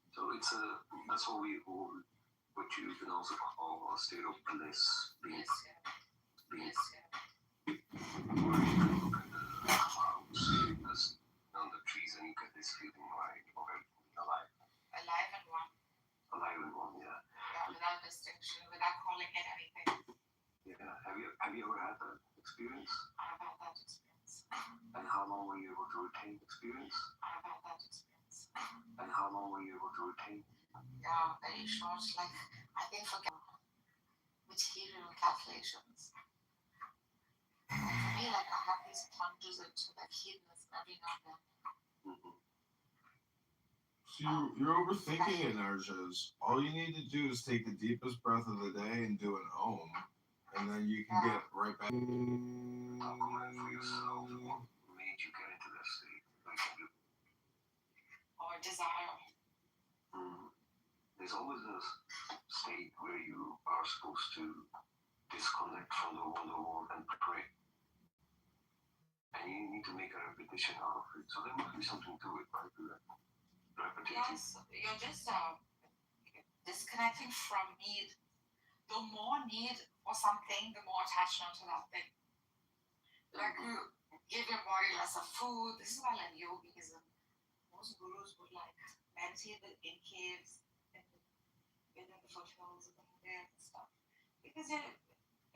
So that's what you can also call a state of bliss, being where you can look at the clouds, on the trees, and you get this feeling like of everything alive. Alive and one, yeah. Without distinction, without calling it anything. Yeah. Have you ever had that experience? I've had that experience. And how long were you able to retain experience? I've had that experience. And how long were you able to retain? Yeah, very short. Like, I think for material calculations. For me, like, I have these plunges into like hedonism every now and then. So you're overthinking it, Narjas. All you need to do is take the deepest breath of the day and do an Om, and then you can get right back. Document for yourself what made you get into this state. Or desire. There's always a state where you are supposed to disconnect from the world and pray. And you need to make a repetition out of it. So there must be something to it, right? Repetition. Yes, you're just disconnecting from need. The more need for something, the more attachment to that thing. Like you give your body less of food. This is why like yogis and most gurus would like meditate in caves in the foothills of the Himalayas and stuff. Because you're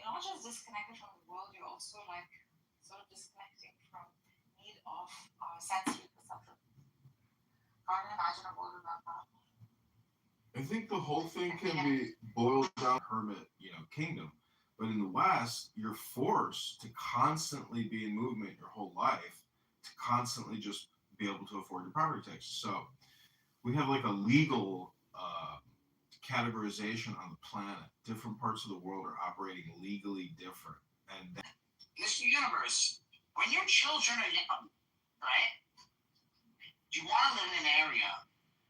not just disconnected from the world, you're also like sort of disconnecting from need of sensory perception. Can't imagine a world without that. I think the whole thing can be boiled down to hermit, kingdom. But in the West, you're forced to constantly be in movement your whole life, to constantly just be able to afford your property taxes. So we have like a legal categorization on the planet. Different parts of the world are operating legally different. And Mr. Universe, when your children are young, right, you want to live in an area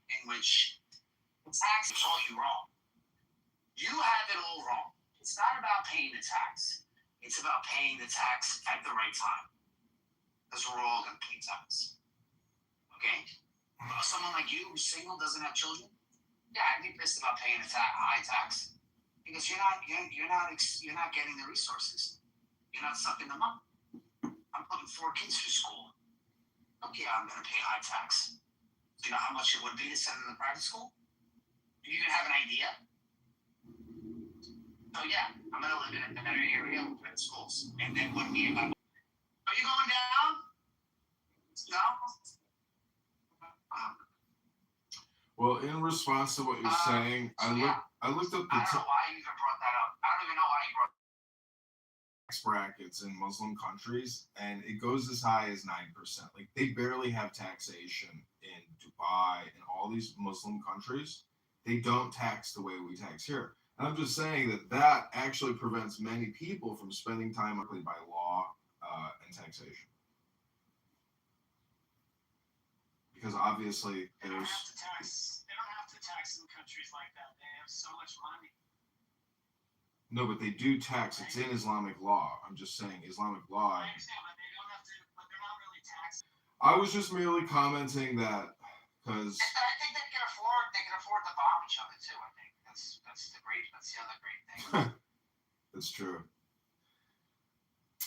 in which the tax is all you wrong. You have it all wrong. It's not about paying the tax. It's about paying the tax at the right time. Because we're all going to pay tax. Okay? Someone like you who's single, doesn't have children, yeah, I'd be pissed about paying a high tax. Because you're not getting the resources. You're not sucking them up. I'm putting 4 kids through school. Okay, I'm going to pay high tax. Do you know how much it would be to send them to private school? Do you even have an idea? So yeah, I'm going to live in a better area with better schools. And then what me and my... Are you going down? No? Well, in response to what you're saying, I looked up the... I don't know why you even brought that up. I don't even know why you brought tax brackets in Muslim countries, and it goes as high as 9%. Like, they barely have taxation in Dubai and all these Muslim countries. They don't tax the way we tax here. And I'm just saying that actually prevents many people from spending time by law and taxation. Because obviously They don't have to tax in countries like that. They have so much money. No, but they do tax. It's in Islamic law. I'm just saying Islamic law. I understand, but they don't have to. But they're not really taxed. I was just merely commenting that because I think they can afford to bomb each other too. I think that's the other great thing. That's true.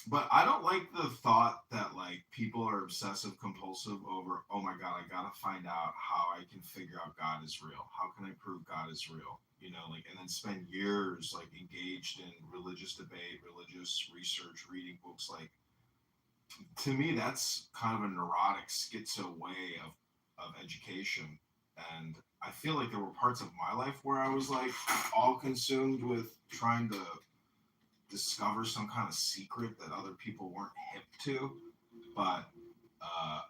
But I don't like the thought that like people are obsessive compulsive over, oh my God, I gotta find out how I can figure out God is real. How can I prove God is real? And then spend years like engaged in religious debate, religious research, reading books. Like, to me, that's kind of a neurotic, schizo way of education. And I feel like there were parts of my life where I was like all consumed with trying to discover some kind of secret that other people weren't hip to. But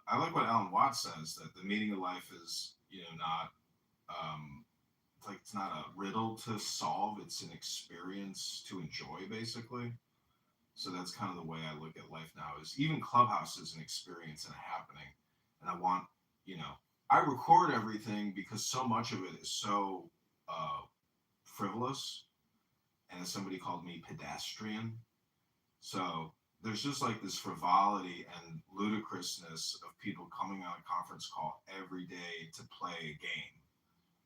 I like what Alan Watts says, that the meaning of life is, not it's not a riddle to solve, it's an experience to enjoy, basically. So that's kind of the way I look at life now, is even Clubhouse is an experience and a happening. And I want, I record everything because so much of it is so frivolous. And as somebody called me, pedestrian. So there's just like this frivolity and ludicrousness of people coming on a conference call every day to play a game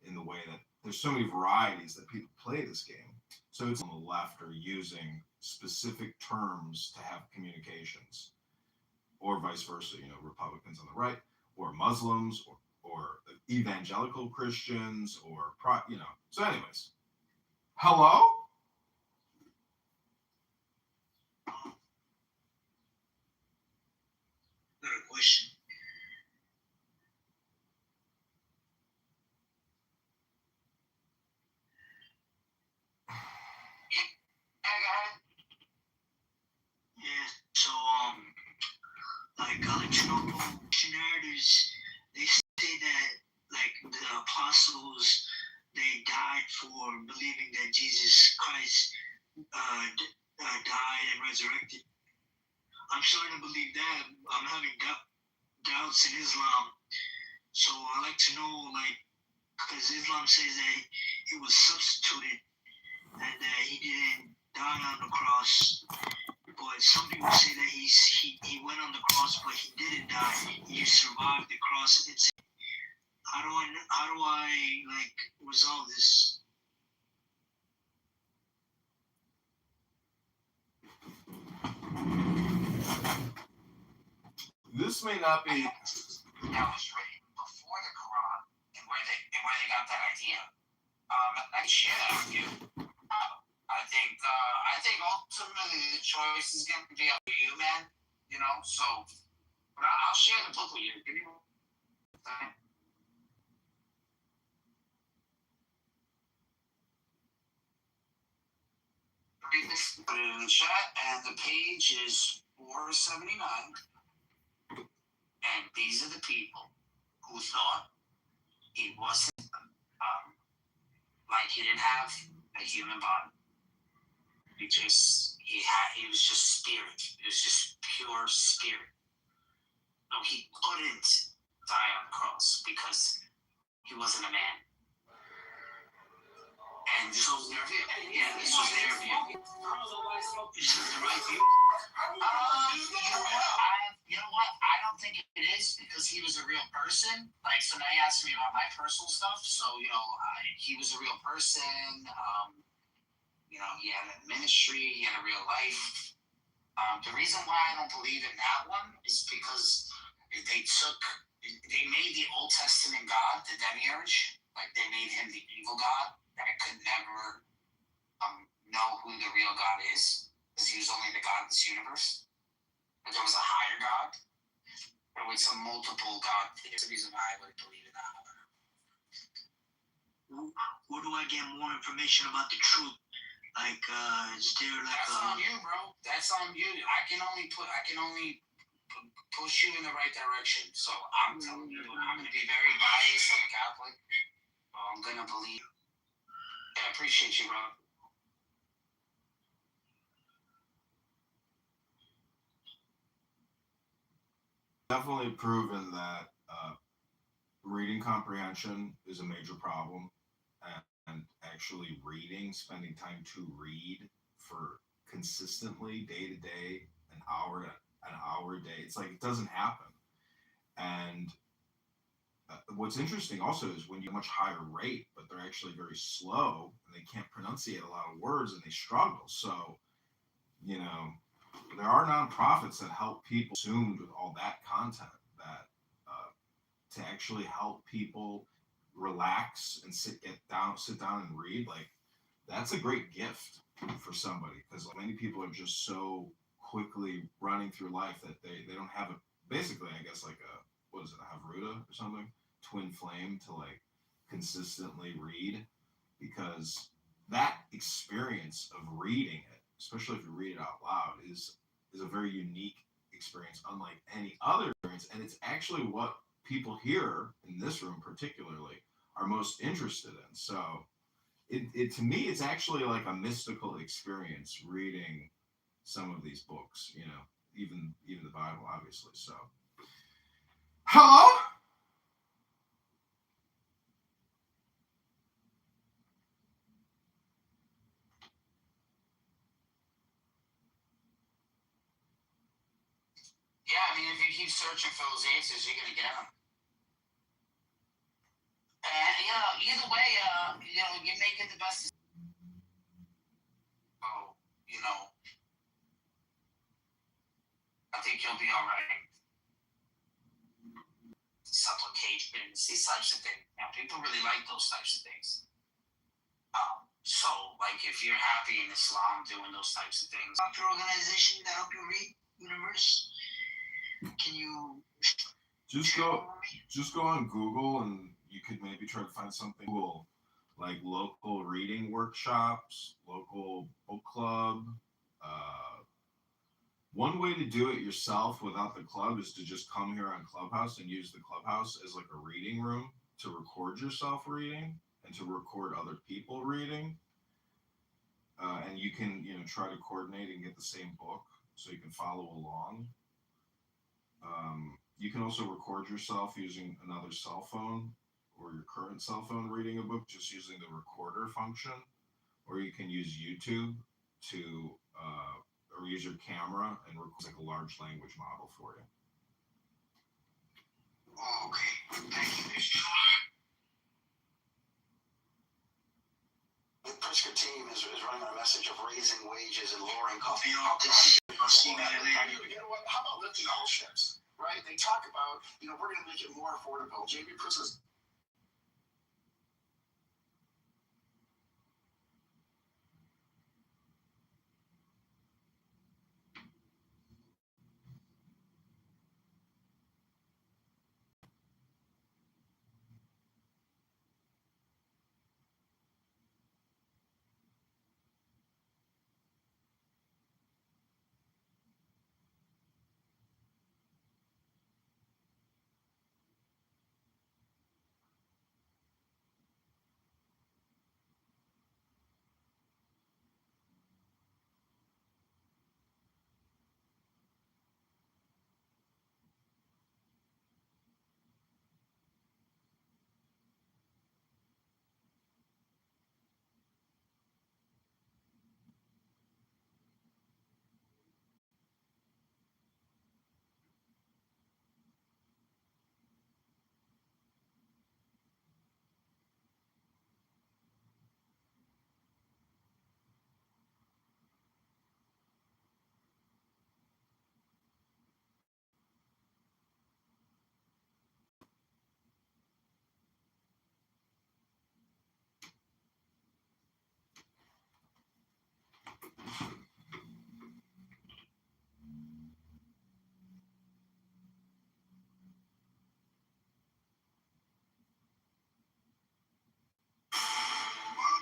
in the way that there's so many varieties that people play this game. So it's on the left are using specific terms to have communications, or vice versa, Republicans on the right, or Muslims, or evangelical Christians, or, So, anyways, hello? Got a question. Yeah, so like narratives, they say that like the apostles, they died for believing that Jesus Christ died and resurrected. I'm starting to believe that. I'm having doubts in Islam, so I like to know like because Islam says that he was substituted and that he didn't die on the cross. But some people say that he went on the cross, but he didn't die. He survived the cross. How do I like resolve this? This may not be. That was written before the Quran, and where they got that idea. I can share that with you. I think ultimately the choice is going to be up to you, man. So but I'll share the book with you. Give me one second. Read this, put it in the chat, and the page is 479. And these are the people who thought he wasn't like he didn't have a human body. He was just spirit. It was just pure spirit. No, he couldn't die on the cross because he wasn't a man. And this was their view. Yeah, this was their view. Is this the right view? You know what? I don't think it is because he was a real person. Like, so now you asked me about my personal stuff. So, he was a real person. He had a ministry. He had a real life. The reason why I don't believe in that one is because they made the Old Testament God the demiurge. Like, they made him the evil God that could never know who the real God is because he was only the God of this universe. But there was a higher God. There was a multiple God. There's the reason why I would believe in that. Where do I get more information about the truth? Like, is there like that's on you, bro. That's on you. I can only push you in the right direction. So I'm telling you, I'm going to be very biased. I'm a Catholic. I'm going to believe. I appreciate you, bro. Definitely proven that reading comprehension is a major problem, and actually spending time to read for consistently day to day, an hour a day. It's like it doesn't happen. And what's interesting also is when you have a much higher rate, but they're actually very slow and they can't pronunciate a lot of words and they struggle. So, there are nonprofits that help people consumed with all that content that to actually help people relax and sit down and read. Like, that's a great gift for somebody because many people are just so quickly running through life that they don't have basically, I guess, like a Havruta or something, twin flame to like consistently read, because that experience of reading it, especially if you read it out loud, is a very unique experience, unlike any other experience. And it's actually what people here in this room particularly are most interested in. So it to me, it's actually like a mystical experience reading some of these books, even the Bible, obviously. So, hello? Yeah, I mean, if you keep searching for those answers, you're gonna get them. And either way, you're making the best. So, I think you'll be all right. Supplications, these types of things. People really like those types of things. So, like, if you're happy in Islam doing those types of things, your organization that help you read universe. Can you just go on Google and you could maybe try to find something cool, like local reading workshops, local book club. One way to do it yourself without the club is to just come here on Clubhouse and use the Clubhouse as like a reading room to record yourself reading and to record other people reading. And you can, try to coordinate and get the same book so you can follow along. You can also record yourself using another cell phone or your current cell phone reading a book just using the recorder function, or you can use YouTube to or use your camera and record like a large language model for you. Okay, thank you. The Pritzker team is running on a message of raising wages and lowering costs. You know what? How about lifting all ships? Right? They talk about, we're going to make it more affordable. JB Pritzker's.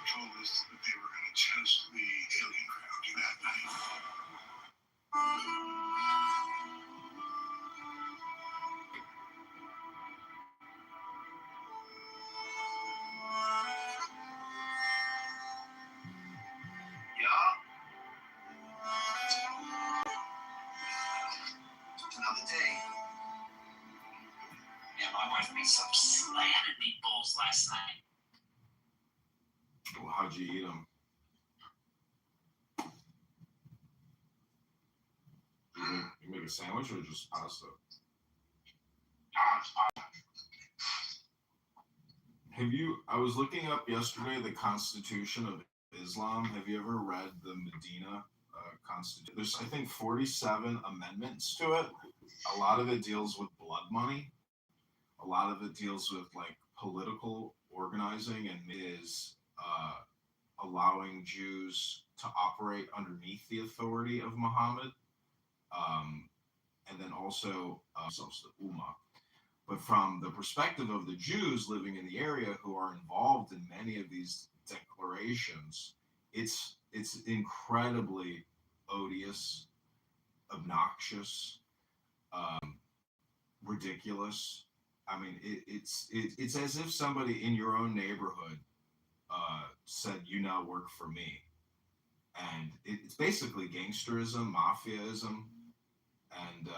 Told us that they were going to test the alien ground that night. Yeah. Another day. Yeah, my wife made some slanted meatballs last night. Well, how'd you eat them? You make a sandwich or just pasta? I was looking up yesterday the Constitution of Islam. Have you ever read the Medina Constitution? There's, I think, 47 amendments to it. A lot of it deals with blood money. A lot of it deals with like political organizing and is allowing Jews to operate underneath the authority of Muhammad. And then also the Ummah. But from the perspective of the Jews living in the area who are involved in many of these declarations, it's incredibly odious, obnoxious, ridiculous. I mean, it's as if somebody in your own neighborhood said, "You now work for me," and it's basically gangsterism, mafiaism, and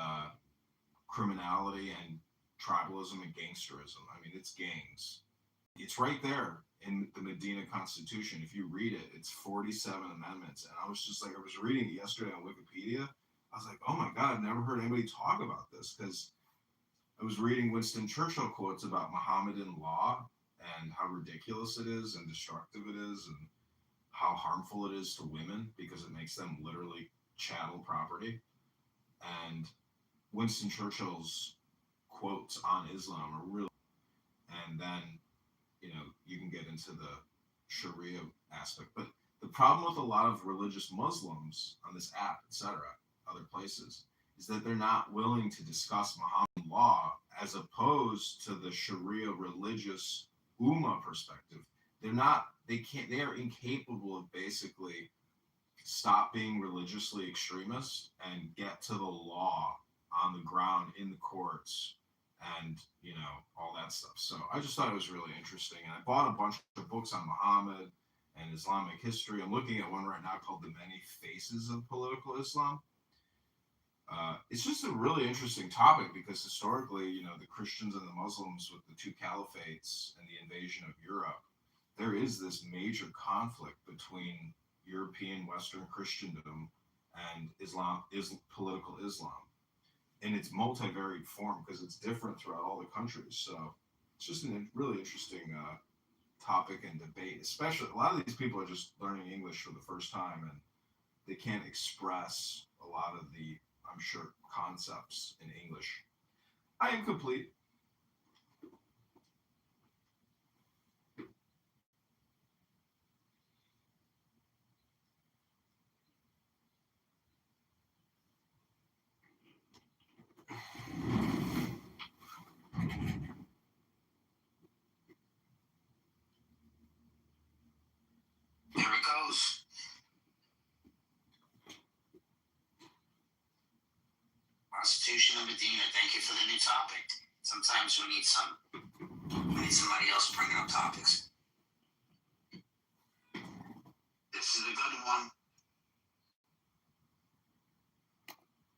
criminality and tribalism and gangsterism. I mean, it's gangs. It's right there in the Medina Constitution. If you read it, it's 47 amendments. And I was just like, I was reading it yesterday on Wikipedia. I was like, oh my God, I've never heard anybody talk about this, because I was reading Winston Churchill quotes about Mohammedan law and how ridiculous it is and destructive it is and how harmful it is to women because it makes them literally chattel property. And Winston Churchill's quotes on Islam are really, and then, you can get into the Sharia aspect. But the problem with a lot of religious Muslims on this app, etc., other places, is that they're not willing to discuss Muhammad law as opposed to the Sharia religious Ummah perspective. They are incapable of basically stop being religiously extremists and get to the law on the ground in the courts and all that stuff. So I just thought it was really interesting, and I bought a bunch of books on Muhammad and Islamic history. I'm looking at one right now called The Many Faces of Political Islam. It's just a really interesting topic because historically, the Christians and the Muslims with the two caliphates and the invasion of Europe, there is this major conflict between European Western Christendom and political Islam. In its multivariate form, because it's different throughout all the countries. So it's just a really interesting topic and debate. Especially, a lot of these people are just learning English for the first time, and they can't express a lot of the, I'm sure, concepts in English. I am complete. There it goes. Constitution of Medina. Thank you for the new topic. Sometimes we need somebody else bringing up topics. This is a good one.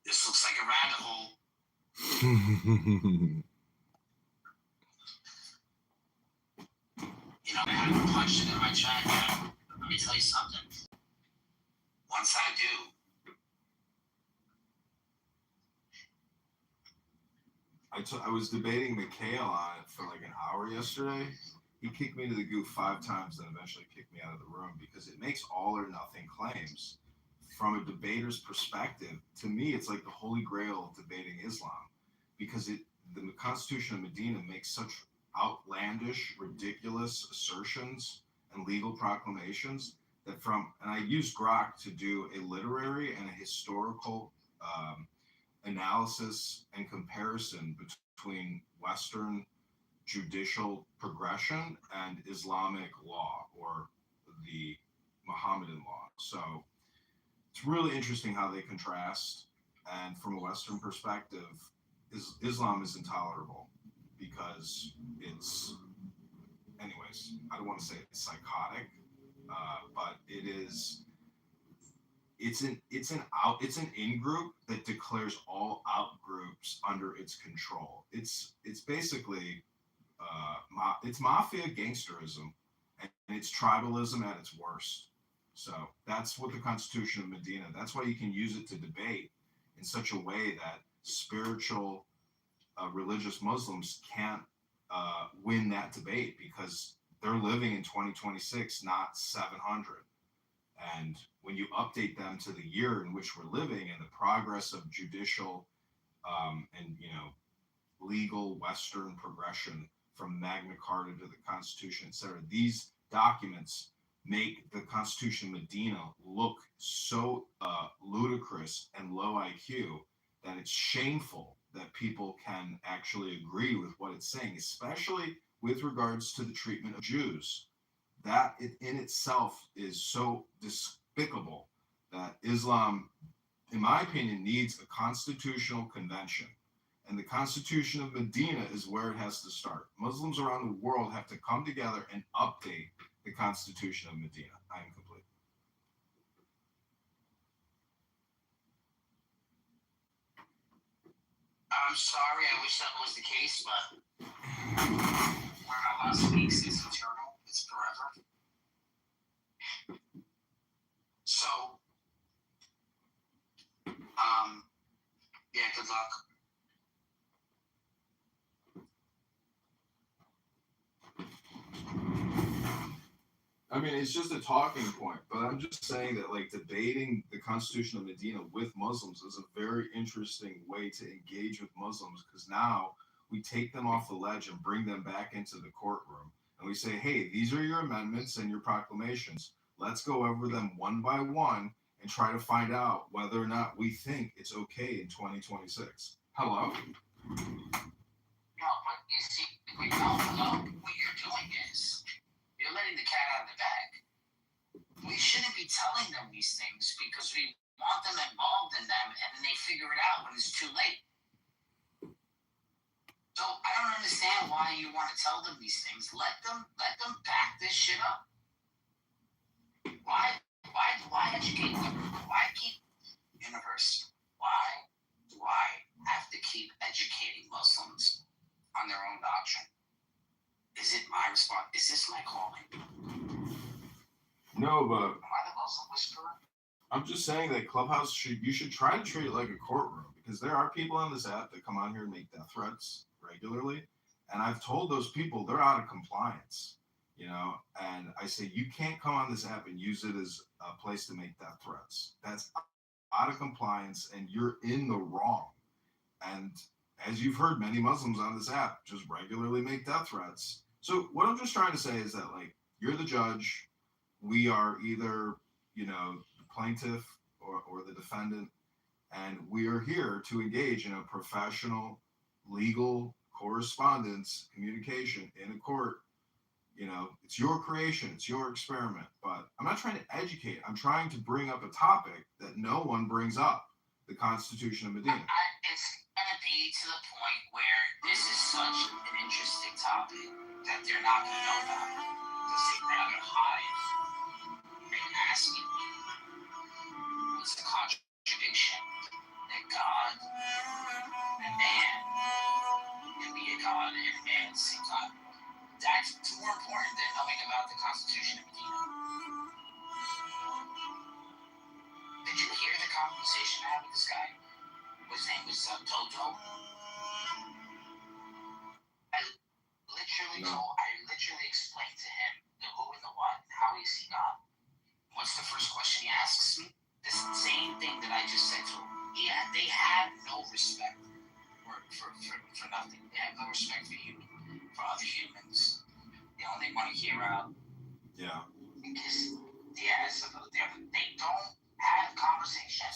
This looks like a rabbit hole. I haven't punched it in my track yet. Let me tell you something. Once I do, I was debating Mikhail on it for like an hour yesterday. He kicked me to the goo 5 times, then eventually kicked me out of the room because it makes all or nothing claims. From a debater's perspective, to me, it's like the holy grail of debating Islam, because the Constitution of Medina makes such outlandish, ridiculous assertions and legal proclamations that and I used Grok to do a literary and a historical analysis and comparison between Western judicial progression and Islamic law, or the Mohammedan law. So it's really interesting how they contrast. And from a Western perspective, Islam is intolerable because anyways, I don't want to say it's psychotic, but it's an in-group that declares all out-groups under its control. It's basically it's mafia gangsterism, and it's tribalism at its worst. So that's what the Constitution of Medina. That's why you can use it to debate in such a way that spiritual, religious Muslims can't win that debate, because they're living in 2026, not 700. And when you update them to the year in which we're living and the progress of judicial and legal Western progression from Magna Carta to the Constitution, etc., these documents make the Constitution of Medina look so ludicrous and low IQ that it's shameful that people can actually agree with what it's saying, especially with regards to the treatment of Jews. That in itself is so despicable that Islam, in my opinion, needs a constitutional convention. And the Constitution of Medina is where it has to start. Muslims around the world have to come together and update the Constitution of Medina. I am complete. I'm sorry, I wish that was the case, but we're not last week's. It's eternal. It's forever. So, Good luck. I mean, it's just a talking point, but I'm just saying that like debating the Constitution of Medina with Muslims is a very interesting way to engage with Muslims because now we take them off the ledge and bring them back into the courtroom and we say, hey, these are your amendments and your proclamations. Let's go over them one by one and try to find out whether or not we think it's okay in 2026. Hello? No, but you see, hello, what you're doing is you're letting the cat out of the bag. We shouldn't be telling them these things because we want them involved in them and then they figure it out when it's too late. So I don't understand why you want to tell them these things. Let them back this shit up. Why educate them? Why keep universe? Why do I have to keep educating Muslims on their own doctrine? Is it my response? Is this my calling? No, but Am I the Muslim whisperer? I'm just saying that Clubhouse you should try to treat it like a courtroom because there are people on this app that come on here and make death threats regularly, and I've told those people they're out of compliance, and I say you can't come on this app and use it as a place to make death threats. That's out of compliance, and you're in the wrong. And as you've heard, many Muslims on this app just regularly make death threats. So what I'm just trying to say is that like you're the judge, we are either the plaintiff or the defendant, and we are here to engage in a professional legal correspondence communication in a court. It's your creation, it's your experiment, but I'm not trying to educate. I'm trying to bring up a topic that no one brings up, the Constitution of Medina. It's going to be to the point where this is such an interesting topic that they're not going to know about it because they're not going to hide and ask you. It's a contradiction that God and man can be a God and a man at the same time. That's more important than knowing about the Constitution of Medina. Did you hear the conversation I had with this guy? His name was Toto. I literally explained to him the who and the what and how he sees God. What's the first question he asks me? The same thing that I just said to him. They have no respect for nothing. They have no respect for other humans. They only want to hear out. Yeah. They don't have conversation.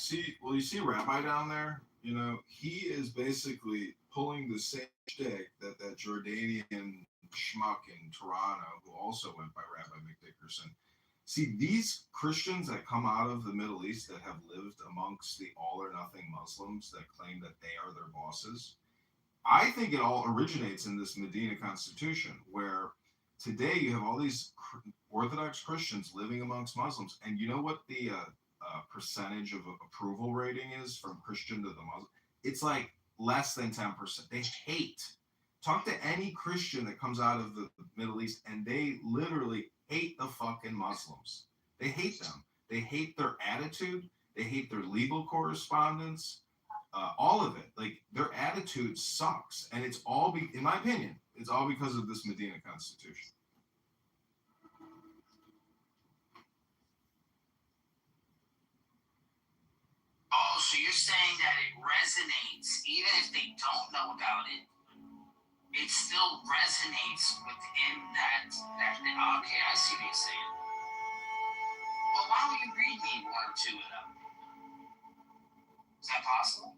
You see Rabbi down there? He is basically pulling the same shtick that Jordanian schmuck in Toronto, who also went by Rabbi McDickerson. See, these Christians that come out of the Middle East that have lived amongst the all or nothing Muslims that claim that they are their bosses, I think it all originates in this Medina Constitution, where today you have all these Orthodox Christians living amongst Muslims, and you know what the percentage of approval rating is from Christian to the Muslim? It's like less than 10%. They hate. Talk to any Christian that comes out of the Middle East, and they literally hate the fucking Muslims. They hate them. They hate their attitude. They hate their legal correspondence. All of it. Like, their attitude sucks. And it's all, in my opinion, it's all because of this Medina Constitution. Oh, so you're saying that it resonates, even if they don't know about it, it still resonates within that okay, I see what you're saying. Well, why don't you read me one or two of them? Is that possible?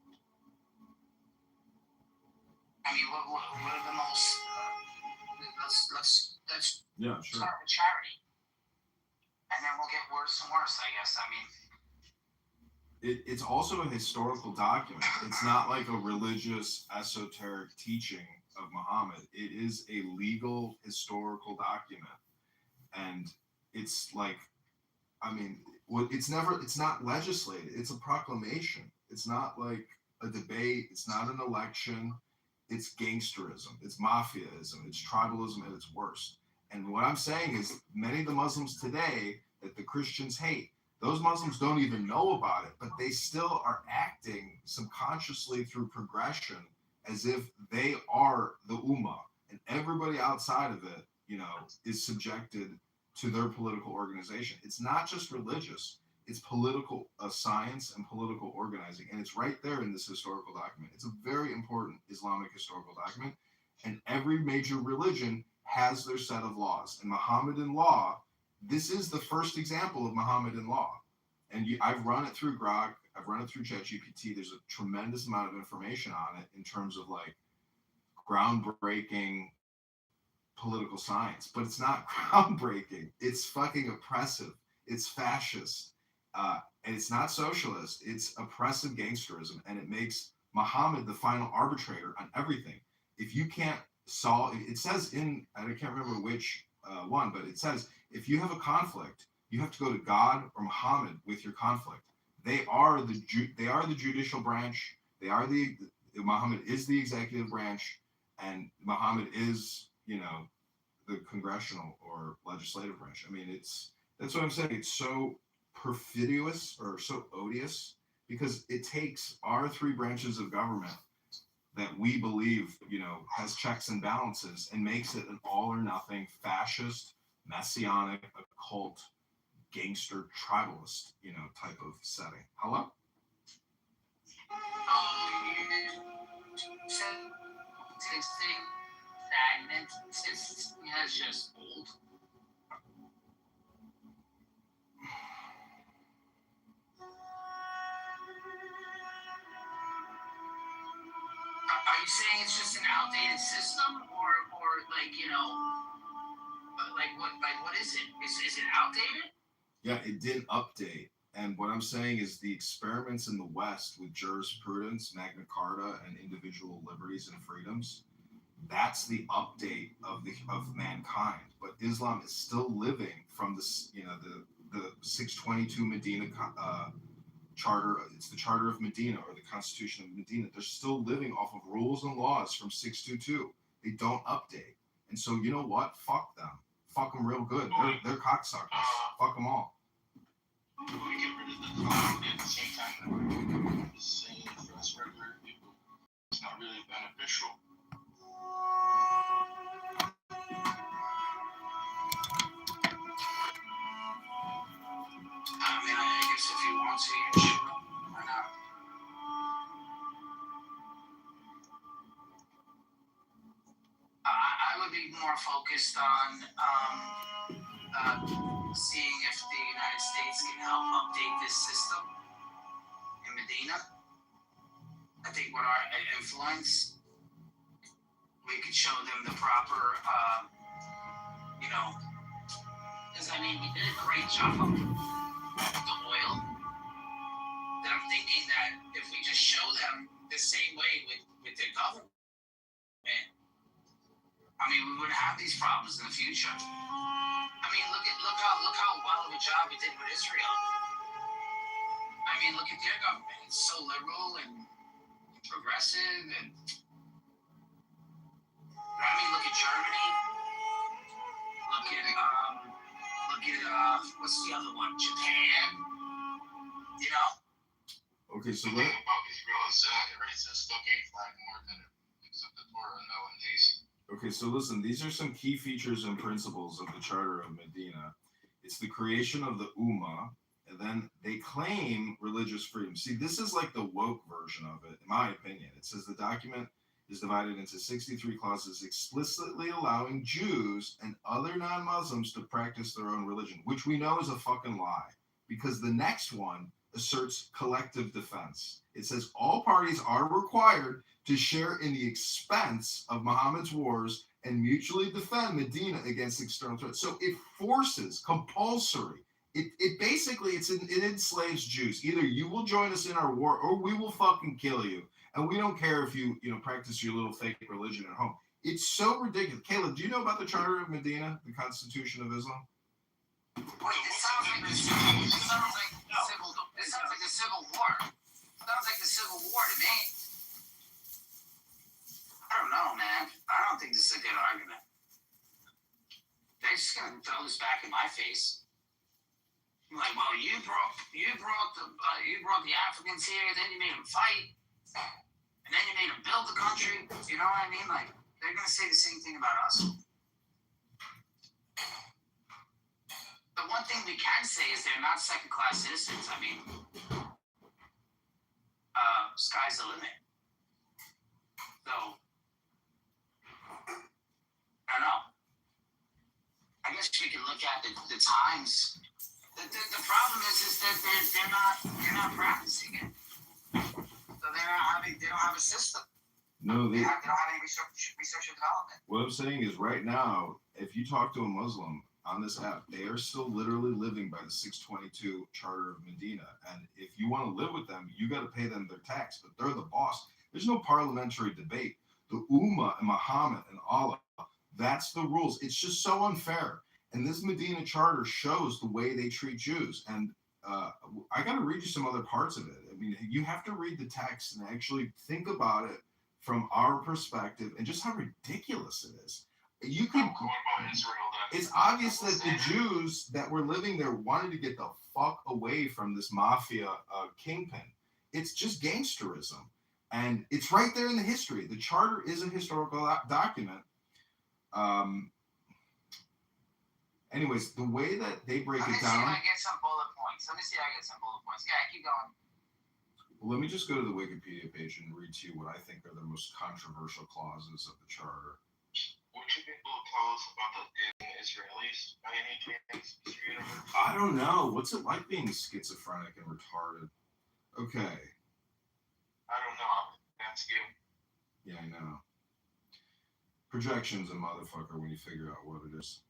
I mean, what are the most? Let's Yeah, sure. start with charity, and then we'll get worse and worse, I guess. I mean. It's also a historical document. It's not like a religious, esoteric teaching of Muhammad. It is a legal, historical document. And it's like, it's not legislated. It's a proclamation. It's not like a debate. It's not an election. It's gangsterism. It's mafiaism. It's tribalism at its worst. And what I'm saying is many of the Muslims today that the Christians hate, Those Muslims don't even know about it, but they still are acting subconsciously through progression as if they are the Ummah, and everybody outside of it, is subjected to their political organization. It's not just religious; it's political science and political organizing, and it's right there in this historical document. It's a very important Islamic historical document, and every major religion has their set of laws. And Mohammedan law, this is the first example of Mohammedan law. And I've run it through Grok, I've run it through ChatGPT. There's a tremendous amount of information on it in terms of like groundbreaking political science, but it's not groundbreaking. It's fucking oppressive. It's fascist. And it's not socialist. It's oppressive gangsterism. And it makes Muhammad the final arbitrator on everything. If you can't solve, it says I can't remember which one, but it says if you have a conflict, you have to go to God or Muhammad with your conflict. They are the judicial branch. Muhammad is the executive branch, and Muhammad is, the congressional or legislative branch. I mean, that's what I'm saying. It's so perfidious or so odious because it takes our three branches of government that we believe, has checks and balances and makes it an all or nothing fascist, messianic, occult, gangster, tribalist, type of setting. Hello? You said existing, stagnant, it's just old. Are you saying it's just an outdated system, or like what is it? Is it outdated? Yeah, it didn't update. And what I'm saying is the experiments in the West with jurisprudence, Magna Carta, and individual liberties and freedoms, that's the update of mankind. But Islam is still living from this, the 622 Medina charter. It's the Charter of Medina or the Constitution of Medina. They're still living off of rules and laws from 622. They don't update. And so you know what? Fuck them. Fuck them real good. They're cocksuckers. Fuck them all. We get rid of the at the same time that we're saying for us regular people, it's not really beneficial. I mean, I guess if you want to, yeah, sure. Why not? I would be more focused on seeing if the United States can help update this system in Medina. I think with our influence, we could show them the proper, because I mean, we did a great job with the oil. That I'm thinking that if we just show them the same way with their government, I mean, we wouldn't have these problems in the future. I mean, look how well of a job it did with Israel. I mean, look at their government; it's so liberal and progressive, and I mean, look at Germany. Look at what's the other one? Japan. Okay, so the thing about Israel is it raises the gay flag more than it picks up the Torah nowadays. Okay, so listen, these are some key features and principles of the Charter of Medina. It's the creation of the Ummah, and then they claim religious freedom. See, this is like the woke version of it, in my opinion. It says the document is divided into 63 clauses explicitly allowing Jews and other non-Muslims to practice their own religion, which we know is a fucking lie, because the next one asserts collective defense. It says all parties are required to share in the expense of Muhammad's wars and mutually defend Medina against external threats. So it forces, compulsory. It basically, it enslaves Jews. Either you will join us in our war or we will fucking kill you. And we don't care if you practice your little fake religion at home. It's so ridiculous. Caleb, do you know about the Charter of Medina, the Constitution of Islam? Wait, this sounds like the Civil War. Sounds like the Civil War to me. I don't know, man. I don't think this is a good argument. They're just gonna throw this back in my face. Like, well, you brought the Africans here, then you made them fight, and then you made them build the country. You know what I mean? Like, they're gonna say the same thing about us. The one thing we can say is they're not second-class citizens. I mean, sky's the limit. So, I don't know. I guess we can look at the times. The problem is that they're not practicing it. So they don't have a system. No, They don't have any research and development. What I'm saying is, right now, if you talk to a Muslim on this app, they are still literally living by the 622 Charter of Medina. And if you want to live with them, you got to pay them their tax, but they're the boss. There's no parliamentary debate. The Ummah and Muhammad and Allah, that's the rules. It's just so unfair. And this Medina Charter shows the way they treat Jews. And I got to read you some other parts of it. I mean, you have to read the text and actually think about it from our perspective and just how ridiculous it is. You can. It's obvious that the Jews that were living there wanted to get the fuck away from this mafia kingpin. It's just gangsterism. And it's right there in the history. The charter is a historical document. Anyways, the way that they break it down. Let me get some bullet points. Yeah, keep going. Well, let me just go to the Wikipedia page and read to you what I think are the most controversial clauses of the charter. Would you be able to tell us about the Israelis by any chance? I don't know. What's it like being schizophrenic and retarded? Okay. I don't know. That's you. Yeah, I know. Projection's a motherfucker when you figure out what it is.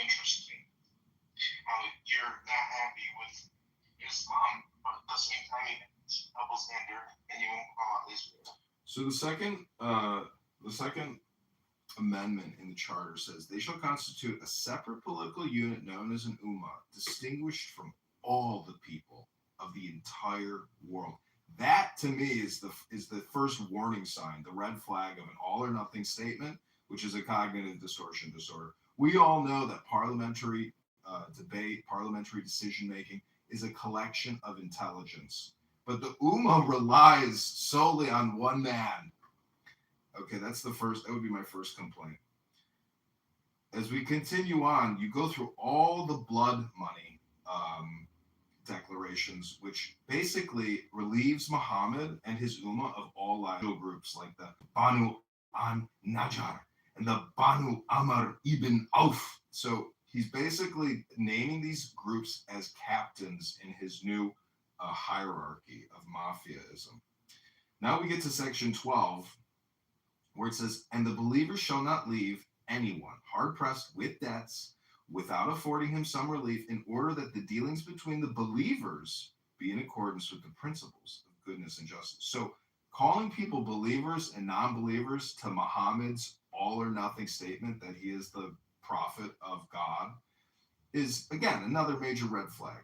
Interesting. You're not happy with Islam, but at the same time, it's double standard, and you won't call out Israel. So the second amendment in the charter says they shall constitute a separate political unit known as an ummah, distinguished from all the people of the entire world. That to me is the first warning sign, the red flag of an all or nothing statement, which is a cognitive distortion disorder. We all know that parliamentary debate, parliamentary decision making is a collection of intelligence. But the Ummah relies solely on one man. Okay, that would be my first complaint. As we continue on, you go through all the blood money declarations, which basically relieves Muhammad and his Ummah of all liable groups like the Banu an-Najjar and the Banu Amr ibn Auf. So he's basically naming these groups as captains in his new hierarchy of Mafiaism. Now we get to section 12, where it says, and the believer shall not leave anyone hard-pressed with debts without affording him some relief, in order that the dealings between the believers be in accordance with the principles of goodness and justice. So calling people believers and non-believers to Muhammad's all or nothing statement that he is the prophet of God is, again, another major red flag.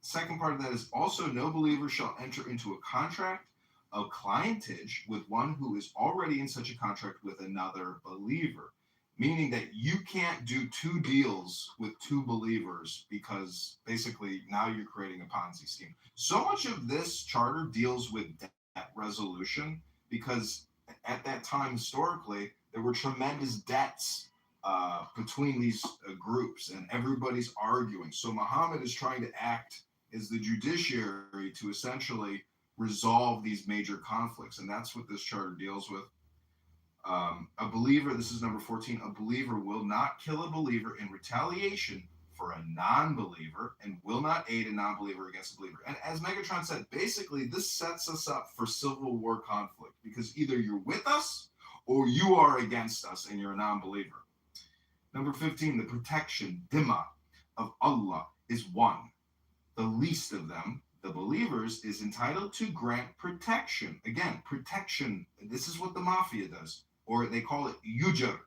Second part of that is also no believer shall enter into a contract of clientage with one who is already in such a contract with another believer, meaning that you can't do two deals with two believers, because basically now you're creating a Ponzi scheme. So much of this charter deals with debt resolution, because at that time historically there were tremendous debts between these groups, and everybody's arguing. So Muhammad is trying to act as the judiciary to essentially resolve these major conflicts, and that's what this charter deals with. A believer, this is number 14, a believer will not kill a believer in retaliation for a non-believer, and will not aid a non-believer against a believer. And as Megatron said, basically this sets us up for civil war conflict, because either you're with us or you are against us and you're a non-believer. Number 15, the protection, dhimma, of Allah is one. The least of them, the believers, is entitled to grant protection. Again, protection, this is what the mafia does, or they call it yujr,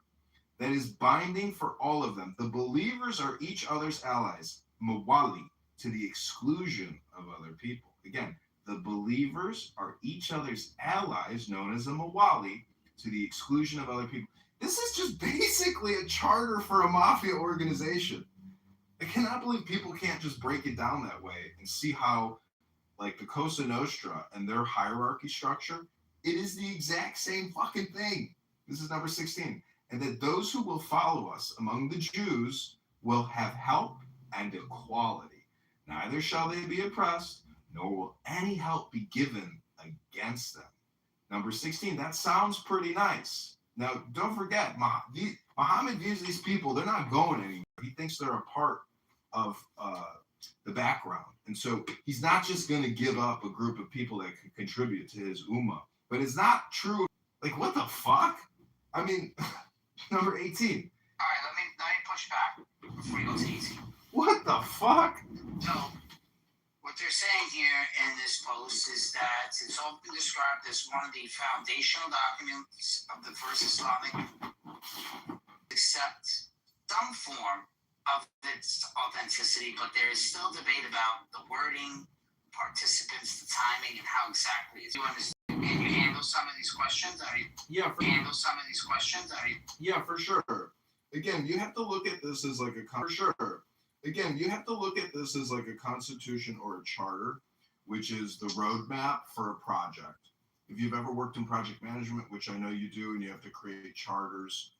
that is binding for all of them. The believers are each other's allies, mawali, to the exclusion of other people. Again, the believers are each other's allies, known as a mawali, to the exclusion of other people. This is just basically a charter for a mafia organization. I cannot believe people can't just break it down that way and see how, like, the Cosa Nostra and their hierarchy structure, it is the exact same fucking thing. This is number 16. And that those who will follow us among the Jews will have help and equality. Neither shall they be oppressed, nor will any help be given against them. Number 16, that sounds pretty nice. Now, don't forget, Muhammad views these people, they're not going anywhere. He thinks they're a part of the background. And so he's not just going to give up a group of people that can contribute to his ummah. But it's not true. Like, what the fuck? I mean, number 18. All right, let me push back before you go to 18. What the fuck? So, what they're saying here in this post is that it's often described as one of the foundational documents of the first Islamic, accept some form of its authenticity, but there is still debate about the wording, participants, the timing, and how exactly it's. You understand? Can you handle some of these questions? Yeah, for sure. Again, you have to look at this as like a constitution or a charter, which is the roadmap for a project. If you've ever worked in project management, which I know you do, and you have to create charters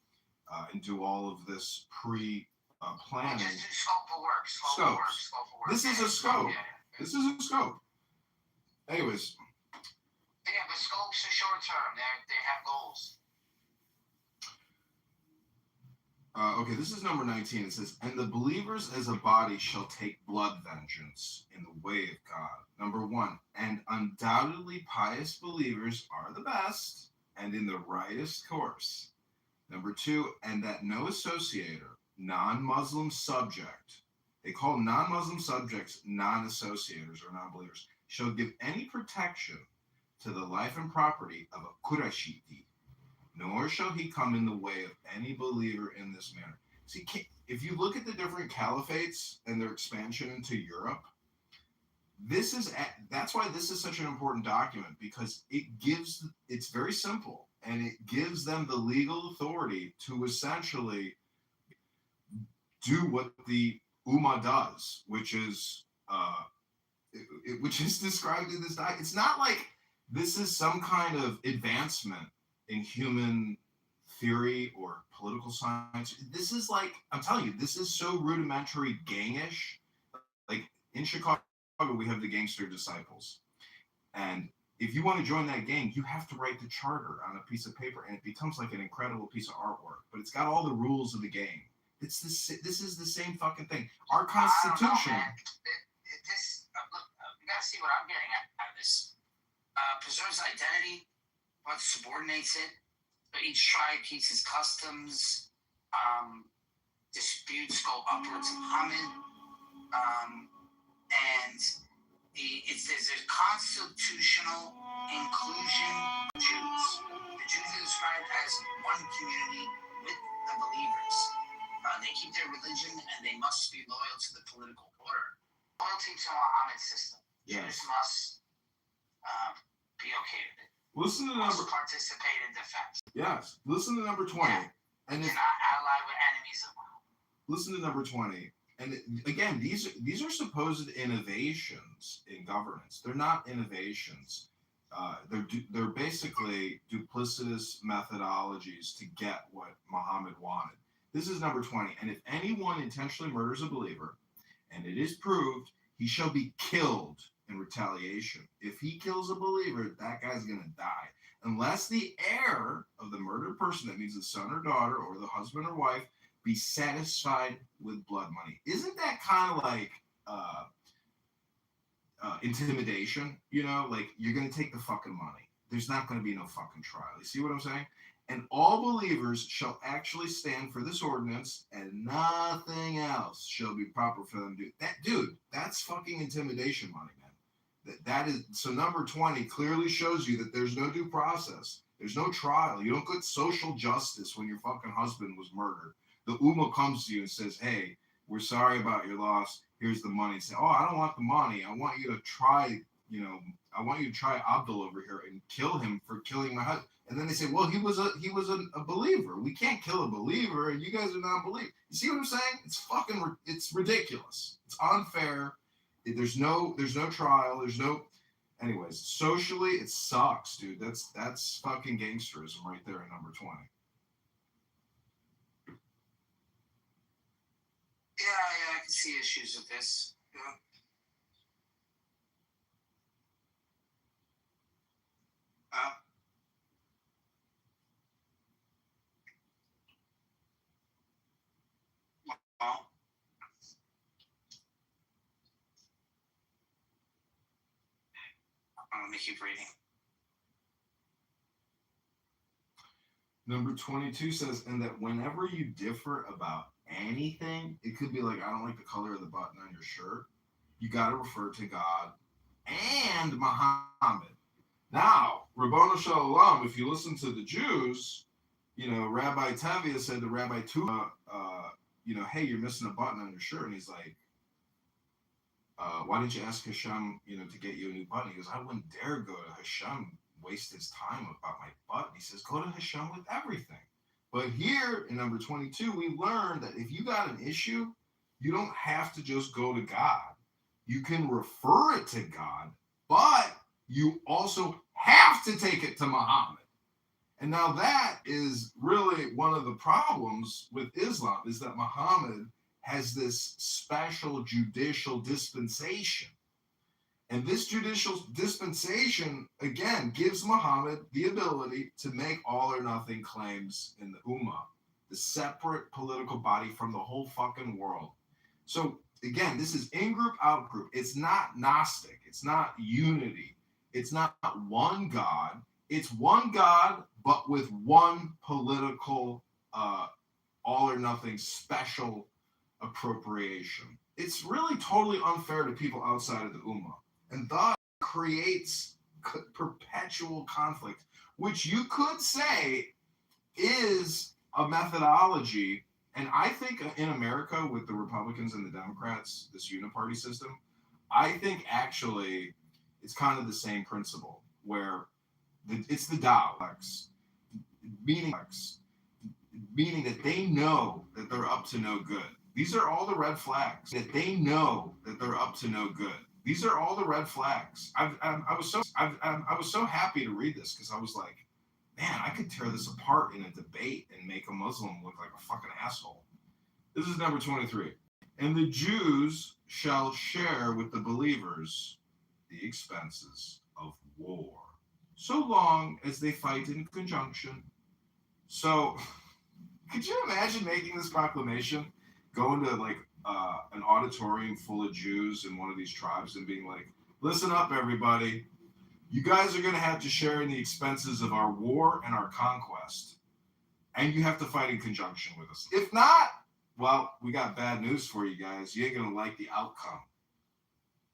and do all of this planning. Just do scope of work. Scope of work. This is a scope. This is a scope. Anyways. Yeah, but scopes are short term. They have goals. Okay, this is number 19. It says, and the believers as a body shall take blood vengeance in the way of God. Number 1, and undoubtedly pious believers are the best and in the rightest course. Number 2, and that no associator, non-Muslim subject, they call non-Muslim subjects non-associators or non-believers, shall give any protection to the life and property of a Qurayshite, nor shall he come in the way of any believer in this manner. See, if you look at the different caliphates and their expansion into Europe, that's why this is such an important document, because it's very simple, and it gives them the legal authority to essentially do what the Ummah does, which is described in this document. It's not like this is some kind of advancement in human theory or political science. This is like, I'm telling you, this is so rudimentary gangish. Like in Chicago, we have the Gangster Disciples. And if you want to join that gang, you have to write the charter on a piece of paper, and it becomes like an incredible piece of artwork. But it's got all the rules of the gang. This is the same fucking thing. Our Constitution. You gotta see what I'm getting out of this. Preserves identity, but subordinates it. But each tribe keeps its customs. Disputes go upwards of Muhammad. And there's a constitutional inclusion of Jews. The Jews are described as one community with the believers. They keep their religion and they must be loyal to the political order. Loyalty to Muhammad's system. Yes. Jews must be okay with it. Listen to Must participate in defense. Yes. Listen to number 20. Yeah. And not ally with enemies of Muhammad. Listen to number 20. And again, these are supposed innovations in governance. They're not innovations. They're basically duplicitous methodologies to get what Muhammad wanted. This is number 20. And if anyone intentionally murders a believer, and it is proved, he shall be killed in retaliation. If he kills a believer, that guy's going to die. Unless the heir of the murdered person, that means the son or daughter or the husband or wife, be satisfied with blood money. Isn't that kind of like intimidation? You know, like you're going to take the fucking money. There's not going to be no fucking trial. You see what I'm saying? And all believers shall actually stand for this ordinance, and nothing else shall be proper for them to do. Dude, that's fucking intimidation money, man. That is, so number 20 clearly shows you that there's no due process. There's no trial. You don't get social justice when your fucking husband was murdered. The Ummah comes to you and says, hey, we're sorry about your loss. Here's the money. Say, oh, I don't want the money. I want you to try, I want you to try Abdul over here and kill him for killing my husband. And then they say, well, he was a believer. We can't kill a believer, and you guys are not believers. You see what I'm saying? It's ridiculous. It's unfair. There's no trial. There's no. Anyways, socially, it sucks, dude. That's fucking gangsterism right there at number 20. Yeah, I can see issues with this. Yeah. Well, let me keep reading. Number 22 says, and that whenever you differ about anything, it could be like, I don't like the color of the button on your shirt. You got to refer to God and Muhammad. Now, Rabbanu Shalom, if you listen to the Jews, Rabbi Tavia said to Rabbi Tuba, hey, you're missing a button on your shirt. And he's like, why didn't you ask Hashem, to get you a new button? He goes, I wouldn't dare go to Hashem, waste his time about my button. He says, go to Hashem with everything. But here in number 22, we learned that if you got an issue, you don't have to just go to God. You can refer it to God, but you also have to take it to Muhammad. And now that is really one of the problems with Islam, is that Muhammad has this special judicial dispensation. And this judicial dispensation, again, gives Muhammad the ability to make all or nothing claims in the Ummah, the separate political body from the whole fucking world. So, again, this is in-group, out-group. It's not Gnostic. It's not unity. It's not one God. It's one God, but with one political all or nothing special appropriation. It's really totally unfair to people outside of the Ummah. And thus creates perpetual conflict, which you could say is a methodology. And I think in America, with the Republicans and the Democrats, this uniparty system, I think actually it's kind of the same principle, where it's the Daleks, meaning that they know that they're up to no good. These are all the red flags, that they know that they're up to no good. These are all the red flags. I was so happy to read this, because I was like, man, I could tear this apart in a debate and make a Muslim look like a fucking asshole. This is number 23. And the Jews shall share with the believers the expenses of war, so long as they fight in conjunction. So, could you imagine making this proclamation, going to like an auditorium full of Jews in one of these tribes and being like, listen up, everybody. You guys are going to have to share in the expenses of our war and our conquest. And you have to fight in conjunction with us. If not, well, we got bad news for you guys. You ain't going to like the outcome.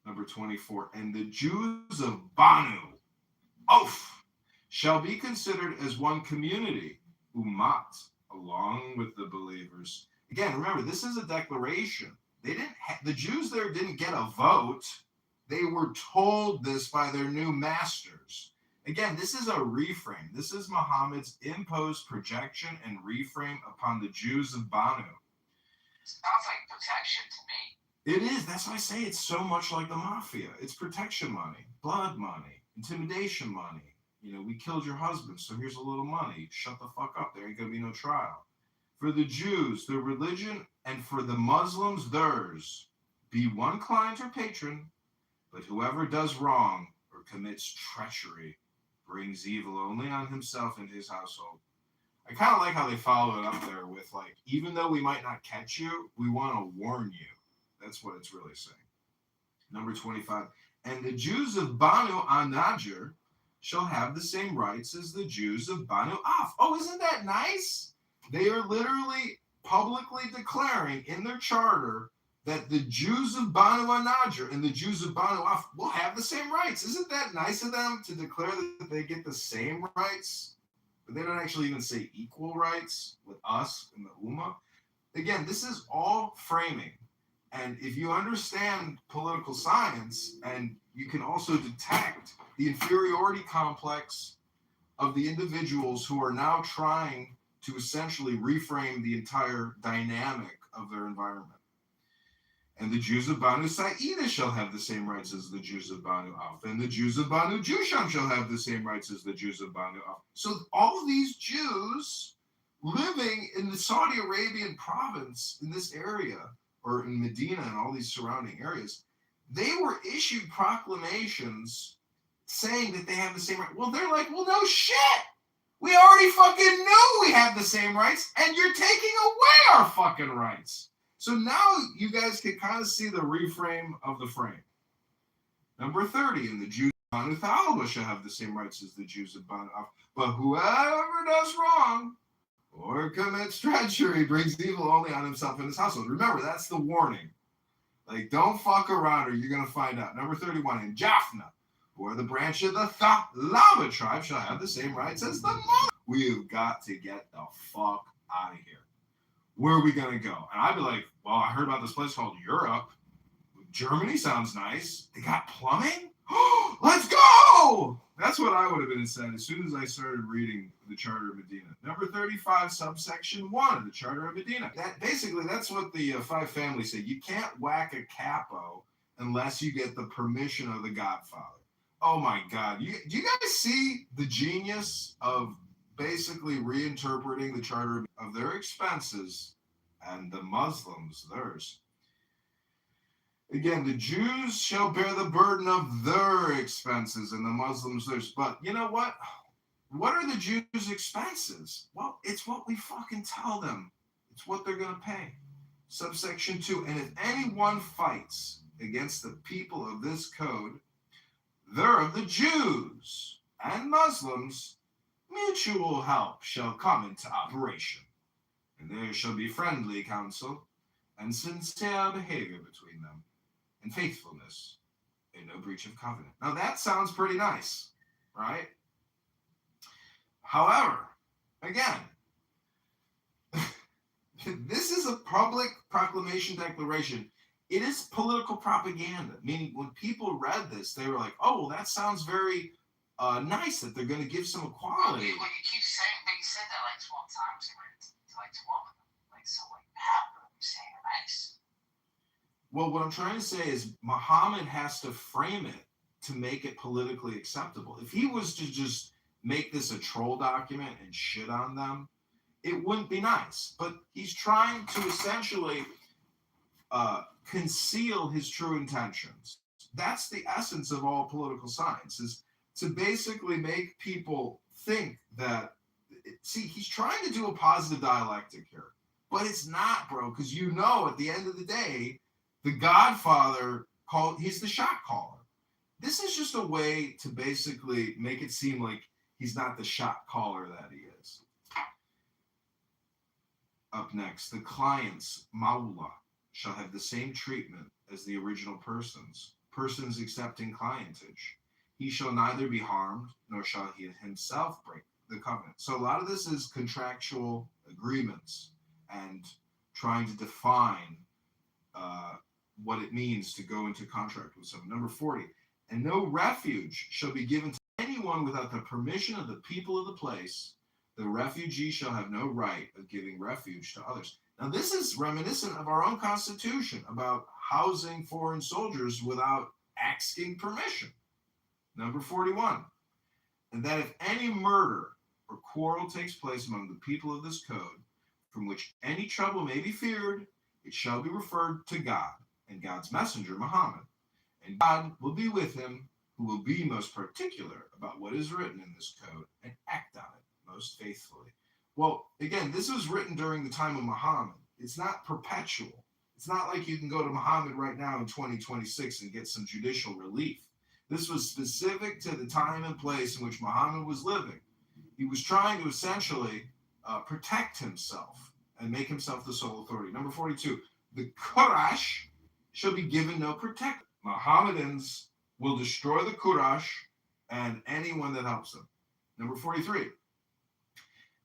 Number 24. And the Jews of Banu, shall be considered as one community, Umat, along with the believers. Again, remember, this is a declaration. The Jews there didn't get a vote. They were told this by their new masters. Again, this is a reframe. This is Muhammad's imposed projection and reframe upon the Jews of Banu. Sounds like protection to me. It is. That's why I say it's so much like the mafia. It's protection money, blood money, intimidation money. We killed your husband, so here's a little money. Shut the fuck up. There ain't going to be no trial. For the Jews, their religion, and for the Muslims, theirs. Be one client or patron, but whoever does wrong or commits treachery brings evil only on himself and his household. I kind of like how they follow it up there with, like, even though we might not catch you, we want to warn you. That's what it's really saying. Number 25. And the Jews of Banu An-Najjar shall have the same rights as the Jews of Banu Af. Oh, isn't that nice? They are literally publicly declaring in their charter that the Jews of Banu An-Najjar and the Jews of Banu Af will have the same rights. Isn't that nice of them to declare that they get the same rights? But they don't actually even say equal rights with us in the Ummah. Again, this is all framing. And if you understand political science, and you can also detect the inferiority complex of the individuals who are now trying to essentially reframe the entire dynamic of their environment. And the Jews of Banu Saida shall have the same rights as the Jews of Banu Auf. And the Jews of Banu Jusham shall have the same rights as the Jews of Banu Auf. So all of these Jews living in the Saudi Arabian province, in this area, or in Medina and all these surrounding areas, they were issued proclamations saying that they have the same rights. Well, they're like, well, no shit. We already fucking knew we had the same rights, and you're taking away our fucking rights. So now you guys can kind of see the reframe of the frame. Number 30, and the Jews of Banu Thalba shall have the same rights as the Jews of Banu Auf. But whoever does wrong or commits treachery brings evil only on himself and his household. Remember, that's the warning. Like, don't fuck around or you're going to find out. Number 31, in Japhna, who are the branch of the Thalaba tribe, shall have the same rights as the Moab. We have got to get the fuck out of here. Where are we going to go? And I'd be like, well, I heard about this place called Europe. Germany sounds nice. They got plumbing? Let's go! That's what I would have been said as soon as I started reading the Charter of Medina. Number 35, subsection 1 of the Charter of Medina. That's what the five families say. You can't whack a capo unless you get the permission of the Godfather. Oh my God. Do you guys see the genius of basically reinterpreting the Charter of their expenses and the Muslims theirs? Again, the Jews shall bear the burden of their expenses and the Muslims theirs. But you know what? What are the Jews' expenses? Well, it's what we fucking tell them. It's what they're going to pay. Subsection 2, and if anyone fights against the people of this code, they're of the Jews and Muslims, mutual help shall come into operation, and there shall be friendly counsel and sincere behavior between them, and faithfulness and no breach of covenant. Now that sounds pretty nice, right? However, again, this is a public proclamation declaration. It is political propaganda, meaning when people read this, they were like, oh, well, that sounds very nice that they're going to give some equality. Well, you keep saying, but you said that like 12 times to like 12 of them. Like, so like half of them you're saying are nice. Well, what I'm trying to say is Muhammad has to frame it to make it politically acceptable. If he was to just make this a troll document and shit on them, it wouldn't be nice. But he's trying to essentially conceal his true intentions. That's the essence of all political science, is to basically make people think that, see, he's trying to do a positive dialectic here, but it's not, bro, because you know at the end of the day, the Godfather he's the shot caller. This is just a way to basically make it seem like he's not the shot caller that he is. Up next, the clients, Mawla, shall have the same treatment as the original persons accepting clientage. He shall neither be harmed, nor shall he himself break the covenant. So a lot of this is contractual agreements and trying to define what it means to go into contract with someone. Number 40, and no refuge shall be given to anyone without the permission of the people of the place. The refugee shall have no right of giving refuge to others. Now, this is reminiscent of our own Constitution about housing foreign soldiers without asking permission. Number 41, and that if any murder or quarrel takes place among the people of this code, from which any trouble may be feared, it shall be referred to God and God's messenger, Muhammad. And God will be with him, who will be most particular about what is written in this code and act on it most faithfully. Well, again, this was written during the time of Muhammad. It's not perpetual. It's not like you can go to Muhammad right now in 2026 and get some judicial relief. This was specific to the time and place in which Muhammad was living. He was trying to essentially protect himself and make himself the sole authority. Number 42, the Quraysh shall be given no protection. Mohammedans will destroy the Quraysh and anyone that helps them. Number 43,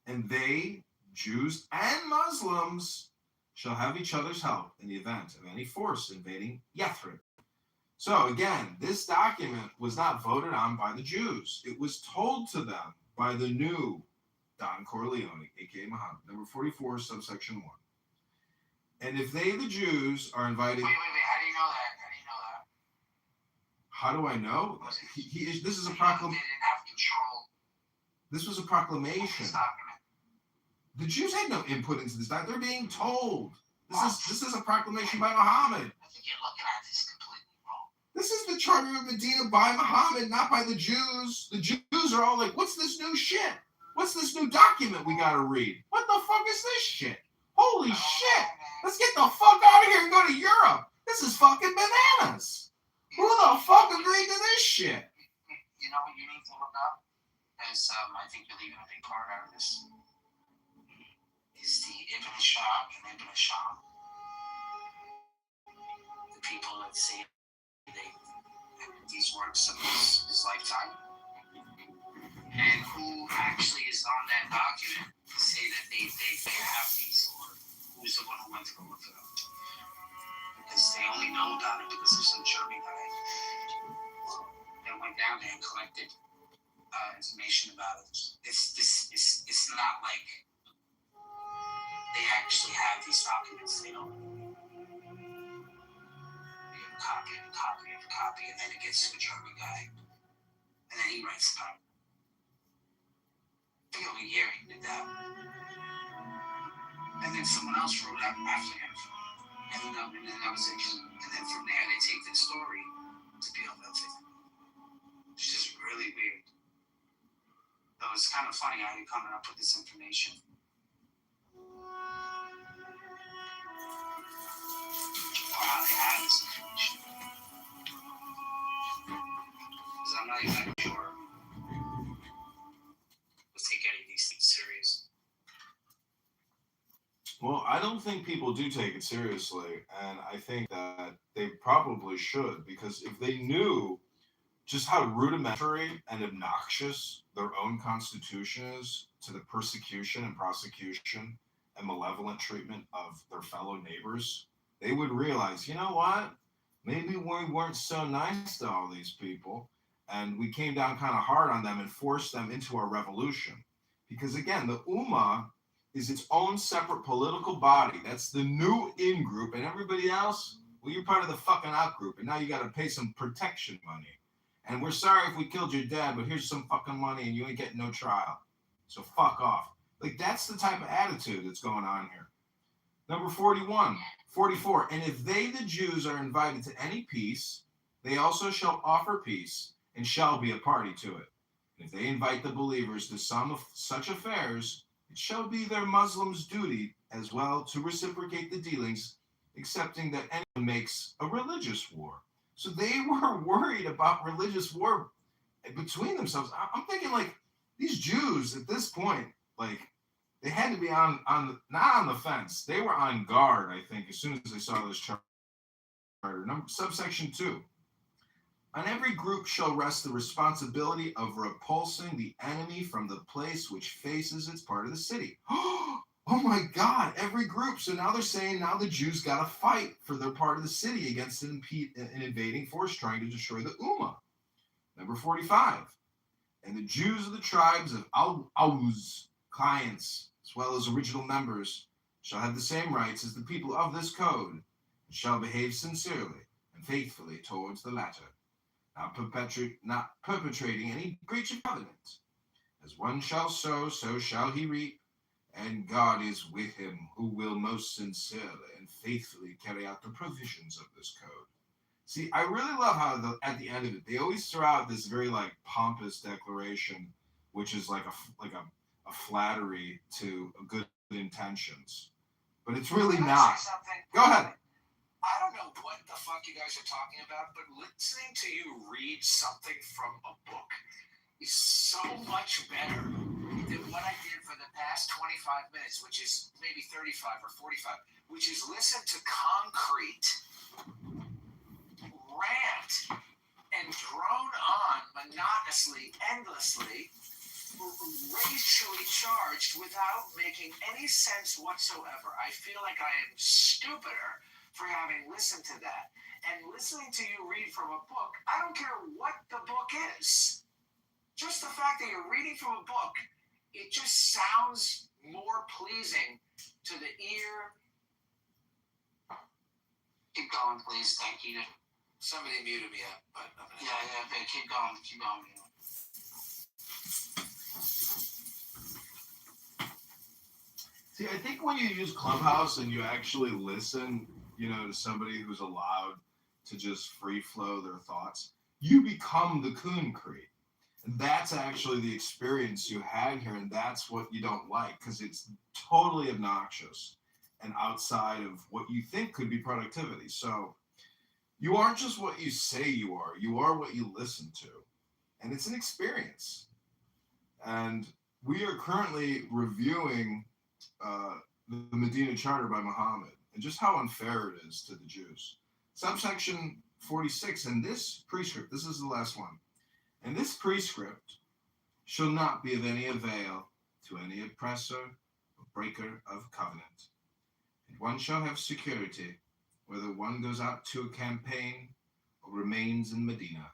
and they, Jews and Muslims, shall have each other's help in the event of any force invading Yathrib. So again, this document was not voted on by the Jews. It was told to them by the new Don Corleone, aka Muhammad. Number 44, subsection 1. And if they, the Jews, are invited. Wait. How do you know that? How do I know? This is a They proclamation. didn't have control. This was a proclamation. The Jews had no input into this. They're being told. This is a proclamation by Muhammad. I think you're looking at this completely wrong. This is the Charter of Medina by Muhammad, not by the Jews. The Jews are all like, what's this new shit? What's this new document we gotta read? What the fuck is this shit? Holy shit! Let's get the fuck out of here and go to Europe. This is fucking bananas. Who the fuck agreed to this shit? You know what you need to look up? As I think you're leaving a big part out of this. Is the Ibn Shah and Ibn Sham. The people that say these works of his lifetime. And who actually is on that document to say that they have these, or who's the one who went to go look for them? Because they only know about it because of some German guy that went down there and collected information about it. It's not like they actually have these documents. They don't. They have a copy of a copy of a copy, and then it gets to a German guy, and then he writes about it. I think a year he did that. And then someone else wrote out after him. And then that was it. And then from there, they take the story to be authentic. It's just really weird. So it's kind of funny how you're coming up with this information. Or how they have this information. Because I'm not exactly sure. Let's take any of these things serious. Well, I don't think people do take it seriously, and I think that they probably should, because if they knew just how rudimentary and obnoxious their own constitution is to the persecution and prosecution and malevolent treatment of their fellow neighbors, they would realize, you know what? Maybe we weren't so nice to all these people, and we came down kind of hard on them and forced them into our revolution. Because again, the Ummah is its own separate political body. That's the new in group, and everybody else, well, you're part of the fucking out group, and now you got to pay some protection money. And we're sorry if we killed your dad, but here's some fucking money, and you ain't getting no trial. So fuck off. Like, that's the type of attitude that's going on here. Number 44. And if they, the Jews, are invited to any peace, they also shall offer peace, and shall be a party to it. And if they invite the believers to some of such affairs, it shall be their Muslims' duty as well to reciprocate the dealings, excepting that anyone makes a religious war. So they were worried about religious war between themselves. I'm thinking, like, these Jews at this point, like, they had to be on not on the fence. They were on guard, I think, as soon as they saw this charter. Subsection 2. On every group shall rest the responsibility of repulsing the enemy from the place which faces its part of the city. Oh my God, every group. So now they're saying now the Jews got to fight for their part of the city against an invading force trying to destroy the Ummah. Number 45. And the Jews of the tribes of Aus, clients, as well as original members, shall have the same rights as the people of this code, and shall behave sincerely and faithfully towards the latter, not perpetrating any breach of covenant. As one shall sow, so shall he reap, and God is with him who will most sincerely and faithfully carry out the provisions of this code. See, I really love how at the end of it, they always throw out this very like pompous declaration, which is like a flattery to good intentions, but it's really not. Go ahead. I don't know what the fuck you guys are talking about, but listening to you read something from a book is so much better than what I did for the past 25 minutes, which is maybe 35 or 45, which is listen to concrete rant and drone on monotonously, endlessly, racially charged without making any sense whatsoever. I feel like I am stupider for having listened to that. And listening to you read from a book, I don't care what the book is. Just the fact that you're reading from a book, it just sounds more pleasing to the ear. Keep going, please. Thank you. Somebody muted me up, but but keep going. Keep going. See, I think when you use Clubhouse and you actually listen, to somebody who's allowed to just free flow their thoughts, you become the concrete. And that's actually the experience you had here, and that's what you don't like, because it's totally obnoxious and outside of what you think could be productivity. So you aren't just what you say you are what you listen to. And it's an experience. And we are currently reviewing the Medina Charter by Muhammad and just how unfair it is to the Jews. Subsection 46, and this prescript, this is the last one, and this prescript shall not be of any avail to any oppressor or breaker of covenant. And one shall have security, whether one goes out to a campaign or remains in Medina,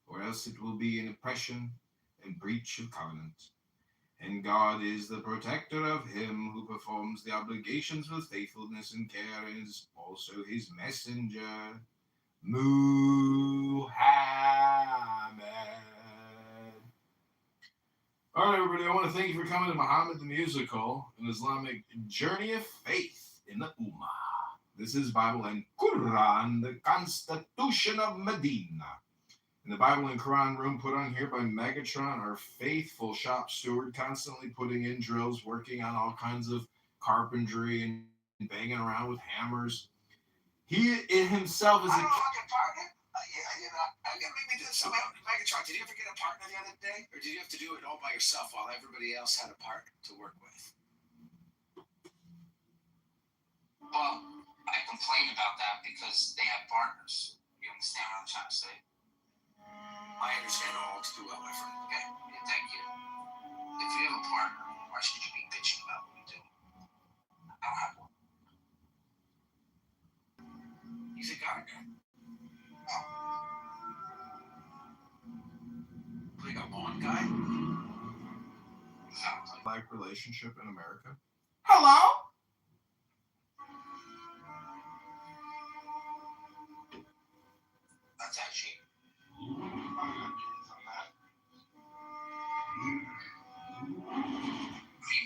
or else it will be an oppression and breach of covenant. And God is the protector of him who performs the obligations with faithfulness and care, and is also his messenger, Muhammad. All right, everybody, I want to thank you for coming to Muhammad the Musical, an Islamic journey of faith in the Ummah. This is Bible and Quran, the Constitution of Medina. In the Bible and Quran room put on here by Megatron, our faithful shop steward, constantly putting in drills, working on all kinds of carpentry and banging around with hammers. He himself is I don't know if I can partner. I gotta make me do this. Megatron, did you ever get a partner the other day? Or did you have to do it all by yourself while everybody else had a partner to work with? Well, I complain about that because they have partners. You understand what I'm trying to say? I understand all too well, my friend. Okay? Yeah, thank you. If you have a partner, why should you be bitching about what we do? I don't have one. He's a gardener. Oh. Like a lawn guy? Exactly. Black relationship in America. Hello? That's actually.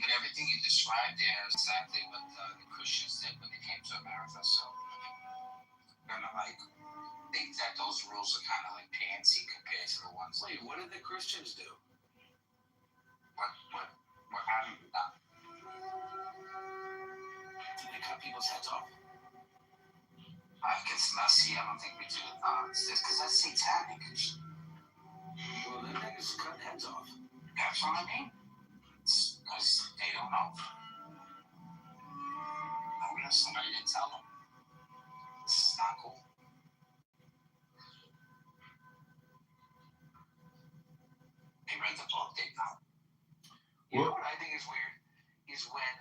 But everything you described there is exactly what the Christians did when they came to America. So, kind of like think that those rules are kind of like pansy compared to the ones. Wait, what did the Christians do? What happened with that? Did they cut people's heads off? I guess not. See, I don't think we do it. It's just because that's satanic. Well, them niggas cut heads off. That's what I mean. It's because they don't know. Somebody didn't tell them. It's not cool. They read the book, they know. You know what I think is weird? Is when,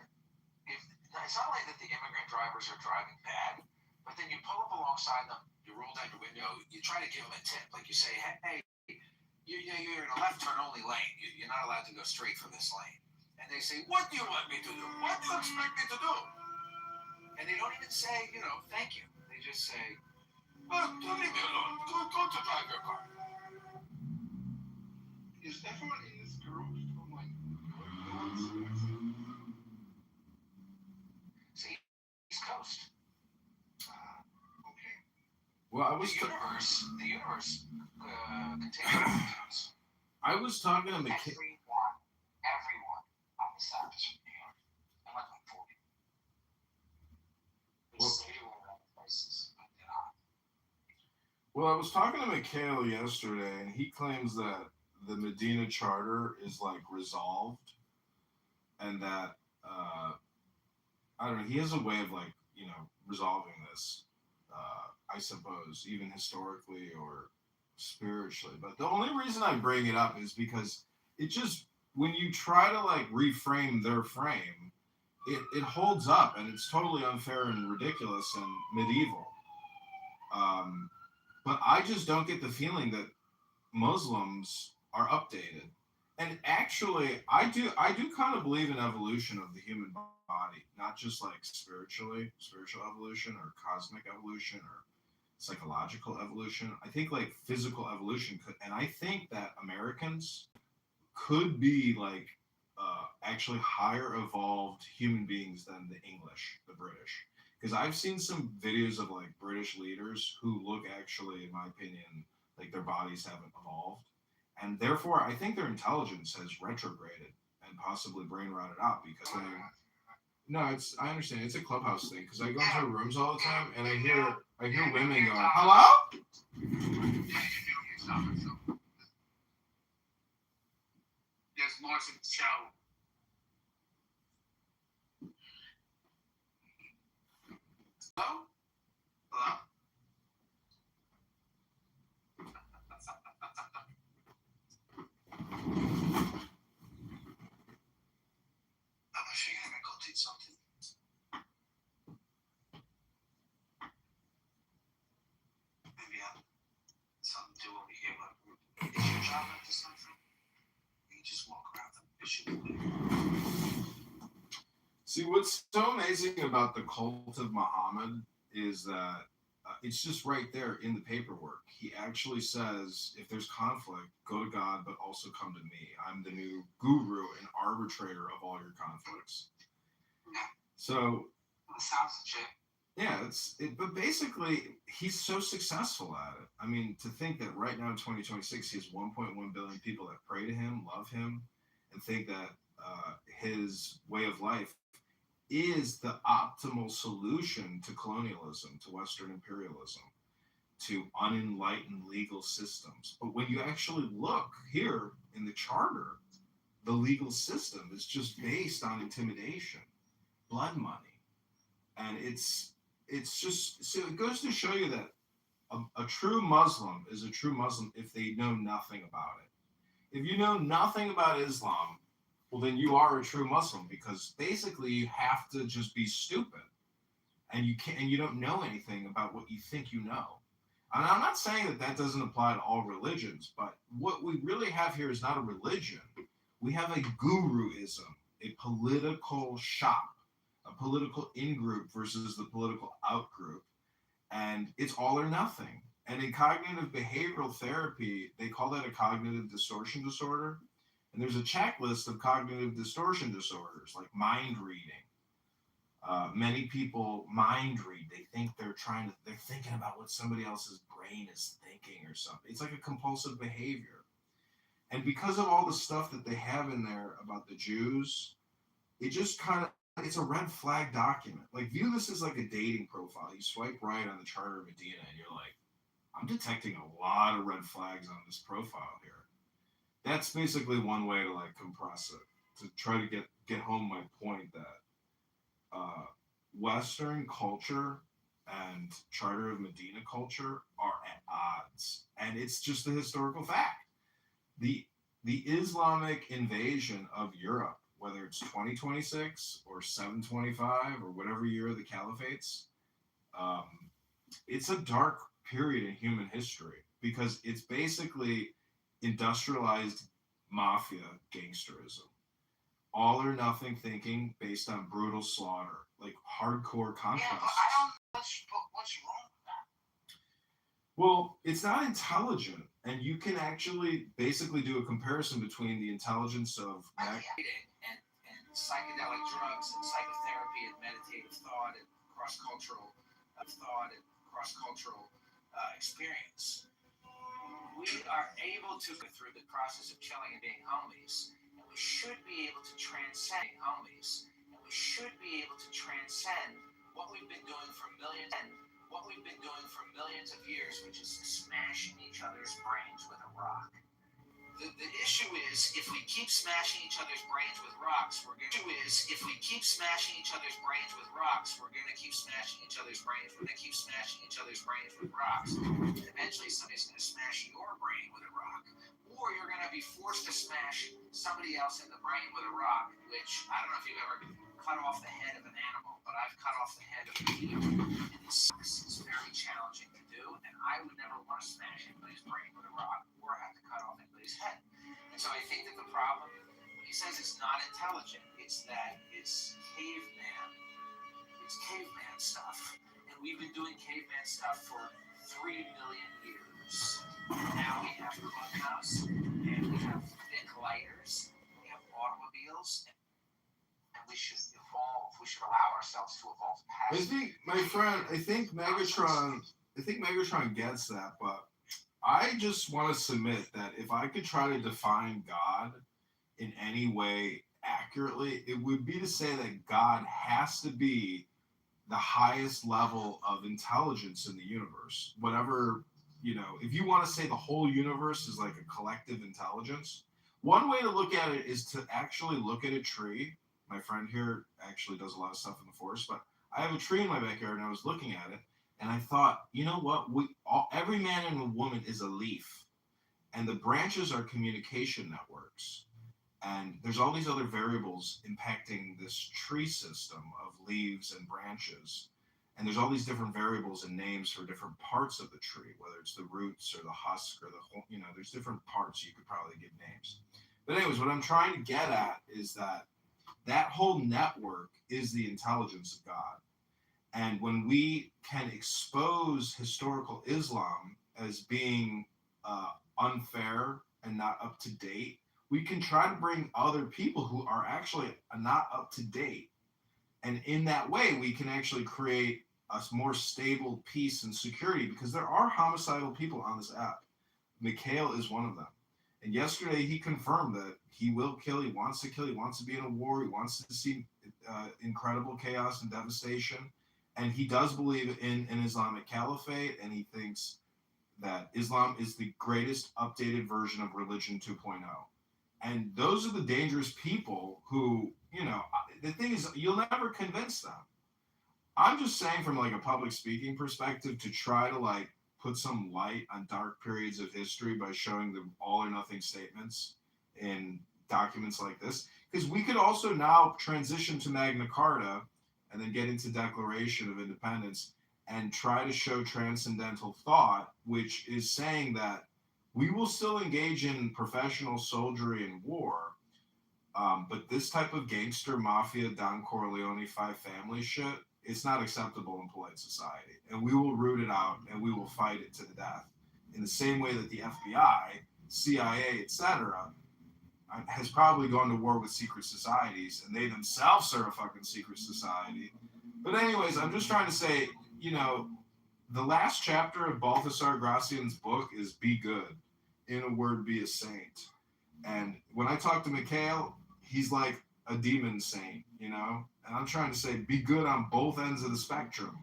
it's not like that the immigrant drivers are driving bad, but then you pull up alongside them, you roll down your window, you try to give them a tip. Like you say, hey, you're in a left turn only lane. You're not allowed to go straight from this lane. And they say, what do you want me to do? What do you expect me to do? And they don't even say, thank you. They just say, well, leave me alone. Go to drive your car. Is everyone in this group from like See, East Coast. okay. Well, I was the universe contains. I was talking to McKay. Everyone on the surface from New York. I'm like 40. They say we're in places, but they're not. Well, I was talking to Mikhail yesterday, and he claims that the Medina Charter is like resolved, and that I don't know. He has a way of like resolving this. I suppose even historically or spiritually. But the only reason I bring it up is because it just when you try to like reframe their frame, it holds up, and it's totally unfair and ridiculous and medieval. But I just don't get the feeling that Muslims are updated. And actually, I do kind of believe in evolution of the human body, not just like spiritual evolution or cosmic evolution or psychological evolution. I think like physical evolution could, and I think that Americans could be like actually higher evolved human beings than the English, the British. Because I've seen some videos of like British leaders who look actually, in my opinion, like their bodies haven't evolved. And therefore, I think their intelligence has retrograded and possibly brain rotted out because they, no, it's I understand it's a clubhouse thing because I go into rooms all the time and I hear women going, "Hello." There's more to the show. Hello? Hello? I'm actually gonna go do something. Maybe I'm something to do over here, but is your job into something? You just walk around the issue. See, what's so amazing about the cult of Muhammad is that it's just right there in the paperwork. He actually says, if there's conflict, go to God, but also come to me. I'm the new guru and arbitrator of all your conflicts. So, Sounds legit. yeah, but basically, he's so successful at it. I mean, to think that right now in 2026, he has 1.1 billion people that pray to him, love him, and think that his way of life is the optimal solution to colonialism, to Western imperialism, to unenlightened legal systems. But when you actually look here in the charter, the legal system is just based on intimidation, blood money. And it's just so it goes to show you that a true Muslim is a true Muslim if they know nothing about it. If you know nothing about Islam, well, then you are a true Muslim because basically you have to just be stupid, and you don't know anything about what you think you know. And I'm not saying that that doesn't apply to all religions, but what we really have here is not a religion. We have a guruism, a political shop, a political in-group versus the political out-group, and it's all or nothing. And in cognitive behavioral therapy, they call that a cognitive distortion disorder. And there's a checklist of cognitive distortion disorders, like mind reading. Many people mind read. They're thinking about what somebody else's brain is thinking or something. It's like a compulsive behavior. And because of all the stuff that they have in there about the Jews, it just kind of, it's a red flag document. Like, view this as like a dating profile. You swipe right on the Charter of Medina and you're like, I'm detecting a lot of red flags on this profile here. That's basically one way to like compress it, to try to get home my point that Western culture and Charter of Medina culture are at odds, and it's just a historical fact. The the Islamic invasion of Europe, whether it's 2026 or 725 or whatever year of the caliphates, um, it's a dark period in human history because it's basically industrialized mafia gangsterism, all or nothing thinking based on brutal slaughter, like hardcore conquest. Yeah, but I don't. What's wrong with that? Well, it's not intelligent, and you can actually basically do a comparison between the intelligence of And psychedelic drugs and psychotherapy and meditative thought and cross-cultural experience. We are able to go through the process of chilling and being homies, and we should be able to transcend homies, and we should be able to transcend what we've been doing for millions of years, which is smashing each other's brains with a rock. The issue is if we keep smashing each other's brains with rocks, we're going to keep smashing each other's brains with rocks. Eventually, somebody's going to smash your brain with a rock, or you're going to be forced to smash somebody else in the brain with a rock. Which I don't know if you've ever cut off the head of an animal, but I've cut off the head of a deer, and it's very challenging to do. And I would never want to smash anybody's brain with a rock or have to cut off anybody's head. So I think that the problem, when he says it's not intelligent, it's that it's caveman stuff. And we've been doing caveman stuff for 3 million years. Now we have Clubhouse, and we have thick lighters, we have automobiles, and we should evolve. We should allow ourselves to evolve I past. think, my friend, I think Megatron gets that, but I just want to submit that if I could try to define God in any way accurately, it would be to say that God has to be the highest level of intelligence in the universe. Whatever, if you want to say the whole universe is like a collective intelligence, one way to look at it is to actually look at a tree. My friend here actually does a lot of stuff in the forest, but I have a tree in my backyard and I was looking at it and I thought, you know what? Every man and a woman is a leaf, and the branches are communication networks. And there's all these other variables impacting this tree system of leaves and branches. And there's all these different variables and names for different parts of the tree, whether it's the roots or the husk or the whole, there's different parts you could probably give names. But anyways, what I'm trying to get at is that whole network is the intelligence of God. And when we can expose historical Islam as being unfair and not up to date, we can try to bring other people who are actually not up to date. And in that way, we can actually create a more stable peace and security, because there are homicidal people on this app. Mikhail is one of them. And yesterday he confirmed that he will kill, he wants to kill, he wants to be in a war, he wants to see incredible chaos and devastation. And he does believe in an Islamic caliphate, and he thinks that Islam is the greatest updated version of religion 2.0. And those are the dangerous people who, the thing is, you'll never convince them. I'm just saying, from like a public speaking perspective, to try to put some light on dark periods of history by showing the all or nothing statements in documents like this. Because we could also now transition to Magna Carta and then get into Declaration of Independence and try to show transcendental thought, which is saying that we will still engage in professional soldiery and war, but this type of gangster mafia, Don Corleone, five family shit, it's not acceptable in polite society. And we will root it out and we will fight it to the death. In the same way that the FBI, CIA, etc., has probably gone to war with secret societies, and they themselves are a fucking secret society. But anyways, I'm just trying to say, the last chapter of Balthasar Gracian's book is be good. In a word, be a saint. And when I talk to Mikhail, he's like a demon saint, And I'm trying to say, be good on both ends of the spectrum,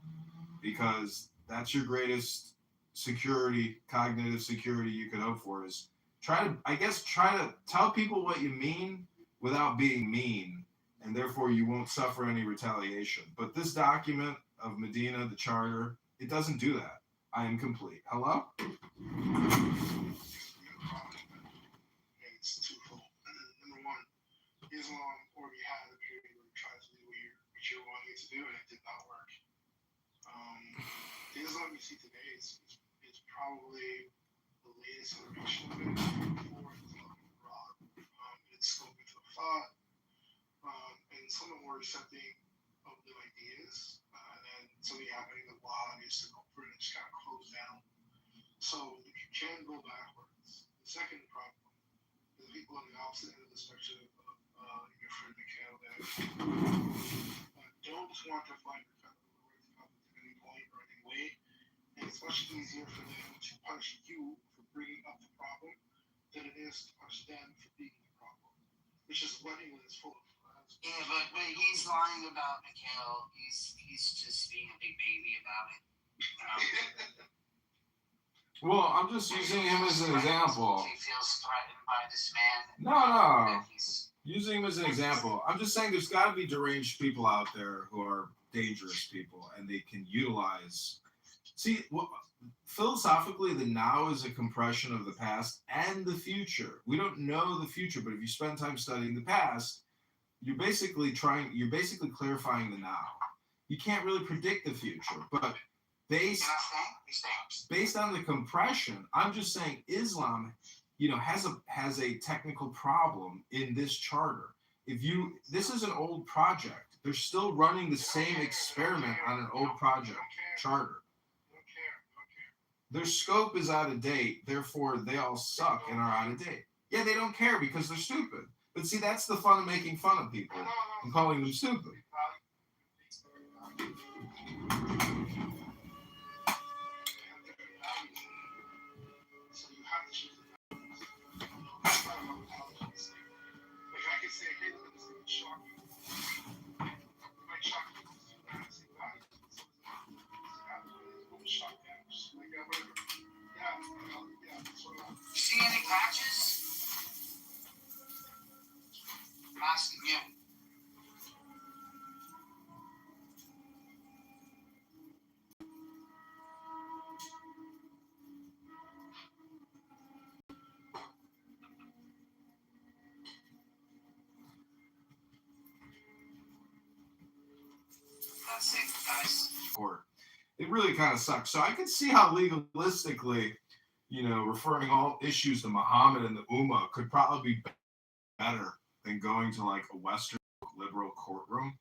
because that's your greatest security, cognitive security you could hope for, is try to tell people what you mean without being mean, and therefore you won't suffer any retaliation. But this document of Medina, the charter, it doesn't do that. I am complete. Hello? It's twofold. Number one, Islam already had a period where it tried to do what you're wanting it to do, and it did not work. The Islam you see today is probably the latest iteration of it before Islam abroad. It's spoken to thought, and some of them were accepting of new ideas, and then something happening that Wahhabis took over and just kind of closed down. So you can go backwards. The second problem is the people on the opposite end of the spectrum of your friend Mikhail that don't want to find the conflict at any point or any way. And it's much easier for them to punish you for bringing up the problem than it is to punish them for being the problem, which is what England is full of. Yeah, but he's lying about Mikhail. He's just being a big baby about it. Well, I'm just using him as an example. He feels threatened by this man. No. Using him as an example. I'm just saying there's got to be deranged people out there who are dangerous people, and they can utilize. See, philosophically, the now is a compression of the past and the future. We don't know the future, but if you spend time studying the past, you're basically clarifying the now. You can't really predict the future, but based on the compression, I'm just saying Islam has a technical problem in this charter. This is an old project. They're still running the same experiment on an old project charter. Their scope is out of date, therefore they all suck and are out of date. Yeah, they don't care because they're stupid. But see, that's the fun of making fun of people and calling them stupid. See any patches? I'm asking you. That's it, guys. Or it really kind of sucks. So I can see how legalistically, referring all issues to Muhammad and the Ummah could probably be better than going to like a Western liberal courtroom.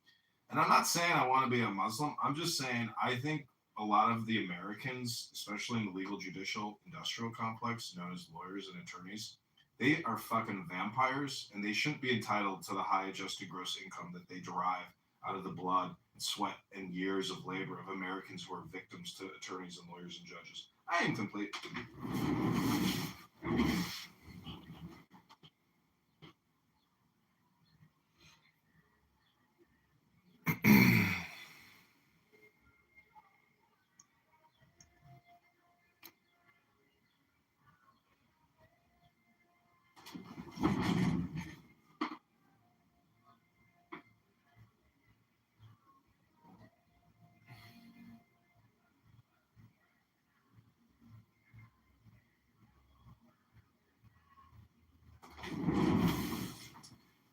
And I'm not saying I want to be a Muslim. I'm just saying I think a lot of the Americans, especially in the legal judicial industrial complex known as lawyers and attorneys, they are fucking vampires and they shouldn't be entitled to the high adjusted gross income that they derive out of the blood and sweat and years of labor of Americans who are victims to attorneys and lawyers and judges. I am complete.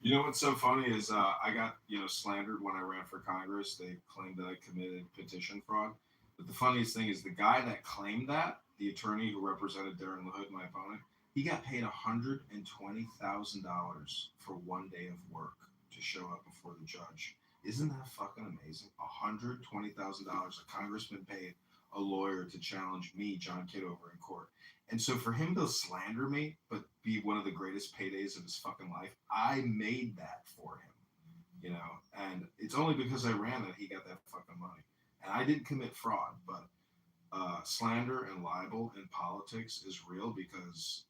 You know what's so funny is I got slandered when I ran for Congress. They claimed that I committed petition fraud. But the funniest thing is the guy that claimed that, the attorney who represented Darren LaHood, my opponent, he got paid $120,000 for 1 day of work to show up before the judge. Isn't that fucking amazing? $120,000 a congressman paid a lawyer to challenge me, John Kitover, in court. And so for him to slander me, but be one of the greatest paydays of his fucking life, I made that for him, and it's only because I ran that he got that fucking money. And I didn't commit fraud, but slander and libel in politics is real because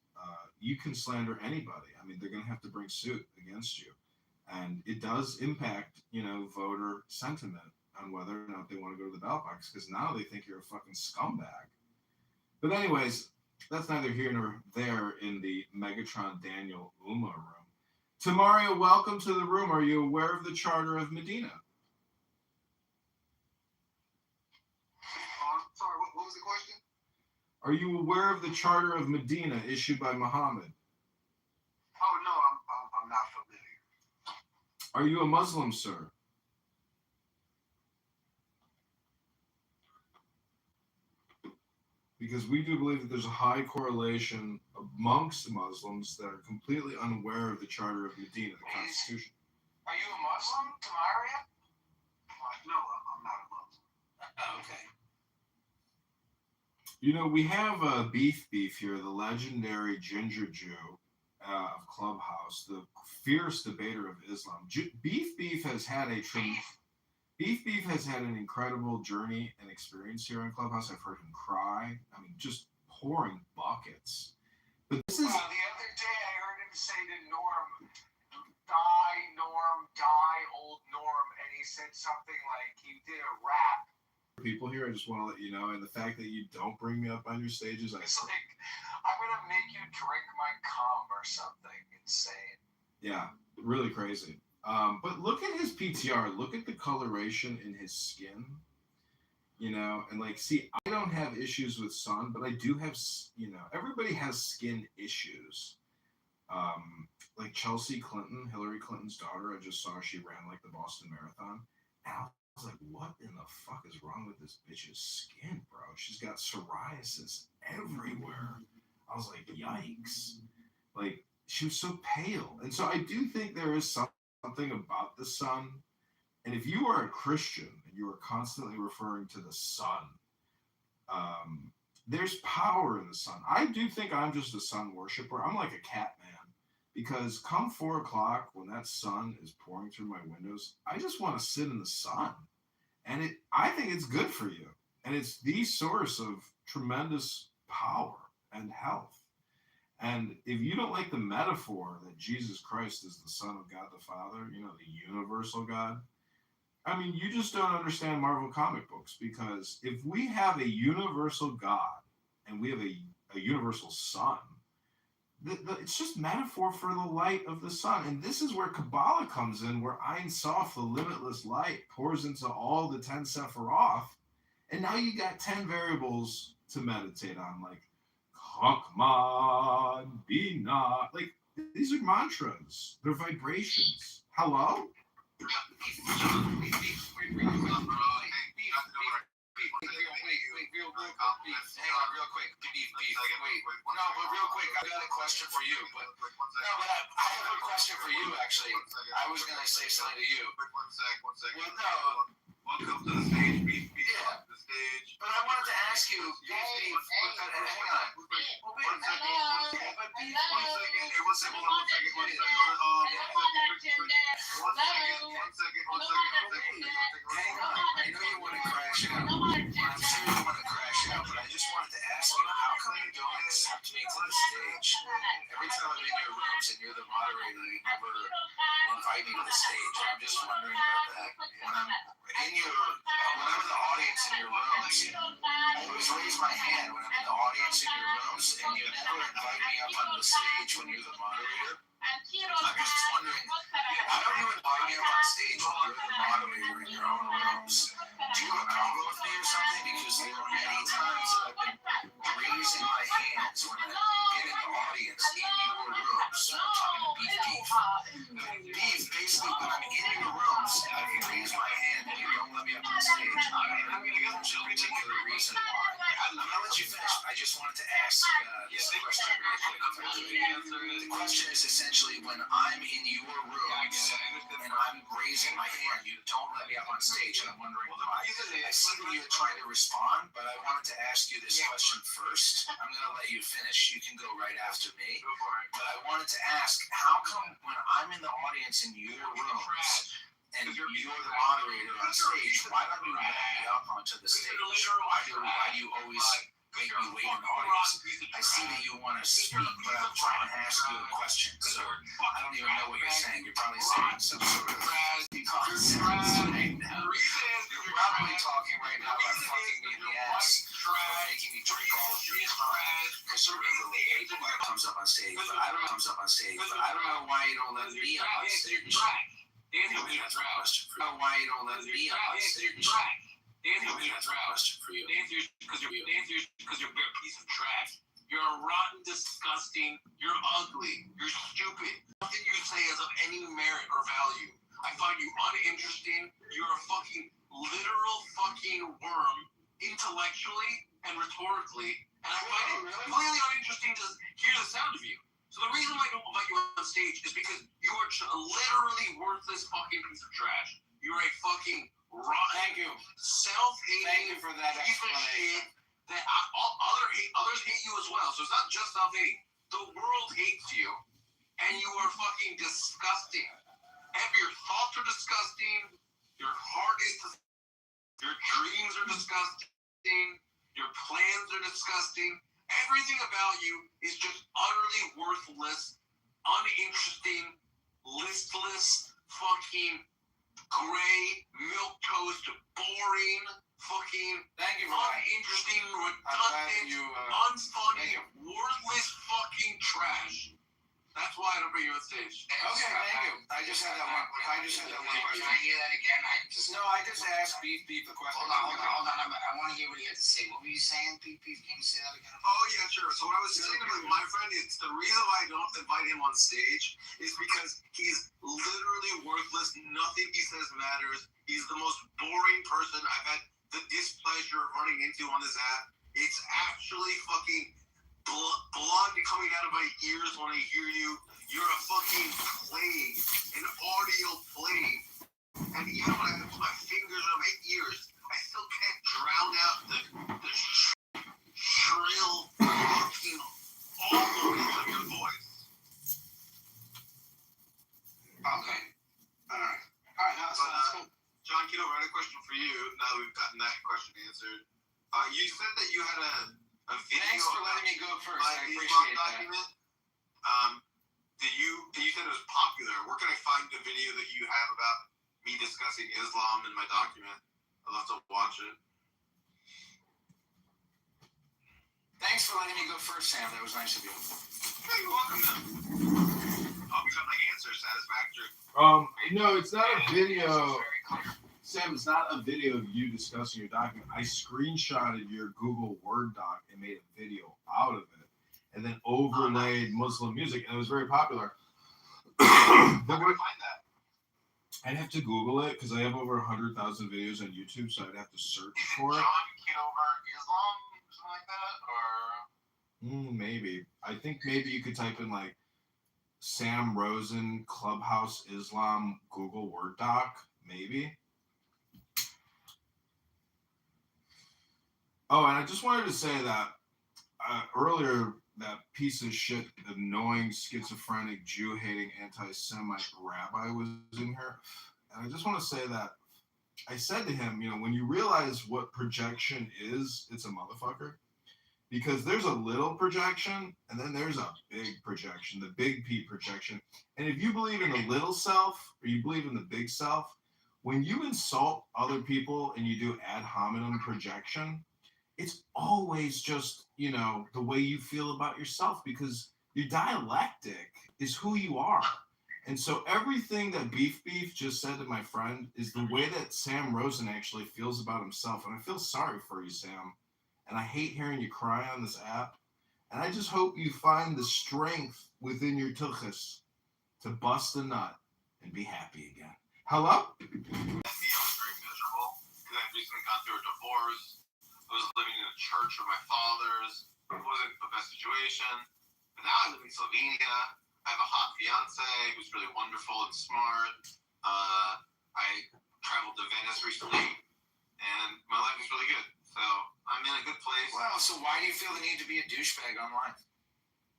you can slander anybody. I mean, they're going to have to bring suit against you. And it does impact, voter sentiment on whether or not they want to go to the ballot box because now they think you're a fucking scumbag. But anyways, that's neither here nor there in the Megatron Daniel Ummah room. Tamaria, welcome to the room. Are you aware of the Charter of Medina? Sorry, what was the question? Are you aware of the Charter of Medina issued by Muhammad? Oh, no, I'm not familiar. Are you a Muslim, sir? Because we do believe that there's a high correlation amongst Muslims that are completely unaware of the Charter of Medina, the Constitution. Are you a Muslim, Tamaria? No, I'm not a Muslim. Okay. We have Beef here, the legendary Ginger Jew of Clubhouse, the fierce debater of Islam. Beef has had Beef has had an incredible journey and experience here on Clubhouse. I've heard him cry. I mean, just pouring buckets. But this is... the other day I heard him say to Norm, old Norm, and he said something like he did a rap. People here, I just want to let you know, and the fact that you don't bring me up on your stages, It's like, I'm going to make you drink my cum or something insane. Yeah, really crazy. But look at his PTR. Look at the coloration in his skin. And see, I don't have issues with sun, but I do have, everybody has skin issues. Like Chelsea Clinton, Hillary Clinton's daughter, I just saw she ran like the Boston Marathon. And I was like, what in the fuck is wrong with this bitch's skin, bro? She's got psoriasis everywhere. I was like, yikes. Like, she was so pale. And so I do think there is something about the sun. And if you are a Christian and you are constantly referring to the sun, um, there's power in the sun. I do think I'm just a sun worshiper. I'm like a cat man because come 4 o'clock when that sun is pouring through my windows, I just want to sit in the sun. And I think it's good for you. And it's the source of tremendous power and health. And if you don't like the metaphor that Jesus Christ is the Son of God the Father, the universal God, I mean, you just don't understand Marvel comic books, because if we have a universal God and we have a universal sun, it's just metaphor for the light of the sun. And this is where Kabbalah comes in, where Ein Sof, the limitless light, pours into all the 10 Sephiroth. And now you got 10 variables to meditate on, like Chokmah, Binah. Like, these are mantras. They're vibrations. Hello? Real quick. No, but real quick, I got a question for you. But I have a question for you, actually. I was going to say something to you. One sec. Well, no. Welcome to the stage, Beef. Yeah. The stage. But I wanted to ask you, Beef, hang on. One second. Yeah, but Beef, Hey, one second. hang on. I know you want to crash out. I'm sure you want to crash out, but I just wanted to ask you, how come you don't accept me to the stage? Every time I'm in your rooms and you're the moderator, you never invite me to the stage. I'm just wondering about that. When I'm in the audience in your rooms, I always raise my hand when I'm in the audience in your rooms, and you never invite me up on the stage when you're the moderator. I'm just wondering, why don't you invite me up on stage when you're the moderator in your own rooms? Do you have a problem with me or something? Because there are many times that I've been raising my hands when I've been in the audience in your rooms. I'm talking to Beef. Beef, basically, when I'm in your rooms, I've raised my hand and you don't let me up on stage. I'm going to give you a particular reason why. I'm going to let you finish. I just wanted to ask this question really quick. The question is essentially, when I'm in your rooms and I'm raising my hand, you don't let me up on stage, and I'm wondering why. I see that you're trying to respond, but I wanted to ask you this question first. I'm going to let you finish. You can go right after me. But I wanted to ask, how come when I'm in the audience in your rooms and you're the moderator on stage, why don't you let me up onto the stage? Why do you always make me wait in the audience? I see that you want to speak, but I'm trying to ask you a question, so I don't even know what you're saying. You're probably saying some sort of nonsense right now. You're probably talking right now about fucking me in the ass, or making me drink all of your time. Because you're really able to comes up on stage, but I don't know why you don't let me up on stage. Maybe that's a question for you. Why you don't let me up on stage? Maybe that's a question for you. The answer is because you're a piece of trash. You're a rotten, disgusting, you're ugly, you're stupid. Nothing you say is of any merit or value. I find you uninteresting. You're a fucking literal fucking worm, intellectually and rhetorically. And I find it completely uninteresting to hear the sound of you. So the reason why I don't invite you on stage is because you are a literally worthless fucking piece of trash. You're a fucking rotten, self-hating Thank you for that piece of explanation. shit that others hate you as well. So it's not just self-hating. The world hates you, and you are fucking disgusting. Your thoughts are disgusting. Your heart is disgusting. Your dreams are disgusting. Your plans are disgusting. Everything about you is just utterly worthless, uninteresting, listless, fucking gray, milquetoast, boring, fucking Thank you for that. uninteresting, I'm glad redundant, you, unfunny, worthless fucking trash. That's why I don't bring you on stage. Okay, thank you. I just had that one question. Can I hear that again? No, I just asked Beef a question. Hold on. I want to hear what he had to say. What were you saying, Beef? Can you say that again? Oh, yeah, sure. So what I was saying about my friend is the reason why I don't invite him on stage is because he's literally worthless. Nothing he says matters. He's the most boring person I've had the displeasure of running into on this app. It's actually fucking blood coming out of my ears when I hear you. You're a fucking plague, an audio plague. And even when I put my fingers on my ears, I still can't drown out the shrill fucking awfulness of your voice. Okay. Alright, now that's cool. John Kitover, I had a question for you. Now that we've gotten that question answered, you said that you had a video. Thanks for letting me go first. My I appreciate Islam that. document. You said it was popular. Where can I find the video that you have about me discussing Islam in my document? I'd love to watch it. Thanks for letting me go first, Sam. That was nice of you. Hey, you're welcome, man. Hope you got my answer satisfactory. No, it's not a video. Very clear. Sam, it's not a video of you discussing your document. I screenshotted your Google Word doc and made a video out of it, and then overlaid Muslim music, and it was very popular. Where can I find that? I'd have to Google it because I have over 100,000 videos on YouTube, so I'd have to search for it. John Kitover Islam, something like that, or Maybe. I think maybe you could type in like Sam Rosen Clubhouse Islam Google Word doc, maybe. Oh, and I just wanted to say that earlier, that piece of shit, annoying, schizophrenic, Jew-hating, anti-Semite rabbi was in here. And I just want to say that I said to him, when you realize what projection is, it's a motherfucker. Because there's a little projection, and then there's a big projection, the big P projection. And if you believe in the little self, or you believe in the big self, when you insult other people and you do ad hominem projection, it's always just, the way you feel about yourself, because your dialectic is who you are. And so everything that Beef just said to my friend is the way that Sam Rosen actually feels about himself. And I feel sorry for you, Sam. And I hate hearing you cry on this app. And I just hope you find the strength within your tuchus to bust a nut and be happy again. Hello? I was very miserable because I recently gone through a divorce. I was living in a church with my fathers. It wasn't the best situation. But now I live in Slovenia. I have a hot fiance who's really wonderful and smart. I traveled to Venice recently, and my life is really good. So I'm in a good place. Well, so why do you feel the need to be a douchebag online?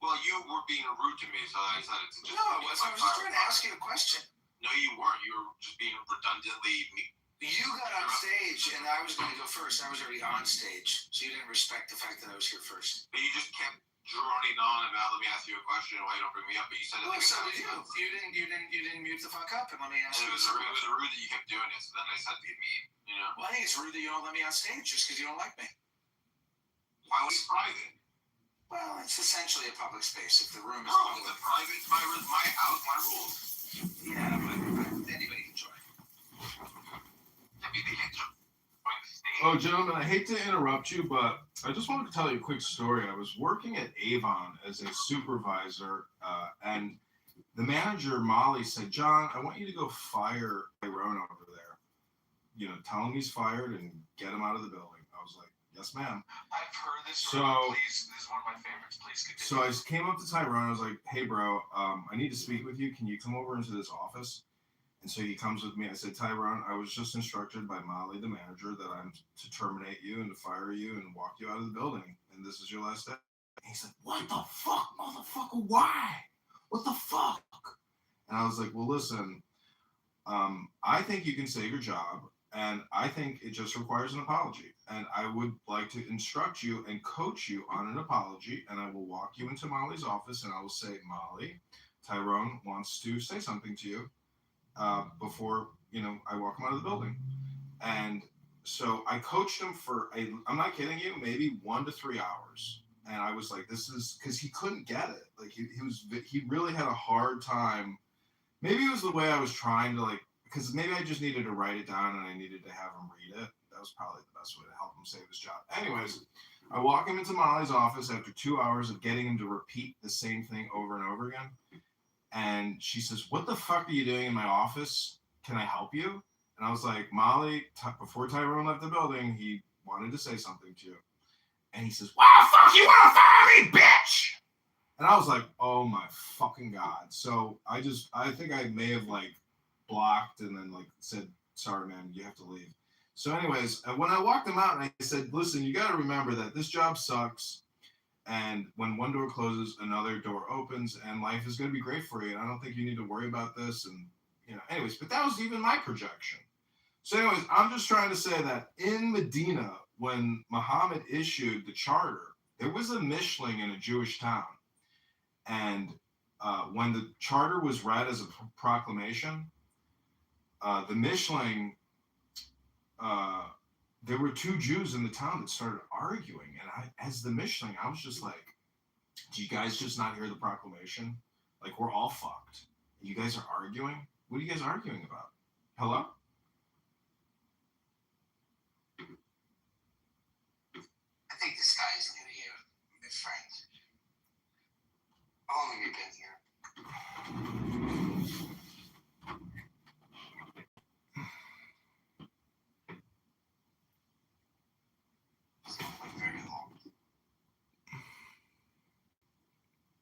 Well, you were being rude to me, so I decided to just... No, I wasn't. I was just trying to ask you a question. No, you weren't. You were just being redundantly... You got on stage, and I was going to go first. I was already on stage, so you didn't respect the fact that I was here first. But you just kept droning on about, let me ask you a question, why you don't bring me up? But you said it Well, like so that. did you. You didn't mute the fuck up and let me ask And you. it was rude that you kept doing it, so then I said to be mean, Well, I think it's rude that you don't let me on stage just because you don't like me. Why was it private? Well, it's essentially a public space. If the room is No, public. it's a private, my house, my rules. Yeah, but anybody can join. Oh, gentlemen, I hate to interrupt you, but I just wanted to tell you a quick story. I was working at Avon as a supervisor, and the manager, Molly, said, John, I want you to go fire Tyrone over there. Tell him he's fired and get him out of the building. I was like, yes, ma'am. I've heard this So- story. Please, this is one of my favorites. Please continue. So I came up to Tyrone. I was like, hey, bro, I need to speak with you. Can you come over into this office? And so he comes with me. I said, Tyrone, I was just instructed by Molly, the manager, that I'm to terminate you and to fire you and walk you out of the building. And this is your last day. And he said, what the fuck, motherfucker? Why? What the fuck? And I was like, well, listen, I think you can save your job. And I think it just requires an apology. And I would like to instruct you and coach you on an apology. And I will walk you into Molly's office and I will say, Molly, Tyrone wants to say something to you before, I walk him out of the building. And so I coached him for, I'm not kidding you, maybe 1 to 3 hours. And I was like, this is, because he couldn't get it. Like he really had a hard time. Maybe it was the way I was trying to because maybe I just needed to write it down and I needed to have him read it. That was probably the best way to help him save his job. Anyways, I walk him into Molly's office after 2 hours of getting him to repeat the same thing over and over again. And she says, what the fuck are you doing in my office? Can I help you? And I was like, Molly, before Tyrone left the building, he wanted to say something to you. And he says, "Why the fuck you want to fire me, bitch?" And I was like, "Oh my fucking god!" So I think I may have like blocked and then like said, "Sorry, man, you have to leave." So, anyways, when I walked him out and I said, "Listen, you got to remember that this job sucks, and when one door closes, another door opens, and life is going to be great for you. And I don't think you need to worry about this." And anyways, but that was even my projection. So, anyways, I'm just trying to say that in Medina, when Muhammad issued the charter, there was a Mishling in a Jewish town. And when the charter was read as a proclamation, the Mishling, there were two Jews in the town that started arguing. And as the Mishling, I was just like, do you guys just not hear the proclamation? Like, we're all fucked. You guys are arguing? What are you guys arguing about? Hello? I think this guy is new here, my friend. How long have you been here? It's not like very long.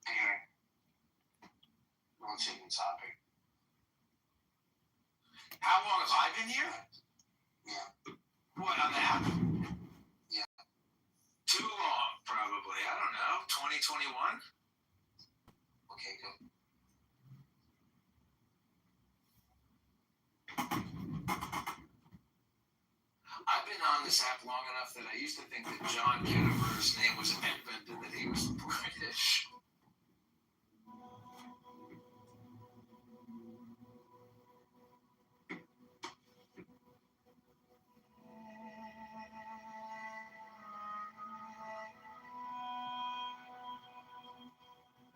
Anyway, we'll change the topic. How long have I been here? Yeah. What, on the app? Yeah. Too long, probably. I don't know. 2021? Okay, good. I've been on this app long enough that I used to think that John Kitover's name was Edmund and that he was British.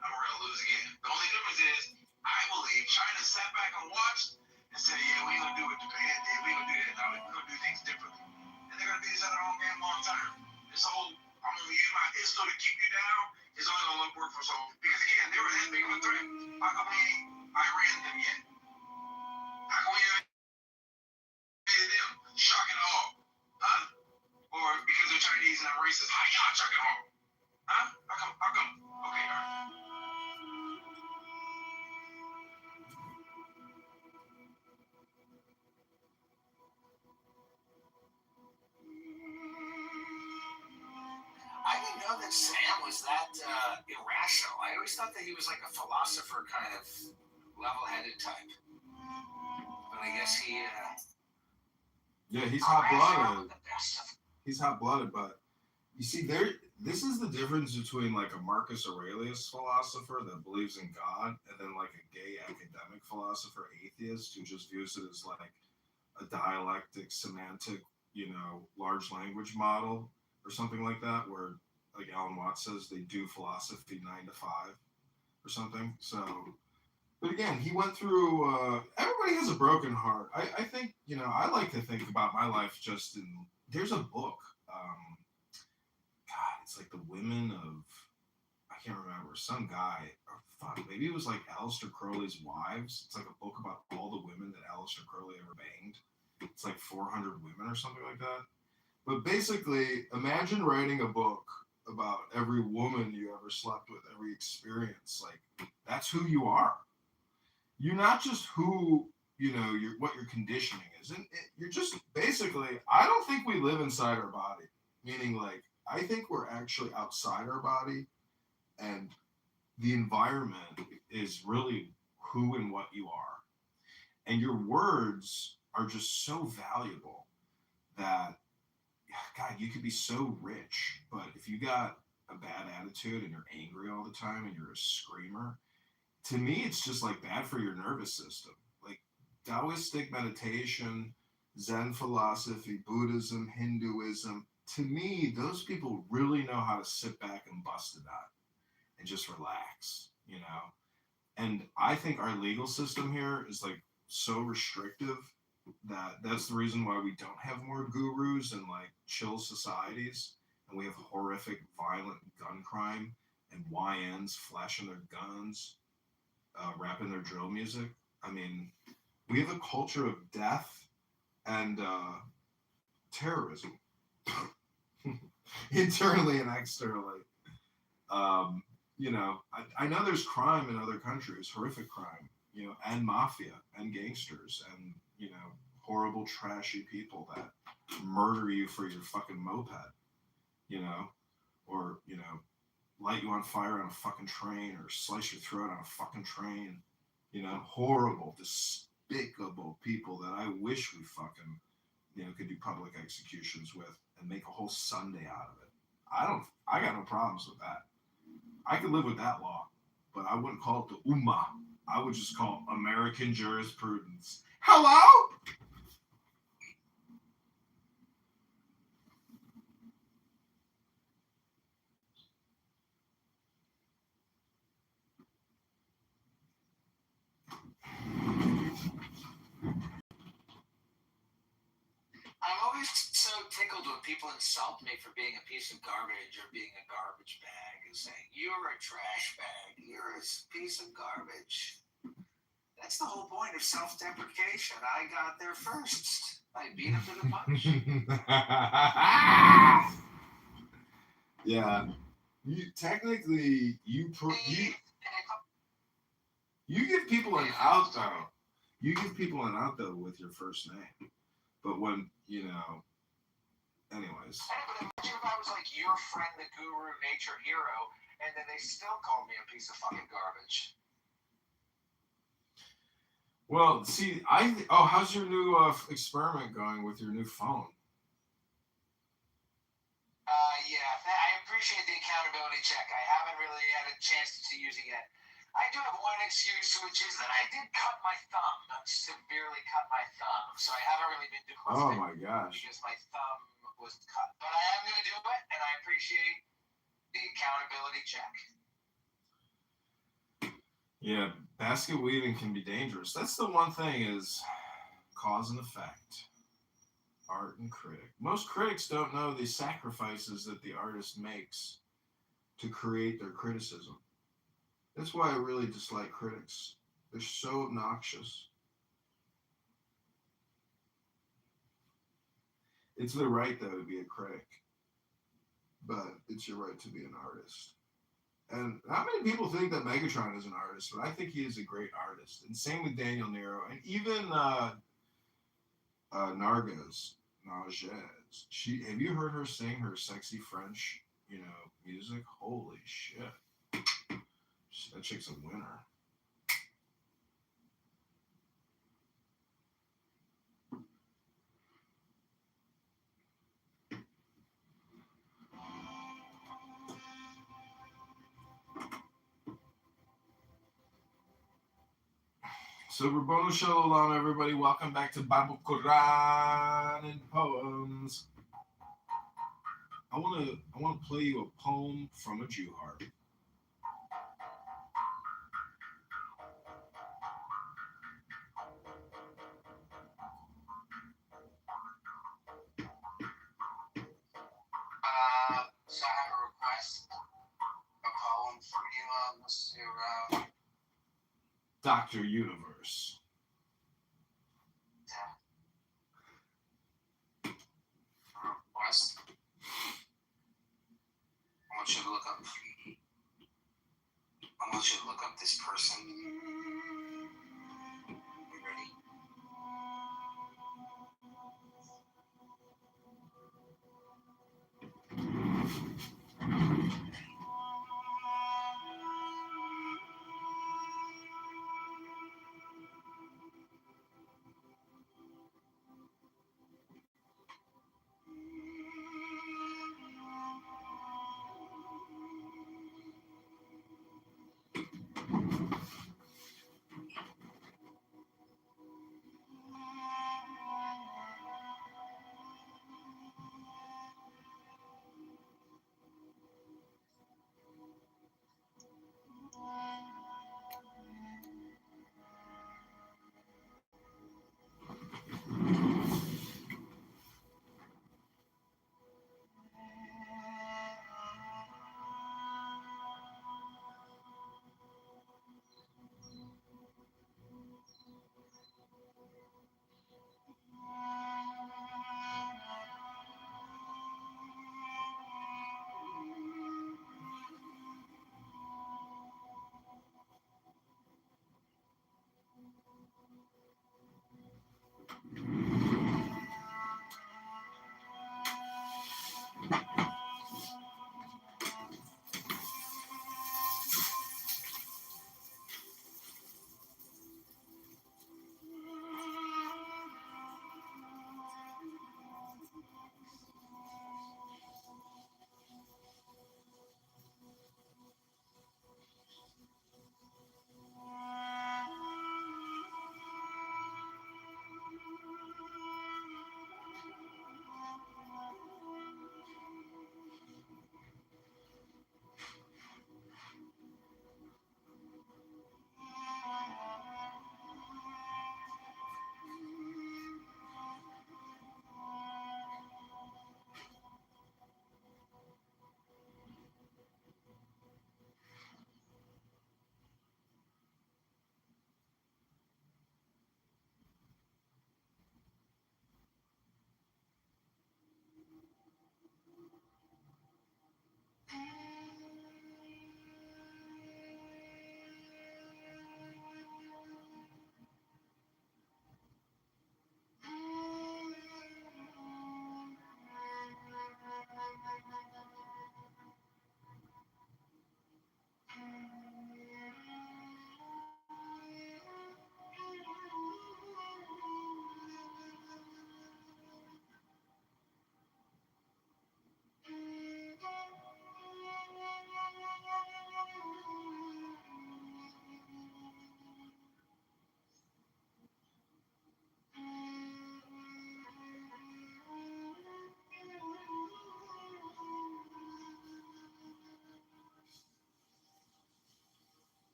I'm gonna lose again. The only difference is, I believe China sat back and watched and said, "Yeah, we gonna do what Japan did. We gonna do that. Now we gonna do things differently." And they're gonna be this at their own game long term. This whole "I'm gonna use my pistol to keep you down" is only gonna work for so long. Because again, they were that big of a threat. How come we ain't Iran them yet? How come we ain't invaded them? Shock and awe, huh? Or because they're Chinese and I'm racist? How y'all shock and awe? Huh? How come? Okay, all right. I didn't know that Sam was that irrational. I always thought that he was like a philosopher kind of level-headed type. But I guess he... Yeah, he's hot-blooded. He's hot-blooded, but you see, this is the difference between like a Marcus Aurelius philosopher that believes in God and then like a gay academic philosopher atheist who just views it as like a dialectic, semantic, large language model or something like that, where like Alan Watts says they do philosophy 9 to 5 or something. So, but again, he went through, everybody has a broken heart. I think, I like to think about my life just in, there's a book, God, it's like the women of, I can't remember, some guy, or fuck, maybe it was like Aleister Crowley's wives. It's like a book about all the women that Aleister Crowley ever banged. It's like 400 women or something like that. But basically, imagine writing a book about every woman you ever slept with, every experience. Like, that's who you are. You're not just who, what your conditioning is. And you're just basically, I don't think we live inside our body. Meaning, like, I think we're actually outside our body. And the environment is really who and what you are. And your words are just so valuable that, God, you could be so rich, but if you got a bad attitude and you're angry all the time and you're a screamer, to me, it's just like bad for your nervous system. Like Taoistic meditation, Zen philosophy, Buddhism, Hinduism, to me, those people really know how to sit back and bust a nut and just relax, And I think our legal system here is like so restrictive that's the reason why we don't have more gurus and like chill societies, and we have horrific violent gun crime and YNs flashing their guns, rapping their drill music. I mean, we have a culture of death and terrorism. internally and externally. You know, I know there's crime in other countries, horrific crime, you know, and mafia and gangsters and, you know, horrible, trashy people that murder you for your fucking moped, you know, or, you know, light you on fire on a fucking train or slice your throat on a fucking train. You know, horrible, despicable people that I wish we fucking, you know, could do public executions with and make a whole Sunday out of it. I got no problems with that. I could live with that law, but I wouldn't call it the Ummah. I would just call it American jurisprudence. Hello? I'm always so tickled when people insult me for being a piece of garbage or being a garbage bag and saying, "You're a trash bag, you're a piece of garbage." That's the whole point of self-deprecation. I got there first. I beat him to the punch. Yeah. Technically, you give people an out though. You give people an out though with your first name. But when, you know, anyways. But imagine if I was like your friend, the guru, nature hero, and then they still called me a piece of fucking garbage. Well, see, how's your new experiment going with your new phone? I appreciate the accountability check. I haven't really had a chance to use it yet. I do have one excuse, which is that I did cut my thumb, severely cut my thumb, so I haven't really been doing Oh my gosh. because my thumb was cut. But I am going to do it, and I appreciate the accountability check. Yeah, basket weaving can be dangerous. That's the one thing is cause and effect. Art and critic. Most critics don't know the sacrifices that the artist makes to create their criticism. That's why I really dislike critics. They're so obnoxious. It's their right, though, to be a critic. But it's your right to be an artist. And not many people think that Megatron is an artist, but I think he is a great artist. And same with Daniel Nero. And even Narges. Have you heard her sing her sexy French, you know, music? Holy shit. That chick's a winner. So Rabboni Shalom, everybody. Welcome back to Bible, Quran, and Poems. I want to play you a poem from a Jew heart. So I have a request, a poem from you, Mr. Dr. Universe. Request. I want you to look up this person. You ready?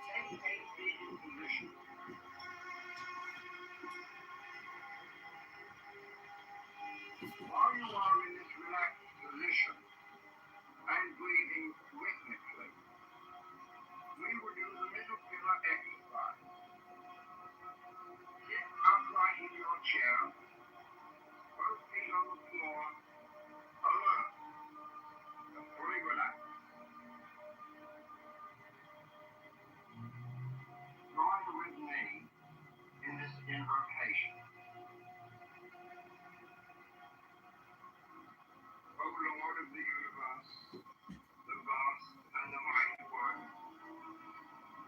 Take a seated position. While you are in this relaxed position and breathing rhythmically, we will do the middle pillar exercise. Sit upright in your chair, both feet on the floor, alert, and fully relaxed. Join with me in this invocation. O Lord of the universe, the vast and the mighty one,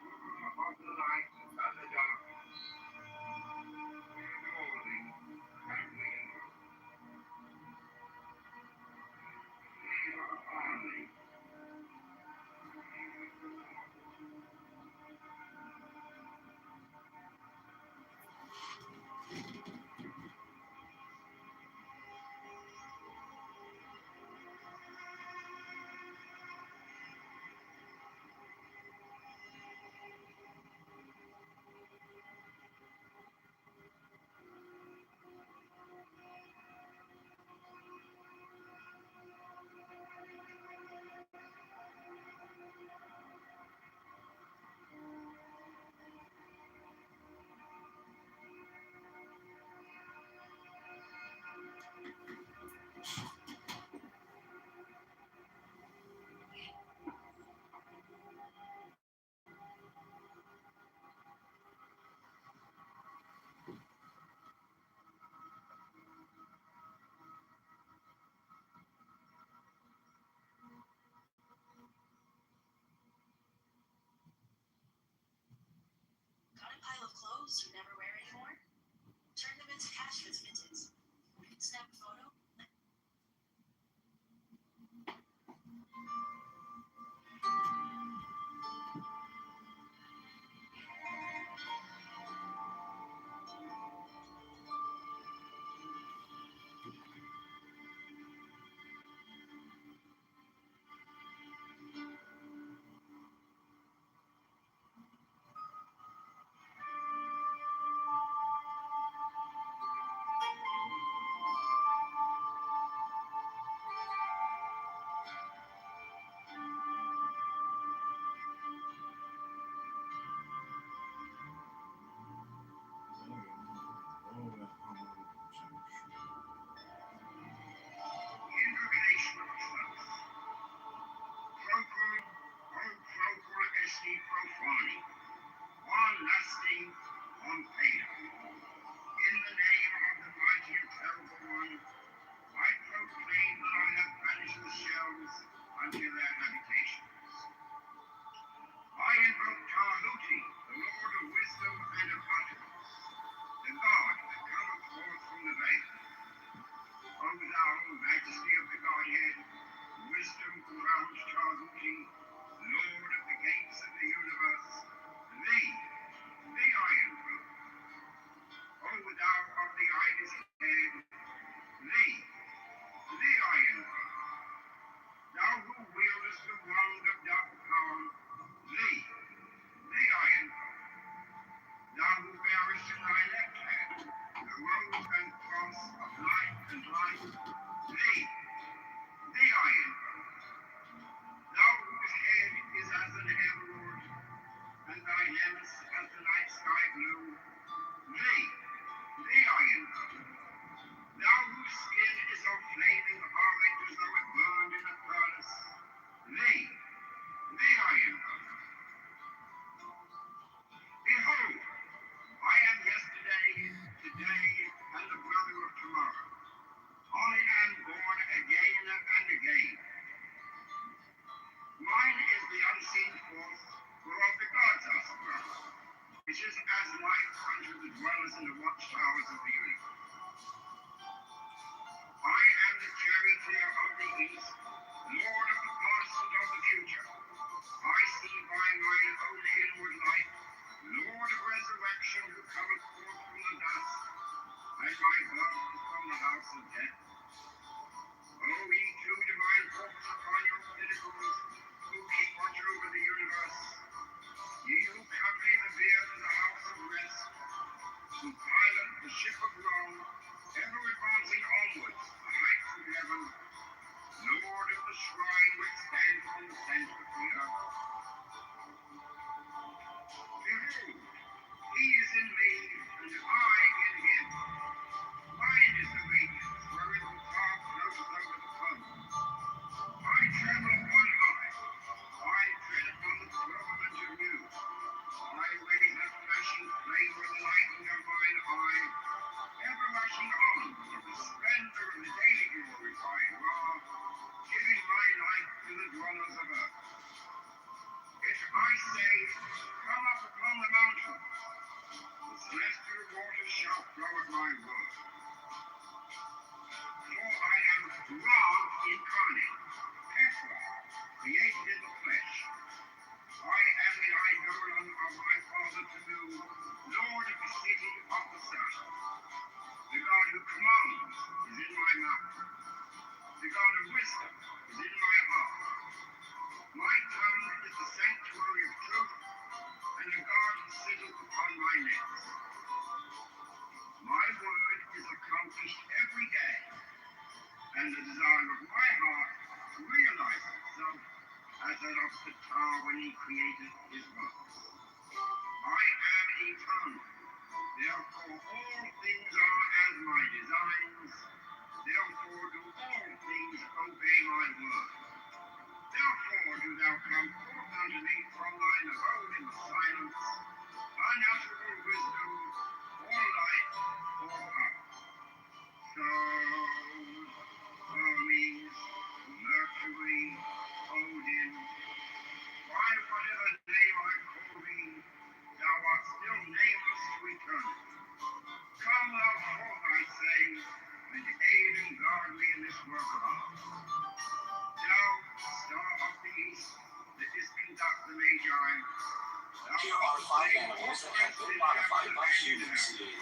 ruler of the light and the darkness, we adore thee and we invoke. Shiva upon thee. Got a pile of clothes you never wear anymore? Turn them into cash that's minted. Snap a photo. Invocation of truth. Procul, o procul esti profani, on lasting, on peda. In the name of the mighty and terrible one, I proclaim that I have banished the shells unto their habitations. I invoke Tahuti, the Lord of wisdom and of utterance, the God that cometh forth from the veil. O thou majesty of the Godhead, wisdom crowns Tahuti, Lord of the gates of the universe, thee I invoke. O thou of the ibis head, thee I invoke. Thou who wieldest the wand of dark power, thee I invoke. Thou who bearest in thy left hand the robe and cross of life and light, thee I invoke. Thou whose head is as an emerald, and thy limbs as the night sky blue, thee I invoke. Thou whose skin is and the desire of my heart to realize itself as that of the Ptah when he created his world. I am eternal, therefore all things are as my designs, therefore do all things obey my word. Therefore do thou come forth unto me from thine abode in the silence, unutterable wisdom, or light, or power. So, Hermes, Mercury, Odin, by whatever name I call thee, thou art still nameless to eternity. Come thou forth, I say, and aid and guard me in this work of ours. Thou, star of the east, that didst conduct the Magi, thou Here are 5 animals that have been modified by humans today.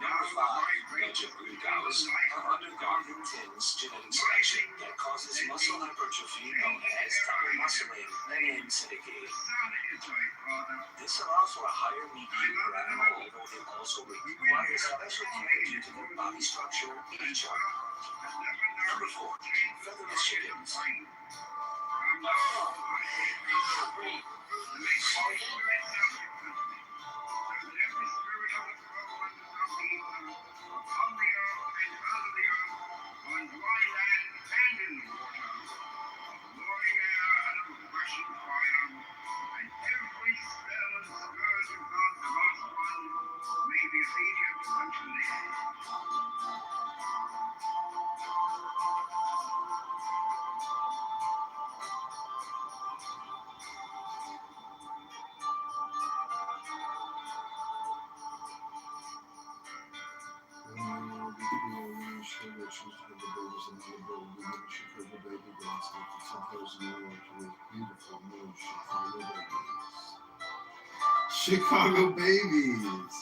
Number 5, Egypt Gallus, have undergone intense genetic selection that causes muscle hypertrophy known as muscling and syndicated. Son is thy father. This allows for a higher meat yield per animal, although it also requires special care due to their body structure and chart. Number 4, featherless chickens. Chicago babies.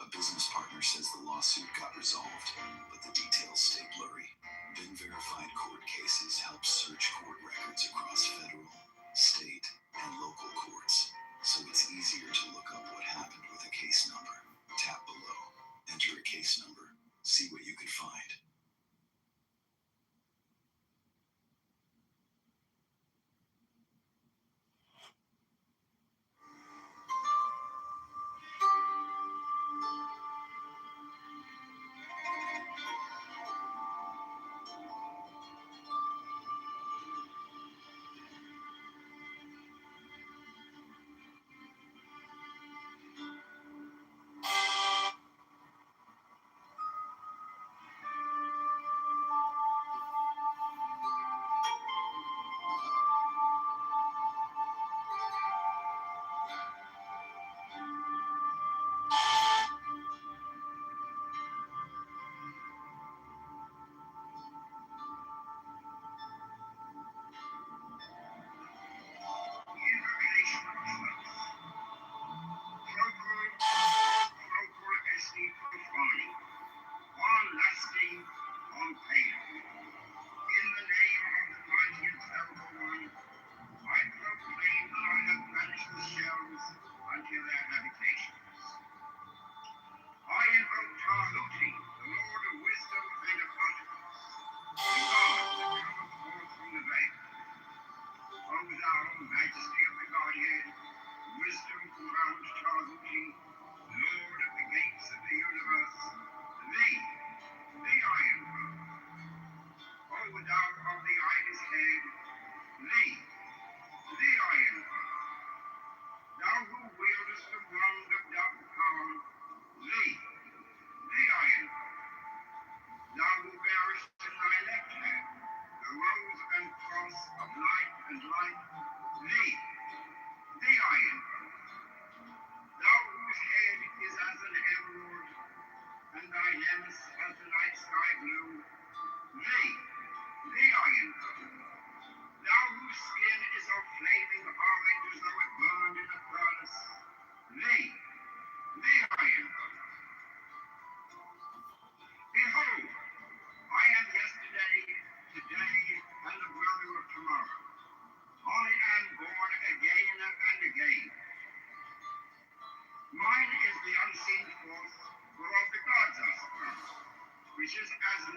A business partner says the lawsuit got resolved, but the details stay blurry. Then verified court cases help search court records across federal, state, and local courts, so it's easier to look up what happened with a case number. Tap below, enter a case number, see what you can find.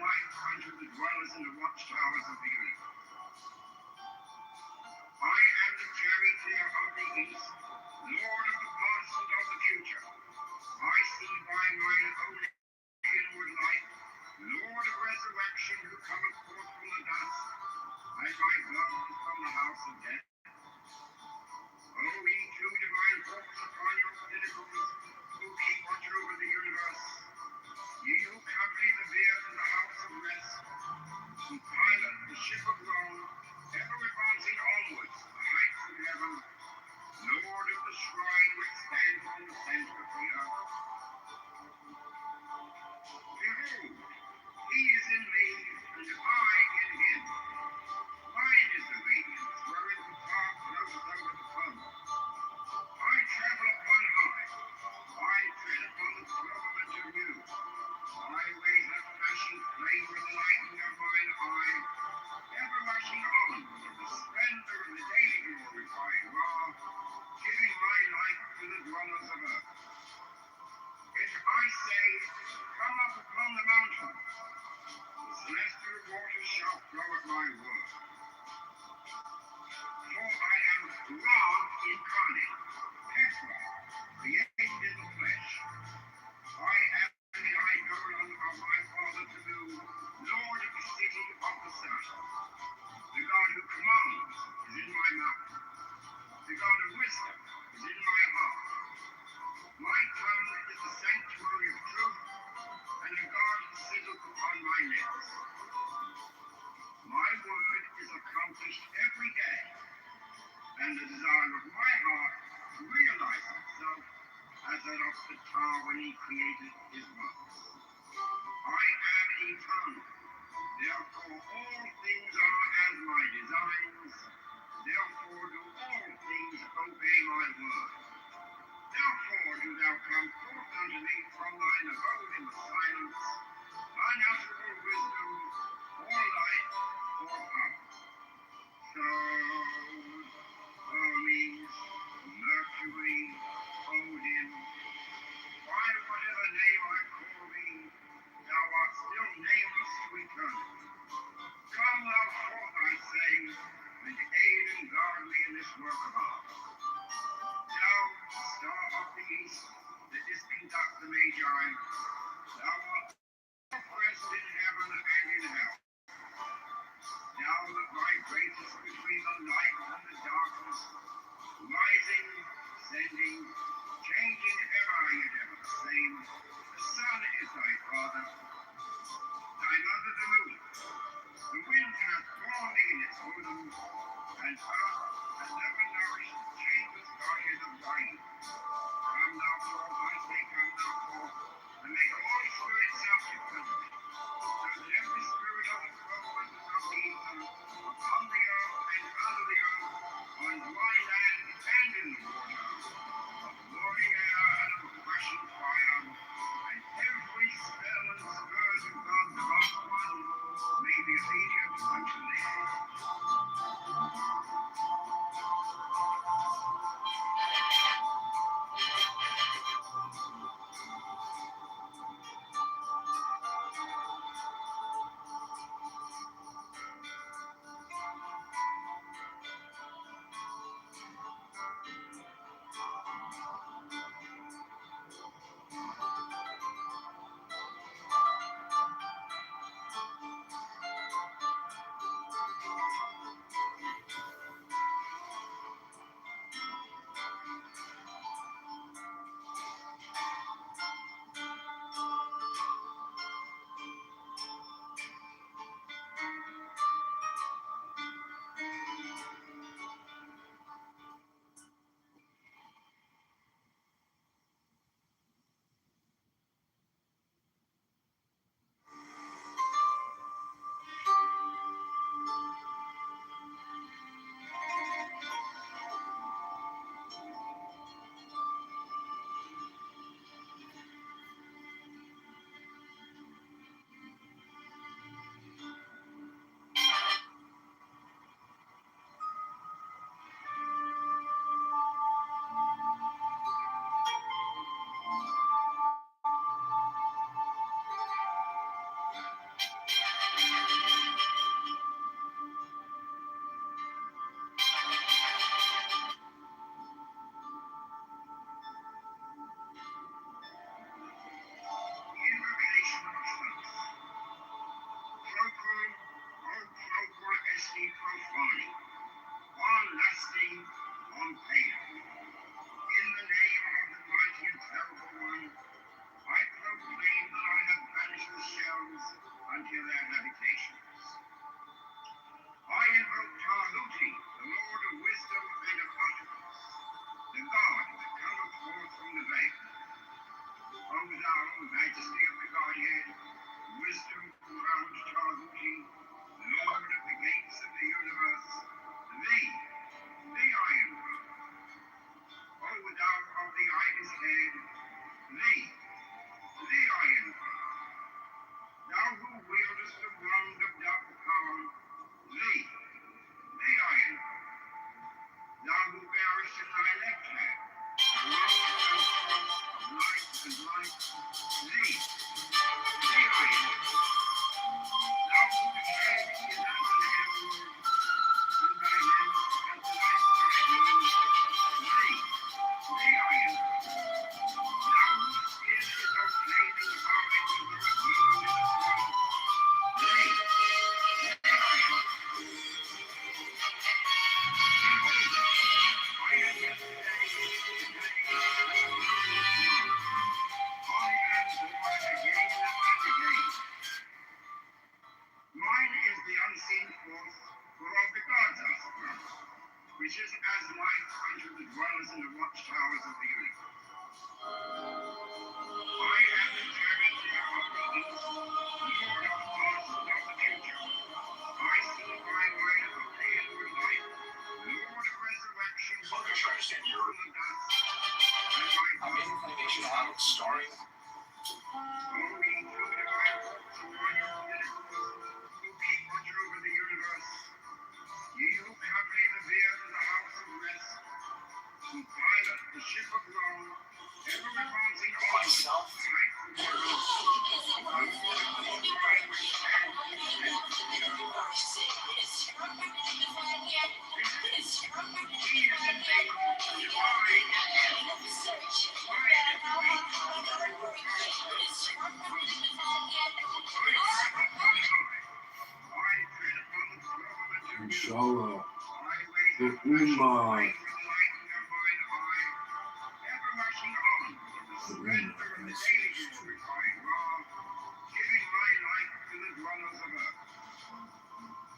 light unto the dwellers in the watchtowers of the universe. I am the charioteer of the east, lord of the past and of the future. I see by mine own inward light, Lord of resurrection, who cometh forth from the dust, and my blood is from the house of death. O ye two divine folks upon your pinnacles, who keep watch over the universe, ye who accompany the beard in the house of rest, who pilot the ship of Rome, ever advancing onwards to the heights of heaven, Lord of the shrine which stands in the center of the earth. Behold, he is in me, and I in him. Mine is the radiance, wherein the cloud floats over the foam. I travel upon high. I tread upon the firmament of you. My ways are flashing flame with the lightning of mine eye, ever rushing on with the splendor of the daily glorified law, giving my light to the dwellers of earth. If I say, come up upon the mountain, the celestial waters shall flow at my word. For I am Ra incarnate, Petra, created in the flesh. I am the eidolon of my father Tabu, Lord of the city of the sun. The God who commands is in my mouth. The God of wisdom is in my heart. My tongue is the sanctuary of truth, and a garden sitteth upon my lips. My word is accomplished every day, and the desire of my heart to realize itself as that of the Tower when he created his works. I am eternal, therefore all things are as my designs, therefore do all things obey my word. Therefore do thou come forth unto me from thine abode in the silence, unutterable wisdom, or light, or power. So, Hermes, Mercury, Odin, by whatever name I call thee, thou art still nameless to eternity. Come thou forth, I say, and aid and guard me in this work of art. Thou, star of the east, that didst conduct the Magi, thou art first in heaven and Barney, on lasting, on paying. In the name of the mighty and terrible one, I proclaim that I have banished the shells unto their habitations. I invoke Tahuti, the Lord of wisdom and of utterance, the God that cometh forth from the veil. O thou, majesty of the Godhead, wisdom crowned Tahuti, Lord of the gates of the universe, thee I invoke. O thou of the ibis head, thee I invoke. Thou who wieldest the wand of dark power, thee I invoke. Thou who bearest in thy left hand the rod and cross of light and light, thee I invoke. Thou whose head is as an emerald, and thy length as the night sky blue, thee I invoke. Thou whose skin is of flaming orange as the moon in the sun, thee I invoke. I am yesterday, today, and tomorrow. I am born again and again. Mine is the unseen force, whereof the gods are sprung, which is as light unto the dwellers in the watchtowers of the universe. I am the Terminator of the East, Lord of the past and of the future. I see by mine only inward light, Lord of resurrection, who Well, they're trying to stand your from the dust, and my amazing animation out starring O ye through divine works upon your pinnacles, who keep watch over the universe, ye who accompany the bier to the house of rest, who pilot the ship of law, ever advancing on myself. like the world, Lord of all pride which stands in the midst of the earth. He is in me, divine in him. Mine is the weak, every one Christ earthly component. I sit upon high, I tread upon the firmament of Inshallah. I wait The the flashing Ummah. flame of the lightning of mine eye, ever rushing on in the splendor of the daily glorified Ra, giving my life to the dwellers of earth.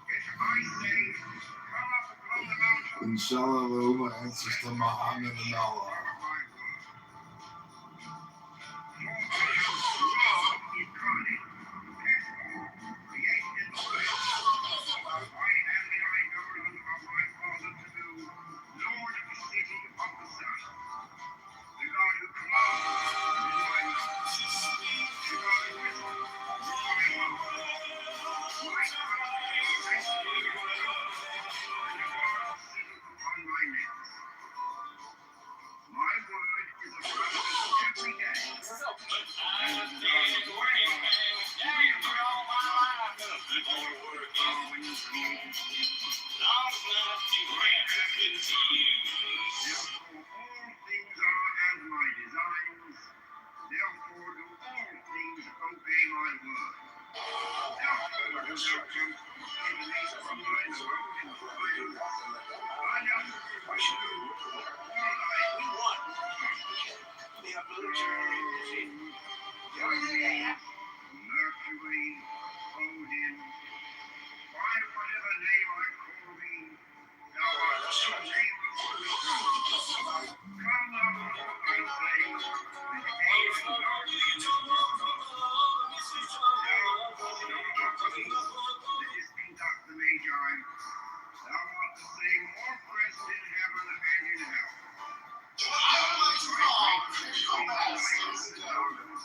If I say, come up upon the mountain, Inshallah, the Ummah answers to Muhammad and Allah. my word. For I am Ra incarnate, therefore created in the flesh. I am the idol of my father Tanu, Lord of the city of the sun. The God who commands is my mouth. The God of wisdom is my mouth. My tongue is sanctity of God, and the God sitteth upon my lips. My word is a promise every day, and the desire of my heart to realize when you created me. Therefore, all things are as my designs. Therefore, do all things obey my word. Therefore, do thou constantly from thy throne in silence. I am with you, all thy They have military. Hermes, Mercury, Odin, by whatever name I call thee, thou art so nameless to return. Come thou forth, I say, and aid and guard me in this work of art. Thou, son of Aquilus, that didst conduct the Magi, thou art the same oppressed in heaven and in hell. Thou art right between the light and the darkness,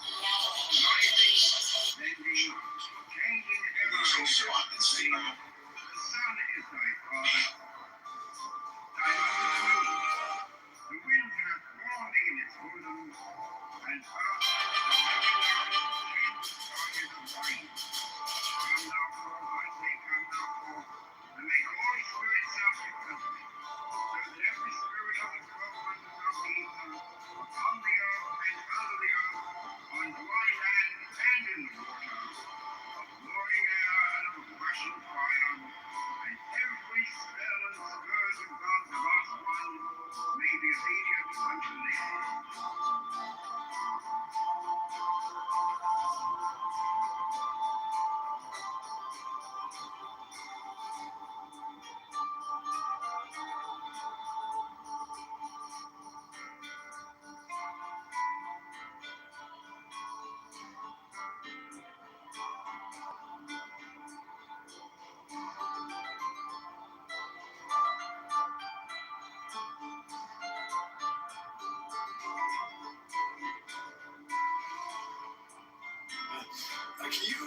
rising, bending, changing ever and ever the same. The sun is thy father, thy mother the moon. The wind hath borne thee in its bosom, and earth, the heaven thereof, changed started of rain. Come thou forth, I say, come thou forth, and make all spirits subject unto me, so that every spirit of the cold and of evil, upon the earth and under the earth, on dry land and in the water, of roaring air and of rushing fire, and every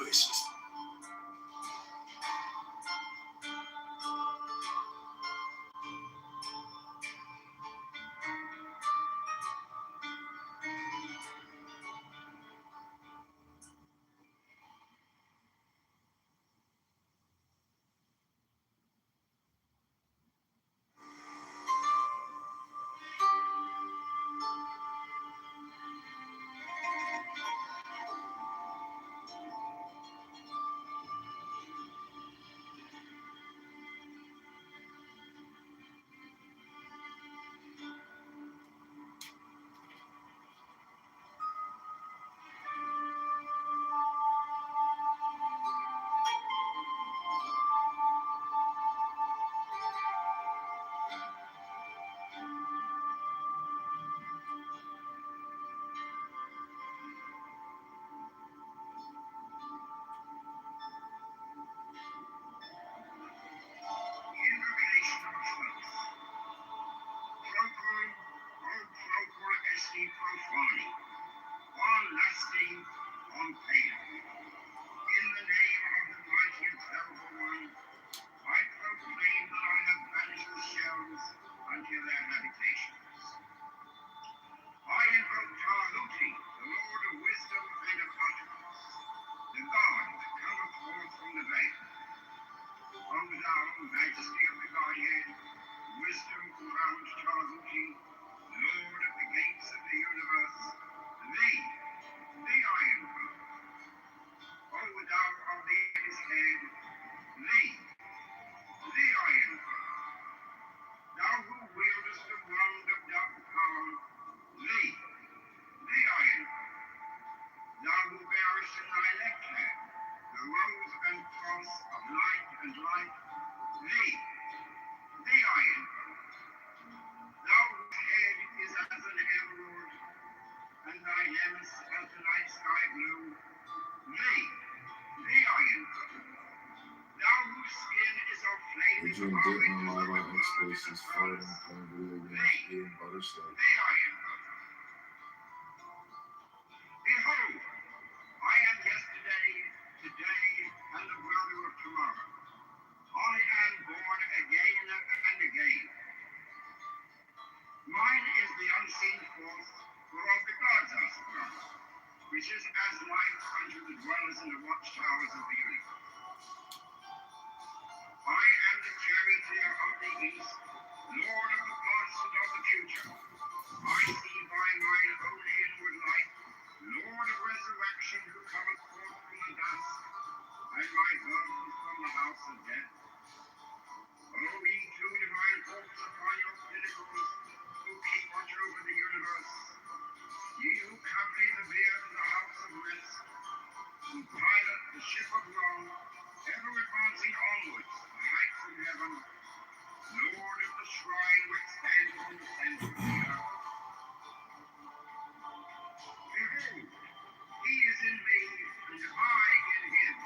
basis. Invocation of truth. Procul, o procul esti profani, on lasting, on pain. In the name of the mighty and terrible one, I proclaim that I have banished the shells unto their habitations. I invoke Tahuti, the Lord of wisdom and of utterance, the God that cometh forth from the veil. O thou, majesty of the Godhead, wisdom crowned Tahuti, Lord of the gates of the universe, thee I invoke. O thou of the his head, thee I invoke. Thou who wieldest the wand of dark power, thee I invoke. Thou who bearest in thy left hand the rose and cross of light and life, thee I invoke. Thou whose head is as an emerald, and thy hems as the night sky blue, thee I invoke. Thou whose skin is of flaming Adrian Dayton live on X Spaces fighting, playing video games, eating butter stuff. thee I invoke. Behold, I am yesterday, today, and the brother of tomorrow. I am born again and again. Mine is the unseen force, whereof the gods are sprung, which is as light unto the dwellers in the watchtowers of the universe. I am the charioteer of the east, lord of the past and of the future. I see by mine own inward light, Lord of resurrection, who cometh forth from the dust, and my bones from the house of death. O ye two divine hopes upon your pinnacles, who keep watch over the universe, ye who accompany the bier to the house of rest, who pilot the ship of wrong, ever advancing onwards to the heights of heaven, Lord of the shrine which stands in the center of the earth. Behold, he is in me, and I in him.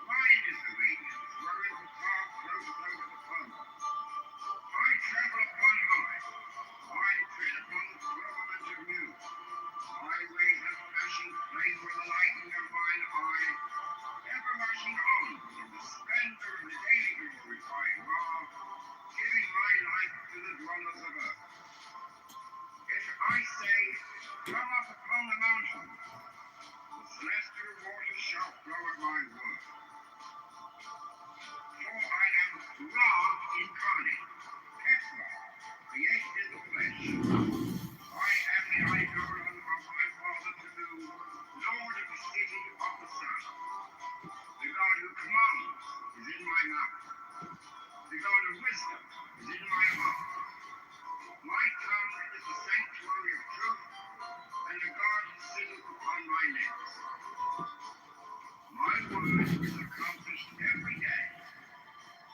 Mine is the radiance, wherein the fog floats over the foam. I travel upon high. I tread upon the firmament of new. I raise a flashing flame with the lightning of mine eye, ever rushing on in the splendor of the daily glorifying Ra, giving my life to the dwellers of earth. If I say, come up upon the mountain, the celestial waters shall flow at my word. For I am Ra incarnate, Tesla, created in the flesh. I am the Eidolon of my father Tanu, Lord of the city of the sun. The God who commands is in my mouth. The God of wisdom is in my heart. My tongue is the sanctuary of truth, and the God sitteth upon my lips. My word is accomplished every day,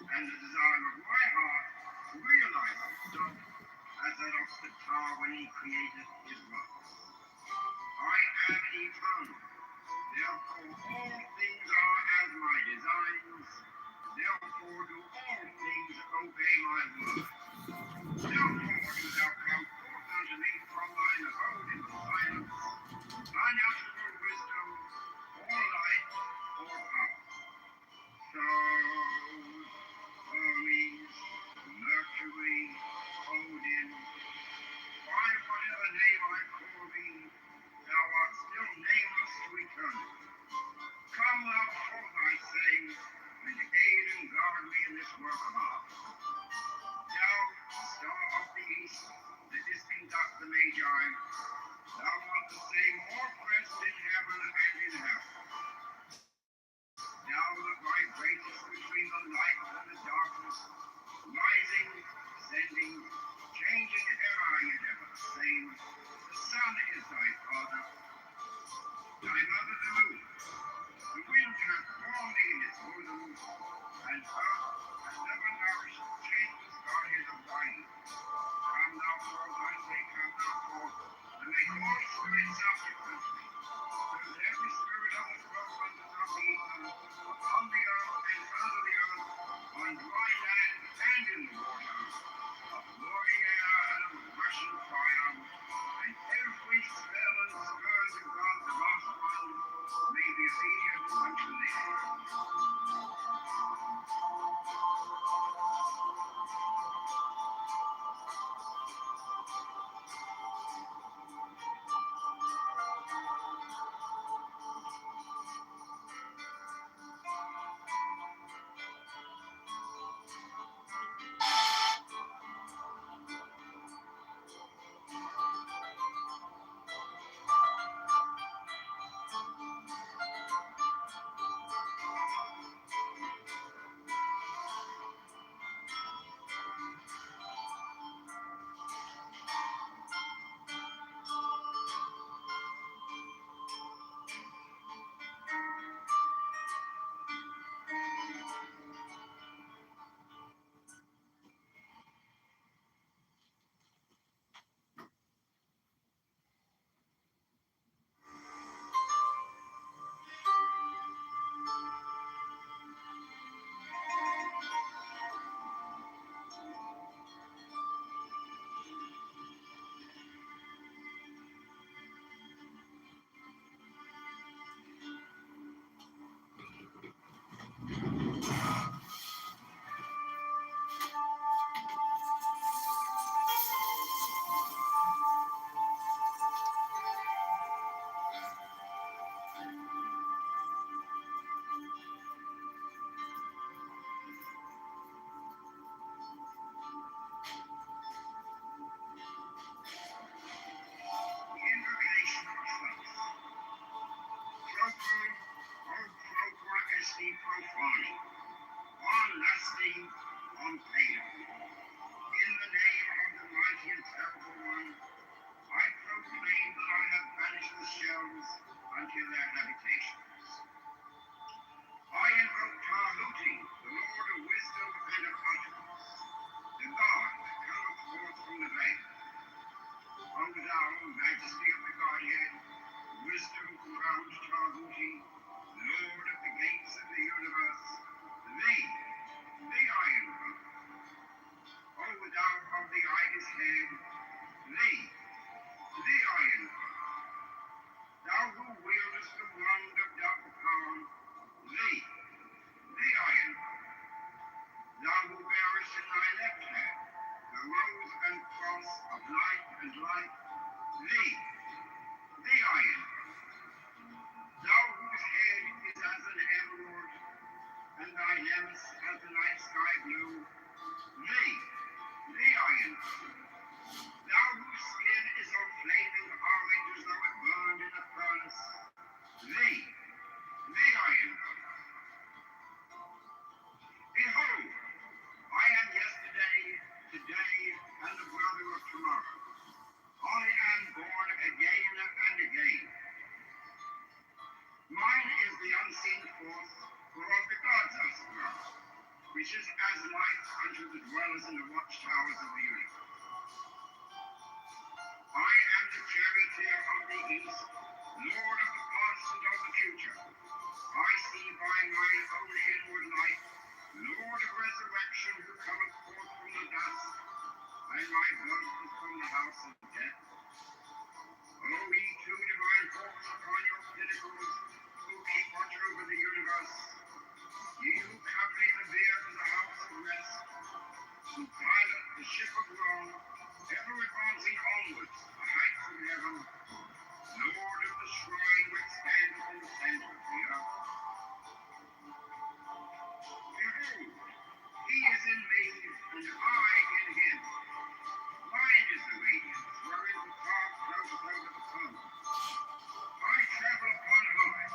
and the desire of my heart realizes itself as that of the tar when he created his works. I am eternal, therefore all things are as my designs, therefore do all things obey my word. Therefore do thou come forth unto me from thine abode in the silence, unutterable wisdom, all light, money, on lusting, on paying. In the name of the mighty and terrible one, I proclaim that I have banished the shells unto their habitations. I invoke Tahuti, the Lord of wisdom and of utterance, the God that cometh forth from the veil. O thou majesty of the Godhead, wisdom crowned Tahuti, Lord of the gates of the universe, thee I invoke. O thou of the ibis head, thee I invoke. Thou who wieldest the wand of double power, thee I invoke. Thou who bearest in thy left hand the rose and cross of light and light, thee I invoke. Thou whose head is as an emerald, and thy lamps as the night sky blue, thee I invoke. Thou whose skin is of flaming orange as though it burned in a furnace, thee I invoke. Behold, I am yesterday, today, and the brother of tomorrow. I am born again and again. Mine is the unseen force whereof the gods are sprung, which is as light unto the dwellers in the watchtowers of the universe. I am the charioteer of the east, Lord of the past and of the future. I see by mine own inward light, Lord of resurrection, who cometh forth from the dust, and my birth is from the house of death. O ye two divine forms upon your pinnacles, who keep watch over the universe, ye who accompany the bier to the house of rest, who pilot the ship of wrong, ever advancing onwards to the heights of heaven, Lord of the shrine which standeth in the center of the earth. Behold, he is in me, and I in him. Mine is the radiance, wherein the cloud floateth over the foam. I travel upon high,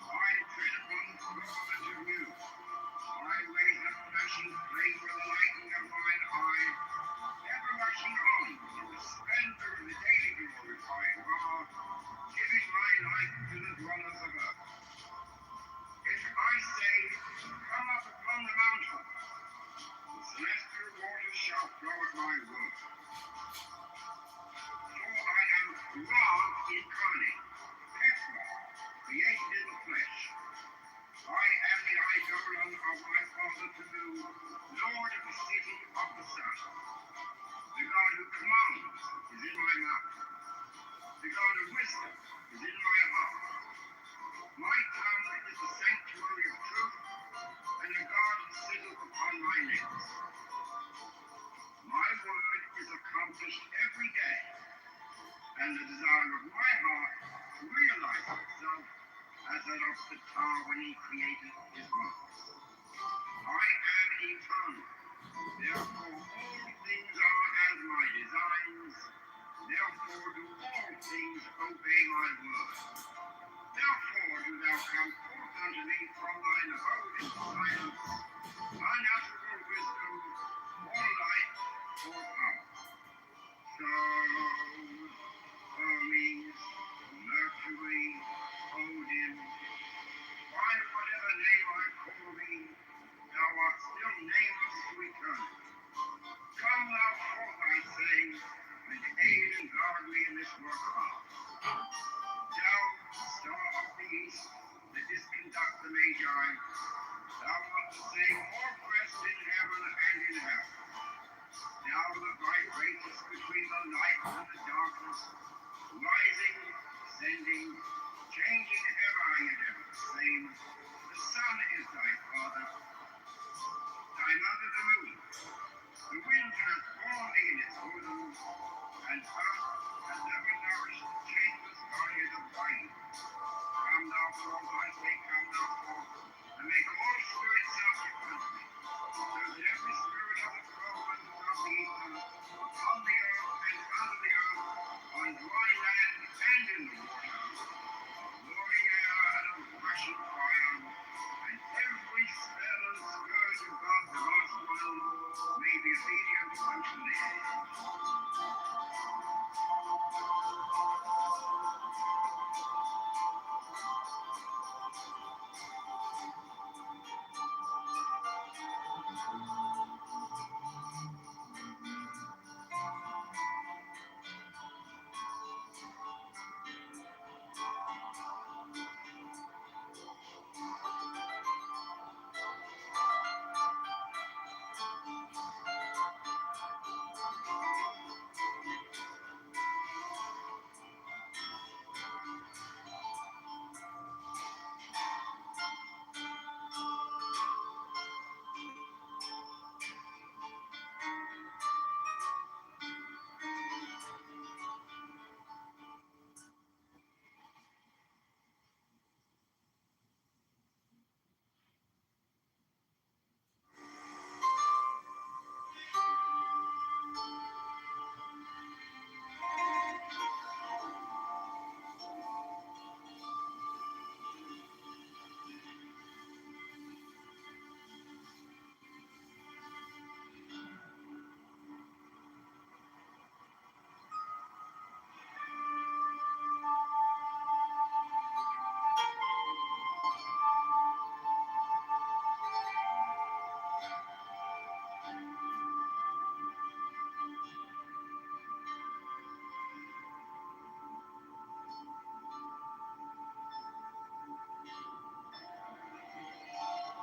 I tread upon the firmament of new. I raise up flashing flame with the lightning of mine eye, ever rushing on in the splendor of the daily glorifying God, giving my life to the dwellers of earth. If I say, come up upon the mountain, the celestial waters shall flow at my word. For I am Ra incarnate, Petra, created in the flesh. I am the eidolon of my father Tamu, Lord of the city of the sun. The God who commands is in my mouth. The God of wisdom is in my heart. My tongue is the sanctuary of truth, and a God sitteth upon my lips. My word is accomplished every day, and the desire of my heart to realize itself as that of the tar when he created his works. I am eternal, therefore all things are as my designs, therefore do all things obey my word. Therefore do thou come forth unto me from thine abode in silence, unutterable wisdom, or light, or power. So, Hermes, Mercury, Odin, by whatever name I call thee, thou art still nameless to eternity. Come thou forth, I say, and aid and guard me in this work of ours. Thou, star of the east, that didst conduct the Magi, thou art the same all-pressed in heaven and in hell. Thou that vibratest between the light and the darkness, rising, descending, changing ever and ever the same. The sun is thy father, thy mother the moon. The wind hath borne thee in its bosom, and earth hath never nourished the changeless guardian of life. Come thou forth, I say, come thou forth, and make all spirits subject unto me, so that every spirit of the whirlwind and of the ether, upon the earth and under the earth, on dry land and in the water, of glory air and of rushing fire, and every to live.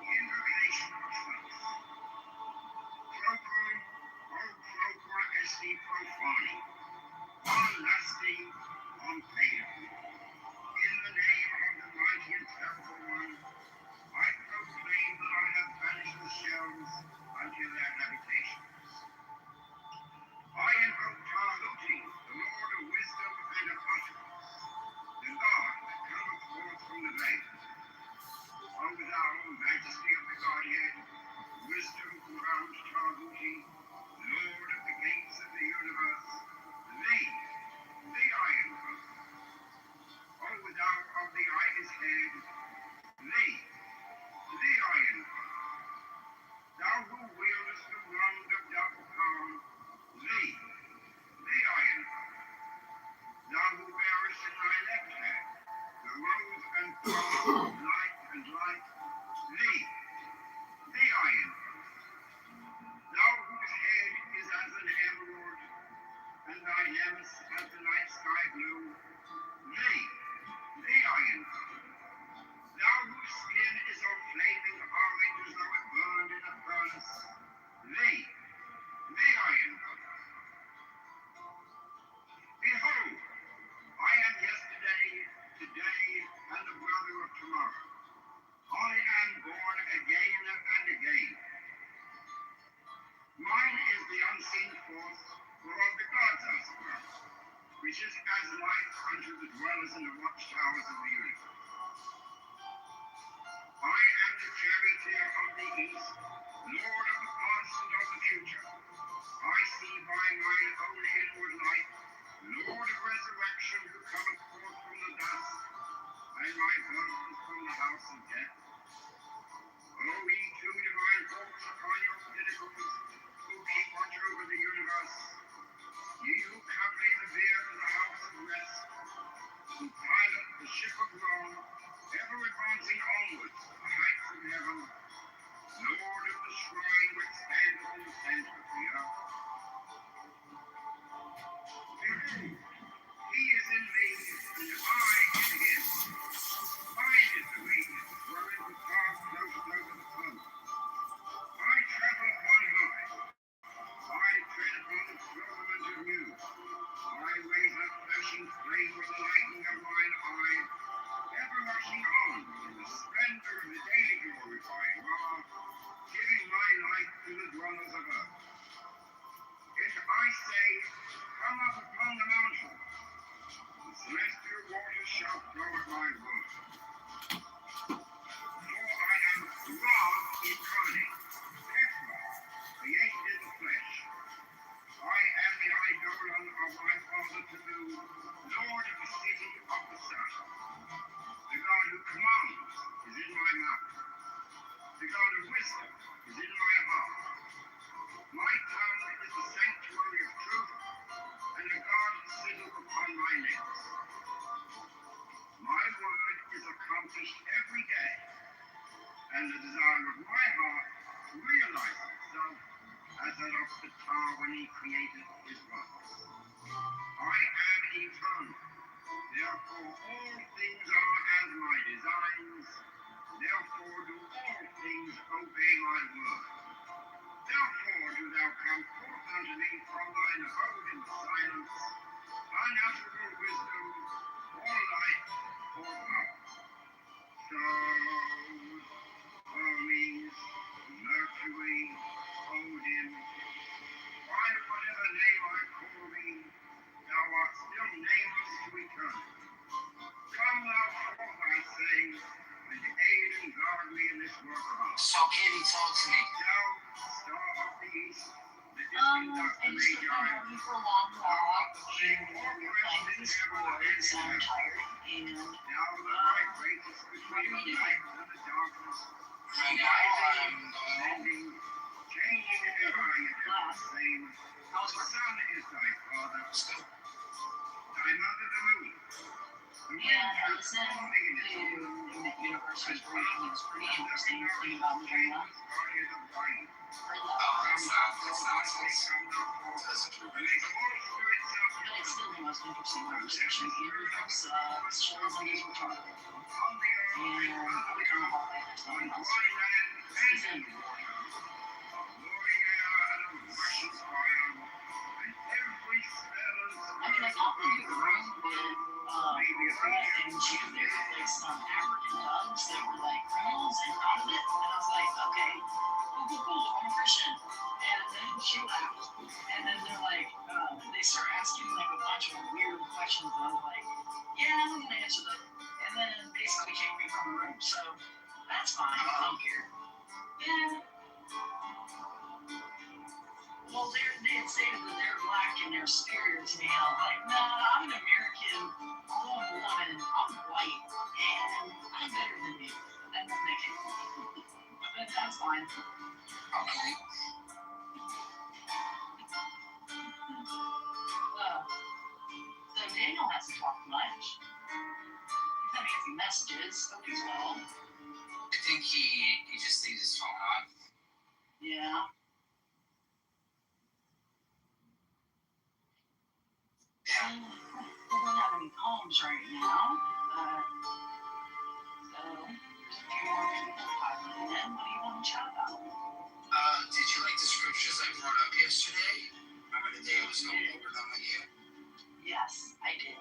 Invocation of faith. Procul, o procul esti profani, on lasti, on paedo. In the name of the mighty and terrible one, I proclaim that I have banished the shells unto their habitations. I invoke Tahuti, the Lord of wisdom and of utterance, the God that cometh forth from the veil. O thou majesty of the Godhead, wisdom crowned Tahuti, Lord of the gates of the universe, thee I invoke. O thou of the ibis head, thee I invoke. Thou who wieldest the wand of double power, thee I invoke. Thou who bearest in thy left hand the rose and thorn of light and light, thee I invoke. Thou whose head is as an emerald, and thy nemes as the night sky blue, thee I invoke. Thou whose skin is of flaming orange as though it burned in a furnace, thee I invoke. Behold, I am yesterday, today, and the brother of tomorrow. I am born again and again. Mine is the unseen force, whereof the gods are sprung, which is as light unto the dwellers in the watchtowers of the universe. I am the charioteer of the east, lord of the past and of the future. I see by mine own inward light, Lord of resurrection, who cometh forth from the dust, and my bones from the house of death. O ye two divine folks upon your pinnacles, who keep watch over the universe, ye who accompany the bier to the house of rest, who pilot the ship of Rome, ever advancing onwards to the heights of heaven, Lord of the shrine which standeth in the center of the earth. Behold, he is in me, and I in him. Mine is the radiance, wherein the path floateth over the foam. I travel upon high. I tread upon the firmament of new. My ways are flashing flame with the lightning of mine eye, ever rushing on in the splendor of the daily glorifying Ra, giving my light to the dwellers of earth. If I say, come up upon the mountain, the celestial waters shall flow at my word. For I am Ra incarnate, Ephra, created in the flesh. I am the eidolon of my father Tabu, Lord of the city of the sun. The God who commands is in my mouth. The God of wisdom is in my heart. My tongue is the sanctuary of truth, and a guard sitteth upon my lips. My word is accomplished every day, and the desire of my heart realizes itself as that of the tar when he created his rocks. I am eternal, therefore all things are as my designs, therefore do all things obey my word. Therefore do thou come forth unto me from thine abode in silence, unnatural wisdom, or light, or power. Stars, Hermes, Mercury, Odin, by whatever name I call thee, thou art still nameless to eternity. Come thou forth, I say, and aid and guard me in this work of art. So Katie, talk to me. Thou, star of the east, that didst I conduct the just took my Magi, mommy for a long walk, and we were playing with the sports, and I'm tired, and thou the bright greatest between the light and the darkness, Right now, ending, changing ever yet the same. how's The work? sun is thy father, thy mother the moon. The wind I hath listened formed thee in its to own the university's briefing. It's pretty interesting thing about moving up. bodies of light. I love Oh, it. that's nonsense. That's true. And they call spirits up But it's still the most interesting conversation. Andrew Brooks, Charles and his retarded. on the earth And and under I the don't know earth, how there's on nothing else. dry land and in the water, of glory air and of rushing fire, and every spell and I mean, I thought the new room with and she was there with like some African thugs that were like criminals and out of it. And I was like, okay, cool, I'm a Christian. And then she left. And then they're like, they start asking like a bunch of weird questions. And I was like, yeah, I'm gonna answer them. And then basically kicked me from the room. So that's fine. I don't care. Yeah. Well, they had stated that they're black and they're superior to me. And I was like, no, I'm an American. Although I'm a woman, I'm white. And I'm better than you. And then they kicked me. But that's fine. Okay. So Daniel hasn't talked much. He's not answering messages. Hope he's well. I think he just leaves his phone on. Yeah. Yeah. We don't have any poems right now. So there's a few more people piling in. What do you want to chat about? Did you like the scriptures I brought up yesterday? Remember the day I was going over them with you? Yes, I did.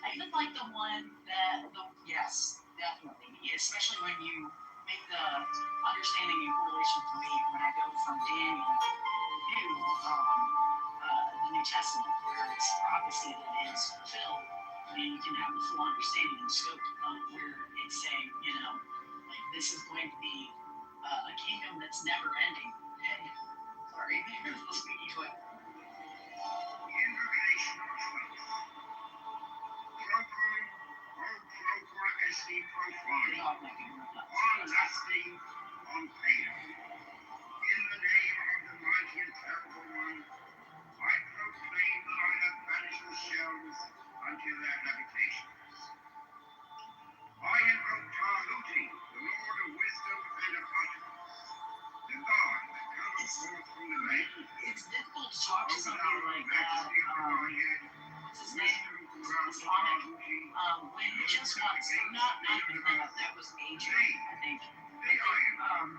I even like the one that, yes, definitely. Especially when you make the understanding and correlation for me when I go from Daniel to the New Testament, where it's prophecy that is fulfilled, and you can have the full understanding and scope of where it's saying, you know, like this is going to be a kingdom that's never ending. Hey, sorry, here's the squeaky toy. the invocation of faith. Procul, o procul esti profani, on lasting, on pain. In the name of the mighty and terrible one, I proclaim that I have banished the shells unto their habitations. I invoke Tahuti, the Lord of wisdom and of utterance, the God that cometh forth from the lake, It's difficult to talk to over somebody thou like that. majesty of the Godhead, What's his name? wisdom throughout the Islamic. Tahuti, When he just wants, not even him, that was AJ, I think. the iron,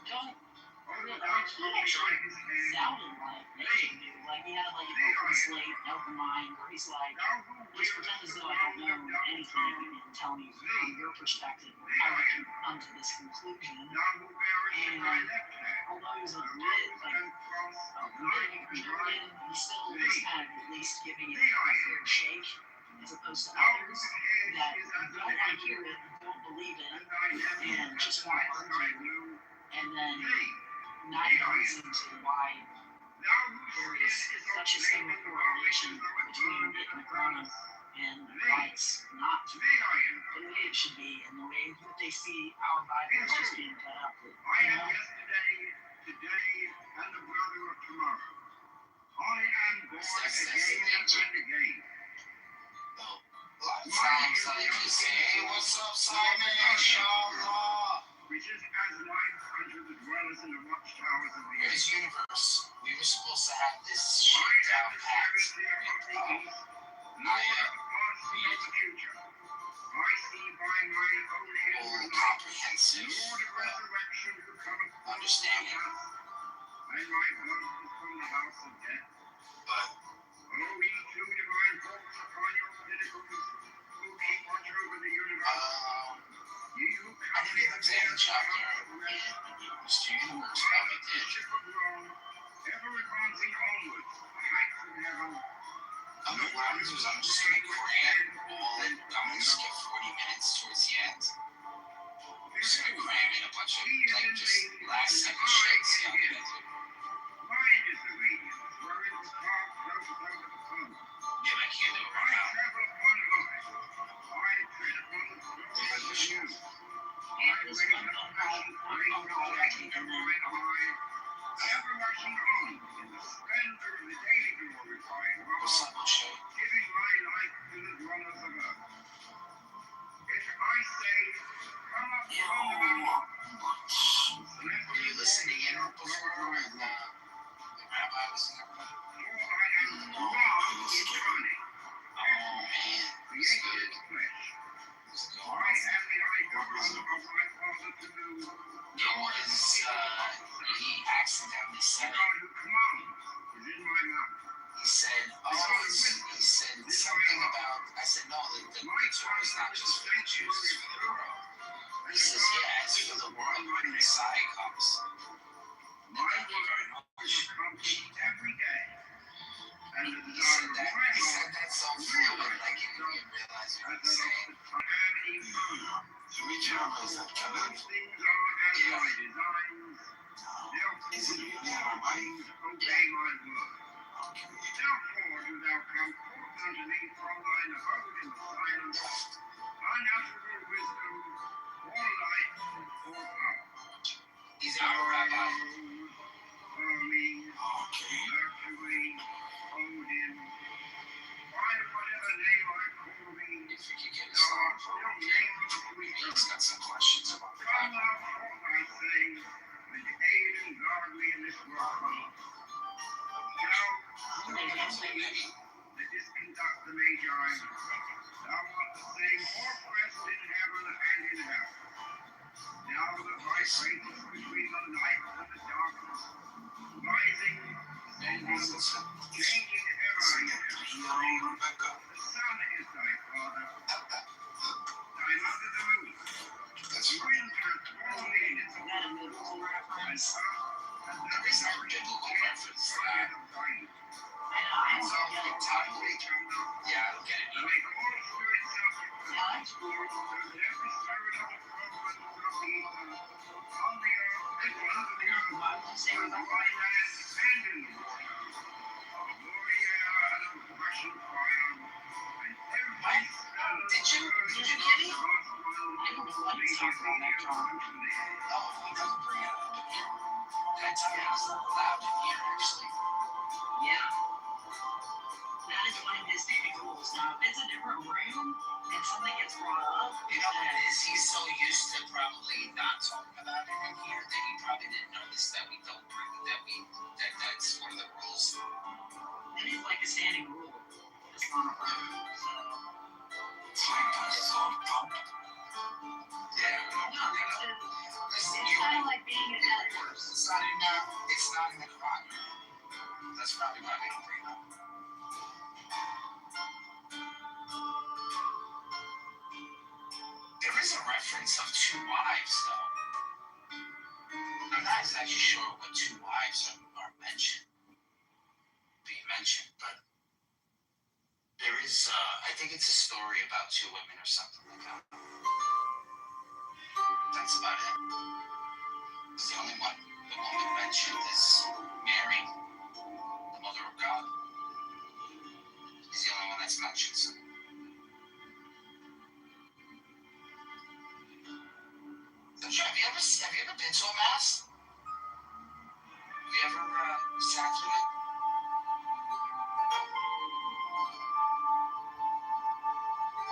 Don't over really, thou like, he holy actually his head, sounded like AJ do. Like, he had like an open slate, an open mind, where he's like, thou who just pretend as though I don't know anything and tell me from your perspective how you can come to this conclusion. thou who bearest in thy left hand, Although he was a the bit robe like and cross a of bit light and contorted, light, he still was kind of at least giving it a fair shake, as opposed to thou others whose head that is as don't want to hear it, don't believe it, and thy heaven and as just the want night to sky argue, blue, and then thee, not even listen to why thou whose there skin is is of such a flame similar in the correlation mountains of a between burn it in and the the corona furnace, and why it's not thee I the way it should be, and the way that they see our Bible is just being cut up. I am yesterday, today, and the brother of tomorrow. watchtowers of the Where's east. universe? We were supposed to have this I shit am down the pat. Savior of the east, Lord of the past and of the future. I see by mine own All inward light, comprehensive Lord of resurrection, who cometh from understanding. us, and my blood is from the house of death. But O ye two divine folks upon your pinnacles, who keep watch over the universe, ye who I come didn't even say near the the chapter. house of rest, Mr. Universe I, probably the did. ship of Rome, ever advancing onwards, the heights of heaven, I mean, what I'm gonna do is I'm just gonna cram all it. I'm gonna skip 40 minutes towards the end. I'm just gonna cram in a bunch of like just last second shit. See how good I do. mine is the radiance, wherein the star floats over the sun. Yeah, but I can't do it I right now. travel upon high, I tread upon the throne of the new. I raise up passion flames flashing from mine eye, ever rushing on in the splendor of the daily glorified, What's up, O'Shea? giving my life to the dwellers of earth. If I say, come up on the mountain, Were you listening in before when the rabbi was in the room? for I am God incarnate, Oh man, it's created good. in the flesh. It's good. I am the eye governor of my Father to do. It was, he accidentally The said it. God who commands is in my mouth. He said, he said something about, I said, no, the Torah is not just for the Jews, it's for the world. He says, yeah, it's for the world when the Messiah comes. My Thank you very word much. is accomplished every day. And the He desire said of that, my he said heart that so fluid, like you didn't even realize what as he was that saying. of the time and eternal. So we generalize that kind of. Those things are as my designs. Therefore Is do it all yeah, right? things obey my word. Okay. Therefore do thou come forth unto me from thine abode in silence, unutterable wisdom, for light, for power. He's our rabbi. Hermes, Okay. Mercury, Odin, by whatever name I call thee, If we could get a thou song art for still him, nameless to he's eternity. got some questions about the Come Bible. thou forth, I say, and aid and guard me in this work of me. Thou, Maybe. that didst conduct the Magi, thou art the same all-present in heaven and in hell. Now that vibrates between the light and the darkness, rising, descending, changing ever yet. Rebecca. The sun is thy father, thy mother the moon. That's The right. wind hath blown in its own and earth hath There is no biblical reference to that. of thine. It's all from time. Yeah, I don't get it To either. make all spirits subject to thine. So that every spirit of the prophets of the ether, on the earth and under the earth, on the dry land and in the water, of glory and of rushing fire, and every Did you get it? I don't know what he's talking about, John. No, we never bring it up in here. That time it was loud in here, actually. Yeah. That is one of his favorite rules. Now, if it's a different room and something gets brought up, You know what it is? He's so used to probably not talking about it in here that he probably didn't notice that we don't bring that's one of the rules. it is like a standing rule. It's not a room. So, It's like that's all pump. Yeah, we don't no, bring it up. it's Listen, you, kind of like being a dead horse. it's not in the Quran. That's probably why we don't bring it up. There is a reference of two wives, though. I'm not exactly sure what two wives are being mentioned, but there is, I think it's a story about two women or something like that. That's about it. It's the only one. The woman mentioned is Mary, the mother of God. He's the only one that's mentioned. So. Have you ever been to a mass? Have you ever sat through it?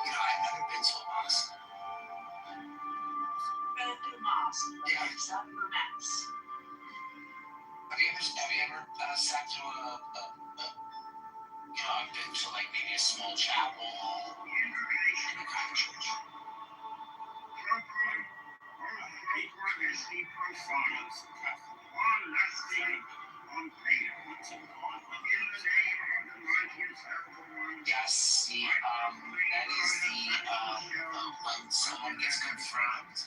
You know, I've never been to a mass. Been to the mosque. Yeah. It's not for mass. sat through I've been to like maybe a small chapel and a kind of church. Yes, that is when someone gets confirmed,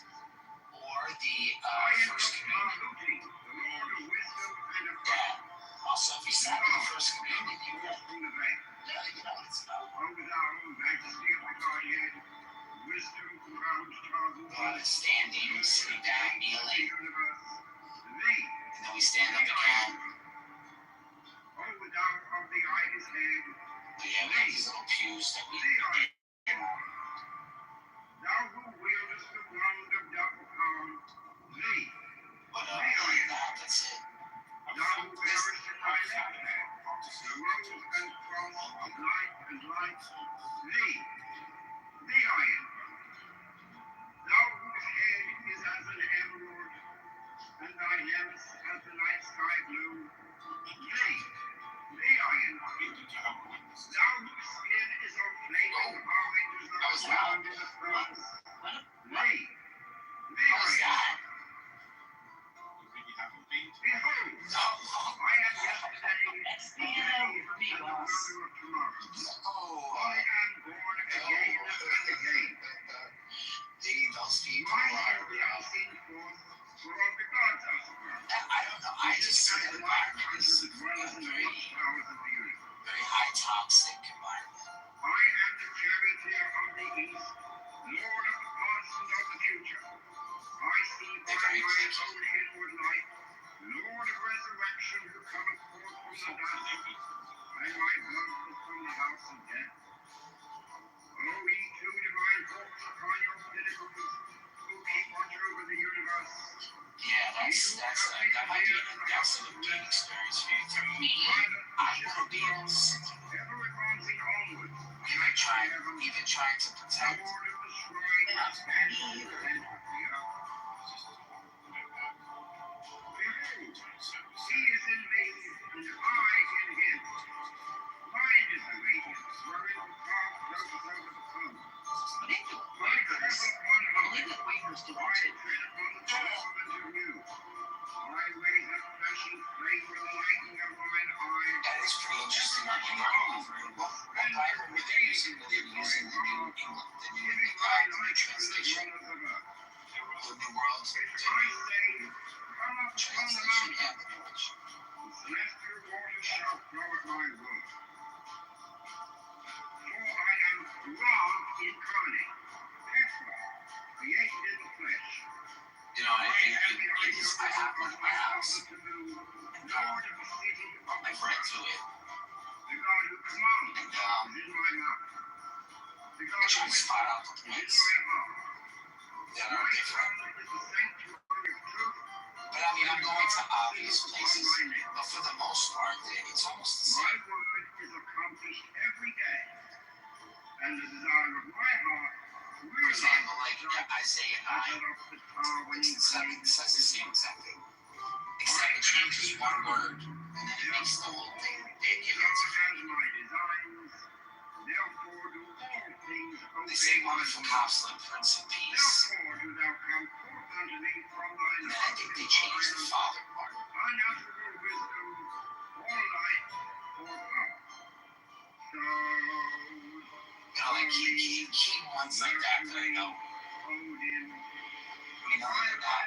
or the first communion. Yeah. Also, if you sat in the first communion, you know what it's about. A lot of standing, sitting down, kneeling, and then we stand up again. But yeah, we have these little pews that we But other than that, that's it. How was that? How was that? Those people are, I don't know, I just see that environment as a very, very high toxic environment. They're very picky. Yeah, that might be an excellent game experience for you. For me, I won't be able to sit through it. Even trying to protect. That is pretty interesting. What Bible were they using? Were they using the New Translation? The New World Translation, yeah, the New World. I think I have one in my house. My friend threw it. And I try to spot out the points that are different. But I mean, I'm going to obvious places, but for the most part, it's almost the same. For example, like Isaiah 9, 6 and 7, it says the same exact thing. Except it changes one word, and then it makes the whole thing big and different. They say wonderful counselor, Prince of Peace. And then I think they changed the father part. Like key ones like that I know. Other than that,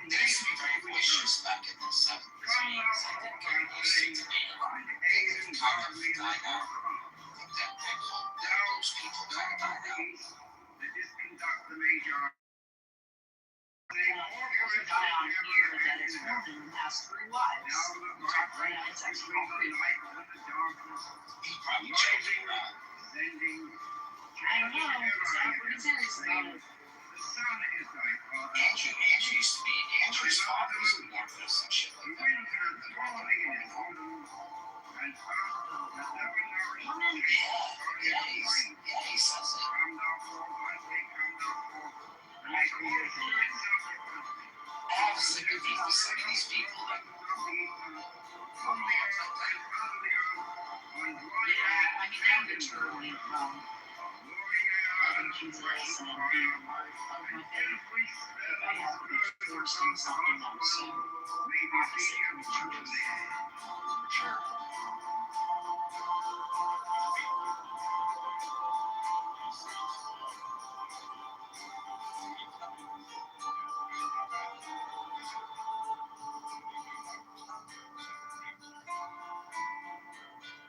they used to be very boisterous back in the 70s. I think used to debate a lot. They kind of died out. I think that those people kind of died out. He's probably joking around. I don't know. I'm pretty serious about it. Andrew's father was more for some shit like that. Yeah, he says it. I have sympathy some of these people that from the earth and out of the earth, on dry Yeah, I mean, I'm land and literally water, roaring out having and kids flashing listen fire. being part of my family. Every step I have to be forced into something that was so may be opposite seen from of the truth. truth. Sure.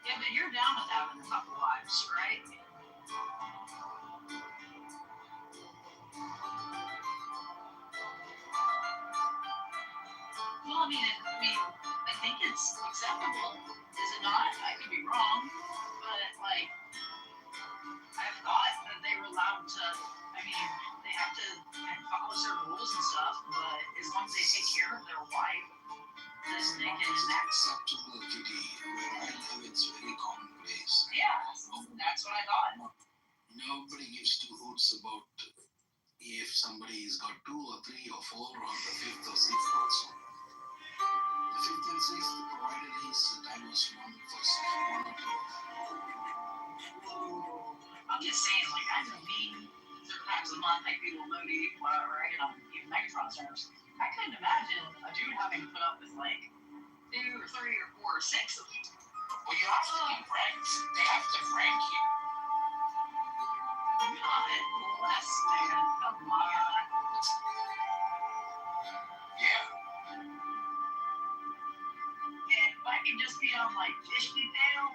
Yeah, but you're down with having a couple wives, right? Well, I think it's acceptable, is it not? I could be wrong, but like, I thought that they were allowed to. I mean, they have to follow certain rules and stuff, but as long as they take care of their wife, then they can enact. Acceptable today, where I live, it's very commonplace. Yeah, that's what I thought. Nobody gives two hoots about if somebody's got 2 or 3 or 4 or the 5th or 6th also. The 5th and 6th, provided his time was one first, 1 or 2. I'm just saying, like, I can meet certain times of the month, like people Moody, whatever, right? Even Megatron stars. I couldn't imagine a dude having to put up with like 2 or 3 or 4 or 6 of them. Well, you have to be ranked. They have to rank you. Not less, man. Come on. Yeah. And if I could just be on like Disney Channel,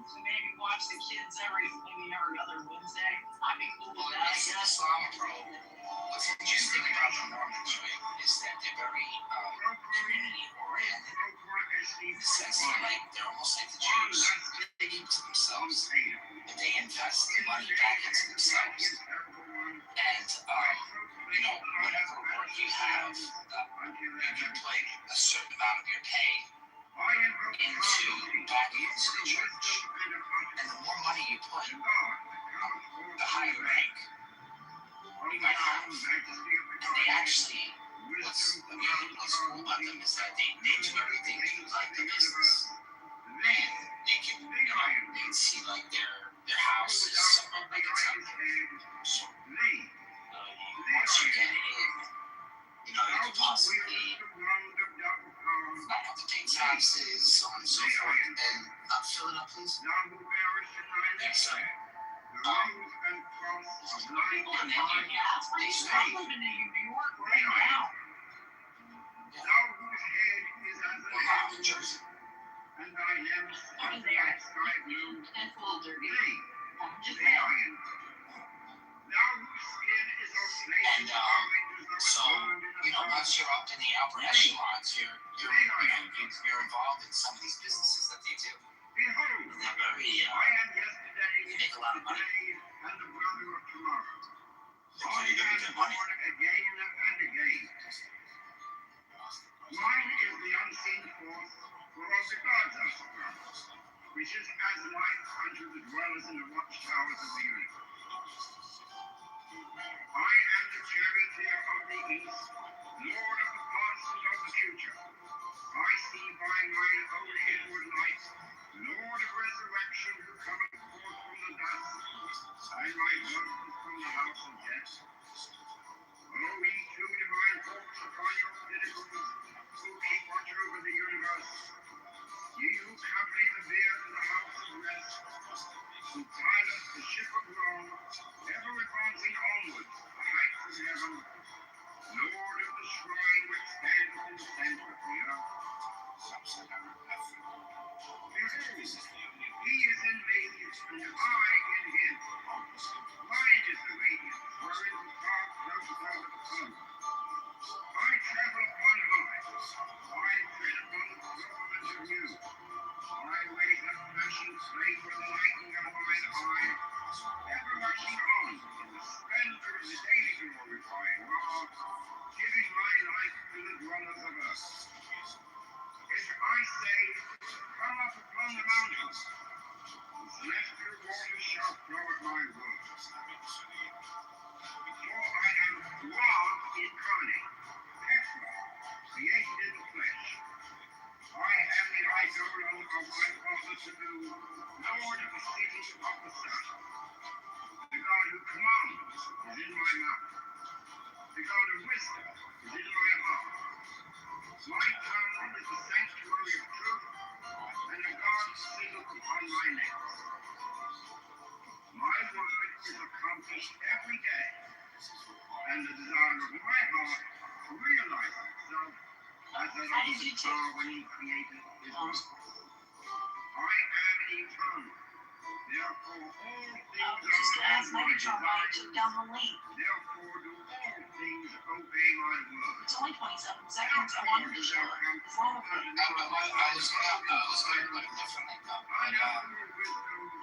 so maybe watch the kids every other Wednesday, I'd be cool with Well, that, I it's guess. Islam, bro. What's interesting about the Mormons, right, is that they're very community oriented. In the sense that, like, they're almost like the Jews. They keep to themselves, and they invest their money back into themselves. And, whatever work you have, you can put a certain amount of your pay back into the church. And the more money you put, the higher rank you might have. And they actually, what's cool about them is that they do everything through like the business. And they can, they can see like their house is somewhat like a temple. So, once you get in, you can possibly not have to pay taxes, so on and so forth, and not fill it up, please. Thanks, sir. Yeah, it's pretty strong living in New York right now. Well, not in Jersey. I mean, they are. It's a little dirty. Just saying. And so, once you're up in the upper echelons, you're involved in some of these businesses that they do. And they're very, they make a lot of money. They're pretty good at their money. Mine is the unseen force whereof the gods are sprung, which is as light unto the dwellers in the watchtowers of the universe. I am the charioteer of the east, lord of the past and of the future. I see by mine own inward light, lord of resurrection, who cometh forth from the dust, and my blood from the house of death. O ye two divine folks upon your pinnacles, who keep watch over the universe, ye who accompany the bier to the house of rest, who pilot the ship of Rome, ever advancing onwards to the heights of heaven, Lord of the shrine which standeth in the center of the earth. Behold, he is in me, and I in him. Mine is the radiance, wherein the dark flows over the sun. I travel upon high. I tread upon the firmament of you. My ways have flashing flame for the lightning of mine eye, ever rushing on in the splendor of the daily glorifying law, giving my light to the dwellers of earth. If I say, come up upon the mountains, the celestial waters shall flow at my word. For I am Ra incarnate, Petra, the set How up did the you star take- when he created his world. I am eternal. Therefore, all things Just are ask Megatron why he took down the link. Therefore, do all things obey my word. It's only 27 seconds. I wanted to show it. It's long enough. I was gonna put a different link up. But,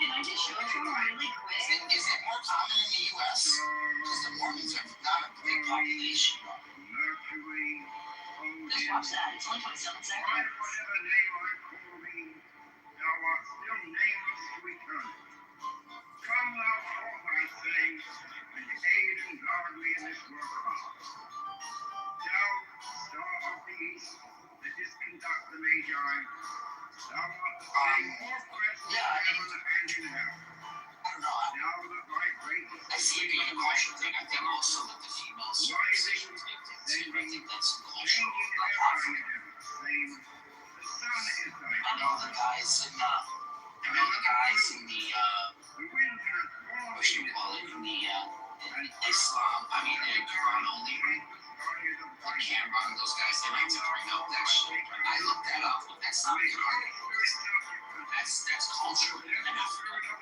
Can I just show it to him really quick? is it more common in the U.S.? Because the Mormons have not a big population. Mercury, Just watch that. It's only 27 by seconds. whatever name I call thee, thou art still nameless to eternity. Come thou forth, I say, and aid and guard me in this work of ours. Thou, star of the east, that didst conduct the Magi, thou art the same fortress in heaven and in hell. I don't know. Thou that thy greatest I see it being a culture thing. I think also that the female circumcision thing too. I think that's a cultural not happening. the sun is thy I know the guys in the the wind hath borne what you call it in the Islam. I mean the Quran only. The Cameron, those guys, they like to bring up that shit. I looked that up. That's not Quran. That's cultural in Africa.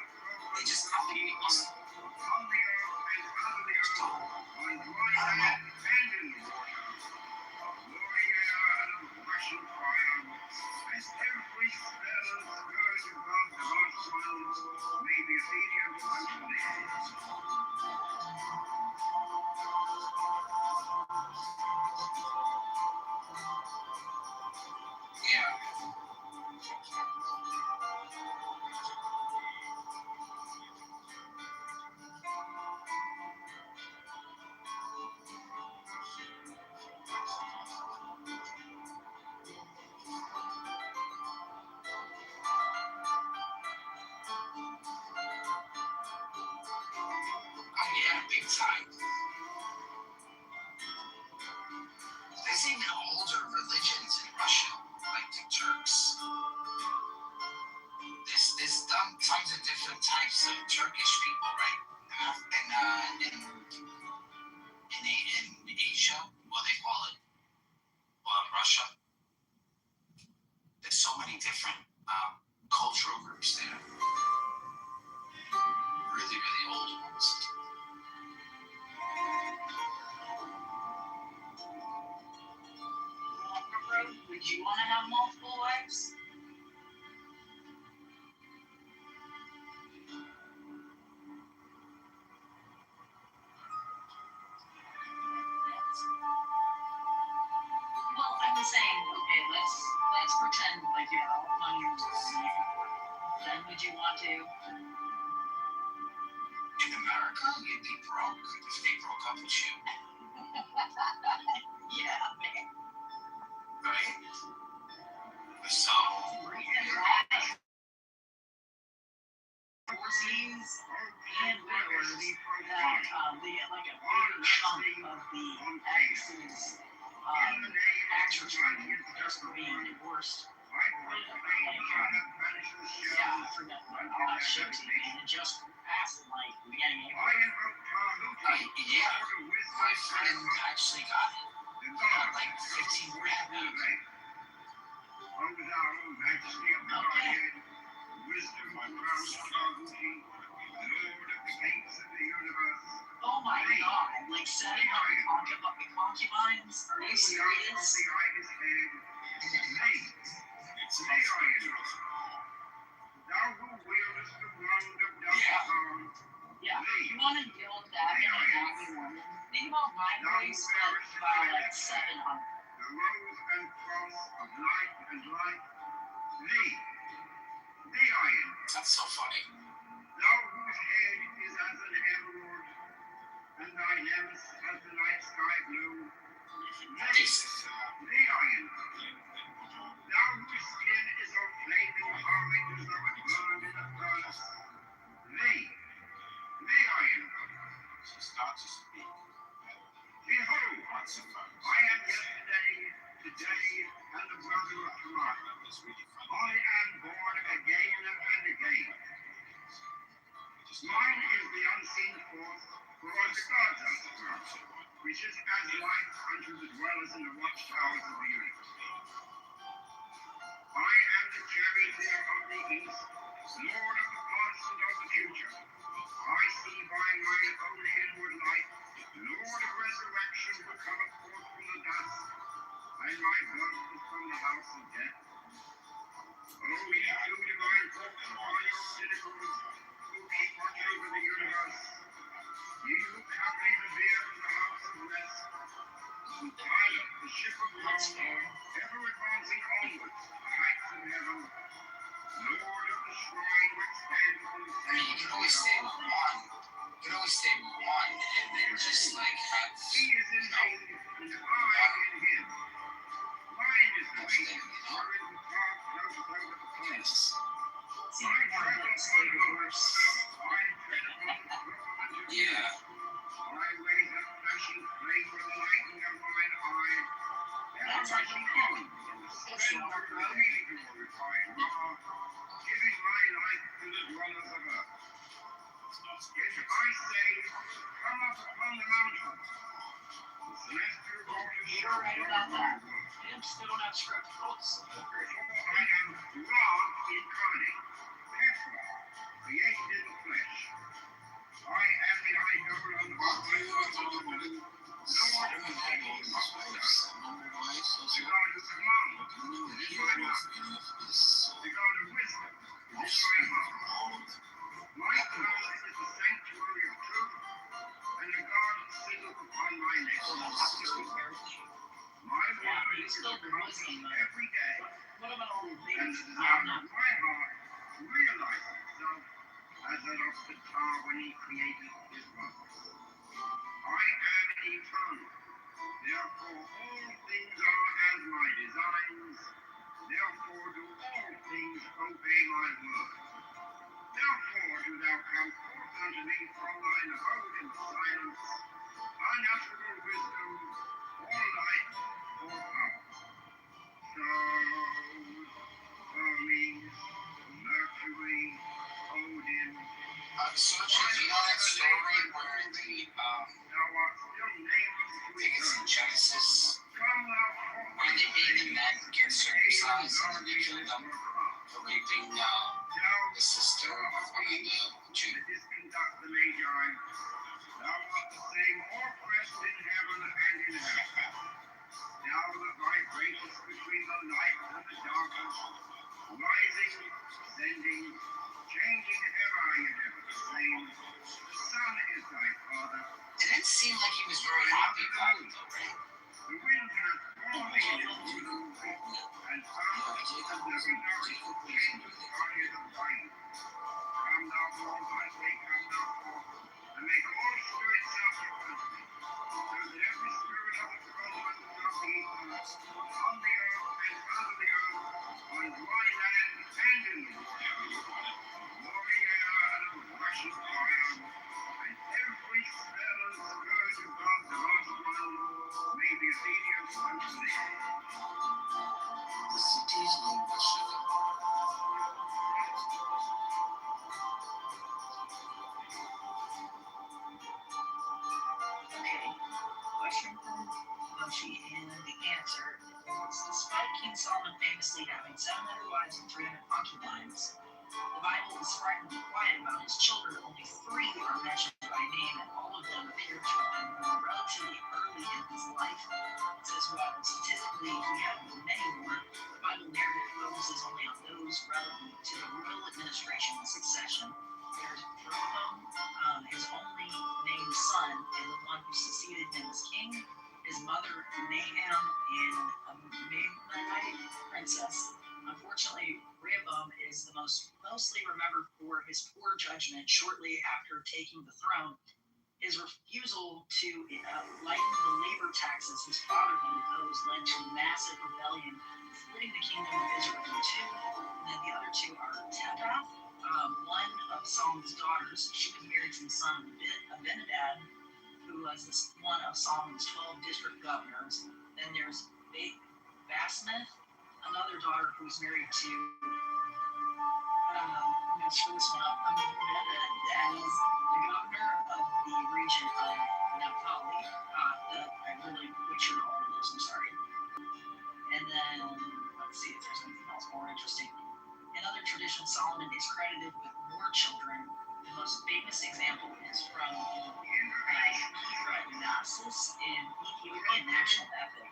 They just copy us. on the earth and under the earth, on dry land and in the water, of glowing air and of rushing fire, as every spell and scourge of God the Lord's will may be obedient unto thee. Yeah. Oh yeah, big time. There's even older religions in Russia, like the Turks. There's tons of different types of Turkish people, right? In Asia, what they call it, Russia. There's so many different cultural groups there. Really, really old ones. Would you want to have multiple wives? Well, I'm just saying, okay, let's pretend like you're all on your own. Then would you want to? In America, you'd be broke if they broke up with you, Yeah, man. right? So, Divorcees and widowers that they get like a big chunk of the ex's tax return just for being divorced. Yeah, I forgot what all that shit to me, and it just passed like beginning of April. yeah, my friend actually got it. Like 15 grand out of it. Okay. Wisdom around sovereignty, Lord of the gates of the universe. Oh my god, like setting up concubines? Are you serious? Yeah, you want to deal with that in a happy woman? Think about my bracelet by like 700. The rose and cross of light and light, thee, the iron, That's so funny. thou whose head is as an emerald, and thy limbs as the night sky blue, thee, the iron, thou whose skin is of flaming orange as though it burned in a furnace, thee, the iron. Start to speak. Behold, I am yesterday, today, and the brother of tomorrow. I am born again and again. Mine is the unseen force, for as the gods are strong, which is as light unto the dwellers in the watchtowers of the universe. I am the charioteer of the east, lord of the past and of the future. I see by mine own inward light, lord of resurrection who cometh forth from the dust, and my birth is from the house of death. O ye two divine folks upon your pinnacles, who keep watch over the universe, ye who carry the bier to the house of rest, who pile up the ship of love, ever advancing onwards to the heights of heaven, Lord of the shrine which stands in the I mean, you can always say one. You can always say one and then just like have. He is in me, and I in him. Mine is the way, wherein the path flows over the plains. See, I want to say the worst. I tread upon the firmament of Yeah. my ways are flashing flame for the lightning of mine eye. That's Ever like rushing a on in the splendor of the daily glorified Ra, giving my life to the dwellers of earth. If I say, come up upon the mountain, the celestial waters You're shall right flow about my that. word. I still don't have script notes. For I am Ra incarnate, therefore created in the flesh. I am the idol on the Lord of the heavens, the God who commands is in my mouth, the God of wisdom is in my heart. My tongue is the sanctuary of truth, and a guard sitteth upon my lips. My word is accomplished every day, What about all the and babies? the desire of my heart realizes itself as that of the tar when he created his works. I am eternal, therefore all things are as my designs, therefore do all things obey my word. Therefore do thou come forth unto me from thine abode in silence, unutterable wisdom, all light, all power. So, Hermes, Mercury, Odin, So do you know that story where thou art still nameless I to think it's in eternity. Genesis, Come thou forth where the unto me, 8 men get circumcised and then they kill them for raping Thou the sister of one of the Jews. that didst conduct the Magi, thou art the same oppressed in heaven and in hell. Thou that vibratest between the light and the darkness, rising, descending, changing ever, yet ever the same. The sun is thy father. It didn't seem like he was very happy about it though, right? The wind hath formed thee in his room, and earth has never nourished the changes bodies of light. Come thou forth, I say, come thou forth, and make all spirits sacrifice me, so that every spirit of the firmament of the earth, on the earth and under the earth, on dry land and in the water, glory air and of rushing fire, and every spell and scourge of God's last one may be obedient unto thee. The city's named Shiva. Okay. Question from Moshi, and the answer is despite King Solomon famously having 700 wives and 300 concubines, the Bible is frighteningly quiet about his children. Only 3 are mentioned by name, and all of them appear to have been born relatively early in his life. It says while statistically we have many more, the Bible narrative focuses only on those relevant to the royal administration and succession. There's Rehoboam, his only named son, and the one who succeeded him as king, his mother Naham, and a Mamonite princess. Unfortunately, Rehoboam is the mostly remembered for his poor judgment shortly after taking the throne. His refusal to lighten the labor taxes his father had imposed led to a massive rebellion, splitting the kingdom of Israel in 2. And then the other 2 are Tebeth, one of Solomon's daughters. She was married to the son of Abinadab, who was one of Solomon's 12 district governors. Then there's Basmath, another daughter who was married to, I'm going to screw this one up, that is the governor of the region of Naphtali. I really butchered all of this. years, I'm sorry. And then, let's see if there's anything else more interesting. In other traditions, Solomon is credited with more children. The most famous example is from Dionysus in Ethiopian national epic,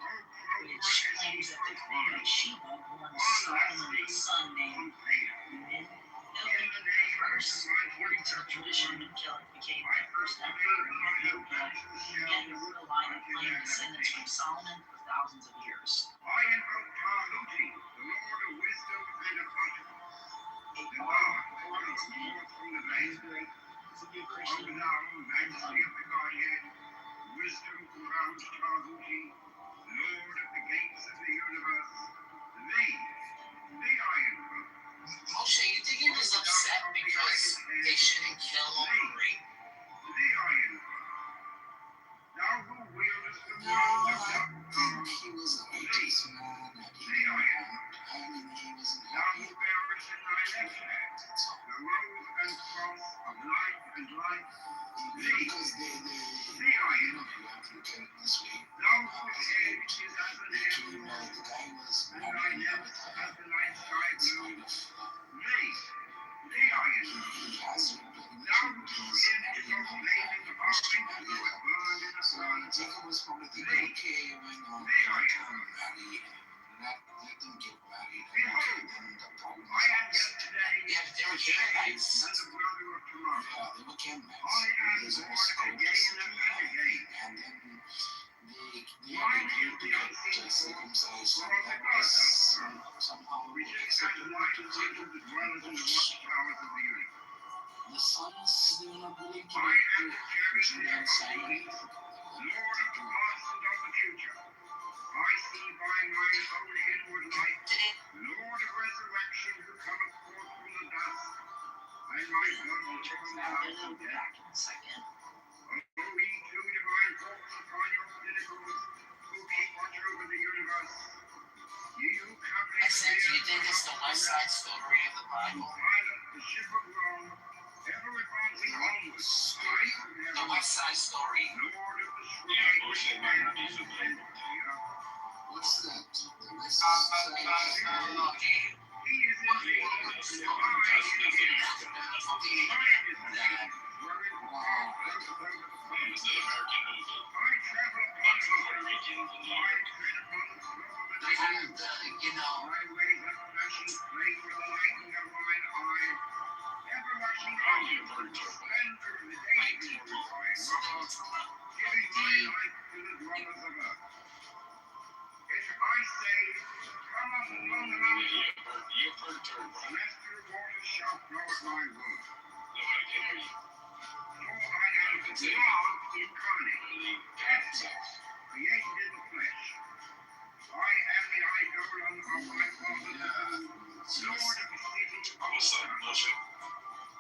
which claims that the queen of Sheba born Solomon a son named Menelpus. According to the tradition, Menelpus became the first emperor in Ethiopia, and there were a line of claimed descendants from Solomon for thousands of years. I invoke Tahuti, the Lord of wisdom and of utterance. The God that comes forth from the veil. It's a good O Christian. thou, majesty of the Godhead, wisdom crowned Tahuti, Lord of the gates of the universe, thee I invoke. Moshe, you think he was upset because they shouldn't kill Marie? Thee I invoke. Thou who wieldest the No, wand of I God, think he was a righteous man. I think thee I invoke. I mean, he was an Thou who bearest in thy left hand the rose and cross of life and life, because they thee I you know, invoke. you have to look at it this way. Thou whose head is as an Literally, emerald, like, the guy was and thy married neck with as the night sky this blue, kind of thee I invoke. he has Thou whose skin is of blazing orange, who was burned in the so sun, Jacob was probably thinking, okay, why not thee I let them invoke. marry, let them get married, and Behold, then the problem I am is yesterday, Yeah, but they were today, Canaanites. and the brother of tomorrow. yeah, they became I nice. am There's born also again and again. and then they Mine agreed is to the get unseen circumcised, form and of the that was gods, somehow which is as accepted light to unto Jacob, the dwellers in the watchtowers of the universe. the sons, they were not willing to I am the Judah charioteer and of the Simon. east, Lord of the past and of the future. I see by mine own inward light, Lord of resurrection, who cometh forth from the dust, and my blood will from the house I'll of be death. back in a second. O ye two divine forms upon your pinnacles, who keep watch over the universe, ye who company I said, do you think it's the West Side Story of the Bible? pilot the ship of Rome, ever advancing onwards, I from The heaven, West Side Story. Lord of the Yeah, shrine, Moshe which might not man be is familiar. What's that? The West Okay. He is in me, I in him. Mine is the kingdom, wherein God rules over the It's planet. the American movie. I travel upon Lots of high, Puerto Ricans and New I York. tread upon the firmament They of had heaven. you know, My ways are flashing flame with the lightning of mine eye, ever rushing onward with the splendor of the day glorifying God, giving my life to the dwellers of earth. If I say, come up upon the mountain, You've heard Turk, right? celestial waters shall flow at my word. Nobody can hear you. For I am the God incarnate, Really? essence, created in the flesh. I am the eidolon of my father's womb, Lord of the city of the What's up, sun. Moshe?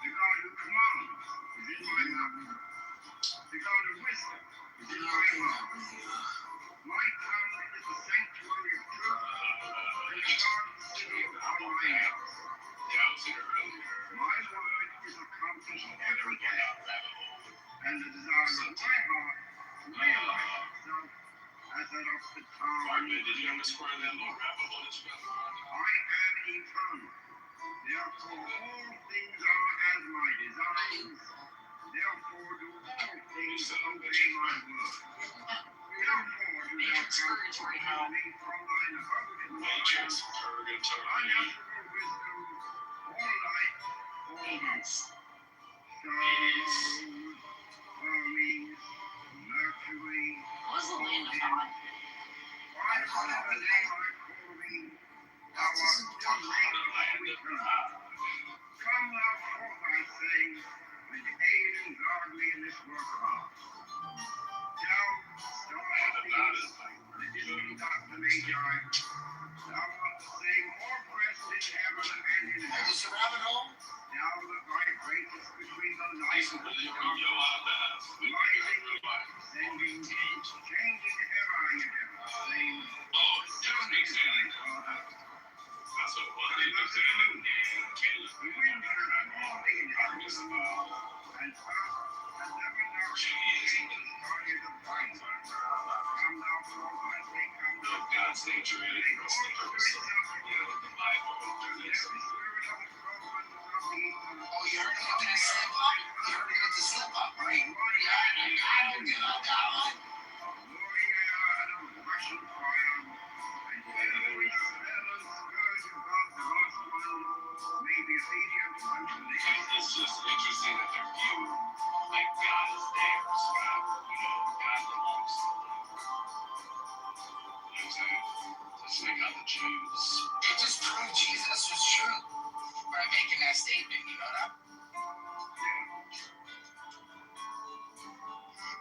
The God who commands is in my mouth. The God of wisdom is in my heart. My tongue is the sanctuary of truth, and the garden city upon my lips. Yeah, I was here earlier. My word is accomplished And every we're going day, down a rabbit hole. and the desire of my heart to realize itself as that of the town. Cartman, did you ever square that little rabbit hole that you got going on? I am eternal. Therefore, all things are as my designs. Therefore, do all things obey my word. Therefore, do thou come me from thine abode in Matrix, Zion, purgatory. unnatural wisdom, all light, all Yes. stars, Hermes, Mercury, What was the land of Nod? by whatever name I call thee, thou art still named to eternal. Come thou forth, I say, and aid and guard me in this work of art. Tell, star of the east, the distant Dr. Magi, thou art the same all-present in heaven and in what earth. was the rabbit hole? Thou that vibratest between the light Listen, and will the you dark, yo out there? rising, descending, changing ever and ever the same. Oh, Son big is fan. thy Father. That's what it was. They looked at him and The wind hath all the inhabitants of the earth, and earth has ever nourished Satan's target of light. Come thou forth, I say, come thou forth. God's nature is Make all the purpose spirits of subject. the Bible. Every spirit of the covenant of the eagle. Oh, you heard about that slip up? You heard about the slip up, right? Yeah, I don't give up that one. It's just interesting that they're viewed like God is theirs. God belongs to them. You know what I'm saying? Just like how the Jews. It just proved Jesus was true by making that statement, you know that?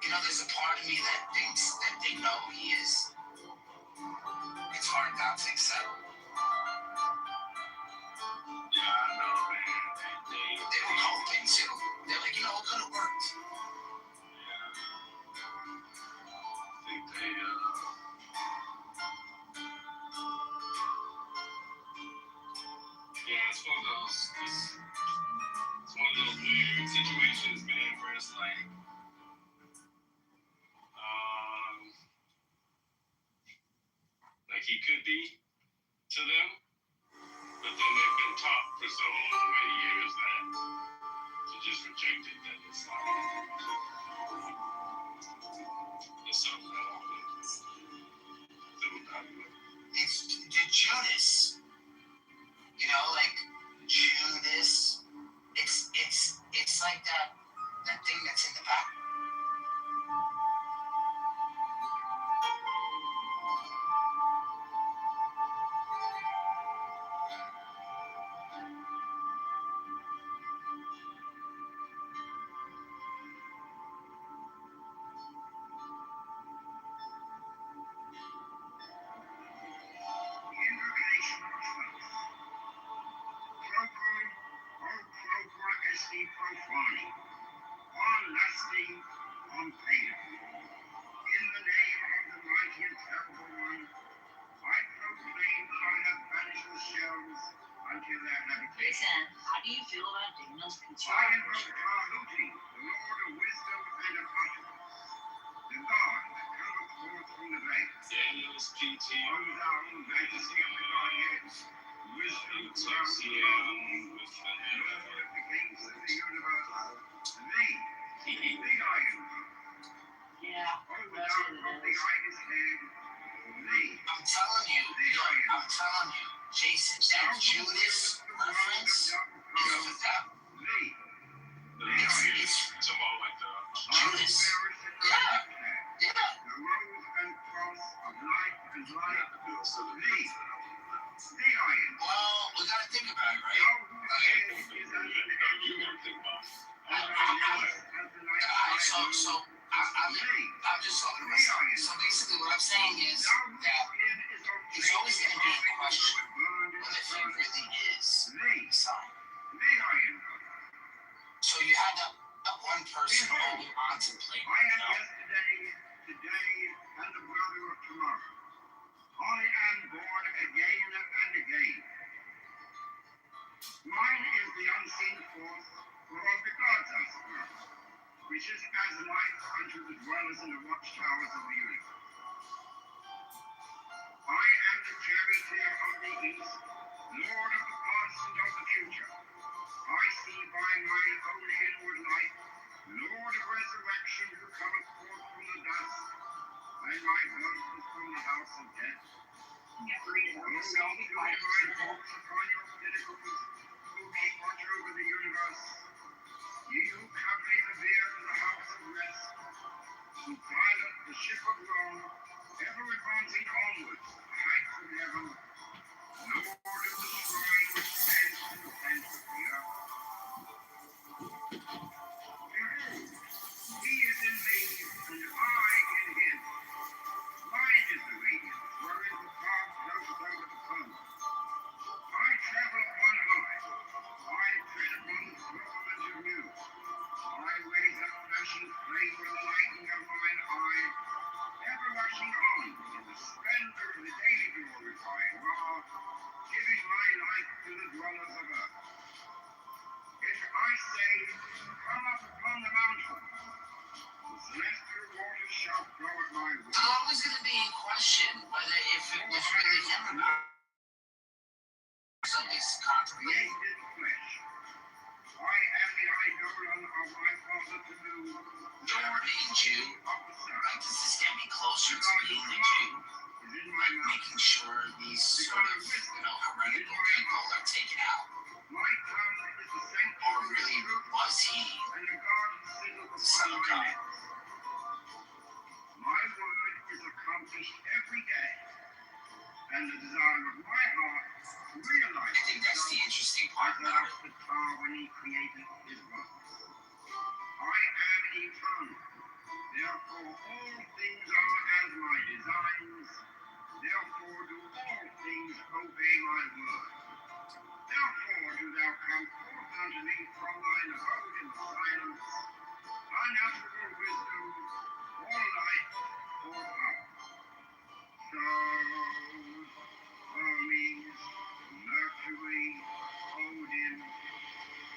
You know, there's a part of me that thinks that they know he is. It's hard not to accept. Yeah, I know, man. They were hoping too. They're like, you know, it could have worked. I think they, yeah, it's one of those weird situations, man, where it's like he could be to them, but then they've been taught for so many years that to just reject it, that it's like, it's something that I would do about it. It's the Judas. You know, like Judas. It's like that thing that's in the back. Jason, how do you feel about Daniel's I pizza? invoke Tahuti, the Lord of wisdom and of utterance, the God that cometh forth from the veil. Daniel's PT, O thou majesty of the Godhead, wisdom, ground, him with the Lord of the kings of the universe, thee, I invoke. Yeah, O that's thou what of it the is. Ibis head, thee, I'm telling you, Jason, that Judas reference, you know what that? thee, It's tomorrow, like the Judas. Yeah. the rose and cross of light and light, thee, I invoke. Well, we gotta think about it, right? Thou whose head is as an edge, you gotta think about. and thy limbs as the night Alright, sky blue, so I'm just talking to myself. So basically what I'm saying is thou whose that skin is of it's always flaming gonna be a fire, question though it burned in whether the he sun. really is Thee, the Son. I invoke. So you had that one person that you contemplate, I you am know? yesterday, today, and the brother of tomorrow. I am born again and again. Mine is the unseen force whereof the gods are sprung, which is as light unto the dwellers in the watchtowers of the universe. I am the charioteer of the east, lord of the past and of the future. I see by mine own inward light, Lord of resurrection, who cometh forth from the dust, and my birth is from the house of death. You have to read it O over ye yourself two before I divine listen to it. hosts upon your pinnacles, who keep watch over the universe, ye who accompany the bier to the house of rest, who pilot the ship of Rome, ever advancing onwards to the heights of heaven, Lord of the shrine which stands in the center of the earth. Behold, he is in me, and I in him. Mine is the radiance, wherein the cloud flows over the foam. I travel upon high. I tread upon the firmament of new. I raise up flashing flame with the lightning of mine eye, ever rushing on in the splendor of the daily glorifying law, giving my light to the dwellers of earth. If I say, come up upon the mountain, celestial waters shall flow at my So word. they're always going to be in question whether if it was really him or not. Somebody's contrary. Created flesh. I am the idol of my father to do. Nor being Jew, Of the Son. right? Does this get me closer to being a Jew? Is in my Like mouth. making sure these sort of, heretical people are taken out. My tongue is the Or sanctuary really, was he and the garden sitteth the Son upon of my God? neck. My word is accomplished every day, and the desire of my heart to realize I think that's the interesting part as about it. the power when he created his works. I am eternal. Therefore all things are as my designs. Therefore do all things obey my word. Therefore do thou come forth unto me from thine abode in silence, unnatural wisdom, or light, or power. Stars, Hermes, Mercury, Odin,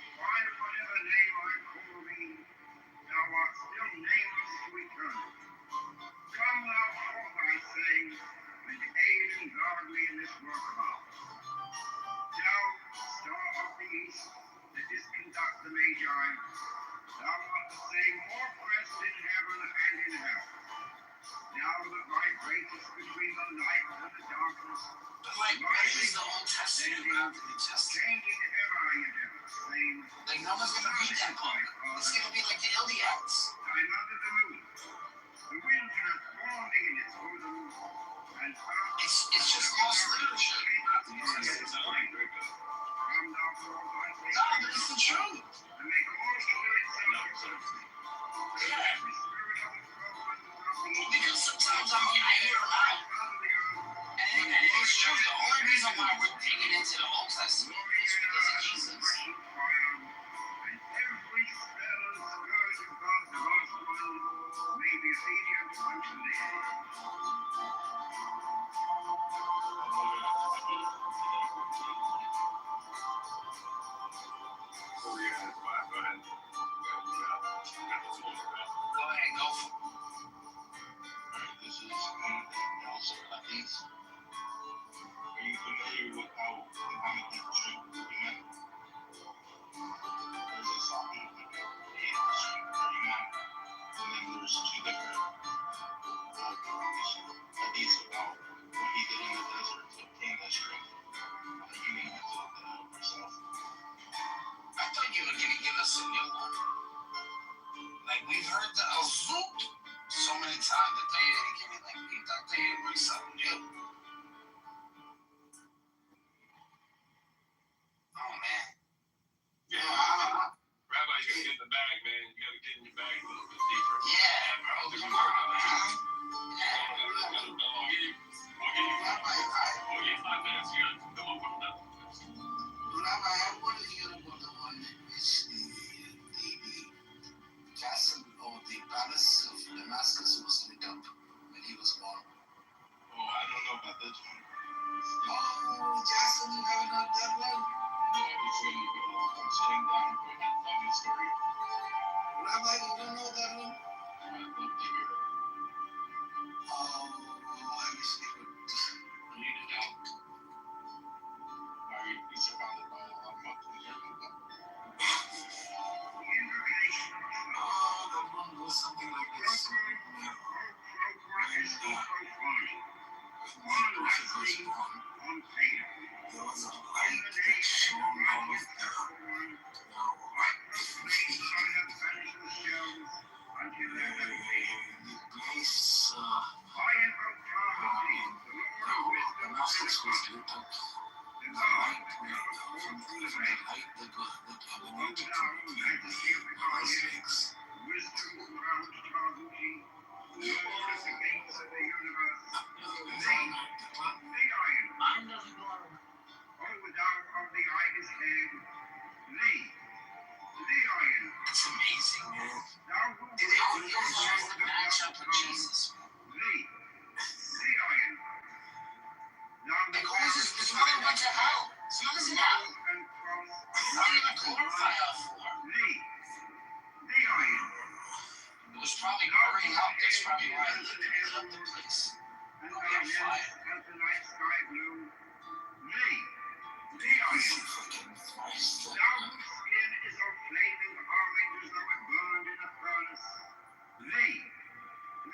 by whatever name I call thee, thou art still nameless to eternity. Come thou forth, I say, and aid and guard me in this work of ours. Thou, star of the east, that didst conduct the Magi, thou art the same more pressed in heaven and in hell. Now that vibratest between the light and the darkness, But like, what is the Old Testament about the New Testament? changing ever yet ever the same. Like, no one's gonna read that book. It's gonna be like the Iliads. Time under the moon. The wind hath formed in its bosom, and earth It's just lost literature. Come thou forth, I say, No, but it's the truth. and make all spirits subject. Yeah. Every spirit of the world of the east, Because sometimes I hear them out. under the earth, And it's true. The only reason why we're digging into the Old Testament is because of Jesus. rushing fire, and every spell and scourge of God's lost one may be obedient unto thee. Go ahead, go for it. This is also Hadith. Are you familiar with how Muhammad portrayed Iman? There's a Sahih Iman, and then there's two different hadiths about what he did in the desert to obtain that strength. He named it himself. I thought you were gonna give us a new one. Like, we've heard the Al-Zoot so many times. I thought you were gonna give me like, I thought you were gonna bring something new. Oh man. Yeah, Rabbi, you gotta get in the bag, man. You gotta get in your bag a little bit deeper. Yeah, bro. Come on, man. Yeah. We'll give you 5 minutes. You gotta come up with nothing. Rabbi, I wanted you to know the one that is the castle or the palace of Damascus was lit up when he was born. Oh, I don't know about this one. Oh, Jackson, you haven't heard that one? Yeah, it's really good. I'm sitting down for a funny story. Rabbi, you don't know that one? I'd love to hear it. Oh, I wish you could read it out. Are you surrounded by a lot of Muslims here? The invocation of the Oh, that one goes something like this. on pain. There was a light that shone out of heaven. I proclaim that I have banished the shells until their habitation. The place, I invoke Tahiti, the Lord of wisdom and Damascus was wisdom, lit up. the The God light that went cometh from forth from the the veil. light that O emanated thou from majesty of the the God's Godhead, legs. wisdom around Tahiti, Lord of the gates of the universe, thee I invoke. O thou of the ibis head, thee I invoke. It's amazing, man. Thou who Did they always have to match up with Jesus? thee I invoke. Thou who Like, always his mother went to hell. His mother's in hell. and cross, What are you gonna glorify her for? thee I invoke. It was probably burning up. That's probably why they lit up the place. And Oh, thy yeah, limbs fire. as the night sky blue. Thee I am. Now whose skin is of flaming orange as though it burned in a furnace. Thee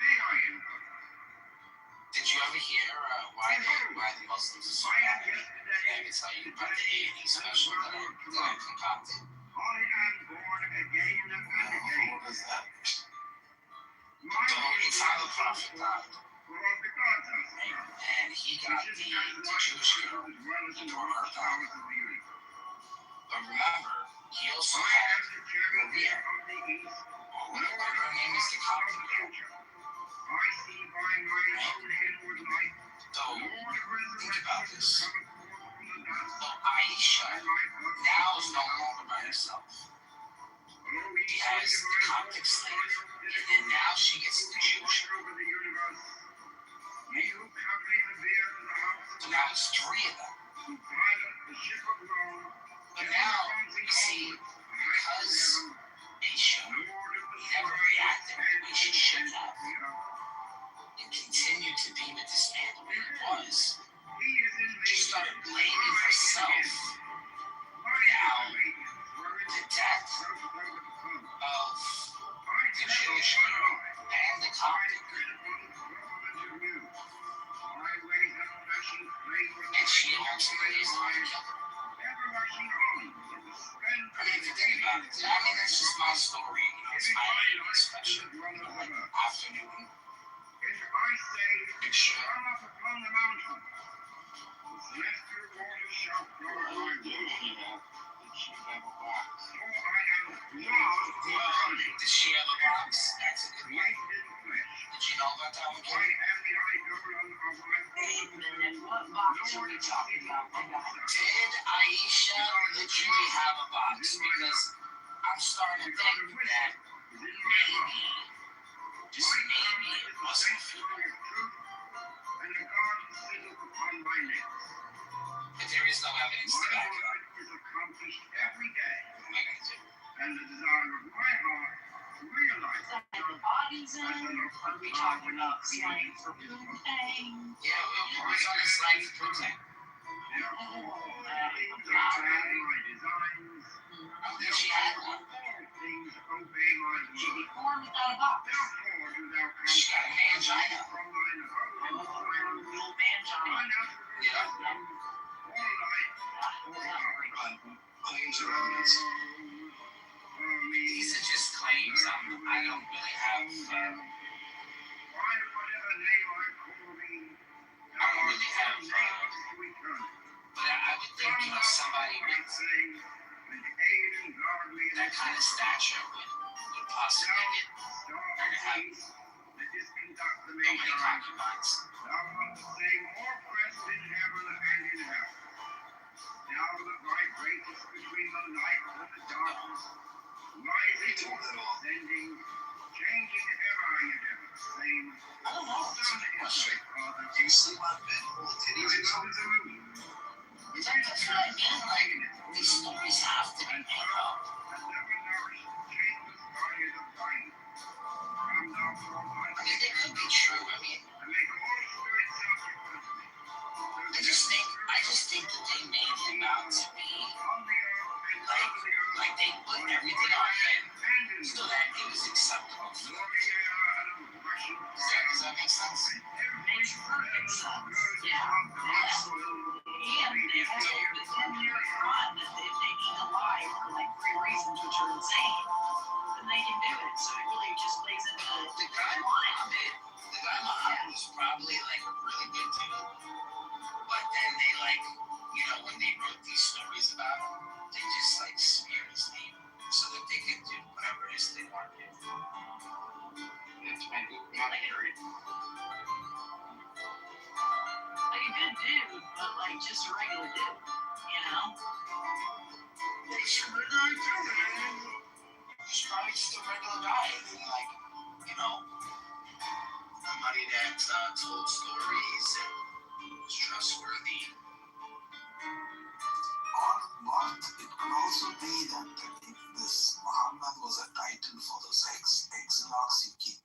I am. Did you ever hear why the Muslims are so mad? Yeah, I can tell you about the A&E special that I concocted. I am born again and again. What is that? My So it's how the prophet died. for of the gods are strong. And he got Which is the as much Jewish girl as well as in to all her the down. powers of the universe. But remember, he also I had am the cherubim Maria, of the east, whatever her name is, the Coptic girl. I see by mine own inward light, So Lord of think about resurrection, this. cometh forth from the dust, So Aisha and my blood now is from no the longer by herself. Oh, ye He has say the Coptic slave, and then now she gets the Jewish girl. over the universe, ye who carry the beer to the house So of now it's three of them. who pilot the ship of Rome, But now we see because Aisha Lord of the never reacted the way she should have, and continued to be with this man the way he was, He is in she thee. started blaming herself for now the death of the Jewish girl and the Coptic girl. And she ultimately is the one who killed her. I mean, if you think about it, I mean, that's just my story. You know, it's my A&E special. You know, like afternoon picture. Does she have a box? That's a good one. Did you know about that one, Kim? What box are we talking about? Did Aisha literally have a box? Because I'm starting to think that maybe, just maybe, it wasn't female. But there is no evidence to back it up. Every day, What am I going to do? and the desire of my heart to realize Is that the bodies in? Are we talking about slang for pooping? Yeah, we was on this line for Putin. Then she had one. She be born without a box. She got a mangina. Little mangina. Yeah. Claims or evidence. These are just claims. I don't really have. But I would think, you know, somebody with that kind of stature would possibly get her to have so many concubines. I don't know. It's a good question. Do you sleep on bed full of titties or something? That's what I mean. Like, these stories have to be made up. I mean, they could be true. I mean, I just think that they made him out to be like they put everything on him so that it was acceptable for them. Does that make sense? Makes perfect sense. Yeah. And they have to pretend they're a crime that if they need to lie for like 3 reasons which are insane, then they can do it. So it really just plays into The guy Muhammad was probably like a really good dude. But then they like, you know, when they wrote these stories about him, they just like smeared his name so that they could do whatever it is they wanted to do. It's my not married. like a good dude, but like just a regular dude, you know? He's probably just a regular guy. And like, you know, somebody that told stories and was trustworthy. Or it could also be that if this Muhammad was a title for those exiles you keep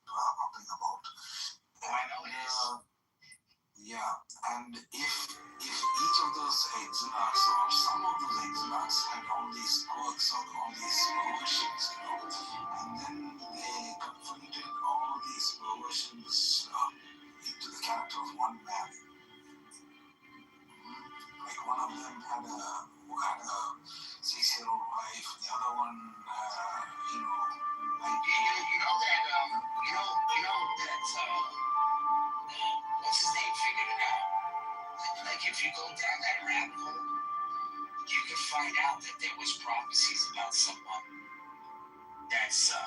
those exiles, or some of those exiles, had all these books or all these versions, and then they completed all these versions into the character of one man. Like one of them had a 6-year-old wife, the other one, like You know that what's his name figured it out. Like if you go down that rabbit hole, you can find out that there was prophecies about someone that's so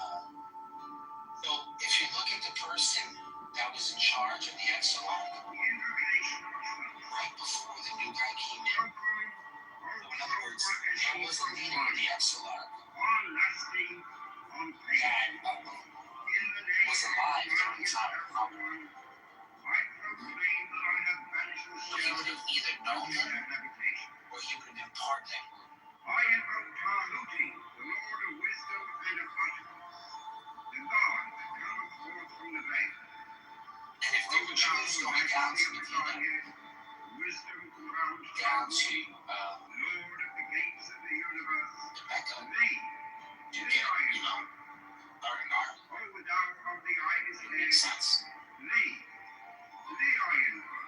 if you look at the person that was in charge of the Exelon right before the new guy came in. In other words, there was the leader of the Exelon that was alive during the time of Muhammad. He would have either known him or he would have been part of him. I invoke Tahuti, the Lord of wisdom and of utterance, the God that cometh forth from the veil. And if they were Jews going down to Medina, Wisdom around down to Lord of the gates of the universe, Mecca, thee, to thee get, I you know, invoke. our army. O thou of the eyes It makes sense. thee I invoke.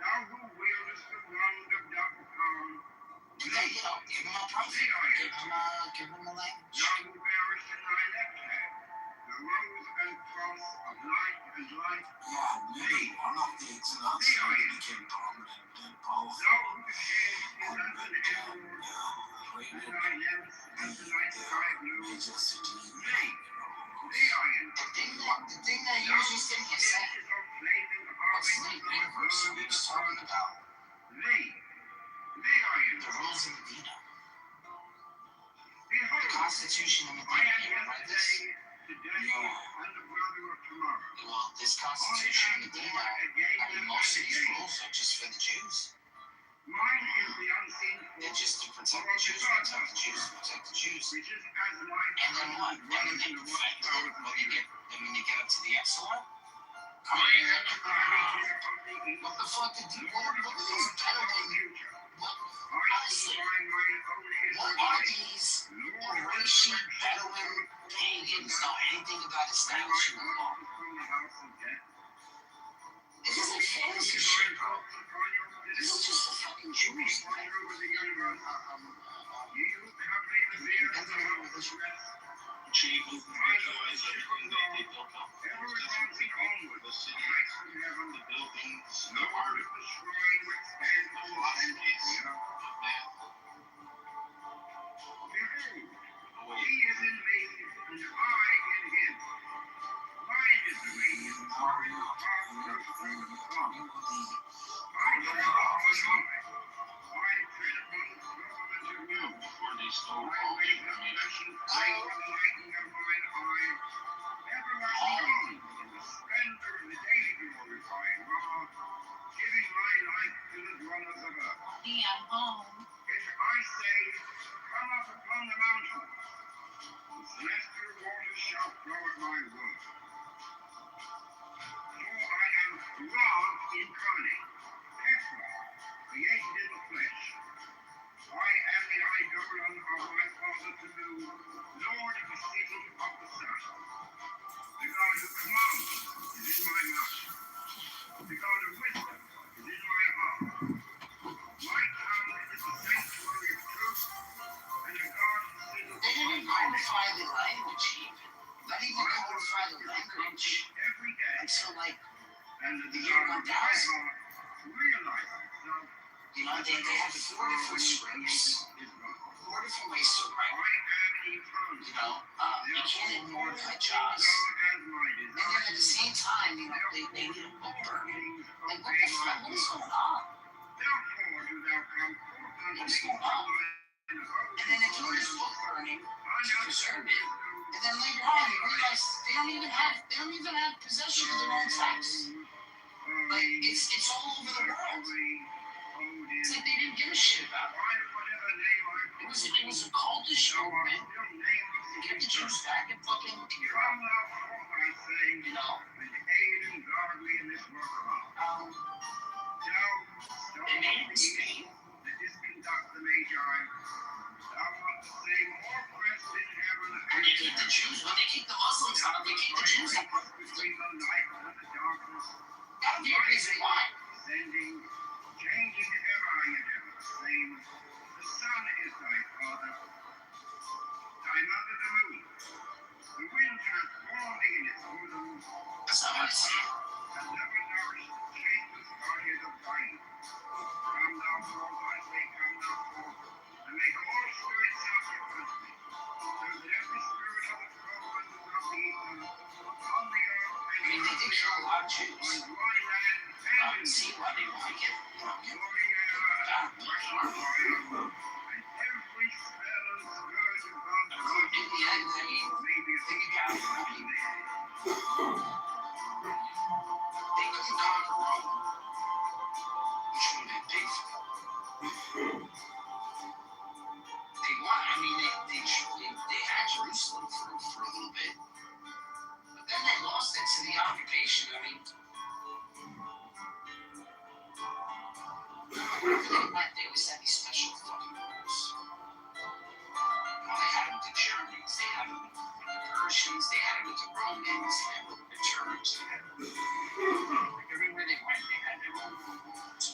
Thou who wieldest the wand of double power, Yeah, you know, give him a prophet. Give him a language. thou who bearest in thy left hand the rose and cross of light and light, yeah, maybe one of the exiles became prominent in both thou who head is and as an emerald, raided and thy lamps as the night sky blue, major cities. thee I invoke. The thing that you just didn't get said. What's the universe we was talking about? Thee I The invoke. rules of Medina. The Behold, Constitution of I Medina. am You ever read this? yesterday, today, and the brother of tomorrow. Well, this Constitution of Medina, I mean, most of these rules are just for the Jews. Mine is the unseen They're force, just to protect the Jews, protect the Jews, protect the Jews. which is as light And then what? as Then when they the perfect it, when you get up to the Exelon, come I on, am the creator of the east, what the fuck did you, Lord of look at the these gods of the peddling, future. what, I honestly, shall find mine own what are Israelite, these Lord of Quraishi resurrection, Bedouin pagans know anything about and my establishing the law? God from the house of death. This isn't fantasy shit, bro. These are just the fucking Jews, man. Over the universe, ye who covenant the veil of the house of rest, Chief, because they built up ever advancing onward, the city, light from heaven, the buildings, the Lord art of the shrine which stands of in the the days center. of man. Behold, Away. he is in me, and I in him. Mine is the radiance wherein the Father goes through the Son. I know not on high. I tread upon the firmament of noon. Before they stole I all the wake up information. flesh and flame on the lightning of mine eye. Everlasting on, in the splendor of the day glorified Ra, giving my life to the dwellers of earth. I'm home. If I say, come up upon the mountain, the celestial waters shall flow at my word. For I am Ra incarnate, Ephra, created in the flesh. I am the eidolon of my father Tanu, Lord of the city of the sun. The God who commands is in my mouth. The God of wisdom is in my heart. My tongue is the sanctuary of truth, and a God who sings They didn't codify the language even. Not even codify the language every day. until like, And the the year desire of my 1000. heart realizes itself. you know, they had 4 different scripts, 4 different ways to I write. am eternal. You know, you can't ignore the Jaws. Thou as my And then at the desire. same time, you know, they did a book burning. Like, what the fuck? What is going on? Therefore do thou come forth unto What's me going from on? thine And then they're doing this book burning to preserve it. And then later on, you realize they don't even have possession of their own text. Like, it's all over the world. It's like they didn't give a shit about it. It was a cultish movement to get the Jews back and fucking, you know, they made in Spain. that disconduct the Magi. Thou art the same more pressed in heaven. When they kick the Jews, when they kick the Muslims out, they kick the Jews out. Between the light and the darkness. That'll be a reason why. Descending, changing ever, yet ever the same. The sun is thy father. Thy mother the moon. The wind hath borne thee in its bosom. That's not what I say. Hath never nourished the changeless guardian of thine. Come thou forth, I say, come thou forth, and make all spirits sacrifice me, so that every spirit of the fallen will not be eaten upon the earth I mean, they did kill a lot of Jews. on dry land I and can in see why they want to get, glory and fire, and every spell and scourge of God's in the end, I mean, may be think about it. I mean, they couldn't conquer Rome, which would have been big for them. They won. I mean, they had Jerusalem for a little bit, but then they lost it to the occupation. I mean, wherever they went, they always had these special fucking rules. They had it with the Germans, they had it with the Persians, they had it with the Romans, they had it with the Turks. They had it with everywhere they went, they had their own rules.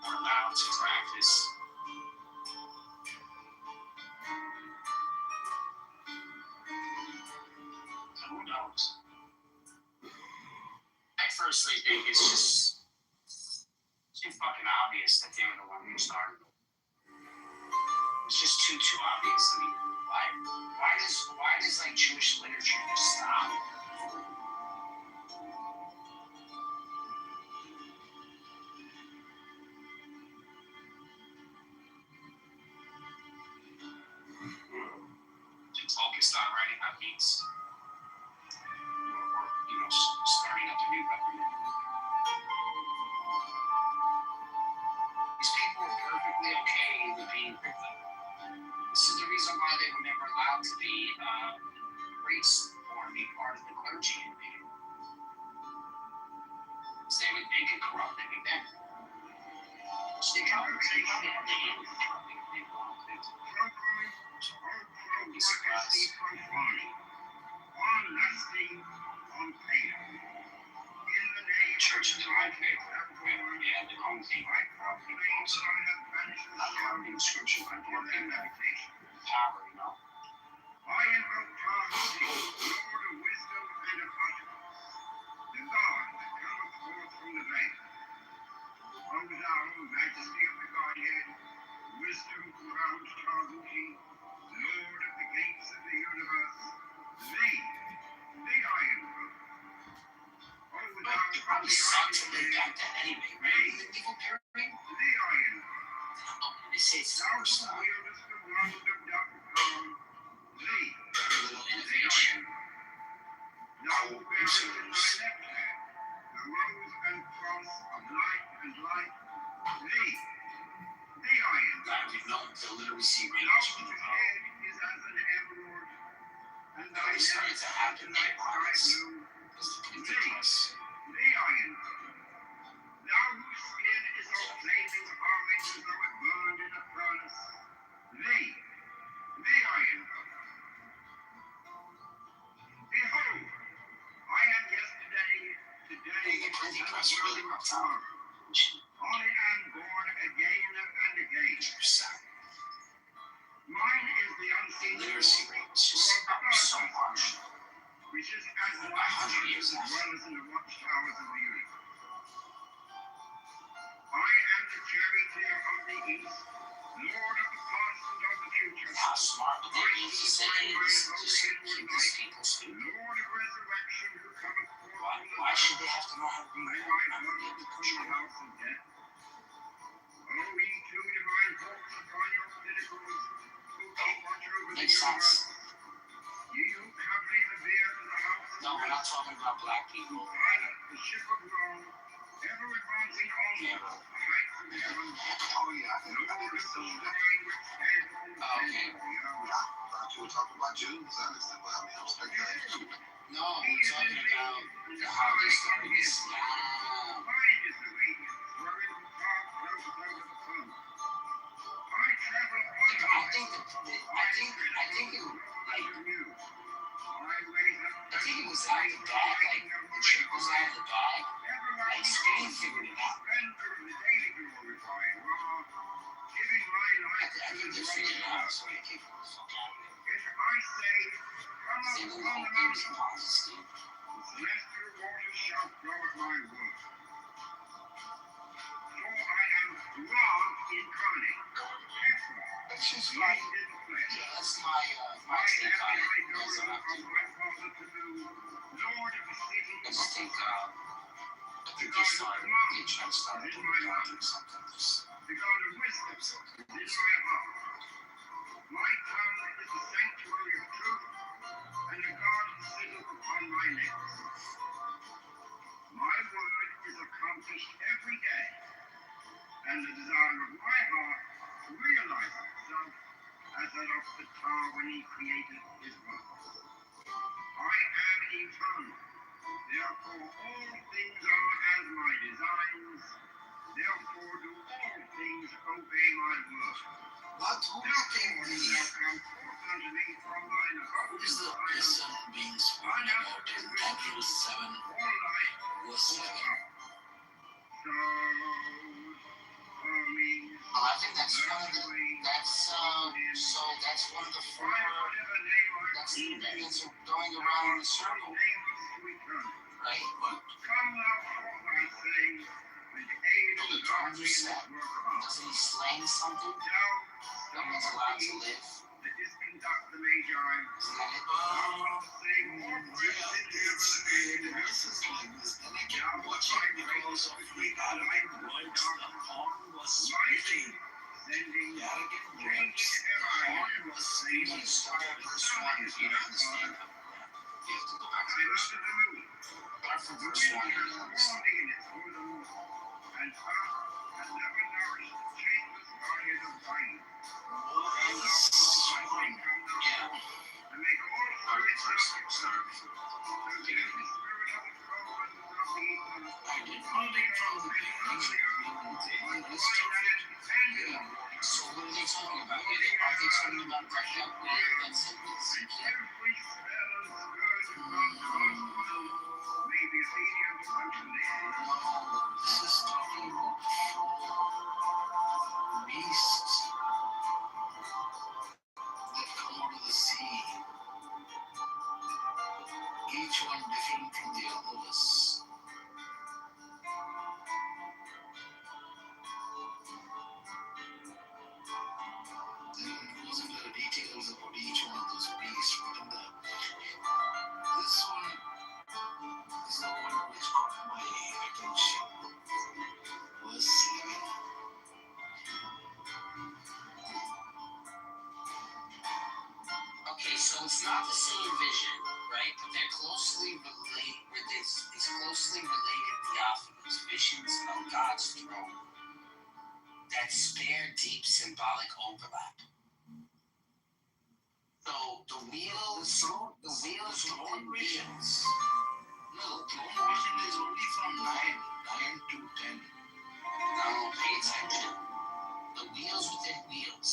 Were allowed to practice. Who knows? I personally think it's just too fucking obvious that they were the one who started it. It's just too obvious. I mean, why does like Jewish literature just stop? To focus on writing about peace, or starting up a new government. These people were perfectly okay with being Christian. This is the reason why they were never allowed to be priests or be part of the clergy in Maine. Because they would make it corrupt everything. They probably had the hand in corrupting people. Church of the Right Faith. Yeah, the wrong thing. Not corrupting scripture, but corrupting power, you know? I invoke God's name, Lord of wisdom and of utterance, the God that cometh forth from the veil. O thou, majesty of the Godhead, wisdom crowned Tahuti, Lord of the gates of the universe, thee I invoke. O thou, It probably sucks that they got that anyway, right? The medieval period? thee I invoke. They say it's the Thou worst who time. wieldest the wand of Dr. Thee Very little innovation. thou who bearest in thy left hand the rose and cross of light and light, thee I invoke. God, we've known to literally see Thou rainbows whose from the head is as an emerald, and Now thy they started to neck happen is like sky neighborhoods. blue, Because the ridiculous. thee I invoke. Thou whose skin is of flaming orange as though it burned in a furnace, thee I invoke. Behold, I am yesterday, today, They get pretty and press really rough tomorrow. time. On it am born again and again. Mine is the unseen Literacy form, rate is just up so much. which is as light as well as in the watchtowers of the universe. I am the charioteer of the east, Lord of the past and of the future. How smart would they be to say is just keep these people stupid? Lord of resurrection who cometh forth from the Why should they have to know how to May read? my blood from the house of death. O ye two divine hopes upon your pinnacles, who keep watch over the Makes universe. sense. Ye who accompany the bier to the house of No, we're not talking about black who people. pilot the ship of Rome, ever advancing onward to the heights of heaven. Oh yeah, I know. Lord of the swine which stands in the Okay. center of the earth. I thought you were talking about Jews, honestly, but I mean, I'm speculating. No, we're talking about how they started Islam. figured it out. Render the daily glorified Ra, giving my life I think they figured it out, so they kicked the fuck out of it. If I say, come They up knew the from whole the thing was mountain, impossible. the celestial waters shall flow at my word. For I am Ra incarnate. Therefore, It's just light like, in the flesh. yeah, that's my Why take am on it. I You guys don't have from to. my father to do, Lord of the city I of just think, the they trying to start a project or something. Just, the God of wisdom is in my heart. My tongue is the sanctuary of truth, and the God sitteth upon my lips. My word is accomplished every day, and the desire of my heart realizes itself as that of the tar when he created his world. I am eternal, therefore all things are as my designs, therefore do all things obey my word. But who became Therefore the shall come forth unto me from thine who is the person being spoken about in Daniel 7 all life verse 7? So, means I think that's one of the, that's one of the four, that's the opinions are going around in a circle, right? What? Come thou forth, I say, with aid of The God terms are in this set. work of art. Doesn't he slaying something? Thou No one's allowed to live. that didst conduct the Magi, Isn't that it? thou art the same more blessed in heaven and in earth. This is like this, and I kept watching because of the arrogant words the horn was speaking. Sending, The arrogant words changing the ever. horn was You saying. can start at verse 1 if you don't understand that. You have to go back to I'm verse under the moon. 1. Start from The verse 1 wind and has you'll understand. formed in its bosom, and earth has never nourished the changeless guardian of wine. Yeah. And make all Start at spirits verse not 1. so that every spirit of the throne and of the equal, I did not read from the beginning, even this topic. So what are they talking about here? Are they talking about that wheel that's in Ezekiel? every spell and scourge of God's gospel may be obedient unto thee. No, this is talking about beasts that come out of the sea, each one different from the others. Then it goes into the details about each one of those beasts. But this one is the one which caught my attention. Verse 11. Okay, so it's not the same vision, right? But they're closely related. It's closely related theophanies, visions of God's throne that spare deep symbolic overlap. So the wheels within wheels. No, throne vision is only from 9 to 10. Now pay attention. The wheels within wheels,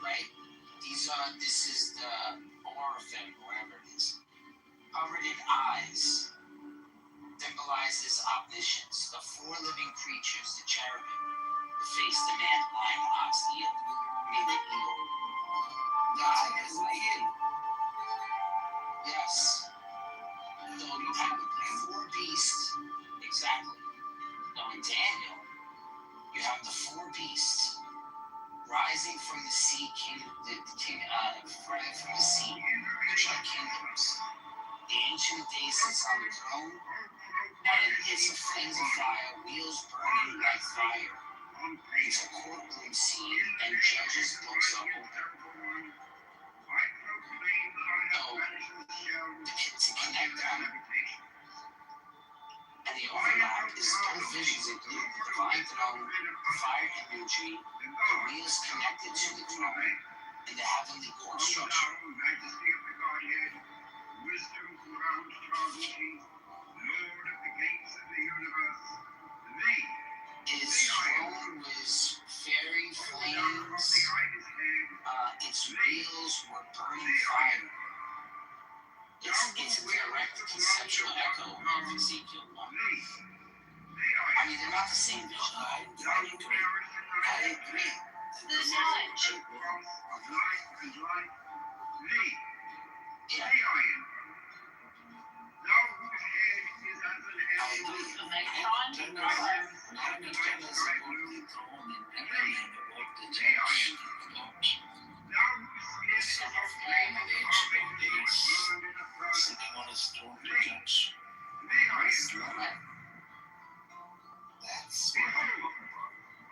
right? This is the Oraphim, wherever it is. Covered in eyes symbolizes omniscience. The four living creatures, the cherubim, the face, the man, lion, the ox, the eel. I mean the eagle. That's in Ezekiel. Yes. So you have four beasts. Exactly. Now in Daniel, you have the four beasts rising from the sea, rising from the sea, which are kingdoms. The ancient of days sits on the throne, and it's a flames of fire, wheels burning like fire. It's a courtroom scene, and judges' books are open. To connect them. And the overlap is both visions include the divine throne, the fire imagery, the wheels connected to the throne, and the heavenly court structure. Wisdom crowned sovereignty, Lord of the gates of the universe, thee, Its throne was fairy flames. Its wheels were burning fire. It's a direct conceptual echo of Ezekiel 1. not the same vision. I agree. The knowledge. Of life and life, thee, Yeah. the iron. Thou whose head is as an I arrow, agree. The Megatron. and thy limbs And as I the understand night this sky about blue. the throne and everything about the The judge. Thou whose skin The is Son of of flame Man of in ancient of carbon, days, burned in a furnace. sitting on his throne to judge. The iron. Yes, Lord. That's Behold,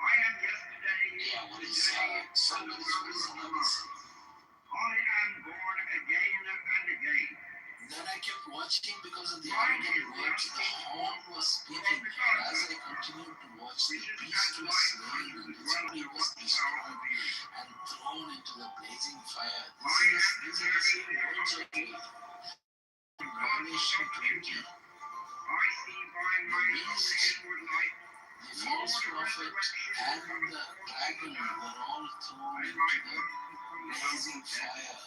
I am yesterday, Yeah, what is today, some of and his wisdom, I would say. I am born again and again. Then I kept watching because of the arrogant words the horn was speaking. And as I continued to watch, the beast was slain and his body was destroyed and thrown into the blazing fire. These are the same words of Revelation 20. I see by my own inward light, The false prophet and the dragon were all thrown and into my the blood from the blazing fire.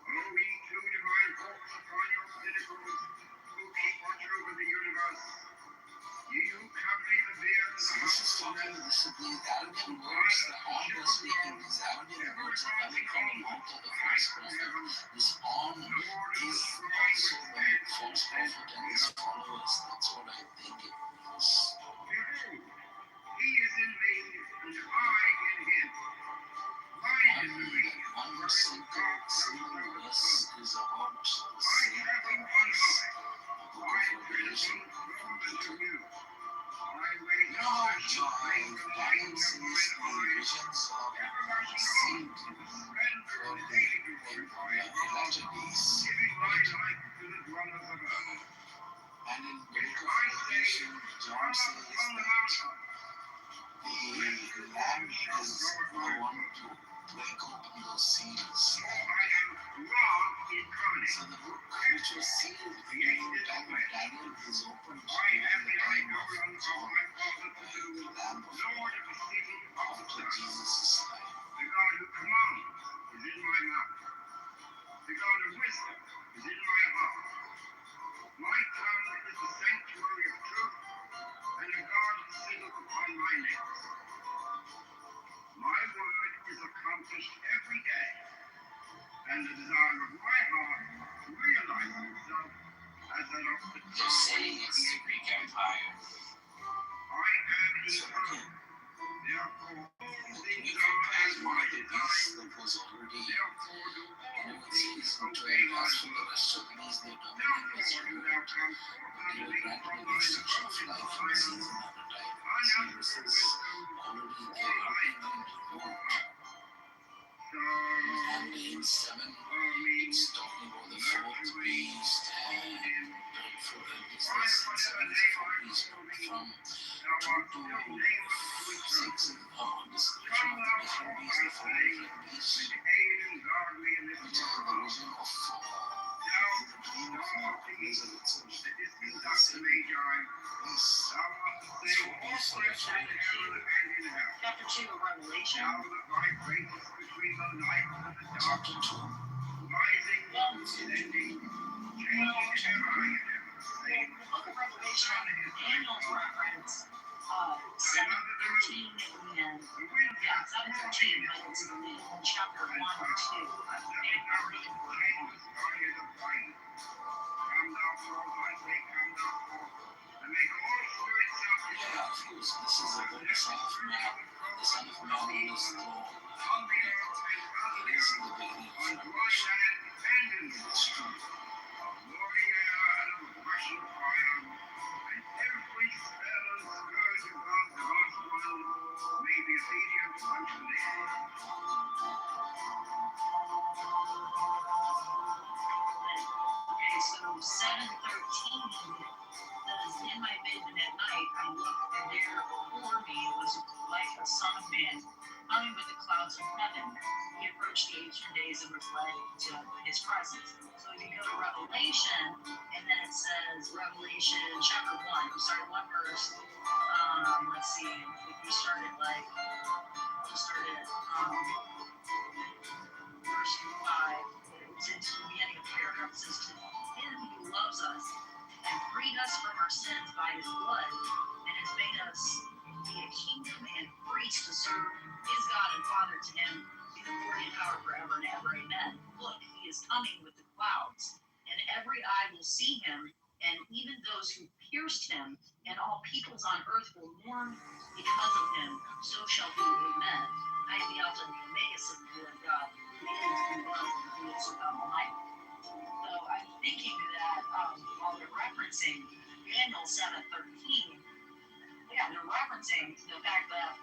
O ye two divine hawks upon your pinnacles, who keep watch over the universe, ye who accompany the beard of So the this is house of talking heaven, this is these arrogant words the horn was speaking. These arrogant words are coming from the mouth of the false prophet. This horn is also the false prophet and his followers. That's what I think it is. behold, he is in me, and I in him. Mine is the reed, One single verse is about the I same travel thing on as high, the book I of am Revelation journeying from from Peter. unto you. My ways You know how are flame of the light Daniel of sees mine the eyes, visions of the everlasting seed hope, the for splendor the and daily glory in of my the God, latter days. giving my Right? life to the dwellers of earth. And in the If book of I say, Revelation, John come up says upon the that mountain, the Lamb is the one to break open those seals. for I am God incarnate. So the book which was sealed in the time of Daniel is opened Why during am the I time no of longer John, of my Father to do, the Lamb of nor God, to the city of the after Son? Jesus' time. The God who commands is in my mouth. The God of wisdom is in my heart. My tongue is the sanctuary of truth, and a guard is sealed upon my lips. My word is accomplished every day, and the desire of my heart realizes itself as that of the They're saying it's the Greek Empire. I am eternal. Therefore, all things You are compare as one my of the beasts design. that was already Therefore, do all it things says obey to my us for the word. rest of these their dominion was Therefore, do renewed. thou come forth They unto were me granted from a thine message of abode in life in Zion. season and a time. Unutterable So this is wisdom, already all there light in Lord. So, And in 7 means it's talking about the fourth beast and for this why is whatever 7 is the name fourth I beast call thee, from thou 2 art to still nameless to eternity. 6 this Come vision of the thou different forth, beasts, I the 4 say, different beasts, and aid and guard me in this which is the work. vision of Thou, the dream of star of the east, Nebuchadnezzar itself. that didst The conduct the same Magi, beast. thou art the same all flesh in heaven and in hell. Chapter 2 of Revelation. Thou that vibratest between the light and the dark, Chapter 2. rising and descending, changing ever and ever the same. The book of Revelation, Daniel's reference, 7:13 and The wind yeah, hath 7:13, its but it's over the in wall, chapter 1 and 2. shameless guardian of light. Come thou forth, I say, come thou forth, and make all spirits subject. Yeah, of course, this is about the Son of Man. The Son of Man on his throne. On the earth and under It the is in earth, the beginning of on dry Revelation. land and in the It's water, true. of glory and of rushing fire, and every spell and scourge of God's will may be obedient unto thee. Okay, so 7:13 says, in my vision at night I looked, and there before me was like a son of man, coming with the clouds of heaven. He approached the ancient days and was led to his presence. So if you go to Revelation, and then it says Revelation chapter 1, you start one verse. Let's see, if you started verse 5, it's into the beginning of the paragraph. It says, to him who loves us and freed us from our sins by his blood, and has made us cursed him, and all peoples on earth will mourn because of him. So shall be with men. I am the Alpha and the Omega, says the Lord God, who is, who was, and who is to come, Almighty. So I'm thinking that while they're referencing Daniel 7:13, yeah, they're referencing the fact that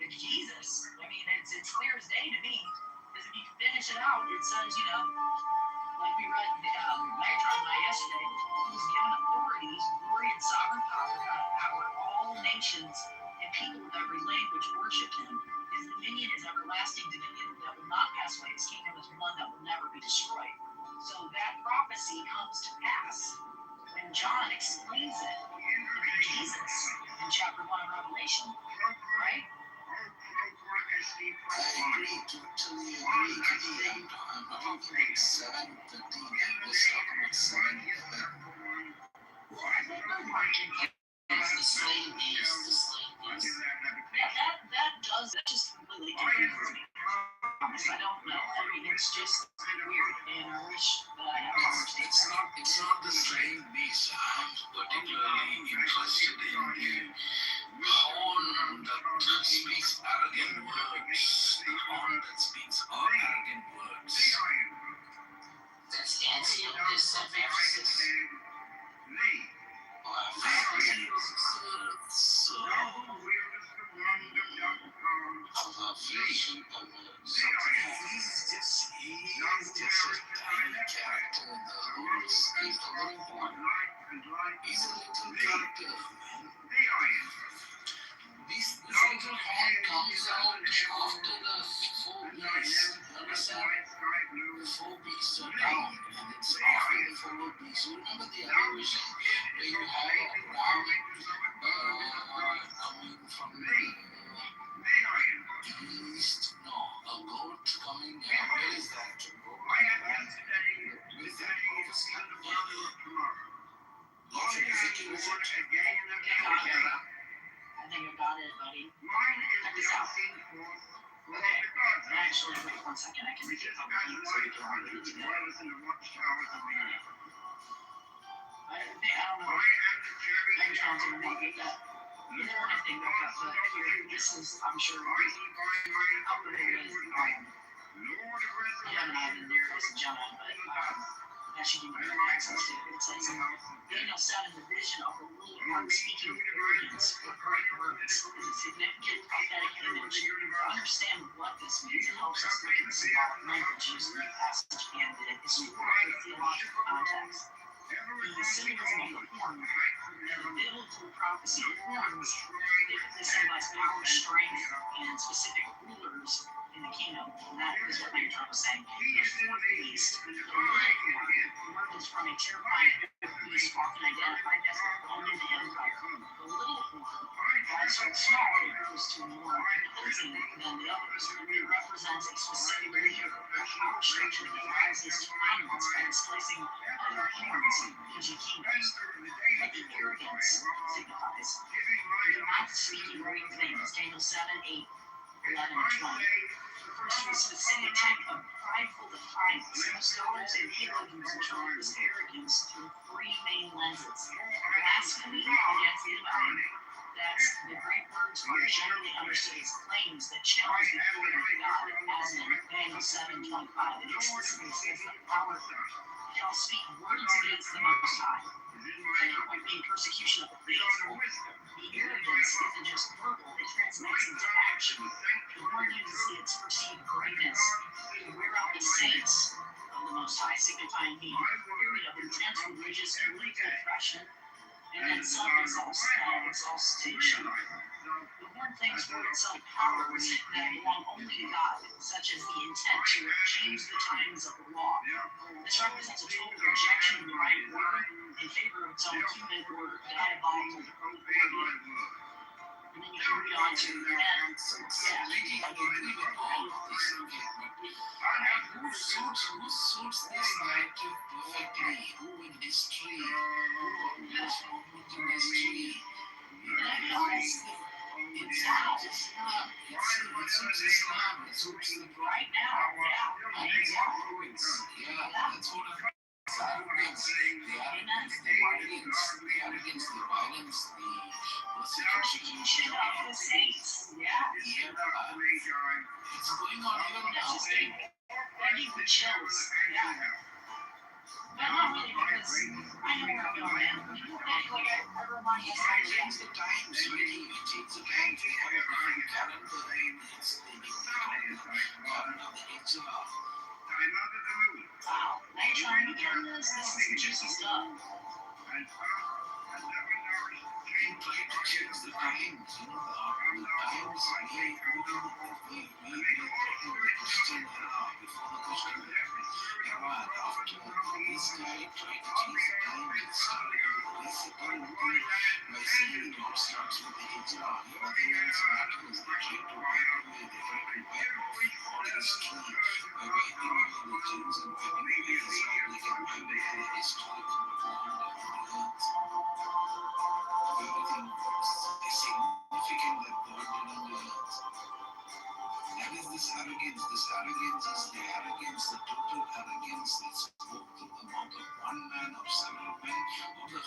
Jesus, I mean, it's clear as day to me, because if you finish it out, it says, like we read Megatron and I yesterday, he was given authority, glory, and sovereign power. All nations and people of every language worship him. His dominion is everlasting dominion that will not pass away. His kingdom is one that will never be destroyed. So that prophecy comes to pass when John explains it to Jesus in chapter 1 of Revelation, right? I agree, totally agree. I'm not talking about 7:15. I was talking about 7:11. It's the same beast, the same beast. Yeah, that does, that just completely confuses me. I don't know. I mean, it's just weird, and I wish that I had more It's states. not the same beast. I'm particularly interested in the horn that speaks arrogant words. The horn that speaks arrogant words. That's Antiochus Ephesus. So, he's just a tiny character in the whole scheme. He's a little character. This little horn comes out after the four beasts. Understand? The four beasts are down, and it's after the four beasts. You remember the other vision where you have a ram coming from the east? No, a goat coming. Where is that? Where is that prophecy? Lord Ezekiel, is it? I think I got it, buddy. Check this out. Okay, actually, wait 1 second. I can read it from here so we can read it together. I don't know. Megatron's gonna make it that. Either one I think about, but here, this is, I'm sure, up there with, yeah, and I haven't near this gentleman, but, that should give you access to it. It says, Daniel 7, the vision of the little one speaking arrogance or great words is a significant prophetic image. To understand what this means, it helps us look at the symbolic language used in the passage and the historical theological context. The symbolism of the horn and the biblical prophecy of horns typically symbolize power, strength, and specific rulers in the kingdom. And that is what Megatron was saying. The fourth beast, the little horn, emerges from a terrifying beast often identified as the Roman Empire. The little horn, while so small, it grows to more imposing than the others. It represents a specific leader or power structure that rises to prominence by displacing other horns into kingdoms. What the arrogance signifies. The mouth speaking great things, Daniel 7, 8, 11, and 20. Refers to a specific type of prideful defiance. Some scholars and theologians interpret this arrogance through three main lenses. Blasphemy against the divine. That's the great words are generally understood as claims that challenge the authority of God, as in Daniel 7:25. It explicitly says that power shall speak words against the Most High. Second point being persecution of the faithful. The arrogance isn't just verbal, it transmits into action. The horn uses its perceived greatness to wear out the saints of the Most High, signifying the period of intense religious political oppression and then self-exaltation. The horn claims for itself powers that belong only to God, such as the intent to change the times of the law. This represents a total rejection of the right order in favor of its own human or diabolical order. And then you can read on to that. I agree with all of this. Who suits this narrative perfectly? Who in history? Who in history? It's not Islam. It suits Islam. It suits the Right now, yeah. Yeah, that's what I'm saying. arrogance, the arrogance, the violence, the persecution of the saints. Yeah. It's going on even now. Just getting the chills. Yeah. But not really, because I know where I'm going, man. Like, I remind myself. It takes the time, sweetie. It takes the time to have a different calendar. It's the calendar of the HR. Wow. Now you're trying to get this? This is juicy stuff. You try to change the times, the times we the Christian era, before the Christian era, and after this guy tried to change the time, it started with the basic by saying it all starts with the hijrah. Nothing else matters. They tried to wipe away, they tried to wipe off all history by wiping away the Jews and wiping away Islam. They can wipe away the history from the world of the earth. Everything is significant that God did on the earth. That is this arrogance. This arrogance is the arrogance, the total arrogance that spoke through the mouth of one man, of several men, of the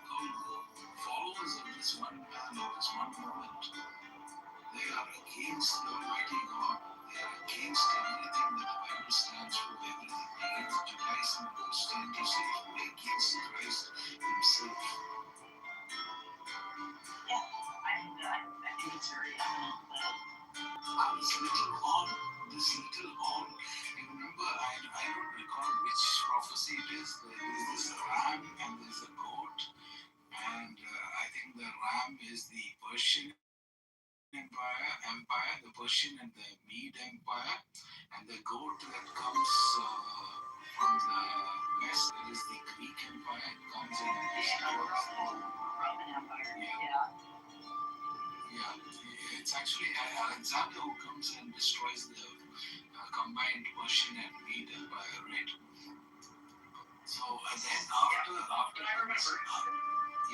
whole followers of this one man, of this one moment. They are against the Almighty God. They are against everything that the Bible stands for, everything. Against Judaism and Christianity, against Christ Himself. Yeah, I think it's very evident that this little horn, you remember, I don't recall which prophecy it is. There's this ram and there's a goat, and I think the ram is the Persian empire, the Persian and the Mede Empire, and the goat that comes from the west, that is the Greek Empire. It comes in Roman Empire. Yeah, it's actually Alexander who comes and destroys the combined Persian and Mede Empire, right? So then after I remember,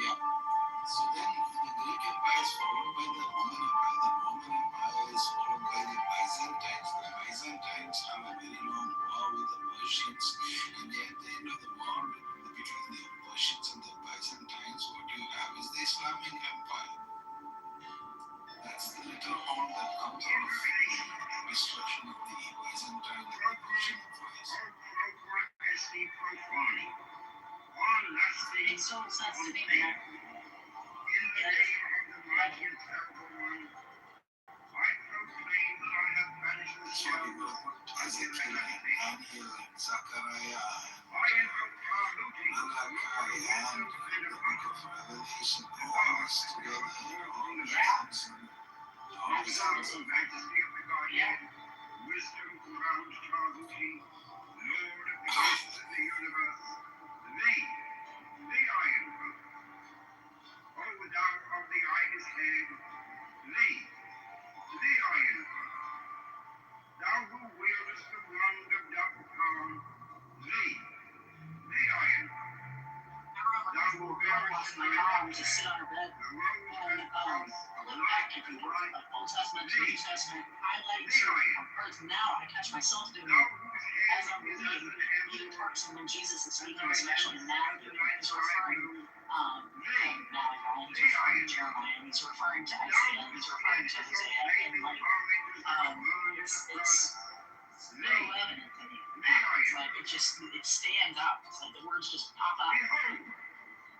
yeah. So then the Greek Empire is followed by the Roman Empire. The Roman Empire is followed by the Byzantines. The Byzantines have a very long war with the Persians, and at the end of the war between the Persians and the Byzantines, what you have is the Islamic Empire. That's the little horn that comes out of the destruction of the Byzantine and the Persian empires. It still makes sense to me, man. Ezekiel and Daniel and Zechariah and Malachi and the book of Revelation, all this together, all this majesty of the Godhead, wisdom, ground, Tahuti, Lord of the graces of the universe, the Iron One, O thou of the Ibis head, the Iron One, thou who wieldest the wand of dark power, the Iron One. Thou who bearest my mom to sit on her bed and look back at the Old Testament to New Testament, highlighting certain parts. Now I catch myself doing it as I'm reading parts, and when Jesus is speaking, especially in Matthew, he's referring Malachi, he's referring to Jeremiah, and he's referring to Isaiah, and he's referring to Hosea, and like it's so evident to me. It's like it stands out. It's like the words just pop out.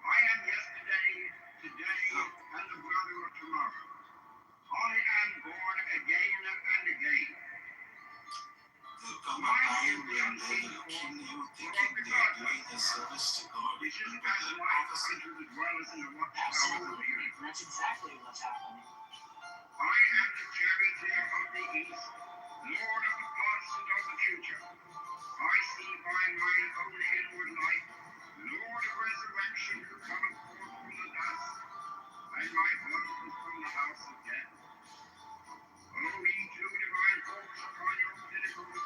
I am yesterday, today, and the brother of tomorrow. I am born again and again. There'll come a time when they will kill you thinking they are doing a service to God. Absolutely. That's exactly what's happening. I am the charioteer of the east, Lord of the past and of the future. I see by mine own inward light, Lord of resurrection, who cometh forth from the dust, and my husband from the house of death. O ye two divine folks upon your pinnacles,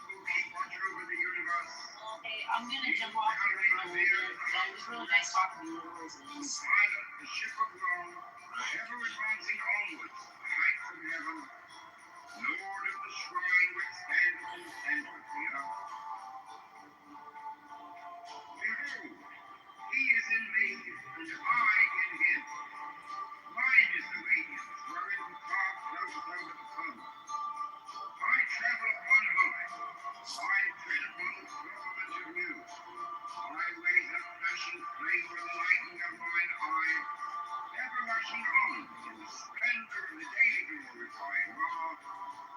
who keep watch over the universe. Hey, I'm gonna jump off here for a little bit. That was really nice talking to you. Who pilot the ship of Rome, ever advancing onwards, the heights of heaven, Lord of the shrine which stands in the center of the earth. Behold, he is in me, and I in him. Mine is the radiance, wherein the cloud floats over the foam. I travel upon high. I tread upon the firmament of new. I raise up flashing flame with the lightning of mine eye, ever rushing on in the splendor of the daily glorifying law,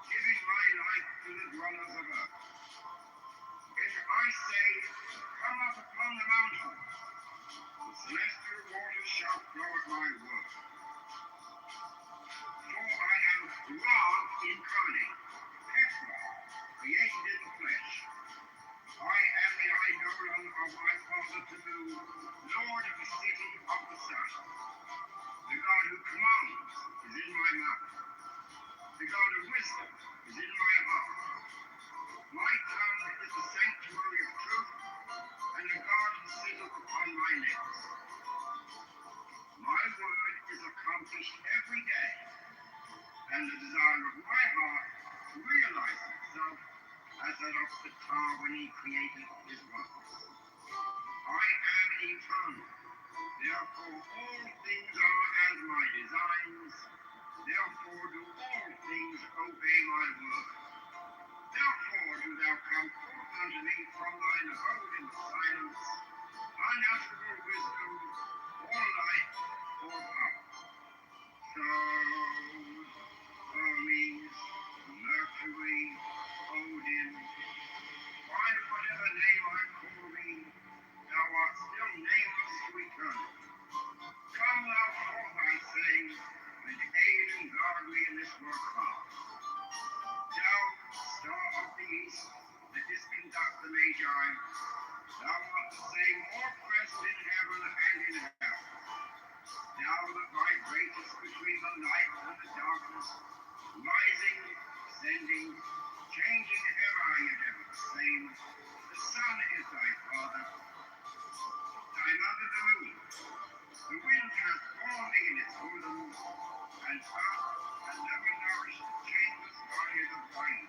giving my light to the dwellers of earth. If I say, come up upon the mountain, the celestial waters shall flow at my word. For I am Ra incarnate, Petra, created in the flesh. I am the eidolon of my father Tanu, Lord of the city of the sun. The God who commands is in my mouth. The God of wisdom is in my heart. My tongue is the sanctuary of truth, and a garden sitteth upon my lips. My word is accomplished every day, and the desire of my heart realizes itself as that of the tar when he created his works. I am eternal, therefore all things are as my designs, therefore do all things obey my word. Therefore do thou come forth unto me from thine abode in silence, unutterable wisdom, or light, or power. So, Hermes, Mercury, Odin, by whatever name I call thee, thou art still nameless to eternity. Come thou forth, I say, and aid and guard me in this work of art. Thou, star of the east, that didst conduct the Magi, thou art the same more present in heaven and in hell. Thou that vibratest between the light and the darkness, rising, descending, changing ever, yet ever the same. The sun is thy father, thy mother the moon. The wind hath borne thee in its bosoms, and earth hath never nourished the changeless bodies of rain.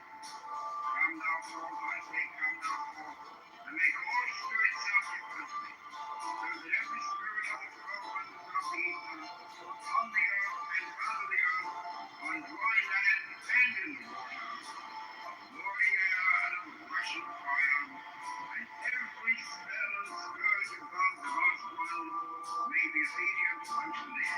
Come thou forth, I say, come thou forth, and make all spirits subject unto me, so that every spirit of the whirlwind of the ether, on the earth and under the earth, on dry land and in the water, of roaring air and of rushing fire, and every spell and scourge of God the vast one may be obedient unto thee.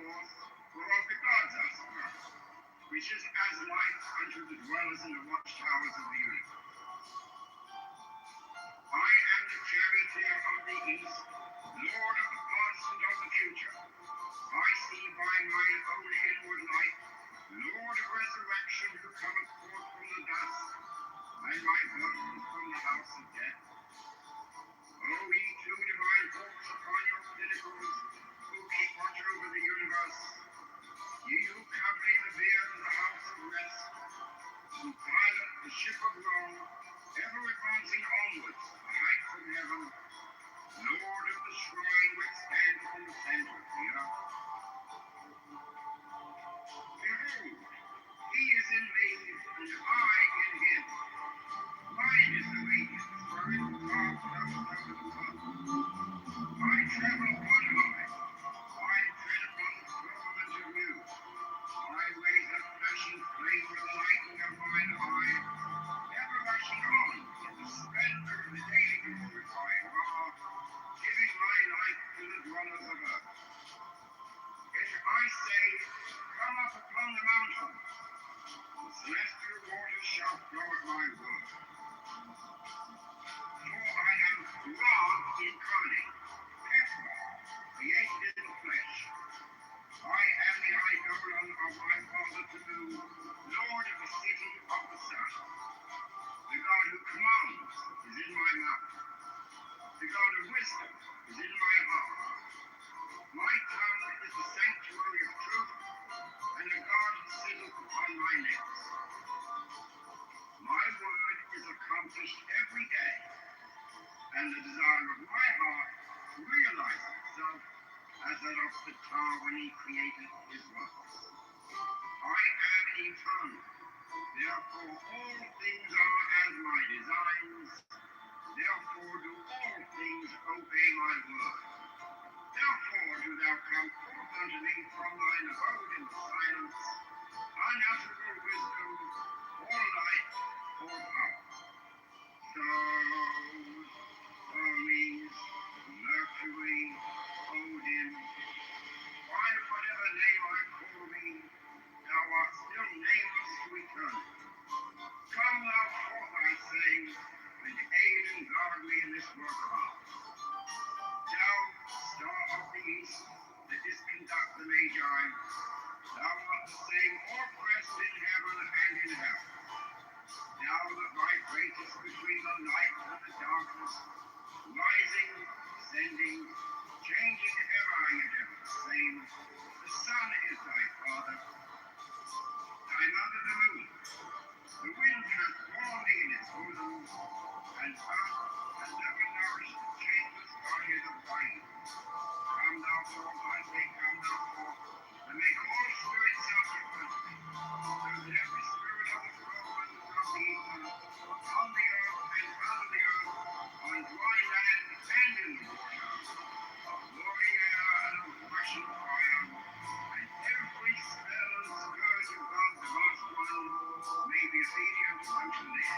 forth, whereof the gods are sprung, which is as light unto the dwellers in the watchtowers of the universe. I am the charioteer of the east, lord of the past and of the future. I see by mine own inward light, Lord of resurrection, who cometh forth from the dust, and my burden from the house of death. O ye two divine hawks upon your pinnacles, who keep watch over the universe, ye who accompany the bier to the house of rest, who pilot the ship of Rome, ever advancing onwards, the heights of heaven, Lord of the shrine which standeth in the center of the earth. Behold, he is in me, and I in him. Mine is the radiance, wherein God dwelleth over the world. I travel upon high, I tread upon the firmament of new. My ways are flashing flame with the lightning of mine eye, ever rushing on in the splendor of the daily glorified law, giving my light to the dwellers of earth. If I say, come up upon the mountain, the celestial waters shall flow at my word. For I am Ra incarnate, Petra, created in the flesh. I am the eidolon of my father Kitover, lord of the city of the sun. The God who commands is in my mouth. The God of wisdom is in my heart. My tongue is the sanctuary of truth, and a God sitteth upon my lips. My word is accomplished every day, and the desire of my heart realizes itself as that of the tar when he created his works. I am eternal, therefore all things are as my designs, therefore do all things obey my word. Therefore do thou come forth unto me from thine abode in silence, unutterable wisdom, all light, all power. Stars, Hermes, Mercury, Odin, by whatever name I call thee, thou art still nameless to eternity. Come thou forth, I say, and aid and guard me in this work of art. Thou, star of the east, that didst conduct the Magi, thou art the same oppressed in heaven and in hell. Thou that vibratest between the light and the darkness, rising, descending, changing ever and ever the same. The sun is thy father. I'm under the moon. The wind hath borne thee in its bosom, and earth has never nourished the changeless bodies of wine. Come thou forth, I say, come thou forth, and make all spirits subject unto thee, so that every spirit of the firmament of the ether, on the earth and under the earth, on dry land and in the water, of glowing air and of rushing fire, and every spell and scourge of God's vast one may be obedient unto thee.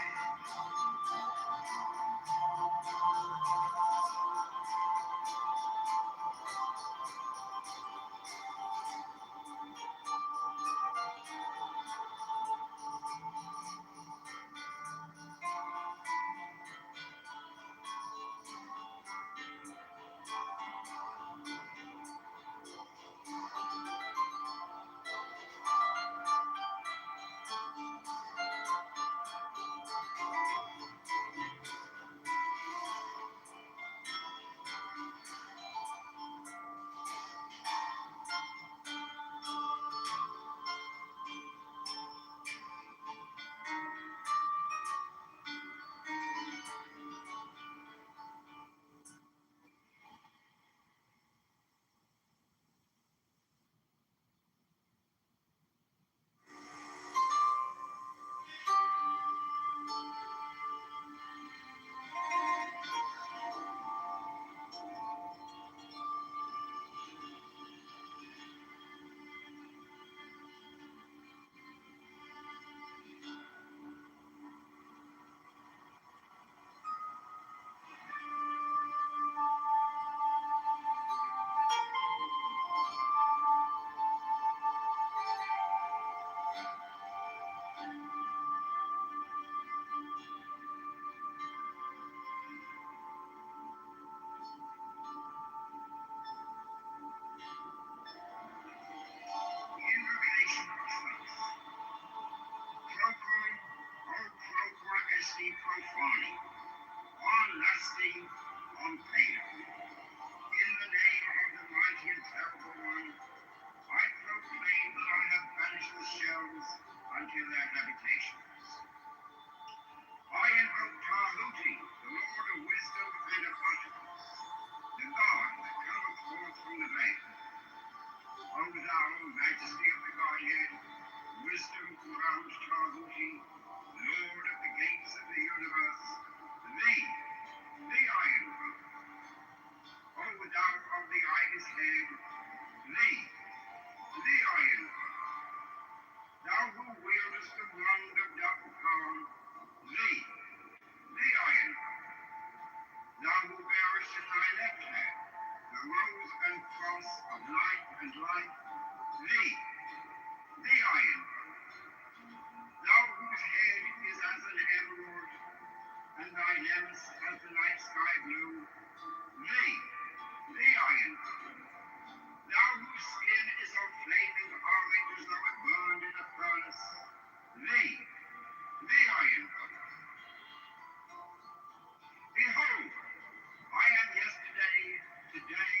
light, the iron one. Thou whose head is as an emerald, and thy limbs as the night sky blue, the iron one. Thou whose skin is of flaming orange as though it burned in a furnace, the iron one. Behold, I am yesterday, today,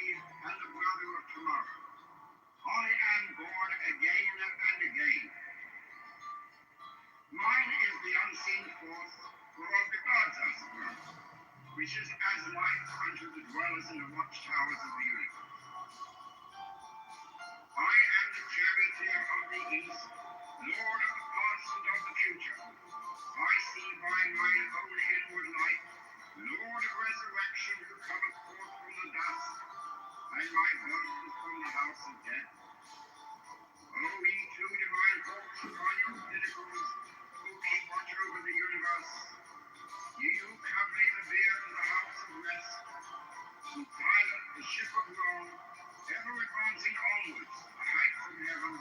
and the brother of tomorrow. I am born again and again. Mine is the unseen force, whereof the gods are sprung, which is as light unto the dwellers in the watchtowers of the universe. I am the charioteer of the east, lord of the past and of the future. I see by mine own inward light, Lord of resurrection, who cometh forth from the dust, and my birth is from the house of death. O ye two divine hawks upon your pinnacles, who keep watch over the universe, ye who accompany the bier to the house of rest, who pilot the ship of Rome, ever advancing onwards, a height from heaven,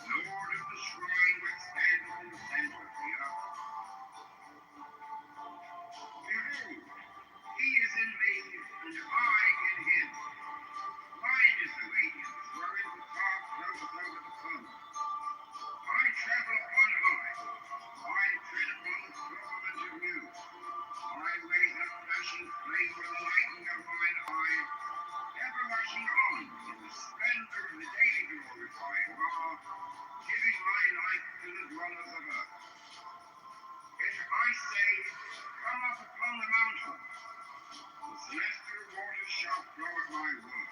Lord of the shrine which standeth in the center of the earth. Behold, he is in me, and I in him. Mine is the radiance, wherein the fog floateth over the foam. I travel upon high. I tread upon the firmament of new. I raise up flashing flame with the lightning of mine eye, ever rushing on in the splendor of the daily glorifying law, giving my life to the dwellers of earth. If I say, come up upon the mountain, the celestial waters shall flow at my word.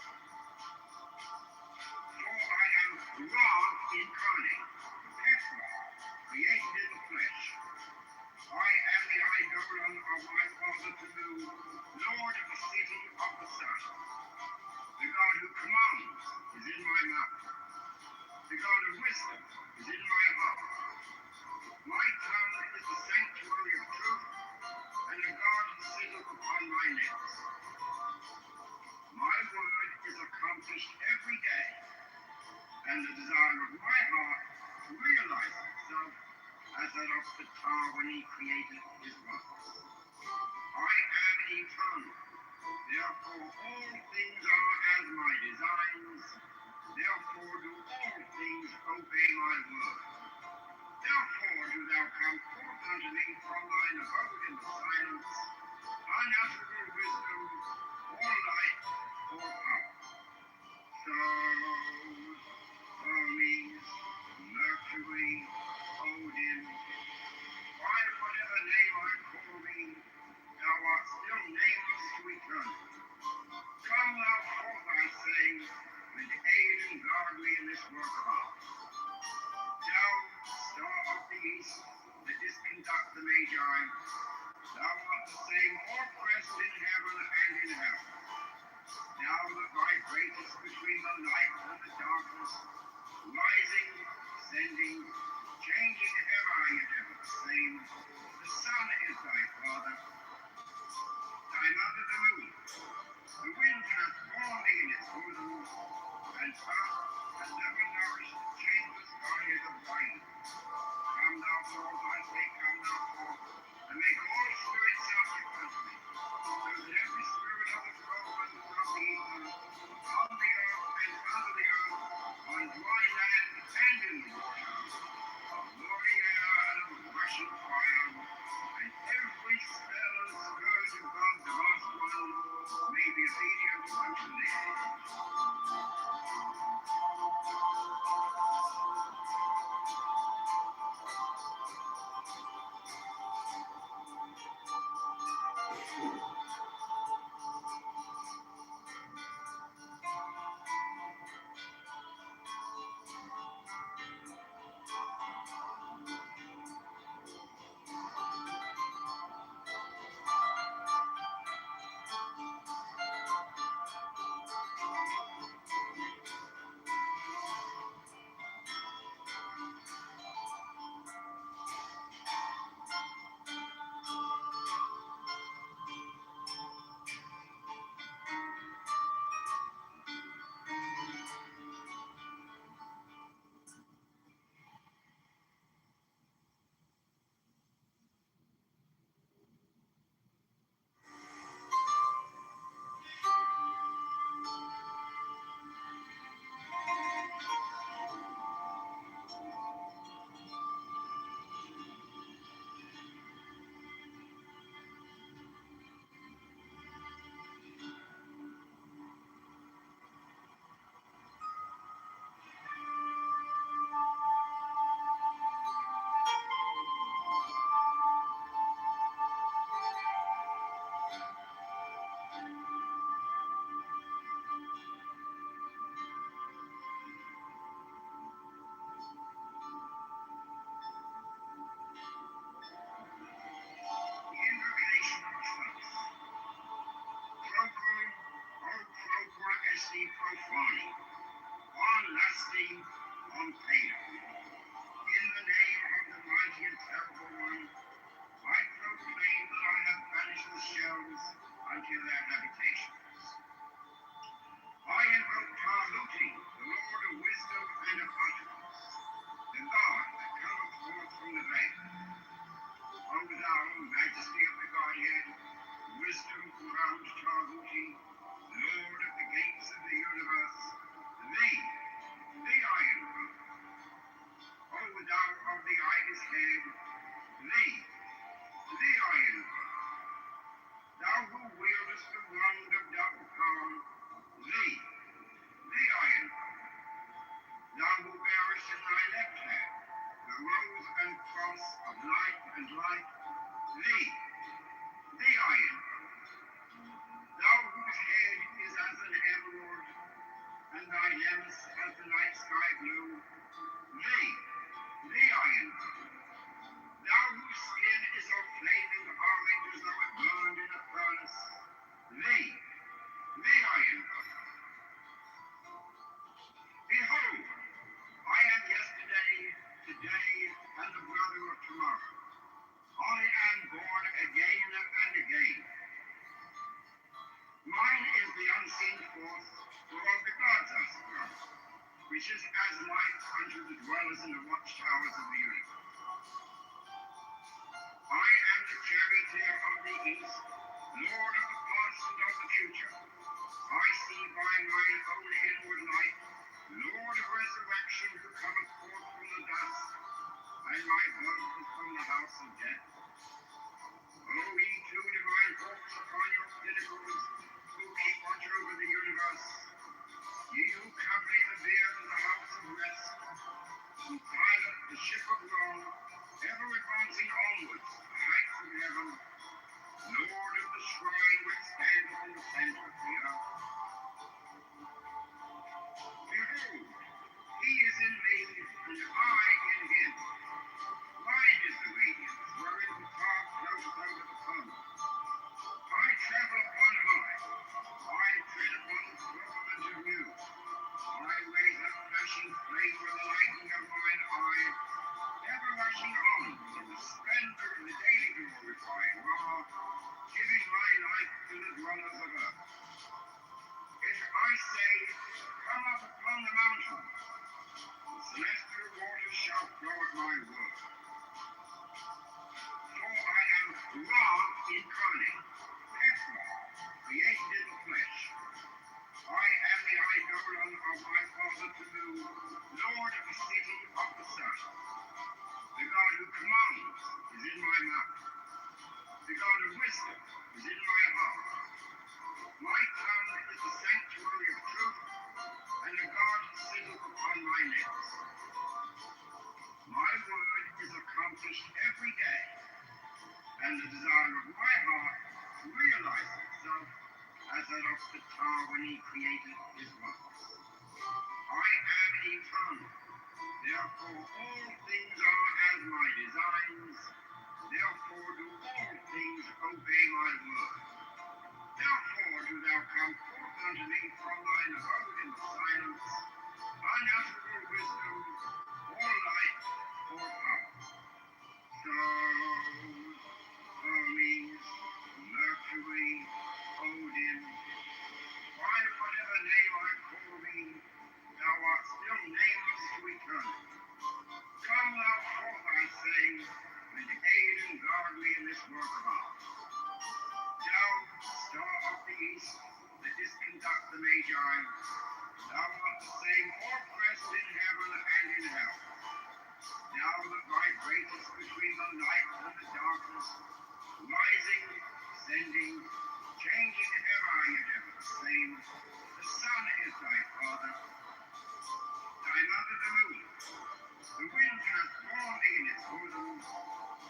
For I am Ra incarnate, Petra, created in the flesh. I am the eidolon of my father Tanu, Lord of the city of the sun. The God who commands is in my mouth. The God of wisdom is in my heart. My tongue is the sanctuary of truth, and the God sitteth upon my lips. My word is accomplished every day, and the desire of my heart realizes itself as that of the tar when he created his works. I am eternal, therefore all things are as my designs, therefore do all things obey my word. Therefore do thou come forth unto me from thine abode in the silence, unutterable wisdom, or light, or power. So, Hermes, Mercury, Odin, by whatever name I call thee, thou art still nameless to eternity. Come thou forth, I say, and aid and guard me in this work of art. Thou, star of the east, that didst conduct the Magi, thou art the same all-present in heaven and in hell. Thou that vibratest between the light and the darkness, rising, descending, changing ever yet ever the same. The sun is thy father, thy mother the moon. The wind hath borne thee in its bosom, and earth hath never nourished the changeless bodies of light. Come thou forth, I say, come thou forth, and make all spirits subject unto me, so that every spirit of the foe and of the eagle, on the earth and under the earth, on dry land and in the water, of roaring air and of rushing fire, and every spell and scourge of God the last one may be obedient unto thee. authority on payment. In the name of the mighty and terrible one, I proclaim that I have banished the shells unto their habitations. I invoke Tahuti, the Lord of wisdom and of utterance, the God that cometh forth from the veil. O thou majesty of the Godhead, wisdom crowned Tahuti, Lord of the gates of the universe, thee I invoke. O thou of the ibis head, thee I invoke. Thou who wieldest the wand of double power, thee I invoke. Thou who bearest in thy left hand the rose and cross of light and light, thee I invoke. Thou whose head is as an emerald, and thy limbs as the night sky blue, thee I invoke. Thou whose skin is of flaming orange as though it burned in a furnace, thee I invoke. Behold, I am yesterday, today, and the brother of tomorrow. I am born again and again. Mine is the unseen force, whereof the gods are sprung, which is as light unto the dwellers in the watchtowers of the universe. I am the charioteer of the east, lord of the past and of the future. I see by mine own inward light, Lord of resurrection, who cometh forth from the dust, and my birth is from the house of death. O ye two divine hawks upon your pinnacles, who keep watch over the universe, ye who company the beard of the house of rest, who pilot the ship of law, ever advancing onwards to the heights of heaven, Lord of the shrine which standeth in the center of the earth. Behold, he is in me, and I in him. Mine is the radiance, wherein the fog floateth over the foam. I travel upon high. I tread upon the firmament of dew. I raise up flashing flame with the lightning of mine eye, ever rushing on in the splendor of the daily glorifying Ra, giving my light to the dwellers of earth. If I say, come up upon the mountain, the celestial waters shall flow at my word. For I am Ra incarnate, Ephra, created in the flesh. I am the eidolon of my father Tanu, Lord of the city of the sun. The God who commands is in my mouth. The God of wisdom is in my heart. My tongue is the sanctuary of truth, and the God sitteth upon my lips. My word is accomplished every day, and the desire of my heart realizes itself as that of the tar when he created his works. I am eternal, therefore all things are as my designs, therefore do all things obey my word. Therefore do thou come forth unto me from thine abode in silence, unutterable wisdom, or light, or power. Stars, Hermes, Mercury, Odin, by whatever name I call thee, thou art still nameless to eternity. Come thou forth, I say, and aid and guard me in this work of art. Thou, star of the east, that didst conduct the Magi, thou art the same all-present in heaven and in hell. Thou that vibratest between the light and the darkness, rising, descending, changing ever, yet ever the same. The sun is thy father, thy mother the moon. The wind hath borne thee in its bosom,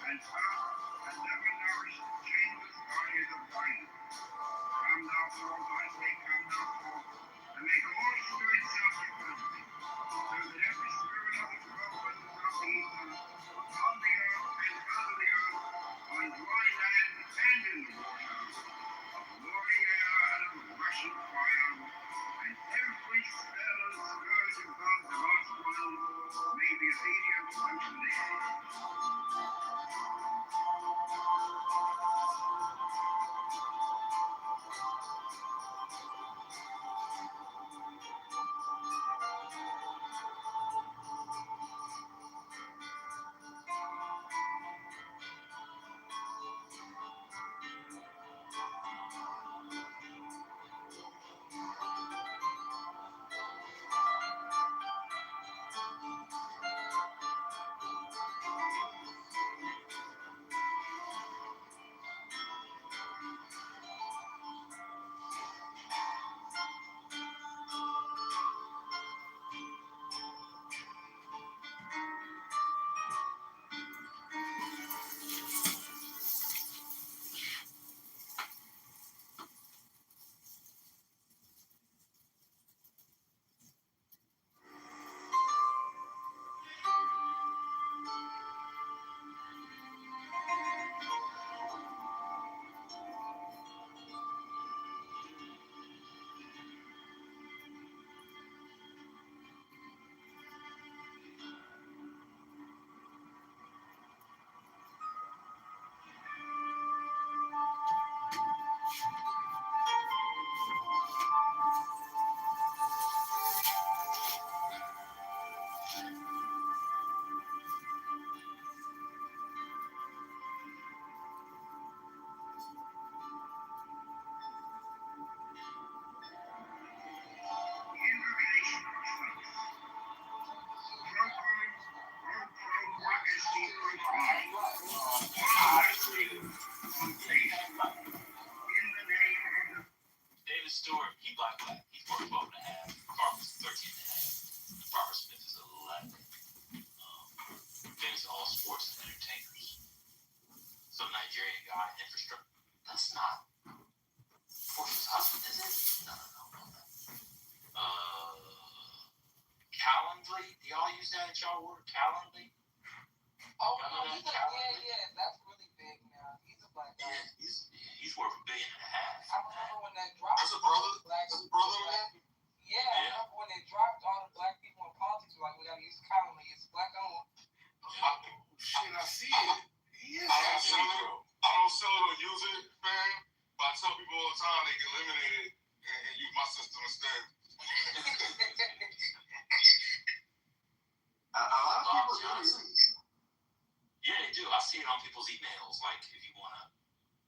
and earth hath never nourished the changeless bodies of light. Come thou forth, I say, come thou forth, and make all spirits subject unto thee, so that every spirit of the whirlwind of the ether, on the earth and under the earth, on dry land and in the water, of roaring air and of rushing fire, and every spell and Nigerian guy, infrastructure. That's not Portia's husband, is it? No. Calendly? Do y'all use that at y'all work? Calendly? Oh, Remember no, that he's like, Calendly? yeah, that's really big now. He's a black guy. Yeah, he's worth $1.5 billion. I remember when that dropped. That's a brother? Black, That's a brother of that? yeah, I remember when they dropped all the black people in politics. Like, we gotta use Calendly. It's black owned. Shit, I see it. He is I don't happy. sell it or use it, man. But I tell people all the time they can eliminate it and use my system instead. A lot of people do use it. Yeah, they do. I see it on people's emails. Like, if you want to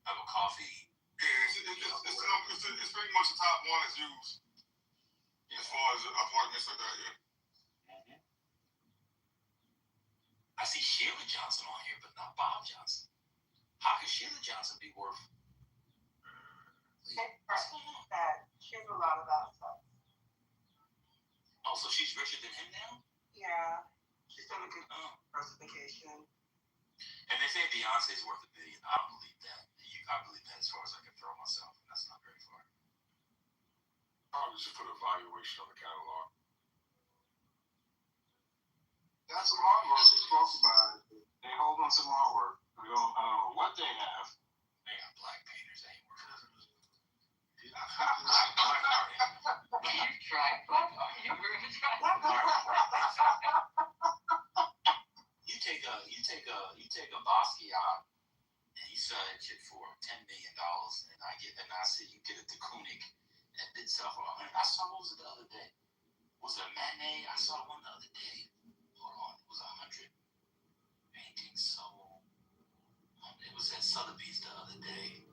have a coffee. Yeah, it's pretty much the top one that's used as far as appointments like that, yeah. I see Sheila Johnson on here, but not Bob Johnson. How could Sheila Johnson be worth? What's going on? She's a lot of that stuff. Oh, so she's richer than him now? Yeah. She's done a good Oh. diversification. And they say Beyonce's worth $1 billion. I don't believe that. I believe that as far as I can throw myself, and that's not very far. Probably should put a valuation on the catalog. Got some artwork. They spoke about it. They hold on some artwork. I don't know what they have. They got black painters. They ain't worth it. You tried black art. You really tried black art. You take a Basquiat and you sell that shit for $10 million, and I said you get it to Koenig and did sell for $100. I saw what was it the other day? Was it a Manet? I saw one the other day. Hold on, it was 100 paintings sold. It was at Sotheby's the other day.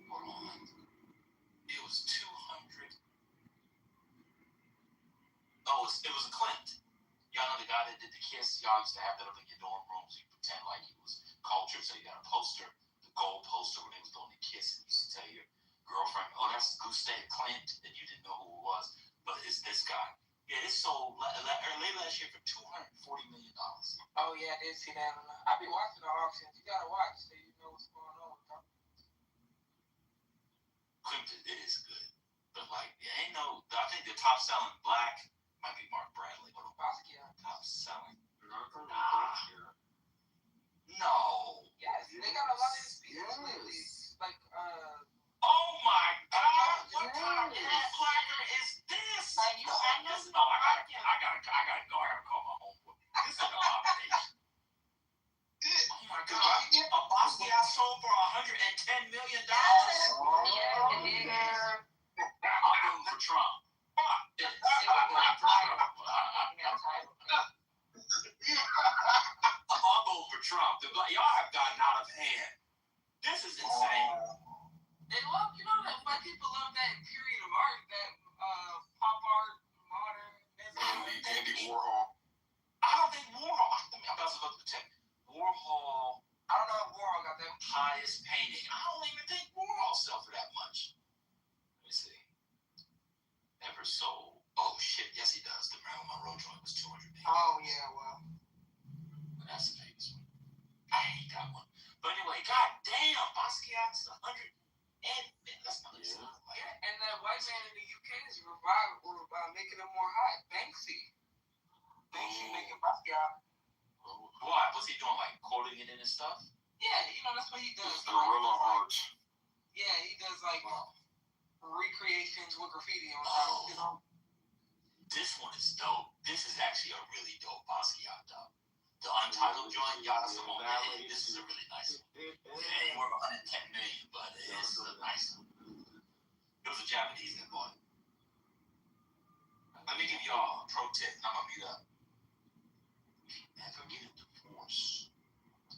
Hold on, it was 200. Oh, it was a Clint. Y'all know the guy that did the kiss? Y'all used to have that up in your dorm rooms. You pretend like it was culture, so you got a poster, the gold poster when they was doing the kiss, and you used to tell your girlfriend, oh, that's Gustave Clint, and you didn't know who it was, but it's this guy. Yeah, it sold late last year for $240 million. Oh, yeah, I did see that. I be watching the auctions. You gotta watch so you know what's going on. Clint, it is good. But, like, it ain't no, I think the top selling black might be Mark Bradley, but Basquiat. top selling. Nah. No. Yes, they got a lot of these pieces lately. Like, Oh my God! What kind of placard is this? I know. No, I gotta go. I gotta call my homeboy. This is an abomination. Oh my God! A Basquiat sold for $110 million. yeah, it is. I'm voting for Trump. Fuck this. I'm voting for Trump. I'm voting for Trump. Y'all have gotten out of hand. This is insane. They love, you know, that white people love that period of art, that pop art, modern. Andy Warhol. I don't think Warhol. I mean, I'm about to check. Warhol. I don't know if Warhol got that. Highest painting. I don't even think Warhol sell for that much. Let me see. Ever sold? Oh shit! Yes, he does. The Marilyn Monroe joint was $200 million. Oh yeah, well. That's a famous one. I ain't got one. But anyway, god damn, Basquiat's 100 and that's not Yeah, and that white man in the UK is making him more hot. Banksy making Basquiat. Why? What's he doing? Like quoting it in his stuff? Yeah, you know that's what he does. Guerrilla art. Yeah, he does like recreations with graffiti on top. You know. This one is dope. This is actually a really dope Basquiat though. The Untitled joint, y'all Simone. This is a really nice one. It ain't worth $110 million, but it's a nice one. It was a Japanese that bought it. Let me give y'all a pro tip. I'm gonna mute up. Never get a divorce.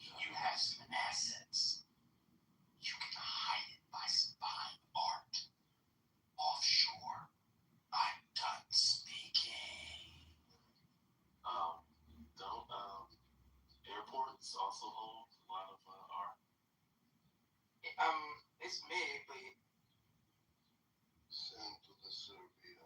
You have some assets. You can hide it by buying art offshore. I'm done speaking. Airports also hold a lot of art. It's mid, but Send to the survey.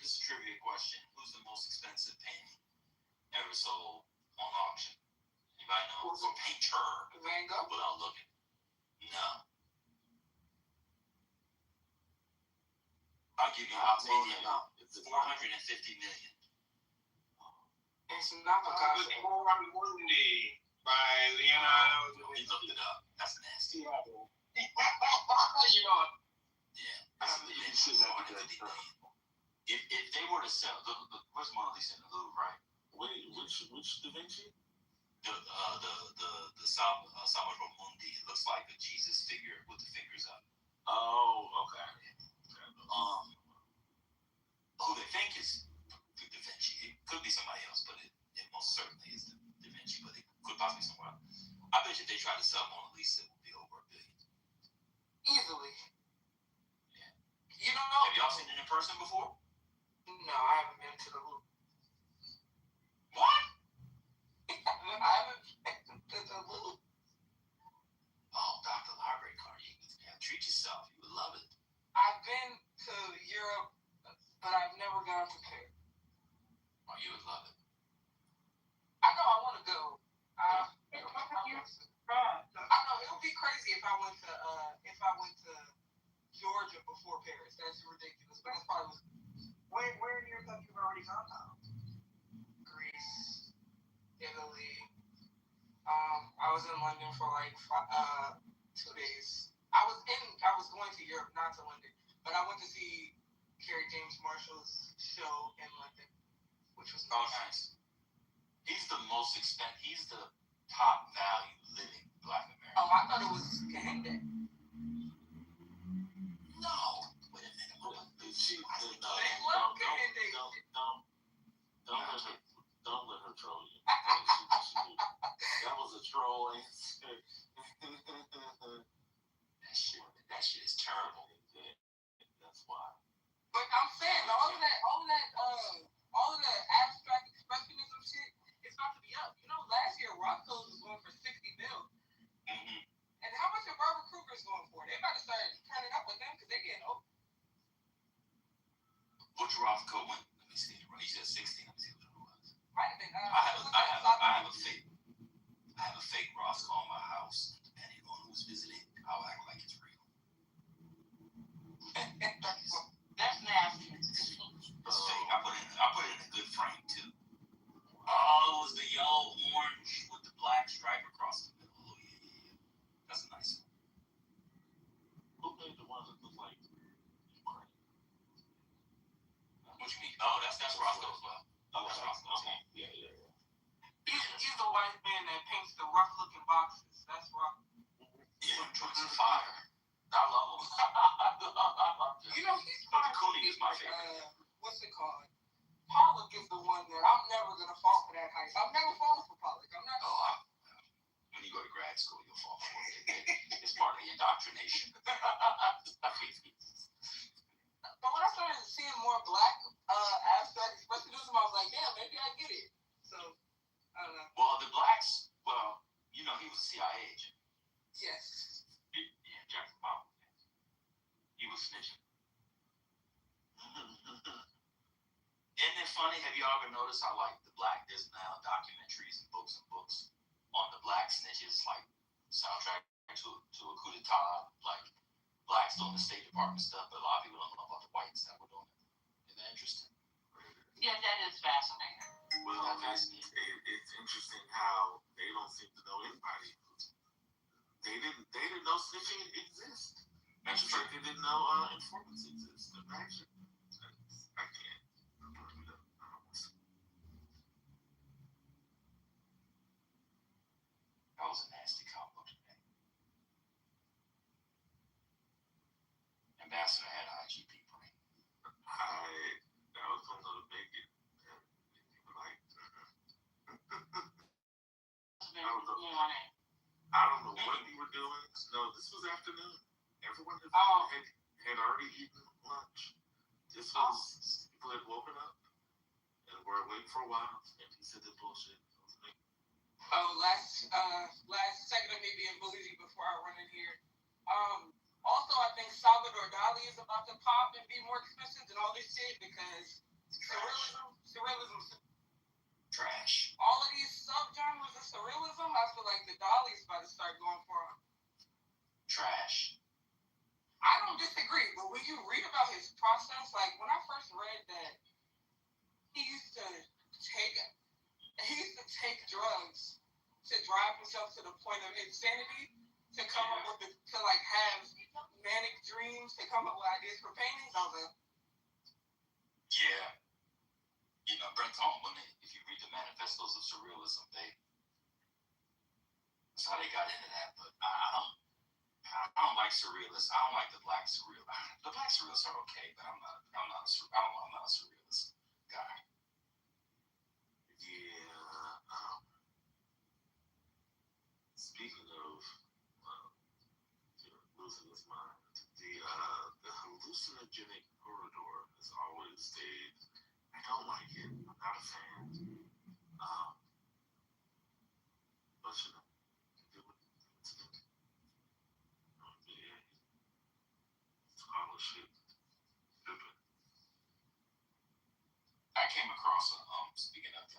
this is a trivia question. Who's the most expensive painting ever sold on auction? Anybody know? Or painter Van Gogh. without looking? No. I'll tell you the amount. It's 450 million. It's not Picasso. Mundi by Leonardo da He looked it up. That's nasty. Vinci. Yeah. That's Da Vinci, 450 million. If they were to sell, where's Mona Lisa in the Louvre, right? Wait, which Da Vinci? The Salvador Mundi. It looks like a Jesus figure with the fingers up. Oh, okay. Who they think is Da Vinci. It could be somebody else, but it most certainly is Da Vinci, but it could possibly be someone else. I bet you if they tried to sell Mona Lisa, it would be over $1 billion. Easily. Yeah. You know. Have y'all seen it in person before? No, I haven't been to the Louvre. What? I haven't been to the Louvre. Oh, Dr. Library card. You treat yourself. You would love it. I've been to Europe, but I've never gone to Paris. Oh, you would love it. I know I want to go. I know it would be crazy if I went to Georgia before Paris. That's ridiculous. But that's probably Where in Europe have you already gone now? Greece, Italy. I was in London for like 2 days. I was going to Europe, not to London, but I went to see Kerry James Marshall's show in London, which was nice. He's the most expensive. He's the top value living Black American. Oh, I thought it was Kahinde. No. Wait a minute. Don't let her troll you. That was a troll answer. That shit is terrible. That's why. But I'm saying all of that abstract expressionism shit, it's about to be up. You know, last year Rothko's was going for $60 million. Mm-hmm. And how much are Barbara Kruger's going for? They about to start turning up with them because they're getting old. Which Rothko went? Let me see. He said 60. Let me see what it was. Might have been. I have a fake Rothko in my house. Depending on who's visiting, I'll act like it's real. That's nasty. It's fake. I put it in a good frame too. Oh, it was the yellow orange with the black stripe across the middle. Oh yeah. That's a nice one. Who made the ones that look like Ukraine? What you mean? Oh, that's Roscoe as well. Oh, That's Roscoe. okay. Yeah. He's the white man that paints the rough-looking boxes. That's rough. Yeah, them joints are fire. I love them. You know, he's But the Cooney is my favorite. What's it called? Pollock is the one that I'm never gonna fall for that hype. I'm never falling for Pollock. I'm not. When you go to grad school, you'll fall for it. It's part of the indoctrination. But when I started seeing more black abstract expressionism, I was like, damn, maybe I get it. So I don't know. Well, the blacks. Well, you know, he was a CIA agent. Yes. Yeah, Jackson Pollock. He was snitching. Isn't it funny? Have you ever noticed how there's now documentaries and books on the black snitches, like soundtrack to a coup d'etat, like blacks doing the State Department stuff, but a lot of people don't know about the whites that were doing it. Isn't that interesting? Yeah, that is fascinating. Well, it's interesting how they don't seem to know anybody. They didn't know snitching exists. Just like they didn't know informants exist. Imagine. I can't. That was a nasty combo today. Ambassador had IGP brain. I was going to make it. Like, I don't know what you were doing. No, this was afternoon. Everyone had already eaten lunch. This was people had woken up and were waiting for a while, and he said this bullshit. Last segment of me being bougie before I run in here. Also, Also, I think Salvador Dali is about to pop and be more expensive than all this shit because surrealism, Trash. all of these subgenres of surrealism, I feel like the Dali's about to start going for them. Trash. I don't disagree, but when you read about his process, like when I first read that he used to take drugs to drive himself to the point of insanity, to come up with to like have manic dreams, to come up with ideas for paintings. I was like, Yeah. You know, Brett Thompson, if you read the manifestos of surrealism, that's how they got into that. But I don't like surrealists. I don't like the black surrealists. The black surrealists are okay, but I'm not a surrealist guy. Yeah. Speaking of losing his mind, the hallucinogenic corridor has always stayed. I don't like it. I'm not a fan. But you know, scholarship. I came across speaking of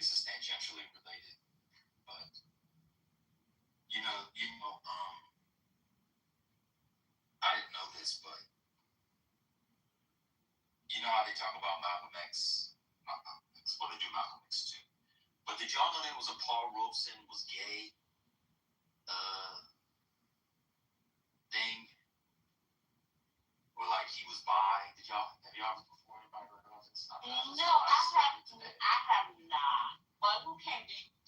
this is tangentially related, but you know, I didn't know this, but you know how they talk about Malcolm X? Well, they do Malcolm X too. But did y'all know there was a Paul Robeson was gay thing? Or like he was bi? Have y'all before anybody heard of this? No, I have not. But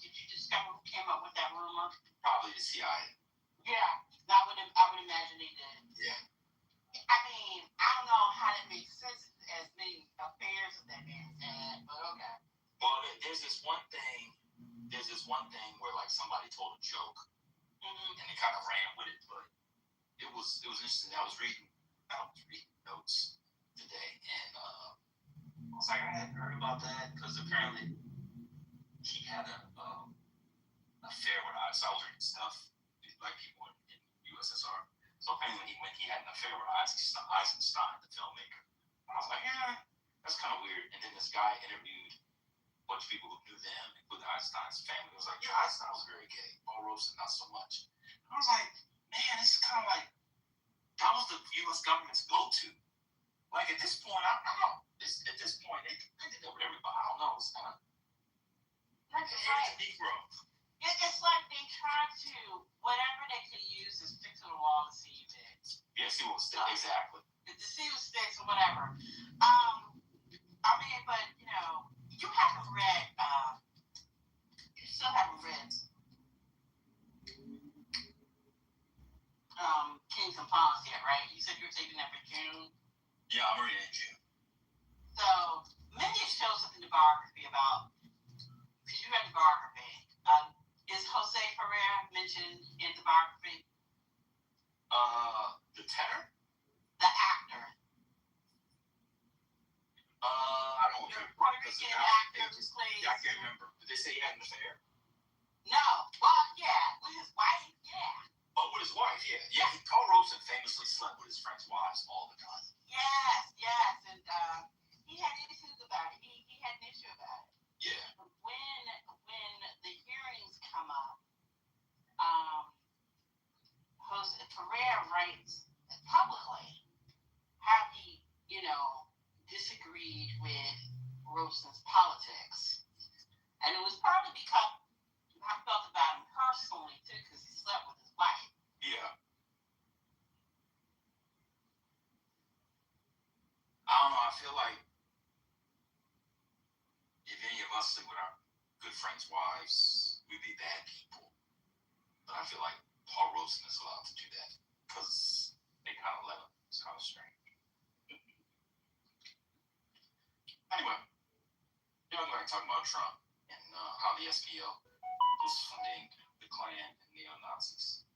did you discover who came up with that rumor? Probably the CIA. Yeah, I would imagine they did. Yeah. I mean, I don't know how that makes sense as many affairs that man's had, but okay. Well, there's this one thing where like somebody told a joke, and they kind of ran with it, but it was interesting. I was reading notes today, and I was like, I hadn't heard about that because apparently he had an affair with I was reading stuff like people in USSR. So apparently when he had an affair with Eisenstein, the filmmaker. I was like, yeah, that's kind of weird. And then this guy interviewed a bunch of people who knew them, including Einstein's family. It was like, yeah, Einstein was very gay. Paul Robeson, not so much. I was like, man, this is kind of like, that was the U.S. government's go-to. Like at this point, I don't know. At this point, they did that with everybody. I don't know. It's kind of like a Negro. It's like they try to, whatever they can use is stick to the wall to see you dig. Yeah, see what sticks. Exactly. To see what sticks or whatever. I mean, but, you know, you haven't read, you still haven't read Kings and Pawns yet, right? You said you were taking that for June. Yeah, I'm reading in June. So, maybe it shows something in the biography about, because you read the biography. Is Jose Ferrer mentioned in the biography? The tenor? The actor. I don't The remember. Puerto Rican actor who plays. Yeah, I can't remember. Did they say he had an affair? No. Well, yeah. With his wife, yeah. Oh, with his wife, yeah. Yeah, Paul Robeson famously slept with his friends' wives all the time. Yes. And he had issues about it. He had an issue about it. Yeah. When the hearings come up, Jose Ferrer writes publicly how he, disagreed with Robeson's politics. And it was probably because I felt about him personally, too, because he slept with his wife. Yeah. I don't know. I feel like if any of us sleep with our good friends' wives, we'd be bad people. But I feel like Paul Robeson is allowed to do that because they kind of let him. It's kind of strange. Anyway, y'all go ahead and talk about Trump and how the SPL was funding the Klan and neo-Nazis.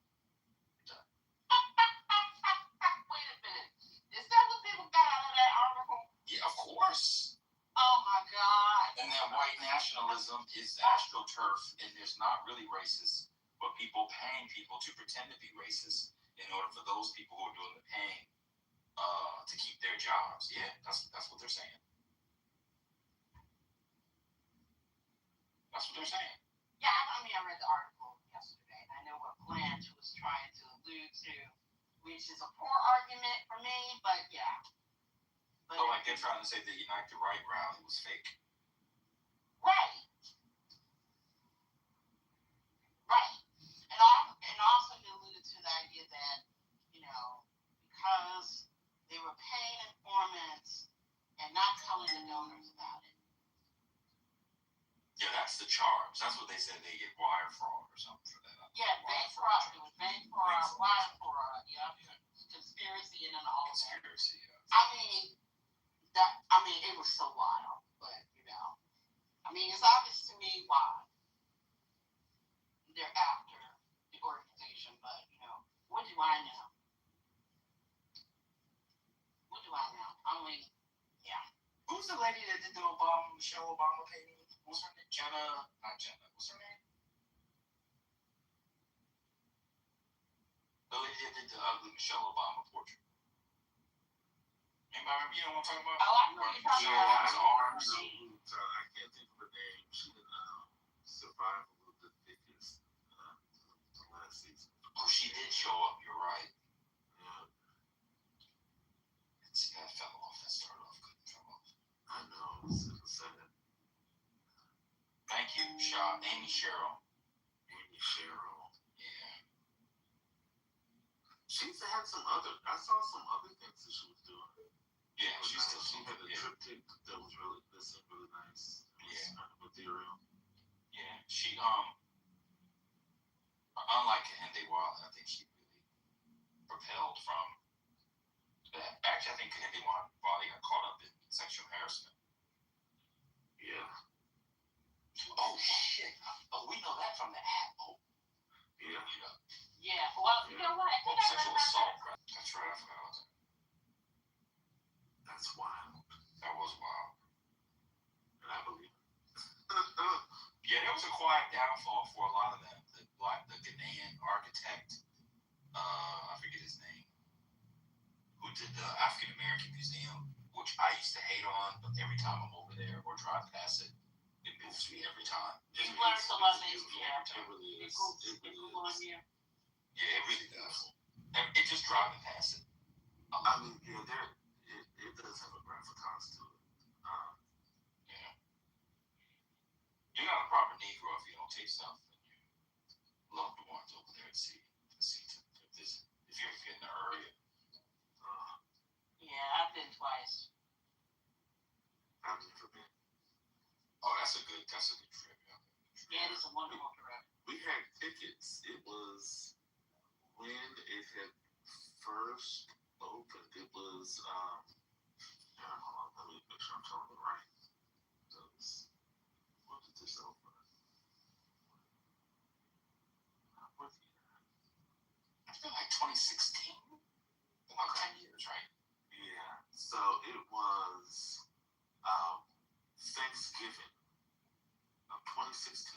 Wait a minute. Is that what people got out of that article? Yeah, of course. Oh my God. And that white nationalism is astroturf, and there's not really racist, but people paying people to pretend to be racist in order for those people who are doing the paying to keep their jobs. Yeah, that's what they're saying. That's what they're saying. Yeah, I mean, I read the article yesterday, and I know what Blanche was trying to allude to, which is a poor argument for me, but yeah. But So, like, they're trying to say the Unite the Right rally was fake. right. Right. And also he alluded to the idea that, because they were paying informants and not telling the donors about it. Yeah, that's the charge. That's what they said. They get wire fraud or something for that. Yeah, bank fraud. It was bank fraud, wire fraud. Yeah. Conspiracy and then all of that. Conspiracy. Yeah. I mean, it was so wild, but it's obvious to me why they're after the organization. But what do I know? What do I know? I mean, yeah. Who's the lady that did the Michelle Obama painting? What's her name? Not Jenna. What's her name? The lady that did the ugly Michelle Obama portrait. Anybody remember? You know what I'm talking about? Oh, I know what you're talking about. Obama's arms. I can't think of her name. She didn't survive a little bit thickest last season. Oh, she did show up. You're right. Yeah, See, that fell off. That started off good. Fell off. I know. It was sad. Thank you, Amy Sherrill. Amy Sherrill. Yeah. She's had some other. I saw some other things that she was doing. Yeah, she had a yeah. triptych that was really nice. Yeah. Material. Yeah, she unlike Kehinde Wiley, I think she really propelled from that. Actually, I think Kehinde Wiley got caught up in sexual harassment. Yeah. Oh shit! Oh, we know that from the app. Oh, Yeah. Yeah. Well, you know what? I think I sexual read assault. about that. That's right. I forgot about that. That's wild. That was wild. And I believe it. Yeah, there was a quiet downfall for a lot of them. The Ghanaian architect, I forget his name, who did the African American Museum, which I used to hate on, but every time I'm over there or drive past it, it moves me every time. You learn to love it. Yeah. It really is. It grew on you. Yeah, it really does. And it just driving past it. I mean, yeah, it does have a gravitas to it. Yeah. You're not a proper Negro if you don't take stuff and your loved ones over there to visit. If you're in the area. Yeah, I've been twice. I've never been. Oh, that's a good trip. Yeah, it is a wonderful trip. We had tickets. It was when it had first opened. It was hold on, let me make sure I'm telling it right. When did this open? I feel like 2016. About 10 years, right? Yeah. So it was Thanksgiving of 2016,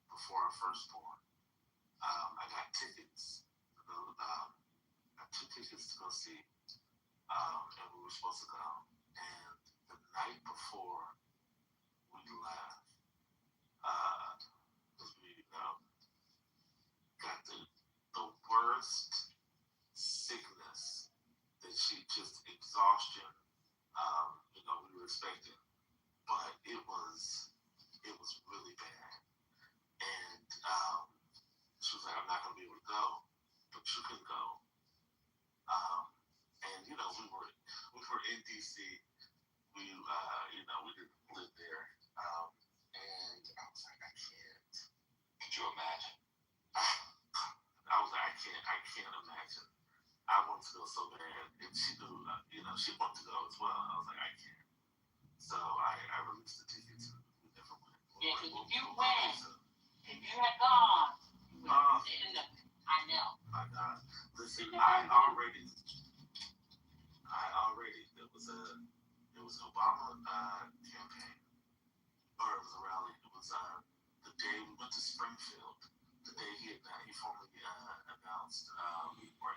before our firstborn. I got tickets. Got 2 tickets to go see, and we were supposed to go. And the night before we left, because we got the worst sickness that just exhaustion. We were expecting, but it was really bad. And she was like, "I'm not gonna be able to go," but you can go. And we were in DC. We didn't live there, and I was like, I can't. Could you imagine? I was like, I can't imagine. I wanted to go so bad, and she knew, she wanted to go as well. I was like, I can't. So I released the tickets, and we never went. Yeah, because if you went, if you had gone, you would end up. I know. My God, listen, there was an Obama campaign, or it was a rally. It was the day we went to Springfield. The day he formally announced we're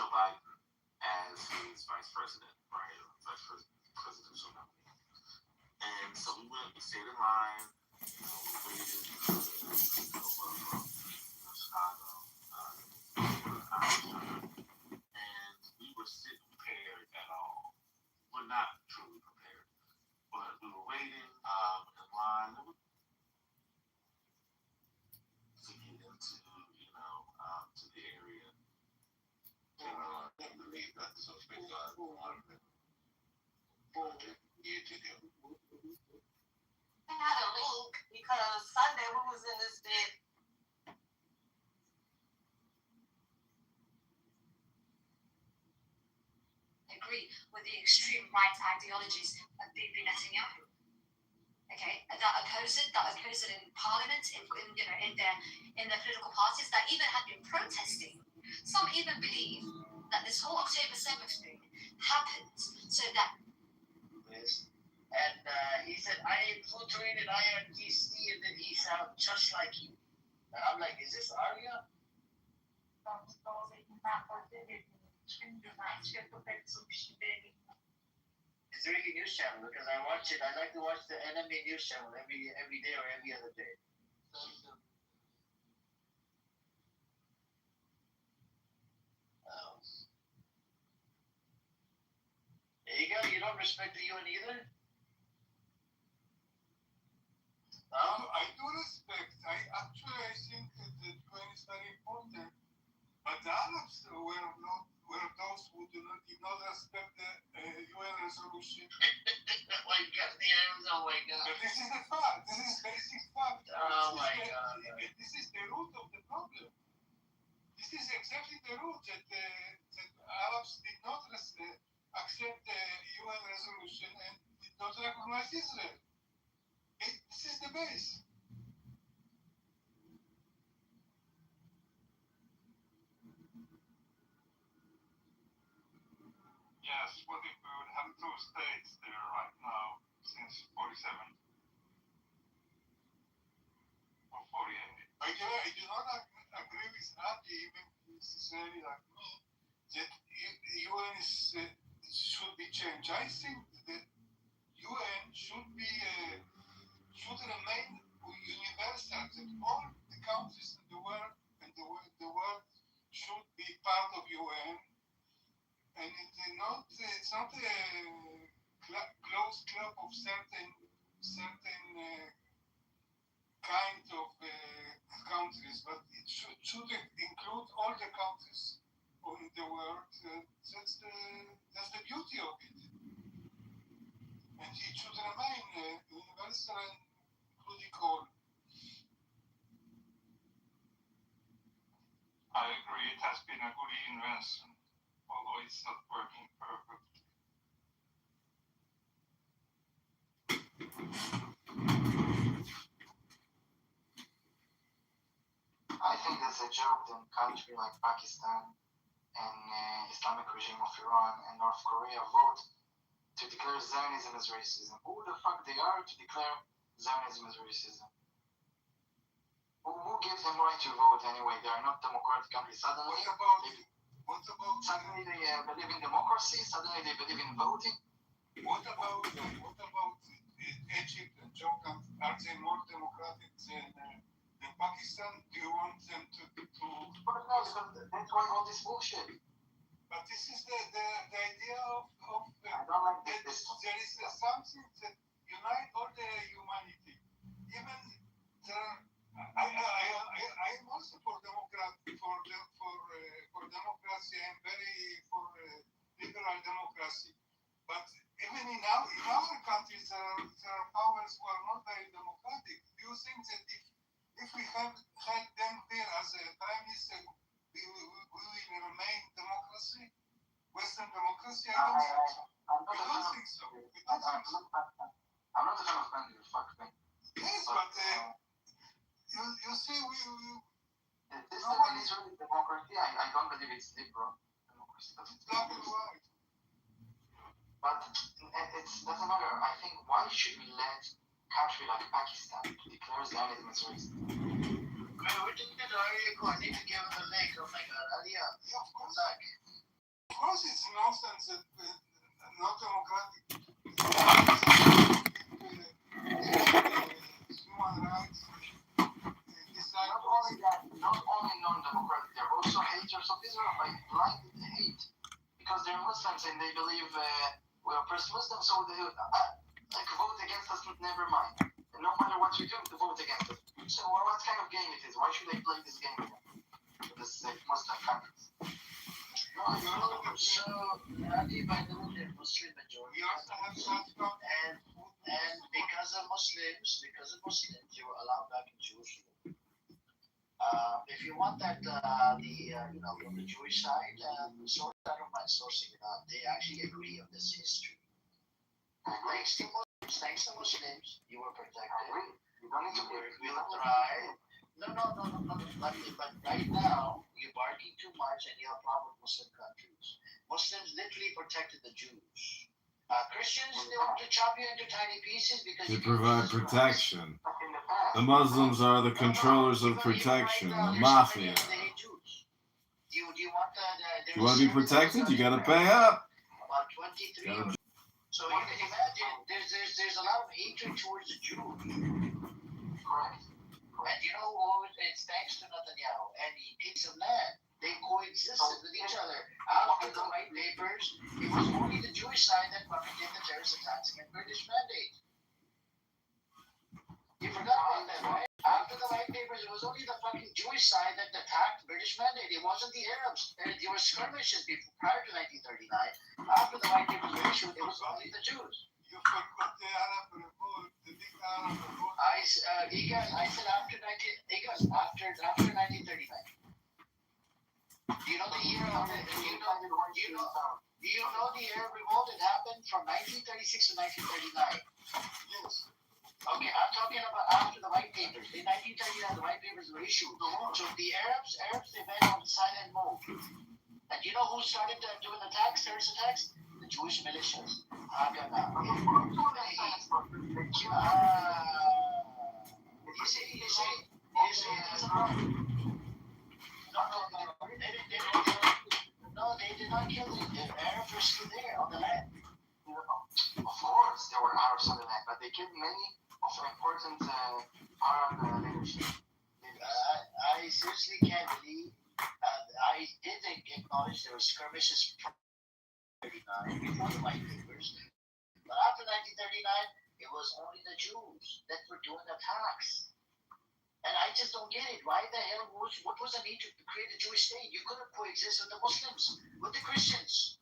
Joe Biden as his vice president, right? Presidential nominee. And so we stayed in line. We waited over from Chicago, and we were sitting prepared at all. We're not truly prepared, but we were waiting in line to get into, to the area. I believe that something got on I had a link because Sunday we was in this bed. Agree with the extreme right ideologies of Bibi Netanyahu. Okay, that oppose it in parliament, in their political parties that even have been protesting. Some even believe that this whole October 7th thing happened so that. And he said, I flew trained IRGC and then he sounded just like you. And I'm like, is this Arya? It's a really news channel because I watch it. I like to watch the enemy news channel every day or every other day. There you go. You don't respect the UN either? No? I do respect. I think that the UN is very important. But the Arabs were those who did not respect the UN resolution. Oh my God, the Arabs, oh my God. But this is the fact. This is basic fact. Oh my God. This is the root of the problem. This is exactly the root that Arabs did not accept the UN resolution and did not recognize Israel. This is the base. Yes, what if we would have two states there right now since 47 or 48? I do not agree with Adi, even with Israeli like me, that UN should be changed. I think the UN should remain universal, that all the countries in the world should be part of UN, and it's not a closed club of certain kind of countries, but it should include all the countries in the world. That's the beauty of it, and it should remain universal and including all. I agree, it has been a good invention, although it's not working perfectly. I think that's a joke that a country like Pakistan and Islamic regime of Iran and North Korea vote to declare Zionism as racism. Who the fuck they are to declare Zionism as racism? Who gives them right to vote anyway? They are not democratic countries. Suddenly they believe in democracy. Suddenly they believe in voting. What about Egypt and Jordan? Are they more democratic than Pakistan? Do you want them to? But no, because that's why all this bullshit. But this is the idea of I don't like this. There is something that unites all the humanity. Even I am also for democracy. I am very for liberal democracy. But even in our countries, there are powers who are not very democratic. Do you think that if we had them here as a prime minister, we will remain democracy? Western democracy? I don't think so. I'm not a fan of country, fuck me. Yes, but you see, this one is really democracy. I don't believe it's liberal democracy, but it's black and white. But it doesn't matter. I think why should we let a country like Pakistan to declare Zionism as racist? Man, where did Arya go? I need to give him a link. Oh my God, Arya, come back. course, it's nonsense. Not democratic. Human rights. Not only that, not only non-democratic, they're also haters of Israel, like blinded hate, because they're Muslims and they believe we oppress Muslims, so they like vote against us, never mind. And no matter what you do, to vote against us. So what kind of game it is? Why should they play this game with this Muslim countries? So, Adi, by the way, they're Muslim majority. You also have South And because of Muslims, you were allowed back in Jerusalem. If you want that, from the Jewish side, source, I don't mind sourcing it out. They actually agree on this history. Thanks to Muslims, you were protected. You don't need to We will try. No. But right now, you're barking too much and you have a problem with Muslim countries. Muslims literally protected the Jews. Christians, they want to chop you into tiny pieces because They provide protection. The Muslims are the controllers of protection, the mafia. Do you want If you want to be protected, you gotta pay up. About 23. So you can imagine there's a lot of hatred towards the Jews. Correct. And you know who? It's thanks to Netanyahu and he takes of land. They coexisted with each other. After the white papers, it was only the Jewish side that fucking did the terrorist attacks against British mandate. You forgot about that, right? After the white papers, it was only the fucking Jewish side that attacked British mandate. It wasn't the Arabs. There were skirmishes prior to 1939. After the white papers were issued, it was only the Jews. You forgot the Arab revolt, the big Arab revolt. I said after 1939. Do you know the year of the? Do you know the Arab revolt? It happened from 1936 to 1939. Yes. Okay, I'm talking about after the white papers. In 1939, the white papers were issued. So the Arabs, they went on silent mode. And you know who started doing attacks, terrorist attacks? The Jewish militias. Haganah. You see, it doesn't work. No, they did not kill them. The Arabs were still there on the land. Of course, there were Arabs on the land, but they killed many of the important Arab leadership. I seriously can't believe. I did acknowledge there were skirmishes before the white papers, but after 1939, it was only the Jews that were doing attacks. And I just don't get it. Why the hell what was the need to create a Jewish state? You couldn't coexist with the Muslims, with the Christians.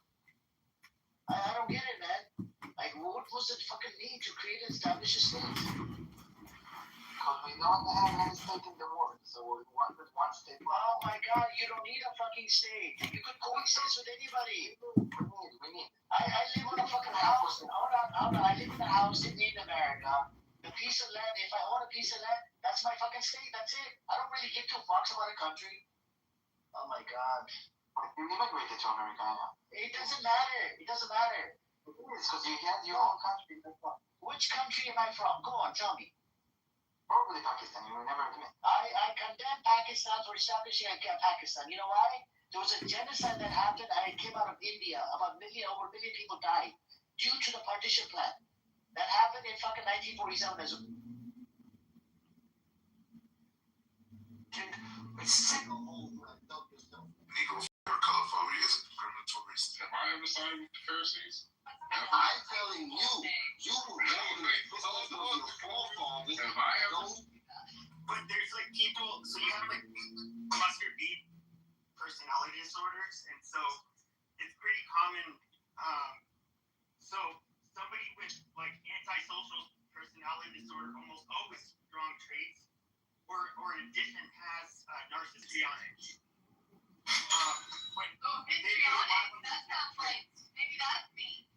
I don't get it, man. Like, what was the fucking need to create and establish a state? Because we don't have any state in the world, so we wanted one state. Oh my God, you don't need a fucking state. You could coexist with anybody. We need. I live on a fucking house. Hold on. I live in a house in America. The piece of land, if I own a piece of land, that's my fucking state. That's it. I don't really give two fucks about a country. Oh my God. You immigrated to America, yeah. It doesn't matter. It doesn't matter. It is, because you have your own country. Which country am I from? Go on, tell me. Probably Pakistan. You will never admit. I condemn Pakistan for establishing Pakistan. You know why? There was a genocide that happened and it came out of India. Over a million people died due to the partition plan. That happened in fucking 1947 as well. Negro colorphobia is discriminatory. Have I ever sided with the Pharisees? I'm telling you, you will never Have I ever? But there's like people, so you have like cluster B personality disorders, and so it's pretty common. So somebody with like antisocial personality disorder almost always strong traits, or in addition has narcissistic. Histrionic? That sounds like maybe that's me.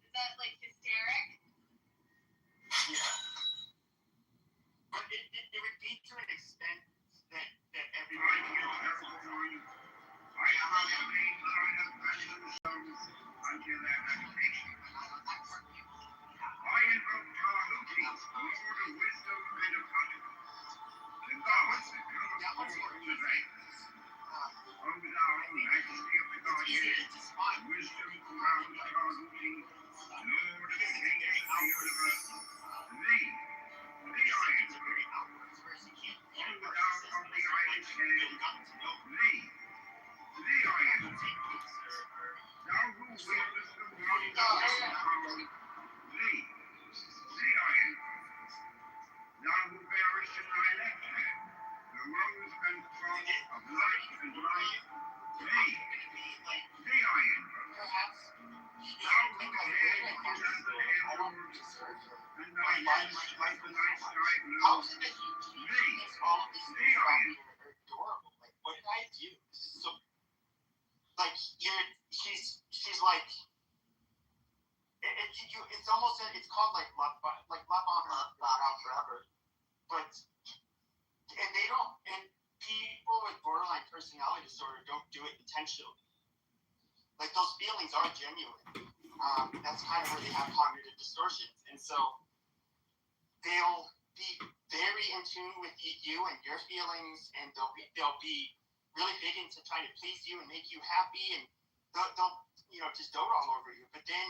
Is that like hysteric? Yeah. But it would be to an extent that everybody knows. I have made line of passions until their habitation. I invoke Tahuti, Lord of wisdom and of utterance. The gods that come forth from the veins. O thou, majesty of the Godhead, wisdom Now who perished in thy left hand, the rose and crown of life and life, thee I embrace. Thou who head and the heavens, and thy hands like the night sky blue, thee I embrace. Adorable. Like, what did I do? So, like, she's like, it's almost, it's called like love on her, forever. But, and they don't, and people with borderline personality disorder don't do it intentionally. Like, those feelings are genuine. That's kind of where they have cognitive distortions. And so, they'll be very in tune with you and your feelings, and they'll be really big into trying to please you and make you happy, and they'll just dote all over you. But then,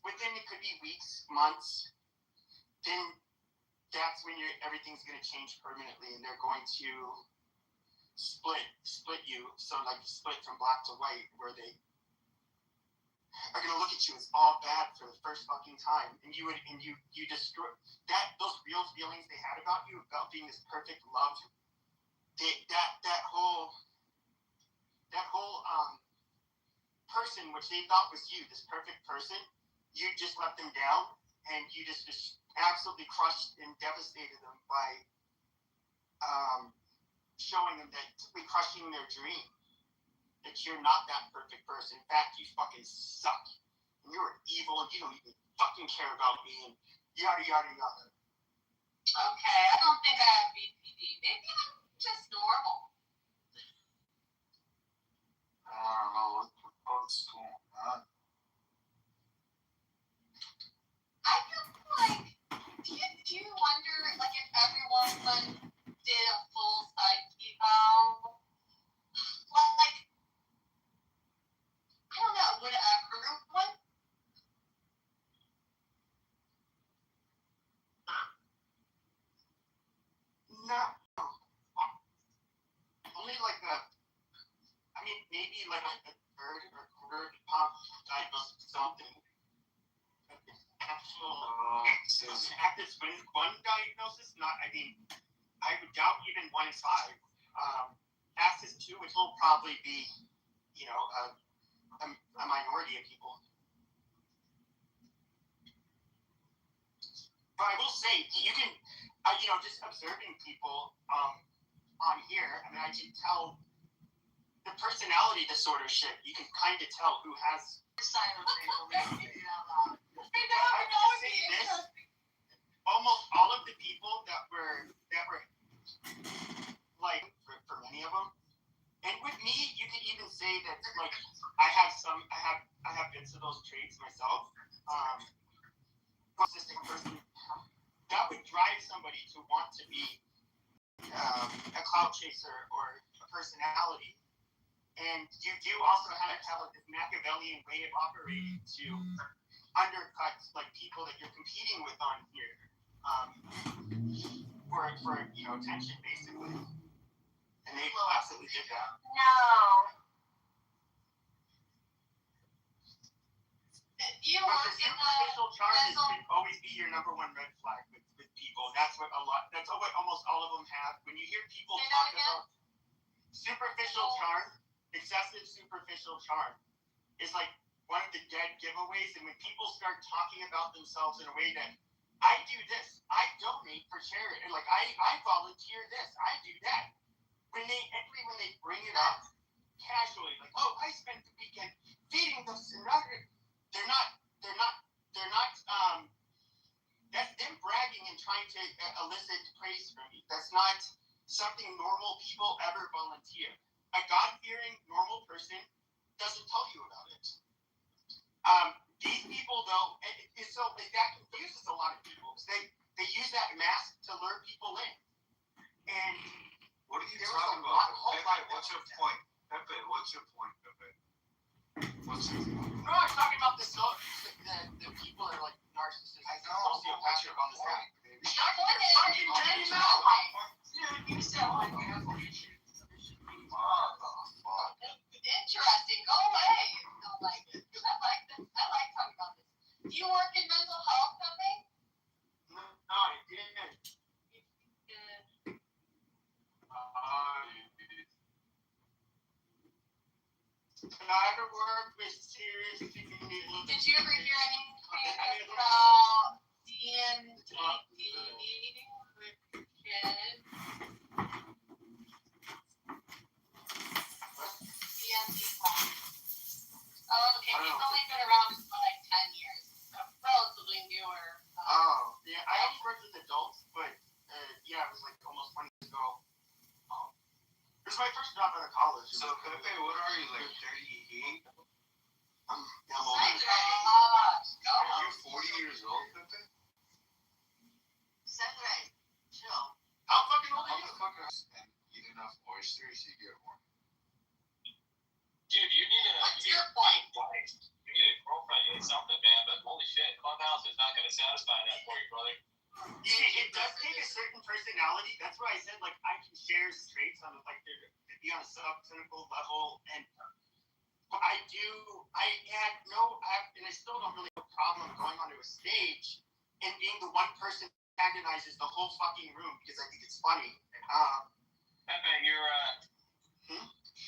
within it could be weeks, months, then that's when everything's going to change permanently, and they're going to split you. So like split from black to white, where they are going to look at you as all bad for the first fucking time, and you destroy those real feelings they had about you, about being this perfect love. That whole person which they thought was you, this perfect person, you just let them down, and you just absolutely crushed and devastated them by showing them that, crushing their dream, that you're not that perfect person. In fact, you fucking suck, and you're evil, and you don't even fucking care about me, and yada yada yada. Okay, I don't think I have BPD. Maybe I'm just normal. I don't know what's going on. I feel like, do you wonder, like, if everyone did a full psych eval, like, I don't know, would everyone? No. Only like maybe like a third or quarter pop diagnosed with something. Active one diagnosis, I would doubt even 1 in 5. Axis 2, which will probably be, a minority of people. But I will say, you can, just observing people on here, I can tell the personality disorder shit. You can kind of tell who has. Almost all of the people that were like for many of them, and with me, you could even say that like I have bits of those traits myself. Narcissistic person that would drive somebody to want to be a cloud chaser or a personality. And you do also have this Machiavellian way of operating to undercut like people that you're competing with on here for attention, basically. And they absolutely did that. No. You but the superficial charges can always be your number one red flag with people. That's what almost all of them have. When you hear people talk about superficial charm, excessive superficial charm is like one of the dead giveaways. And when people start talking about themselves in a way that I do this, I donate for charity, and like I volunteer this, I do that. When they bring it up casually, like, oh, I spent the weekend feeding this and other, they're not. That's them bragging and trying to elicit praise from you. That's not something normal people ever volunteer. A God-fearing normal person doesn't tell you about it. These people, though, that confuses a lot of people. They use that mask to lure people in. And what are you talking about? Pepe, what's your point? Pepe, what's your point, Pepe? What's your point? No, I'm talking about the people that are like narcissists and sociopaths on this app. Shut your fucking damn mouth! You said like, interesting. Go away. I ever worked with serious people? Did you ever hear anything about DMT with kids? DMT. Oh, okay. He's only been around for like 10 years. So relatively newer. Oh, yeah. I only worked with adults, but yeah, it was like almost 20 years ago. It was my first job out of college. So Pepe, what are you, like 38? I'm Oh old. my gosh. Are you 40 years old, Pepe? Cedric, chill. How fucking old How are you? the fuck are and eat enough oysters, you get horny. Dude, you need a What's you your need a point? wife. You need a girlfriend. You need something, man. But holy shit, Clubhouse is not going to satisfy that for you, brother. It does take a certain personality. That's why I said, like, I can share traits on, like, to be on a sub-cynical level. And I still don't really have a problem going onto a stage and being the one person that antagonizes the whole fucking room because I think it's funny. Pepe, you're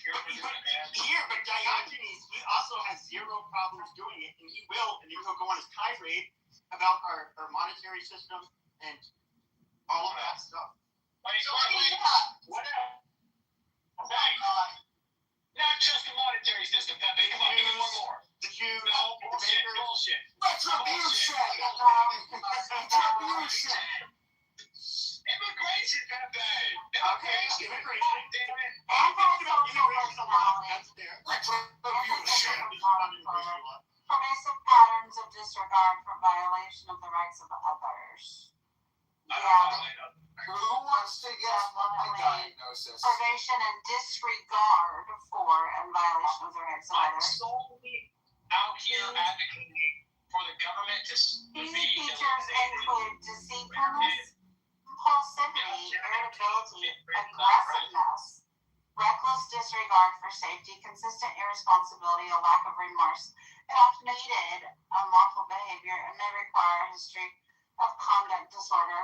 But Diogenes, he also has zero problems doing it, and he will, and he'll go on his tirade about our monetary system and all of that stuff. Wait, So what do you wait. have? What else? Oh my god. Not just the monetary system, Pepe. Come on, give me one more. The Jews, No, the bullshit, bakers. bullshit. Retribution! Immigration, Pepe. Okay, Immigration. immigration. Damn it. I'm talking about immigration a lot. That's there. Retribution. Pervasive patterns of disregard for violation of the rights of others. I don't Yeah. know. Who wants to guess my diagnosis? Privation and disregard for and violation of the rights of I'm others. solely out here advocating for the government to These be features include deceitfulness, impulsivity, irritability, aggressiveness, reckless disregard for safety, consistent irresponsibility, a lack of remorse, and often needed unlawful behavior, and may require a history of conduct disorder.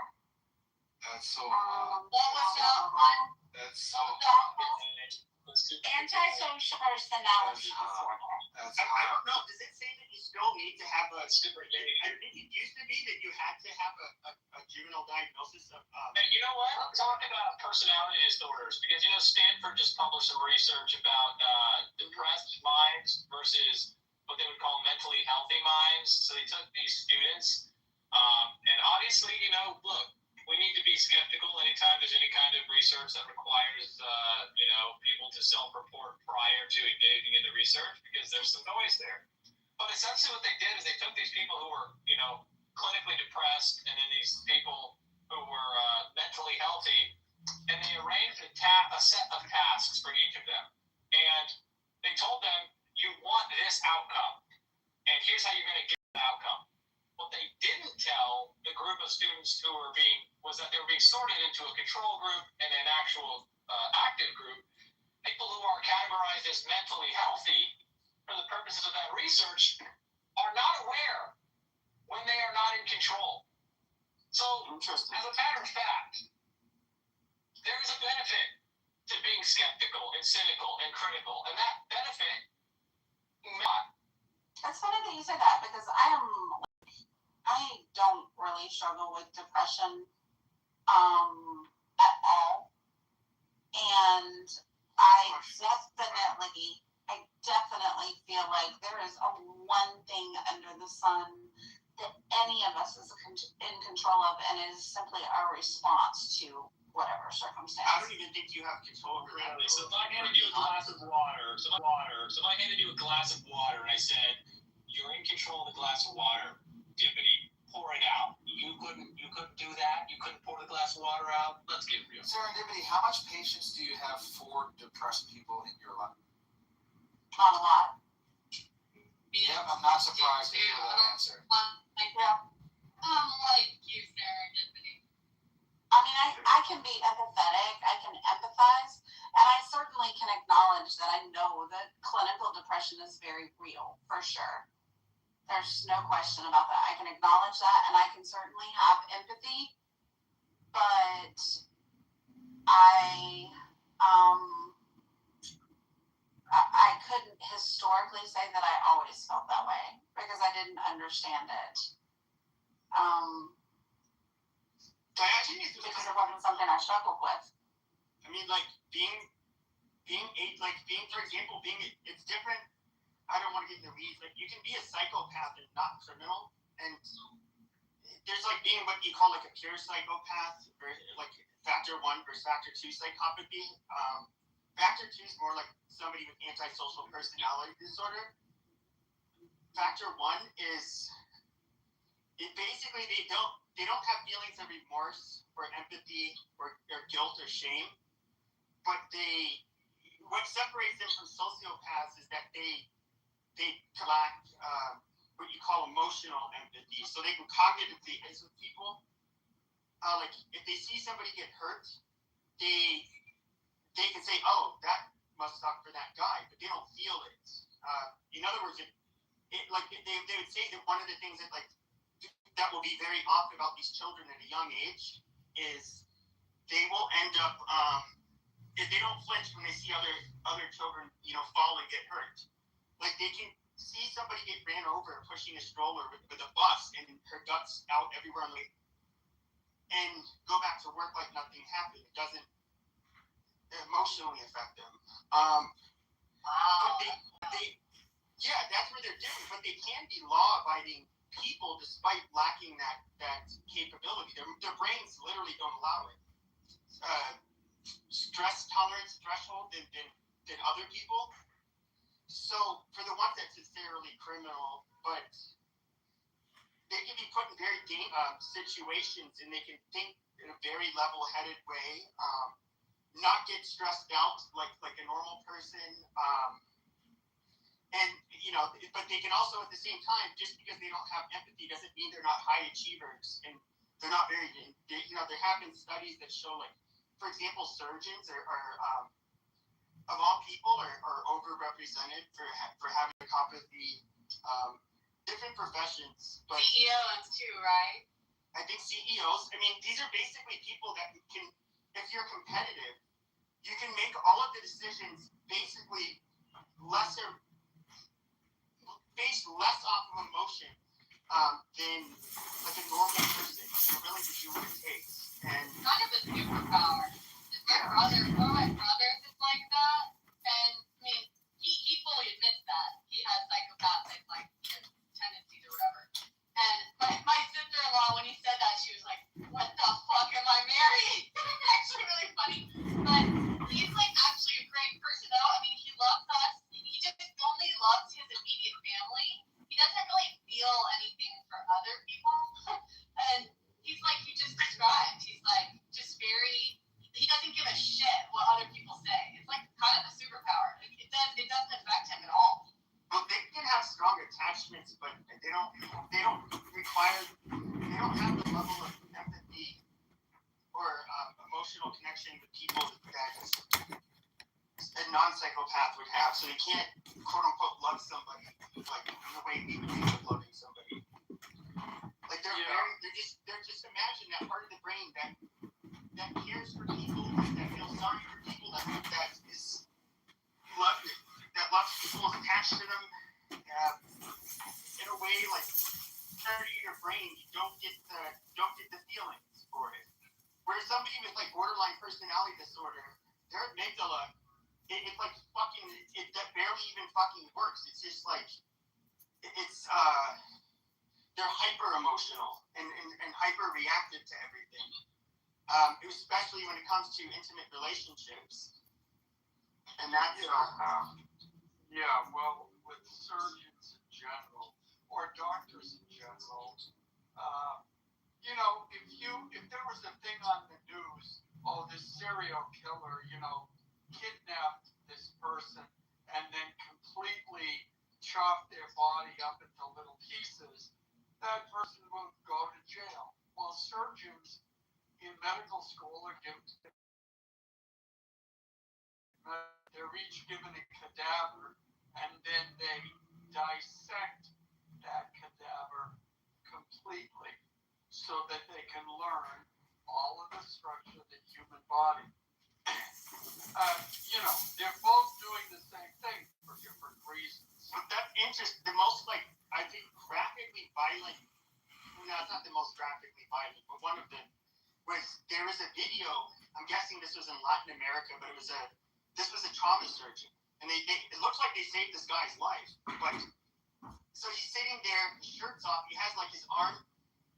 That's so What was the one? That's so Antisocial personality disorder. That's I don't know. Does it say that you still need to have a? super gay. I think it used to be that you had to have a juvenile diagnosis of. Hey, you know what? I'm talking about personality disorders because Stanford just published some research about depressed minds versus what they would call mentally healthy minds. So they took these students, and obviously, look, we need to be skeptical anytime there's any kind of research that requires, people to self-report prior to engaging in the research because there's some noise there. But essentially, what they did is they took these people who were, clinically depressed, and then these people who were mentally healthy, and they arranged a set of tasks for each of them. And they told them, you want this outcome, and here's how you're going to get the outcome. What they didn't tell the group of students was that they were being sorted into a control group and an actual active group. People who are categorized as mentally healthy for the purposes of that research are not aware when they are not in control. So, as a matter of fact, there is a benefit to being skeptical and cynical and critical, and that benefit not. It's funny that you say that because I don't really struggle with depression at all, and I definitely feel like there is one thing under the sun that any of us is in control of, and it is simply our response to whatever circumstance. I don't even think you have control over that. So if I handed you a glass of water, and I said, you're in control of the glass of water, Dippity, pour it out. You couldn't do that? You couldn't pour the glass of water out? Let's get real. Serendipity, how much patience do you have for depressed people in your life? Not a lot. Yeah, I'm not surprised to hear that answer. Like you, serendipity. I mean, I can be empathetic, I can empathize, and I certainly can acknowledge that I know that clinical depression is very real, for sure. There's no question about that. I can acknowledge that, and I can certainly have empathy, but I couldn't historically say that I always felt that way because I didn't understand it. Because it wasn't something I struggled with. I mean, like for example, it's different. I don't want to get in the weeds. Like, you can be a psychopath and not criminal, and there's like being what you call like a pure psychopath, or like factor 1 versus factor 2 psychopathy. Factor 2 is more like somebody with antisocial personality disorder. Factor 1 is basically they don't have feelings of remorse or empathy or guilt or shame, but what separates them from sociopaths is that they lack what you call emotional empathy. So they can cognitively empathize with people. Like if they see somebody get hurt, they can say, "Oh, that must suck for that guy," but they don't feel it. In other words, they would say that one of the things that will be very often about these children at a young age is they will end up if they don't flinch when they see other children, fall and get hurt. Like they can see somebody get ran over pushing a stroller with a bus and her guts out everywhere on the way, and go back to work like nothing happened. It doesn't emotionally affect them. Yeah, that's where they're different, but they can be law-abiding people despite lacking that capability. Their brains literally don't allow it. Stress tolerance threshold than other people. So for the ones that's sincerely criminal, but they can be put in very situations, and they can think in a very level-headed way, not get stressed out like a normal person. But they can also at the same time, just because they don't have empathy doesn't mean they're not high achievers, and they're not very. There have been studies that show, like, for example, surgeons are of all people are overrepresented for having psychopathy. Different professions, but CEOs too, right? I think CEOs. I mean, these are basically people that can, if you're competitive, you can make all of the decisions basically based less off of emotion than like a normal person. Like you're willing to do what it takes. And kind of a superpower. My brother is like that, and I mean, he fully admits that he has psychopathic tendencies or whatever. And my sister-in-law, when he said that, she was like, "What the fuck am I married?" It's actually really funny, but he's actually a great person though. I mean, he loves us. He just only loves his immediate family. He doesn't really feel anything for other people. And he's like you just described. He's just very. He doesn't give a shit what other people say. It's kind of a superpower. It doesn't affect him at all. Well, they can have strong attachments, but they don't have the level of empathy or emotional connection with people that a non-psychopath would have. So they can't, quote unquote, love somebody in the way we believe of loving somebody. Like they're just imagine that part of the brain that cares for people, that feels sorry for people, that is loves people, is attached to them. In a way, like part of your brain, you don't get the feelings for it. Whereas somebody with borderline personality disorder, their amygdala, that barely even fucking works. It's just they're hyper emotional and hyper reactive to everything. Especially when it comes to intimate relationships. And that's well, with surgeons in general or doctors in general, if there was a thing on the news, this serial killer, kidnapped this person and then completely chopped their body up into little pieces, that person will go to jail. Well, surgeons in medical school are they're each given a cadaver, and then they dissect that cadaver completely so that they can learn all of the structure of the human body. They're both doing the same thing for But that's interesting. The most, like, I think graphically violent, no, it's not the most graphically violent, but one of them was, there was a video, I'm guessing this was in Latin America, but this was a trauma surgeon. And it looks like they saved this guy's life. But, so he's sitting there, his shirt's off, he has like his arm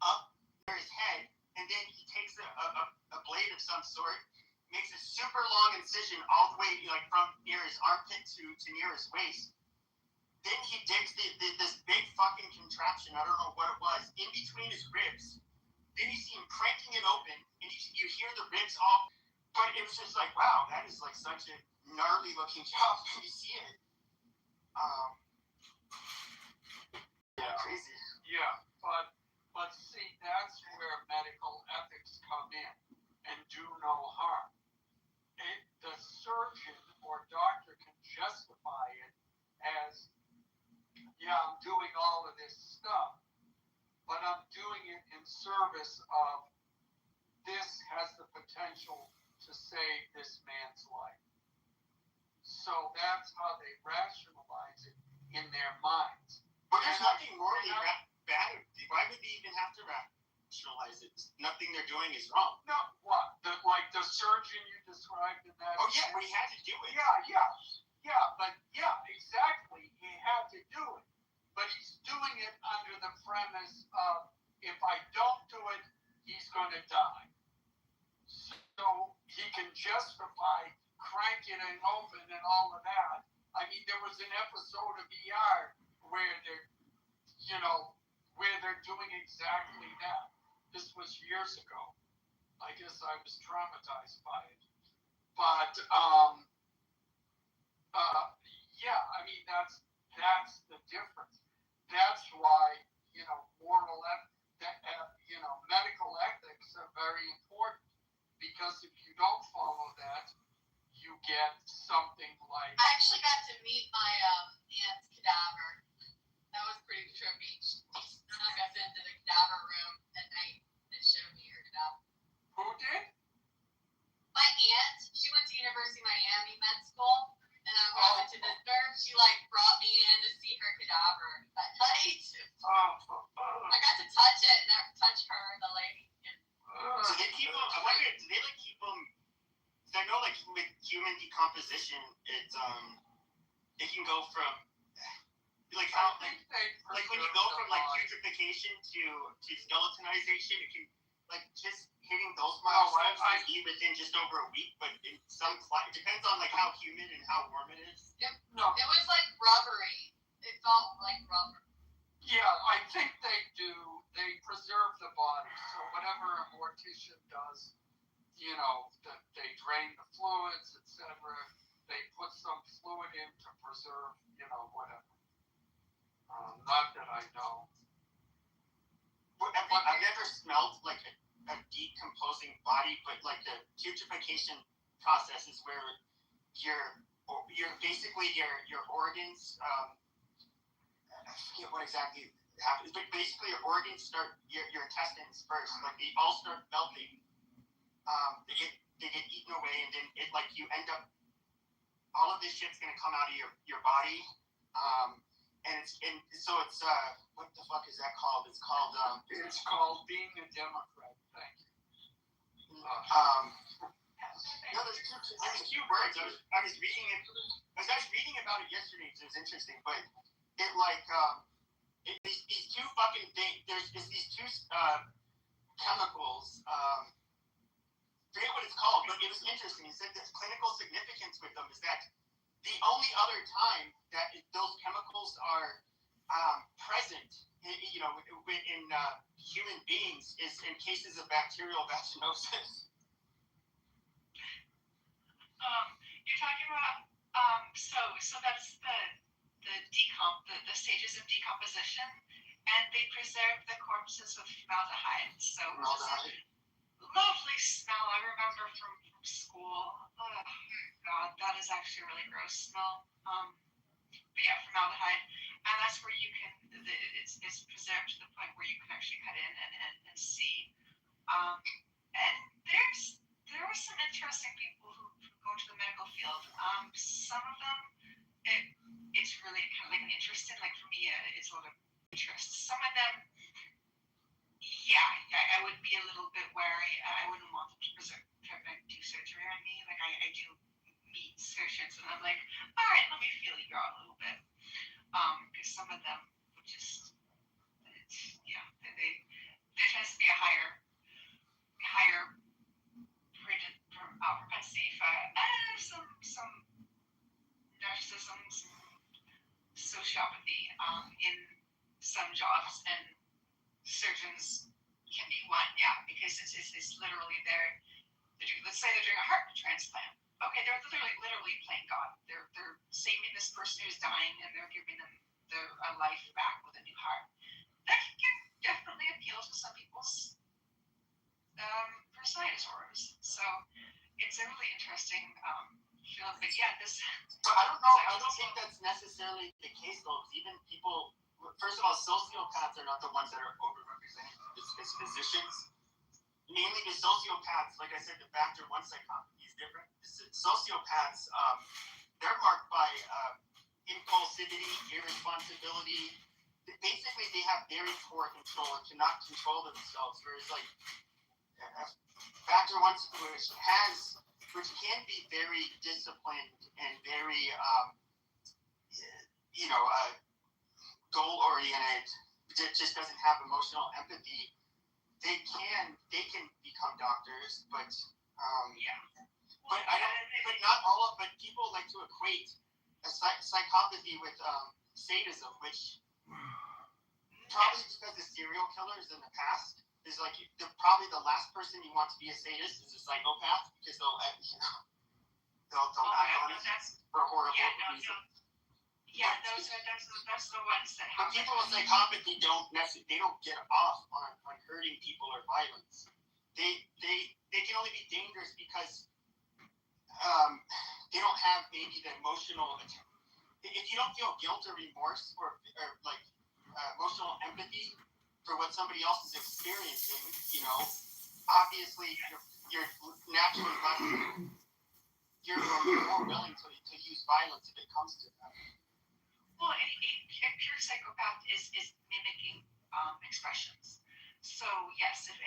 up near his head, and then he takes a blade of some sort, makes a super long incision all the way, like, from near his armpit to near his waist. Then he digs this big fucking contraption, I don't know what it was, in between his ribs. Then you see him cranking it open, and you hear the ribs all. But it was just like, wow, that is like such a gnarly looking job when you see it. Yeah. Crazy. Yeah, but see, that's where medical ethics come in and do no harm. The surgeon or doctor can justify it as, yeah, I'm doing all of this stuff, but I'm doing it in service of this has the potential to save this man's life. So that's how they rationalize it in their minds. But there's nothing morally bad. Why would they even have to rationalize it? Nothing they're doing is wrong. No, what? Like the surgeon you described in that. Oh yeah, but he had to do it. Yeah, exactly. He had to do it, but he's doing it under the premise of, if I don't do it, he's going to die. So he can justify cranking it open and all of that. I mean, there was an episode of ER where they're doing exactly that. This was years ago. I guess I was traumatized by it. But yeah, I mean that's the difference. That's why medical ethics are very important, because if you don't follow that, you get something like. I actually got to meet my aunt's cadaver. That was pretty trippy. She snuck us into the cadaver room at night and showed me her cadaver. Who did? My aunt. She went to University of Miami Med School, and I went to visit her. She brought me in to see her cadaver that night. I got to touch it, never touch her, the lady. So they keep them. I wonder, do they keep them? I know, with human decomposition, it can go from when you go from putrefaction to skeletonization, it can just hitting those milestones can be within just over a week, but in some it depends on how humid and how warm it is. Yep. No. It was rubbery. It felt like rubber. Yeah, I think they do. They preserve the body, so whatever a mortician does, that they drain the fluids, etc. They put some fluid in to preserve, whatever. Not that I know. I've never smelled a decomposing body, but the putrefaction process is where your basically your organs. I forget what exactly happens, but basically your organs start your intestines first. They all start melting. They get eaten away, and then you end up. All of this shit's gonna come out of your body, so it's what the fuck is that called? It's called being a Democrat. Thank you. No, there's two words. I was reading it. I was actually reading about it yesterday, so it was interesting. But these two fucking things. There's these two chemicals. Forget what it's called, but it was interesting. It said the clinical significance with them is that the only other time that those chemicals are present, in human beings, is in cases of bacterial vaginosis. You're talking about so that's the stages of decomposition, and they preserve the corpses with formaldehyde. So lovely smell. I remember from school. Oh God, that is actually a really gross smell. But yeah, formaldehyde, and that's where you can. It's preserved to the point where you can actually cut in and see. And there are some interesting people who go to the medical field. Some of them, it's really kind of like an interesting, like for me, it's a lot of interest. Some of them, I would be a little bit wary. I wouldn't want them to try to do surgery on me. Like I do meet surgeons and I'm like, all right, let me feel you out a little bit. Because some of them would just, there tends to be a higher propensity for some narcissism, some sociopathy in some jobs, and surgeons can be one, because it's literally let's say they're doing a heart transplant. Okay, they're literally playing God. They're saving this person who's dying, and they're giving them a life back with a new heart. That can definitely appeal to some people's personality disorders. So it's a really interesting field. But But I don't know. I don't think that's necessarily the case, though. Because even people, first of all, sociopaths are not the ones that are overrepresented as physicians. Mainly the sociopaths, like I said, the factor one psychopathy is different. Sociopaths, they're marked by impulsivity, irresponsibility. Basically, they have very poor control and cannot control themselves. Whereas, like, factor one, which can be very disciplined and very, goal-oriented, just doesn't have emotional empathy. They can become doctors, but people like to equate a psychopathy with sadism, which probably because the serial killers in the past is like probably the last person you want to be a sadist is a psychopath, because they'll act on it for horrible reasons. Those the ones that have. But people with psychopathy don't get off on hurting people or violence. They can only be dangerous because they don't have maybe the emotional. If you don't feel guilt or remorse or like emotional empathy for what somebody else is experiencing, obviously you're naturally less. You're more willing to use violence if it comes to that. Well, a pure psychopath is mimicking expressions. So yes, if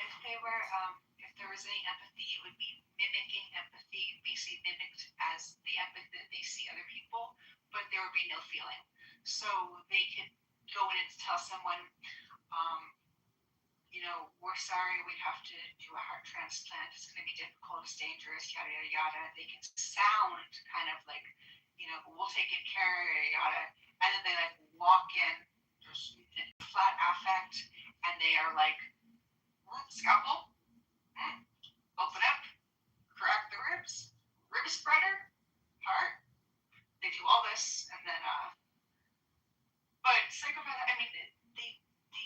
there was any empathy, it would be mimicking empathy, basically mimicked as the empathy that they see other people, but there would be no feeling. So they could go in and tell someone, we're sorry, we have to do a heart transplant. It's going to be difficult, it's dangerous, yada yada yada. They can sound kind of like, we'll take good care, yada yada. And then they like walk in, there's flat affect, and they are like, scalpel, open up, crack the rib spreader, heart. They do all this, and then, but psychopath, I mean, they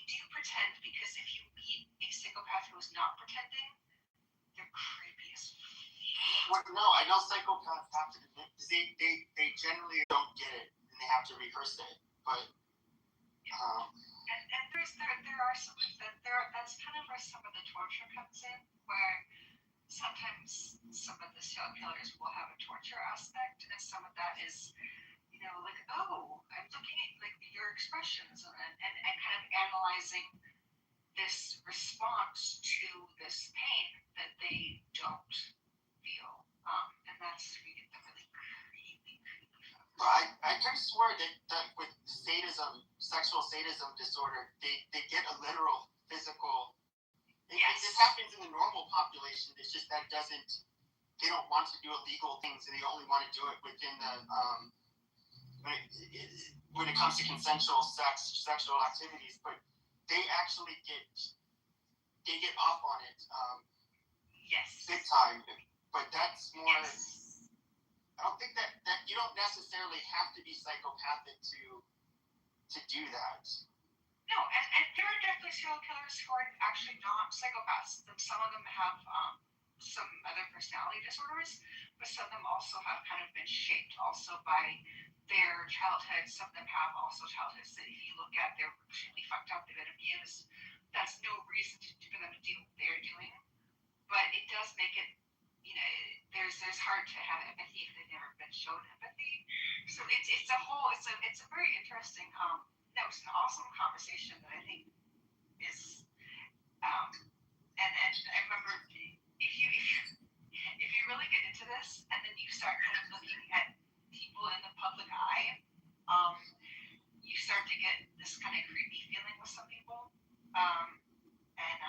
do pretend, because if you meet a psychopath who is not pretending, they're creepy as Well, no, I know psychopaths have to admit, because they generally don't get it. They have to rehearse it, but and there are some that's kind of where some of the torture comes in, where sometimes some of the serial killers will have a torture aspect, and some of that is like, oh, I'm looking at like your expressions and kind of analyzing this response to this pain that they don't feel, and that's where you get the really creepy. I could have swore that with sadism, sexual sadism disorder, they get a literal physical. Yes. This happens in the normal population. It's just that they don't want to do illegal things, and they only want to do it within the when it comes to consensual sexual activities. But they actually get off on it. Yes. Big time. But that's more. Yes. I don't think that you don't necessarily have to be psychopathic to do that. No, and there are definitely serial killers who are actually not psychopaths. Some of them have some other personality disorders, but some of them also have kind of been shaped also by their childhood. Some of them have also childhoods that, if you look at, they're extremely fucked up, they've been abused. That's no reason for them to do what they're doing, but it does make it you know, there's hard to have empathy if they've never been shown empathy. So it's a very interesting that was an awesome conversation that I think is and I remember if you really get into this and then you start kind of looking at people in the public eye, you start to get this kind of creepy feeling with some people, and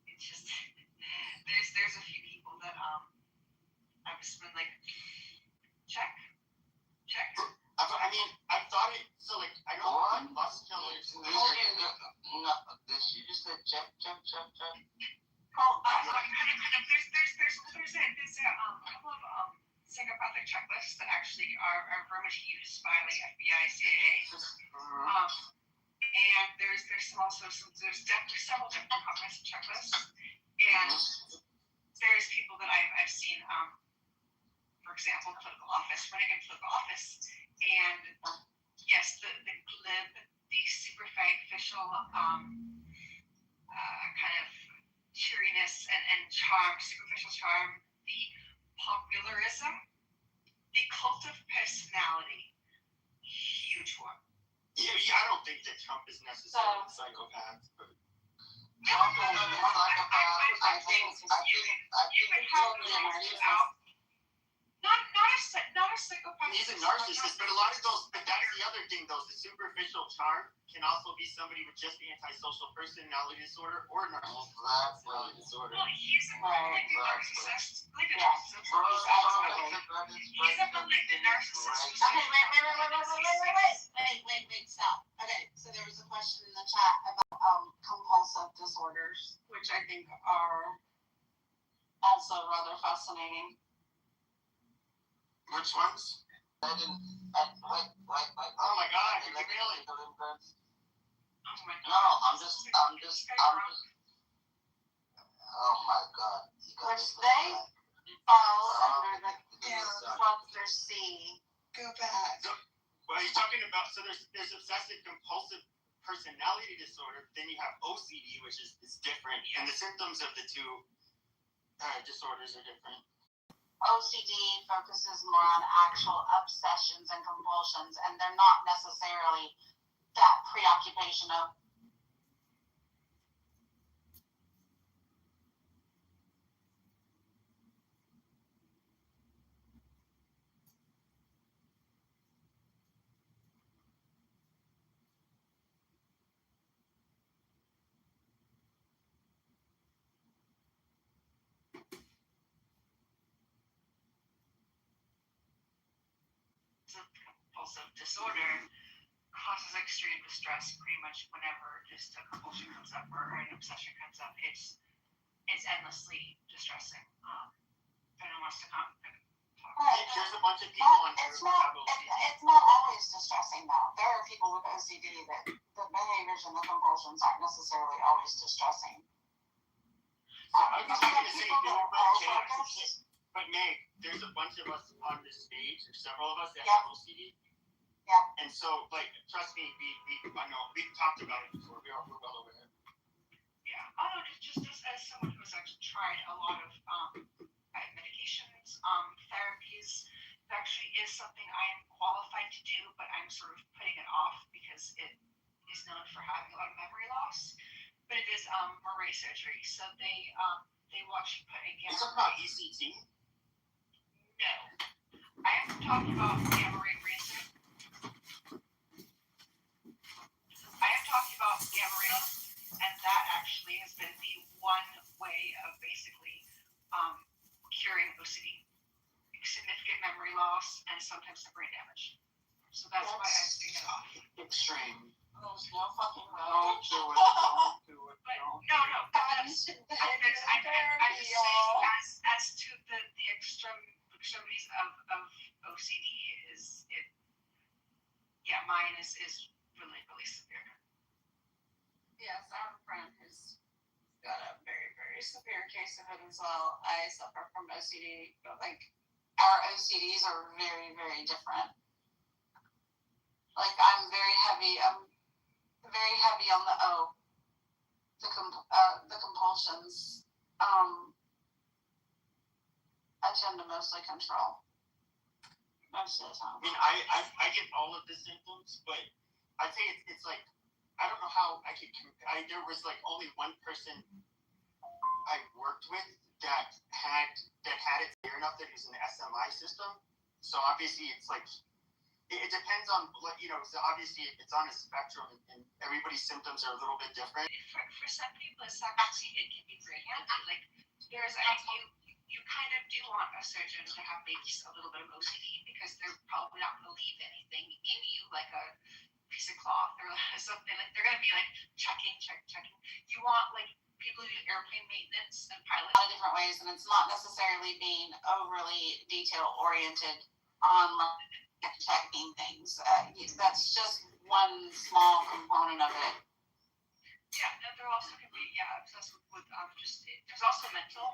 it's just there's a few people that I've just been like check. I mean, I thought it. So like, I know bus killers. Did she just say check? Well, there's a couple of psychopathic checklists that actually are very much used by like FBI, CIA. And there's definitely several different comprehensive checklists. And there's people that I've seen, for example, political office, running in political office, and yes, the glib, the superficial kind of cheeriness and charm, superficial charm, the popularism, the cult of personality, huge one. Yeah, I don't think that Trump is necessarily a psychopath. But Trump is a psychopath. I think you could have the out. Not a psychopath. He's a narcissist, but a lot of those. But that's the other thing, though. The superficial charm can also be somebody with just antisocial personality disorder or narcissistic personality disorder. Well, he's a malignant narcissist. He's a malignant narcissist. Okay, wait, stop. Okay, so there was a question in the chat about compulsive disorders, which I think are also rather fascinating. Which ones? I didn't. Wait. Oh my God! You're really. Oh my God. No, I'm just. Oh my God. Which they fall under the cluster C. Go back. So, well, you're talking about. So there's obsessive compulsive personality disorder. Then you have OCD, which is different, and the symptoms of the two disorders are different. OCD focuses more on actual obsessions and compulsions, and they're not necessarily that preoccupation of compulsive disorder causes extreme distress pretty much whenever just a compulsion comes up or an obsession comes up. It's endlessly distressing. Anyone wants to talk? There's a bunch of people on here who have OCD. It's not always distressing though. There are people with OCD that the behaviors and the compulsions aren't necessarily always distressing. I'm just going to say but Meg, there's a bunch of us on this stage, there's several of us that have OCD. Yeah. And so, like, trust me, I know we've talked about it before. We're well aware. Yeah. Oh, just as someone who's actually tried a lot of medications, therapies, it actually is something I am qualified to do, but I'm sort of putting it off because it is known for having a lot of memory loss. But it is Murray surgery, so they will actually put a gamma. Is it about ECT? No, I am talking about gamma ray racing. I am talking about gamma rays, and that actually has been the one way of basically curing OCD, significant memory loss, and sometimes the brain damage. So that's why I take it off. Extreme. There's no fucking way. Don't do it. But no. I'm just saying as to the extremities of OCD is it. Yeah, mine is really, really severe. Yes, I have a friend who's got a very, very severe case of it as well. I suffer from OCD, but like our OCDs are very, very different. Like I'm very heavy on the O, the compulsions. I tend to mostly control most of the time. I mean, I get all of the symptoms, but I'd say it's like, I don't know how I could there was like only one person I worked with that had it fair enough that it was an SMI system. So obviously it's like, it depends on what, so obviously it's on a spectrum and everybody's symptoms are a little bit different. For some people, it's actually, it can be very handy. Like, you kind of do want a surgeon to have maybe a little bit of OCD because they're probably not going to leave anything in you, like a piece of cloth or something. Like, they're going to be like checking. You want like people who do airplane maintenance and pilots. A lot of different ways, and it's not necessarily being overly detail oriented on like checking things. That's just one small component of it. Yeah, and there also can be obsessed with there's also mental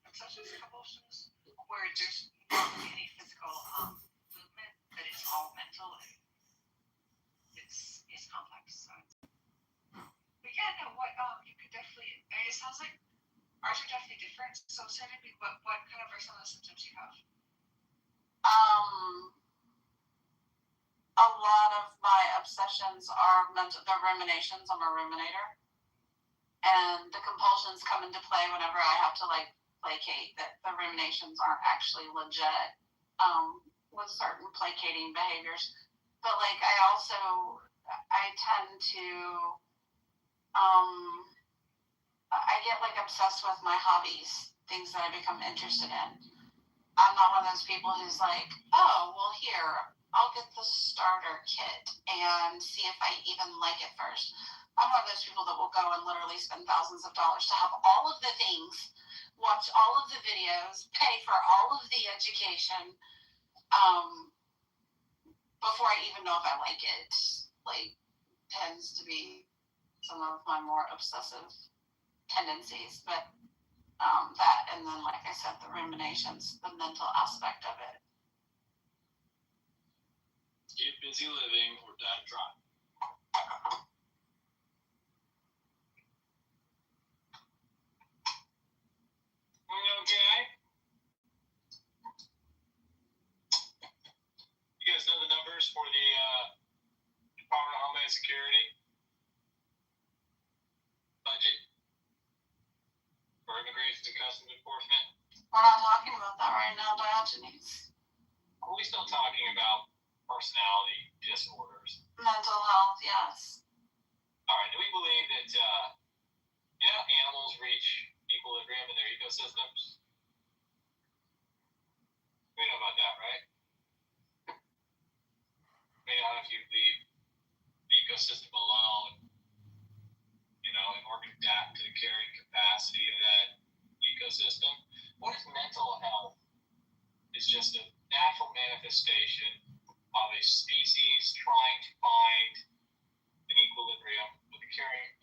obsessions, compulsions, where there's not really any physical movement, but it's all mental and it's complex. So. But yeah, no, what you could definitely. It sounds like ours are definitely different. So, technically, what kind of are some of the symptoms you have? A lot of my obsessions are mental. They're ruminations. I'm a ruminator, and the compulsions come into play whenever I have to like placate. That the ruminations aren't actually legit with certain placating behaviors. But like I tend to I get like obsessed with my hobbies, things that I become interested in. I'm not one of those people who's like, oh, well, here, I'll get the starter kit and see if I even like it first. I'm one of those people that will go and literally spend thousands of dollars to have all of the things, watch all of the videos, pay for all of the education, before I even know if I like it. Like, tends to be some of my more obsessive tendencies, but that, and then like I said, the ruminations, the mental aspect of it. Get busy living or die trying. Okay. You guys know the numbers for the Department of Homeland Security budget for Immigration and Customs Enforcement? We're not talking about that right now, Diogenes. Are we still talking about personality disorders? Mental health, yes. All right. Do we believe that animals reach equilibrium in their ecosystems? We know about that, right? If you leave the ecosystem alone, in order to adapt to the carrying capacity of that ecosystem. What if mental health is just a natural manifestation of a species trying to find an equilibrium with the carrying?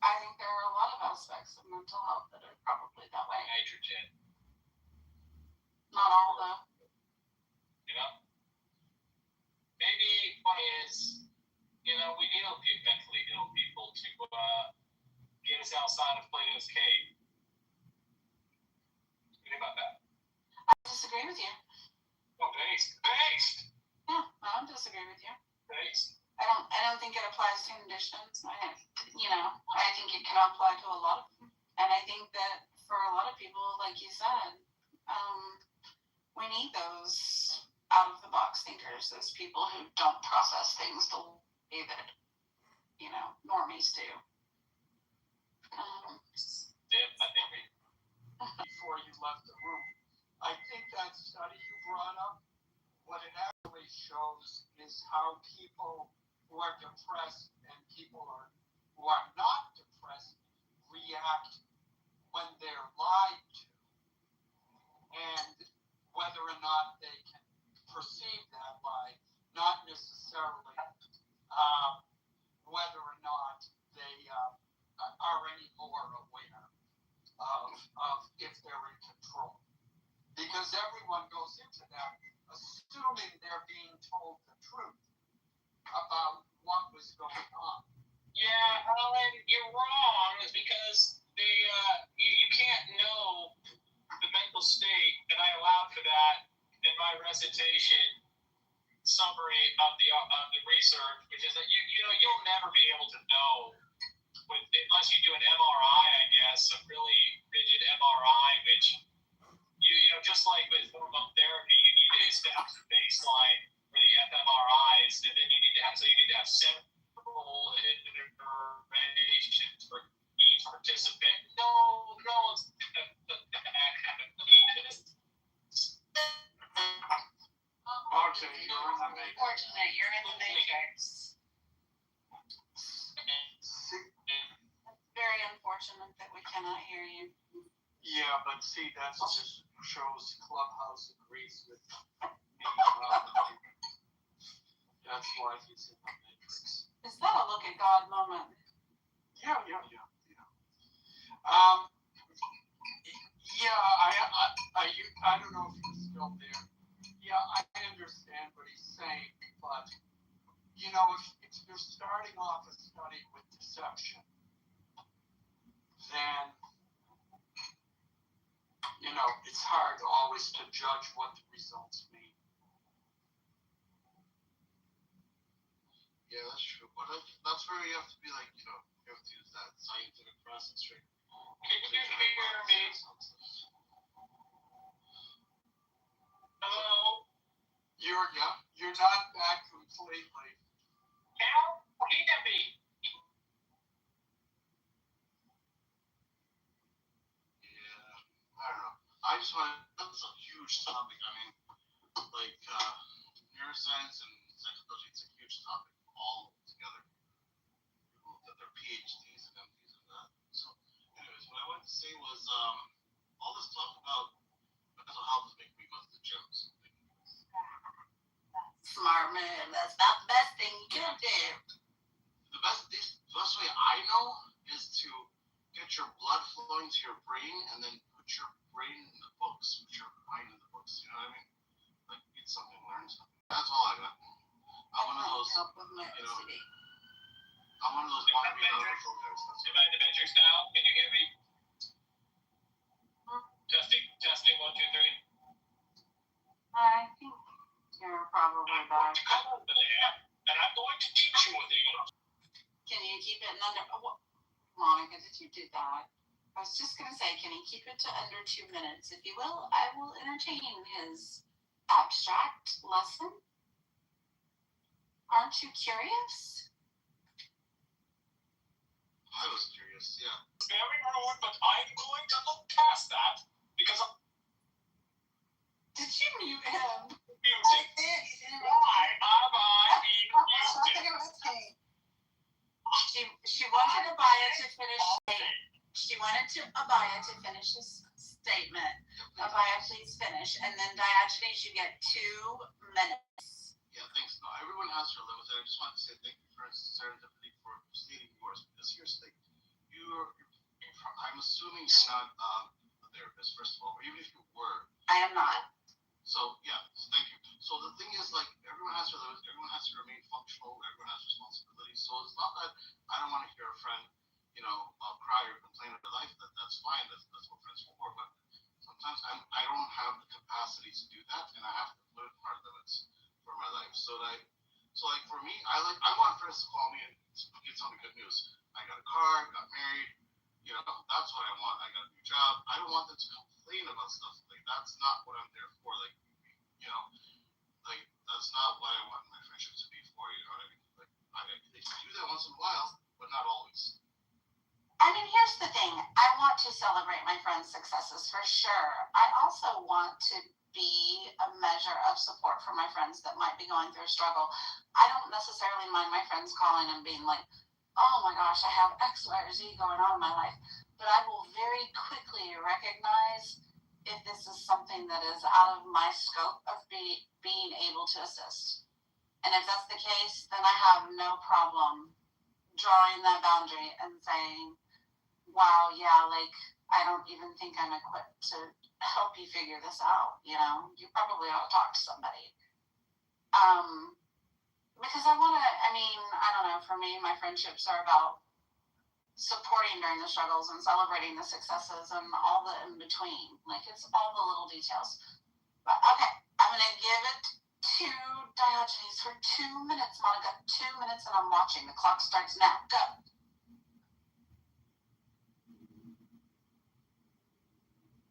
I think there are a lot of aspects of mental health that are probably that way. Nitrogen. Not all, though. Maybe one is, we need mentally ill people to get us outside of Plato's cave. What do you think about that? I disagree with you. Oh, based. Yeah, I don't disagree with you. Based. I don't think it applies to conditions. I think it can apply to a lot of them. And I think that for a lot of people, like you said, we need those out-of-the-box thinkers, those people who don't process things the way that, normies do. I think we... Before you left the room, I think that study you brought up, what it actually shows is how people who are depressed and people who are not depressed react when they're lied to, and whether or not they can perceive that lie, not necessarily whether or not they are any more aware of if they're in control. Because everyone goes into that assuming they're being told the truth about what was going on. Yeah, Alan, you're wrong, because you can't know the mental state, and I allowed for that in my recitation summary of the research, which is that you'll never be able to know unless you do an MRI, I guess, a really rigid MRI, which just like with hormone therapy, you need to establish a baseline for the fMRIs, and then you need to have several iterations for each participant. No one's Unfortunate, you're in the matrix. It's very unfortunate that we cannot hear you. Yeah, but see, that just shows Clubhouse agrees with me. That's why he's in the matrix. Is that a look at God moment? Yeah. I don't know if he's still there. Yeah, I understand what he's saying, but if you're starting off a study with deception, then it's hard always to judge what the results mean. Yeah, that's true. But that's where you have to be you have to use that scientific process, right? Can you hear me? Hello? You're not back completely. Now? Hear me? Yeah, I don't know. I just want that's a huge topic. I mean, neuroscience and psychology, it's a huge topic all together. People that their PhDs and MDs and that. So, anyways, what I wanted to say was all this talk about mental health is making me go to the gym. Smart man, that's not the best thing you can do. The best way I know is to get your blood flowing to your brain and then put your brain in the books, put your mind in the books. You know what I mean? Read something, learn something. That's all I got. I'm one of those. I'm one of those wannabe medical guys. Am I in the matrix now? Can you hear me? Testing, 1, 2, 3. I think you're probably back. Come over there, and I'm going to teach you a thing. Can you keep it under? Monica, did you do that? I was just going to say, can you keep it to under 2 minutes? If you will, I will entertain his abstract lesson. Aren't you curious? I was curious, yeah. It's very rude, but I'm going to look past that because Did you mute him? Music. I did. He's in Why have I been muted? She wanted Abaya to finish. She wanted Abaya to finish his statement. Abaya, please finish, and then Diogenes, you get 2 minutes. Yeah, thanks. No, everyone has their limits. I just want to say thank you for Serendipity for stating yours, because here's the thing. I'm assuming you're not a therapist, first of all, or even if you were. I am not. So, yeah, thank you. So the thing is, everyone has their limits. Everyone has to remain functional. Everyone has responsibilities. So it's not that I don't want to hear a friend, cry or complain of their life. That's fine. That's what friends are for. But sometimes I don't have the capacity to do that, and I have to put hard limits for my life. So for me, I want friends to call me and tell me good news. I got a car, got married. That's what I want. I got a new job. I don't want them to complain about stuff. That's not what I'm there for. That's not what I want my friendship to be for. You know what I mean? They can do that once in a while, but not always. I mean, here's the thing. I want to celebrate my friends' successes for sure. I also want to be a measure of support for my friends that might be going through a struggle. I don't necessarily mind my friends calling and being like, oh my gosh, I have X, Y, or Z going on in my life. But I will very quickly recognize if this is something that is out of my scope of being able to assist. And if that's the case, then I have no problem drawing that boundary and saying, wow, yeah, I don't even think I'm equipped to help you figure this out. You probably ought to talk to somebody. Because I don't know, for me, my friendships are about supporting during the struggles and celebrating the successes and all the in between. Like, it's all the little details. But okay, I'm gonna give it to Diogenes for 2 minutes. Monica, 2 minutes, and I'm watching. The clock starts now. Go.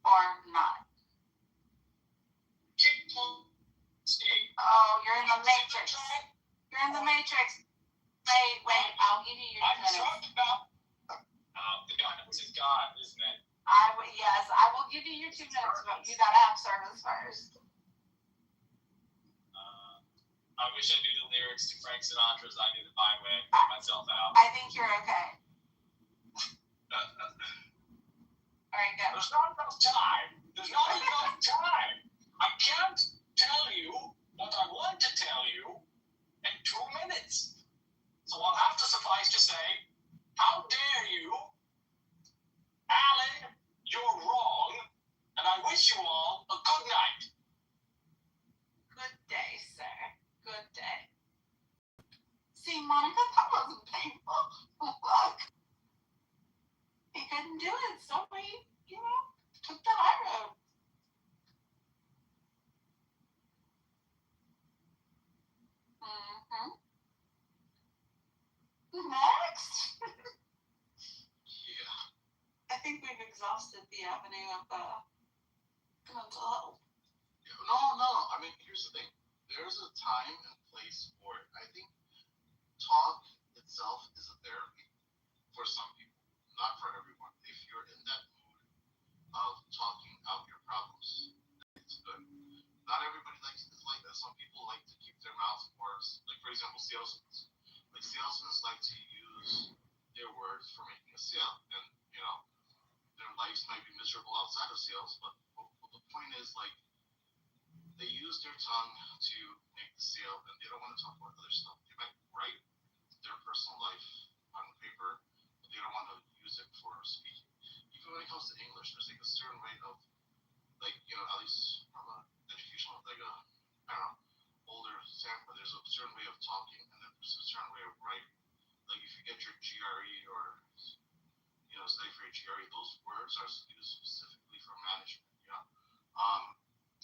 Or not. Oh, you're in the Matrix. You're in the Matrix. Wait, I'll give you your 2 minutes. The God is God, isn't it? Yes, I will give you your 2 minutes, but you gotta have service first. I wish I knew the lyrics to Frank Sinatra's I Did It My Way. I put myself out. I think you're okay. All right, go. There's not enough time. I can't tell you what I want to tell you in 2 minutes. So I'll have to suffice to say, how dare you? Alan, you're wrong, and I wish you all a good night. Good day, sir. Good day. See, Monica, that wasn't painful. Look. He couldn't do it, so he, took the high road. Next. Yeah. I think we've exhausted the avenue of mental health. No. I mean, here's the thing. There's a time and place for it. I think talk itself is a therapy for some people, not for everyone. If you're in that mood of talking out your problems, it's good. Not everybody is like that. Some people like to keep their mouths words. Like, for example, salesmen. Like, salesmen like to use their words for making a sale. And, their lives might be miserable outside of sales, but the point is, like, they use their tongue to make the sale, and they don't want to talk about other stuff. They might write their personal life on paper, but they don't want to use it for speaking. Even when it comes to English, there's like a certain way of, like, at least from an educational, like older standpoint, there's a certain way of talking, and then there's a certain way of writing. Like, if you get your GRE or, study for your GRE, those words are used specifically for management,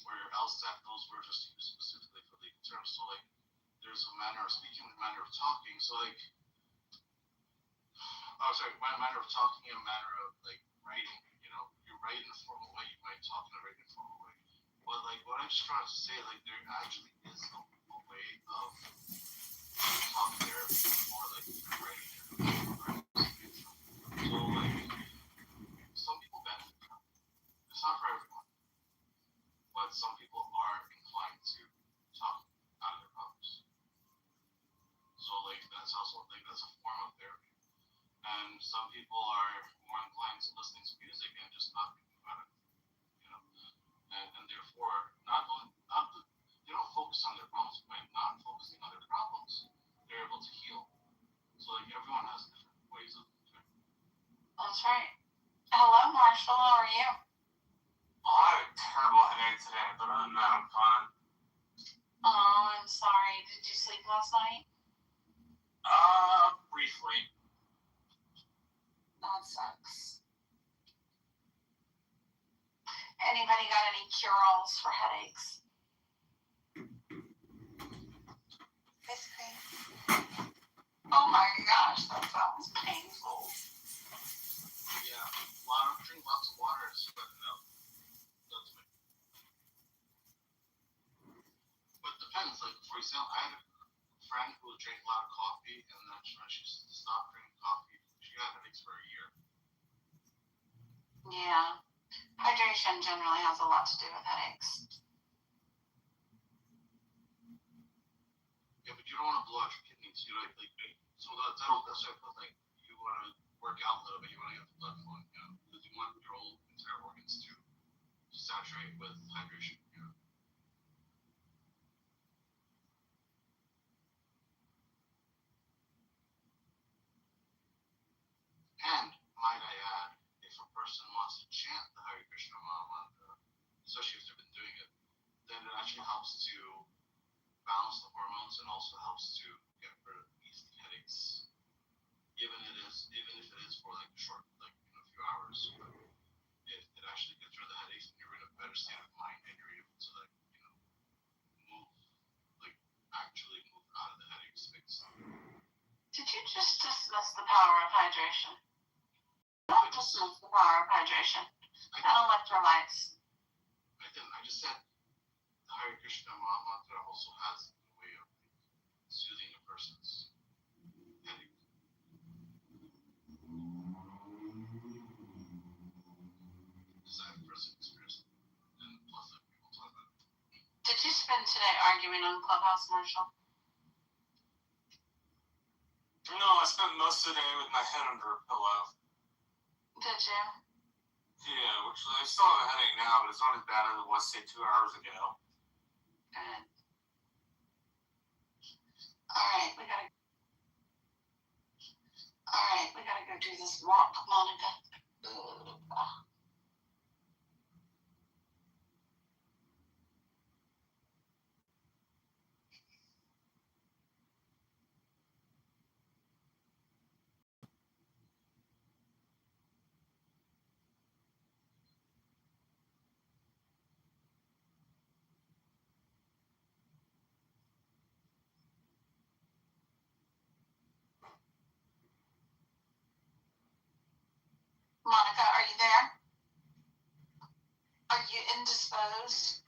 where your LSAT, those words are used specifically for legal terms. So, like, there's a manner of speaking, a manner of talking. So, like, manner of talking and manner of, like, writing. You write in a formal way, you might talk in a written formal way. But, like, what I'm just trying to say, like, there actually is a way of talk therapy or, like, writing therapy. So, like, some people benefit from it. It's not for everyone. But some people are inclined to talk out of their problems. So, like, that's also, like, that's a form of therapy. And some people are more inclined to listening to music and just not thinking about it, and therefore they don't focus on their problems. By not focusing on their problems, they're able to heal. So, like, everyone has different ways of doing it. That's right. Hello, Marshall. How are you? I had a terrible headache today, but other than that, I'm fine. Oh, I'm sorry. Did you sleep last night? Briefly. That sucks. Anybody got any cure-alls for headaches? Ice cream. Oh my gosh, that sounds painful. Yeah, drink lots of water and sweat it out. That's me. But it depends. Like, for example, I had a friend who drank a lot of coffee, and then when she stopped drinking coffee, she had headaches for a year. Yeah. Hydration generally has a lot to do with headaches. Yeah, but you don't want to blow out your kidneys. So that's why I put, like, you want to work out a little bit. You want to get the blood flowing, because you want your whole entire organs to saturate with hydration. And might I add, if a person wants to chant the Hare Krishna mantra, especially if they've been doing it, then it actually helps to balance the hormones and also helps to get rid of these headaches. even if it is for like short, like a few hours, but it actually gets rid of the headaches, and you're in a better state of mind, and you're able to move, actually move out of the headache space. Did you just dismiss the power of hydration? Don't dismiss the power of hydration and electrolytes. I didn't. I just said the Hare Krishna mantra also has a way of soothing a person's headache. Because I have personal experience, and plus people talk about it. Did you spend today arguing on Clubhouse, Marshall? No, I spent most of the day with my head under a pillow. Did you? Yeah, which I still have a headache now, but it's not as bad as it was, say, 2 hours ago. Good. Alright, we gotta go do this walk, Monica. Monica, are you there? Are you indisposed?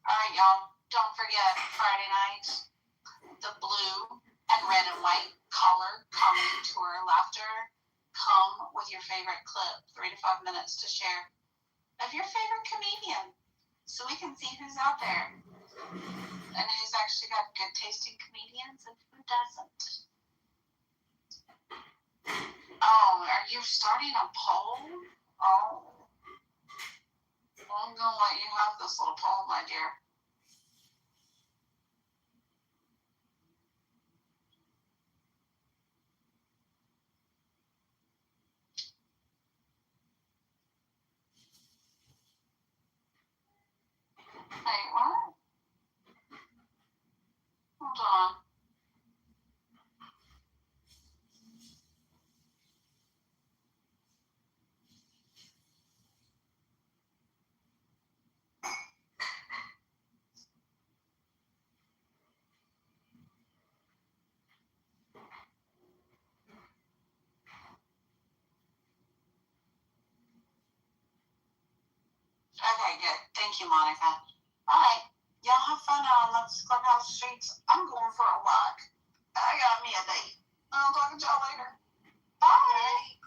Alright, y'all, don't forget Friday night, the blue and red and white color comedy tour laughter. Come with your favorite clip, 3 to 5 minutes to share, of your favorite comedian, so we can see who's out there and who's actually got good tasting comedians and who doesn't. Oh, are you starting a poll? Oh. Well, I'm gonna let you have this little poll, my dear. Wait, what? Hold on. Okay, good. Thank you, Monica. Alright, y'all have fun on those Clubhouse streets. I'm going for a walk. I got me a date. I'll talk to y'all later. Bye.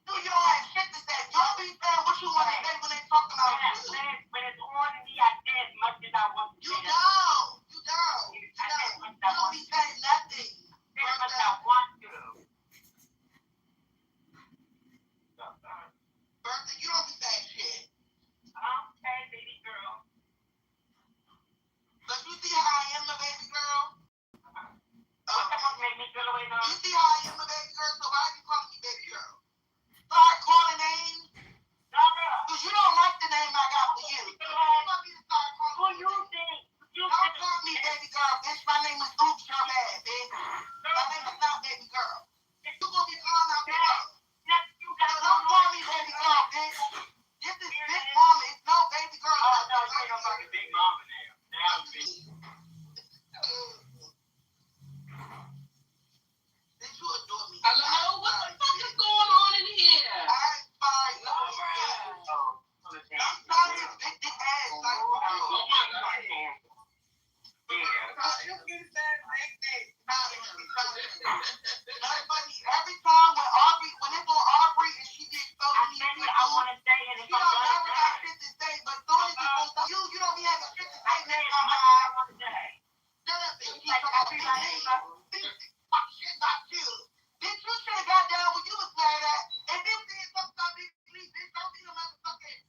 Dude, you don't have shit to say. Y'all be saying what you want to say when they talking about you. When it's on me, I say as much as I want to say. You don't. You don't be saying nothing. Say as much as I want to. Bertha, you don't be saying shit. Okay, baby girl. But you see how I am, the baby girl? You see how I am, the baby girl? So why are you calling me baby girl? Start calling names. Because you don't like the name I got for you. So you want me to start calling you? Don't call me baby girl, bitch. My name is Oops, you're bad, bitch. My name is not baby girl. You gonna be calling out the girl. So don't call me baby girl, bitch. This is big mama. It's no baby girl. Oh, no, you ain't no fucking big mama now. Now you be. Bitch, you adore me. Hello? What the fuck is going on in here? I'm fine. I'm sorry to pick the ass like every time when it's on Aubrey and she gets so mean, I want to say it. She don't never have shit to say, but soon as it goes up, you don't be having shit to say next time. Shut up, bitch. You talk about me. Fuck shit about you. Bitch, you should have got down when you was mad at. And then said something about me, please, bitch. Don't be no motherfucking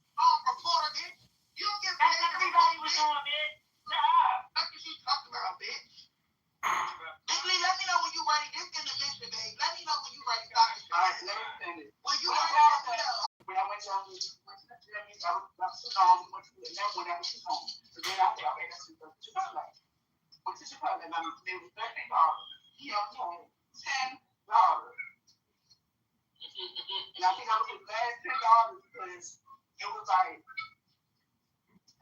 reporter, bitch. You don't give a fuck. That's what everybody was doing, bitch. Shut up. That's what you talking about, bitch. Big Lee, let me know when you ready. This in the I think I was his last $10 because it was like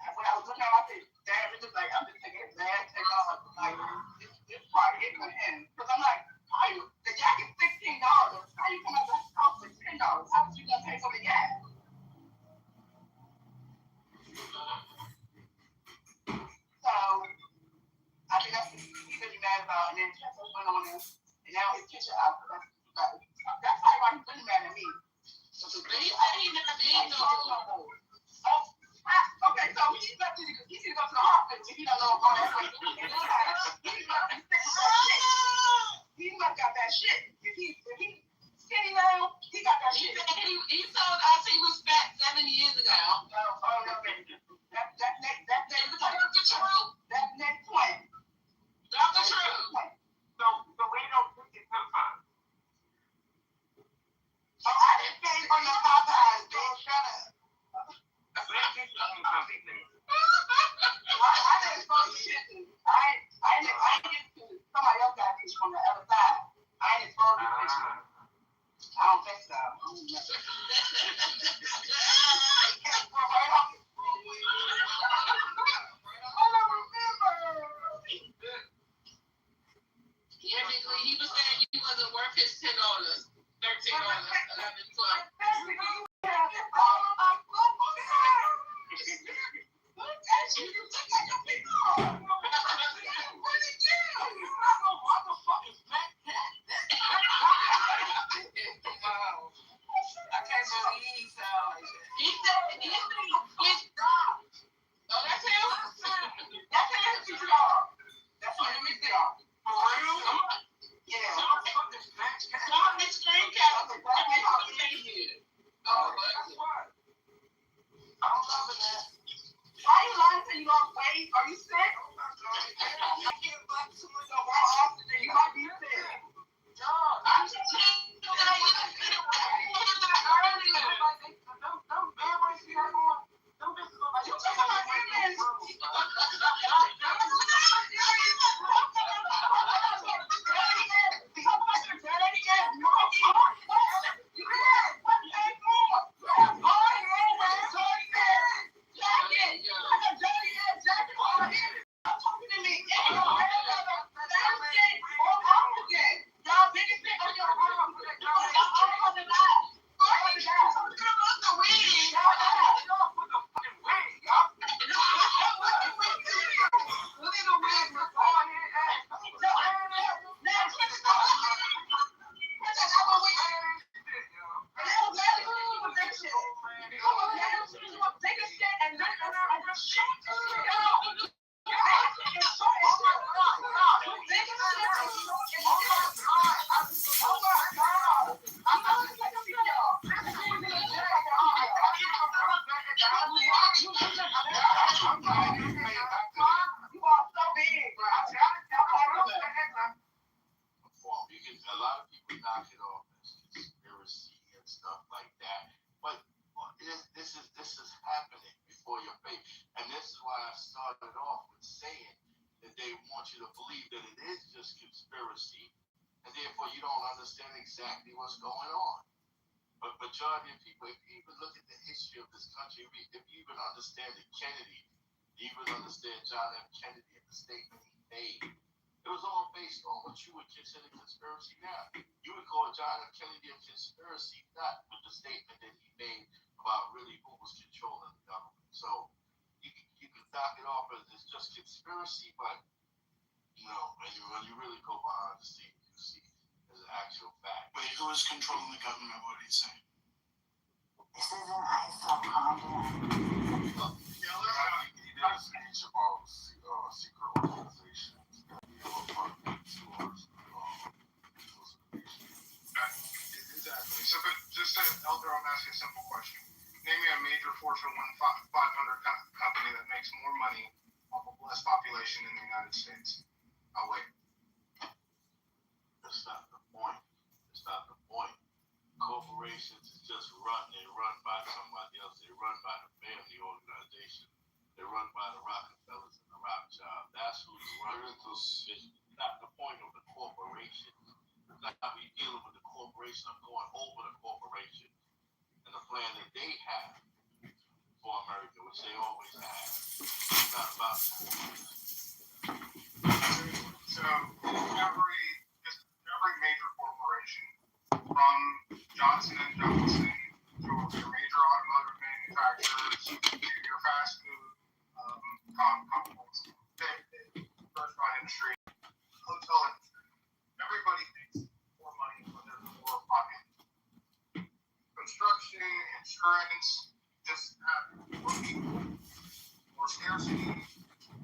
when I was looking at it, I said, damn, it's just like I'm just taking his last $10. Like it's probably it for him. Because I'm like, how you the jacket's $16. How you come out the house for $10? How much you gonna pay for the gas? So I think that's what he's really mad about. And then Tesla went on him, and now his picture out. That's probably why he's really mad at me. So he said he never did no more. Okay, so he's about to go to the hospital if he don't know all that way. He must got that shit. If he skinny now, he got that shit. He told us he was fat 7 years ago. Oh no, baby. That next point. That next point. Dr. True. So we don't think it's fine. Oh, I didn't pay for your Popeyes, bitch. Shut up. I didn't spoil the chicken. I didn't get to somebody else got fish from the other side. I didn't spoil the fish. I don't think so. Basically, he was saying he wasn't worth his $10, $13, $11, $12. Are you sick? You might be sick. I'm just A lot of people knock it off as conspiracy and stuff like that, but this is happening before your face, and this is why I started off with saying that they want you to believe that it is just conspiracy, and therefore you don't understand exactly what's going on. But majority of people, if you even look at the history of this country, if you even understand the Kennedy, you even understand John F. Kennedy and the statement he made. It was all based on what you would consider conspiracy now. You would call John F. Kennedy a conspiracy, not with the statement that he made about really who was controlling the government. So you can knock it off as it's just conspiracy, but when you really go behind the scenes, you see there's an actual fact. Wait, who is controlling the government? What did he say? This isn't ISO content. He did a speech about secret organizations. Exactly. So, but just Elder, I'm asking a simple question. Name me a major Fortune 500 company that makes more money off of less population in the United States. I'll wait. That's not the point. It's not the point. Corporations is just run. They run by somebody else. They run by the family organization. They're run by the Rockefellers and the Rothschilds. That's who's running those. It's not the point of the corporation. Not we dealing with the corporation. I'm going over the corporation. plan that they have for America, which they always have. It's not about the corporations. So every major corporation, from Johnson and Johnson to your major automotive manufacturers to your fast food companies, restaurant industry, hotel industry, everybody makes more money when there's more pocket. Construction, insurance, just have more people, more scarcity,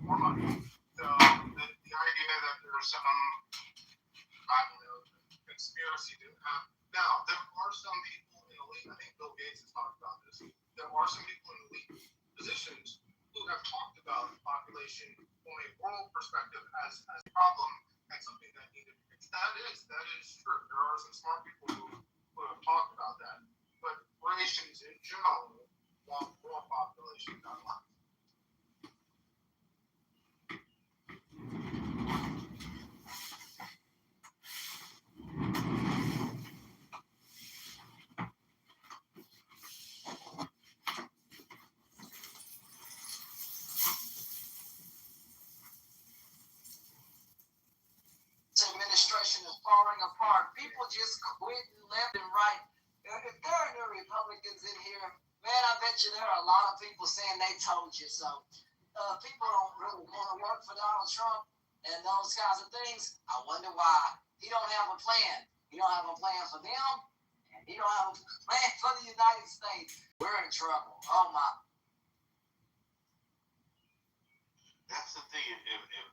more money. So the idea that there's some, I don't know, conspiracy to have. Now, there are some people in elite, I think Bill Gates has talked about this, there are some people in elite positions who have talked about population from a world perspective as a problem and something that needed to be fixed. That is true. There are some smart people who have talked about that. But corporations in general want world population not less. Administration is falling apart. People just quitting left and right. If there are no Republicans in here, man, I bet you there are a lot of people saying they told you so. People don't really want to work for Donald Trump and those kinds of things. I wonder why. He don't have a plan. He don't have a plan for them, and he don't have a plan for the United States. We're in trouble. Oh my. That's the thing.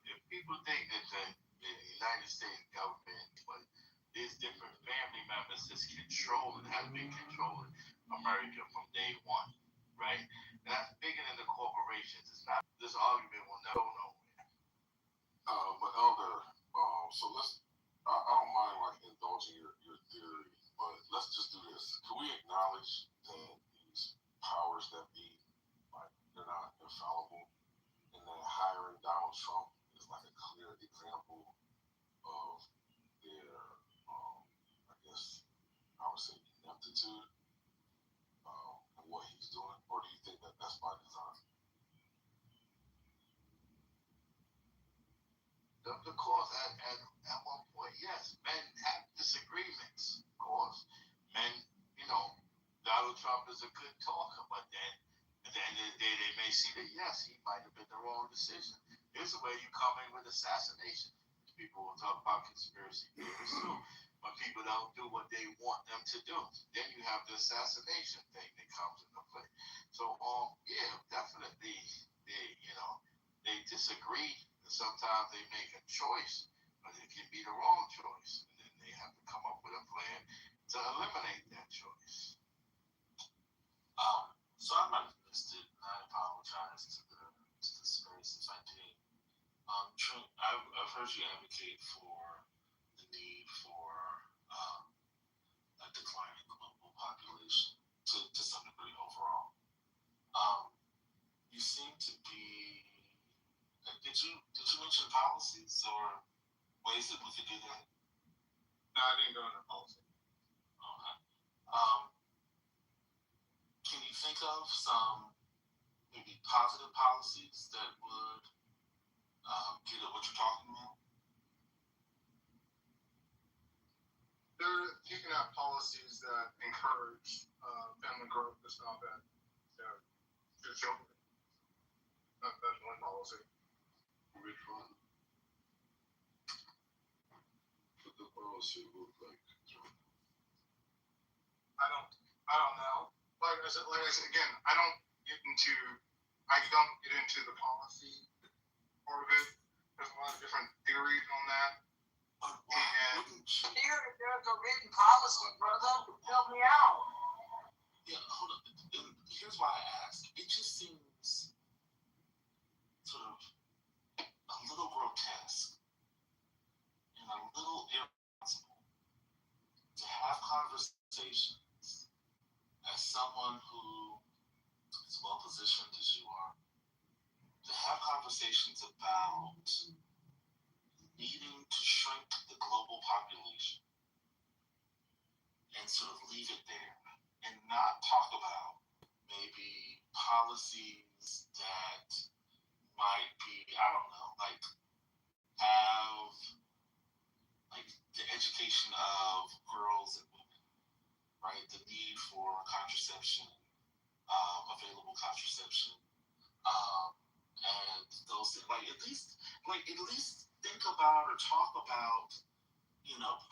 If people think that the United States government, but there's different family members that's controlling, have been controlling America from day one, right? And that's bigger than the corporations. It's not. This argument will never go nowhere. But Elder, so I don't mind like indulging your theory, but let's just do this. Can we acknowledge that these powers that be, like, they're not infallible, and that hiring Donald Trump is like a clear example of their, I guess I would say, ineptitude and what he's doing, or do you think that that's by design? Of course, at one point, yes, men have disagreements. Of course, men, Donald Trump is a good talker, but then at the end of the day, they may see that yes, he might have been the wrong decision. Here's the way you come in with assassination. People will talk about conspiracy theories too. When people don't do what they want them to do, then you have the assassination thing that comes into play. So, yeah, definitely, they disagree. Sometimes they make a choice, but it can be the wrong choice. And then they have to come up with a plan to eliminate that choice. So I might have missed it, and I apologize to the space if I did. Trent, I've heard you advocate for the need for a declining global population to some degree overall. You seem to be. Did you mention policies or ways that we could do that? No, I didn't go into policy. Okay. Can you think of some maybe positive policies that would get at what you're talking about? You can have policies that encourage family growth. That's not bad. To children. That's one policy. Which one? What the policy look like? I don't know. Like I said again, I don't get into the policy part of it. There's a lot of different theories on that. Here, if there's a written policy, brother, help me out. Yeah, hold up. Here's why I asked. It just seems sort of a little grotesque and a little irresponsible to have conversations as someone who is well positioned as you are, to have conversations about needing to shrink the global population and sort of leave it there and not talk about maybe policies that might be, I don't know, like have like the education of girls and women, right? The need for contraception, available contraception, and those things. Like at least think about or talk about,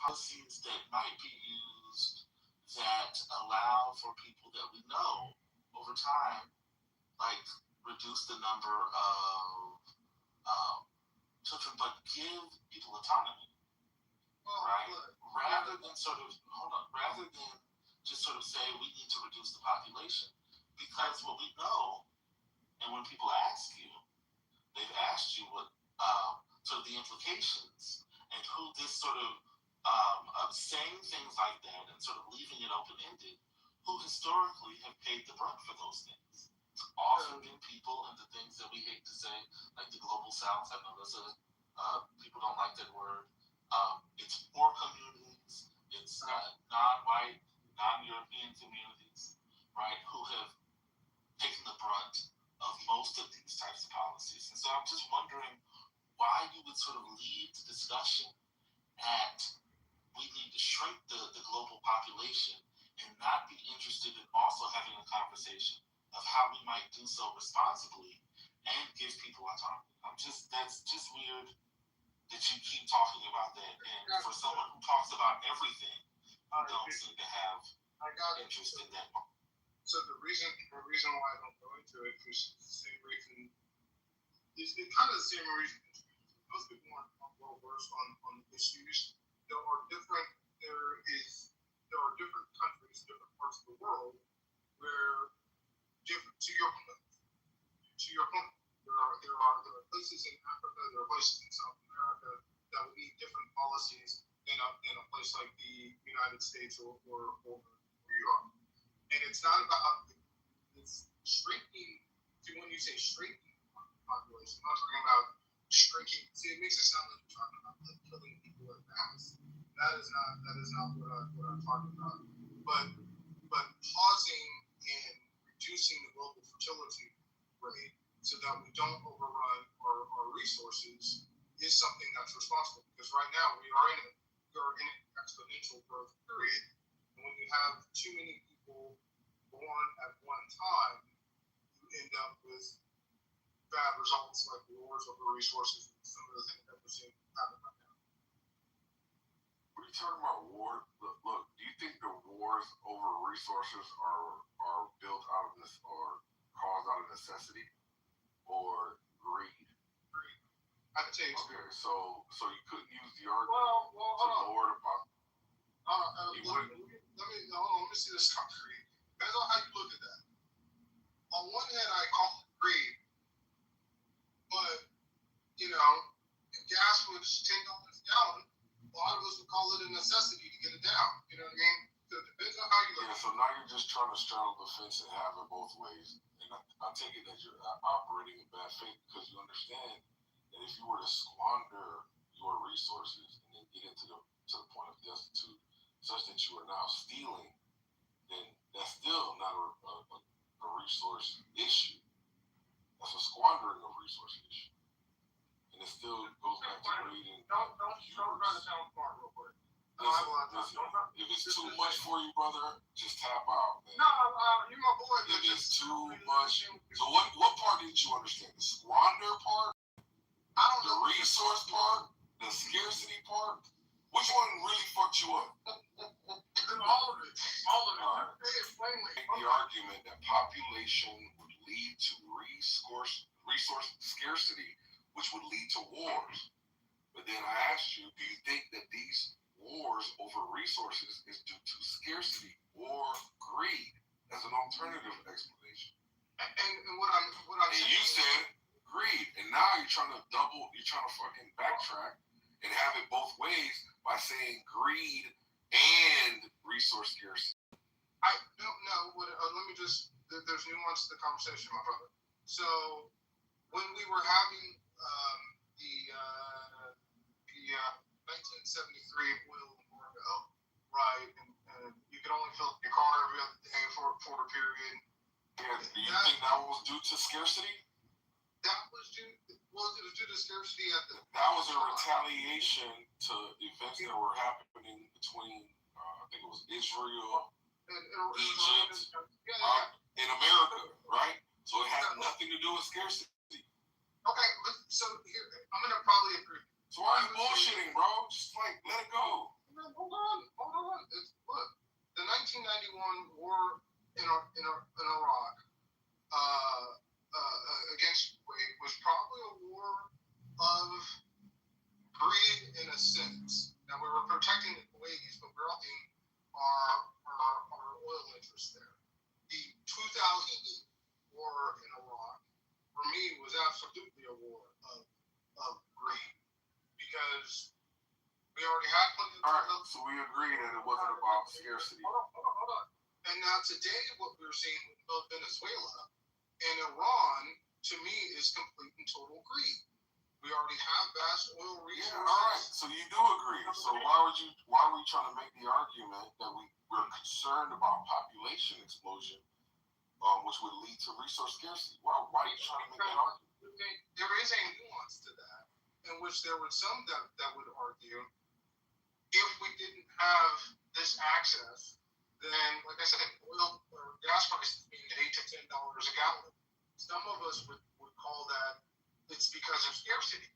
policies that might be used that allow for people that we know over time, like reduce the number of children, but give people autonomy, right? Rather than just sort of say we need to reduce the population, because what we know, and when people ask you, they've asked you what sort of the implications and who this sort of saying things like that and sort of leaving it open ended, who historically have paid the brunt for those things. It's often been people and the things that we hate to say, like the global South. I know people don't like that word. It's poor communities, it's non-white, non-European communities, right, who have taken the brunt of most of these types of policies. And so I'm just wondering why you would sort of lead the discussion at we need to shrink the global population and not be interested in also having a conversation of how we might do so responsibly and give people autonomy. That's just weird that you keep talking about that. And for someone who talks about everything, you don't seem to have interest in that. So the reason why I don't go into it is the same reason. It's kind of the same reason. Most people aren't well versed on the issues. There are different countries, different parts of the world where different to your point. There are places in Africa, there are places in South America that would need different policies than a place like the United States or Europe. And it's not about it's shrinking. See, when you say shrinking population, I'm not talking about shrinking. See, it makes it sound like you're talking about killing people in mass. That is not what I'm talking about. But pausing and reducing the global fertility rate so that we don't overrun our resources is something that's responsible. Because right now we are in an exponential growth period. And when you have too many people born at one time, you end up with bad results like wars over resources and some of the things that we're seeing happen right now. What are you talking about, war? Look, do you think the wars over resources are built out of this or caused out of necessity or greed? Greed. I can tell you. Okay, so you couldn't use the argument to lower the let me see this concrete. Depends on how you look at that. On one hand, I call it greed, but if gas was $10 a gallon, a lot of us would call it a necessity to get it down. You know what I mean? So it depends on how you look at it. So now you're just trying to straddle the fence and have it both ways. And I take it that you're operating in bad faith because you understand that if you were to squander your resources and then get into to the point of destitute, such that you are now stealing, then that's still not a resource issue. That's a squandering of resource issue. And it still goes back to greed and Don't run the town smart real quick. If it's too much for you, brother, just tap out, man. No, you're my boy. If it's too much. So what part did you understand? The squander part? I don't know. The resource part? The scarcity part? Which one really fucked you up? All of it. Right. Make the argument that population would lead to resource scarcity, which would lead to wars. But then I asked you, do you think that these wars over resources is due to scarcity or greed as an alternative explanation? And what I'm saying, you said greed, and now you're trying to fucking backtrack and have it both ways by saying greed and resource scarcity. I don't know. Let me just. There's nuance to the conversation, my brother. So when we were having the 1973 oil embargo, right, and you could only fill up your car every other day period. Yeah, do you think that was due to scarcity? That was due. Well, it was due to scarcity at the. That was a retaliation to events that were happening between, I think it was Israel, Egypt, in America, right? So it had nothing to do with scarcity. Okay, so here I'm gonna probably agree. So why are you bullshitting, bro? Just like let it go. Hold on. Look, the 1991 war in Iraq against Kuwait was probably a war of greed in a sense. Now we were protecting the Kuwaitis, but we're helping our oil interests there. The 2000 war in Iraq, for me, was absolutely a war of greed because we already had plenty of. All right, so we agree that it wasn't about scarcity. Hold on. And now today, what we're seeing with both Venezuela and Iran, to me, is complete and total greed. We already have vast oil resources. Yeah, all right. So you do agree. So why were you trying to make the argument that we're concerned about population explosion, which would lead to resource scarcity? Why are you trying to make that argument? There is a nuance to that, in which there were some that would argue if we didn't have this access, then, like I said, oil or gas prices being at $8 to $10 a gallon, some of us would call that it's because of scarcity.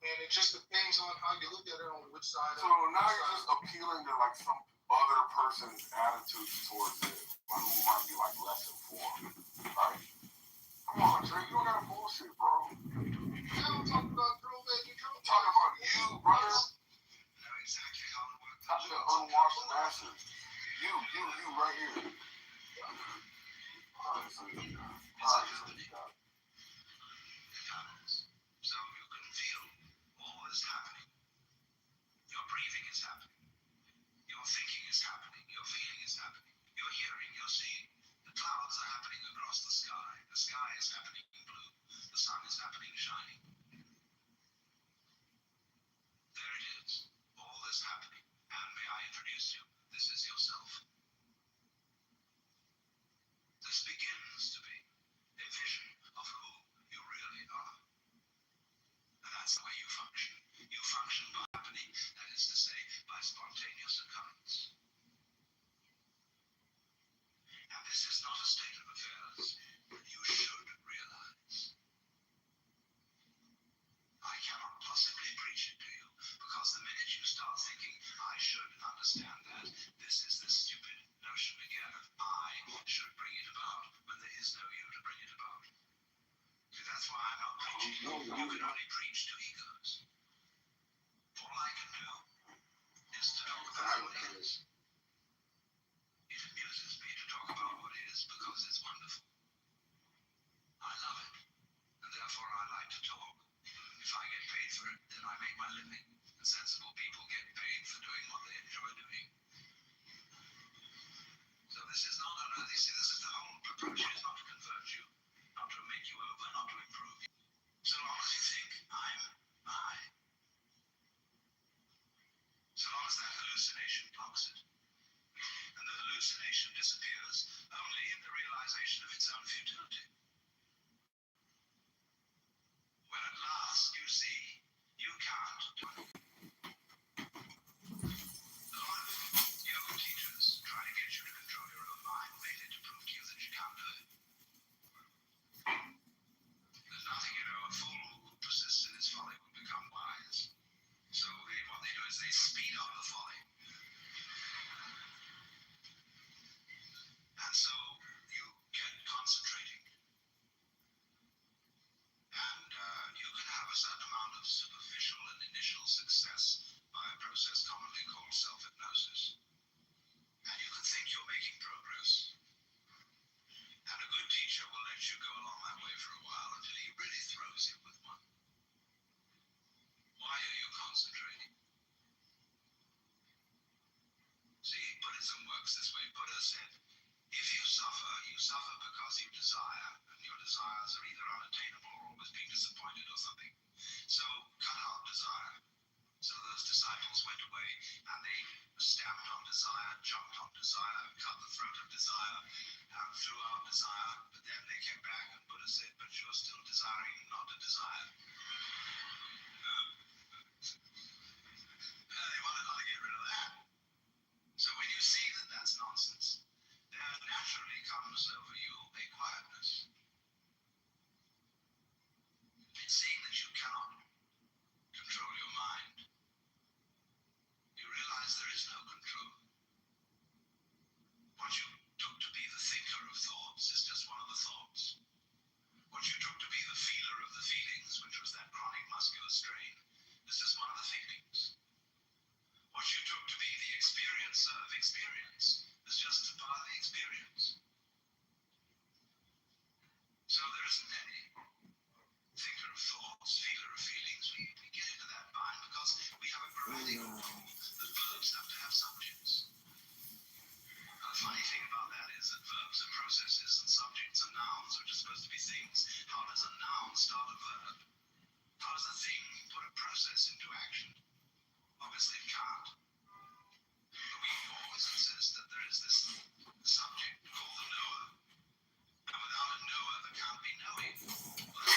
And it just depends on how you look at it, on which side. So now you're just appealing to like some other person's attitude towards it, like who might be like less informed, right? Come on, Trey, you don't gotta bullshit, bro. I'm talking about drill baby drill. I'm talking about you, brother. Not the unwashed masses. You right here. All right, so you got it. So you can feel all is happening. Your breathing is happening. Your thinking is happening. Your feeling is happening. Your hearing, your seeing. The clouds are happening across the sky. The sky is happening blue. The sun is happening shining. There it is. All is happening. And may I introduce you? This is yourself. This begins to be a vision of who you really are. And that's the way you function. You function by happening, that is to say, by spontaneous occurrence. And this is not a state of affairs you should realize. I cannot possibly preach it to you, because the minute you start thinking, I should understand that, this is the stupid notion again of I should bring it about, when there is no you to bring it about. See, that's why I'm not preaching. You can only preach to egos. All I can do is to talk about what is. It amuses me to talk about what is because it's wonderful. I love it, and therefore I like to talk. If I get paid for it, then I make my living. And sensible people get paid for doing what they enjoy doing. So this is not unworthy. See, this is the whole approach is not to convert you, not to make you over, not to improve you. So long as you think I'm I. So long as that hallucination blocks it. And the hallucination disappears only in the realization of its own futility. When at last you see you can't do it. A lot of yoga teachers try to get you to control your own mind, mainly to prove to you that you can't do it. There's nothing, a fool who persists in his folly will become wise. So what they do is they speed up the folly. And so you get concentrating. And you can have a certain amount of superficial and initial success by a process commonly called self-hypnosis. And you can think you're making progress. And a good teacher will let you go along that way for a while until he really throws you with one. Why are you concentrating? See, Buddhism works this way. Buddha said, if you suffer because you desire, and your desires are either unattainable or always being disappointed or something. So cut out desire. So those disciples went away and they stamped on desire. desire, jumped on desire, cut the throat of desire, and threw out desire. But then they came back and Buddha said, but you're still desiring not to desire. They want to get rid of that. So when you see that that's nonsense, there naturally comes over you a quietness. It's seeing that you cannot control your mind. You realize there is no control. What you took to be the thinker of thoughts is just one of the thoughts. What you took to be the feeler of the feelings, which was that chronic muscular strain, is just one of the feelings. What you took to be the experiencer of experience is just a part of the experience. So there isn't any thinker of thoughts, feeler of feelings. We get into that bind because we have a grammatical rule that verbs have to have subjects. And the funny thing about that is that verbs are processes and subjects are nouns, which are supposed to be things. How does a noun start a verb? How does a thing put a process into action? Obviously it can't. But we always insist that there is this subject called the knower. And without a knower, there can't be knowing. Well,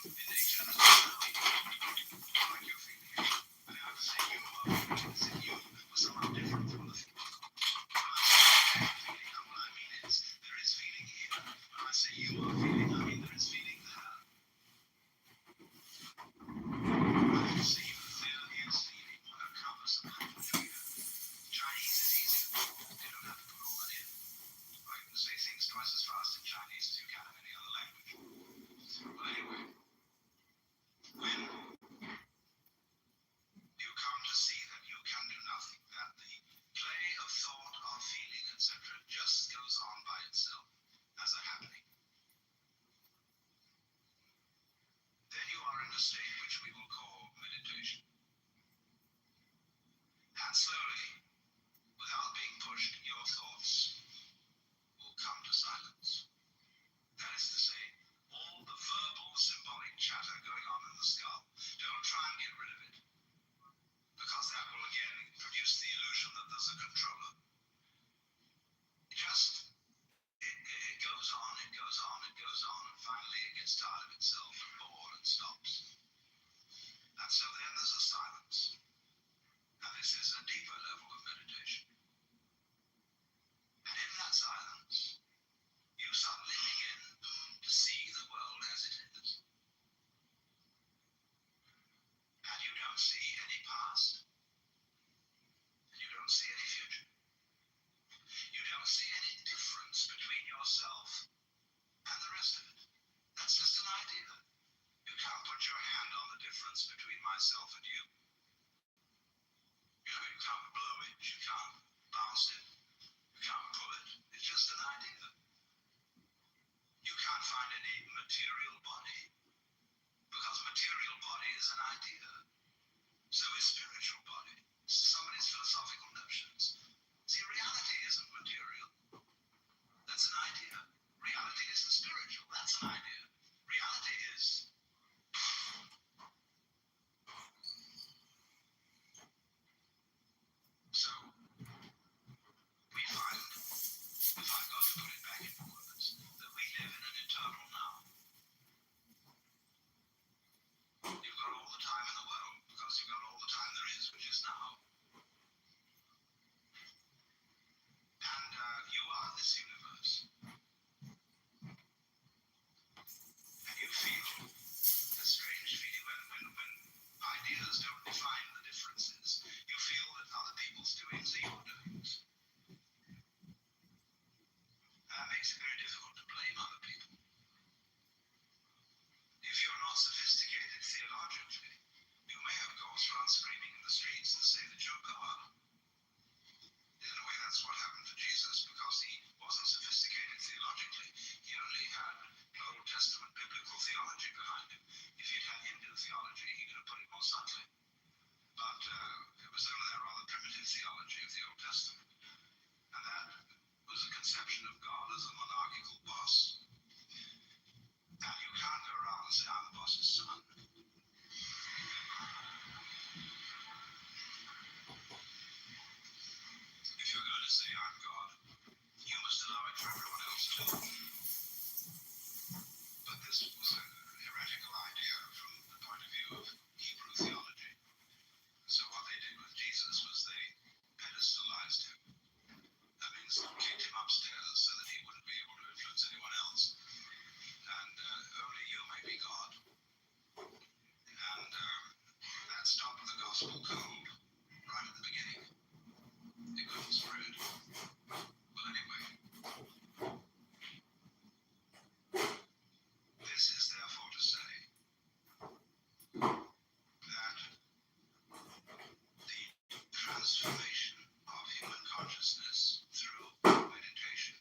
in nature, there's no knowing. Like your feeling. And I have to say you are feeling as if you were somehow different from the feeling. What I mean is, there is feeling here. When I say you are feeling, I mean there is feeling there. I can see there is feeling when it covers the language. Chinese is easy. You don't have to put all that in. I can say things twice as fast in Chinese as you can in any other language. But anyway, when you come to see that you can do nothing, that the play of thought, of feeling, etc. just goes on by itself as a happening, then you are in a state which we will call meditation. And slowly, without being pushed, your thoughts will come to silence. That is to say, all the verbal, symbolic chatter going on in the skull, don't try and get rid of it, because that will again produce the illusion that there's a controller. It goes on, it goes on, it goes on, and finally it gets tired of itself and bored and stops. And so then there's a silence. And this is a deeper level of meditation. And in that silence, you suddenly begin to see the world as it is. And you don't see any past. And you don't see any future. You don't see any difference between yourself and the rest of it. That's just an idea. You can't put your hand on the difference between myself and you. You can't blow it, you can't bounce it, you can't pull it. It's just an idea. You can't find any material body, because material body is an idea. So is spiritual body. Somebody's philosophical notions. See, reality isn't material. That's an idea. Reality isn't spiritual. That's an idea. Reality is. So, we find, if I've got to put it back into words, that we live in an eternal now. You've got all the time in the world, because you've got all the time there is, which is now. And you are this universe. And you feel the strange feeling when ideas don't define the differences. You feel that other people's doings are your doings. And that makes it very difficult to blame other people. If you're not sophisticated theologically, you may of course run screaming in the streets and say that you're God. In a way, that's what happened to Jesus, because he wasn't sophisticated theologically. He only had Old Testament biblical theology behind him. If he'd had Hindu theology, he could have put it more subtly. But it was only that rather primitive theology of the Old Testament. And that was a conception of God as a monarchical boss. Now, you can't go around and say, I'm the boss's son. transformation of human consciousness through meditation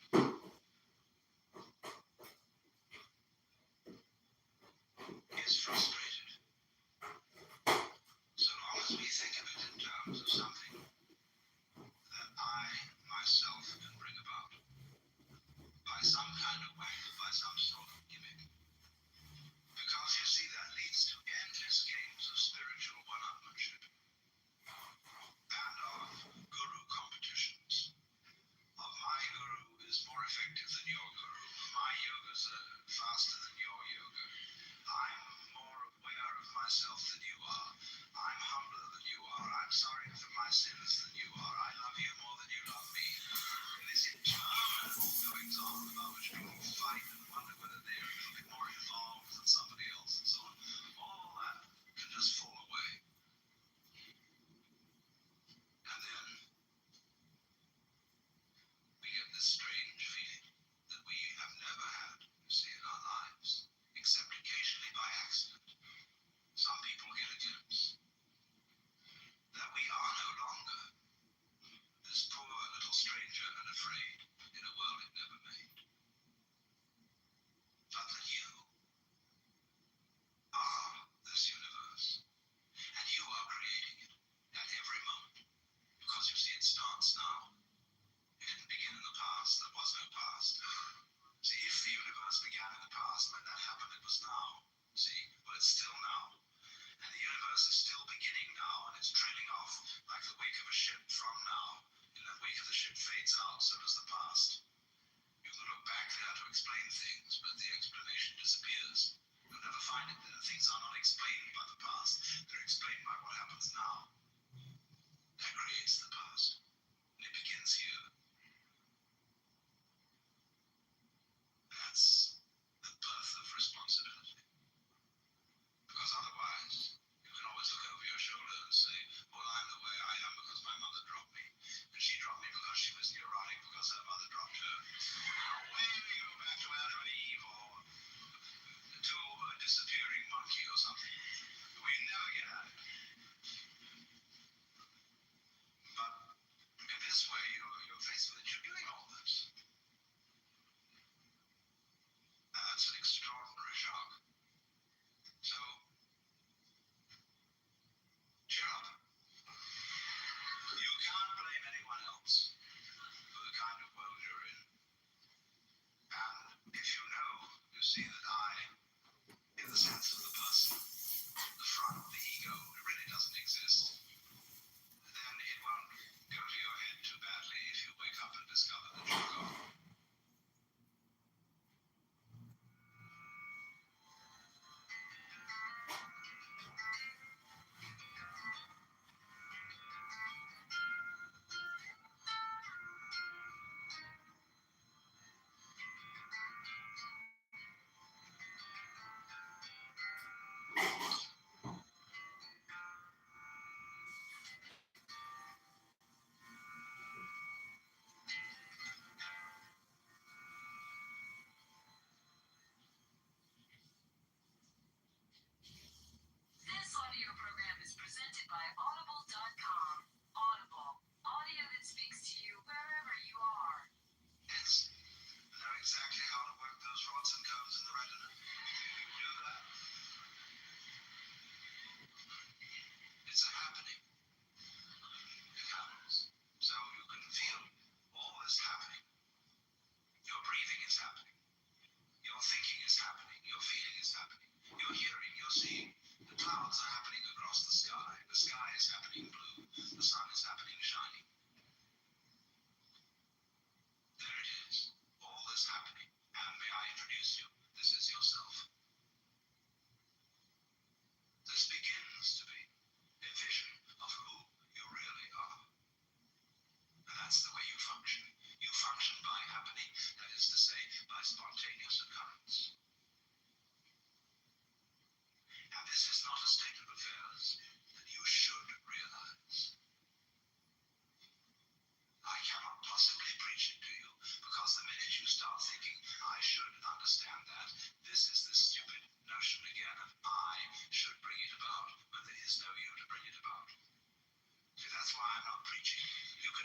is frustrated. So long as we think of it in terms of something that I myself can bring about by some kind of way, by some sort of gimmick. Because you see, that leads to endless games of spiritual one-upmanship and of guru competitions. Of my guru is more effective than your guru. My yoga's faster than your yoga. I'm more aware of myself than you are. I'm humbler than you are. I'm sorry for my sins than you are. I love you more than you love me. And this internal goings on about which people fight and wonder whether they're a little bit more evolved than somebody else and so on. All that can just fall away.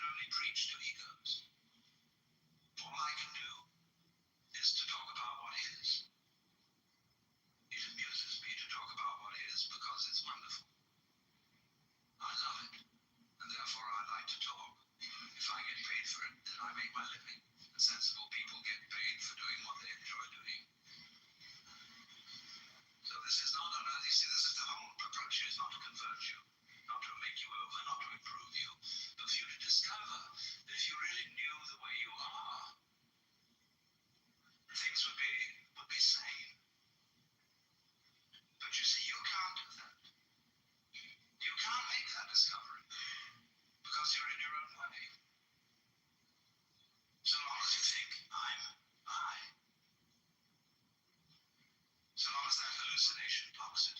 can only preach to egos. All I can do is to talk about what is. It amuses me to talk about what is because it's wonderful. I love it, and therefore I like to talk. If I get paid for it, then I make my living. And sensible people get paid for doing what they enjoy doing. So this is not unearthly. See, this is the whole approach here is not to convert you, not to make you over, not to improve you, but for you to discover that if you really knew the way you are, things would be sane. But you see, you can't do that. You can't make that discovery because you're in your own way. So long as you think I'm I, so long as that hallucination blocks it,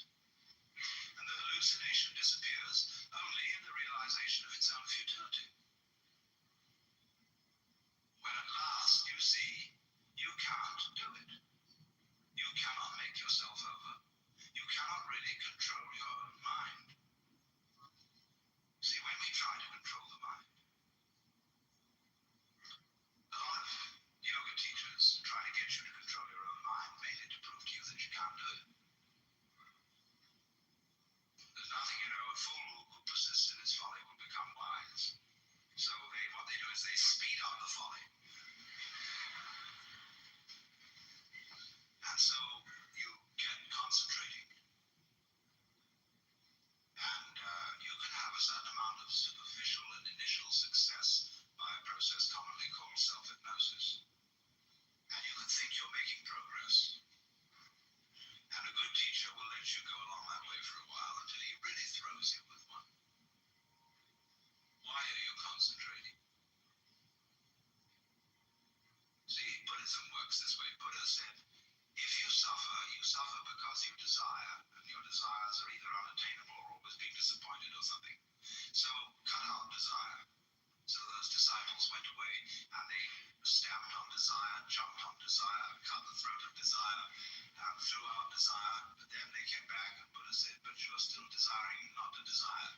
and the hallucination disappears only in the realization of its own futility. When at last you see you can't do it, you cannot make yourself over, you cannot really control your own mind. See, when we try to control the mind, a lot of yoga teachers try to get you to control your own mind, mainly to prove to you that you can't do it. There's nothing, a fool who persists in his folly will become wise. So what they do is they speed up the folly. And so you get concentrating. And you can have a certain amount of superficial and initial success by a process commonly called self-hypnosis. And you can think you're making progress. And a good teacher will let you go along that way for a while until he really throws you with one. Why are you concentrating? See, Buddhism works this way. Buddha said, if you suffer because you desire, and your desires are either unattainable or always being disappointed or something. So cut out desire. So those disciples went away and they stamped on desire, jumped on desire, cut the throat of desire, and threw out desire. But then they came back and Buddha said, but you are still desiring not to desire.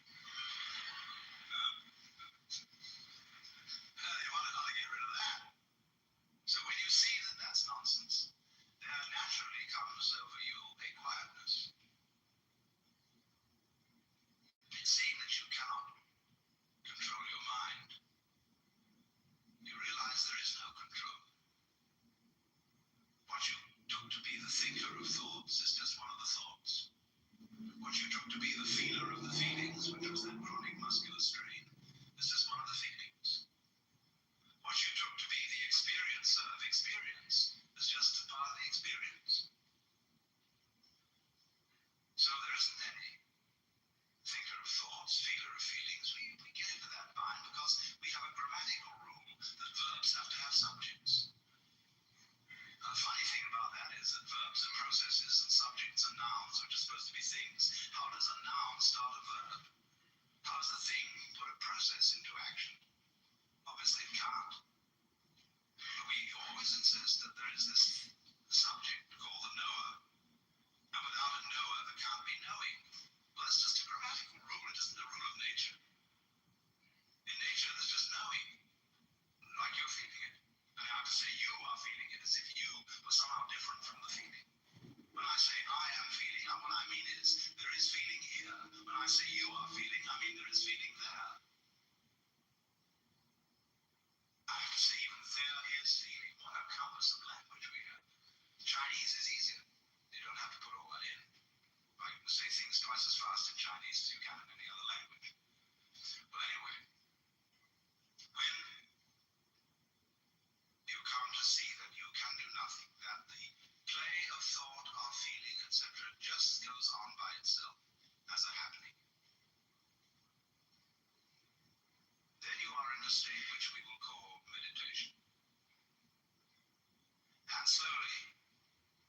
You want to get rid of that. So when you see that that's nonsense, there naturally comes over you a quietness. Seeing that you cannot control your mind, you realize there is no control. What you took to be the thinker of thoughts is just one of the thoughts. What you took to be the feeler of the feelings, which was that chronic muscular strain, is just one of the feelings. What you took to be the experiencer of experience is just a part of the experience. So there isn't any thinker of thoughts, feeler of feelings. We get into that bind because we have a grammatical rule that verbs have to have subjects. The funny thing about that is that verbs are processes and subjects are nouns, which are supposed to be things. How does a noun start a verb? How does a thing put a process into action? Obviously it can't. But we always insist that there is this subject called the knower. And without a knower, there can't be knowing. Well, that's just a grammatical rule. It isn't a rule of nature. In nature, there's just knowing, like you're feeling it. And I have to say you are feeling it as if you were somehow different from the feeling. When I say I am feeling, what I mean is there is feeling here. When I say you are feeling, I mean there is feeling there. I have to say even there is feeling. What a compass of language we have. Chinese is easier. You don't have to put all that in. I can say things twice as fast in Chinese as you can in any other language. But anyway, when you come to see that you can do nothing, that the play of thought, of feeling, etc. just goes on by itself as a happening, then you are in a state which we will call meditation. And slowly,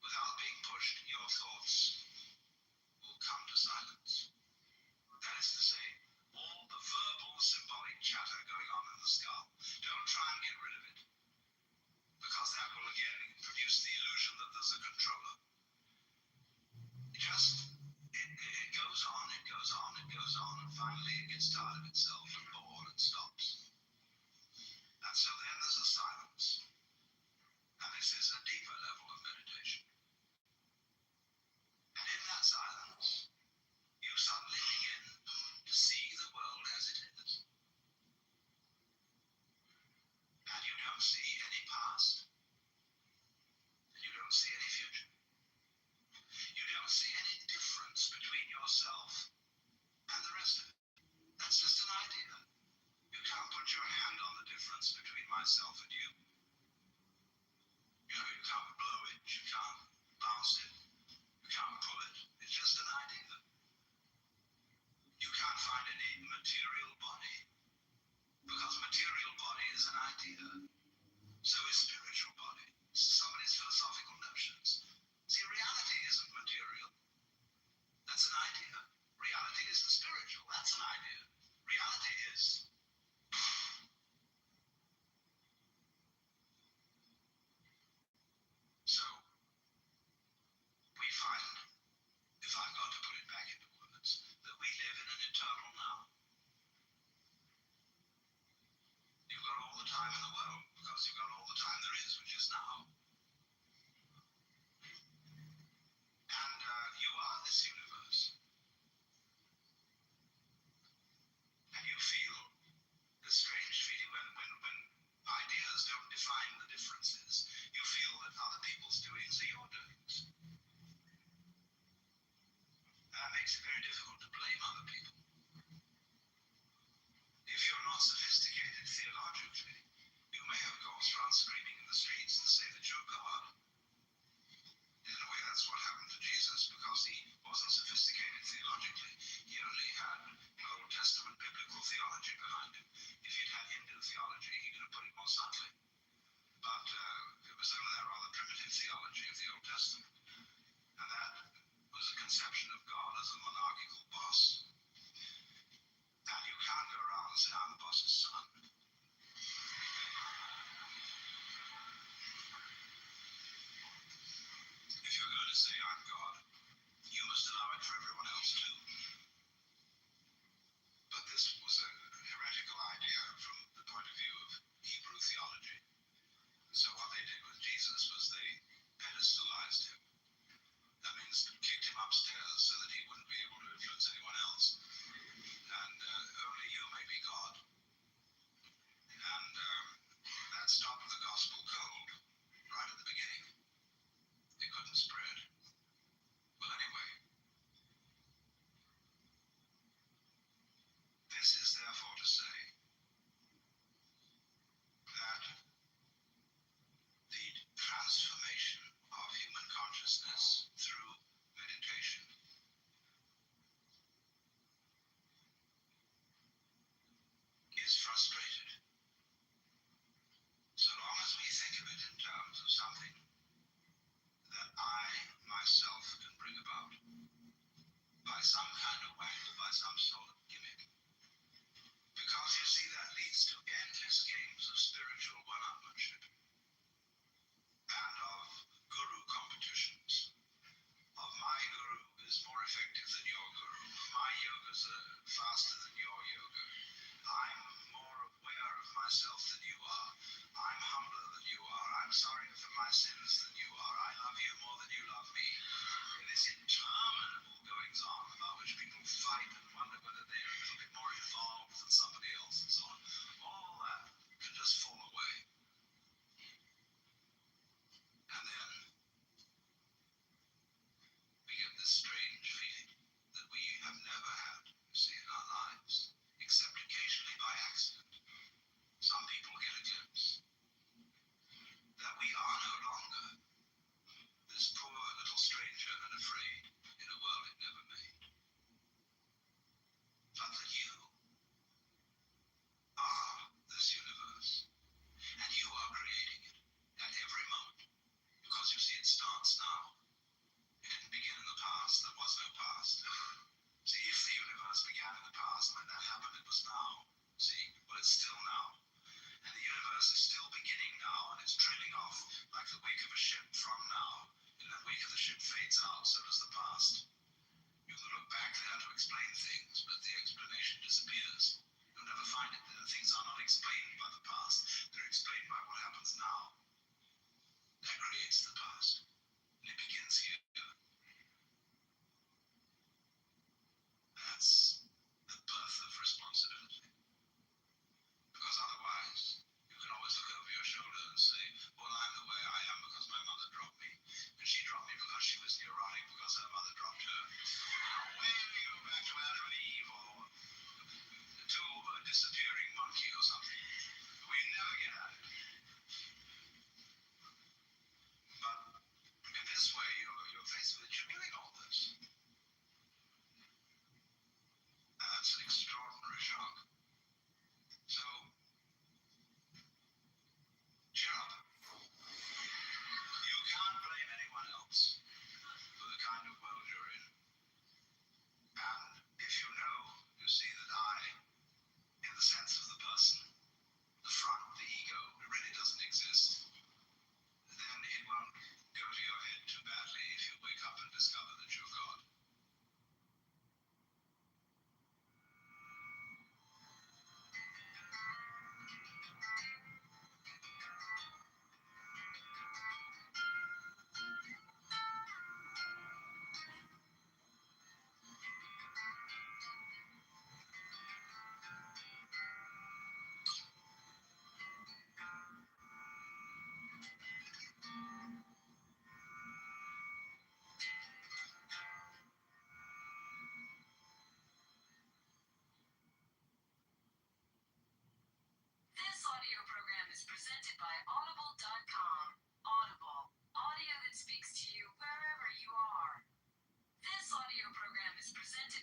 without being pushed, your thoughts will come to silence. That is to say, all the verbal, symbolic chatter going on in the skull, don't try and get rid of it, because that will again produce the illusion that there's a controller. It goes on, and finally it gets tired of itself and bored and stops. silence. And this is a deeper level of meditation. And in that silence, you suddenly begin to see the world as it is. And you don't see any past. And you don't see any future. You don't see any difference between yourself and the rest of it. That's just an idea. You can't put your hand on the difference between myself and you. You know, you can't blow it, you can't bounce it, you can't pull it. It's just an idea. You can't find any material body, because material body is an idea. So is spiritual body. Somebody's philosophical notions. See, reality isn't material. That's an idea. Reality isn't spiritual. That's an idea. Reality is. So, we find, if I've got to put it back into words, that we live in an eternal now. You've got all the time in the world, because you've got all the time there is, which is now. And you are this universe. And you feel the strange feeling when ideas don't define the differences. You feel that other people's doings are your doings. And that makes it very difficult to blame other people. If you're not sophisticated theologically, you may of course run screaming in the streets and say that you're God. In a way, that's what happened to Jesus, because he wasn't sophisticated theologically. He only had Old Testament biblical theology behind him. If he'd had Hindu theology, he could have put it more subtly. But it was only that rather primitive theology of the Old Testament. And that was a conception of God as a monarchical boss. And you can't go around and say, I'm the boss's son. If you're going to say I'm God, you must allow it for everyone else too. But this was a heretical idea from the point of view of Hebrew theology. So what they did with Jesus was they pedestalized him. That means kicked him upstairs so that he wouldn't be able to influence anyone else. And only you may be God.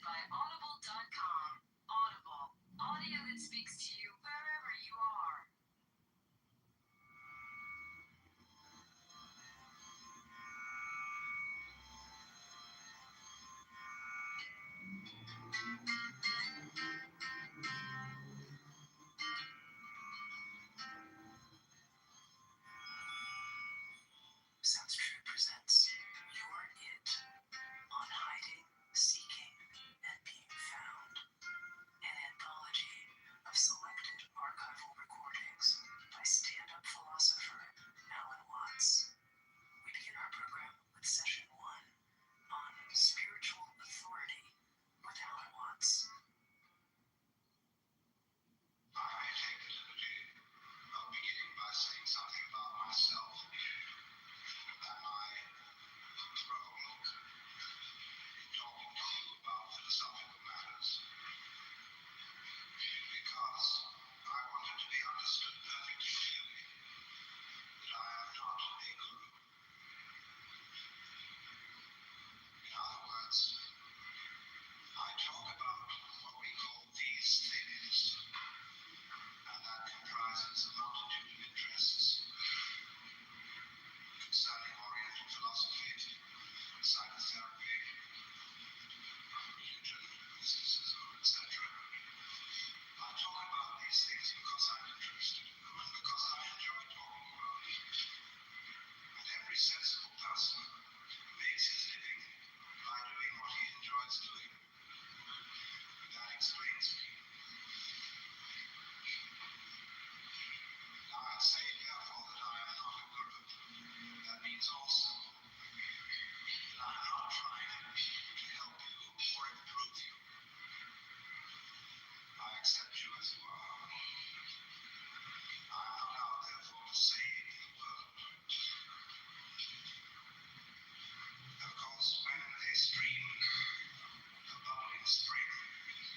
by Audible.com. Audible, audio that speaks to you wherever you are. Sounds True presents Your It on Hiding, Seeking, and Being Found, an anthology of selected archival recordings by stand-up philosopher Alan Watts. We begin our program with session 1 on spiritual authority with Alan Watts. I take the liberty of beginning by saying something about myself and my role in talking to you about philosophical matters, because I want it to be understood perfectly clearly that I am not a guru. In other words, I talk about what we call these things, and that comprises a multitude of interests concerning Oriental philosophy, psychotherapy, religion, mysticism, etc. I talk about these things because I'm interested in them and because I enjoy talking about them. And every sensible person makes his living by doing what he enjoys doing. And that explains me. Now I say therefore that I am not a guru. That means also that I am not trying to help you or improve you. I accept you as you are. I am not out therefore to save the world. Of course, when a stream, a bubbling spring,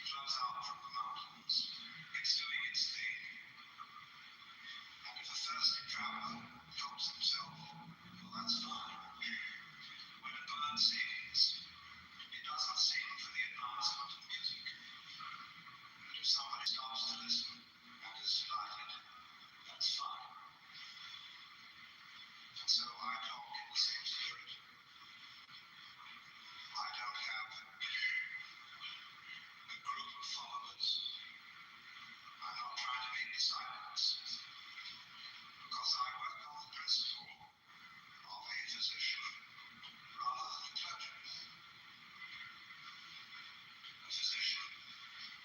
flows out from the mountains, it's doing its thing. And if a thirsty traveler helps himself, well, that's fine. When a bird sings, it doesn't sing for the advancement of music. And if somebody stops to listen and is delighted, that's fine. And so I talk in the same spirit. I don't have a group of followers. I'm not trying to make disciples, because I work on the principle of a physician rather than a clergyman. A physician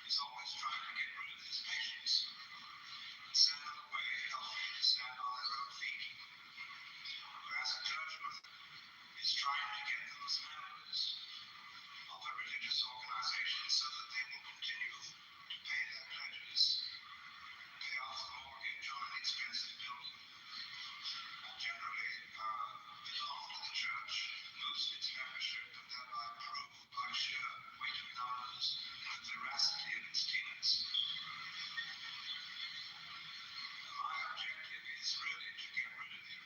is always trying to get rid of his patients and send them away healthy to stand on their own feet, whereas a clergyman is trying to get them as members of a religious organization so that they will continue to pay their pledges, pay off the mortgage on an expensive building, and generally belong to the church, boost its membership, and thereby prove by sheer weight of numbers the veracity of its tenets. And my objective is really to get rid of you,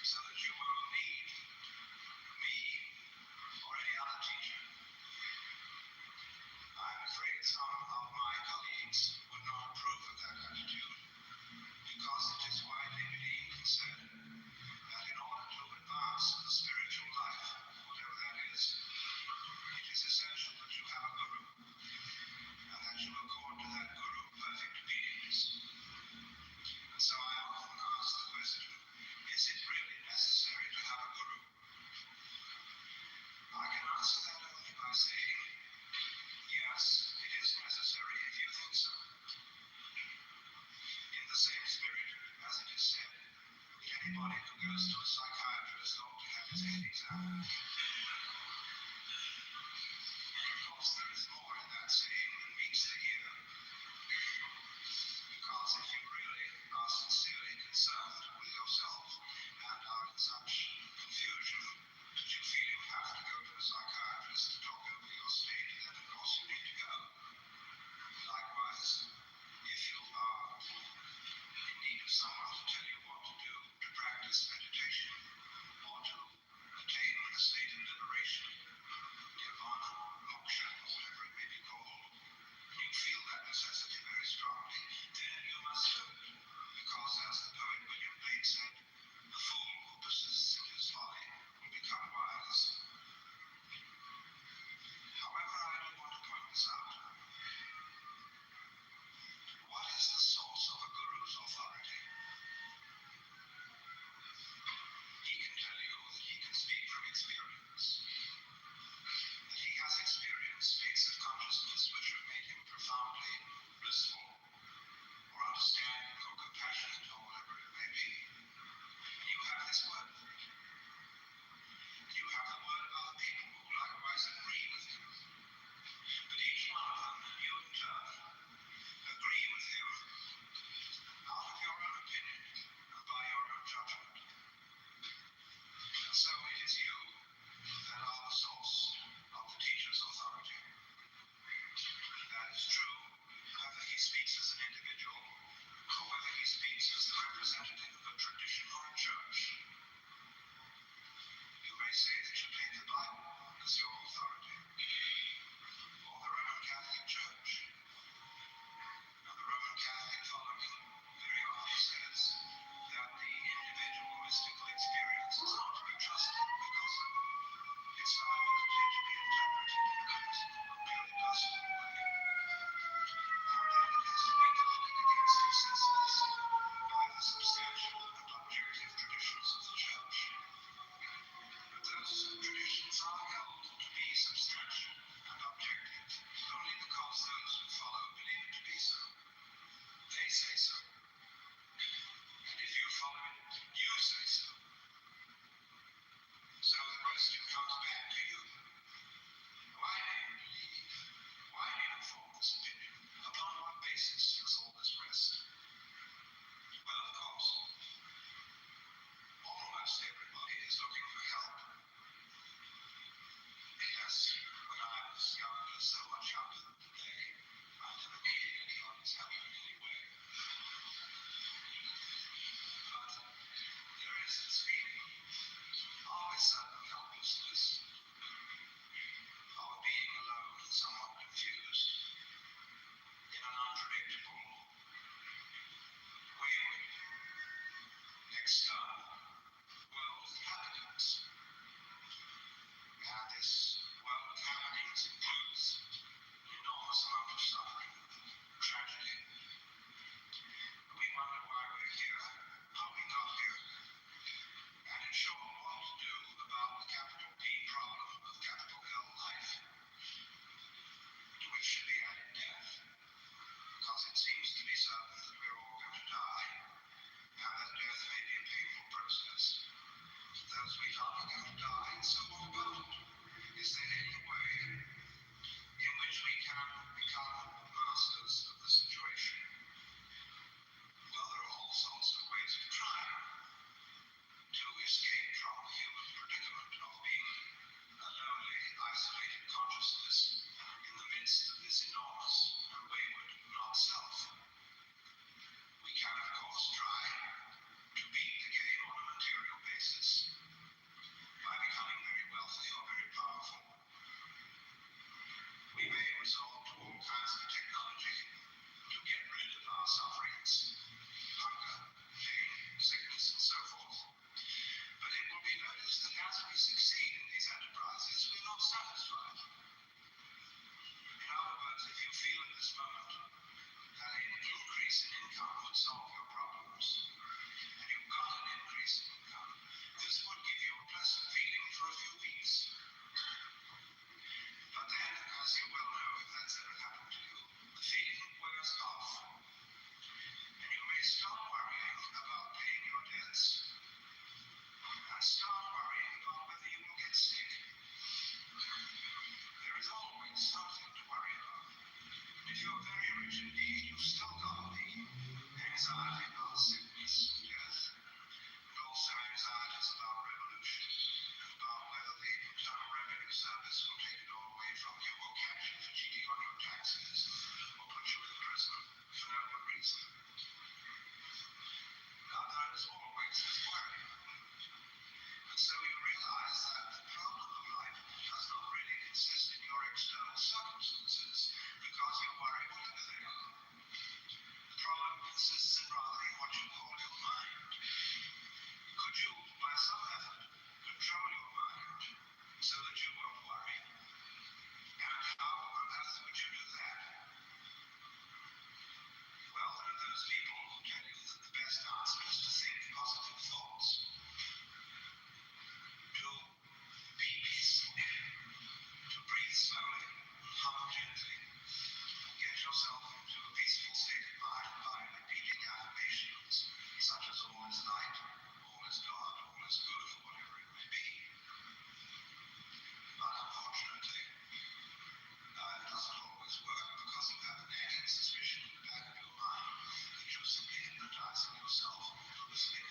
so that you won't need me or any other teacher. I'm afraid some of my colleagues would not approve of that attitude, because it is widely believed and said that in order to advance the spiritual life, whatever that is, it is essential that you have a guru, and that you accord to that guru perfect obedience. And so I often ask the question, is it really necessary to have a guru? I can answer that only by saying, yes, it is necessary if you think so. In the same spirit as it is said, anybody who goes to a psychiatrist ought to have his head examined. Of course, there is more in that saying than meets the ear. Because if you really are sincerely concerned with yourself and are in such confusion that you feel you have to go to a psychiatrist to talk over your state, then of course you need to go. Likewise, if you are in need of someone to tell you what to do to practice meditation or to attain a state necessity very strongly, then you must do it. Because, as the poet William Blake said, the fool who persists in his folly will become wise. However, I do want to point this out. What is the source of a guru's authority? He can tell you that he can speak from experience, that he has experienced states of consciousness which have made him profoundly blissful, or understanding, or compassionate, or whatever it may be. And you have his word for it. And you have the word of other people who likewise agree with him. But each one of them, you in turn, agree with him out of your own opinion and by your own judgment. And so it is you that are the source of the teacher's authority. That is true, whether he speaks as an individual or whether he speaks as the representative of a tradition or a church. You may say that you take the Bible as your authority, or the Roman Catholic Church. Now, the Roman Catholic following very often says that the individual mystical experience is not to be trusted because it's not intended to be interpreted in a physical and purely personal way. And then it has to be guarded against excesses by the substantial and objective traditions of the Church. But those traditions are held to be substantial and objective only because those who follow believe it to be so. They say so. And if you follow it, you say so. So the question comes back to you. Why do you believe? Why do you form this opinion? Upon what basis does all this rest? Well, of course, almost everybody is looking for help. Yes, when I was younger, so much younger than today, I never needed anybody's help in any way. But there is this feeling of a sudden helplessness, of being alone and somewhat confused, in an unpredictable, wayward, external world of happenings. And this world of happenings includes an enormous amount of suffering, tragedy. We wonder why we're here, how we got here, and in short, what to do about the capital P problem of capital L life, to which should be added death, because it seems to be certain that we're all going to die, and that death may be a painful process. Those we love are going to die, and so what about it? Is there any way in which we can become masters of the situation? Well, there are all sorts of ways of trying to escape from the human predicament of being a lonely, isolated consciousness in the midst of this enormous and wayward not-self. We can, of course, try to beat the game on a material basis by becoming very wealthy or very powerful. We may resort to all kinds of technology to get rid of our sufferings, hunger, pain, sickness, and so forth. But it will be noticed that as we succeed in these enterprises, we're not satisfied. In other words, if you feel at this moment that an increase in income would solve your problems, and you've got an increase in income, this would give you a pleasant feeling for a few weeks. But then, as you well know, if that's ever happened to you, the feeling wears off, and you may start worrying about paying your debts, and start worrying about whether you will get sick. There is always something to worry about. If you're very rich indeed, you've still got the anxiety about sickness and death, and also anxieties about revolution, about whether the Internal Revenue Service will take it all away from you, or catch you for cheating on your taxes, or put you in prison for no good reason. Now, there is always this worry. And so you realize that the problem of life does not really consist in your external circumstances, because you worry whatever they are. It's best to think positive thoughts. 2. Be peaceful. To breathe slowly, hum gently. Get yourself into a peaceful state of mind by repeating affirmations, such as all is light, all is God, all is good, or whatever it may be. But unfortunately, that doesn't always work because you have a nagging suspicion in the back of your mind that you're simply hypnotizing yourself, hallucinating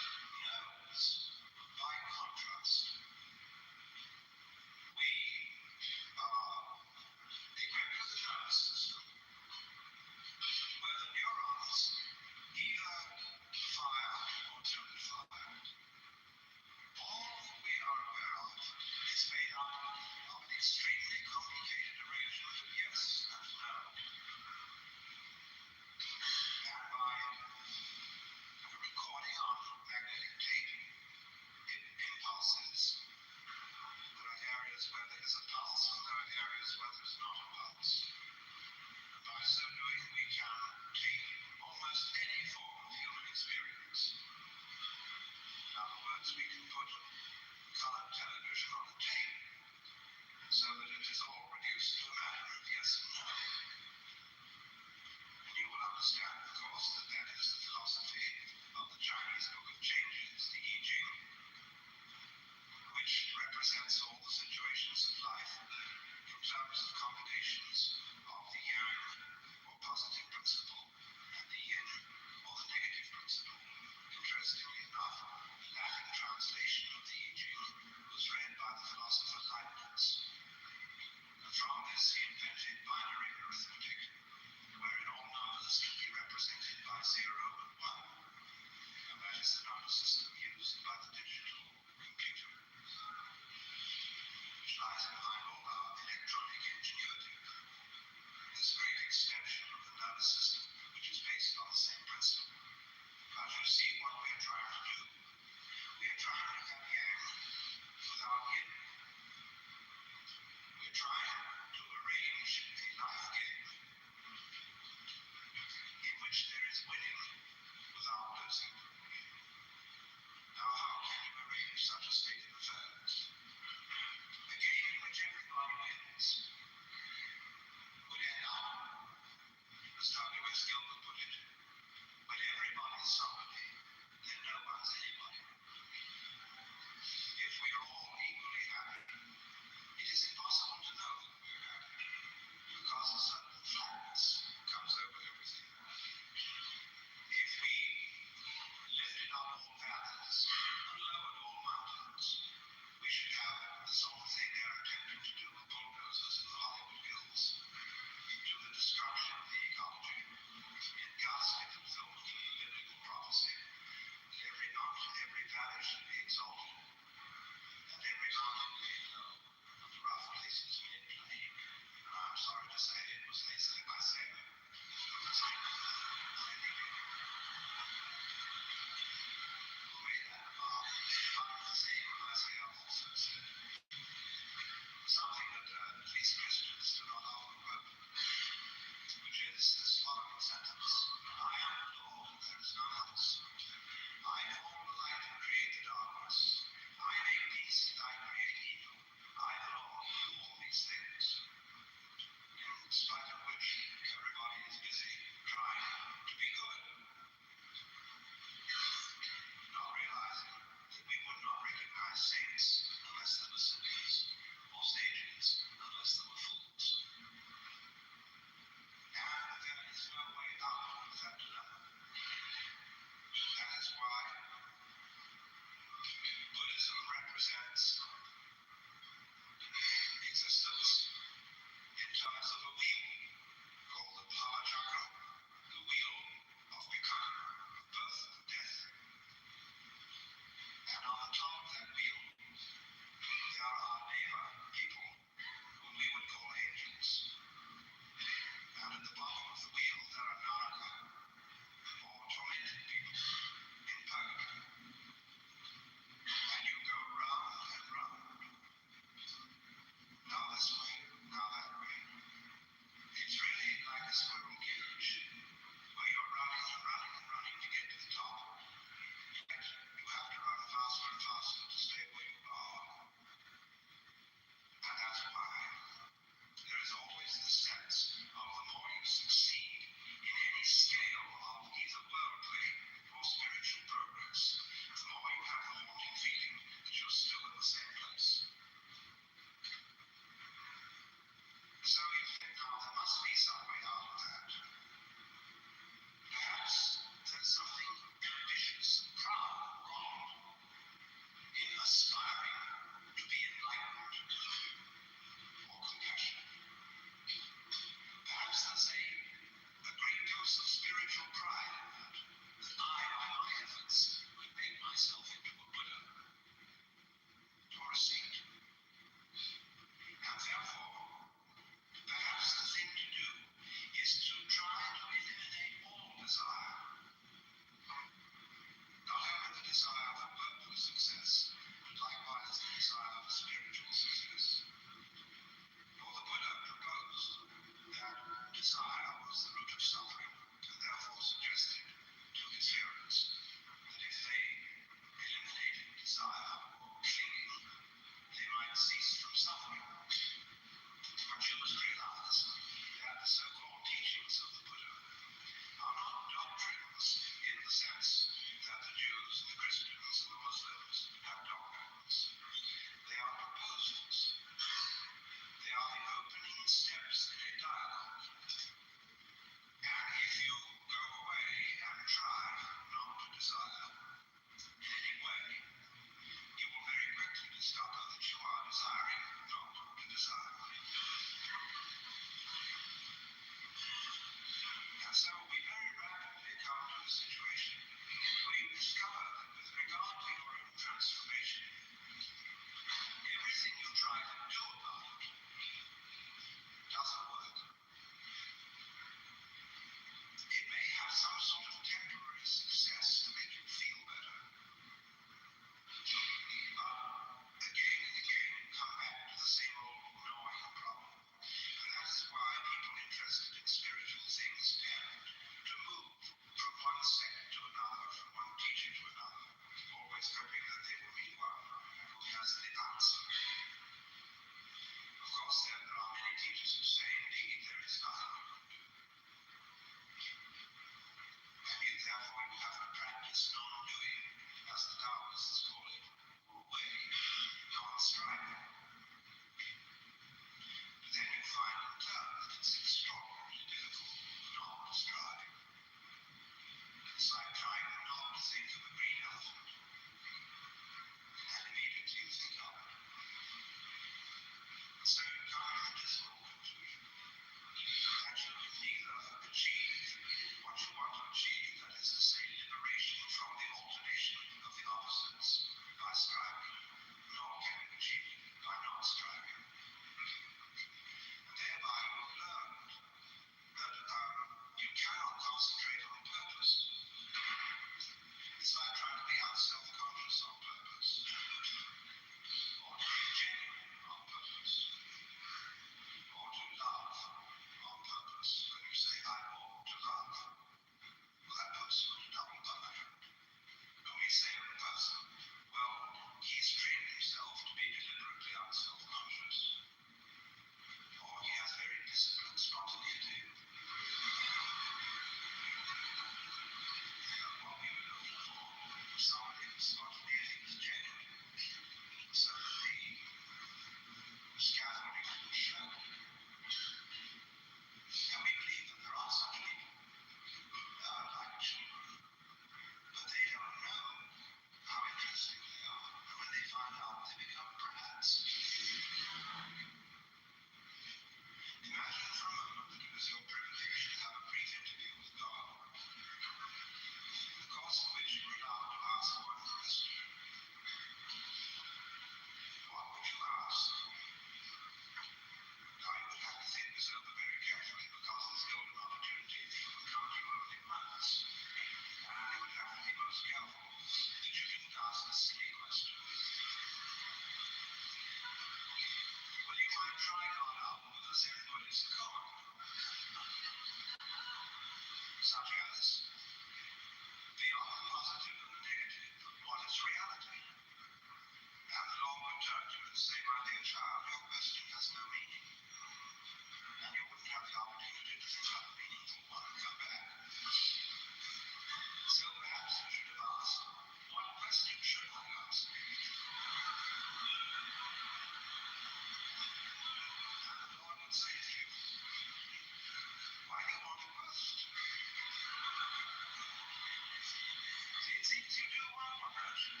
things you do on purpose.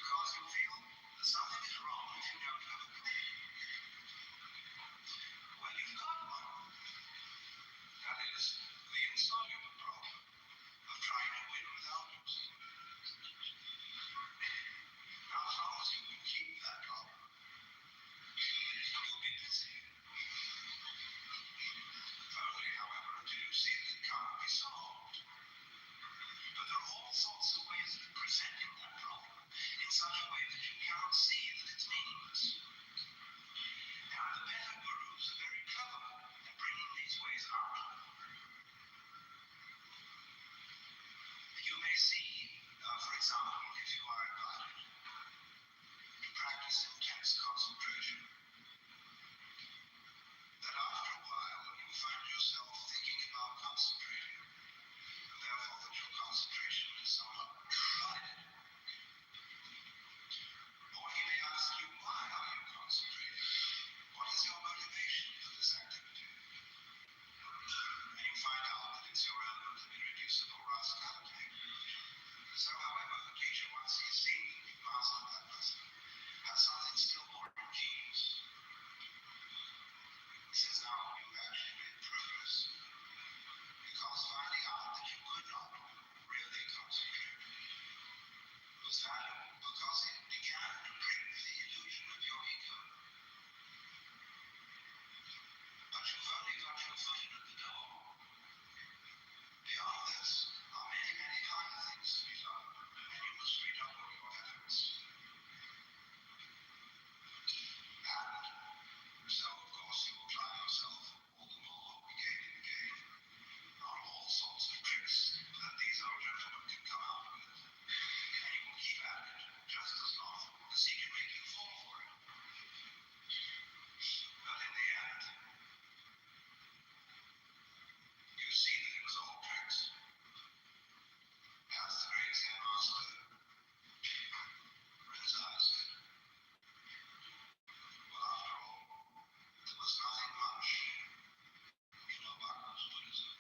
Because you feel that something is wrong if you don't have a goal. Well, you've got one. That is the insoluble problem of trying to win without losing. Now, as long as you can keep that problem, you'll be busy. Only, however, until you see that it can't be solved. But there are all sorts of ways of presenting that problem in such a way that you cannot see that it's meaningless. And the better gurus are very clever at bringing these ways out. You may see, for example, if you are invited to practice intense concentration, that after a while you find yourself thinking about concentrating, and therefore that your concentration is somewhat divided. Or he may ask you, why are you concentrating? What is your motivation for this activity? And you find out that it's your element of irreducible rationality. So, however, the teacher, once he's seen you master that lesson, has something still more ingenious. He says, now you've actually made progress, because finding out that you could not really concentrate was valuable because it began to break the illusion of your ego. But you've only got your foot in at the door. Beyond this are many, many finer things to be done, and you must redouble your efforts. And so, of course, you will try yourself all the more again and again on all sorts of tricks that these old gentlemen can come out with. And you will keep at it just as long as he can make you fall for it. But in the end, you see that it was all tricks. As the great Zen master Rinzai said, well, after all, there was nothing much in Obaku's Buddhism.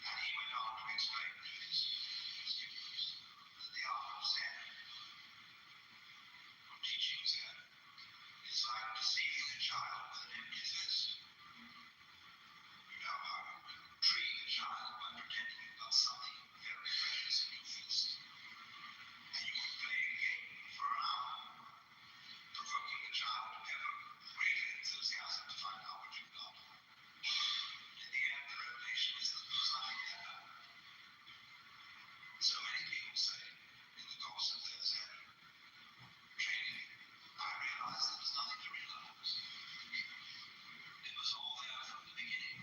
And he went on to explain to his students that the art of Zen, or teaching Zen, is like deceiving a child with an empty fist. You know how you treat a child by pretending you've got something very precious in your fist. And you can play a game for an hour, provoking the child to ever greater enthusiasm to find out what you've got. In the end, the revelation is that there's nothing there. So many people say, in the course of their Zen training, I realized there was nothing to realize. It was all there from the beginning.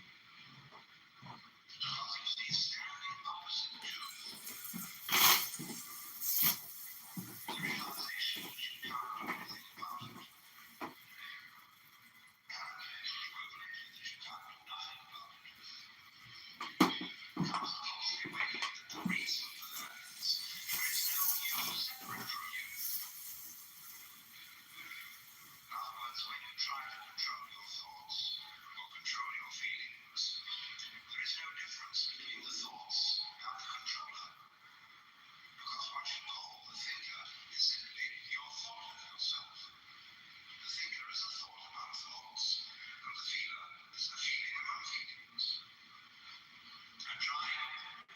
Because you see, standing opposite truth, the realization that you can't do anything about it, and equivalently that you can't do nothing about it, comes upon the awakening that the reason for that is there is no you separate from you. In other words, when you try to control your thoughts or control your feelings, there is no difference between the thoughts and the controller. Because what you call the thinker is simply your thought of yourself. The thinker is a thought among thoughts, and the feeler is a feeling among feelings. And trying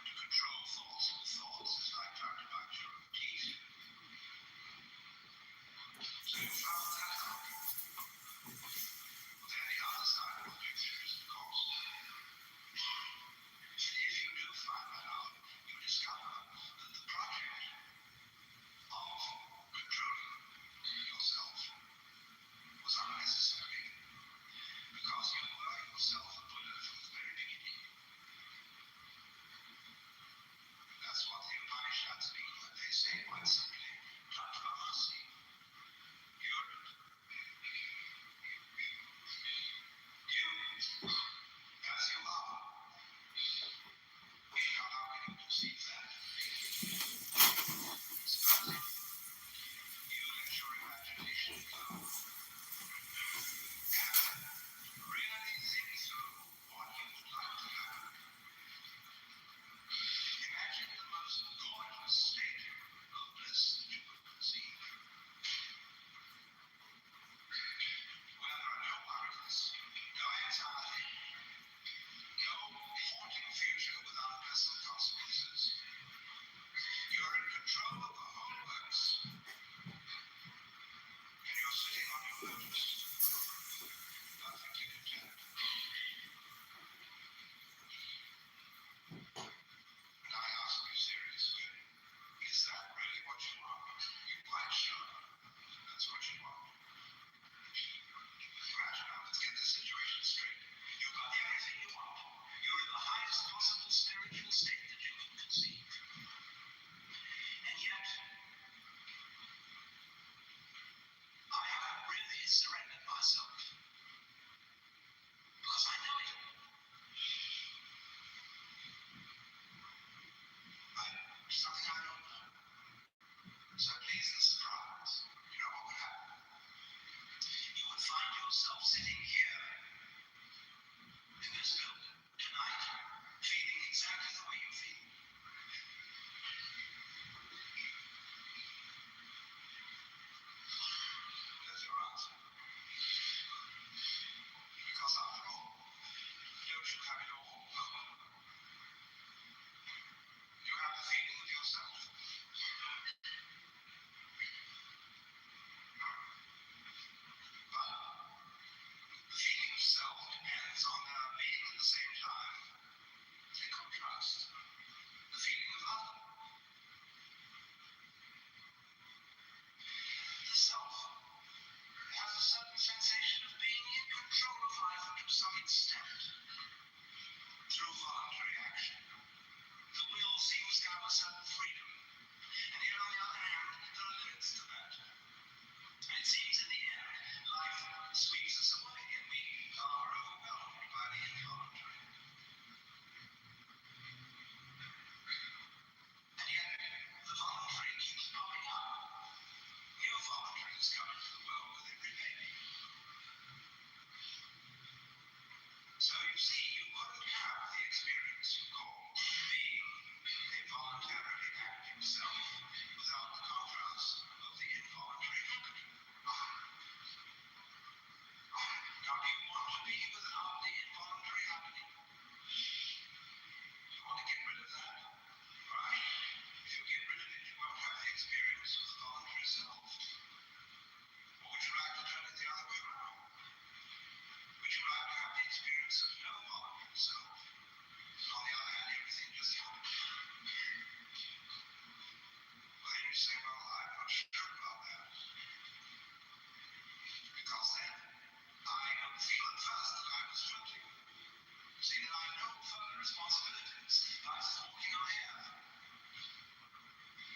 to control thoughts with thoughts is like trying to bite your own teeth. So you found that out. yourself sitting here in this building tonight, feeling exactly the way you feel. There's your answer. Because after all, don't you have it all? You have the feeling of yourself. But the feeling of self depends on their being at the same time. They contrast. The feeling of other. The self has a certain sensation of being in control of life to some extent. Through voluntary action, the will seems to have a certain freedom. And yet, on the other hand, there are limits to that. It seems in the end, life sweeps us away and we are overwhelmed by the involuntary. And yet, the voluntary keeps popping up. New voluntaries come into the world with every baby. So you see, you couldn't have the experience you call being a voluntarily active self without the contrast of the involuntary happening. Now, do you want to be without the involuntary happening? You want to get rid of that? Right. If you get rid of it, you won't have the experience of the voluntary self. Or would you like to turn it the other way around? Would you like to have the experience of no voluntary self? And on the other hand, everything just happens. Well, then you say, well, I'm not sure about that. Because then, I don't feel at first that I was floating. See, that I have no further responsibilities. I was walking on air.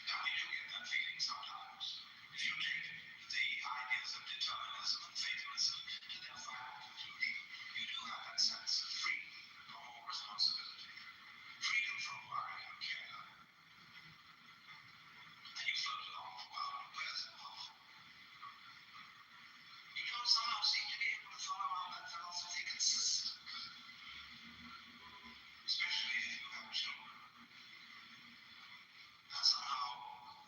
Now, we do get that feeling sometimes. If you take the ideas of determinism and fatalism to their final conclusion, you do have that sense of freedom from all responsibility. Freedom from worry and care. And you float along for a while, and where's it off? You don't somehow seem to be able to follow out that philosophy consistently. Especially if you have children. That somehow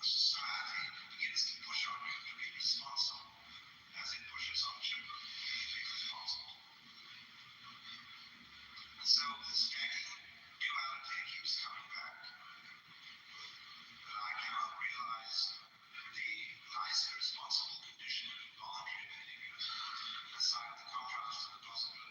society begins to push on you to be responsible, as it pushes on children to be responsible. And so this nagging duality keeps coming back. But I cannot realize the nice, responsible condition of voluntary behavior aside the contrast of the possibility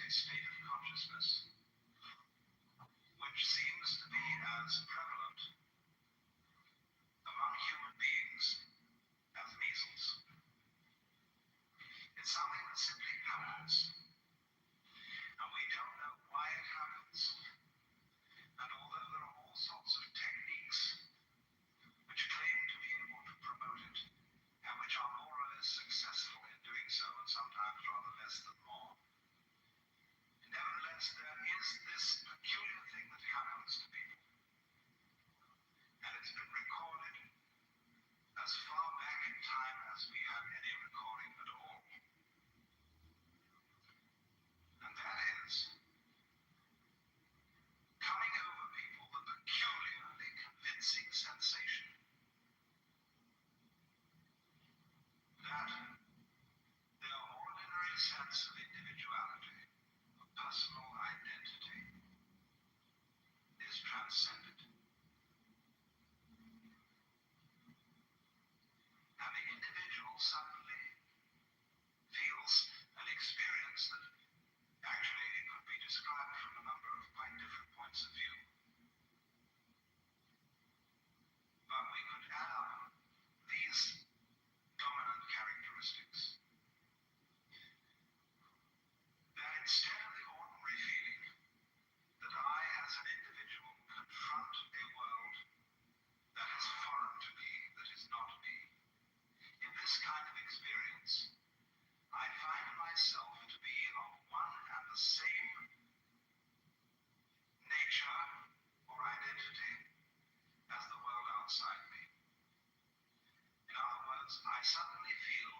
a state of consciousness which seems to be as prevalent among human beings as measles. It's something that simply happens, and we don't know why it happens. And although there are all sorts of techniques which claim to be able to promote it, and which are more or less successful in doing so, and sometimes rather less than more, nevertheless, there is this peculiar thing that happens to people, and it's been recorded as far back in time as we have any recording at all. And that is coming over people the peculiarly convincing sensation that their ordinary sense of individuality, of personal identity, is transcended. And the individual suddenly feels an experience that actually it could be described from a number of quite different points of view. But we could add up these dominant characteristics. That instead of the ordinary feeling that I as an individual confront a world that is foreign to me, that is not me, in this kind of experience, I find myself to be of one and the same nature or identity as the world outside me. In other words, I suddenly feel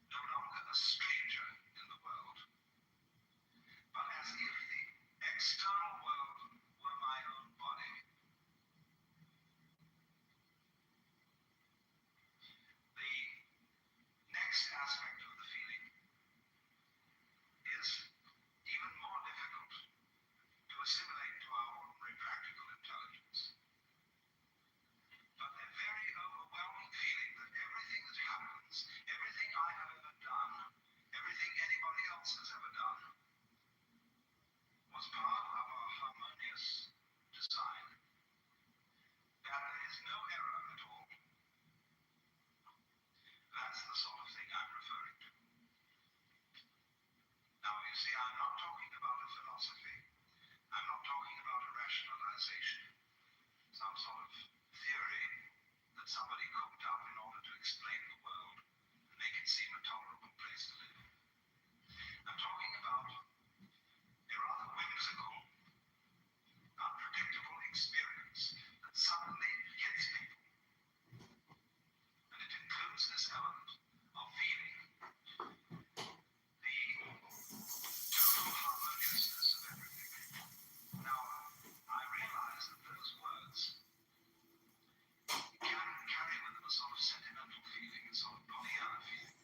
no longer a stranger in the world, but as if the external world were my own body. The next aspect of the feeling is even more difficult to assimilate to our ordinary practical intelligence. But the very overwhelming feeling that everything that happens, everything I have ever done, everything anybody else has ever done, was part of a harmonious design. That there is no error at all. That's the sort of thing I'm referring to. Now, you see, I'm not talking about a philosophy. I'm not talking about a rationalization, some sort of theory that somebody cooked up in order to explain the world and make it seem a tolerable place to live. I'm talking about a rather whimsical, unpredictable experience that suddenly hits people. And it includes this element of feeling the total harmoniousness of everything. Now, I realize that those words can carry with them a sort of sentimental feeling, a sort of Pollyanna feeling.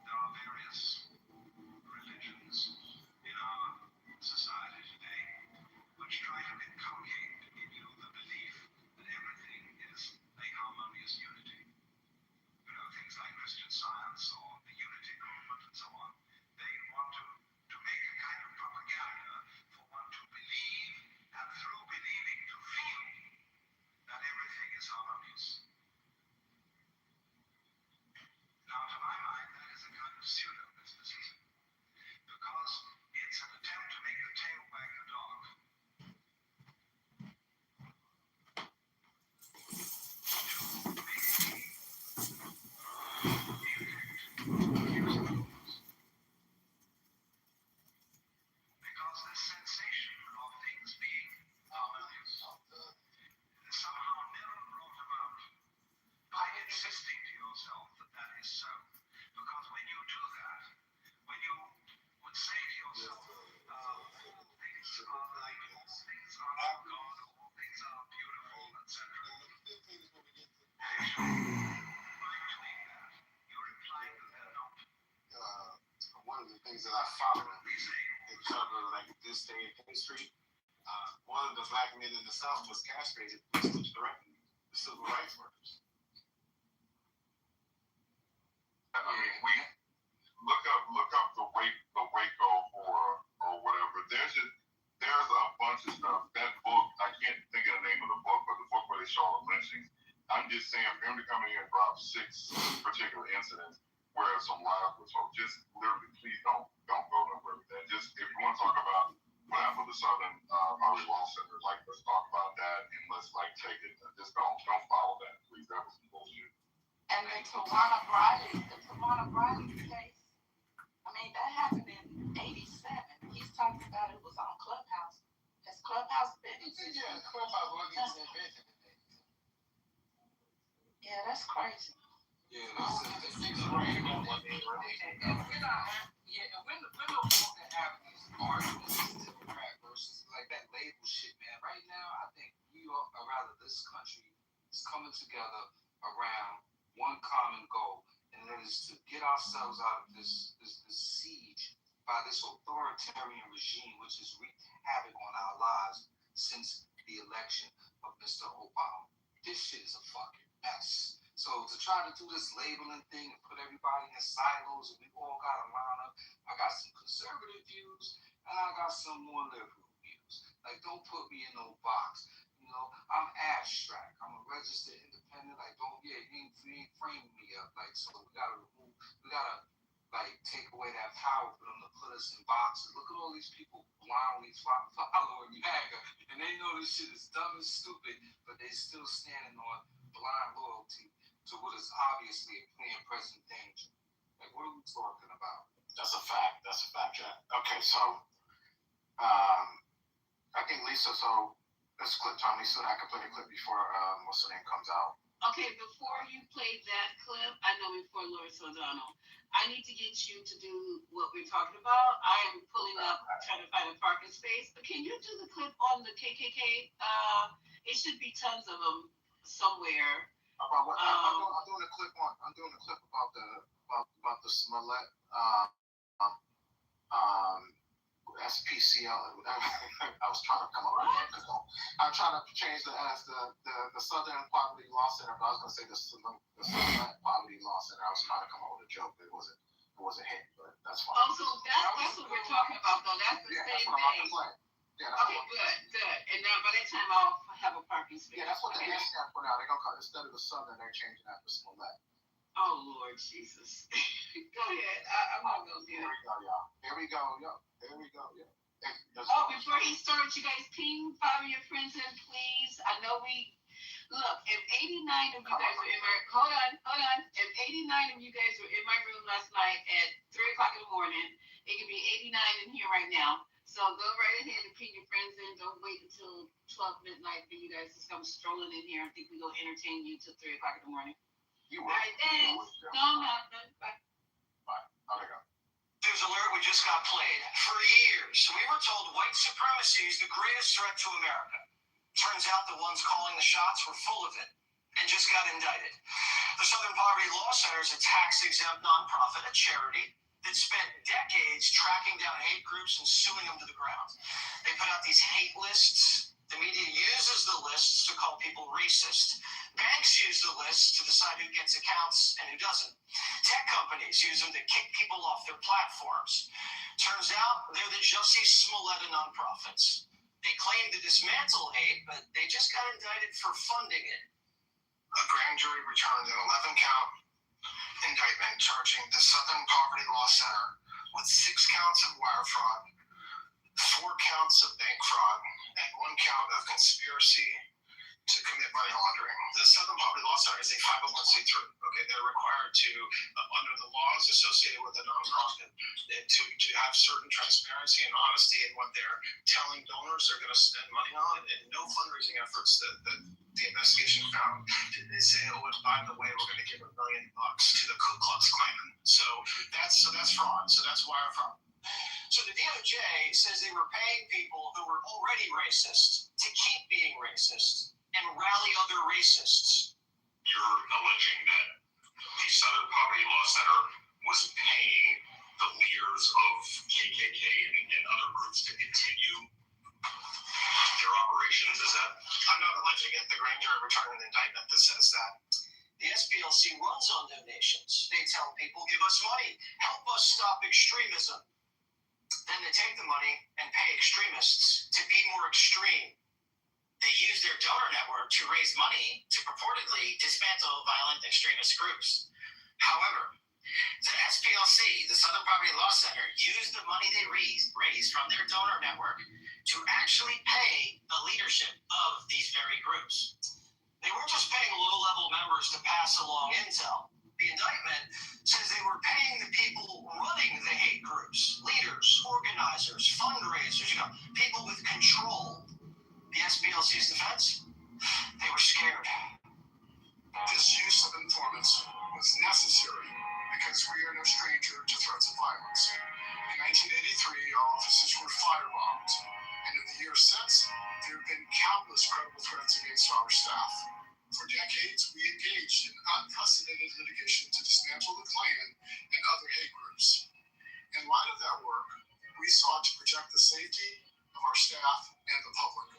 There are various religions in our society today which try to inculcate in you the belief that everything is a harmonious unity. You know, things like Christian Science or the Unity Movement and so on. They want to make a kind of propaganda for one to believe, and through believing to feel that everything is harmonious. Now, to my mind, that is a kind of pseudo-mysticism, because it's an attempt to make the tail wag the dog. Because this sensation of things being harmonious is somehow never brought about by insisting to yourself that that is so. Because when you do that, when you would say to yourself, all things are like, all things are of God, all things are beautiful, etc. Actually, by doing that, you're implying that they're not. One of the things that I followed in terms of like this day in history, one of the black men in the South was castrated to threaten the civil rights workers. I mean, we look up and stuff. That book, I can't think of the name of the book, but the book where they show all the lynchings. I'm just saying, for him to come in here and drop 6 particular incidents where some lives were told, just literally, please don't go nowhere with that. Just if you want to talk about what happened with the Southern Poverty Law Center, like let's talk about that and let's like take it. Just don't follow that, please. That was some bullshit. And the Tawana Briley case, I mean, that happened in '87. He's talking about it was on Clubhouse. Has Clubhouse been in? Yeah, Clubhouse wasn't invented. Yeah, that's crazy. Yeah, this is right. And we're no longer having these arguments, Democrat versus like that label shit, man. Right now, I think New York, or rather this country, is coming together around one common goal, and that is to get ourselves out of this siege by this authoritarian regime, which has wreaked havoc on our lives since the election of Mr. Obama. This shit is a fucking mess. So to try to do this labeling thing and put everybody in silos and we all got to line up, I got some conservative views and I got some more liberal views. Like, don't put me in no box. You know, I'm abstract. I'm a registered independent. Like, you ain't framing me up. Like, so we gotta like take away that power for them to put us in boxes. Look at all these people blindly following MAGA, and they know this shit is dumb and stupid, but they still standing on blind loyalty to what is obviously a clear and present danger. Like, what are we talking about? That's a fact, Jack. Okay, so I think Lisa, so let's clip time. Lisa, I can play the clip before what's her name comes out. Okay, before you play that clip, I know before Lori Sodano, I need to get you to do what we're talking about. I am pulling up, trying to find a parking space. But can you do the clip on the KKK? It should be tons of them somewhere. About what? I'm doing a clip about the Smollett SPCL. I was trying to come up with that because I'm trying to change the Southern Poverty Law Center, but I was going to say the Smollett Poverty Law Center. I was trying to come up with a joke, but it wasn't hit. But that's fine. Oh, so that's what we're talking about, though. That's the same thing. Yeah, okay, good. And now by that time, I'll have a parking space. Yeah, that's what the stand for now. They're gonna call it, instead of the Southern, they're changing that to Smollett. Oh Lord Jesus. Go ahead. I'm gonna go get it. Here we go, yo. Oh, before he starts, you guys ping 5 of your friends in, please. I know look, if 89 of you guys were in my hold on. If 89 of you guys were in my room last night at 3:00 in the morning, it could be 89 in here right now. So go right ahead and ping your friends in. Don't wait until 12 midnight for you guys to come strolling in here and think we're going to entertain you till 3:00 in the morning. All right, thanks. Don't have none. Bye. How'd it go? News alert, we just got played. For years, we were told white supremacy is the greatest threat to America. Turns out the ones calling the shots were full of it and just got indicted. The Southern Poverty Law Center is a tax-exempt nonprofit, a charity, that spent decades tracking down hate groups and suing them to the ground. They put out these hate lists. The media uses the lists to call people racist. Banks use the lists to decide who gets accounts and who doesn't. Tech companies use them to kick people off their platforms. Turns out they're the Jussie Smollett of nonprofits. They claim to dismantle hate, but they just got indicted for funding it. A grand jury returned an 11-count indictment charging the Southern Poverty Law Center with 6 counts of wire fraud, 4 counts of bank fraud, and 1 count of conspiracy to commit money laundering. The Southern Poverty Law Center is a 501c3. Okay, they're required to, under the laws associated with a nonprofit, to have certain transparency and honesty in what they're telling donors they're going to spend money on, and no fundraising efforts that the investigation found did they say, oh, and by the way, we're going to give $1 million to the Ku Klux Klan. So that's fraud. So that's wire fraud. So the DOJ says they were paying people who were already racist to keep being racist and rally other racists. You're alleging that the Southern Poverty Law Center was paying the leaders of KKK and other groups to continue their operations? Is that? I'm not alleging it. The grand jury returned an indictment that says that. The SPLC runs on donations. They tell people, give us money, help us stop extremism. Then they take the money and pay extremists to be more extreme. They use their donor network to raise money to purportedly dismantle violent extremist groups. However, the SPLC, the Southern Poverty Law Center, used the money they raised from their donor network to actually pay the leadership of these very groups. They weren't just paying low-level members to pass along intel. The indictment says they were paying the people running the hate groups, leaders, organizers, fundraisers, people with control. The SPLC's defense? They were scared. This use of informants was necessary because we are no stranger to threats of violence. In 1983, our offices were firebombed, and in the years since, there have been countless credible threats against our staff. For decades, we engaged in unprecedented litigation to dismantle the Klan and other hate groups. In light of that work, we sought to protect the safety of our staff and the public.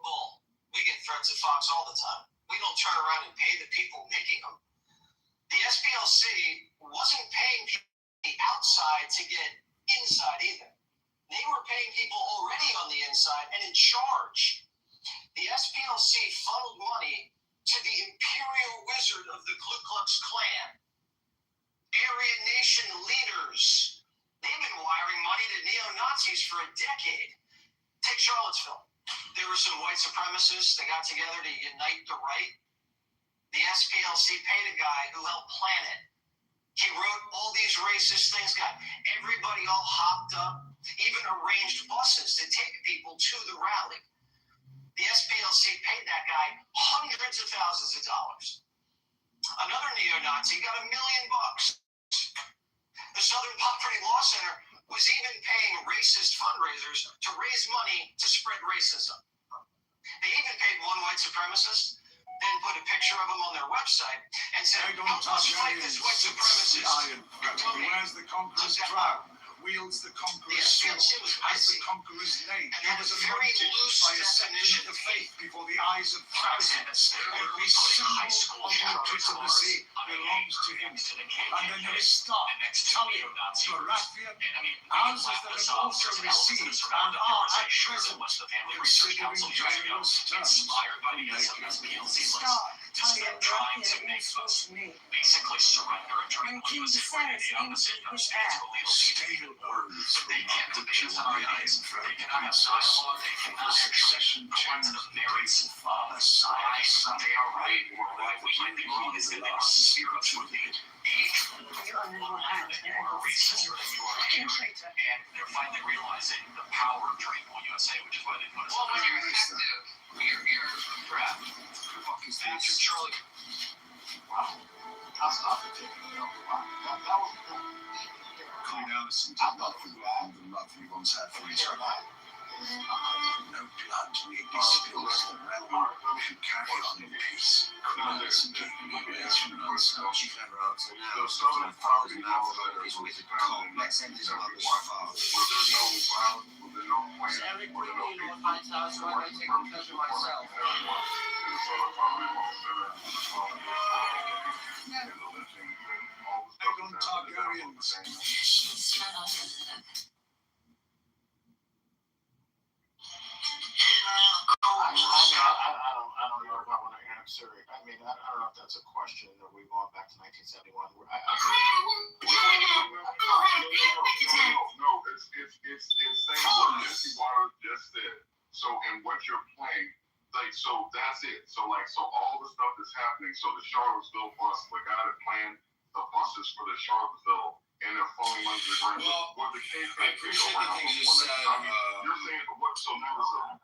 Bull. We get threats at Fox all the time. We don't turn around and pay the people making them. The SPLC wasn't paying people outside to get inside either. They were paying people already on the inside and in charge. The SPLC funneled money to the imperial wizard of the Ku Klux Klan. Aryan Nation leaders. They've been wiring money to neo-Nazis for a decade. Take Charlottesville. There were some white supremacists that got together to unite the right. The SPLC paid a guy who helped plan it. He wrote all these racist things, got everybody all hopped up, even arranged buses to take people to the rally. The SPLC paid that guy hundreds of thousands of dollars. Another neo-Nazi got $1 million. The Southern Poverty Law Center was even paying racist fundraisers to raise money to spread racism. They even paid one white supremacist, then put a picture of him on their website and said, help us fight this white supremacist. Who wears the conqueror's crown, wields the conqueror's sword, has the conqueror's name. He was anointed by a section of the faith before the eyes of thousands. Every symbol of legitimacy belongs to him. And then there is Stark, Tully, Baratheon, houses that have also received and are at present considering general terms. Stark, Tully, and Baratheon all spoke to me. Basically surrender and When King Viserys aimed to push back, Stale words They can't debate us on our days. They cannot have dialogue. They cannot succession change change the merits of father, son, son. They are right. We're right. We might be wrong. Is that they must spiritually age. you are number one, You are racist. You are a traitor. And they're finally realizing the power of Tranquil USA, which is why they put us on the list. You're crap. After Charlie. Wow. I'll stop it. That was Clean Allison did not forget the love he once had for his brother. No blood need be spilled for the realm should carry on in peace. Clean Allison gave me ways from an unsought clever answer now. Southern Poverty now is with the cold. Let's end his mother's father. Eric, what do you mean on my house? Why am I taking pleasure myself? Aegon Targaryens. I don't know if I want to answer it. I mean, I don't know if that's a question that we've gone back to 1971. No, it's saying what Jesse Water just said. So, and what you're playing, like, so that's it. So all the stuff that's happening. So the Charlottesville bus, the guy that planned the buses for the Charlottesville, and they're falling under the ground. Well, the I appreciate the things you said. You're saying what? So now the Southern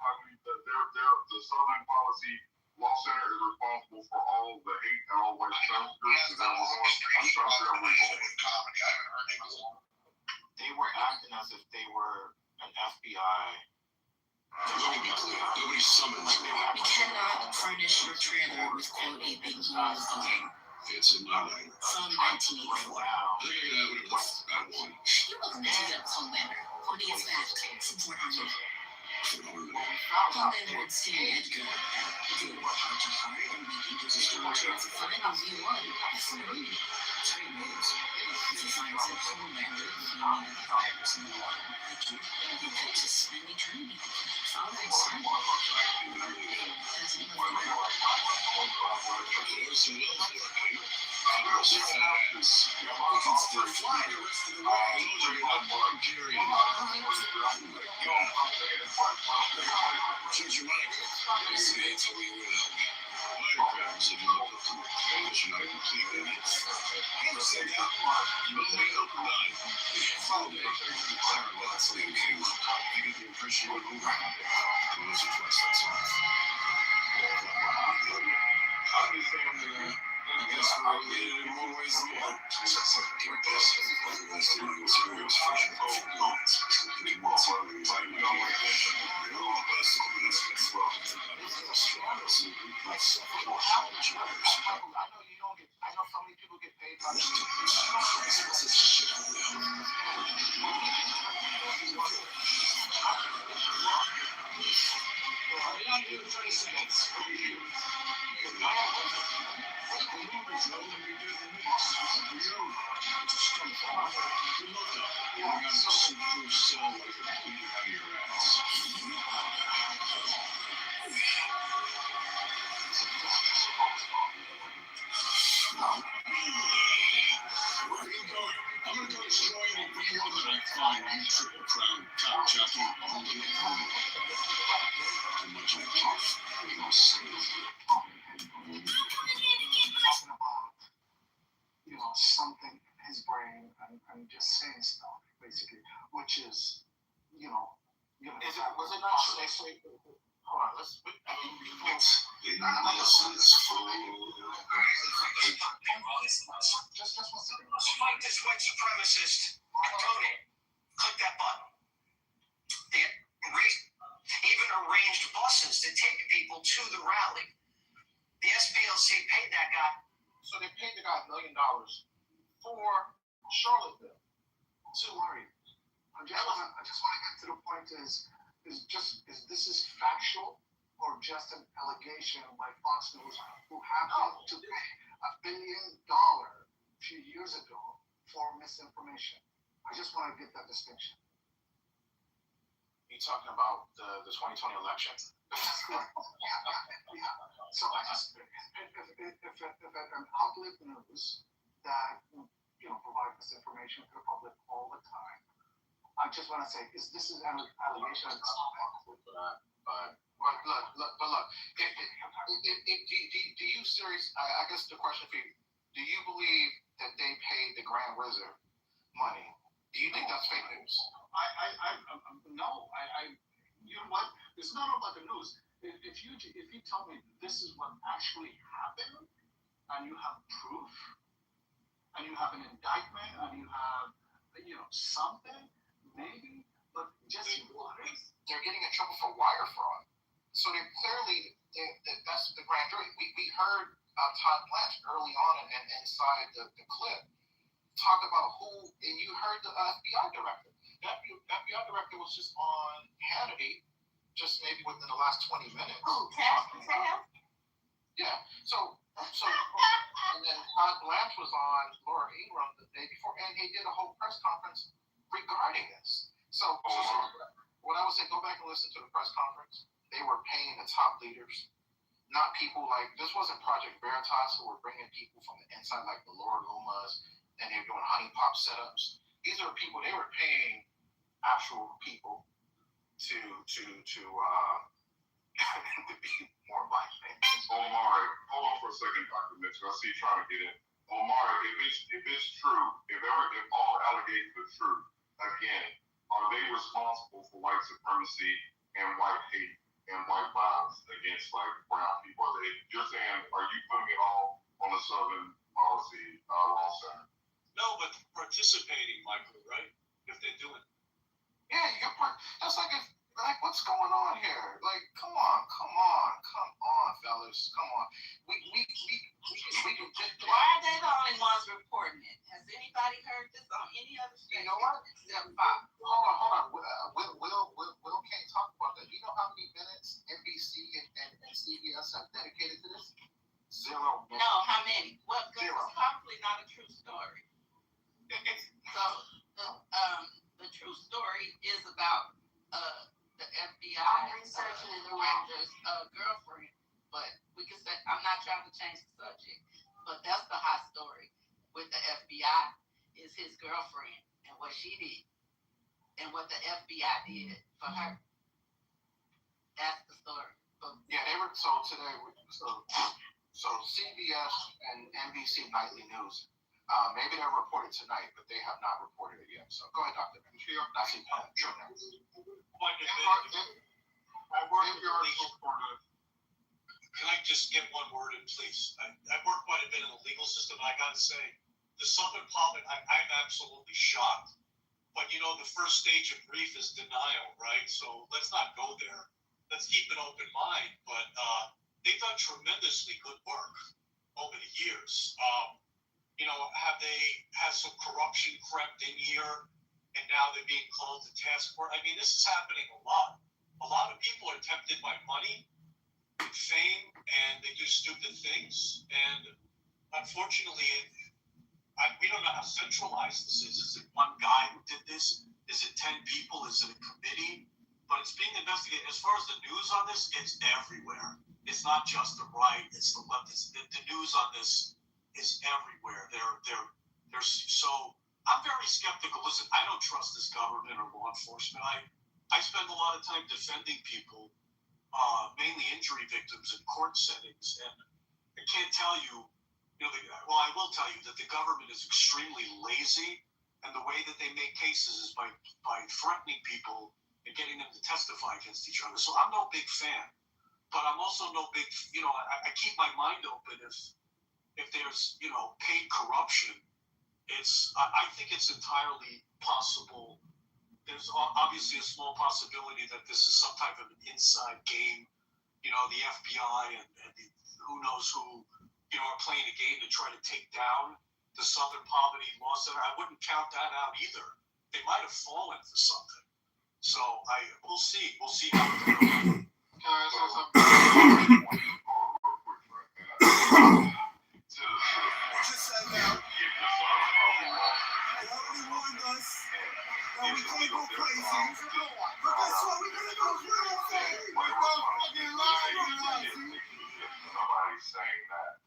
Policy Law Center is responsible for all the hate and all white supremacists. Is that what we're going? I'm trying to figure out where you're going. They were acting as if they were an FBI. Let me be clear. Nobody summons me. You cannot furnish your trailer with quote a big news game. It's in my life. From 1984. I think I would have put that one. You're welcome to dig it up somewhere. Or dig it back from Fort Army. for harmony. They won't stand Edgar. They were hard to hire and making his daughter the final V1 before me. 3 moves. If he finds a home married, virus in the water, Edgar, he had to spend eternity together, father and son. Doesn't look well. Listen, Carlos fans. We can still fly the rest of the way. Those are not Bulgarian. Choose your Michael. See, it's a wee will. Diagrams of your local coalition are completely mixed. I understand that. You will make up the line. Follow me. That's the king. I get the impression you're moving. Once or twice, that's all. I understand I guess we're related in more ways than one. Like this. Everyone's doing serious fashion performance. Looking more slowly by my way. You're all the best of the best. That's well. Strongest in the group of software college years. I know so many people get paid by I'm gonna go destroy any B1 that I find. You triple crown top jockey. I'm getting home. I'm much of a gift. I'm something in his brain and just saying stuff, basically, which is, was it not true? They say, hold on, let's. Just 1 second. Fight this white supremacist. Donate. Click that button. They even arranged buses to take people to the rally. The SPLC paid that guy. So they paid the guy $1 million for Charlottesville to worry. I just want to get to the point is this is factual or just an allegation by Fox News who happened to pay $1 billion a few years ago for misinformation? I just want to get that distinction. You talking about the 2020 election? Yeah. So I just, if an outlet news that provide misinformation to the public all the time, I just want to say, this is an allegation. But look, do you serious? I guess the question for you: do you believe that they paid the Grand Wizard money? Do you think that's fake news? No. You know what? It's not about the news. If you tell me this is what actually happened, and you have proof, and you have an indictment, and you have something, maybe, but just they're getting in trouble for wire fraud. So they're clearly that's the grand jury. We heard Todd Blanche early on and inside the clip talk about who, and you heard the FBI director. That FBI director was just on Hannity just maybe within the last 20 minutes. Oh, Tam? Yeah. So and then Todd Blanche was on Laura Ingraham the day before, and he did a whole press conference regarding this. So what I would say, go back and listen to the press conference. They were paying the top leaders, not people like, this wasn't Project Veritas who were bringing people from the inside like the Laura Lumas, and they were doing honeypot setups. These are people, they were paying actual people to be more like that. Omar, hold on for a second, Dr. Mitchell. I see you trying to get in. Omar, if it's true, if all allegations are true, again, are they responsible for white supremacy and white hate and white violence against like brown people? You're saying, are you putting it all on the Southern Policy Law Center? No, but participating, Michael, right? If they're doing it. Yeah, you got part. That's like what's going on here? Like, come on, fellas, come on. We can just. Why are they the only ones reporting it? Has anybody heard this on any other station? You know what? Except Fox. Hold on. Will can't talk about that. This is probably not a true story. So the true story is about the FBI director's girlfriend. But we can say, I'm not trying to change the subject, but that's the hot story with the FBI is his girlfriend and what she did and what the FBI did for her. That's the story. Yeah, they were so today. So CBS and NBC Nightly News. Maybe they're reporting tonight, but they have not reported it yet. So go ahead, Dr. Ben. I work in the legal court. Can I just get one word in, please? I work quite a bit in the legal system, and I got to say, the Southern Parliament, I'm absolutely shocked. But, you know, the first stage of grief is denial, right? So let's not go there. Let's keep an open mind. But they've done tremendously good work over the years. You know, have they had some corruption crept in here, and now they're being called to task for it? I mean, this is happening a lot. A lot of people are tempted by money, fame, and they do stupid things. And unfortunately, we don't know how centralized this is. Is it one guy who did this? Is it 10 people? Is it a committee? But it's being investigated. As far as the news on this, it's everywhere. It's not just the right. It's the left. The news on this is everywhere. They're so. I'm very skeptical. Listen, I don't trust this government or law enforcement. I spend a lot of time defending people, mainly injury victims in court settings, and I can't tell you. Well, I will tell you that the government is extremely lazy, and the way that they make cases is by threatening people and getting them to testify against each other. So I'm no big fan, but I'm also no big. I keep my mind open if there's paid corruption. I think it's entirely possible. There's obviously a small possibility that this is some type of an inside game. The FBI and who knows who. Are playing a game to try to take down the Southern Poverty Law Center. I wouldn't count that out either. They might have fallen for something. So we'll see. We'll see how it goes. Can I say something? Just say now. They already warned us that we can't go crazy. But guess what? We're gonna go crazy. We're gonna fucking lie. Nobody's saying that.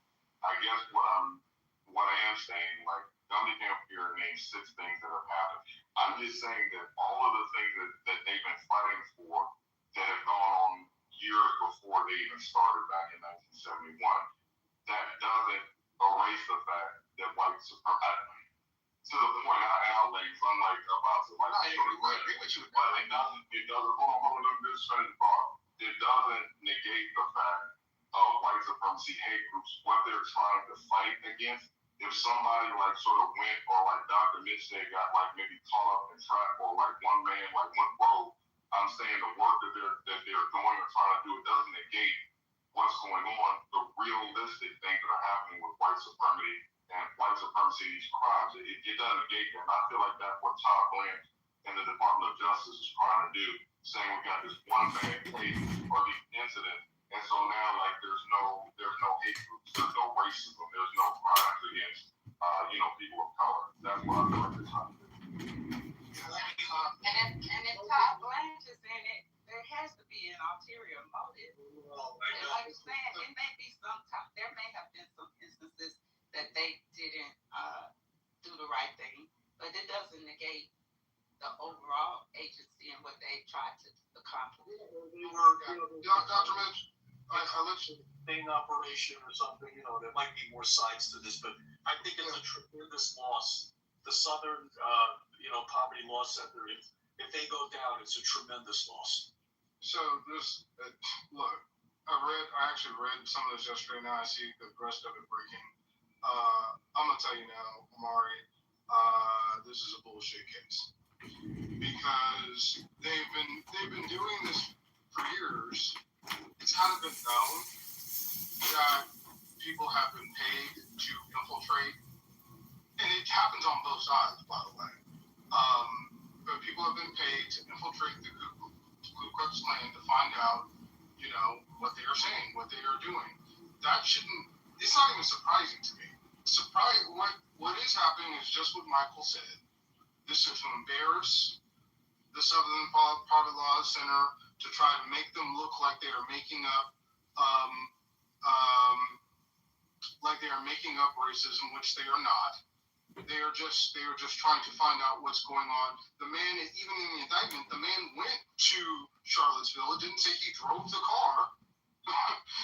I guess what I am saying, like, Dummy Camp here named 6 things that have happened. I'm just saying that all of the things that they've been fighting for that have gone on years before they even started back in 1971, that doesn't erase the fact that white supremacy, to the point I outlaid, unlike about to like, I agree with you, but it doesn't, hold on, let me just finish the thought. It doesn't negate the fact of white supremacy hate groups, what they're trying to fight against. If somebody like sort of went, or like Dr. Mitch said, got like maybe caught up in trap, or like one man like went rogue, I'm saying the work that they're doing or trying to do, it doesn't negate what's going on, the realistic things that are happening with white supremacy and white supremacy, these crimes. It doesn't negate them. I feel like that's what Todd Blanche and the Department of Justice is trying to do, saying we got this one bad case or these incidents. And so now, like, there's no hate groups, there's no racism, there's no crimes against, people of color. That's what I feel like they're trying to do. And if Todd Blanche is in it, there has to be an ulterior motive. And like you're saying, it may be there may have been some instances that they didn't do the right thing, but it doesn't negate the overall agency and what they tried to accomplish. Dr. Mitch, I let you. Main operation or something, there might be more sides to this, but I think it's a tremendous loss. The Southern, Poverty Law Center, if they go down, it's a tremendous loss. So this, look, I actually read some of this yesterday. Now I see the rest of it breaking. I'm gonna tell you now, Amari, this is a bullshit case because they've been doing this for years. It's kind of been known that people have been paid to infiltrate, and it happens on both sides, by the way. But people have been paid to infiltrate the Ku Klux Klan to find out, what they are saying, what they are doing. That shouldn't. It's not even surprising to me. surprise, what is happening is just what Michael said. This is to embarrass the Southern Poverty Law Center, to try to make them look like they are making up racism, which they are not. They are just trying to find out what's going on. The man, even in the indictment, the man went to Charlottesville. It didn't say he drove the car.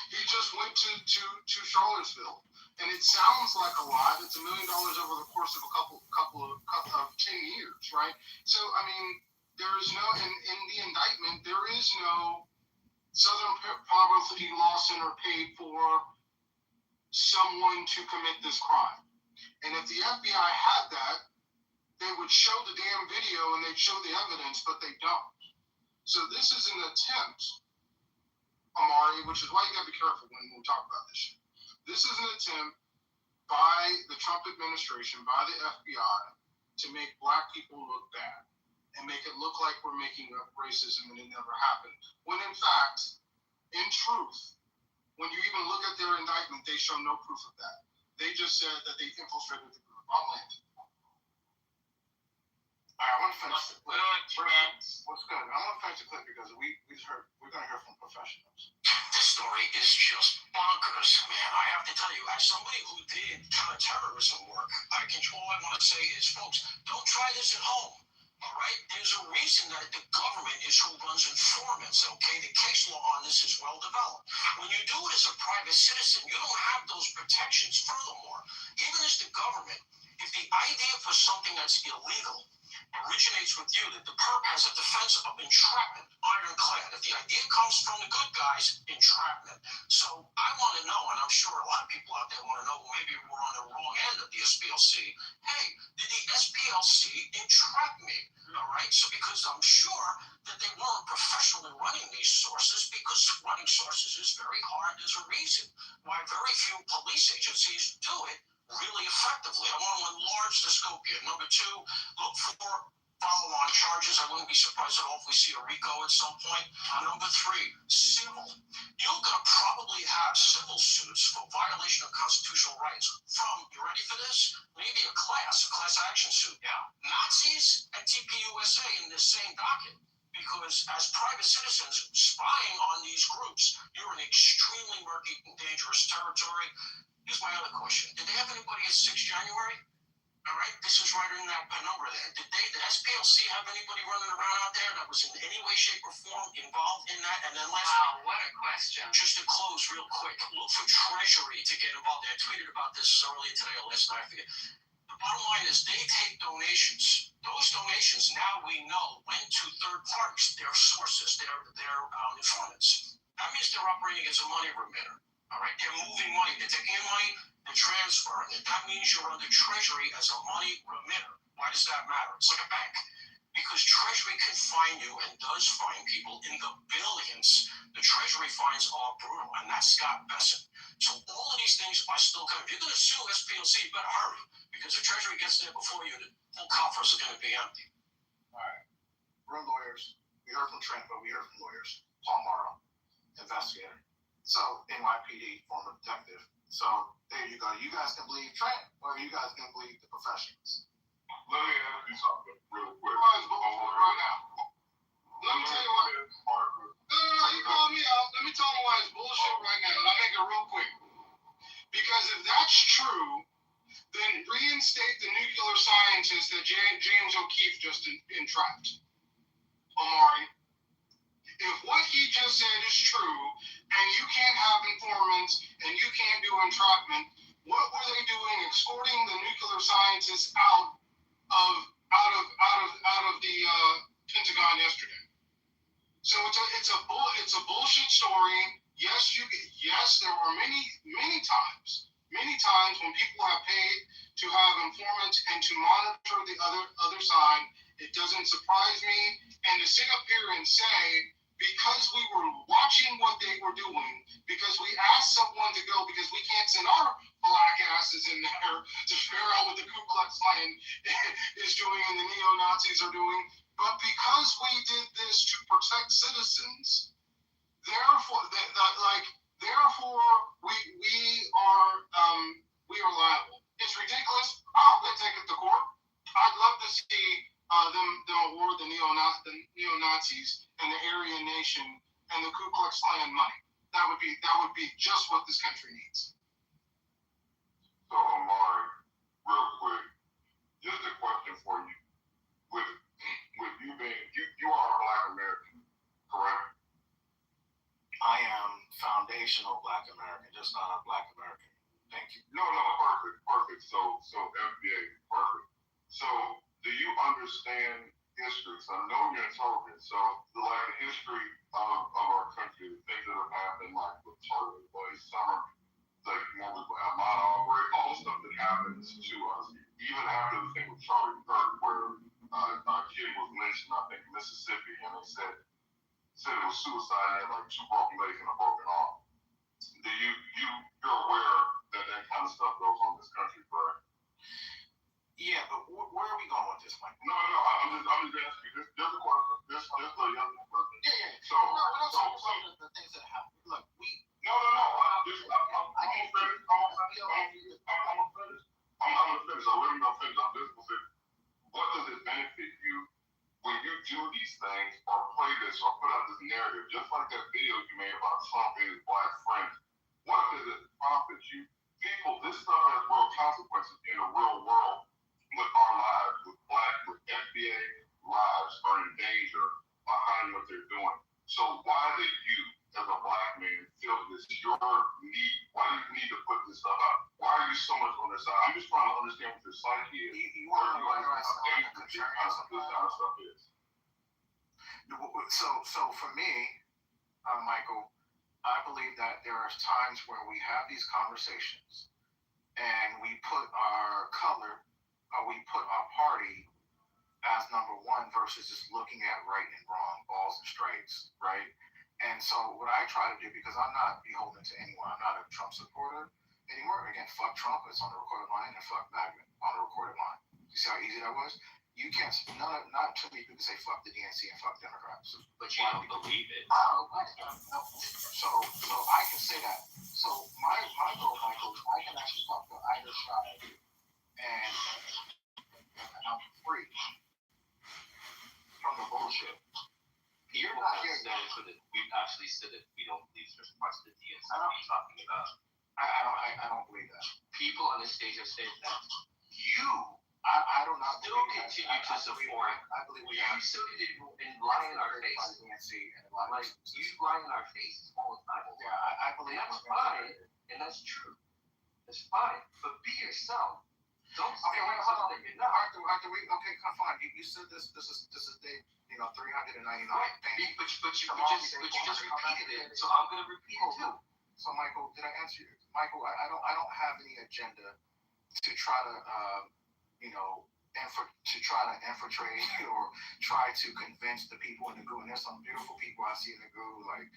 He just went to Charlottesville. And it sounds like a lot. It's $1 million over the course of a couple of 10 years, right? So, I mean, there is no, in the indictment, there is no Southern Poverty Law Center paid for someone to commit this crime. And if the FBI had that, they would show the damn video and they'd show the evidence, but they don't. So this is an attempt, Amari, which is why you gotta be careful when we talk about this shit. This is an attempt by the Trump administration, by the FBI, to make black people look bad and make it look like we're making up racism and it never happened. When in fact, in truth, when you even look at their indictment, they show no proof of that. They just said that they infiltrated the group on land. All right, I want to finish the clip. What's good? I want to finish the clip because we're going to hear from professionals. This story is just bonkers, man. I have to tell you, as somebody who did counterterrorism work, all I want to say is, folks, don't try this at home. All right? There's a reason that the government is who runs informants, okay? The case law on this is well developed. When you do it as a private citizen, you don't have those protections. Furthermore, even as the government, if the idea for something that's illegal originates with you, that the perp has a defense of entrapment, ironclad. If the idea comes from the good guys, entrapment. So I want to know, and I'm sure a lot of people out there want to know, maybe we're on the wrong end of the SPLC. Hey, did the SPLC entrap me? All right, so because I'm sure that they weren't professionally running these sources, because running sources is very hard. There's a reason why very few police agencies do it really effectively. I want to enlarge the scope here. Number two, look for follow-on charges. I wouldn't be surprised at all if we see a RICO at some point. Number three, civil. You're going to probably have civil suits for violation of constitutional rights from, you ready for this? Maybe a class action suit. Yeah. Nazis and TPUSA in this same docket. Because as private citizens spying on these groups, you're in extremely murky and dangerous territory. Here's my other question. Did they have anybody at 6 January? All right, this is right in that penumbra there. Did the SPLC have anybody running around out there that was in any way, shape, or form involved in that? And then lastly, Wow, what a question. Just to close real quick, look for Treasury to get involved. I tweeted about this earlier today or last night, I forget. The bottom line is they take donations. Those donations now we know went to third parties, their sources, their informants. That means they're operating as a money remitter. All right, they're moving money. They're taking in money, they're transferring it. That means you're under Treasury as a money remitter. Why does that matter? It's like a bank. Because Treasury can fine you and does fine people in the billions. The Treasury fines are brutal, and that's Scott Bessent. So all of these things are still coming. If you're going to sue SPLC, you better hurry, because the Treasury gets there before you. The whole coffers are going to be empty. All right. We're lawyers. We heard from Trent, but we heard from lawyers. Paul Morrow, investigator. So, NYPD, former detective. So, there you go. You guys can believe Trent, or you guys can believe the professionals. Let me ask you something real quick. Right now. Let me tell you what. No, you call me out. Let me tell you why it's bullshit right now, and I'll make it real quick. Because if that's true, then reinstate the nuclear scientist that James O'Keefe just entrapped. Amari. If what he just said is true, and you can't have informants, and you can't do entrapment, what were they doing escorting the nuclear scientists out of the Pentagon yesterday? So it's a bullshit story. Yes, there are many times when people have paid to have informants and to monitor the other side. It doesn't surprise me. And to sit up here and say, because we were watching what they were doing, because we asked someone to go, because we can't send our black asses in there to figure out what the Ku Klux Klan is doing and the neo-Nazis are doing, but because we did this to protect citizens, therefore we are liable. It's ridiculous. I hope they take it to court. I'd love to see them award the neo-Nazis and the Aryan Nation and the Ku Klux Klan money. That would be just what this country needs. So, Omar, real quick, just a question for you. With you being, you are a Black American, correct? I am foundational Black American, just not a Black American. Thank you. No, perfect. So FBA, perfect. So, do you understand history? So I know you're intelligent. So, the history of our country, the things that have happened, like with Charlie Boy Summer, like Ahmaud Arbery, all the stuff that happens to us, even after the thing with Charlie Kirk, where a kid was lynched in, I think, Mississippi, and they said it was suicide, and like 2 broken legs and a broken arm. You're aware that kind of stuff goes on in this country, correct? Yeah, but where are we going with this, Mike? No, I'm just asking you. There's a question. There's a young question. Yeah. So, the things that happen. Look, No. I'm gonna finish. I'm gonna finish. I really don't finish. I'm just gonna say, what does it benefit you when you do these things or play this or put out this narrative, just like that video you made about Trump and his Black friends? What does it profit you? People, this stuff has real consequences in the real world with our lives, with FBA lives are in danger behind what they're doing. So why do you, as a Black man, feel this your need? Why do you need to put this stuff out? Why are you so much on their side? I'm just trying to understand what your psyche is. You want to know why I sound like a this kind of stuff is. So for me, Michael, I believe that there are times where we have these conversations and we put our color, or we put our party as number one versus just looking at right and wrong, balls and strikes, right? And so what I try to do, because I'm not beholden to anyone, I'm not a Trump supporter anymore. Again, fuck Trump, it's on the recorded line, and fuck MAGA on the recorded line. You see how easy that was? You can't, not too many people say fuck the DNC and fuck Democrats. But you don't believe it. Oh, so I can say that. So my goal, Michael, I can actually talk to either side, and I'm free from the bullshit. People have said that we've actually said that we don't believe certain parts of the DNC we're talking about. I don't believe that. People on the stage have said that I do not still continue to support. I believe we you still did and lie in our face. Like you lie in our faces all the time. Yeah, I believe that's fine, and that's true. That's fine, but be yourself. Don't say something that you're not. Arthur, okay, come on. You said this is day 399. Right. But you just repeated it, so I'm gonna repeat it too. So Michael, did I answer you? Michael, I don't have any agenda to try to infiltrate or try to convince the people in the group. And there's some beautiful people I see in the group, like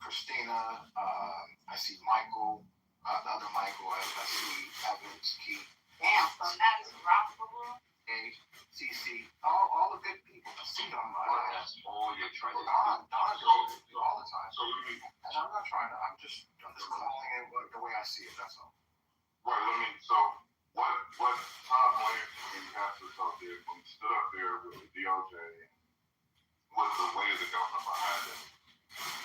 Christina, I see Michael, the other Michael, I see Evans, Keith. Damn, so that is Rockable. CC, all the good people. I see them. That's all you're trying to do. Don goes all the time. So and I'm not trying to. I'm just calling it the way I see it. That's all. Right. So what Tom Blanchard and Pastor Trump did when he stood up there with the DOJ was the way of the government behind it.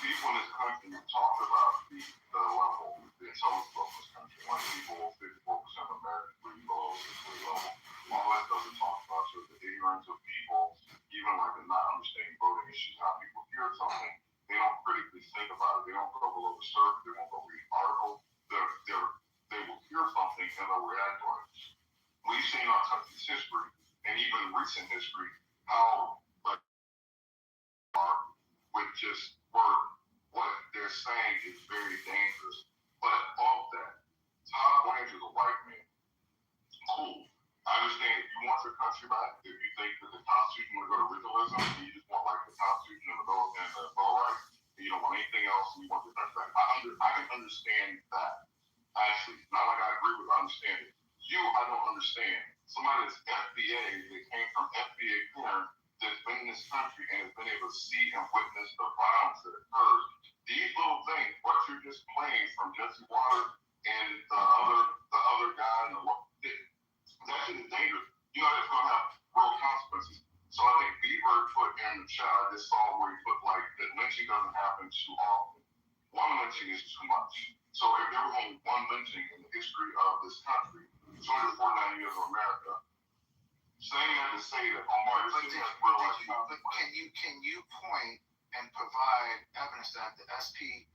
People in this country talk about the level, the intelligence level in this country. Like people, 54% of Americans pretty low, pretty low. All that doesn't talk about so the ignorance of people, even like the not understanding voting issues, how people hear something, they don't critically think about it. They don't go below the surface. They won't go read an article. They will hear something and they'll react on it. We've seen our country's history and even recent history how with just word. What they're saying is very dangerous. But off that, Tom Blanchard is a white man. Cool. I understand if you want your country back, if you think that the Constitution want to go to originalism, and you just want like the Constitution and the Bill of Rights, and you don't want anything else, and you want your country back. I can understand that. Actually, not like I agree with it, I understand it. I don't understand. Somebody that's FBA, that came from FBA parent, that's been in this country and has been able to see and witness the violence that occurs. These little things, what you're just playing from Jesse Waters and the other other guy in the world. That shit is dangerous. You know that's gonna have real consequences. So I think Bieber put in the chat, I just saw where he put like that lynching doesn't happen too often. One lynching is too much. So if there was only one lynching in the history of this country, 249 years of America, saying that to say that Omar is can you point and provide evidence that the SP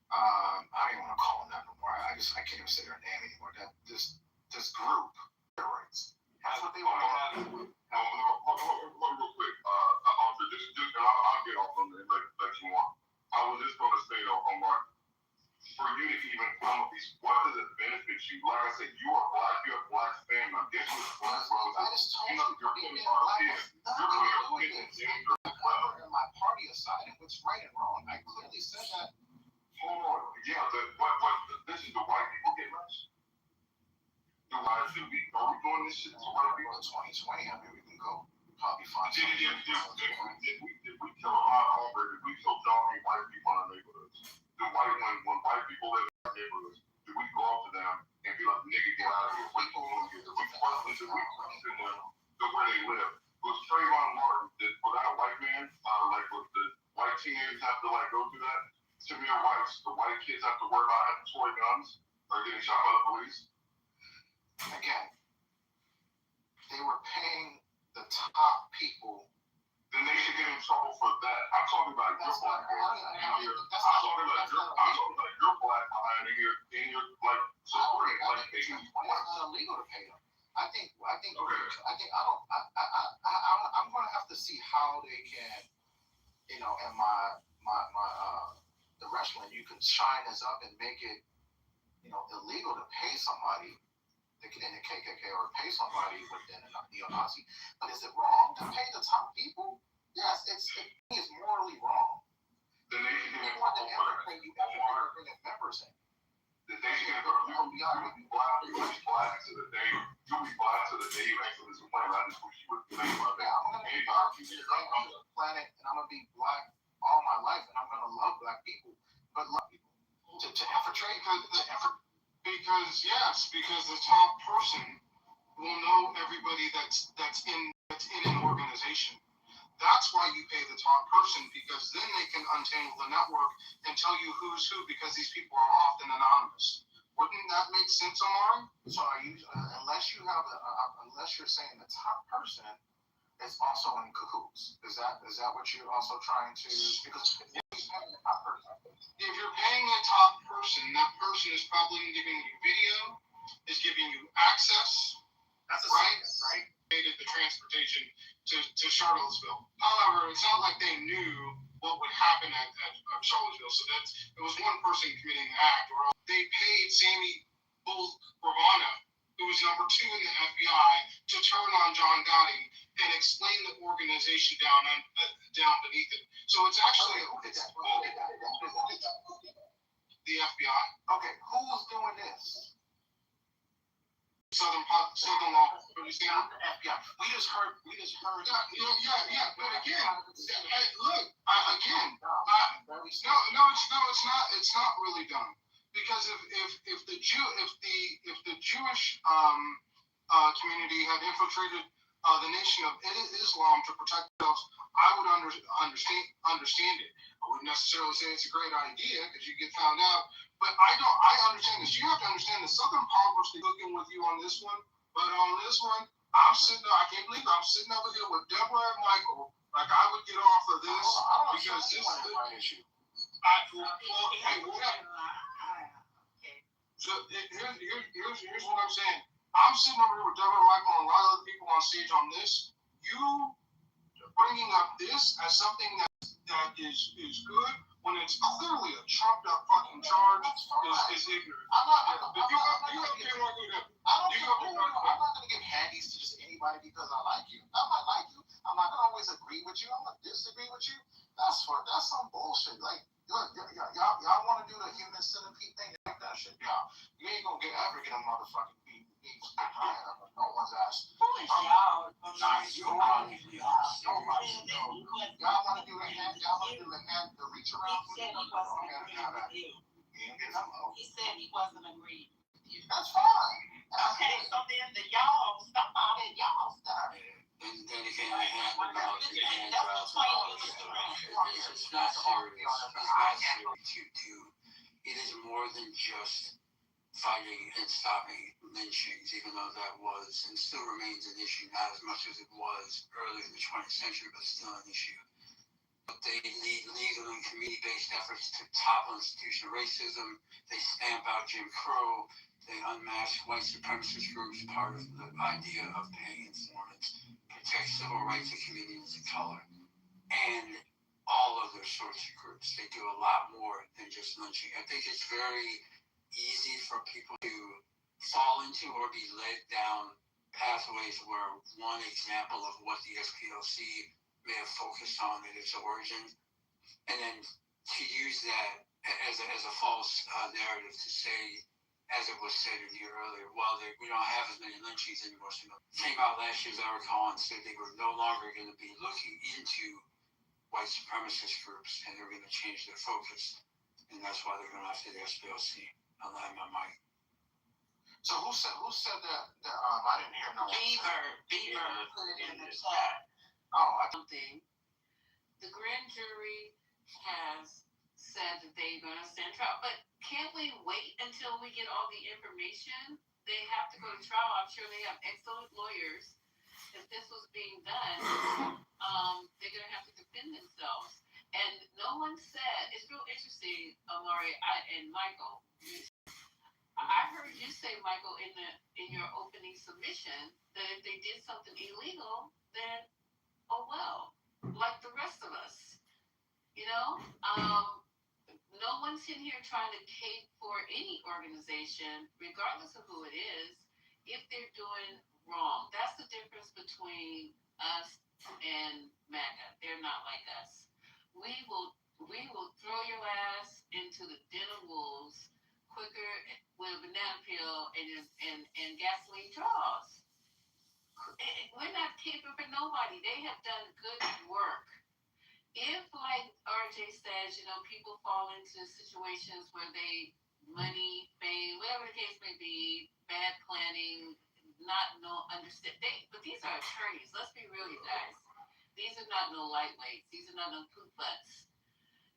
I don't even want to call them that no more. I can't even say their name anymore. That this group steroids. That's what they want. Real quick. I'll get off on it let you on. I was just going to say though, Omar, for you to even come up these, what does it benefit you? Like I said, you are black, you have black family. I'm guessing it's black brothers. You know, you're putting our kids, you're putting our kids in danger. My party aside, and what's right and wrong. I clearly said that. Hold on. Yeah, this is the white people get lynched. Are we doing this shit to white people? 2020, I mean, we can go probably find Did we kill a lot of hombres? Did we kill jogging white people in our neighborhoods? When white people live in our neighborhoods, do we go up to them and be like, nigga, get out of here? What you doing here? Did we question them to where they live? Was Trayvon Martin, was that a white man? Like, was the white teenagers have to like go through that? Tamir White, the white kids have to worry about having toy guns or getting shot by the police? Again, they were paying the top people. Then they should get in trouble for that. I'm talking about your black behind here. I'm talking about your black behind here in your like supporting like it's not illegal to pay them. I'm gonna have to see how they can, you know, in the wrestling, you can shine this up and make it, you know, illegal to pay somebody in the KKK or pay somebody within a neo-Nazi. But is it wrong to pay the top people? Yes, it's morally wrong. Then they should get in More than trouble for everything you ever bring members in. They should get you'll be black to the day. You'll be black to the day you exit this planet. I just wish you would think about that. I'm gonna be black on the planet, and I'm gonna be black all my life, and I'm gonna love black people, but love people to infiltrate because the top person will know everybody that's in an organization. That's why you pay the top person, because then they can untangle the network and tell you who's who, because these people are often anonymous. Wouldn't that make sense, Omar? So are you, unless you're saying the top person is also in cahoots? Is that what you're also trying to? Because if you're paying the top person, that person is probably giving you video, is giving you access. That's right? The transportation to Charlottesville. However, it's not like they knew what would happen at Charlottesville. So it was one person committing the act. Or they paid Sammy Gravano, who was number 2 in the FBI, to turn on John Gotti and explain the organization down beneath it. So it's actually the FBI. Okay, who's doing this? Southern Law Louisiana. FBI. We just heard. Yeah. But again, it's not really done, because if the Jewish community had infiltrated the nation of Islam to protect themselves, I would understand it. I wouldn't necessarily say it's a great idea because you get found out. But I understand this. You have to understand the Southern Congress is looking with you on this one. But on this one, I can't believe I'm sitting over here with Deborah and Michael. Like, I would get off of this because this is the issue. So here's what I'm saying. I'm sitting over here with Deborah and Michael and a lot of other people on stage on this. You bringing up this as something that is good, when it's clearly a trumped up fucking charge, is ignorant. I'm not gonna give handies to just anybody because I like you. I might like you. I'm not gonna always agree with you. I'm gonna disagree with you. That's some bullshit. Like, y'all want to do the human centipede thing? Like that shit, y'all. You ain't gonna ever get a motherfucking beat no one's ass. Y'all want to do the reach around? He said he wasn't agreeing. That's fine. I than just fighting and stopping lynchings, even though that was and still remains an issue, not as much as it was early in the 20th century, but still an issue. But they lead legal and community-based efforts to topple institutional racism. They stamp out Jim Crow. They unmask white supremacist groups, part of the idea of paying informants, protect civil rights of communities of color, and all other sorts of groups. They do a lot more than just lynching. I think it's very easy for people to fall into or be led down pathways where one example of what the SPLC may have focused on in its origin, and then to use that as a false narrative to say, as it was said a year earlier, well, we don't have as many lynchings anymore. So came out last year, as I recall, and said they were no longer going to be looking into white supremacist groups, and they're going to change their focus, and that's why they're going after the SPLC. I'll land my mic. So who said that? I didn't hear no one. Beaver put it in the chat. Something. The grand jury has said that they're going to send trial, but can't we wait until we get all the information? They have to go to trial. I'm sure they have excellent lawyers. If this was being done, they're going to have to defend themselves. And no one said, it's real interesting, Amari and Michael. I heard you say, Michael, in your opening submission, that if they did something illegal, then oh well, like the rest of us, no one's in here trying to cape for any organization, regardless of who it is, if they're doing wrong. That's the difference between us and MAGA. They're not like us. We will throw your ass into the den of wolves quicker with a banana peel and gasoline draws. We're not caping for nobody. They have done good work. If, like RJ says, people fall into situations where money, fame, whatever the case may be, bad planning, understand. But these are attorneys. Let's be real, you guys. These are not no lightweights. These are not no poop butts.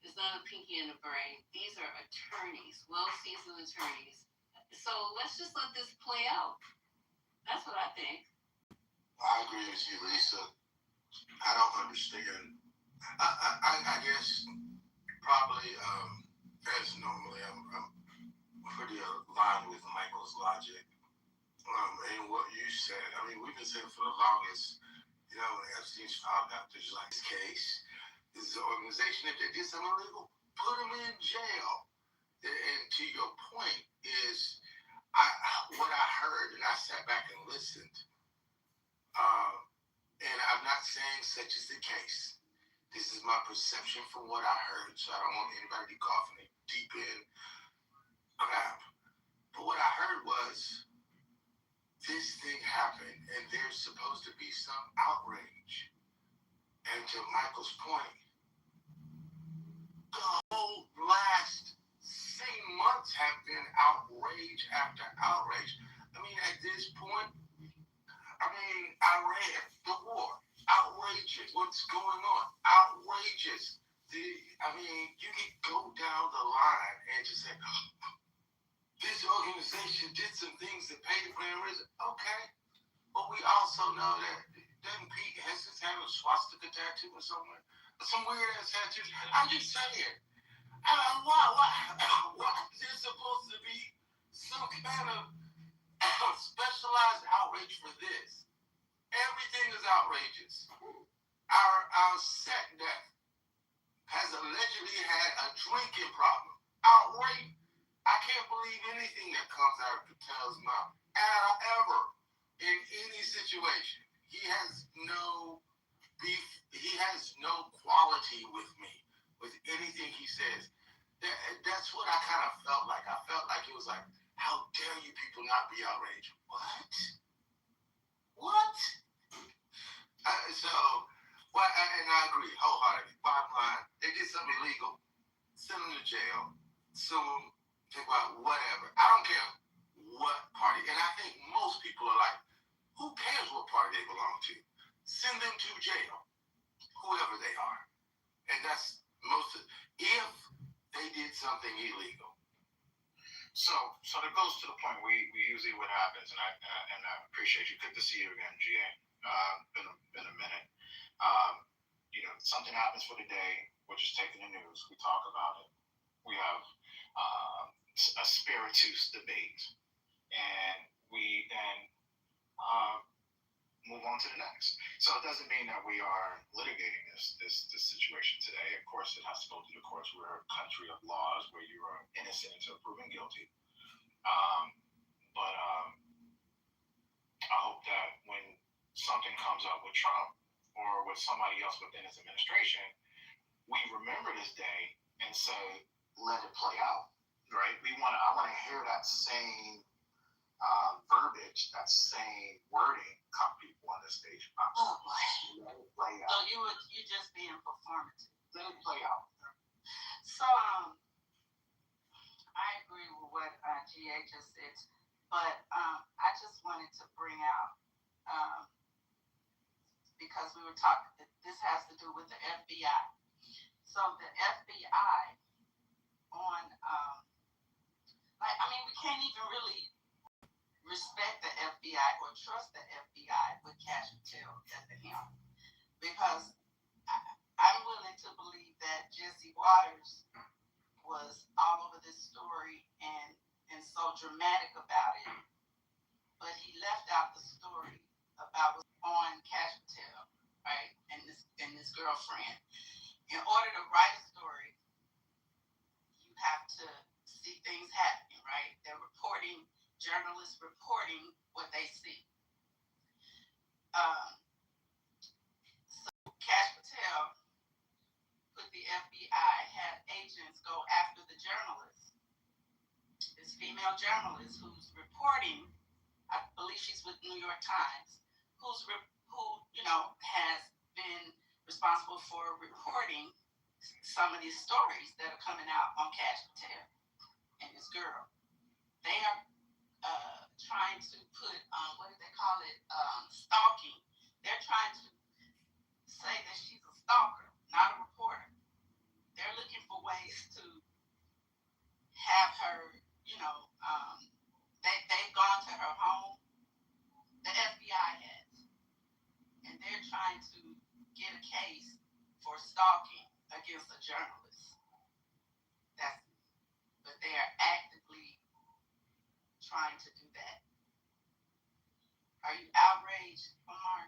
It's not a pinky in the brain. These are attorneys, well-seasoned attorneys. So let's just let this play out. That's what I think. I agree with you, Lisa. I don't understand. I guess probably as normally I'm pretty aligned with Michael's logic and what you said. I mean, we've been saying for the longest, Epstein's filed out this case. This is an organization. If they did something illegal, put them in jail. And to your point is, what I heard, and I sat back and listened. And I'm not saying such is the case. This is my perception from what I heard, so I don't want anybody to be coughing deep in crap. But what I heard was this thing happened, and there's supposed to be some outrage. And to Michael's point, the whole last 6 months have been outrage after outrage. I mean, at this point, Iran, the war, outrageous. What's going on? Outrageous. You can go down the line and just say, this organization did some things that paid the plan. Okay. But we also know that, doesn't Pete Hesses have a swastika tattoo or somewhere? Some weird ass tattoos. I'm just saying. Why is there supposed to be some kind of specialized outrage for this? Everything is outrageous. Our set deck has allegedly had a drinking problem. Outrage. I can't believe anything that comes out of Patel's mouth. Ever. In any situation. He has no beef. He has no quality with me. With anything he says. That's what I kind of felt like. I felt like it was like, how dare you people not be outraged? What? And I agree wholeheartedly. Bottom line, they did something illegal, send them to jail, sue them, think about whatever. I don't care what party. And I think most people are like, who cares what party they belong to? Send them to jail, whoever they are. And that's if they did something illegal. So that goes to the point. We usually what happens, and I appreciate you. Good to see you again, GA. Been a minute. Something happens for the day, which is taking the news. We talk about it. We have a spiritus debate, and we then move on to the next. So it doesn't mean that we are litigating this situation today. Of course, it has to go through the courts. We're a country of laws where you are innocent until proven guilty. But I hope that when something comes up with Trump or with somebody else within his administration, we remember this day and say, let it play out, right? I want to hear that same verbiage, that same wording come people on the stage. Oh boy. Let it play out. So you just being performative. Let it play out. So I agree with what GA just said, but I just wanted to bring out because we were talking. This has to do with the FBI. So the FBI on we can't even really respect the FBI or trust the FBI with Cash Patel at the helm, because I'm willing to believe that Jesse Waters was all over this story and so dramatic about it, but he left out the story about what's on Cash Patel, right, and this girlfriend. In order to write a story, you have to see things happening, right? They're reporting, journalists reporting what they see. So Cash Patel put the FBI, had agents go after the journalist, this female journalist who's reporting, I believe she's with New York Times, who has been responsible for reporting some of these stories that are coming out on Cash Patel and this girl. They are trying to put, what do they call it, stalking. They're trying to say that she's a stalker, not a reporter. They're looking for ways to have her, they've gone to her home, the FBI has, and they're trying to get a case for stalking against a journalist. But they are actively trying to do that. Are you outraged, Omar?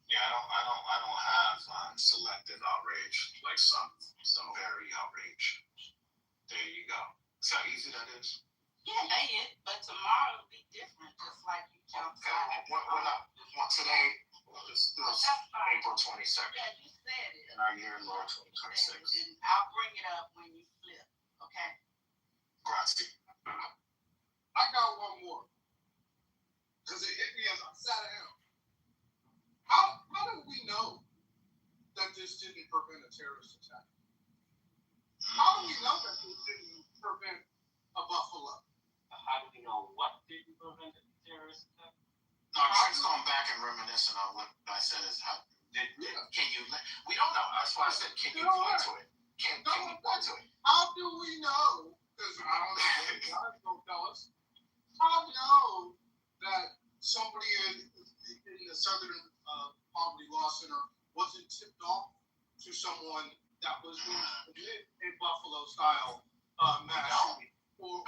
Yeah, I don't have selective outrage, like some very outrage. There you go. See how easy that is? Yeah, but tomorrow will be different, just like you jumped out. Today is April 22nd. Yeah, you said it. In our year, Lord 2026. And I'll bring it up when you flip, okay? Grazie. I got one more. Because it hit me as I sat down. How do we know that this didn't prevent a terrorist attack? How do we know that this didn't prevent a Buffalo? How do we know what didn't prevent a terrorist attack? No, I'm just going back and reminiscing on what I said is can you, we don't know. That's why I said, can you point to it? Can you point to it? How do we know? Because I don't know, guys don't tell us. How do we know that somebody in the Southern Poverty Law Center wasn't tipped off to someone that was going to commit a Buffalo-style mass shooting or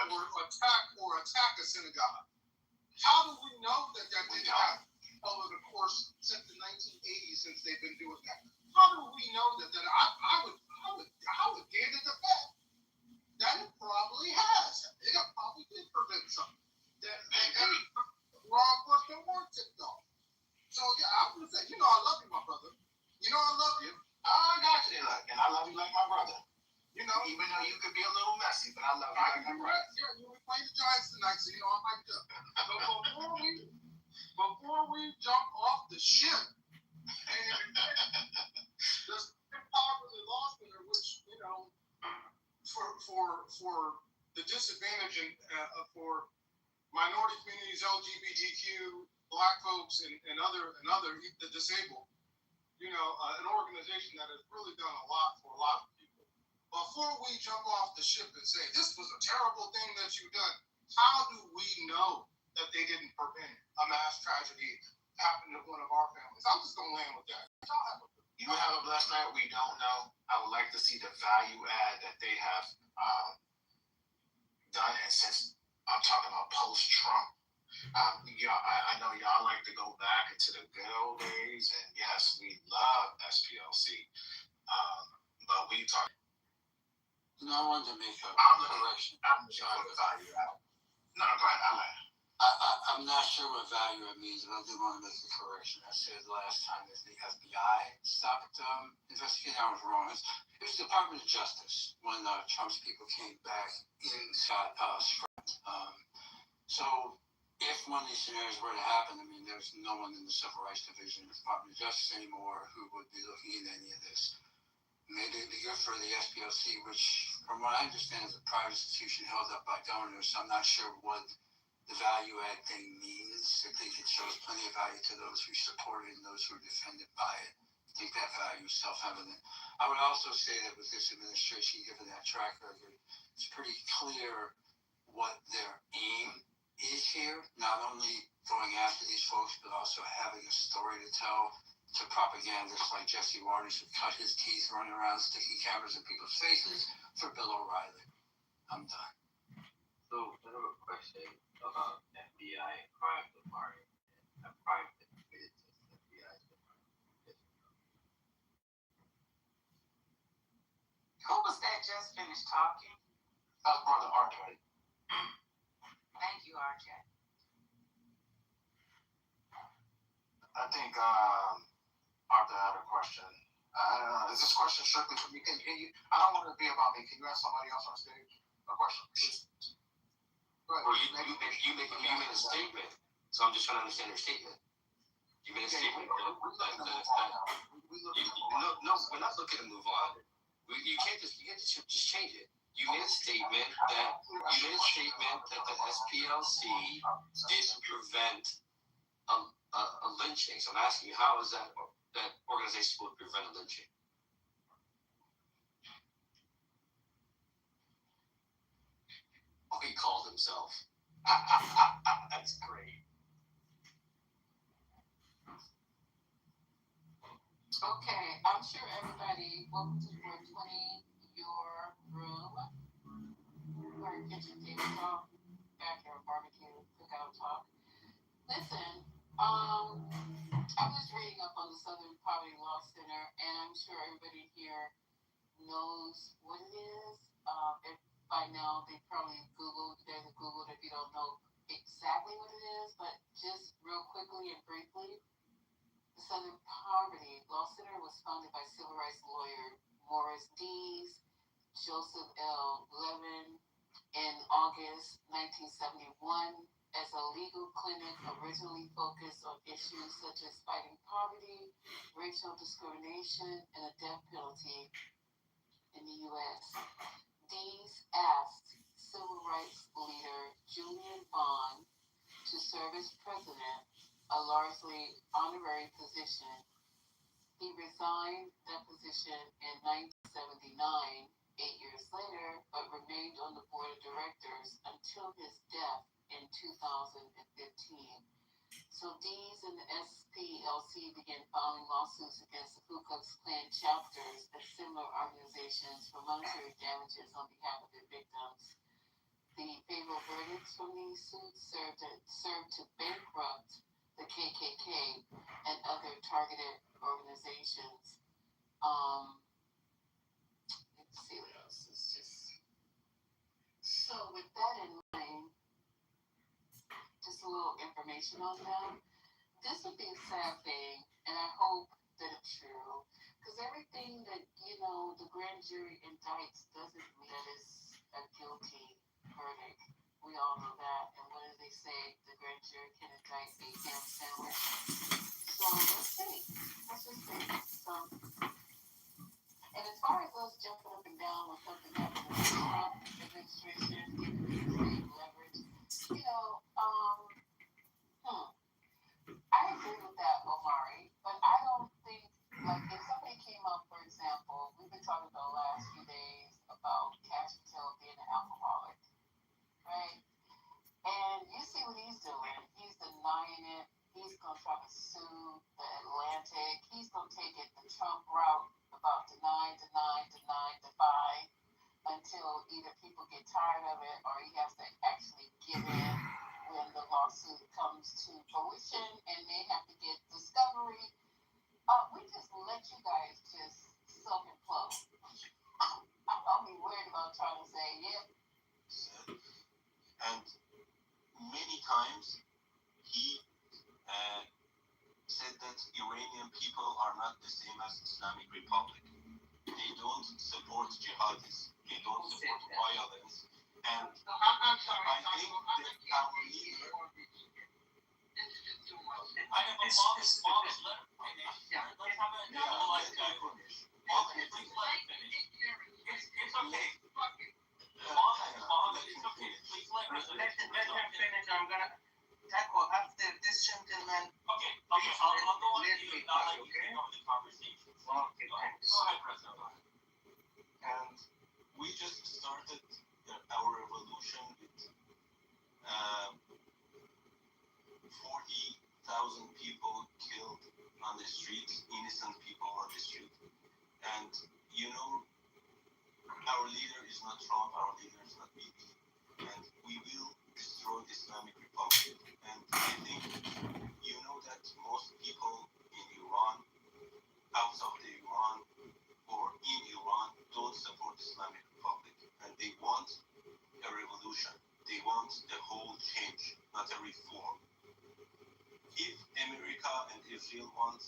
attack a synagogue? How do we know that didn't happen over the course since the 1980s, since they've been doing that? How do we know that? I would dare to bet that it probably has. It probably did prevent something. That law enforcement weren't tipped off. So yeah, I'm gonna say, I love you, my brother. I love you. I got you, and I love you like my brother. Even though you could be a little messy, but I love you like my brother. Yeah, we playing the Giants tonight, so I might do. But before we jump off the ship and this poverty law center, which for the disadvantage and for minority communities, LGBTQ, Black folks, and other the disabled, an organization that has really done a lot for a lot of people. before we jump off the ship and say this was a terrible thing that you've done, how do we know that they didn't prevent a mass tragedy happening to one of our families? I'm just gonna land with that. You have a blessed night. We don't know. I would like to see the value add that they have done. And since I'm talking about post-Trump, I know y'all like to go back into the good old days, and yes, we love SPLC. But we talk. No, I wanted to make a correction. I'm trying to value add. No, go ahead, Alan. I'm not sure what value it means, but I do want to make a correction. I said last time that the FBI stopped investigating. I was wrong. It was the Department of Justice when Trump's people came back in Scott. So if one of these scenarios were to happen, I mean, there's no one in the Civil Rights Division of the Department of Justice anymore who would be looking at any of this. Maybe it'd be good for the SPLC, which, from what I understand, is a private institution held up by governors. So I'm not sure what the value add thing means. I think it shows plenty of value to those who support it and those who are defended by it. I think that value is self-evident. I would also say that with this administration, given that track record, it's pretty clear what their aim is here, not only going after these folks, but also having a story to tell to propagandists like Jesse Waters, who cut his teeth running around sticking cameras in people's faces for Bill O'Reilly. I'm done. So I have a question about FBI and crime department and crime that committed to the FBI's department. Who was that just finished talking? That's Brother RJ. Thank you, RJ. I think Arthur had a question. Is this question strictly for me? Can you? I don't want it to be about me. Can you ask somebody else on stage a question? Well, you made a statement, so I'm just trying to understand your statement. You made a statement. No, we're not looking to move on. You can't just change it. You made a statement that the SPLC didn't prevent a lynching. So I'm asking you, how is that organization supposed to prevent a lynching? Oh, he called himself. That's great. Okay, I'm sure everybody, welcome to 420, your room, where kitchen table talk, backyard barbecue, cookout talk. Listen, I was reading up on the Southern Poverty Law Center, and I'm sure everybody here knows what it is. If by now they probably Googled, there's a Google if you don't know exactly what it is, but just real quickly and briefly, the Southern Poverty Law Center was founded by civil rights lawyer Morris Dees, Joseph L. Levin in August 1971 as a legal clinic originally focused on issues such as fighting poverty, racial discrimination, and the death penalty in the U.S. Dees asked civil rights leader Julian Bond to serve as president, a largely honorary position. He resigned that position in 1979, 8 years later, but remained on the board of directors until his death in 2015. So Dees and the SPLC began filing lawsuits against the Ku Klux Klan chapters and similar organizations for monetary damages on behalf of their victims. The favorable verdicts from these suits served to bankrupt the KKK and other targeted organizations. Let's see what else. It's just so with that in mind, just a little information on them. This would be a sad thing, and I hope that it's true, because everything that the grand jury indicts doesn't mean that it's a guilty verdict. We all know that. And what do they say? The grand jury can indict a ham sandwich. So let's see. Let's just see. So, and as far as us jumping up and down when something happens in the Trump administration, create leverage, I agree with that, Omari, but I don't think, like, if somebody came up, for example, we've been talking about the last few days give in when the lawsuit comes to fruition and they have to get discovery. We just let you guys just self-implode. I'll be worried about trying to say, yep. And many times he said that Iranian people are not the same as Islamic Republic. They don't support jihadists. They don't support violence. And I'm sorry, I think that our leader. I have a Marcus, let him finish. Let's have a nice guy finish. Marcus, please let him finish. It's okay. Mohammed, it's okay. Please let him finish. Let him finish. I'm gonna tackle after this gentleman. Okay, I'll go on Let to me you. I'll talk, let you okay? take over the conversation. Okay, thanks. Go ahead, President. And we just started our revolution with 40,000 people killed on the streets, innocent people on the street. And you know, our leader is not Trump, our leader is not Bibi. And we will destroy the Islamic Republic. And I think you know that most people in Iran, outside of Iran, or in Iran, don't support the Islamic Republic. And they want a revolution. They want the whole change, not a reform. If America and Israel want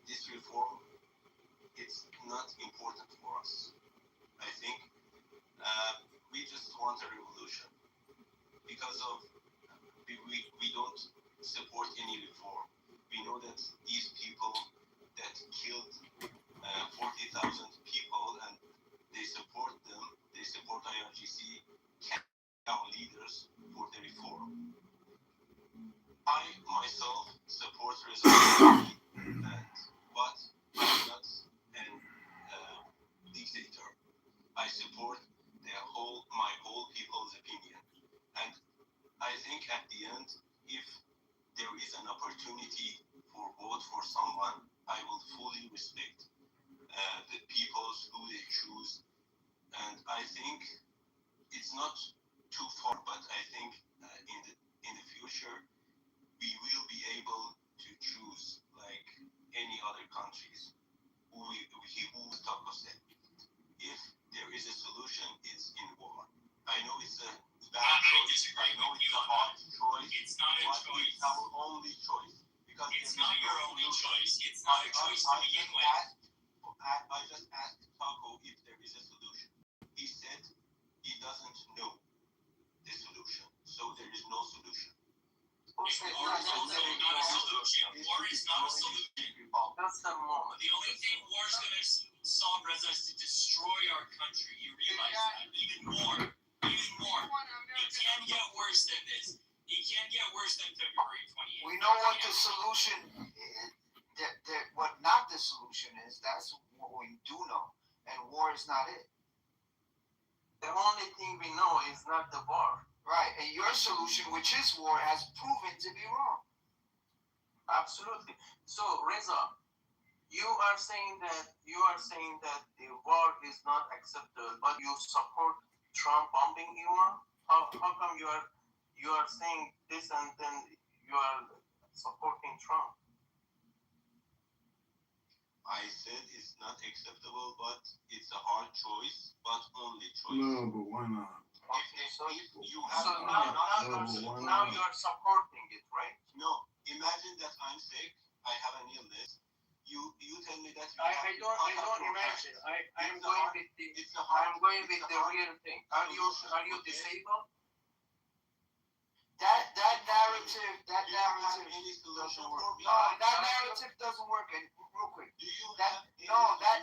this reform, it's not important for us. I think we just want a revolution because of we don't support any reform. We know that these people that killed 40,000 people and they support them, they support IRGC, our leaders for the reform. I myself support resolution, but I'm not a dictator. I support my whole people's opinion, and I think at the end, if there is an opportunity for vote for someone, I will fully respect the people's who they choose, and I think it's not too far, but I think in the future we will be able to choose like any other countries who talk of that. If there is a solution, it's in war. I know it's a bad choice. I know it's a hard choice. It's not a choice. It's our only choice. Because it's not your only choice. It's not a choice to begin with. I just asked Taco if there is a solution. He said he doesn't know the solution. So there is no solution. War is also not a solution. War is not a solution. That's the moment. The only thing war is going to solve, Reza, is to destroy our country. You realize that? Even more. Even more. It can't get worse than this. It can't get worse than February 28th. We know what the solution is. What not the solution is. That's what we do know. And war is not it. The only thing we know is not the war. Right. And your solution, which is war, has proven to be wrong. Absolutely. So, Reza, you are saying that the war is not acceptable, but you support Trump bombing Iran? How come you are saying this and then you are supporting Trump? I said it's not acceptable, but it's a hard choice, but only choice. No, but why not? Okay, so you have now you are supporting it, right? No, imagine that I'm sick, I have an illness. You tell me that I don't imagine. I'm going with the real thing. Are you disabled? That narrative any solution doesn't work. No, that narrative doesn't work. And real quick, that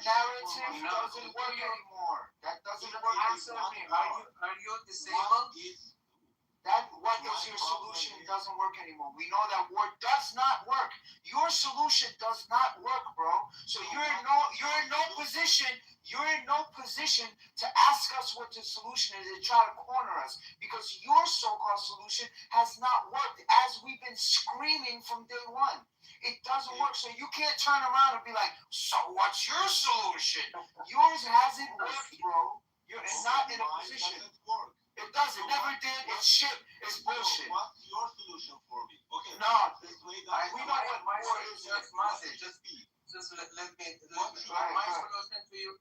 narrative doesn't work anymore. That doesn't work. Answer me. Are you disabled? That what is your solution doesn't work anymore. We know that war does not work. Your solution does not work, bro. So you're in no position. You're in no position to ask us what the solution is and try to corner us because your so-called solution has not worked as we've been screaming from day one. It doesn't work. So you can't turn around and be like, so what's your solution? Yours hasn't worked, bro. You're not in a position. It doesn't. Never did. It's shit. It's bullshit. What's your solution for me? Okay. No. This way that We know what my war is. just message. Just be. Just let me. My solution to you.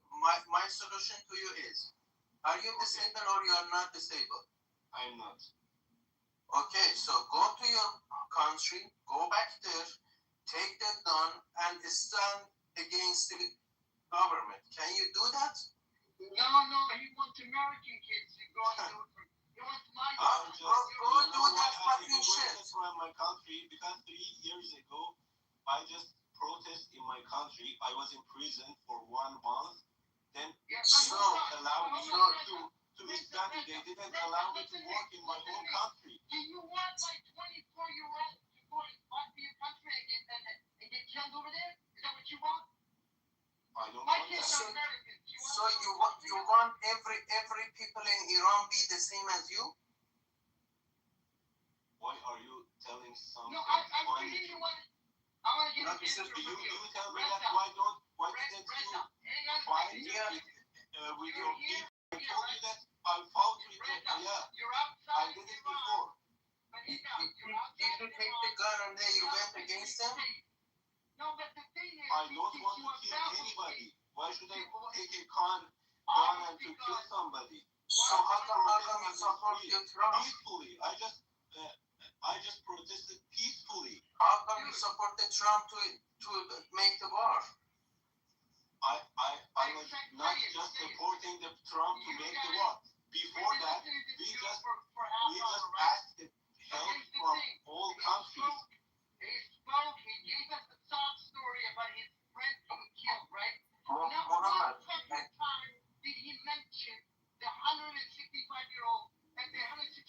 My solution to you is: are you disabled or you are not disabled? I am not. Okay, so go to your country, go back there, take that gun, and stand against the government. Can you do that? No, he wants American kids to go and do it for. He wants my Go do that fucking shit. From my country, because 3 years ago, I just protested in my country. I was in prison for 1 month. Then they allow me to stand. They didn't allow me to work in my own country. Do you want like 24-year-old to go and fight for your country and get killed over there? Is that what you want? I don't My want kids that. are American. So you want every people in Iran be the same as you? Why are you telling something? No, I really want to. I want to get an answer from you. You tell me that why didn't you fight here with your people? I told you that I fought with you. Yeah, you're outside I did it before. You take the gun and then you went against them? No, but the thing is, I don't want to kill anybody. Why should I take a gun and to kill somebody? So how come you support Trump? Peacefully. I just protested peacefully. How come you supported Trump to make the war? I was not just supporting the Trump to make the war. Before that, we just asked the help from all countries. He gave us a sob story about his friend being killed, right? Muhammad, Not one fucking time did he mention the 165-year-old and the 165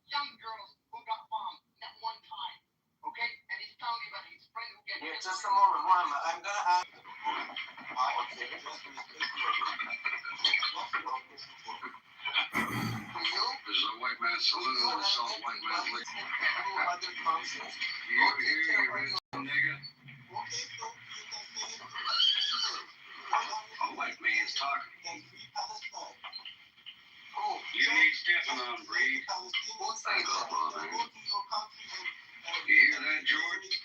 young girls who got bombed. Not one time. Okay? And he's telling me about his friend who got killed. Just a moment, Muhammad. I'm gonna ask. There's a white man salute and a soft white man lick. You nigga. A white man's talking. You ain't stepping on, Bree. Stand up, brother. You hear that, George?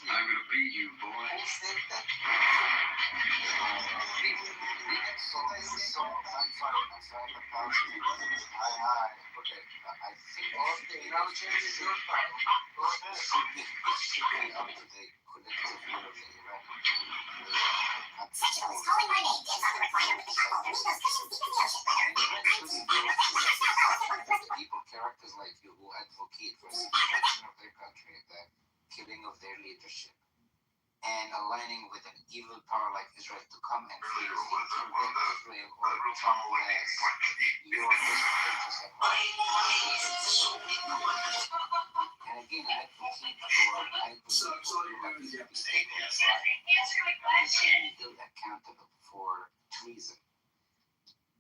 I'm gonna beat you, boy. People, characters like you who advocate for the destruction of their country, the killing of their leadership, and aligning with an evil power like Israel to come and intervene Israel or Trump as your best interest at heart. And again, I advocate for held accountable for treason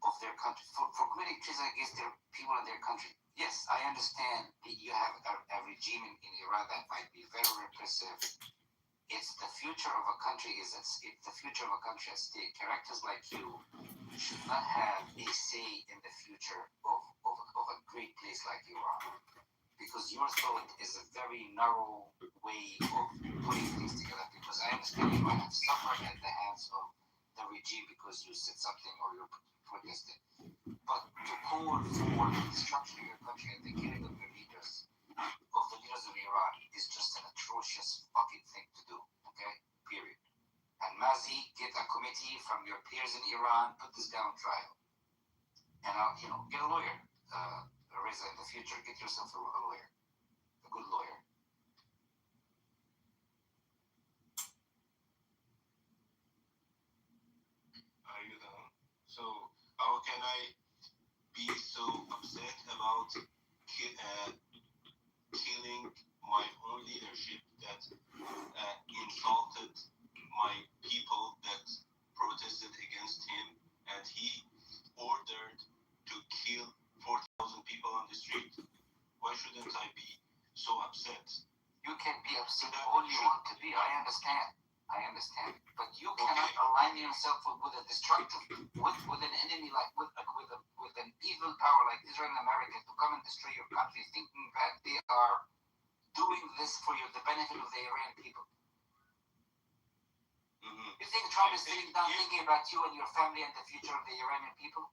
of their country, for committing treason against their people in their country. Yes, I understand that you have a regime in Iran that might be very repressive. It's the future of a country. It's the future of a country at stake. Characters like you should not have a say in the future of a great place like Iran, because your thought is a very narrow way of putting things together. Because I understand you might have suffered at the hands of the regime because you said something or you protested, but to call for the destruction of your country and the killing of your leaders, of the leaders of Iran, is just an atrocious fucking thing to do. Okay, period. And Mazi, get a committee from your peers in Iran, put this guy on trial, and get a lawyer. Reza, in the future, get yourself a lawyer, a good lawyer. Are you done? So how can I be so upset about killing my own leadership that insulted my people that protested against him, and he ordered to kill 40,000 people on the street? Why shouldn't I be so upset? You can be upset all you want to be. I understand. I understand, but you cannot align yourself with a destructive, with an enemy like with an evil power like Israel and America to come and destroy your country, thinking that they are doing this for the benefit of the Iranian people. You think Trump is sitting down thinking about you and your family and the future of the Iranian people,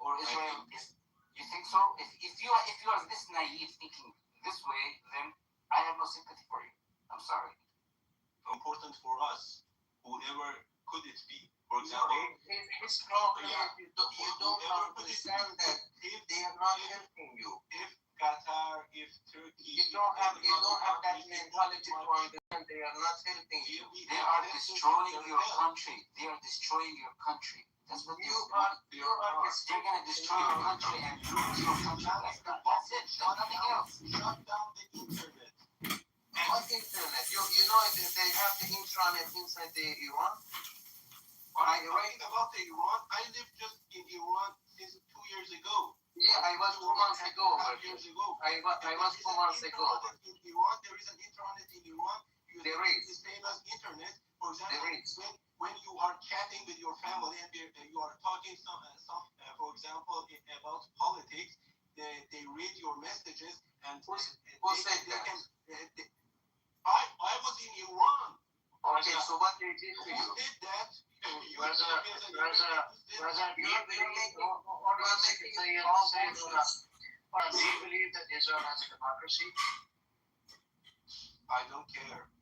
or Israel? You think so? If you are this naive, thinking this way, then I have no sympathy for you. I'm sorry. Important for us, whoever could it be. For example, his problem is you don't understand that if they are not helping you. If Qatar, if Turkey, you don't have that mentality to understand they are not helping you. They are destroying your country. They are destroying your country. That's what you are. They're gonna destroy your country and lose your country. That's it. There's nothing else. Shut down the internet. What internet? You know they have the intranet inside the Iran. I'm talking about the Iran. I lived just in Iran since 2 years ago. Yeah, I was 2 months ago. I was 2 months ago. In Iran, there is an intranet in Iran. There is. The same as internet. For example, there is. When you are chatting with your family and you are talking for example, about politics, they read your messages and who said that? I was in Iran. Okay, so what they did to you? Who did that? Do you believe that Israel has a democracy? I don't care.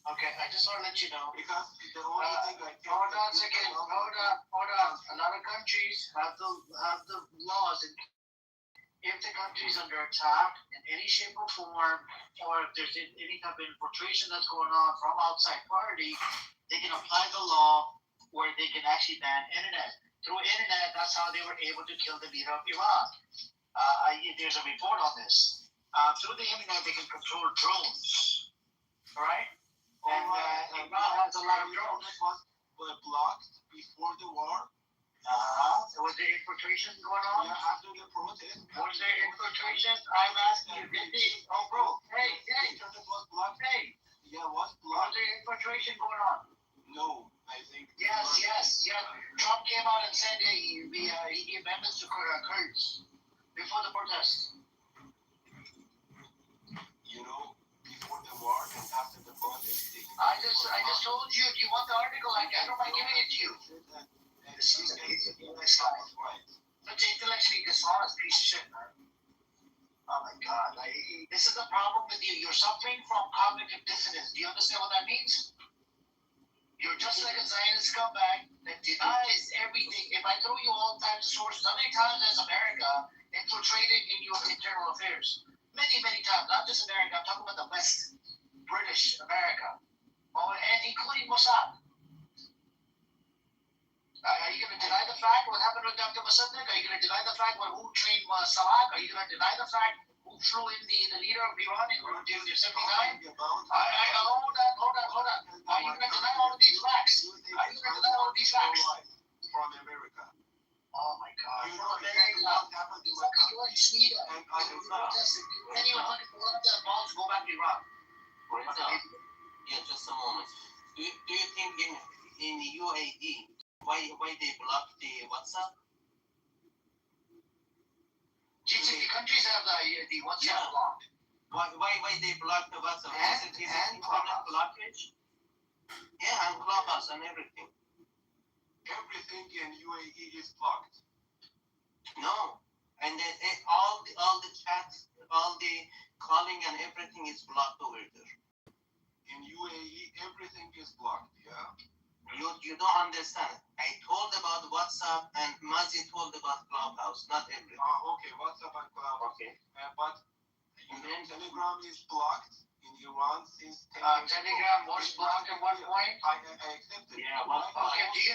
Okay, I just want to let you know. Because the only thing I care hold on a second. Hold on. A lot of countries have the laws in. If the country is under attack in any shape or form, or if there's any type of infiltration that's going on from outside party, they can apply the law where they can actually ban internet. Through internet, that's how they were able to kill the leader of Iran. There's a report on this. Through the internet, they can control drones. All right? And Iran has a lot of drones. Was blocked before the war. Was there infiltration going on? Yeah, after the protest. Was there infiltration? I'm asking you. Oh, bro. Hey. Internet was blocked. Hey. Yeah, was blocked. Was there infiltration going on? No, I think. Yes. Trump came out and said he gave amendments to Kurds before the protest. You know, before the war and after the protest. I just told you. Do you want the article? I don't mind giving it to you. This is such an intellectually dishonest piece of shit, man. Oh my God! This is the problem with you. You're suffering from cognitive dissonance. Do you understand what that means? You're just like a Zionist scumbag that denies everything. If I throw you all types of sources, how many times has America infiltrated in your internal affairs? Many times. Not just America. I'm talking about the West, British America, and including Mossad. Are you going to deny the fact what happened with Dr. Mosaddeq? Are you going to deny the fact who trained Salak? Are you going to deny the fact who flew in the leader of Iran during the 79? Hold on. Are you going to deny all of these facts? From America. Oh my God. You know America. Fucking you in Sweden. And you fucking pull up the balls to go back to Iran. Yeah, just a moment. Do you think in UAE why they blocked the WhatsApp? GCC countries have the WhatsApp blocked. Why they blocked the WhatsApp? And internet blockage? Yeah, and Clubhouse and everything. Everything in UAE is blocked. No, and all the chats, all the calling and everything is blocked over there. In UAE, everything is blocked. Yeah. You don't understand. I told about WhatsApp and Mazi told about Clubhouse, not everything. Okay, WhatsApp and Clubhouse. Okay. But Telegram is blocked in Iran since Telegram was blocked at one point. I accept it. Yeah. Okay. Do you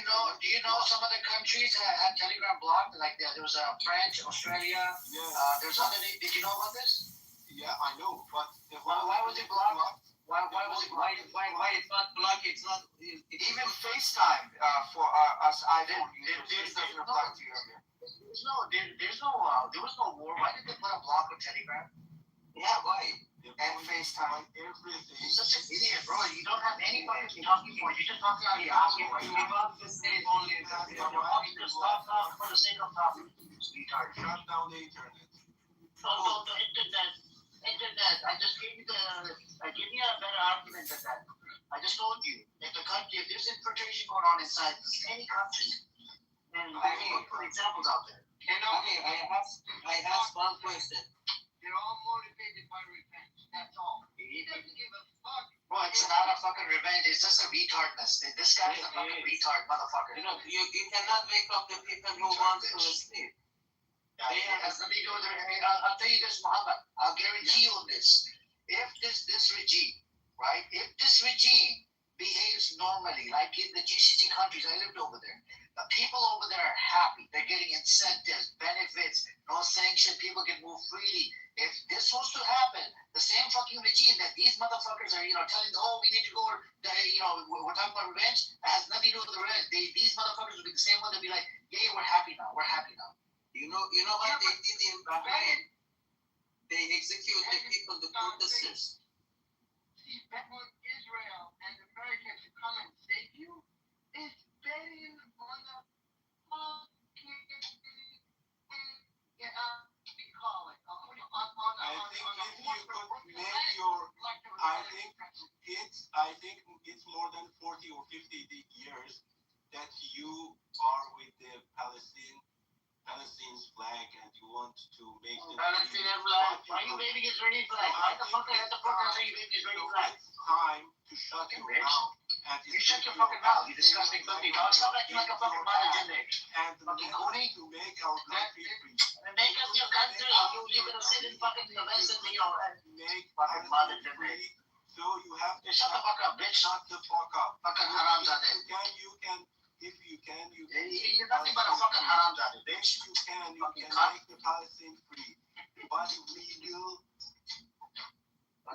know some of the countries had Telegram blocked? Like there was France, Australia. Yes. There's other. Did you know about this? Yeah, I know. But why was it blocked? Why was it blocked? Why it's not blocked? It's not. Even FaceTime for us iPhone users doesn't apply to you. There was no war. Why did they put a block on Telegram? Yeah, why? and FaceTime. Everything. You're such an idiot, bro. You don't have any fucking talking points. You just talking out your ass. You're about to say only just talk for the sake of talking. Retard. Shut down the internet. No, the internet. I just gave you a better argument than that. I just told you if there's infiltration going on inside any country, and I put examples out there. Okay, I asked one question. They're all motivated by revenge. That's all. He doesn't give a fuck. Bro, it's not a fucking revenge. It's just a retardness. This guy's a fucking retard, motherfucker. You know, you cannot make up the people who want to sleep. It has nothing to do with it. I'll tell you this, Muhammad. I'll guarantee you this. If this regime, right? If this regime behaves normally, like in the GCC countries, I lived over there. The people over there are happy. They're getting incentives, benefits, no sanction. People can move freely. If this was to happen, the same fucking regime that these motherfuckers are, telling, we need to go, we're talking about revenge. It has nothing to do with the revenge. These motherfuckers will be the same one. They'll be like, yeah, we're happy now. We're happy now. You know what they did in Bahrain? They executed the people, the protesters. See, that when Israel and America to come and save you is betting on the fucking, we call it, I think it's more than 40 or 50 years that you are with the Palestine's flag and you want to make them Palestinian flag. Why are you waving Israeli flag? Why the fuck is the protest are you waving Israeli flag? Time to shut your mouth. You shut your fucking mouth, you disgusting filthy dog. Stop acting like a fucking mother in there. And fucking Coney. to make our country free. And make us your country. You're gonna sit in fucking the mess and Make fucking mother in there. So you have to shut the fuck up, bitch. Shut the fuck up. Fucking haramzadeh. You can. You're nothing but a fucking haramzadeh, bitch. You can make the Palestine free. But we will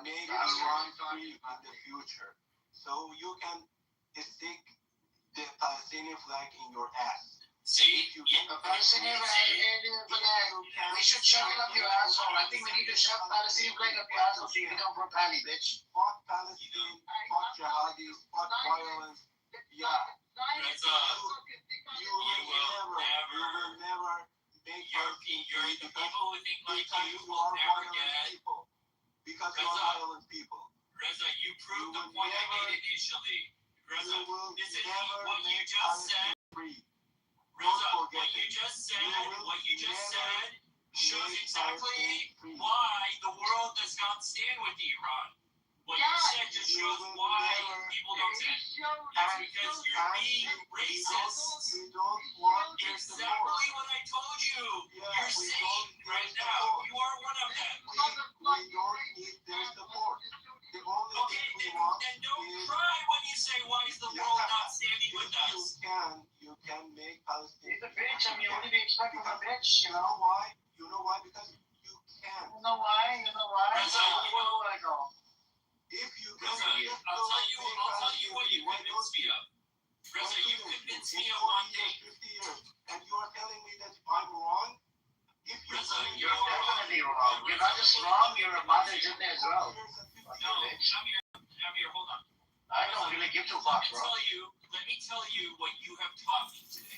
make Iran free in the future. So you can stick the Palestinian flag in your ass. See, the Palestinian flag, we should shove it up your asshole. I think we need to shove Palestinian flag up your asshole so you become pro-Pali, bitch. Fuck Palestine, fuck jihadis, fuck violence. Yeah. You will never make the people who think like you will never get. Because you are violent people. Reza, you proved the point I made initially. Reza, this is what you just said. Reza, what you just said shows exactly why the world does not stand with Iran. What you said just shows why people don't stand. It's because you're being racist. Exactly what I told you. You're saying right now. You are one of them. We don't need their support. The only thing we want then don't cry when you say, why is the world not standing with us? You can make Palestine. He's a bitch. I mean, what do you expect from a bitch, You know why? Because you can. You know why? Reza, Where would I go? If you Reza, I'll tell you what you convinced me of. Reza, you convinced me of one thing. 50 years, and you are telling me that I'm wrong? Reza, you're definitely wrong. You're not just wrong, your mother's in there as well. No, Amir, hold on. I don't really give two fucks, bro. Let me tell you what you have taught me today.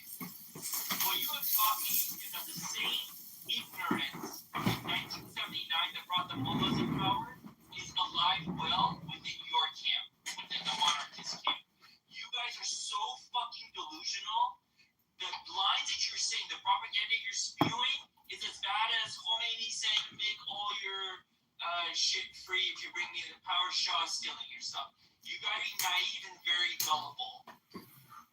What you have taught me is that the same ignorance in 1979 that brought the mullahs in power is alive well within your camp, within the monarchist camp. You guys are so fucking delusional. The lines that you're saying, the propaganda you're spewing, is as bad as Khomeini saying to make all your shit free if you bring me to power. Shah stealing your stuff. You guys are naive and very gullible.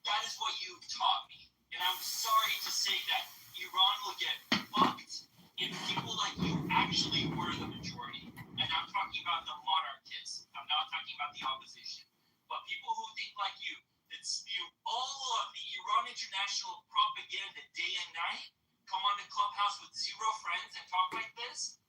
That is what you've taught me. And I'm sorry to say that Iran will get fucked if people like you actually were the majority. And I'm talking about the monarchists. I'm not talking about the opposition. But people who think like you, that spew all of the Iran international propaganda day and night, come on the clubhouse with zero friends and talk like this,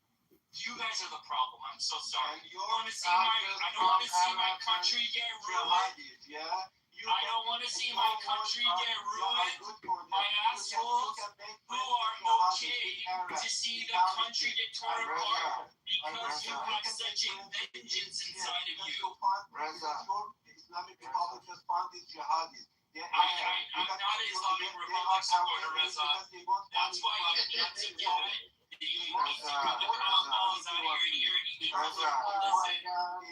you guys are the problem. I'm so sorry. I don't want to see my country get ruined. Yeah? You I don't want to see my country get ruined by assholes who are okay to see the country get torn apart because you have such a vengeance inside of you. Islamic Republic just funded jihadis. I'm not an Islamic Republic supporter, Reza. That's why you need to get you need to get the crowd balls out of your ear. You need to listen.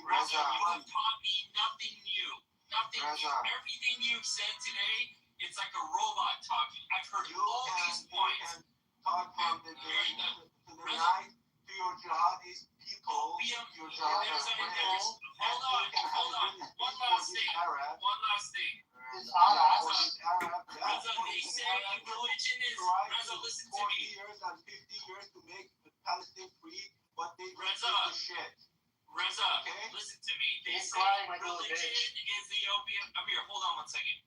Reza, you have taught me nothing new. Nothing new. Everything you've said today, it's like a robot talking. I've heard all these points. Talk from the day to the night to your jihadis people. Your jihadis friends. Hold on. One last thing. Reza, they say religion is. Reza, listen to me. 40 years and 50 years to make Palestine free, but they Reza, the shit. Reza, listen to me. They say religion is the opium. Amir, hold on 1 second.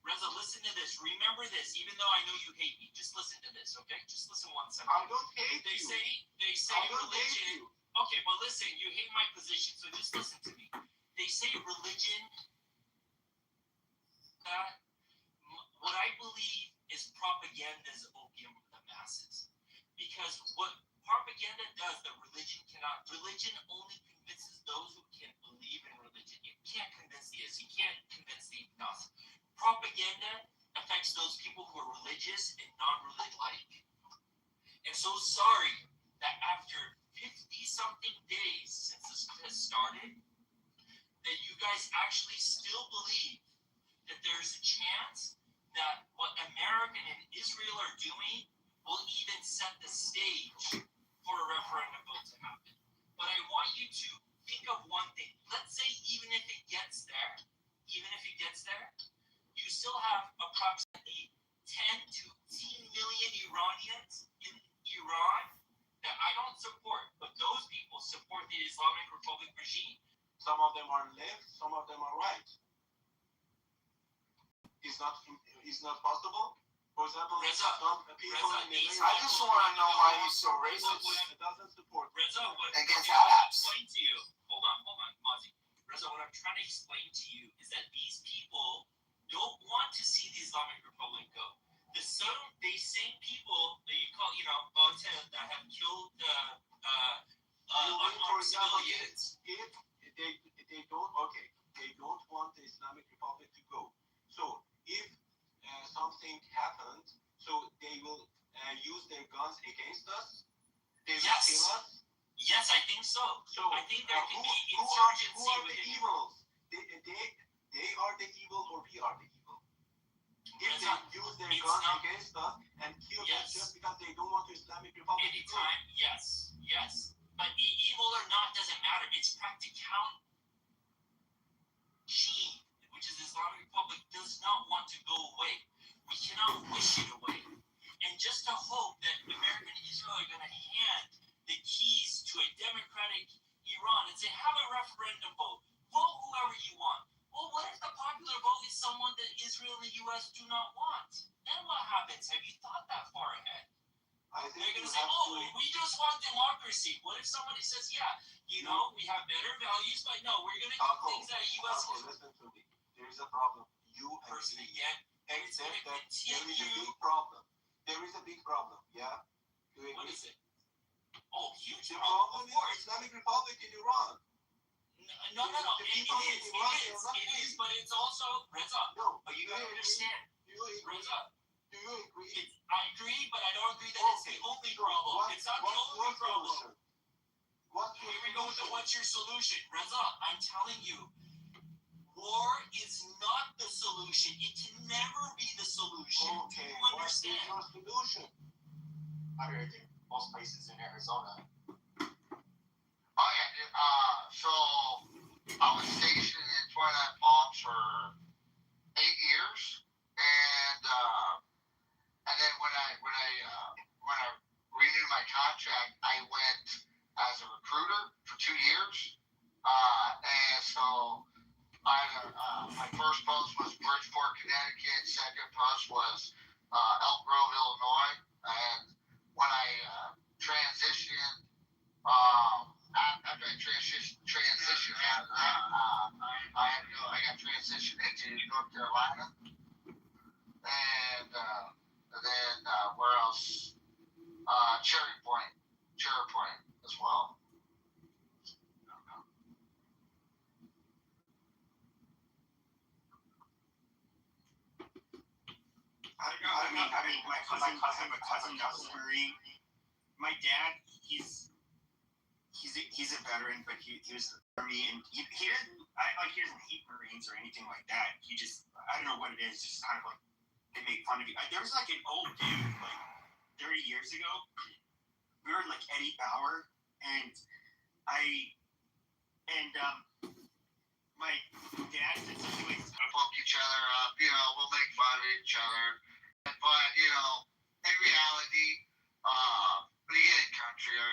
Reza, listen to this. Remember this, even though I know you hate me. Just listen to this, okay? Just listen 1 second. I don't hate they you. They say religion. Okay, but listen, you hate my position, so just listen to me. They say religion. What I believe is propaganda's opium of the masses. Because what propaganda does, religion only convinces those who can believe in religion. You can't convince the atheists. You can't convince the agnostic. Propaganda affects those people who are religious and non-religious. And so sorry that after 50-something days since this has started, that you guys actually still believe that there's a chance that what America and Israel are doing will even set the stage for a referendum vote to happen. But I want you to think of one thing. Let's say even if it gets there, you still have approximately 10 to 15 million Iranians in Iran that I don't support, but those people support the Islamic Republic regime. Some of them are left, some of them are right. It's not possible. For example, Reza, some people in the I just want to know why he's so racist. Doesn't support Reza, what against I'm trying to Arabs. explain to you. Hold on, Mozzie. Reza, what I'm trying to explain to you is that these people don't want to see the Islamic Republic go. They same people that you call, that have killed unarmed civilians. If they don't want the Islamic Republic to go. So if something happens, so they will use their guns against us. They will kill us. Yes, I think so. So I think there can be who insurgency are the within it. evils? They are the evil, or we are the evil. If they use their guns against us and kill us just because they don't want the Islamic Republic to go. Anytime, yes. But evil or not doesn't matter. It's practicality. She, which is the Islamic Republic, does not want to go away. We cannot wish it away. And just to hope that America and Israel are going to hand the keys to a democratic Iran and say, have a referendum vote. Vote whoever you want. Well, what if the popular vote is someone that Israel and the U.S. do not want? Then what happens? Have you thought that far ahead? They're going to say, we just want democracy. What if somebody says, we have better values, but no, we're going to do things that U.S. Listen to me. There is a problem. You person again. It's going to continue. There is a big problem. There is a big problem. Yeah. What is it? Oh, huge the problem. Problem is Islamic Republic in Iran. No. It is, but it's also Reza. No, but you gotta understand. Reza. Do you agree? I agree, but I don't agree that it's the only problem. It's not the only problem. Here we go with what's your solution, Reza? I'm telling you, war is not the solution. It can never be the solution. Okay, do you understand? What's your solution? I think most places in Arizona. Oh yeah, dude. So I was stationed in Twilight Palms for 8 years, and then when I renewed my contract, I went as a recruiter for 2 years, and so my first post was Bridgeport, Connecticut. Second post was Elk Grove, Illinois, and when I transitioned. After I transitioned, I got transitioned into North Carolina, and then where else? Cherry Point as well. I don't know. I mean, my cousin that was a Marine. My dad, he's a veteran, but he was in the Army, and he doesn't hate Marines or anything like that. He just, I don't know what it is, just kind of like they make fun of you. There was like an old dude like 30 years ago. We were in like Eddie Bauer, and my dad said something like, poke each other up, we'll make fun of each other. But, in reality, when you get in country or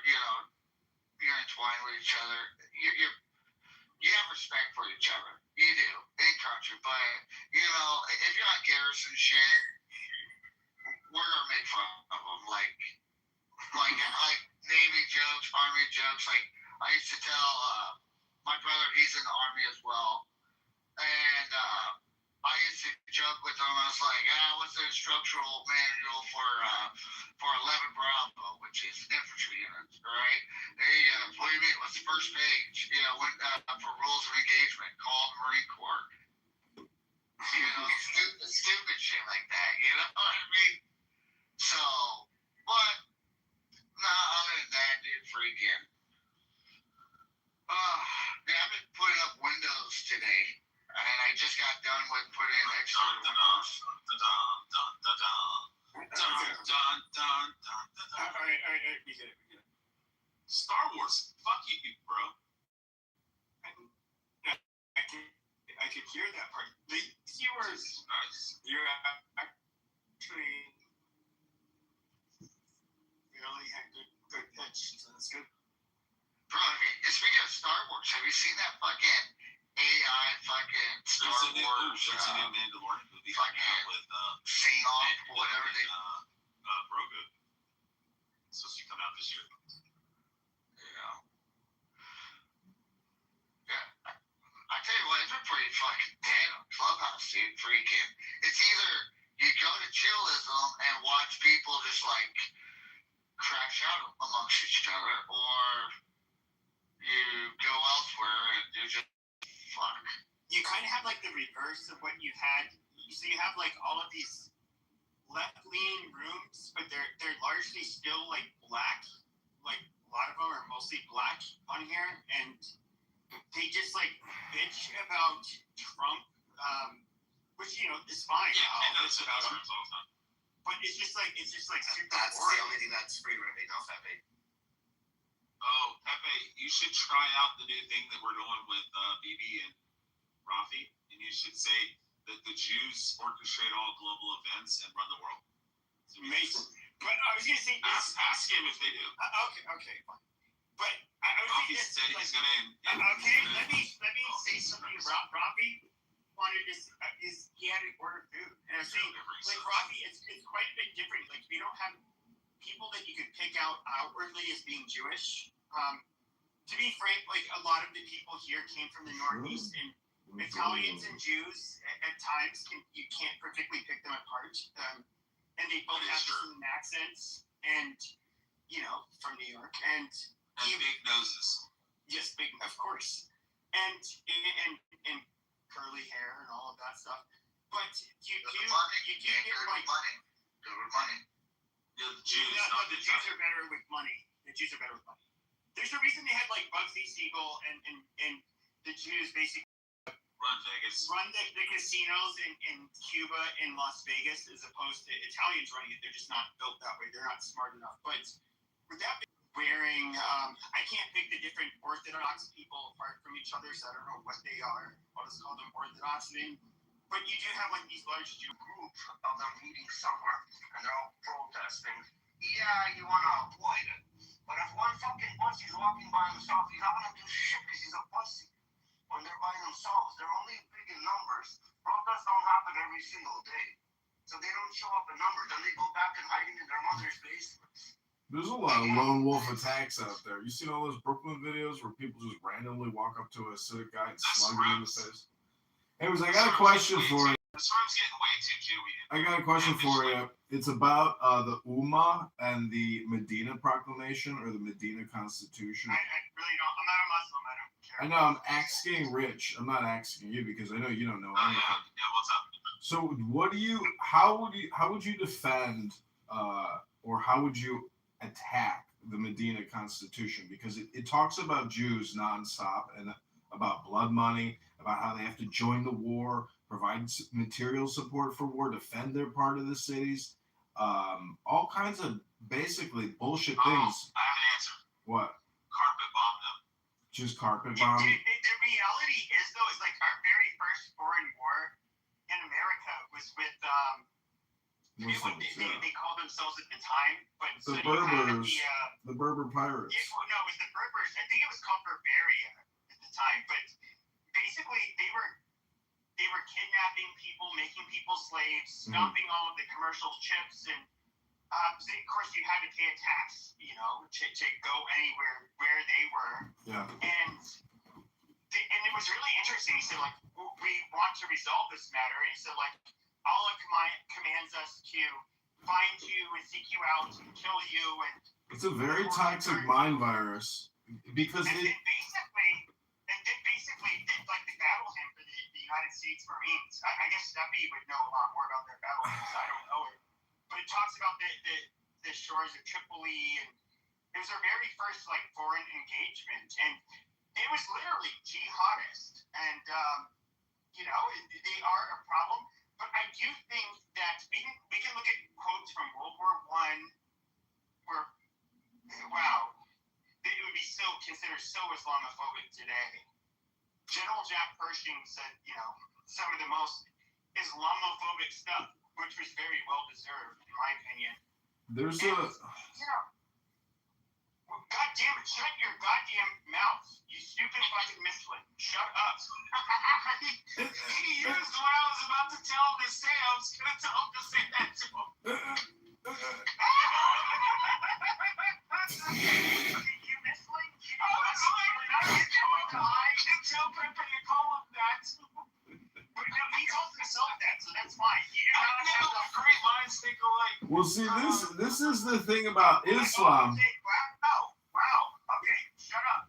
you're entwined with each other, you have respect for each other. You do, in country. But, if you're on garrison shit, we're going to make fun of them. Like Navy jokes, Army jokes. Like, I used to tell my brother, he's in the Army as well. And I used to joke with him. I was like, what's the instructional manual for 11 Bravo, which is infantry units, right? Hey, what do you mean? What's the first page? For rules of engagement, call the Marine Corps. Stupid shit like that. You know what I mean? So, but other than that, dude, freaking. I've been putting up windows today. And I just got done with putting in extra windows. Alright, we get it. Star Wars, fuck you, bro. I could hear that part. The keywords, you're actually really had good pitch, so that's good. Bro, speaking of Star Wars, have you seen that fucking AI fucking Star Wars? There's a new Mandalorian movie coming out with Sing Off, whatever they. Grogu. It's supposed to come out this year. Yeah. I tell you what, it's been pretty fucking dead on Clubhouse, dude. Freaking. It's either you go to chillism and watch people just like crash out amongst each other, or you go elsewhere and you just fuck. You kind of have like the reverse of what you had. So you have like all of these left-leaning rooms, but they're largely still like black. Like a lot of them are mostly black on here, and they just like bitch about Trump, which is fine. Yeah, I know it's about Trump all the time. But it's just like super That's boring. the only thing that's free right now, Pepe. Oh, Pepe, you should try out the new thing that we're doing with BB and Rafi, and you should say that the Jews orchestrate all global events and run the world. It's amazing. But I was gonna say, ask him if they do. Okay, fine. But I was Rafi saying said he's gonna. Okay, let me say something. Rafi wanted he had to order food, and I was saying, like Rafi, it's quite a bit different. Like we don't have people that you could pick out outwardly as being Jewish. To be frank, like a lot of the people here came from the Northeast, and Italians and Jews at times you can't perfectly pick them apart. And they both have the same accents, and from New York, and big noses. Yes, big, of course, and curly hair and all of that stuff. But you do get like money. Good with money. The Jews are better with money. There's a reason they had like Bugsy Siegel and the Jews basically run Vegas. Run the casinos in Cuba and Las Vegas, as opposed to Italians running it. They're just not built that way. They're not smart enough. But with that wearing, I can't pick the different Orthodox people apart from each other, so I don't know what they are. I'll just call them Orthodox then. But you do have like these large Jew group of them meeting somewhere, and they're all protesting. Yeah, you want to avoid it. But if one fucking pussy's walking by himself, he's not going to do shit because he's a pussy. When they're by themselves, they're only big in numbers. Protests don't happen every single day. So they don't show up in numbers. Then they go back and hiding in their mother's basements. There's a lot of lone wolf attacks out there. You seen all those Brooklyn videos where people just randomly walk up to a Hasidic guy and slug him in the face? Anyways, I got a question for you. This room's getting way too Jewy. I got a question for you. It's about the Ummah and the Medina Proclamation or the Medina Constitution. I really don't. I'm not a Muslim. I don't care. I know I'm asking Rich. I'm not asking you because I know you don't know anything. Yeah, what's up? So, what do you? How would you defend, or how would you attack the Medina Constitution? Because it talks about Jews nonstop and about blood money, about how they have to join the war, provide material support for war, defend their part of the cities, all kinds of basically bullshit things. I have an answer. What? Carpet bomb them. Just carpet The bomb? reality is, though, is like our very first foreign war in America was with Muslims, they called themselves at the time, but the so Berbers, the Berber pirates. No, it was the Berbers. I think it was called Berberia at the time, but basically they were kidnapping people, making people slaves, stopping all of the commercial ships, and so of course you had to pay a tax, to go anywhere where they were. Yeah. And it was really interesting. He said, like, we want to resolve this matter. And he said, like, Allah commands us to find you and seek you out and kill you. And it's a very toxic mind virus because then basically, like the battle hymn for the United States Marines. I guess Steffi would know a lot more about their battle hymns. I don't know it, but it talks about the shores of Tripoli, and it was our very first like foreign engagement, and it was literally jihadist, and they are a problem. But I do think that we can look at quotes from World War I, where it would be still considered so Islamophobic today. General Jack Pershing said, some of the most Islamophobic stuff, which was very well deserved, in my opinion. There's God damn it, shut your goddamn mouth, you stupid fucking misfit. Shut up. He used what I was about to tell him to say. I was going to tell him to say that to him. You misling? I tell Pepper to call him that. But no, he calls himself that, so that's fine. You do not have to. Great minds think alike. Well, see, this is the thing about Islam. Wow. Okay, shut up.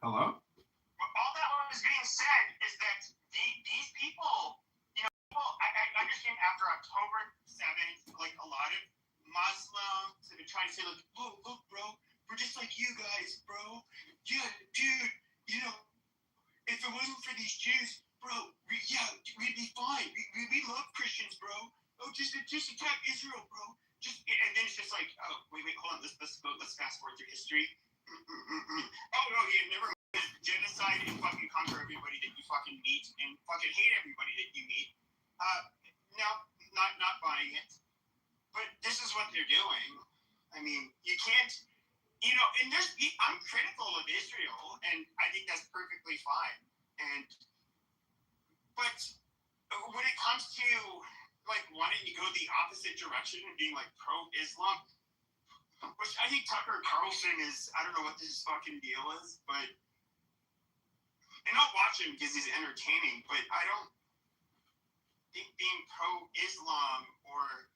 Hello? All that was being said is that these people, I understand after October 7th, like a lot of Muslims have been trying to say, like, oh, look, bro, we're just like you guys, bro. Yeah, dude, if it wasn't for these Jews, bro, we'd be fine. We love Christians, bro. Oh, just attack Israel, bro. And then it's just like, oh, wait, hold on. Let's fast forward through history. Oh, no, yeah, never mind. Genocide and fucking conquer everybody that you fucking meet and fucking hate everybody that you meet. No, not buying it. But this is what they're doing. I mean, you can't, and I'm critical of Israel, and I think that's perfectly fine. But when it comes to like wanting to go the opposite direction and being like pro-Islam, which I think Tucker Carlson is, I don't know what this fucking deal is, but and I'll watch him because he's entertaining, but I don't think being pro-Islam or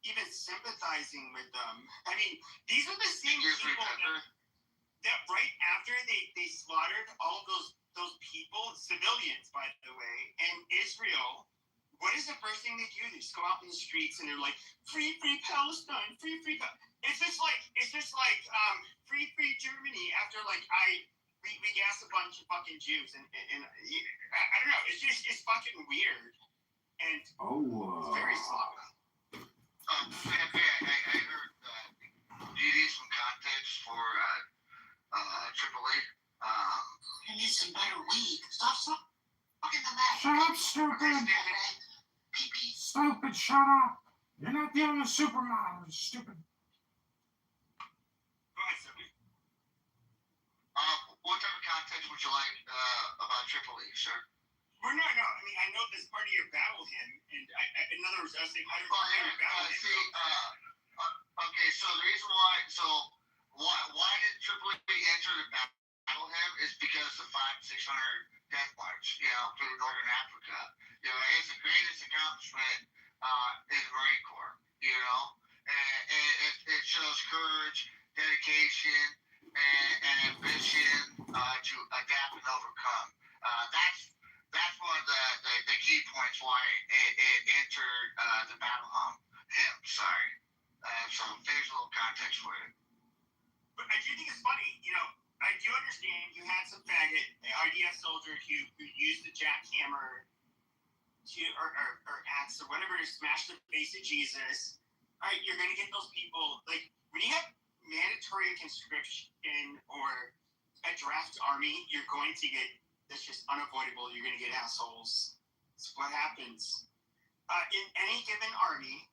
even sympathizing with them, I mean, these are the same people that right after they slaughtered all of those people, civilians, by the way, and Israel, what is the first thing they do? They just go out in the streets and they're like, free Palestine, free It's just like free Germany after like we gassed a bunch of fucking Jews and I don't know, it's fucking weird and it's very sloppy. I heard do you need some context for Tripoli? You need some better weed. Stop fucking the mouth. Shut up, stupid. Stupid, shut up. You're not dealing with supermodels, stupid. What type of context would you like about Tripoli, sir? Well, no. I mean, I know this part of your battle hymn, and in other words, I was saying, I don't know your battle hymn. Okay, so the reason why did Tripoli enter the battle hymn is because the 500-600 death march, through Northern Africa. His greatest accomplishment is the Marine Corps, and it shows courage, dedication, and ambition to adapt and overcome. That's one of the key points why it entered the battle hymn. Sorry. So there's a little context for it. But I do think it's funny, I do understand you had some faggot IDF soldiers who used the jackhammer or axe or whatever to smash the face of Jesus. All right, you're gonna get those people like when you have mandatory conscription or a draft army, you're going to get that's just unavoidable. You're gonna get assholes. It's what happens. In any given army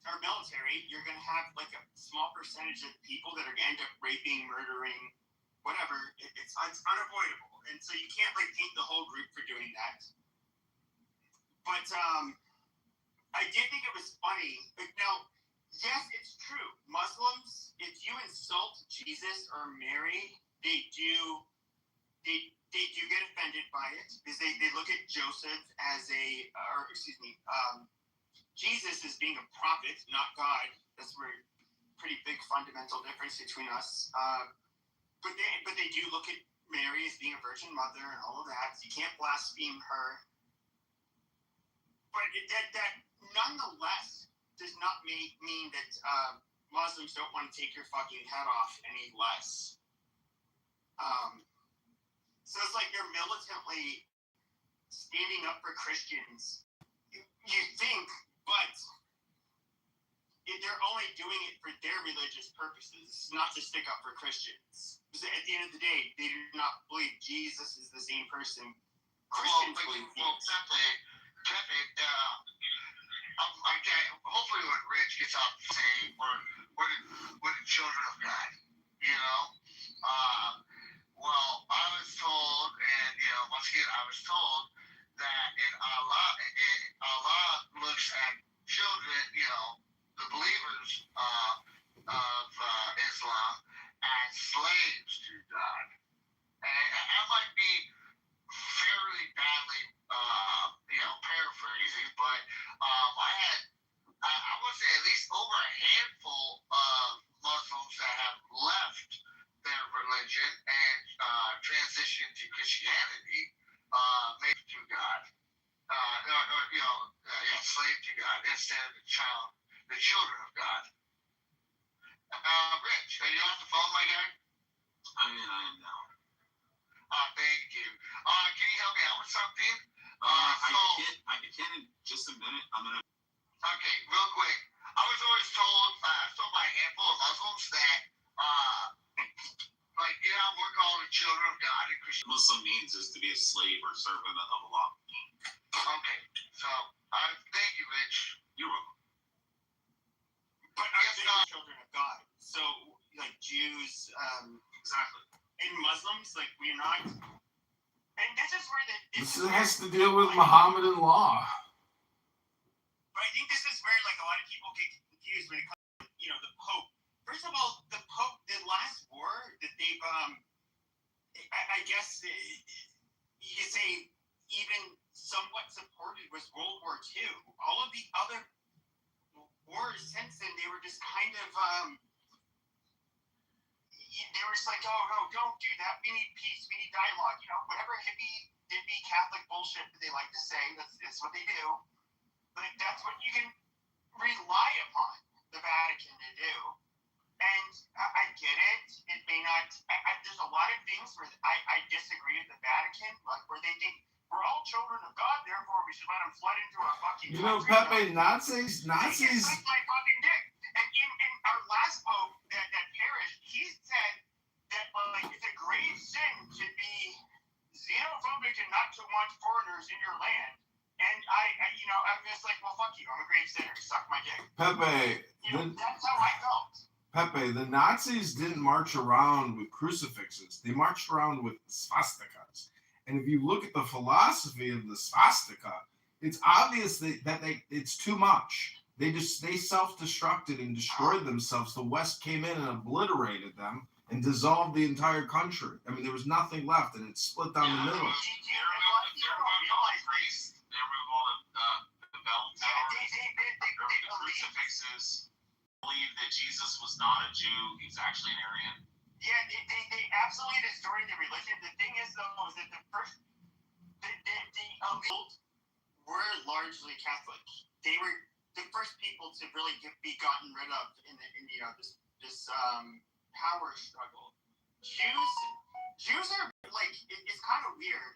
or military, you're going to have like a small percentage of people that are going to end up raping, murdering, whatever. It's unavoidable. And so you can't like paint the whole group for doing that. But I did think it was funny. Now, yes, it's true. Muslims, if you insult Jesus or Mary, they do get offended by it because they look at Joseph as Jesus as being a prophet, not God. That's where pretty big fundamental difference between us. But they do look at Mary as being a virgin mother and all of that. You can't blaspheme her. But that nonetheless does not mean that Muslims don't want to take your fucking head off any less. So it's like they're militantly standing up for Christians. You think, but they're only doing it for their religious purposes, not to stick up for Christians. Because at the end of the day, they do not believe Jesus is the same person Christians believe. Pepe, hopefully when Rich gets up to say we're the children of God, well, I was told, and once again, I was told that in Allah looks at children, the believers of Islam as slaves to God, and I might be fairly badly, paraphrasing, but I would say at least over a handful of Muslims that have left their religion and transitioned to Christianity, maybe to God, slave to God instead of the children of God. Rich, are you off the phone, my guy? I am now. Thank you. Can you help me out with something? I can in just a minute. Okay, real quick. I was told by a handful of Muslims that, we're called the children of God in Christian. Muslim means is to be a slave or servant of Allah. Okay, so thank you, Rich. You're welcome. But I guess not children of God. So, like Jews, exactly. And Muslims, like we're not. And this is where this has to deal with Mohammedan law. But I think this is where like a lot of people get confused when it comes to the Pope. First of all, the Pope, the last war that they've I guess you could say even somewhat supported was World War II. All of the other wars since then, they were just kind of they were just like, oh no, don't do that. We need peace. We need dialogue. Whatever hippie Catholic bullshit that they like to say. That's what they do. But that's what you can rely upon the Vatican to do. And I get it. It may not. There's a lot of things where I disagree with the Vatican, like where they think we're all children of God, therefore we should let them flood into our fucking country. Pepe, Nazis. They suck my fucking dick. And in our last Pope that perished, he said that it's a grave sin to be xenophobic and not to want foreigners in your land. And I'm just like, well, fuck you. I'm a grave sinner. Suck my dick. Pepe, that's how I felt. Pepe, the Nazis didn't march around with crucifixes. They marched around with swastikas. And if you look at the philosophy of the swastika, it's obvious that it's too much. They self-destructed and destroyed themselves. The West came in and obliterated them and dissolved the entire country. I mean, there was nothing left, and it split down the middle. Crucifixes believe that Jesus was not a Jew; he was actually an Aryan. Yeah, they absolutely destroyed the religion. The thing is, though, is that the elite were largely Catholic. They were the first people to really be gotten rid of in this power struggle. Jews are like it's kind of weird.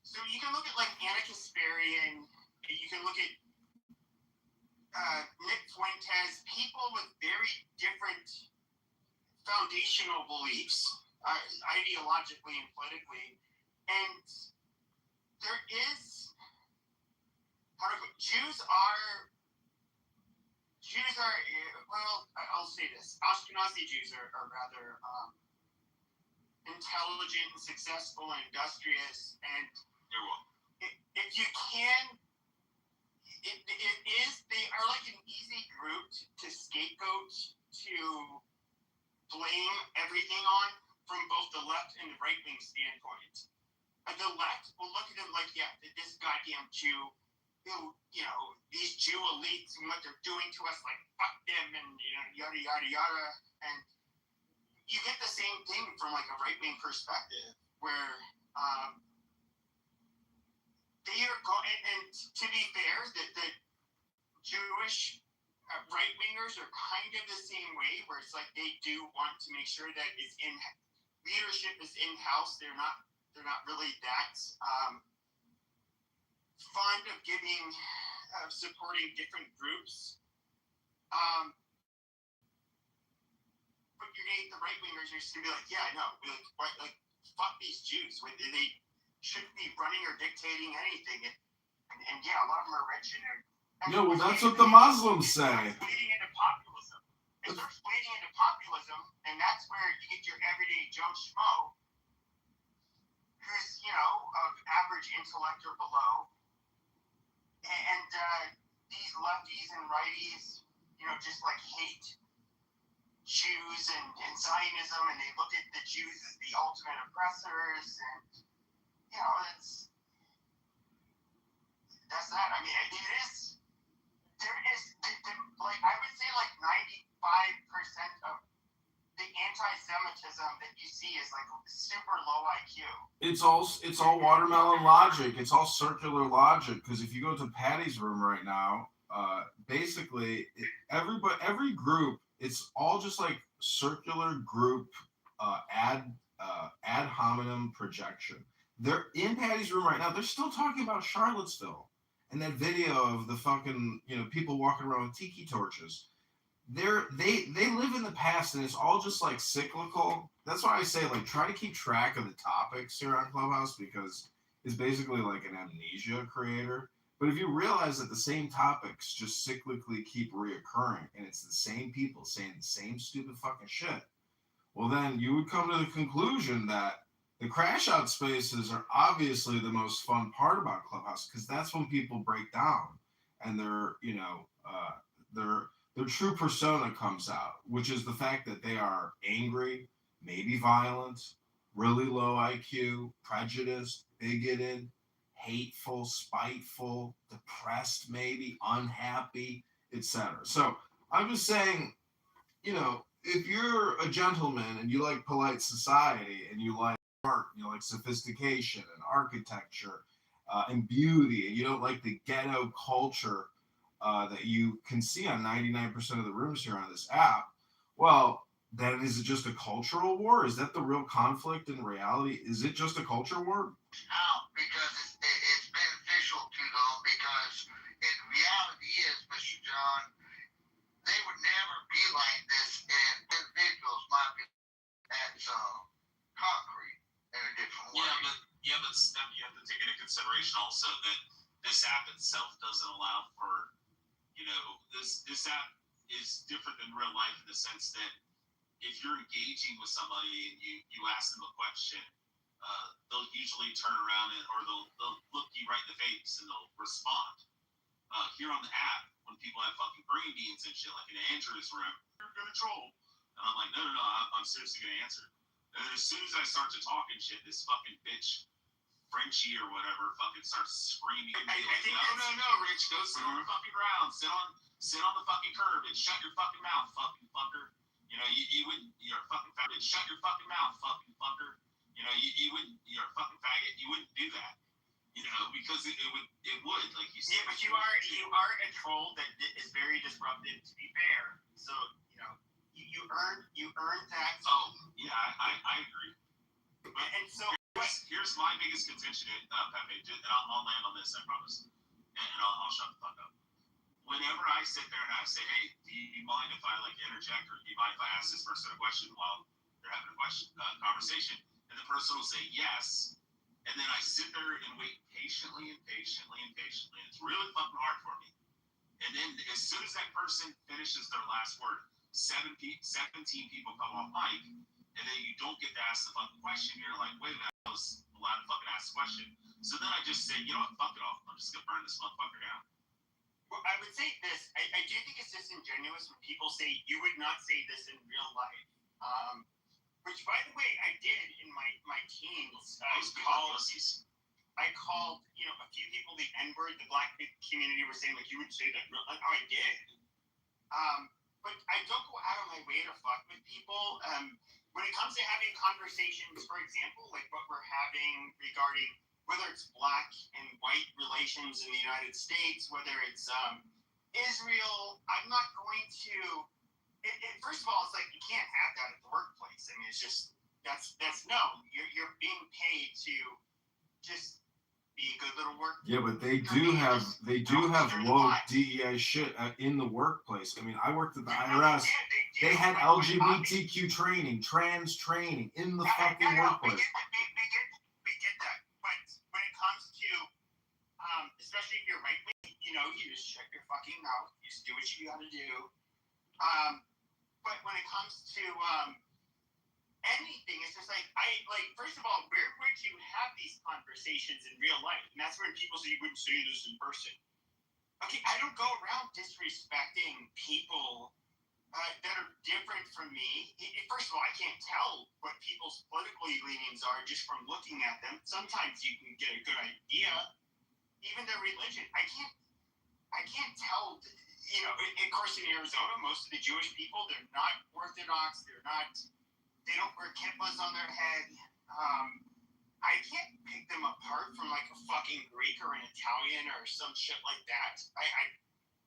So you can look at like Anna Kasparian. You can look at Nick Fuentes. People with very different foundational beliefs, ideologically and politically, and there is Jews are well, I'll say this: Ashkenazi Jews are rather intelligent and successful and industrious, and if you can, they are like an easy group to scapegoat, to blame everything on from both the left and the right wing standpoint. The left will look at them like, yeah, this goddamn Jew, these Jew elites and what they're doing to us, like fuck them and yada yada yada. And you get the same thing from like a right wing perspective, where they are going. And to be fair, the Jewish right wingers are kind of the same way, where it's like they do want to make sure that leadership is in house. They're not really that fond of supporting different groups. But the right wingers are just gonna be like, yeah, no, like fuck these Jews. They shouldn't be running or dictating anything. And yeah, a lot of them are rich and No, well, that's what the Muslims say. It starts bleeding into populism, and that's where you get your everyday Joe Schmo, who's, of average intellect or below, and these lefties and righties, just like hate Jews and Zionism, and they look at the Jews as the ultimate oppressors, and, that's that. I mean, I would say like 95% of the anti-Semitism that you see is like super low IQ. It's all watermelon logic. It's all circular logic. Because if you go to Patty's room right now, basically every group, it's all just like circular group ad hominem projection. They're in Patty's room right now. They're still talking about Charlottesville and that video of the fucking people walking around with tiki torches. They live in the past, and it's all just like cyclical. That's why I say like try to keep track of the topics here on Clubhouse, because it's basically like an amnesia creator. But if you realize that the same topics just cyclically keep reoccurring, and it's the same people saying the same stupid fucking shit, well then you would come to the conclusion that the crash out spaces are obviously the most fun part about Clubhouse, because that's when people break down and their true persona comes out, which is the fact that they are angry, maybe violent, really low IQ, prejudiced, bigoted, hateful, spiteful, depressed, maybe unhappy, etc. So I'm just saying, if you're a gentleman and you like polite society and you like art, you like sophistication and architecture and beauty, and you don't like the ghetto culture that you can see on 99% of the rooms here on this app, well, then is it just a cultural war? Is that the real conflict in reality? Is it just a culture war? Because it's beneficial to them, because in reality is, Mr. John, they would never be like this if individuals might be at concrete in a different way. But you have to take into consideration also that this app itself doesn't allow for, this app is different than real life in the sense that if you're engaging with somebody and you ask them a question, they'll usually turn around or they'll look you right in the face and they'll respond. Here on the app, when people have fucking green beans and shit, like in Andrew's room, you're gonna troll. And I'm like, no, I'm seriously gonna answer. And then as soon as I start to talk and shit, this fucking bitch, Frenchie or whatever, fucking starts screaming. I think no, Rich, go sit on the fucking ground, sit on the fucking curb and shut your fucking mouth, fucking fucker. You know, you wouldn't, you're a fucking faggot. Shut your fucking mouth, fucking fucker. You know, you wouldn't, you're a fucking faggot. You wouldn't do that. You know, because it would, like you said. Yeah, but you are a troll that is very disruptive. To be fair, so you know, you earned that. Oh yeah, I agree. And so here's my biggest contention, Pepe, and I'll land on this, I promise, and I'll shut the fuck up. Whenever I sit there and I say, hey, do you mind if I like interject, or do you mind if I ask this person a question while they're having a conversation, and the person will say yes. And then I sit there and wait patiently. It's really fucking hard for me. And then as soon as that person finishes their last word, 17 people come off mic, and then you don't get to ask the fucking question. You're like, wait a minute, I was allowed to fucking ask the question. So then I just say, you know what, fuck it off. I'm just going to burn this motherfucker down. Well, I would say this. I do think it's disingenuous when people say you would not say this in real life. Which, by the way, I did in my teens. I called, you know, a few people the N-word. The black community were saying, like, you would say that. Like, oh, I did. But I don't go out of my way to fuck with people. When it comes to having conversations, for example, like what we're having regarding whether it's black and white relations in the United States, whether it's Israel, I'm not going to... first of all, it's like you can't have that at the workplace. I mean, it's just that's no. You're being paid to just be a good little worker. Yeah, but they do have woke DEI shit in the workplace. I mean, I worked at the IRS. They had LGBTQ training, trans training in the fucking workplace. We get that, but when it comes to especially if you're right wing, you know, you just shut your fucking mouth. You just do what you gotta do. But when it comes to anything, it's just like first of all, where would you have these conversations in real life? And that's when people say you wouldn't say this in person. Okay, I don't go around disrespecting people that are different from me. First of all, I can't tell what people's political leanings are just from looking at them. Sometimes you can get a good idea. Even their religion, I can't tell. You know, of course, in Arizona, most of the Jewish people, they're not Orthodox. They don't wear kippahs on their head. I can't pick them apart from like a fucking Greek or an Italian or some shit like that. I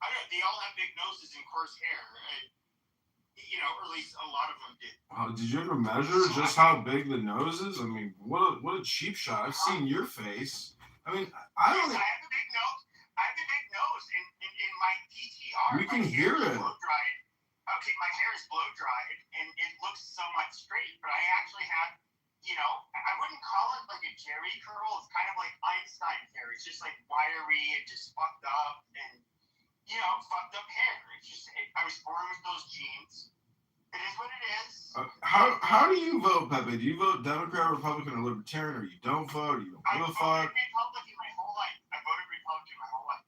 don't know. They all have big noses and coarse hair. You know, or at least a lot of them did. Did you ever measure just how big the nose is? I mean, what a cheap shot. I've seen your face. I mean, I don't. Yes, I have a big nose. In my PTR. We can hear it. Blow-dried. Okay, my hair is blow-dried, and it looks somewhat straight, but I actually have, you know, I wouldn't call it like a Jerry curl. It's kind of like Einstein hair. It's just like wiry and just fucked up, and, you know, fucked up hair. It's just, I was born with those genes. It is what it is. How do you vote, Pepe? Do you vote Democrat, Republican, or Libertarian, or you don't vote? Or you don't give a fuck? I voted Republican my whole life.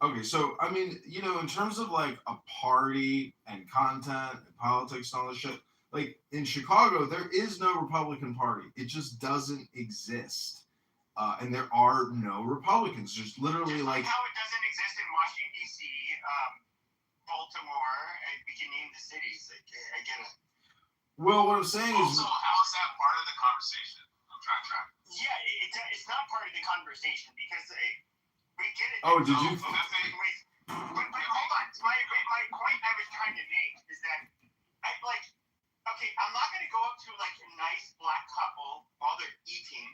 Okay, so, I mean, you know, in terms of, like, a party and content and politics and all this shit, like, in Chicago, there is no Republican Party. It just doesn't exist. And there are no Republicans. There's literally, like... how it doesn't exist in Washington, D.C., Baltimore, we can name the cities. I get it. Well, what I'm saying is... Also, how is that part of the conversation? I'm trying to track. Yeah, it's not part of the conversation, because... we get it. Oh, did you? But hold on. My point I was trying to make is that I'm not going to go up to like a nice black couple while they're eating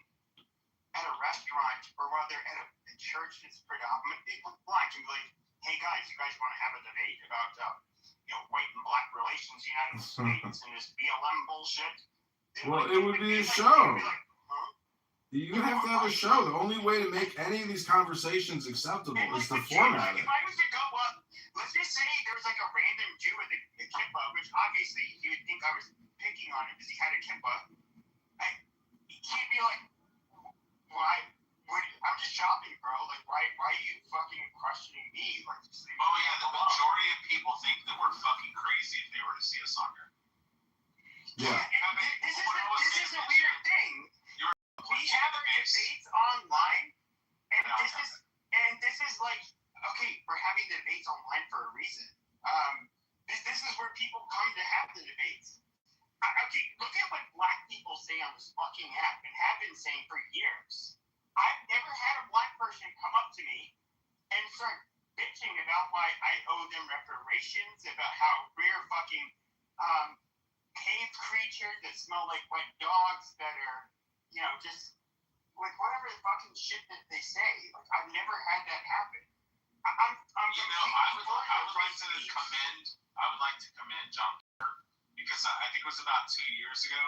at a restaurant or while they're at a church that's predominantly black and be like, hey guys, you guys want to have a debate about white and black relations in the United States and this BLM bullshit? Well, it would be a show. You have to have a show. The only way to make any of these conversations acceptable is to format it. If I was to go up, let's just say there was like a random Jew with a kippah, which obviously he would think I was picking on him because he had a kippah. He'd be like, why? I'm just shopping, bro. Like, why are you fucking questioning me? Like, oh yeah, the majority of people think that we're fucking crazy if they were to see us on here. Yeah. This is a weird thing. We have our debates online, and this is like, okay, we're having debates online for a reason. This is where people come to have the debates. Okay, look at what black people say on this fucking app and have been saying for years. I've never had a black person come up to me and start bitching about why I owe them reparations, about how we're fucking cave creatures that smell like wet dogs that are, you know, just like whatever the fucking shit that they say. Like, I've never had that happen. I would like to commend John Kerr, because I think it was about 2 years ago,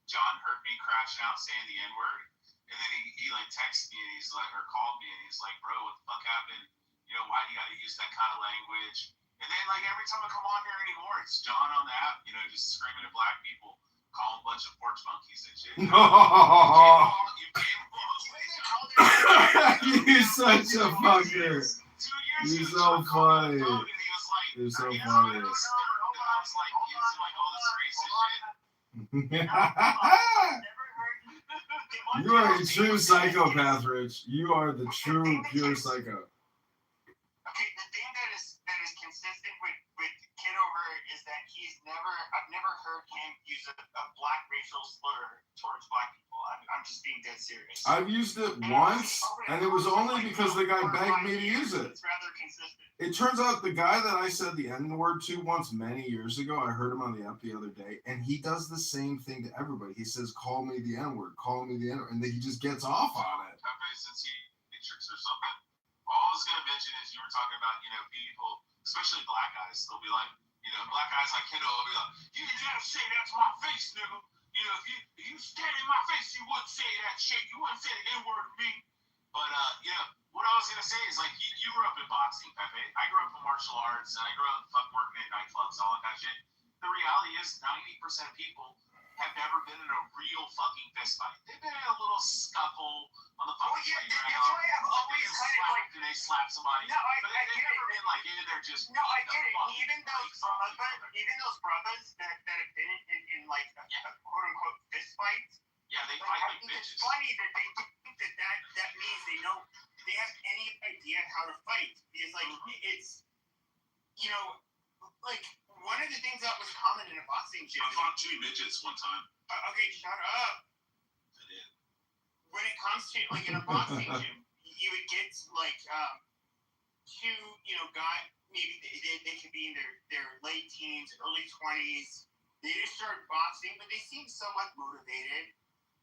John heard me crashing out saying the N-word, and then he like texted me and he's like, or called me and he's like, bro, what the fuck happened? You know, why do you gotta use that kind of language? And then like every time I come on here anymore, it's John on the app, you know, just screaming at black people, calling a bunch of porch monkeys and shit. You're such a fucker. You're so funny. You're so funny. You are a true psychopath, Rich. You are the true, pure psycho. Okay, the thing that is consistent with Kitover is that I've never heard him use a black racial slur towards black people. I'm just being dead serious. I've used it once, and it was only because the guy begged me to use it. It's rather consistent. It turns out the guy that I said the N-word to once many years ago, I heard him on the app the other day, and he does the same thing to everybody. He says, call me the N-word, call me the N-word, and then he just gets off on it. Since he matrix or something, all I was going to mention is you were talking about, you know, people, especially black guys, they'll be like, you know, black guys like Kiddo will be like, you ain't gotta say that to my face, nigga. You know, if you stand in my face, you wouldn't say that shit. You wouldn't say the N-word to me. But, you know, what I was going to say is, like, you grew up in boxing, Pepe. I grew up in martial arts, and I grew up working in nightclubs, all that kind of shit. The reality is 90% of people have never been in a real fucking fist fight. They've been in a little scuffle on the fucking playground. That's why I've always kind of like... And they slap somebody. No, but they've never been, like, in there just... No, I get it. Even those brothers that have been in like, a quote-unquote fist fight, yeah, they fight like bitches. It's funny that they think that means they have any idea how to fight. Because, like, it's, you know, like, one of the things that was common in a boxing gym. I fought 2 midgets one time. Okay, shut up. I did. When it comes to, like, in a boxing gym, you would get, like, 2, you know, guys, maybe they could be in their late teens, early 20s. They just started boxing, but they seem somewhat motivated.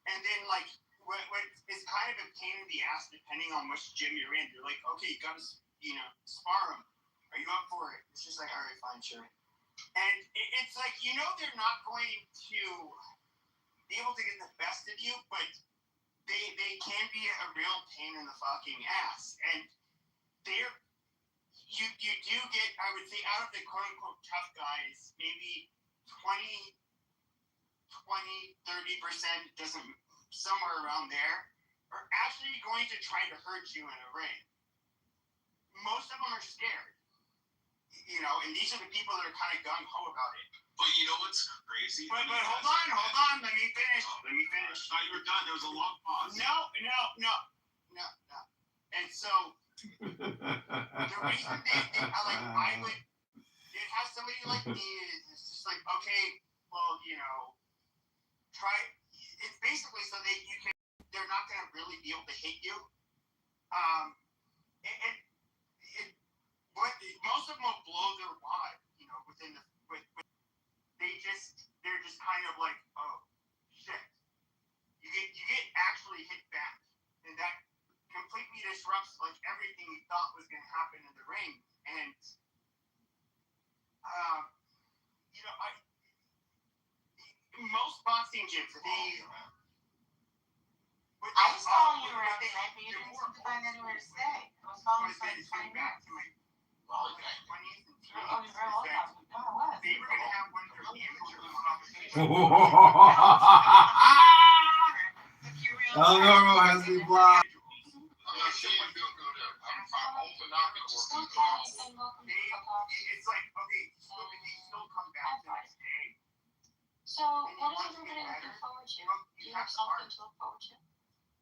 And then, like, when it's kind of a pain in the ass depending on which gym you're in. They're like, okay, you gotta, you know, spar them. Are you up for it? It's just like, all right, fine, sure. And it's like, you know, they're not going to be able to get the best of you, but they can be a real pain in the fucking ass. And you do get, I would say, out of the quote-unquote tough guys, maybe 30% doesn't, somewhere around there, are actually going to try to hurt you in a ring. Most of them are scared. You know, and these are the people that are kind of gung-ho about it. But you know what's crazy? But hold on, let me finish. I thought you were done. There was a long pause. No. And so, the reason I would have somebody like me is it's just like, okay, well, you know, try, it's basically so that you can, they're not going to really be able to hit you. Most of them will blow their wad, you know, they're just kind of like, oh, shit. You get actually hit back, and that completely disrupts, like, everything you thought was going to happen in the ring. And, you know, most boxing gyms, I was following you around tonight, but you didn't seem to find anywhere to stay. I was following you for 20 minutes. Well, okay. 20s and 30s. Oh, you're very old now. No, it was. They were going to have one of their amateur competitions. El Normo has me blocked. It's like, okay, so they still come back to this day. So, what is everybody looking forward to? Do you have something to look forward to?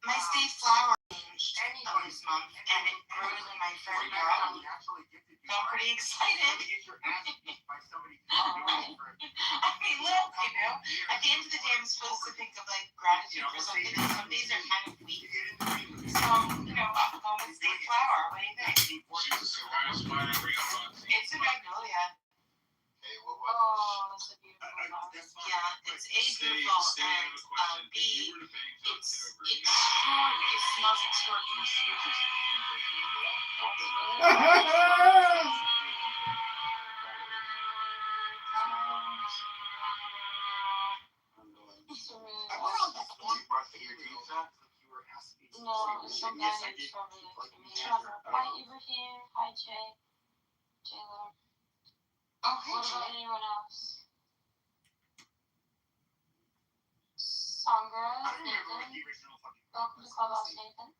My state flower changed this month, and it grew in my front yard. I'm pretty excited. I mean, look, at the end of the day, I'm supposed to think of like gratitude for something. Some days are kind of weak. So, I'm going with state flower. What do you think? It's a magnolia. Oh, that's a beautiful flower. Yeah, it's A, beautiful, and B, it smells extraordinary. No, sometimes it's troubling for me. Hi, Ibrahim. Hi, Jay. J-Lo. Oh, hey, what about anyone else? Sangra, Nathan. Welcome to Clubhouse, Nathan.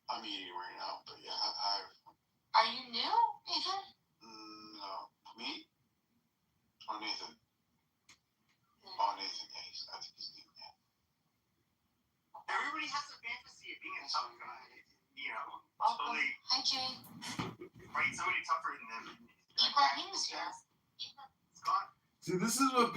I'm eating right now, but yeah, Are you new, Nathan? No. Me? Or Nathan? Oh, Nathan, yeah, I think he's new, yeah. Everybody has a fantasy of being a tough guy, Welcome. totally. Hi, Jay. Right, somebody tougher than them. Ibrahim is here. It's gone. See, this is what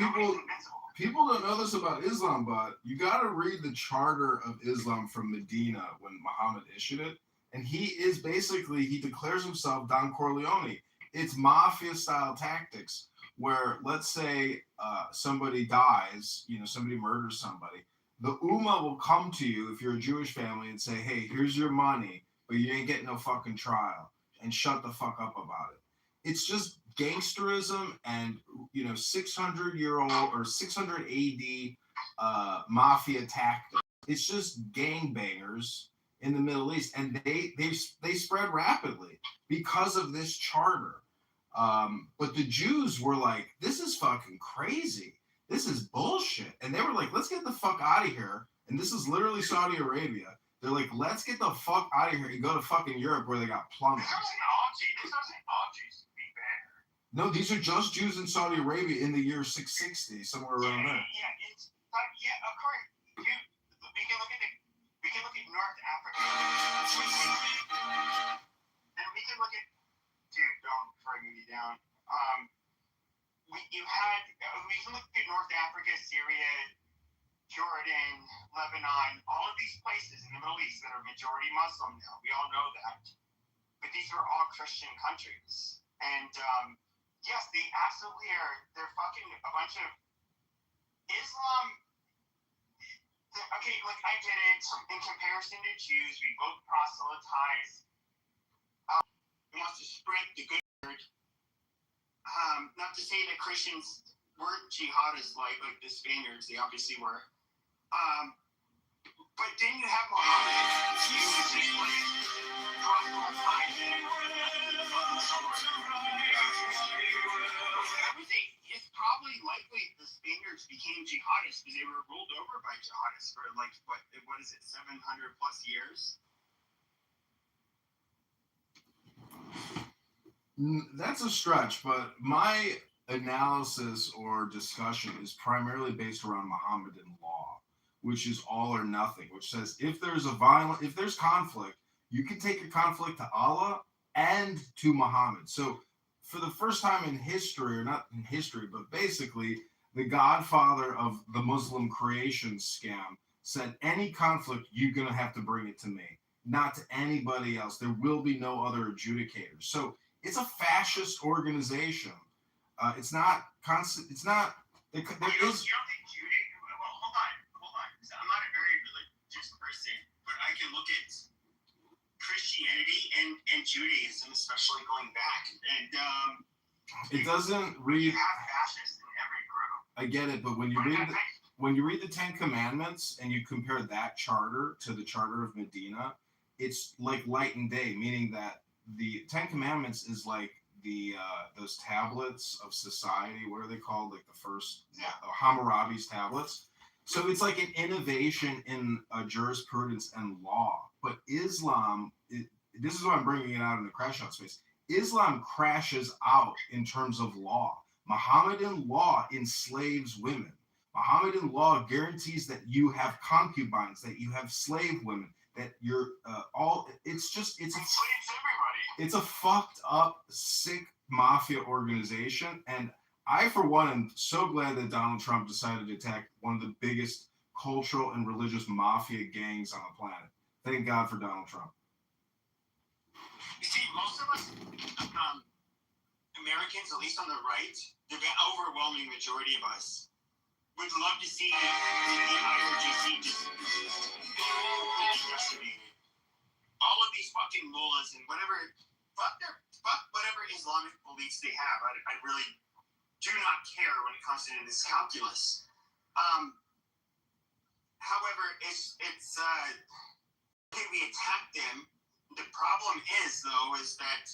people don't know this about Islam, but you got to read the charter of Islam from Medina when Muhammad issued it, and he declares himself Don Corleone. It's mafia style tactics where, let's say, somebody dies, somebody murders somebody. The Ummah will come to you if you're a Jewish family and say, "Hey, here's your money, but you ain't getting no fucking trial," and shut the fuck up about it. It's just gangsterism and 600-year-old or 600 AD mafia tactics. It's just gangbangers in the Middle East, and they spread rapidly because of this charter. But the Jews were like, "This is fucking crazy. This is bullshit," and they were like, "Let's get the fuck out of here." And this is literally Saudi Arabia. They're like, "Let's get the fuck out of here and go to fucking Europe where they got plumbing." No, these are just Jews in Saudi Arabia in the year 660, somewhere around there. Yeah, of course. We can look at North Africa. And we can look at, dude, don't bring me down. We can look at North Africa, Syria, Jordan, Lebanon, all of these places in the Middle East that are majority Muslim now. We all know that. But these are all Christian countries. And, yes, they absolutely are. They're fucking a bunch of Islam. Okay, like, I get it. In comparison to Jews, we both proselytize. We want to spread the good word. Not to say that Christians weren't jihadists like the Spaniards. They obviously were. But then you have Muhammad. It's probably likely the Spaniards became jihadists because they were ruled over by jihadists for what is it, 700 plus years? That's a stretch, but my analysis or discussion is primarily based around Mohammedan law, which is all or nothing, which says if there's conflict, you can take your conflict to Allah and to Muhammad. So for the first time in history, or not in history, but basically the godfather of the Muslim creation scam said, any conflict, you're going to have to bring it to me, not to anybody else. There will be no other adjudicators. So it's a fascist organization. It's not constant. It's not. You don't think Judaism? Well, hold on. I'm not a very religious person, but I can look at Christianity and Judaism, especially going back, and it doesn't read. You have fascists in every group. I get it, but when you read the Ten Commandments and you compare that charter to the Charter of Medina, it's like light and day, meaning that the Ten Commandments is like those tablets of society. What are they called? Like the first Hammurabi's tablets. So it's like an innovation in jurisprudence and law. But Islam, this is why I'm bringing it out in the crash out space. Islam crashes out in terms of law. Mohammedan law enslaves women. Mohammedan law guarantees that you have concubines, that you have slave women, that you're it's a fucked up, sick mafia organization. And I, for one, am so glad that Donald Trump decided to attack one of the biggest cultural and religious mafia gangs on the planet. Thank God for Donald Trump. You see, most of us, Americans, at least on the right, the overwhelming majority of us, would love to see the IRGC just decimated. All of these fucking mullahs and whatever, fuck whatever Islamic beliefs they have. I really do not care when it comes to this calculus. However, okay, we attack them. The problem is that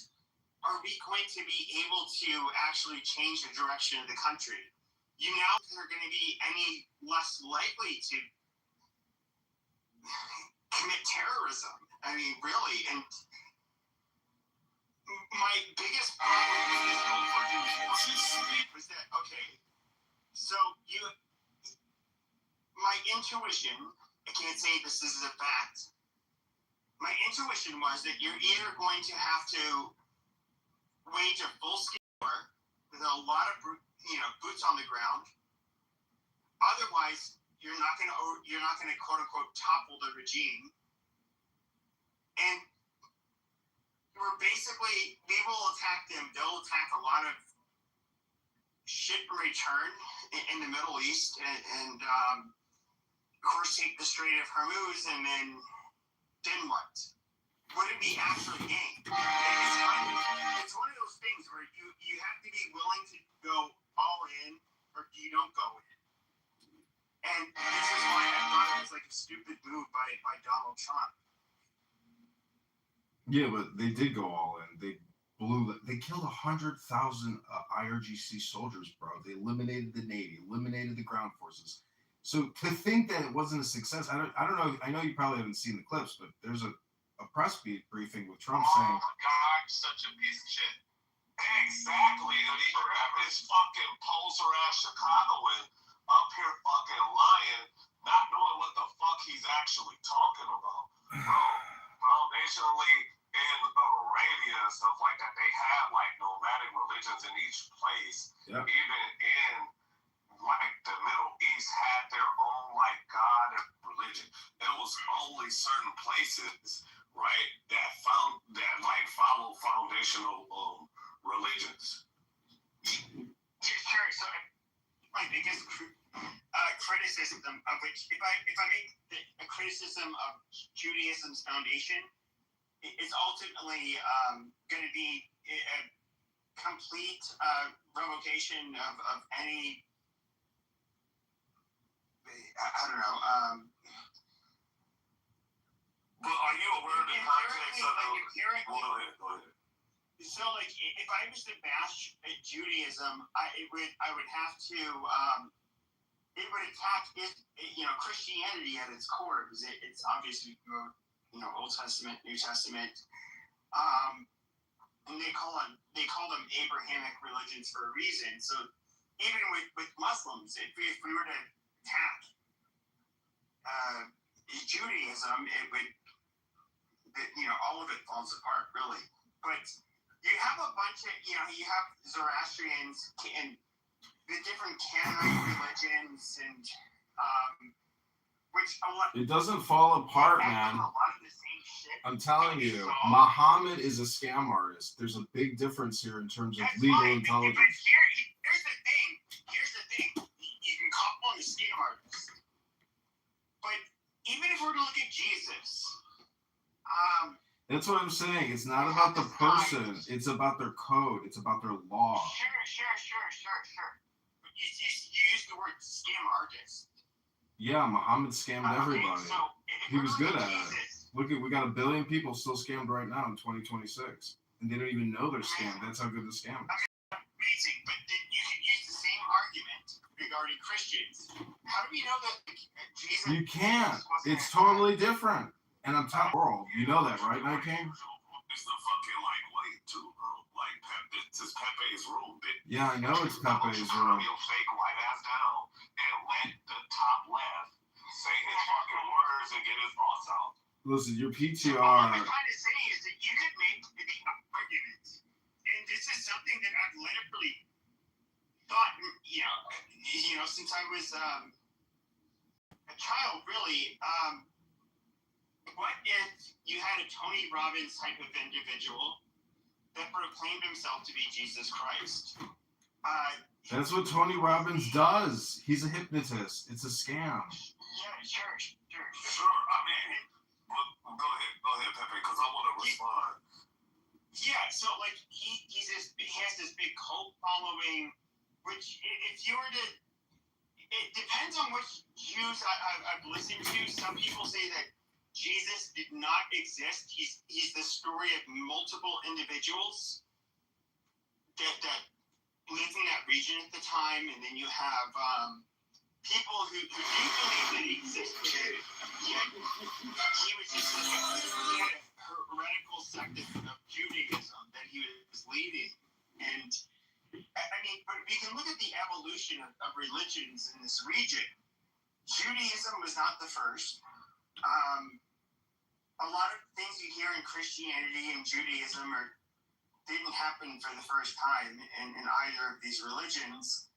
are we going to be able to actually change the direction of the country? You now are going to be any less likely to commit terrorism. I mean, really. And my biggest problem with this whole fucking was that, okay, so my intuition, I can't say this is a fact, my intuition was that you're either going to have to wage a full-scale war with a lot of boots on the ground. Otherwise, you're not going to quote unquote topple the regime. And we will attack them. They'll attack a lot of shit in return in the Middle East, and of course take the Strait of Hormuz, and then what? What did we actually gain? It's one of those things where you have to be willing to go all in, or you don't go in. And this is why I thought it was like a stupid move by Donald Trump. Yeah, but they did go all in. They killed 100,000 IRGC soldiers, bro. They eliminated the Navy, eliminated the ground forces. So to think that it wasn't a success, I don't know. I know you probably haven't seen the clips, but there's a press briefing with Trump saying, "Oh my God, such a piece of shit." Exactly. This fucking poser ass Chicagoan up here fucking lying, not knowing what the fuck he's actually talking about. Bro, foundationally in Arabia and stuff like that, they have like nomadic religions in each place. Yep. Even in like the Middle East had their own like god and religion. There was only certain places, right, that follow foundational religions. Sure. So my biggest criticism of which, if I make a criticism of Judaism's foundation, it's ultimately going to be a complete revocation of any. I don't know. Well, are you aware of the context of the? Go ahead. So, like, if I was to bash Judaism, I would have to. It would attack Christianity at its core, because it's obviously Old Testament, New Testament, and they call them Abrahamic religions for a reason. So even with Muslims, if we were to attack Judaism, it would all of it falls apart, really. But you have a bunch of you have Zoroastrians and the different Canaanite religions, and which a lot. It doesn't fall apart, man. A lot of the same shit. I'm telling you, Muhammad is a scam artist. There's a big difference here in terms of legal intelligence. But here's the thing. You can call him a scam artist. But even if we're to look at Jesus, that's what I'm saying. It's not about the person. It's about their code. It's about their law. Sure. But you used the word scam artist. Yeah, Muhammad scammed everybody. So He was good at it. Look, we got 1 billion people still scammed right now in 2026, and they don't even know they're scammed. That's how good the scam is. Amazing, but then you could use the same argument regarding Christians. How do we know that Jesus? You can't. It's totally different. And I'm top world. You know that, right, Night King? It's the fucking like weight too, bro. Like This is Pepe's room. Yeah, I know it's Pepe's room. Your fake white ass down and let the top left say his fucking words and get his thoughts out. Listen, your So what PTR. I'm trying to say is that you could make the argument, and this is something that I've literally thought, since I was a child, really. What if you had a Tony Robbins type of individual that proclaimed himself to be Jesus Christ? That's what Tony Robbins does. He's a hypnotist. It's a scam. Yeah, sure. I mean, go ahead, Pepe, because I want to respond. Yeah, so like he has this big cult following, which if you were to, it depends on which Jews I've listened to. Some people say that Jesus did not exist. He's the story of multiple individuals that lived in that region at the time, and then you have people who do believe that he existed. Yet he was just he had a heretical sect of Judaism that he was leading, and I mean, but we can look at the evolution of religions in this region. Judaism was not the first. A lot of things you hear in Christianity and Judaism didn't happen for the first time in either of these religions.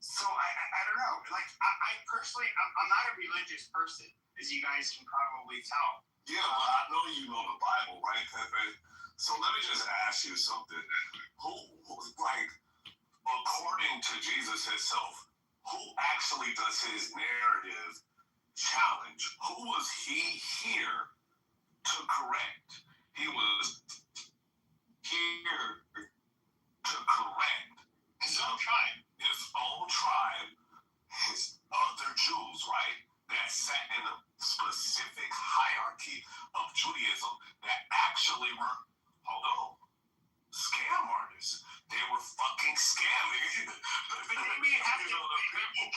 So I don't know. Like I personally, I'm not a religious person, as you guys can probably tell. Yeah, well, I know you know the Bible, right, Pepe? So let me just ask you something. Who, like, according to Jesus himself, who actually does his narrative challenge? Who was he here to correct? He was here to correct his own tribe. His other Jews, right? That sat in a specific hierarchy of Judaism that actually were, scam artists. They were fucking scamming.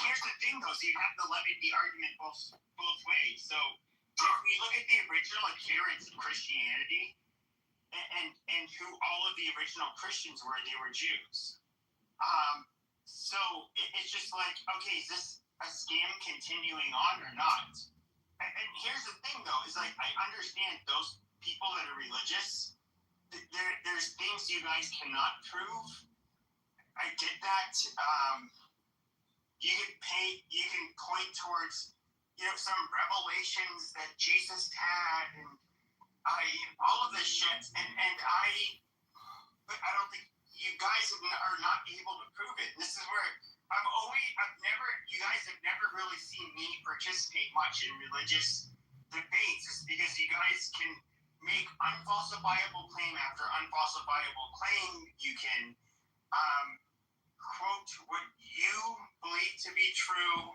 Here's the thing, though. So you have to levy the argument both ways. So if we look at the original adherents of Christianity and who all of the original Christians were, they were Jews. So it's just like, okay, is this a scam continuing on or not? And here's the thing, though, is like I understand those people that are religious. There's things you guys cannot prove. I get that. You can point towards, some revelations that Jesus had, and all of this shit, but I don't think you guys are not able to prove it. This is where you guys have never really seen me participate much in religious debates. It's because you guys can make unfalsifiable claim after unfalsifiable claim. You can quote what you believe to be true.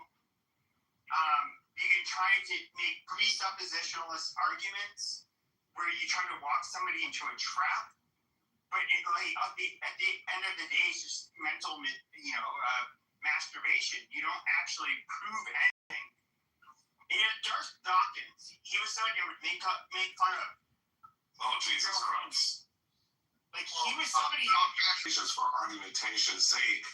You can try to make presuppositionalist arguments where you try to walk somebody into a trap. But at the end of the day, it's just mental, masturbation. You don't actually prove anything. And Darth Dawkins, he was somebody that would make fun of. Oh, Jesus Christ. Like, he was somebody. For argumentation's sake.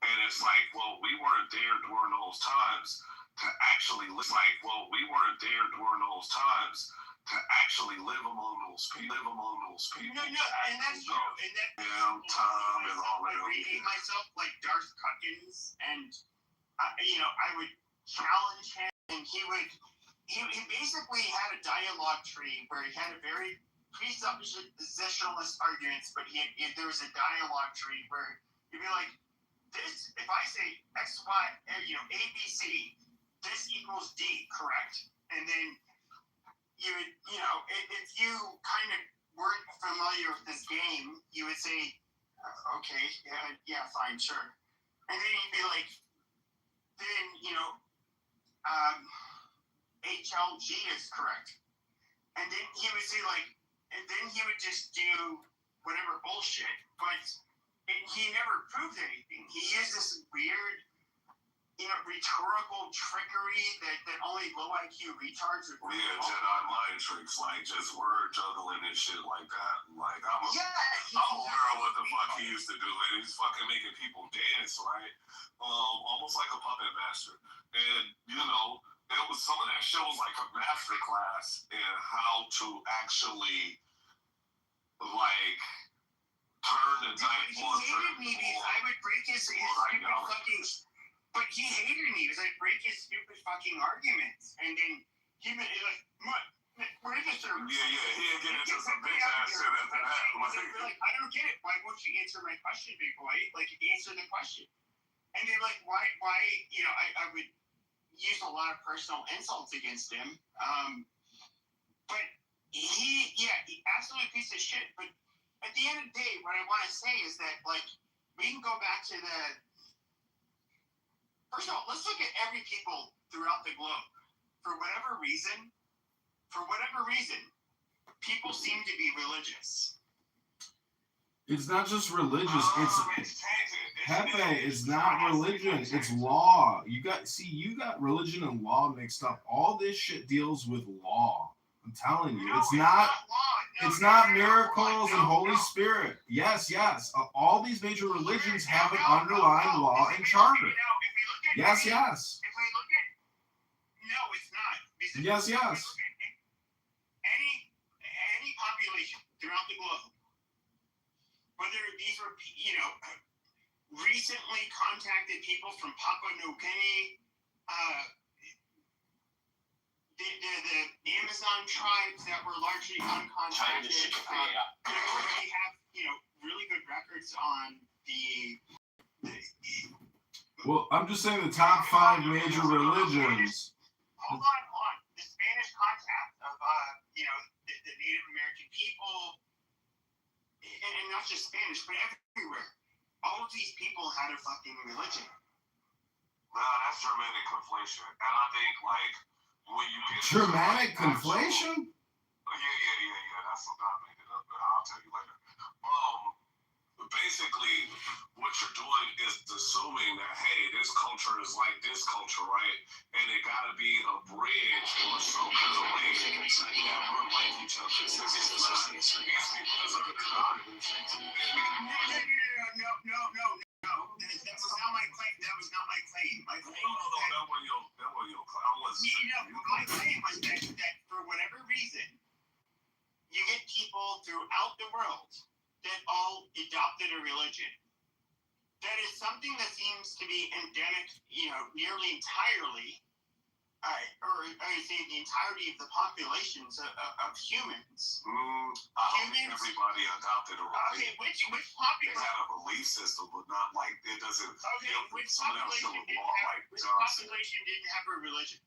And it's like, well, we weren't there during those times to actually live among those people. No, and that's true. And time and all that. Reading myself like Darth Dawkins, and I would challenge him, and he basically had a dialogue tree where he had a very presuppositionalist arguments, but there was a dialogue tree where he'd be like, this, if I say X, Y, A, B, C, this equals D, correct? And then you would, if you kind of weren't familiar with this game, you would say, okay, yeah, fine, sure. And then you'd be like, then, HLG is correct. And then he would say, like, and then he would just do whatever bullshit, but he never proved anything. He used this weird rhetorical trickery that only low IQ retards would Yeah, Jedi mind tricks, like just word juggling and shit like that. Like I'm aware of what the fuck he used to do, and he's fucking making people dance, right? Almost like a puppet master. And it was some of that shit was like a master class in how to actually like turn the knife on. He hated me because I would break his stupid fucking. But he hated me because I'd break his stupid fucking arguments, and then he would like, we're just Yeah, he ain't get into some bitch ass shit after that. Like, I don't get it. Why won't you answer my question, big boy? Like, answer the question. And they're like, why? I would use a lot of personal insults against him. But he absolute piece of shit. But at the end of the day, what I want to say is that, like, we can go back to the. First of all, let's look at every people throughout the globe. For whatever reason, people seem to be religious. It's not just religious. Pepe is not religion. It's law. You got religion and law mixed up. All this shit deals with law. I'm telling you, it's not miracles and Holy Spirit. Yes. All these major religions have an underlying law and charter. Yes. If we look at, no, it's not. Yes. If we look at any population throughout the globe, whether these were, recently contacted people from Papua New Guinea, the Amazon tribes that were largely uncontacted, we have, really good records on the Well, I'm just saying the top 5 major religions. Hold on. The Spanish contact of, the Native American people, and not just Spanish, but everywhere. All of these people had a fucking religion. Nah, that's Germanic conflation. And I think, like, when you get Germanic conflation? Yeah. That's what I made it up, but I'll tell you later. Basically, what you're doing is assuming that, hey, this culture is like this culture, right? And it gotta be a bridge or some kind of way that we're like each other. These people doesn't No. That was not my claim. My claim was that for whatever reason, you get people throughout the world that all adopted a religion. That is something that seems to be endemic, nearly entirely, or I would say the entirety of the populations of humans. I don't think everybody adopted a religion. Okay, which population? They had a belief system, but not like it doesn't. Okay, which population didn't have a religion?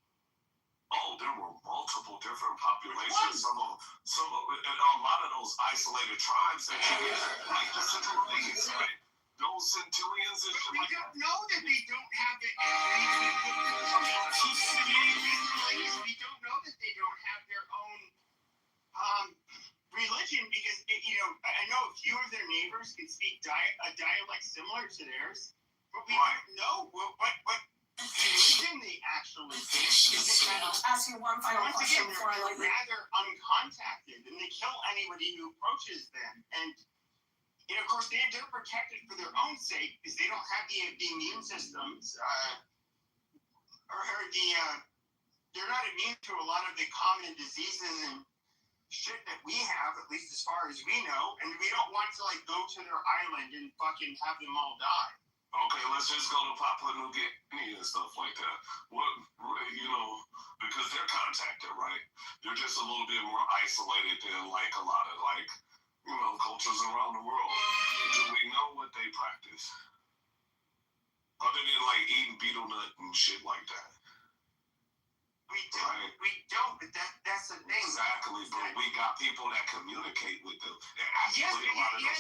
Oh, there were multiple different populations. Some of and a lot of those isolated tribes that you get, like the Centillians, right? Those Centillians and we don't know that they don't have it. We don't know that they don't have their own religion because I know a few of their neighbors can speak a dialect similar to theirs, but we don't know what religion they actually speak. I'll ask you one final question before I let you. Rather uncontacted, and they kill anybody who approaches them. And of course, they're protected for their own sake because they don't have the immune systems, they're not immune to a lot of the common diseases and shit that we have, at least as far as we know. And we don't want to go to their island and fucking have them all die. Okay, let's just go to Papua New Guinea and stuff like that. Because they're contacted, right? They're just a little bit more isolated than like a lot of cultures around the world. Do we know what they practice? Other than eating betel nut and shit like that. We don't, but that's the thing. Exactly, but we got people that communicate with them. Yes,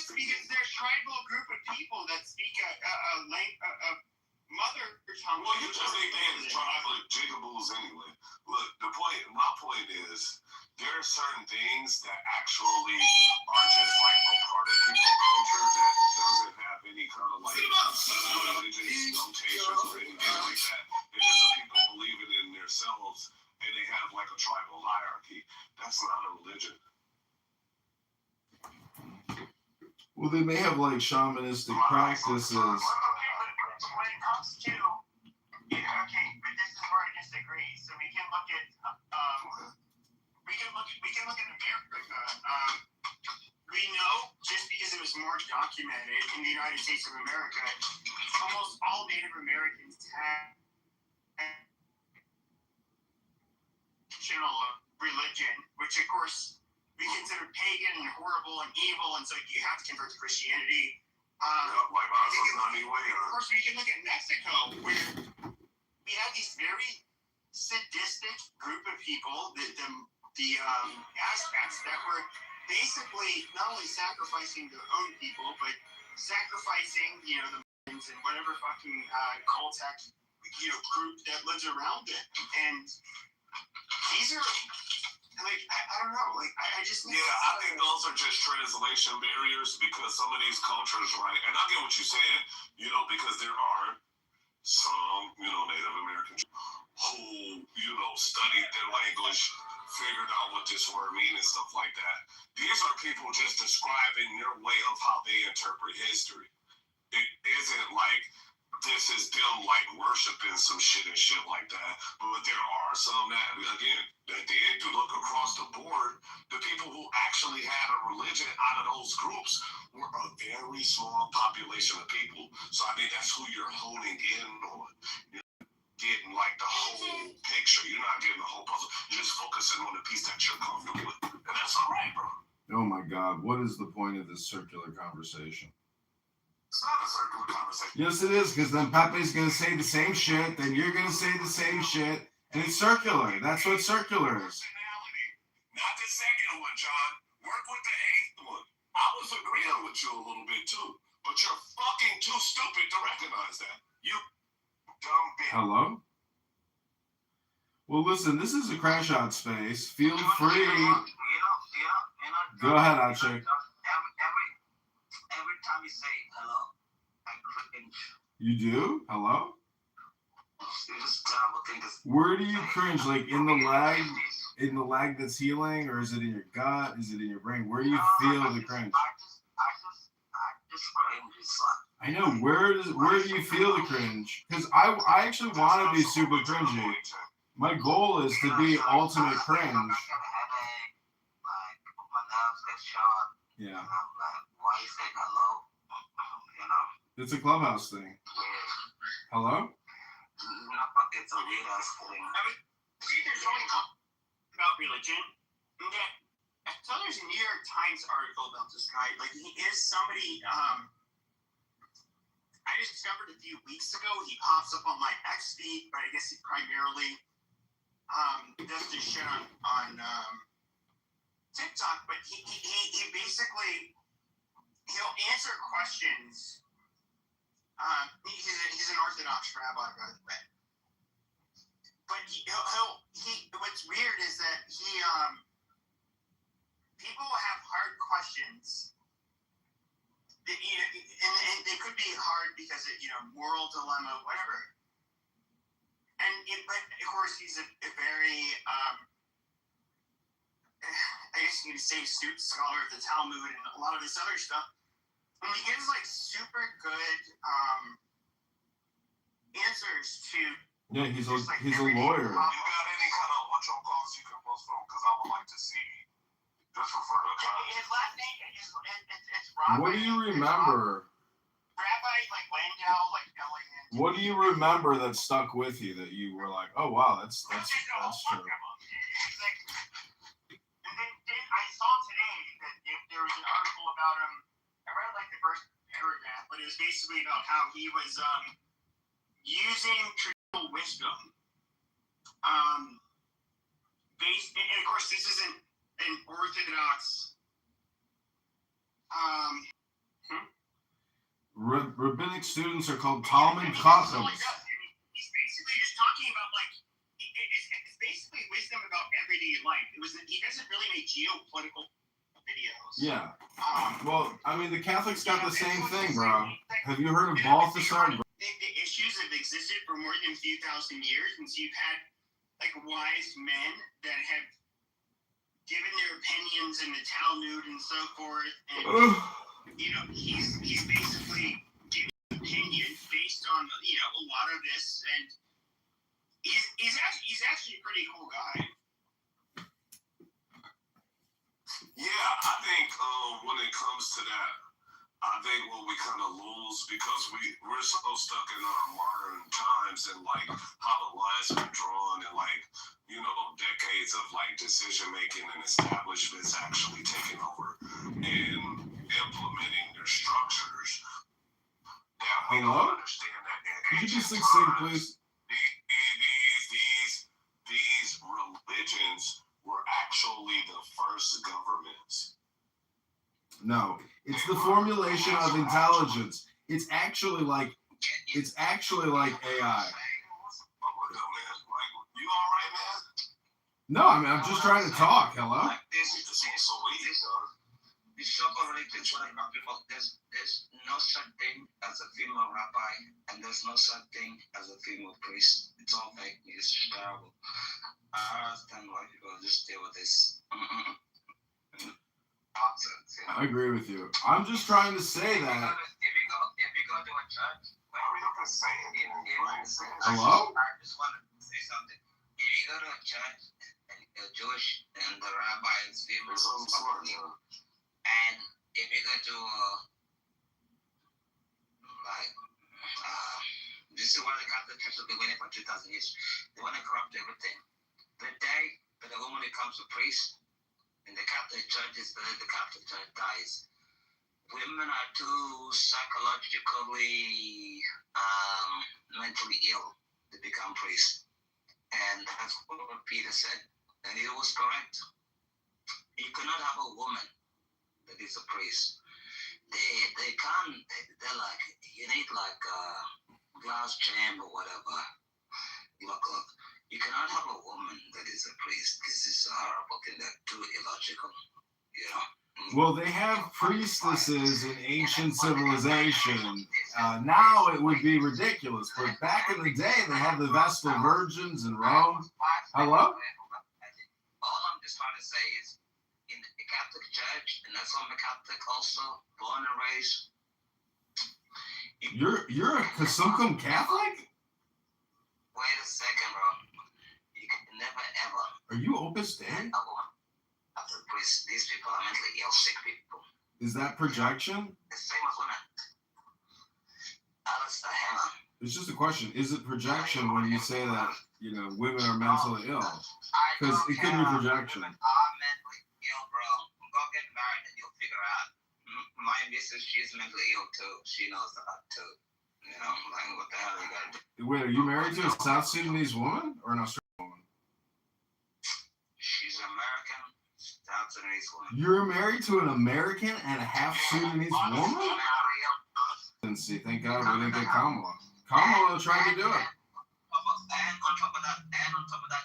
because there's a tribal group of people that speak a mother tongue. Well, you just ain't in tribal jigaboos anyway. Look, my point is, there are certain things that actually are just like a part of people's culture that doesn't have any kind of like religious notations or anything like that. It's just that people believe it in themselves and they have like a tribal hierarchy. That's not a religion. Well, they may have like shamanistic practices. When it comes to, okay, but this is where I disagree. So we can look at America. We know just because it was more documented in the United States of America, almost all Native Americans had religion, which of course we consider pagan and horrible and evil, and so you have to convert to Christianity. Like ours was not anyway. Of course, we can look at Mexico, where we have these very sadistic group of people, the Aztecs, that were basically not only sacrificing their own people, but sacrificing, the Mayans and whatever fucking Caltech, group that lives around it. And these are, like, I don't know, like, I just... Yeah, I think those are just translation barriers because some of these cultures, right, and I get what you're saying, because there are some, Native Americans who, studied their language, figured out what this word means and stuff like that. These are people just describing their way of how they interpret history. It isn't like this is them like worshiping some shit and shit like that. But there are some that, again, that they do look across the board. The people who actually had a religion out of those groups were a very small population of people. So I think that's who you're honing in on. You're getting like the whole picture. You're not getting the whole puzzle. You're just focusing on the piece that you're comfortable with. And that's all right, bro. Oh my God, what is the point of this circular conversation? It's not a circular conversation. Yes, it is, because then Pepe's going to say the same shit, then you're going to say the same shit, and it's circular. That's what circular is. Not the second one, John. Work with the eighth one. I was agreeing with you a little bit, too. But you're fucking too stupid to recognize that. You dumb bitch. Hello? Well, listen, this is a crash out space. Feel free. Go ahead, Achek. Every time you say hello, I cringe. You do? Hello? It's just terrible thing. Where do you cringe? Like in the leg? In the leg that's healing? Or is it in your gut? Is it in your brain? Where do you feel the cringe? I just cringe. It's like, I know. Where do you feel the cringe? Because I actually want to be super cringy. My goal is to be ultimate cringe. I get a headache, like my nerves get shot. Yeah. And I'm like, why you saying hello? It's a clubhouse thing. Hello? It's a weird ass thing. I mean, see, there's only about religion. Okay. So there's a New York Times article about this guy. Like, he is somebody, I just discovered a few weeks ago. He pops up on my X feed, but I guess he primarily does this shit on TikTok. But he basically, he'll answer questions. He's an Orthodox rabbi, by the way. But what's weird is that people have hard questions. And they could be hard because of, moral dilemma, whatever. But of course, he's a very, I guess you could say, astute scholar of the Talmud and a lot of this other stuff. And he gives like super good answers to. Yeah, he's a lawyer. You got any kind of whatchalls you can post from? Because I would like to see. Just refer to his last name is it's Rabbi. What do you remember? Rabbi like Landau, like Elegant. What do you remember that stuck with you that you were like, oh wow, that's true. It's like, and then I saw today that there was an article about him. I read like the first paragraph, but it was basically about how he was using traditional wisdom. And of course, this isn't an Orthodox. Rabbinic students are called Talmud Chachams. He's basically just talking about it's basically wisdom about everyday life. He doesn't really make geopolitical videos. Yeah. Well, I mean, the Catholics got the same thing, bro. Have you heard of Balthasar? The issues have existed for more than a few thousand years, and so you've had like wise men that have given their opinions in the Talmud and so forth, and he's basically giving an opinion based on a lot of this, and he's actually a pretty cool guy. Yeah, I think when it comes to that, I think what we kind of lose because we're so stuck in our modern times and like how the lines are drawn and like decades of like decision making and establishments actually taking over and implementing their structures that we don't understand that. Could you be succinct, please? These religions were actually the first governments. No, it's the formulation of intelligence. It's actually like AI. You all right, man? No, I mean I'm just trying to talk. Hello. The so-called religions, what I talk about, there's no such thing as a female rabbi, and there's no such thing as a female priest. It's all fake news. It's terrible. I understand why people just deal with this nonsense. I agree with you. I'm just trying to say that. If you go to a church, Hello? I just want to say something. If you go to a church and you're Jewish and the rabbi is female, and if you go to this is why the Catholic Church has been waiting for 2,000 years. They want to corrupt everything. The day that a woman becomes a priest in the Catholic Church is the day the Catholic Church dies. Women are too psychologically, mentally ill to become priests. And that's what Peter said. And it was correct. You cannot have a woman that is a priest. They can't, they're like, you need like a glass chamber or whatever. Look, you cannot have a woman that is a priest. This is a horrible thing. They're too illogical, Well, they have priestesses in ancient civilization. Now it would be ridiculous, but back in the day, they had the Vestal Virgins in Rome. Hello? All I'm just trying to say is, in the Catholic Church, and that's why I'm a Catholic also, born and raised. You're a Kasumkum Catholic? Wait a second, bro. You can never ever. Are you Opus Dei? These people are mentally ill, sick people. Is that projection? The same as women. Alistair Hammer. It's just a question. Is it projection when you say that, women are mentally ill? Because it could be projection. Women are mentally ill, bro. Go get married and you'll figure out. My missus, she's mentally ill too. She knows that too. Like, what the hell you gotta do? Wait, are you married to a South Sudanese woman or an Australian woman? She's American, South Sudanese woman. You're married to an American and a half Sudanese woman? See, thank God we didn't get Kamala. Kamala tried to do it. And on top of that,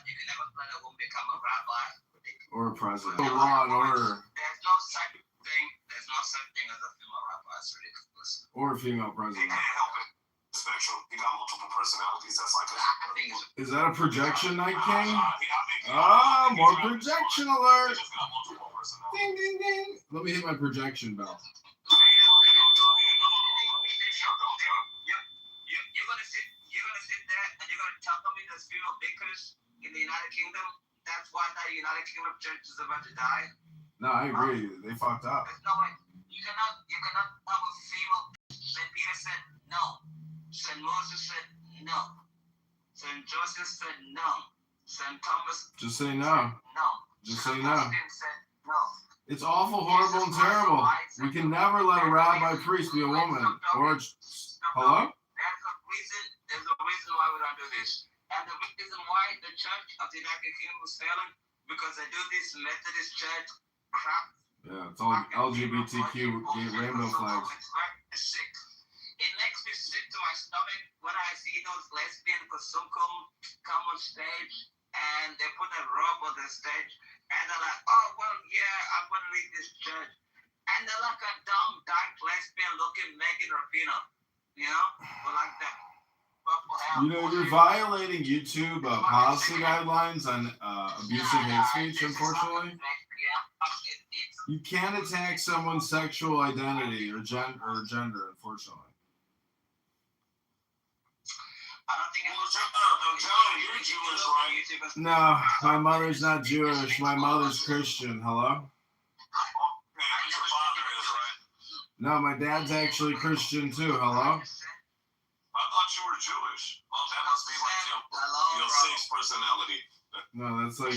you can never let a woman become a rabbi. Or a president. Law and order. There's no such thing as a female rabbi. It's ridiculous. Or a female president. He can't help it. Spectrum. He got multiple personalities. That's like Is that a projection, Night King? More projection alert! Ding, ding, ding! Let me hit my projection bell. You're gonna sit there and you're gonna tell me there's female bakers in the United Kingdom. That's why the United Kingdom church is about to die. No, I agree. They fucked up. There's no way. You cannot have a female. St. Peter said no. St. Moses said no. St. Joseph said no. St. Thomas Just say no. No. Just say no. Said no. It's awful, horrible, and terrible. We can never let a rabbi priest be a woman. Or hello? There's a reason why we don't do this. And the reason why the church of the United Kingdom was failing, because they do this Methodist church crap. Yeah, it's all LGBTQ rainbow flags. It's very sick. It makes me sick to my stomach when I see those lesbian Kasumkum come on stage and they put a robe on the stage and they're like, oh, well, yeah, I'm going to leave this church. and they're like a dumb, dyke lesbian looking Megan Rapinoe, you know? But like that. You know, you're violating YouTube policy guidelines on abusive hate speech, unfortunately. You can't attack someone's sexual identity or gender, unfortunately. I don't think you're Jewish, right? No, my mother's not Jewish. My mother's Christian. Hello? No, my dad's actually Christian too. Hello? I thought you were Jewish. Oh, that must be like your sixth personality. No, that's like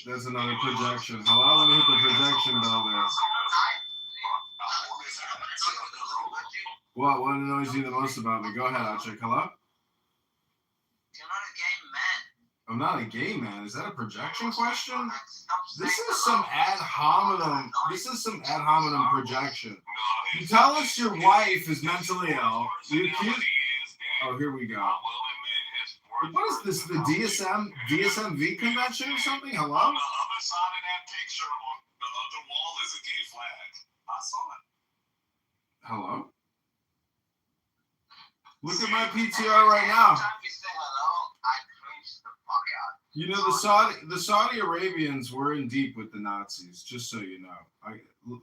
that's another projection. Hello? Let me hit the projection bell there. What annoys you the most about me? Go ahead, Achik. Hello? I'm not a gay man. Is that a projection question? This is some ad hominem. This is some ad hominem projection. You tell us your wife is mentally ill. You accuse. Oh, here we go. What is this? The DSMV convention or something? Hello? On the other side of that picture on the other wall is a gay flag. I saw it. Hello? Look at my PTR right now. You know, the Saudi Arabians were in deep with the Nazis, just so you know.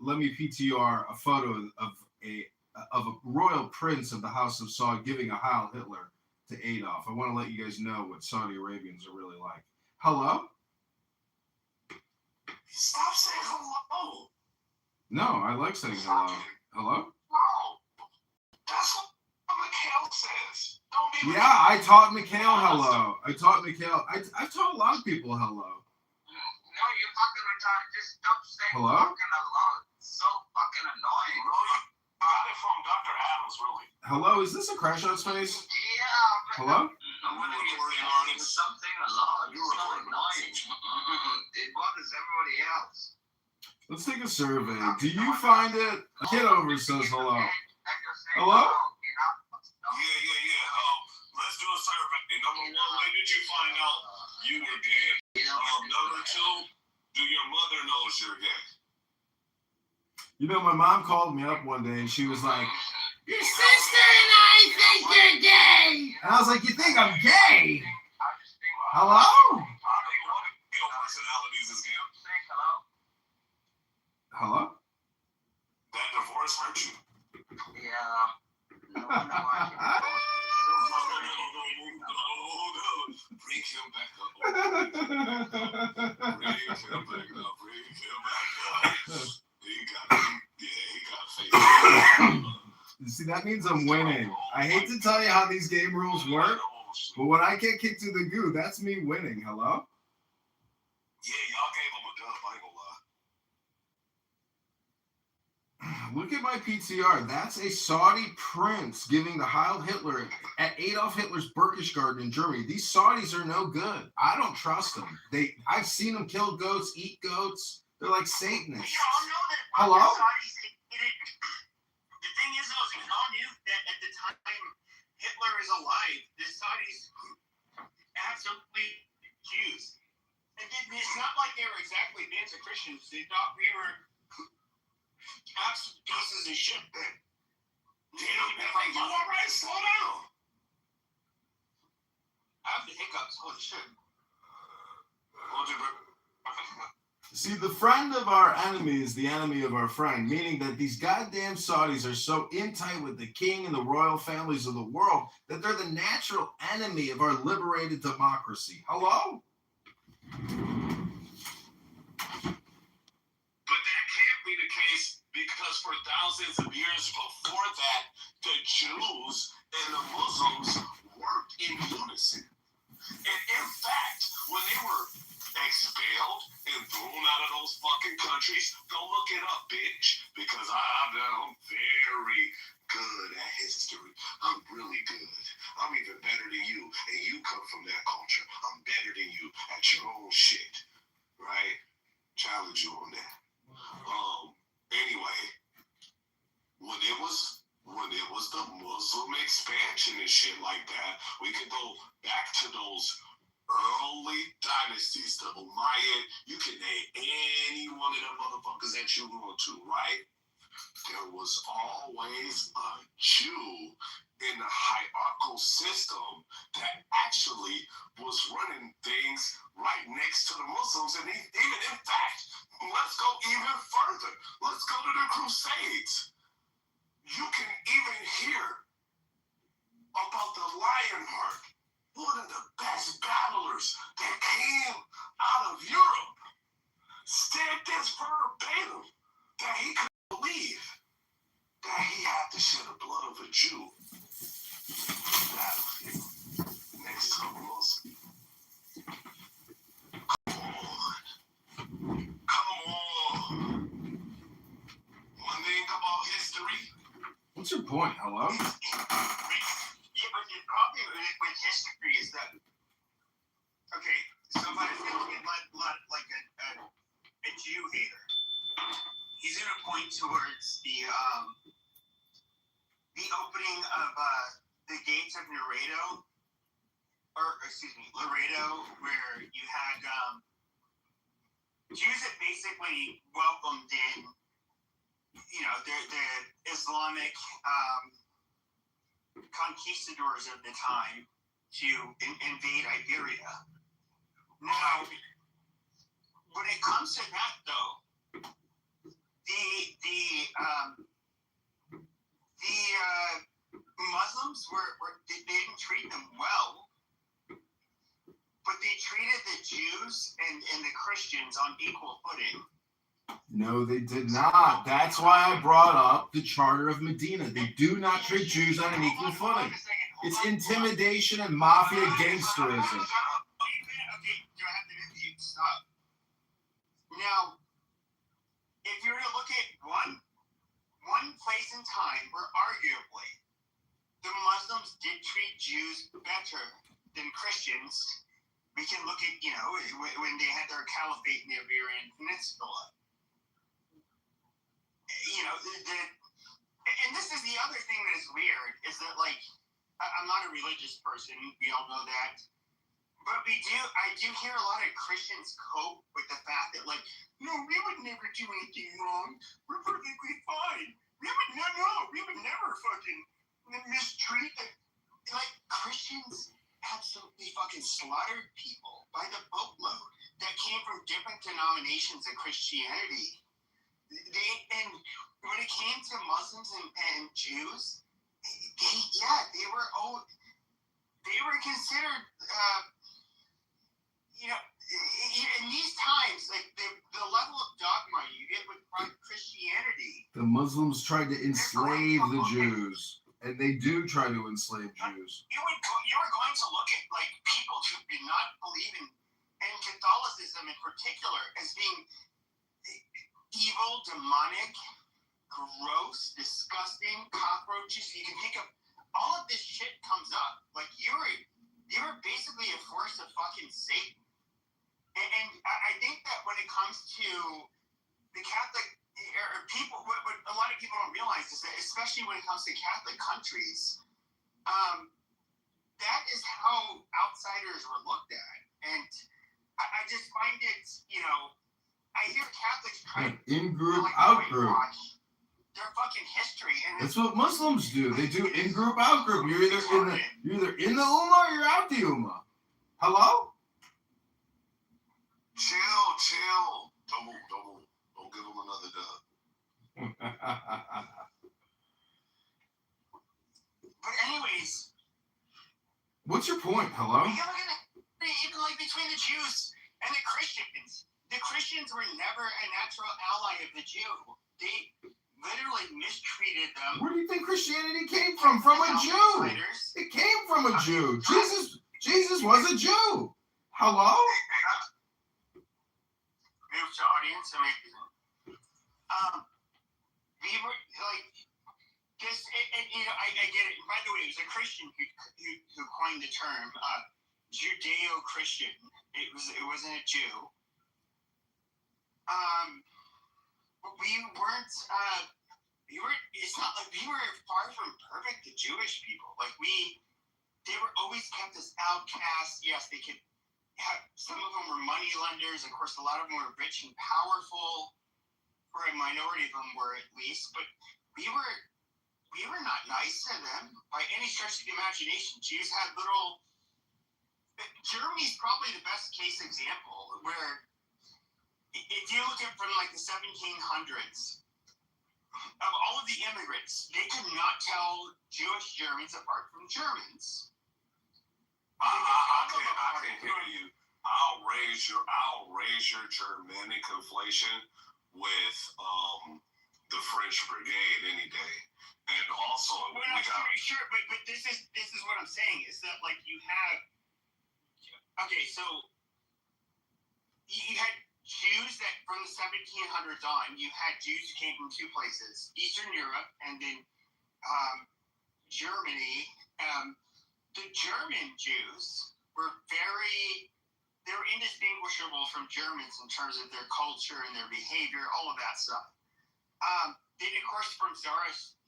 Let me PTR a photo of a royal prince of the House of Saud giving a Heil Hitler to Adolf. I want to let you guys know what Saudi Arabians are really like. Hello? Stop saying hello. No, I like saying hello. Hello? No. That's what Mikhail says. Yeah, I taught Mikhail hello. I taught a lot of people hello. No, you're fucking retarded. Just stop saying Hello? fucking hello. It's so fucking annoying. You got it from Dr. Adams, really. Hello, is this a Crash Out space? Yeah. Hello? Something alone. It's so annoying. It bothers everybody else. Let's take a survey. Do you find it? Kitover says hello. Hello? Yeah. Let's do a survey. Number one, when did you find out you were gay? Number two, do your mother knows you're gay? You know, my mom called me up one day and she was like, "Your sister and I think you're gay." And I was like, "You think I'm gay?" Hello? Hello? That divorce hurt you. Yeah. No wonder why he Bring him back up. See, that means I'm winning. I hate to tell you how these game rules work, but when I get kicked to the goo, that's me winning. Hello? Yeah, y'all gave him a dub, I ain't gonna lie. Look at my PTR. That's a Saudi prince giving the Heil Hitler at Adolf Hitler's Berchtesgaden in Germany. These Saudis are no good. I don't trust them. I've seen them kill goats, eat goats. They're like Satanists. You all know that Hello? the Saudis the thing is, though, we all knew that at the time Hitler is alive, the Saudis absolutely Jews. And it's not like they were exactly bands of Christians. They thought we were absolute pieces of shit then. You all right? Slow down. I have the hiccups. Holy shit. See, the friend of our enemy is the enemy of our friend, meaning that these goddamn Saudis are so in tight with the king and the royal families of the world that they're the natural enemy of our liberated democracy. Hello? But that can't be the case because for thousands of years before that, the Jews and the Muslims worked in unison. And in fact, when they were expelled and thrown out of those fucking countries, go look it up, bitch, because I'm very good at history. I'm really good. I'm even better than you, and you come from that culture. I'm better than you at your own shit, right? Challenge you on that. Anyway, when it was the Muslim expansion and shit like that, we could go back to those early dynasties, the Umayyad. You can name any one of them motherfuckers that you want to, right? there was always a Jew in the hierarchical system that actually was running things right next to the Muslims. And even in fact, let's go even further. Let's go to the Crusades. You can even hear about the Lionheart, one of the best battlers that came out of Europe, said this verbatim, that he couldn't believe that he had to shed the blood of a Jew battlefield next to a Muslim. Come on. One thing about history. What's your point? Hello? Yeah, but the problem with history is that, okay, so if I feel like a Jew hater, he's gonna point towards the opening of the gates of Laredo, where you had Jews that basically welcomed in, you know, the Islamic conquistadors of the time to invade Iberia. Now, when it comes to that, though, the Muslims they didn't treat them well, but they treated the Jews and the Christians on equal footing. No, they did not. That's why I brought up the Charter of Medina. They do not treat Jews on an equal footing. It's intimidation and mafia gangsterism. Okay, do I have to interview? Stop. Now, if you were to look at one place in time where arguably the Muslims did treat Jews better than Christians, we can look at, you know, when they had their caliphate in the Iberian Peninsula. You know, and this is the other thing that is weird, is that, like, I'm not a religious person, we all know that, but I do hear a lot of Christians cope with the fact that, like, no, we would never do anything wrong, we're perfectly fine, we would never fucking mistreat them. Like, Christians absolutely fucking slaughtered people by the boatload that came from different denominations of Christianity. And when it came to Muslims and Jews, they were considered, you know, in these times, like the level of dogma you get with Christianity. The Muslims tried to enslave the Jews, and they do try to enslave Jews. You were going to look at, like, people who did not believe in Catholicism in particular as being evil, demonic, gross, disgusting, cockroaches. You can think of all of this shit comes up. Like, you're basically a force of fucking Satan. And I think that when it comes to the Catholic or people, what a lot of people don't realize is that, especially when it comes to Catholic countries, that is how outsiders were looked at. And I just find it, you know, I hear Catholics try to in-group, out-group. Their fucking history. And that's what Muslims do. They do in-group, out-group. You're either in the Ummah or you're out the Ummah. Hello? Chill. Don't give them another dub. But anyways. What's your point? Hello? Even like between the Jews and the Christians were never a natural ally of the Jew. They literally mistreated them. Where do you think Christianity came from? From a Jew. It came from a Jew. Jesus was a Jew. Hello? Move to audience and make we were like this, and you know, I get it. By the way, it was a Christian who coined the term Judeo-Christian. It wasn't a Jew. It's not like we were far from perfect, the Jewish people. Like, they were always kept as outcasts. Yes, they could have, some of them were money lenders. Of course, a lot of them were rich and powerful. or a minority of them were at least, but we were not nice to them by any stretch of the imagination. Jews had little. Germany's probably the best case example where, if you look at from like the 1700s, of all of the immigrants, they could not tell Jewish Germans apart from Germans. I can hear you. I'll raise your Germanic inflation with the French Brigade any day. And also, sure, but this is what I'm saying is that like you have. Okay, so you had Jews that from the 1700s on, you had Jews who came from two places, Eastern Europe and then Germany. The German Jews were they were indistinguishable from Germans in terms of their culture and their behavior, all of that stuff. Then of course from Tsarist,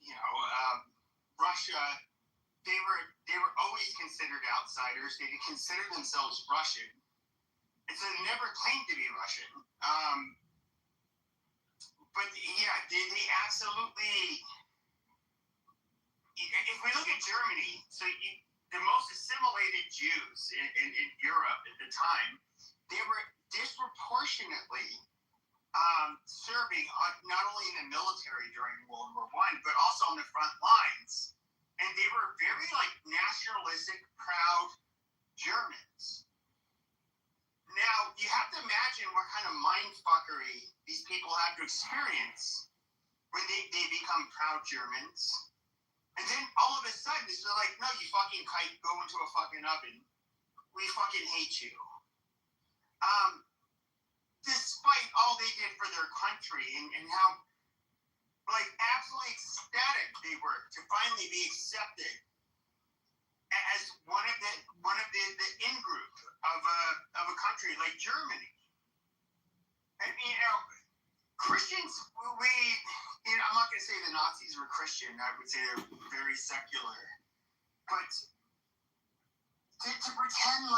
Russia, they were always considered outsiders. They didn't consider themselves Russian, and so they never claimed to be Russian. But yeah, they absolutely. If we look at Germany, the most assimilated Jews in Europe at the time, they were disproportionately serving not only in the military during World War I, but also on the front lines. And they were very nationalistic, proud Germans. Now, you have to imagine what kind of mindfuckery these people have to experience when they become proud Germans. And then all of a sudden, it's like, no, you fucking kite, go into a fucking oven. We fucking hate you. Despite all they did for their country and how absolutely ecstatic they were to finally be accepted as one of the in-group of a country like Germany. And Christians, I'm not going to say the Nazis were Christian. I would say they're very secular. But to pretend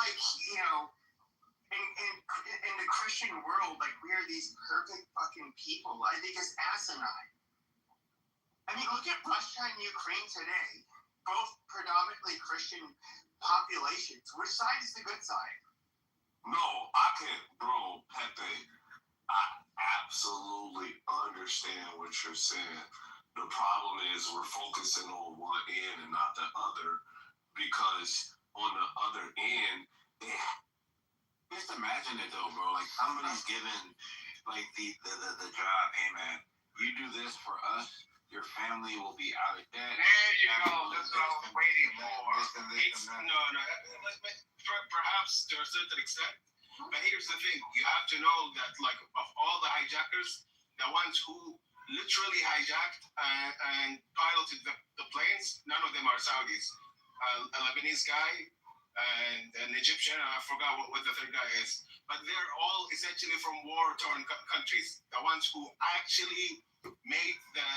in the Christian world, we are these perfect fucking people, I think is asinine. I mean, look at Russia and Ukraine today. Both predominantly Christian populations. Which side is the good side? No, I can't, bro, Pepe. I absolutely understand what you're saying. The problem is we're focusing on one end and not the other, because on the other end, just imagine it though, bro. Somebody's given the job. Hey man, you do this for us, your family will be out of debt. There you go. That's what I was waiting for. Perhaps to a certain extent. But here's the thing: you have to know that, of all the hijackers, the ones who literally hijacked and piloted the planes, none of them are Saudis. A Lebanese guy and an Egyptian, I forgot what the third guy is. But they're all essentially from war-torn countries. The ones who actually made the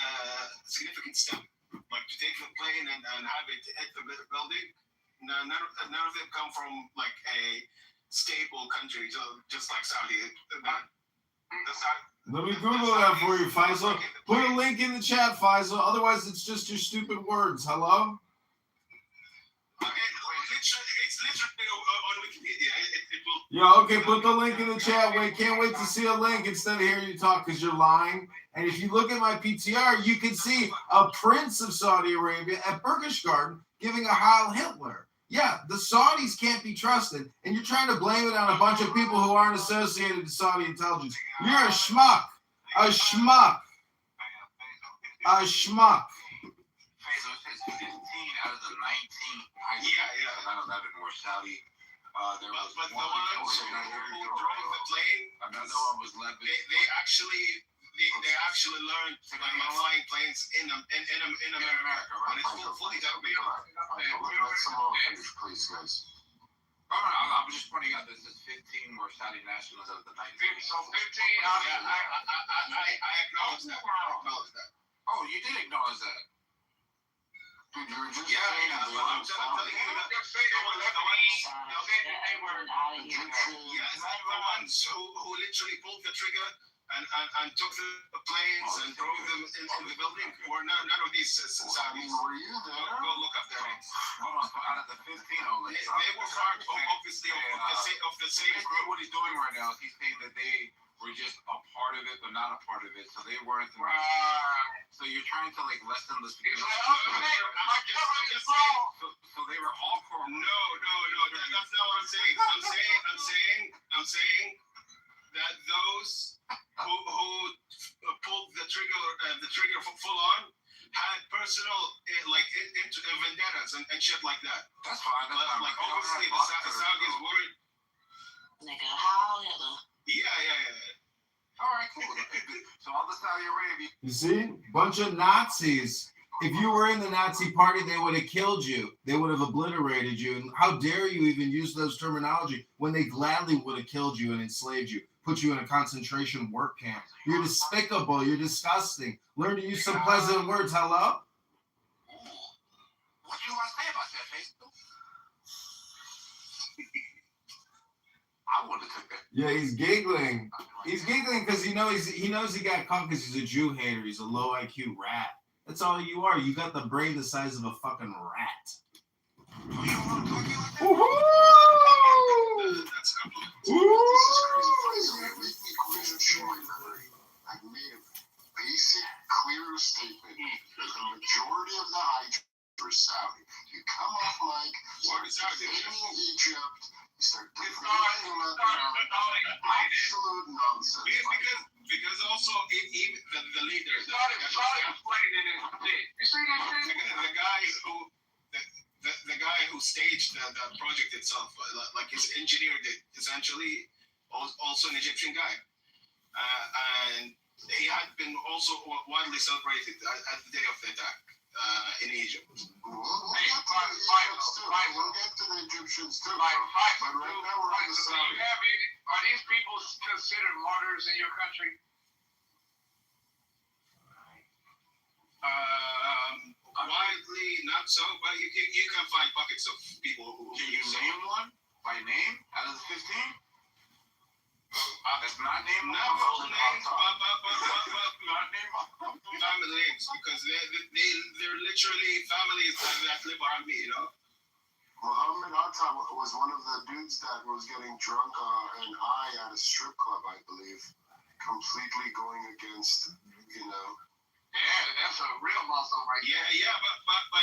significant step, to take the plane and have it hit the building. None of them come from a stable country, just like Saudi. Let me Google that for you, Faisal. Put a link in the chat, Faisal. Otherwise, it's just your stupid words. Hello? It's literally on Wikipedia. Yeah, okay, put the link in the chat. Can't wait to see a link instead of hearing you talk because you're lying. And if you look at my PTR, you can see a prince of Saudi Arabia at Berchtesgaden giving a Heil Hitler. Yeah, the Saudis can't be trusted, and you're trying to blame it on a bunch of people who aren't associated with Saudi intelligence. You're a schmuck. A schmuck. A schmuck. 15 out of the 19 9/11 were Saudi. There was but the ones who drove the plane, another one was Lebanon. They actually learned flying planes in America, right? It's fully developed. Let's some more finish, please, guys. All right, I'm just pointing out that this 15 were Saudi nationals out of the 19. So 15 out of I acknowledge that. Oh, you did acknowledge that. Dude, you were just saying I'm telling you that they're saying they were the ones who literally pulled the trigger and took the planes and drove them into the building? Or none of these Saudis? Were you there? Go look up their names. Hold on, out of the 15, They were part, obviously, of the same group. What he's doing right now is he's saying that they were just a part of it, but not a part of it. So they weren't. So you're trying to like lessen the. He's like, so they were all for. No. That's not what I'm saying. I'm saying that those who pulled the trigger full on had personal vendettas and shit like that. That's fine. Like obviously the Saudis weren't. Nigga, how Hitler? Yeah. All right, cool. So all the Saudi Arabia. You see, bunch of Nazis. If you were in the Nazi party, they would have killed you. They would have obliterated you. And how dare you even use those terminology when they gladly would have killed you and enslaved you, put you in a concentration work camp. You're despicable. You're disgusting. Learn to use some pleasant words. Hello? What do you want to say about that, Facebook? I would have took that. Yeah, he's giggling. He's giggling because he knows he got caught because he's a Jew hater. He's a low IQ rat. That's all you are. You got the brain the size of a fucking rat. Woohoo! That's I made a basic, clear statement that the majority of the Hydra is Saudi. You come off like invading Egypt, you start defending absolute nonsense. Because also even the leader, You see that shit? the guy who staged the project itself, like he's engineered it essentially, also an Egyptian guy, and he had been also widely celebrated at the day of the attack in Egypt. We'll get to the Egyptians too. But right now we're on the Saudi. Are these people considered martyrs in your country? Widely not so, but you can find pockets of people who. Can you name one by name out of the 15? That's not named. Not all names, but family names, because they're literally families that live around me, you know. Muhammad Atta was one of the dudes that was getting drunk and high at a strip club, I believe, completely going against, you know. Yeah, that's a real Muslim right there. Yeah, but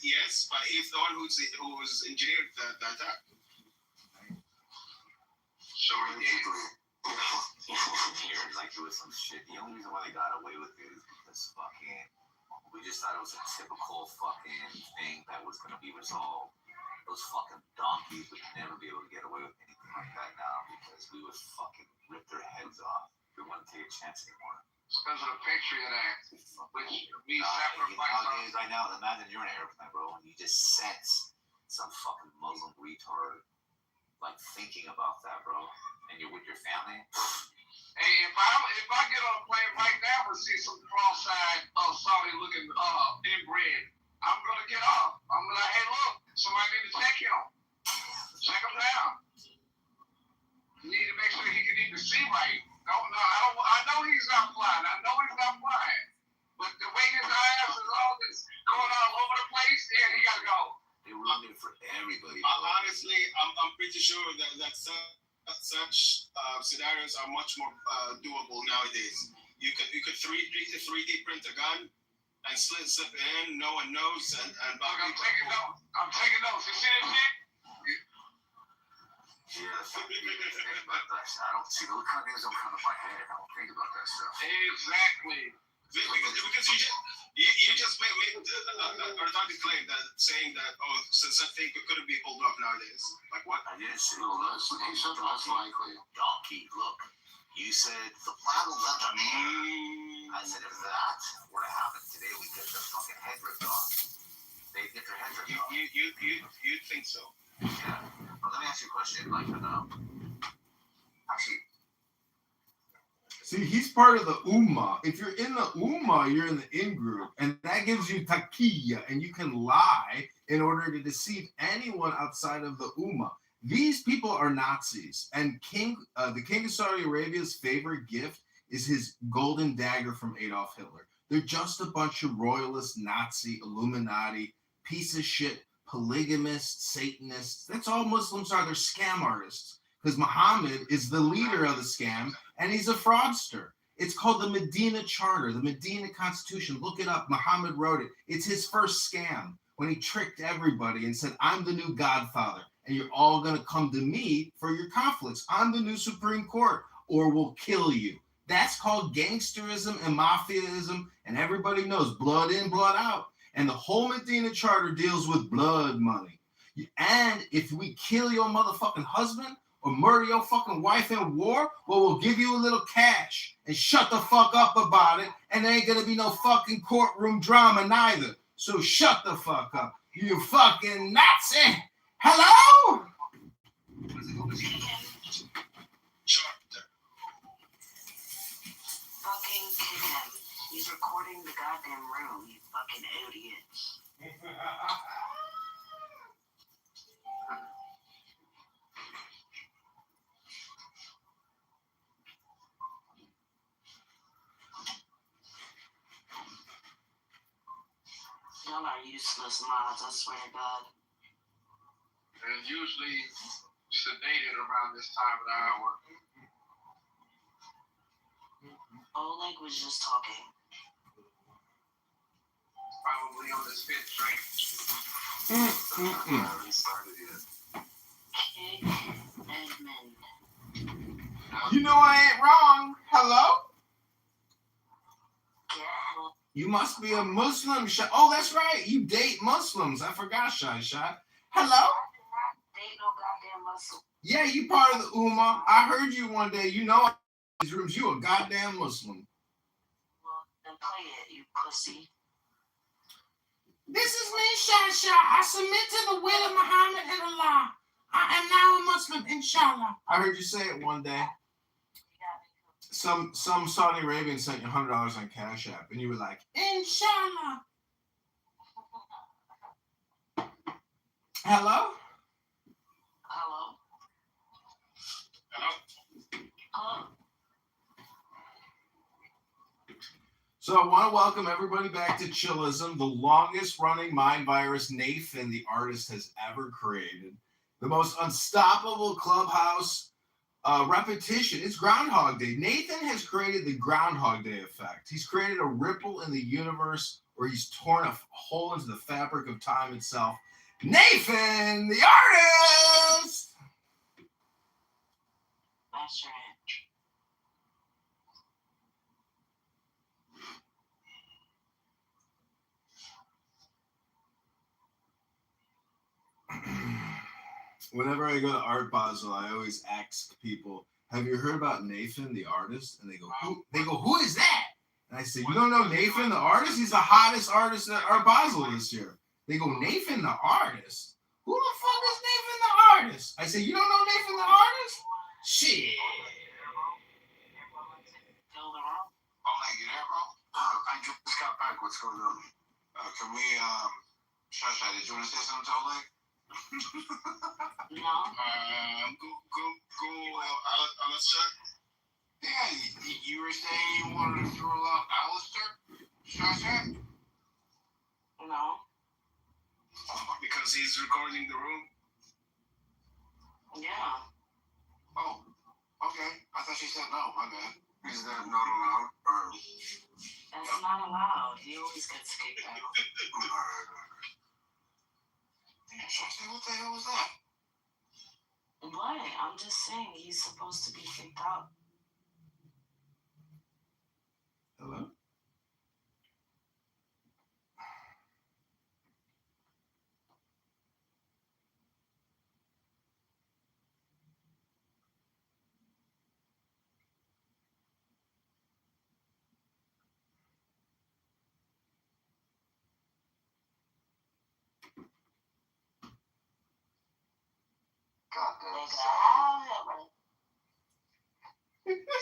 yes, but he's the one who was engineered the attack. Sure he did. Like it was some shit. The only reason why they got away with it is because we just thought it was a typical fucking thing that was gonna be resolved. Those fucking donkeys would never be able to get away with anything like that now because we would fucking rip their heads off. We wouldn't take a chance anymore. Because of the Patriot Act, which we sacrifice. Nowadays, right now, imagine you're in an airplane, bro, and you just sense some fucking Muslim retard like thinking about that, bro, and you're with your family. Hey, if I get on a plane right now and see some cross-eyed Saudi looking inbred, I'm gonna get off. I'm gonna hey look, somebody need to check him. Check him down. You need to make sure he can even see right. I know he's not flying. But the way his eyes is all this going all over the place, yeah, he gotta go. They ruined it for everybody. Honestly, I'm pretty sure that such scenarios are much more doable nowadays. You could 3D print a gun and slip in, no one knows, and Look, I'm taking notes. You see this shit? Yeah, I don't see those kind of things don't come to my head. I don't think about that stuff. Exactly. Because you just made a target claim that saying that something couldn't be pulled off nowadays. Like what? I didn't say He said less likely. Donkey, look. You said the plan will let them in. I said if that were to happen today, we get their fucking head ripped off. They get their head ripped off. You think so? Yeah. But let me ask you a question. Like, actually. See, he's part of the Ummah. If you're in the Ummah, you're in the in-group. And that gives you taqiyya, and you can lie in order to deceive anyone outside of the Ummah. These people are Nazis. And the King of Saudi Arabia's favorite gift is his golden dagger from Adolf Hitler. They're just a bunch of royalist, Nazi, Illuminati, piece of shit, polygamists, Satanists. That's all Muslims are. They're scam artists. Because Muhammad is the leader of the scam, and he's a fraudster. It's called the Medina Charter, the Medina Constitution. Look it up. Muhammad wrote it. It's his first scam when he tricked everybody and said, I'm the new Godfather, and you're all going to come to me for your conflicts. I'm the new Supreme Court, or we'll kill you. That's called gangsterism and mafiaism, and everybody knows blood in, blood out. And the whole Medina Charter deals with blood money. And if we kill your motherfucking husband or murder your fucking wife in war, well, we'll give you a little cash and shut the fuck up about it, and there ain't gonna be no fucking courtroom drama neither. So shut the fuck up, you fucking Nazi. Hello? Fucking kick him. He's recording the goddamn room, you fucking idiot. Y'all are useless mods, I swear to God. And usually sedated around this time of the hour. Oleg was just talking. Probably on his fifth drink. I haven't started yet. Kick Edmund. You know I ain't wrong. Hello? You must be a Muslim. Oh, that's right. You date Muslims. I forgot, Shy Shot. Hello? I did not date no goddamn Muslim. Yeah, you part of the Ummah. I heard you one day. You know these rooms. You a goddamn Muslim. Well, then play it, you pussy. This is me, Shy Shot. I submit to the will of Muhammad and Allah. I am now a Muslim, inshallah. I heard you say it one day. Some Saudi Arabian sent you $100 on Cash App, and you were like, inshallah. Hello? Hello? Hello? So I want to welcome everybody back to Chillism, the longest running mind virus Nathan, the artist, has ever created. The most unstoppable clubhouse repetition. It's Groundhog Day. Nathan has created the Groundhog Day effect. He's created a ripple in the universe where he's torn a hole into the fabric of time itself. Nathan, the artist! That's right. Whenever I go to Art Basel, I always ask people, have you heard about Nathan, the artist? And they go, who is that? And I say, you don't know Nathan, the artist? He's the hottest artist at Art Basel this year. They go, Nathan, the artist? Who the fuck is Nathan, the artist? I say, you don't know Nathan, the artist? Shit. Oleg, you there, bro? I just got back. What's going on? Can we, Shasha, did you want to say something to Oleg? No. Go, Alistair. Yeah, you were saying you wanted to throw out Alistair? Shasha? No. Because he's recording the room? Yeah. Oh, okay. I thought she said no. My bad. Is that not allowed? Or... That's not allowed. He always gets kicked out. What the hell was that? What? I'm just saying he's supposed to be kicked out. Hello?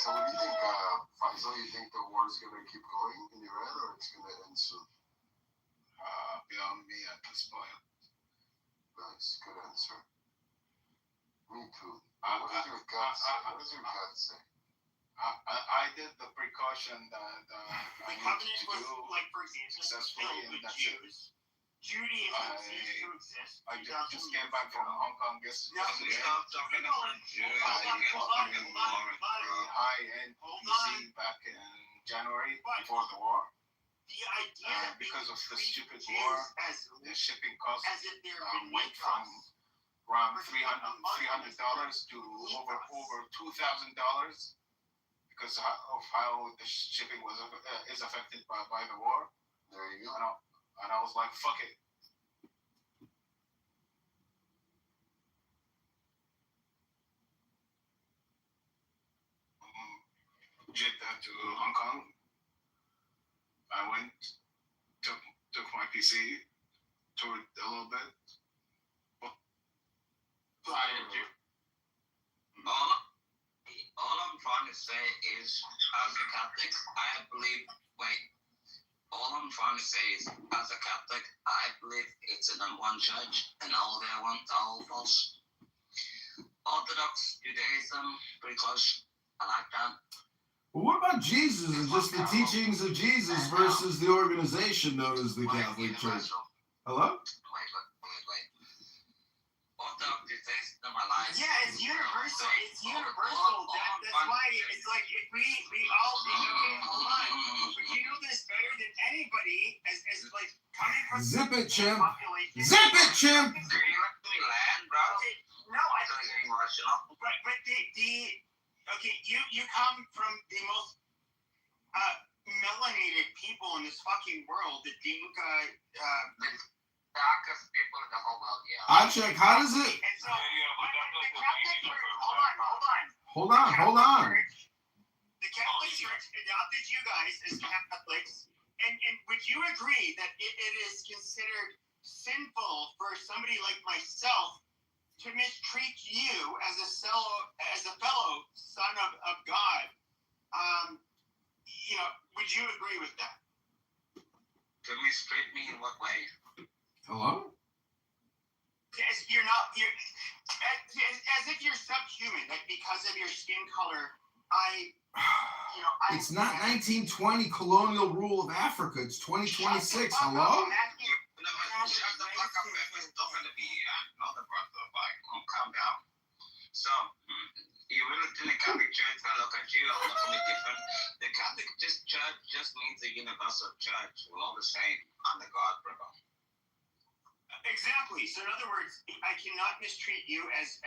So what do you think, Faisal? You think the war is going to keep going in Iran, or it's going to end soon? Beyond me at this point. Nice, good answer. Me too. What does your gut say? I did the precaution that The I needed covenant to was, do like, for example, successfully, filled and with that's it. Jews. Judaism ceased to exist. I just came back from Hong Kong yesterday. Stop talking about Jews. High-end PC back in January before the war. The idea that because of the stupid Jews war, as the shipping costs as if they're went from around $300 to over $2,000 because of how the shipping is affected by the war. There you go. And I was like, fuck it. Jeddah to Hong Kong. I went, took my PC, toured a little bit. All I'm trying to say is, as a Catholic, I believe. All I'm trying to say is, as a Catholic, I believe it's an one judge, and all they want are all false. Orthodox Judaism, pretty close. I like that. Well, what about Jesus and just the teachings of Jesus versus the organization known as the Catholic Church? Hello? Wait. Orthodox Judaism, I like. Yeah, it's universal. It's universal. That's why it's like if we all okay, hold on. But you know this better than anybody as like coming from Zip it, chimp. population. Zip it, chimp. Land, bro. Okay, no, but okay, you come from the most melanated people in this fucking world, the Dinka, darkest people in the whole world, yeah. I check. How does it? And so, the Catholic Church, hold on. The Catholic Church adopted you guys as Catholics, and would you agree that it is considered sinful for somebody like myself to mistreat you as a fellow son of God? Would you agree with that? To mistreat me in what way? Hello? As if you're subhuman, like because of your skin color, It's not 1920 colonial rule of Africa. It's 2026. Hello? Shut the fuck up, Memphis. Don't want to be another brother. Calm down. So, you really think the Catholic Church can look at you looking different? The Catholic Church just means a universal church. We're all the same under God, brother. Exactly. So in other words, I cannot mistreat you as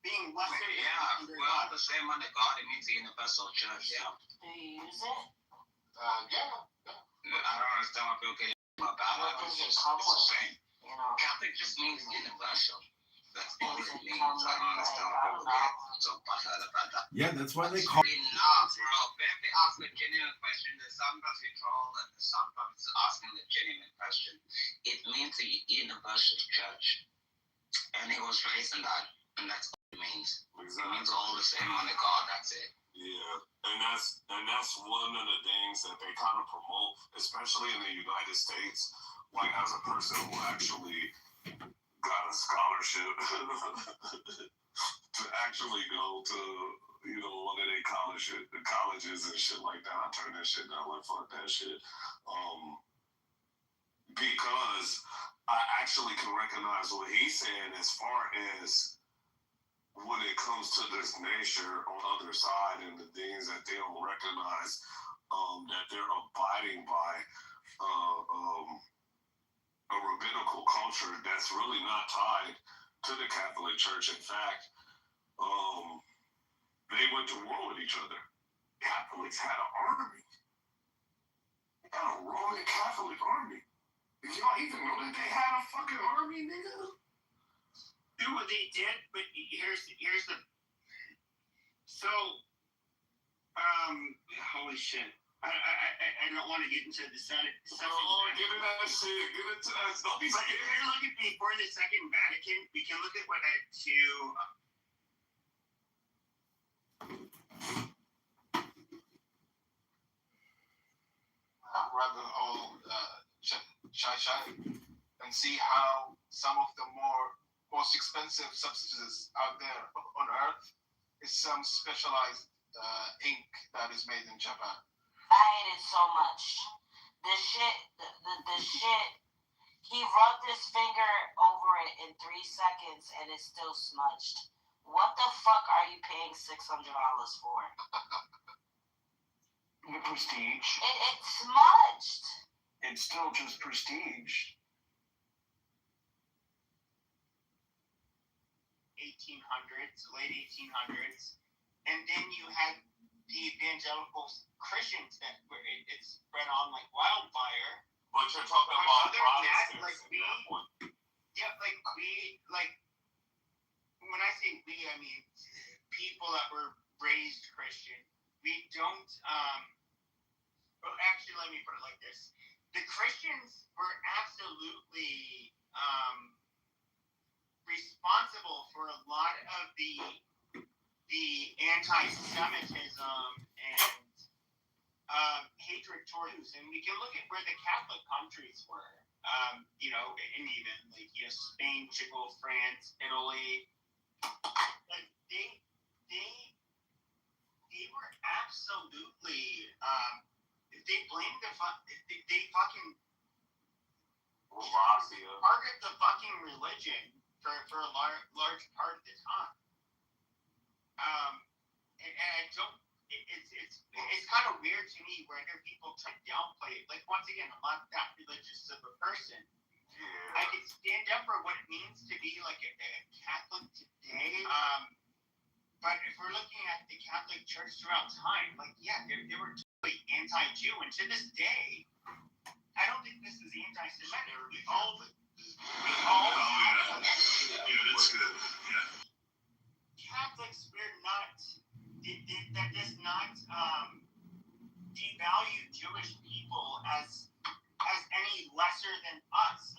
being lesser than under we're all God. the same under God. It means a universal church, yeah. Do you use it? I don't understand why people get about it. It's the same. Catholic just means universal. That's all it means. I don't understand why people get so butthurt about that. Yeah, that's why they call. Enough, bro. If they ask a genuine question, there's sometimes we troll and sometimes asking a genuine question. It means a universal church. And he was raised in that. And that's all it means. Exactly. It means all the same under God, that's it. Yeah, and that's one of the things that they kind of promote, especially in the United States. Like as a person who actually got a scholarship to actually go to one of their colleges and shit like that. I turned that shit down, like fuck that shit, because I actually can recognize what he's saying as far as when it comes to this nature on the other side and the things that they don't recognize, that they're abiding by a rabbinical culture that's really not tied to the Catholic Church. In fact, they went to war with each other. Catholics had an army. They had a Roman Catholic army. Did y'all even know that they had a fucking army, nigga? Well, they did, but here's the. So, holy shit. I don't want to get into the Senate. Get into that shit. Get into that stuff. But if you're looking before the Second Vatican, we can look at what led to. Rather all shy and see how some of the most expensive substances out there on Earth is some specialized ink that is made in Japan. I hate it so much. The shit. He rubbed his finger over it in 3 seconds and it's still smudged. What the fuck are you paying $600 for? The prestige. It's smudged. It's still just prestige. 1800s, late 1800s, and then you had the evangelical Christians that were it spread on like wildfire. But you're talking about Protestants, Protestants at that point. Yeah, when I say we, I mean people that were raised Christian. We don't. Well, actually, let me put it like this: the Christians were absolutely responsible for a lot of the anti-Semitism and hatred towards, and we can look at where the Catholic countries were, and even Spain, Portugal, France, Italy, like they were absolutely, they blamed they fucking target the fucking religion for a large part of the time. And I don't. It's kind of weird to me where people try to downplay it. Like, once again, I'm not that religious of a person. Yeah. I can stand up for what it means to be like a Catholic today. But if we're looking at the Catholic Church throughout time, like, yeah, they were totally anti-Jew, and to this day, I don't think this is anti-Semitic. We all. Yeah, that's good. Yeah. Catholics, we're not. That does not devalue Jewish people as any lesser than us.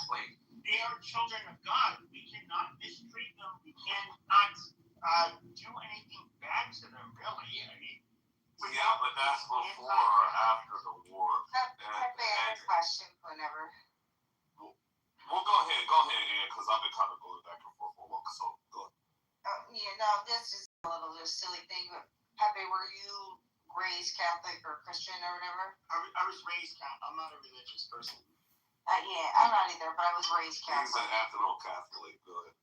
Like they are children of God. We cannot mistreat them. We cannot do anything bad to them. Really, I mean. Yeah, but that's before or after the war. And question whenever. Well, go ahead, Ian, because I've been kind of going back and forth for a while. So go ahead. This is a little silly thing, but Pepe, were you raised Catholic or Christian or whatever? I was raised Catholic. I'm not a religious person. Yeah, I'm not either, but I was raised Catholic. He's an ethno Catholic. Go ahead.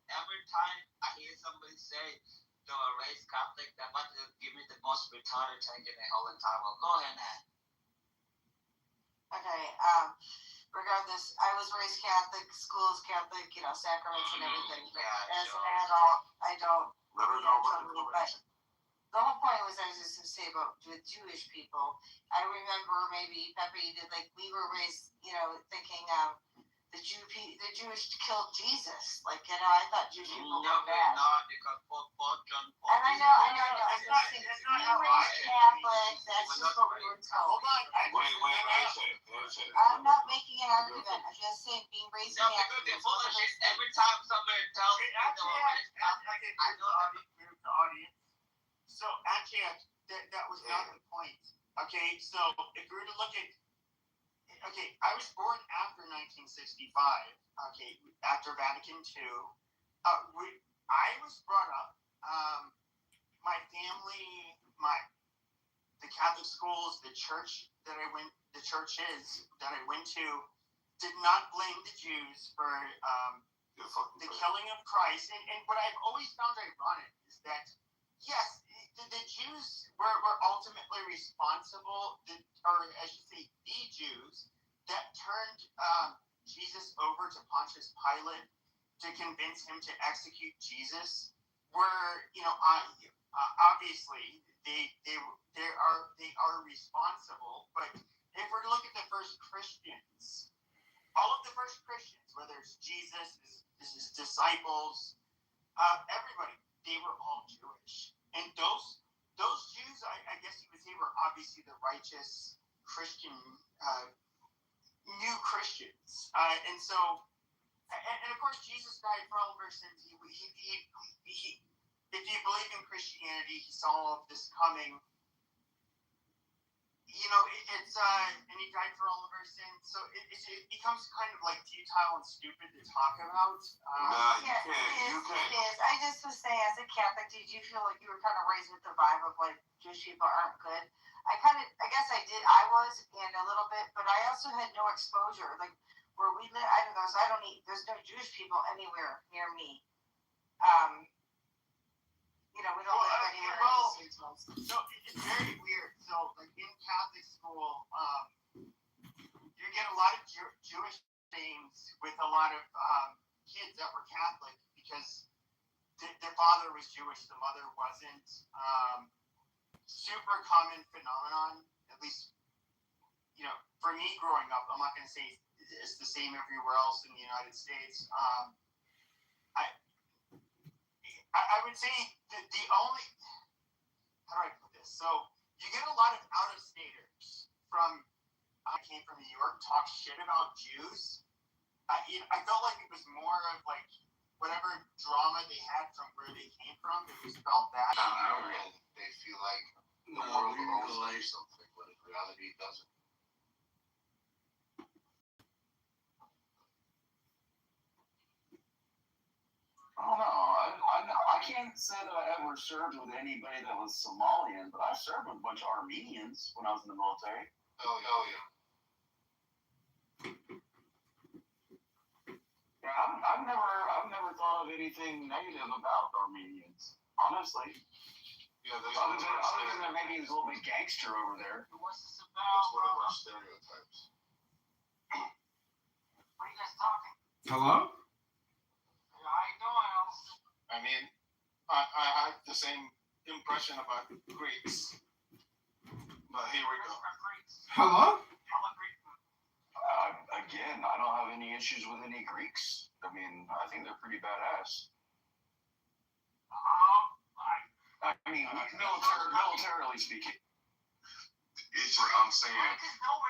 Every time I hear somebody say they were raised Catholic, that might give me the most retarded take in the whole entire world. Go ahead, man. Okay, regardless, I was raised Catholic, schools Catholic, sacraments and everything. As an adult, I don't totally, but the whole point was I was just going to say about with Jewish people, I remember maybe Pepe did, we were raised, thinking the Jewish killed Jesus. I thought Jewish people were bad. Not because both John Paul. And I know. That's not how raised Catholic. That's just what we were told. Hold on. I'm not making an argument. I'm just saying being raised Catholic. Because they're full of shit. Every time somebody tells me they were raised Catholic, I know the audience. So actually, that was not the point. Okay, so if we were to look at. Okay, I was born after 1965. Okay, after Vatican II. I was brought up. My family, the Catholic schools, the churches that I went to, did not blame the Jews for the killing of Christ. And what I've always found ironic is that, yes, the Jews were ultimately responsible, or I should say the Jews, that turned Jesus over to Pontius Pilate to convince him to execute Jesus were, obviously they are responsible. But if we're to look at the first Christians, all of the first Christians, whether it's Jesus, his disciples, everybody, they were all Jewish. And those Jews, I guess you would say, were obviously the righteous Christian, new Christians. And so, and of course, Jesus died for all of our sins. He, if you believe in Christianity, he saw all of this coming. and he died for all of our sins. So it becomes kind of like futile and stupid to talk about. Yes, it is. I just was saying, as a Catholic, did you feel like you were kind of raised with the vibe of like Jewish people aren't good? I guess I did. I was, and a little bit, but I also had no exposure. Like where we live, I don't know. So I don't eat. There's no Jewish people anywhere near me. We don't live anywhere. So it's very weird. So like in Catholic school, you get a lot of Jewish names with a lot of kids that were Catholic because their father was Jewish, the mother wasn't. Super common phenomenon, at least for me growing up. I'm not going to say it's the same everywhere else in the United States. I would say the only, how do I put this? So you get a lot of out-of-staters from, I came from New York, talk shit about Jews. I felt like it was more of like whatever drama they had from where they came from. It was felt that. They feel like the world owes them something, but in reality it doesn't. I don't know. I can't say that I ever served with anybody that was Somalian, but I served with a bunch of Armenians when I was in the military. Oh yeah. Yeah, I've never thought of anything negative about Armenians, honestly. Yeah, other than that maybe he's a little bit gangster over there. What's this about? That's one of our stereotypes. What are you guys talking? Hello? How you doing? I mean, I had the same impression about Greeks, but here we go. Hello? Again, I don't have any issues with any Greeks. I mean, I think they're pretty badass. I mean, militarily speaking. It's just, I'm saying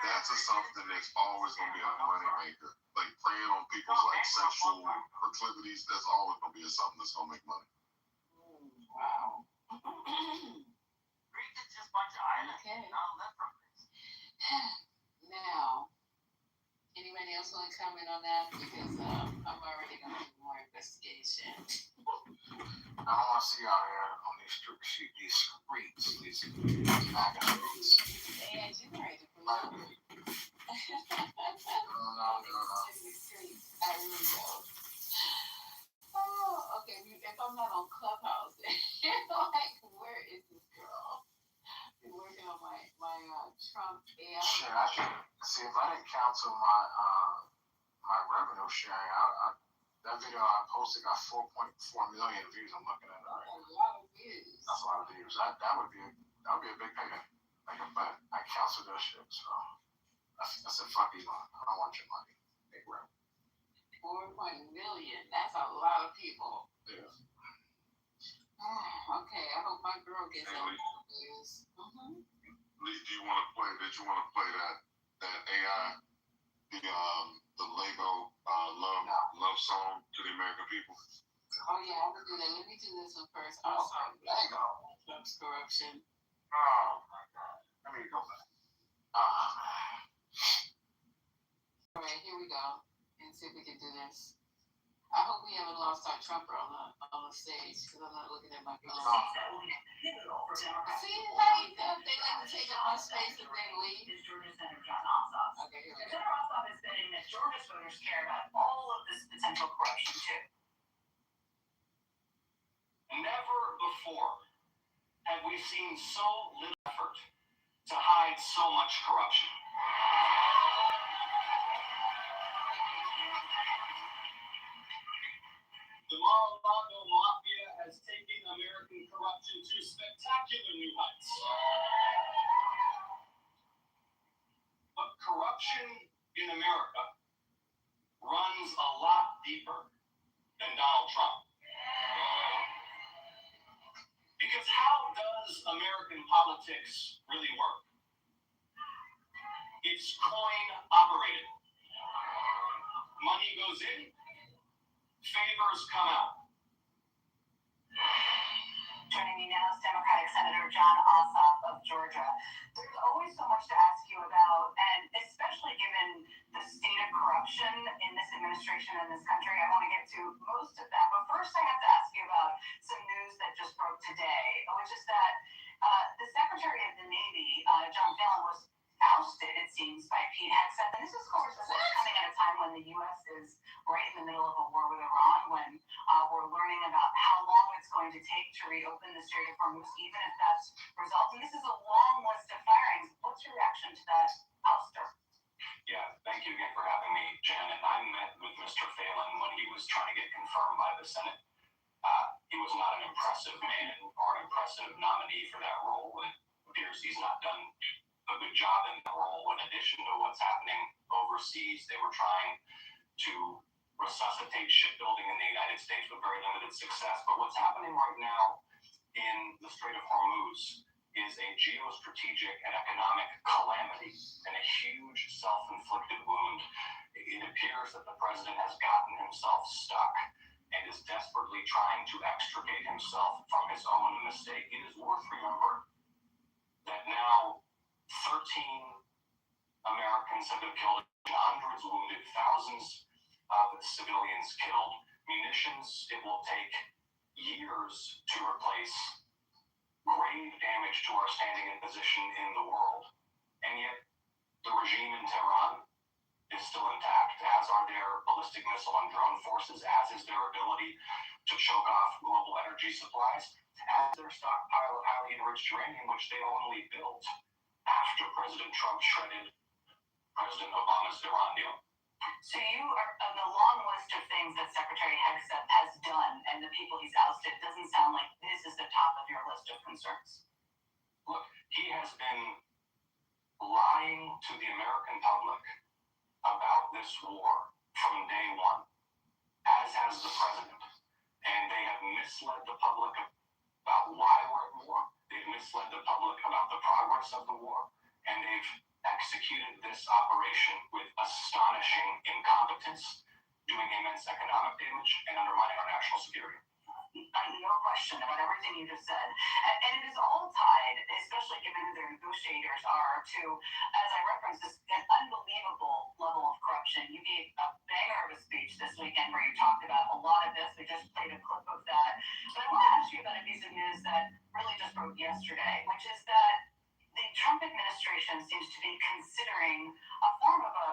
that's something that's always going to be a moneymaker. Like preying on people's like sexual proclivities, that's always going to be something that's going to make money. Wow. Greek is just a bunch of islands. Okay. Not left from this. Now, anybody else want to comment on that? Because I'm already going to do more investigation. I don't want to see out here on these streets, these MAGA streets. And you're ready to pull up. No. I really don't. Oh, okay. If I'm not on Clubhouse, like, where is this girl? Been working on my Trump AI. Shit, I should see if I didn't cancel my revenue sharing. That video I posted got 4.4 million views. I'm looking at it right now. A lot of views. That's a lot of views. That would be a big payday. But I canceled that shit. So I said, fuck Elon. I don't want your money. Big rep. 4 million. That's a lot of people. Yeah. Okay, I hope my girl gets a lot of views. Did you want to play that AI, the Lego love song to the American people? Oh yeah, I will do that. Let me do this one first. Also, Lego. Trump's corruption. Oh my God. Let me go back. All right, here we go. And see if we can do this. I hope we haven't lost our Trumper on the stage because I'm not looking at my phone. See how they like to take up my space and then leave? Georgia Senator John Ossoff. Okay, here we go. Senator Ossoff is betting that Georgia's voters care about all of this potential corruption too. Never before have we seen so little effort to hide so much corruption. The Mar-a-Lago Mafia has taken American corruption to spectacular new heights. But corruption in America runs a lot deeper than Donald Trump. Because how does American politics really work? It's coin operated. Money goes in, favors come out. Joining me now is Democratic Senator John Ossoff of of Georgia. There's always so much to ask you about, and especially given the state of corruption in this administration and this country. I want to get to most of that, but first I have to ask you about some news that just broke today, which is that the Secretary of the Navy, John Phelan, was ousted, it seems, by Pete Hegseth. And this is, of course, coming at a time when the U.S. is right in the middle of a war with Iran, when we're learning about how long it's going to take to reopen the Strait of Hormuz, even if that's resolved. And this is a long list of firings. What's your reaction to that ouster? Yeah, thank you again for having me, Janet. I met with Mr. Phelan when he was trying to get confirmed by the Senate. He was not an impressive man or an impressive nominee for that role. It appears he's not done a good job in that role. In addition to what's happening overseas, they were trying to resuscitate shipbuilding in the United States with very limited success. But what's happening right now in the Strait of Hormuz is a geostrategic and economic calamity and a huge self-inflicted wound. It appears that the president has gotten himself stuck and is desperately trying to extricate himself from his own mistake. It is worth remembering that now 13 Americans have been killed, hundreds wounded, thousands of civilians killed. Munitions, it will take years to replace. Grave damage to our standing and position in the world. And yet, the regime in Tehran is still intact, as are their ballistic missile and drone forces, as is their ability to choke off global energy supplies, as their stockpile of highly enriched uranium, which they only built after President Trump shredded President Obama's Iran deal. So you are on the long list of things that Secretary Hegseth has done and the people he's ousted. It doesn't sound like this is the top of your list of concerns. Look, he has been lying to the American public about this war from day one, as has the president. And they have misled the public about why we're at war. They've misled the public about the progress of the war. And they've executed this operation with astonishing incompetence, doing immense economic damage and undermining our national security. No question about everything you just said. And it is all tied, especially given who their negotiators are, to, as I referenced, this an unbelievable level of corruption. You gave a banger of a speech this weekend where you talked about a lot of this. We just played a clip of that. But I want to ask you about a piece of news that really just broke yesterday, which is that the Trump administration seems to be considering a form of a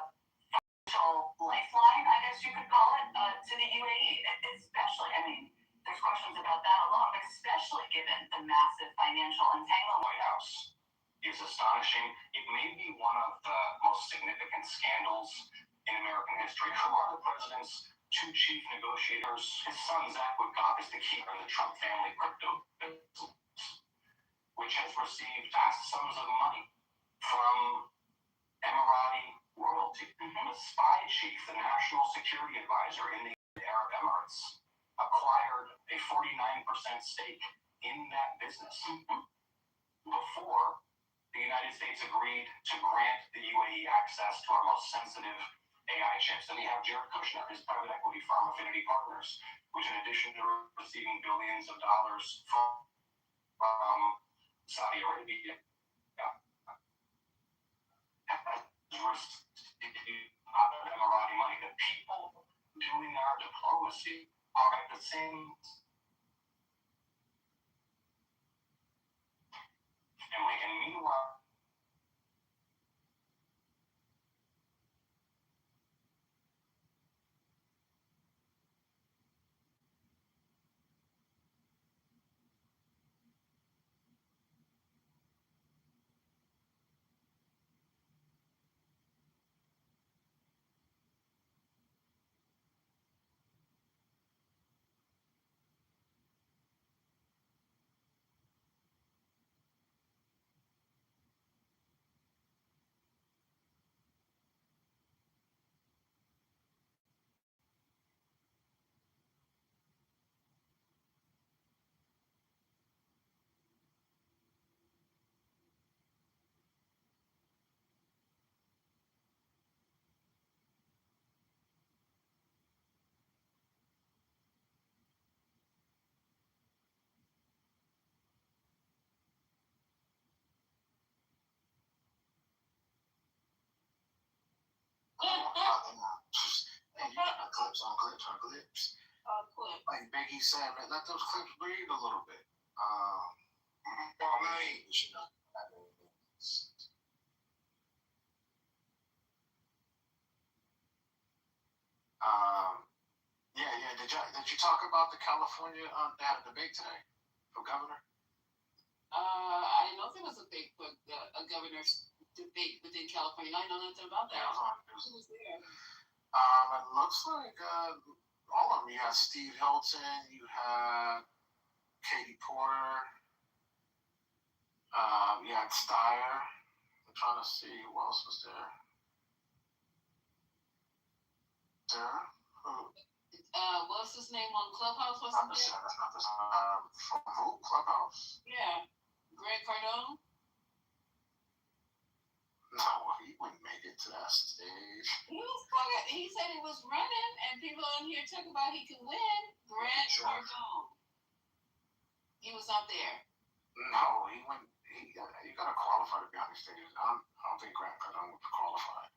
financial lifeline, I guess you could call it, to the UAE. Especially, I mean, there's questions about that alone, but especially given the massive financial entanglement. White House is astonishing. It may be one of the most significant scandals in American history. Who are the president's two chief negotiators? His son, Zach Woodcock, is the keeper of the Trump family crypto business, which has received vast sums of money from Emirati royalty. The spy chief, the national security advisor in the Arab Emirates, acquired a 49% stake in that business before the United States agreed to grant the UAE access to our most sensitive AI chips. And we have Jared Kushner, his private equity firm, Affinity Partners, which in addition to receiving billions of dollars from Saudi Arabia, has received Emirati money. The people doing our diplomacy are at the same family. And meanwhile, they're not. And you got clips on clips on clips. Like Biggie said, man, let those clips breathe a little bit. Well, man, You know, yeah. Did you talk about the California? They had a debate today for governor. I know there was a big a governor's debate within California. I know nothing about that. Who was there? It looks like all of them. You had Steve Hilton. You had Katie Porter. You had Steyer. I'm trying to see who else was there. What's his name on Clubhouse? What's his name? That's not this. From who? Clubhouse. Yeah, Greg Cardone. No, he wouldn't make it to that stage. He said he was running, and people in here talk about he could win. Greg Cardone. He was not there. No, he went. You gotta qualify to be on these stages. I don't think Grant Cardone would qualify.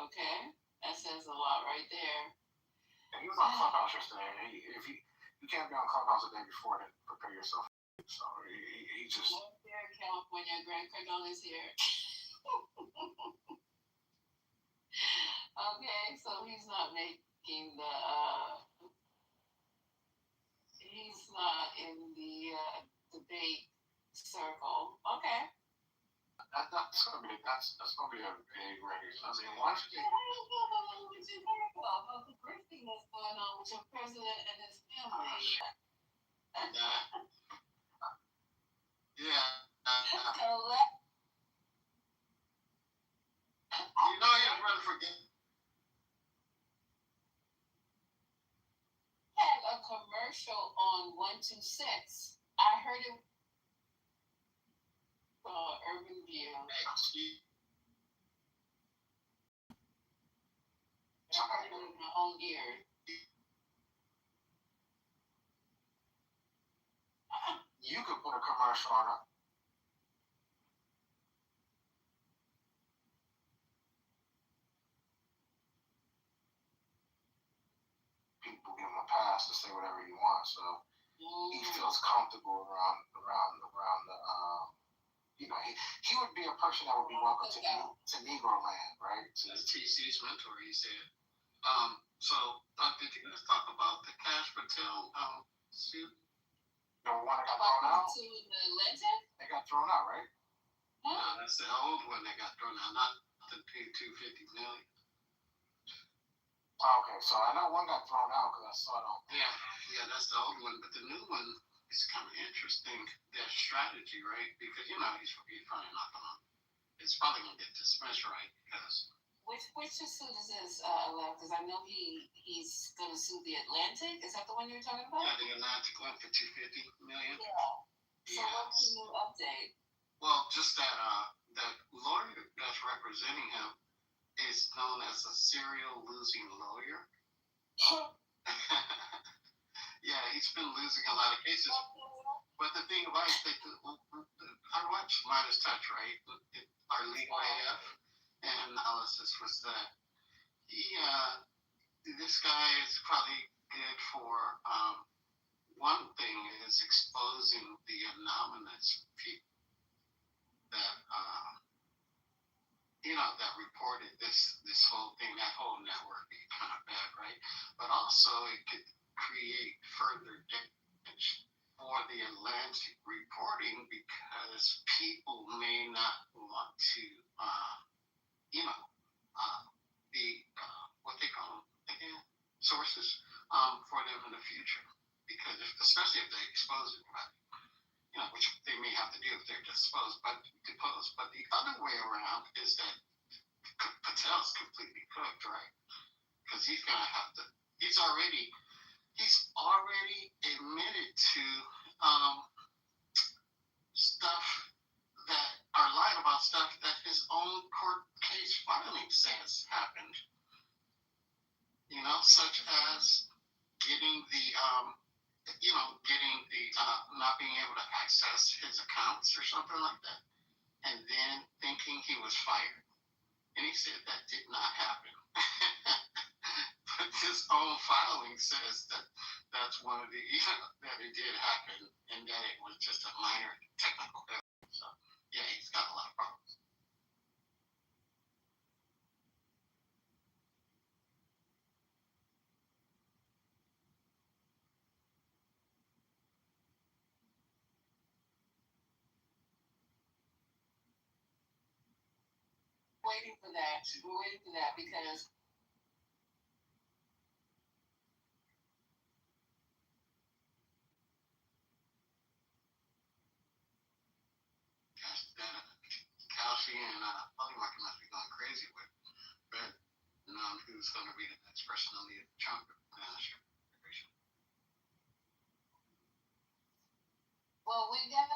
Okay, that says a lot right there. And he was on Clubhouse yesterday. If you can't be on Clubhouse the day before, then prepare yourself. So he just. Well, there, California, Grant Cardone is here. Okay, so he's not making the. He's not in the debate circle. Okay. That's gonna be a big race. I mean, once you. About the great thing that's going on with your president and his family. Yeah. you know he was running for Had a commercial on 126. I heard it on Urban View. I heard it with my own ears. You could put a commercial on it. People give him a pass to say whatever he wants, so he feels comfortable around the. He would be a person that would be welcome to Negro land, right? That's TC's mentor. He said. So did you guys talk about the Cash Patel suit? The one that got thrown out? To the Atlanta? They got thrown out, right? Huh? No, that's the old one that got thrown out, not the $250 million. Okay, so I know one got thrown out because I saw it on. Yeah, that's the old one, but the new one is kind of interesting. Their strategy, right? Because he's probably not gonna. It's probably gonna get dismissed, right? Because. Which suit is this, because I know he's gonna sue the Atlantic. Is that the one you were talking about? Yeah, the Atlantic one for $250 million. Yeah. So what's the new update? Well, just that that lawyer that's representing him is known as a serial losing lawyer. Yeah, he's been losing a lot of cases. But the thing about it, I watched Midas Touch, right? Our legal AF. And analysis was that this guy is probably good for one thing is exposing the anonymous people that that reported this whole thing, that whole network being kind of bad, right? But also it could create further damage for the Atlantic reporting because people may not want to be what they call them again, sources for them in the future. Because especially if they expose everybody, which they may have to do if they're deposed. But the other way around is that Patel's completely cooked, right? Because he's gonna have to. He's already admitted to stuff that are lying about stuff that his own court case filing says happened. Such as getting the not being able to access his accounts or something like that, and then thinking he was fired. And he said that did not happen. But this own filing says that that's one of the, that it did happen and that it was just a minor technical error. So, yeah, he's got a lot of problems. Waiting for that. We're waiting for that because Kelsey and Polymarket must be going crazy with Red, who's going to be the next person on the Trump administration. well, we got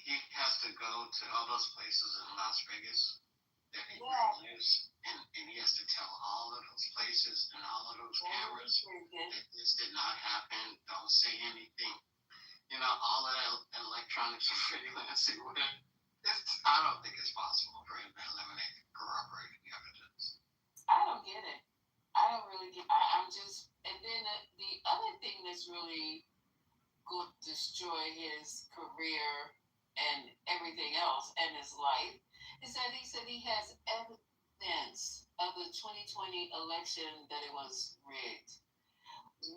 He has to go to all those places in Las Vegas that he lives, and he has to tell all of those places and all of those cameras that this did not happen. Don't say anything. You know, all of that electronic surveillance. I don't think it's possible for him to eliminate corroborating evidence. I don't get it. I don't really get. I'm just, and then the other thing that's really going to destroy his career and everything else and his life is that he said he has evidence of the 2020 election that it was rigged.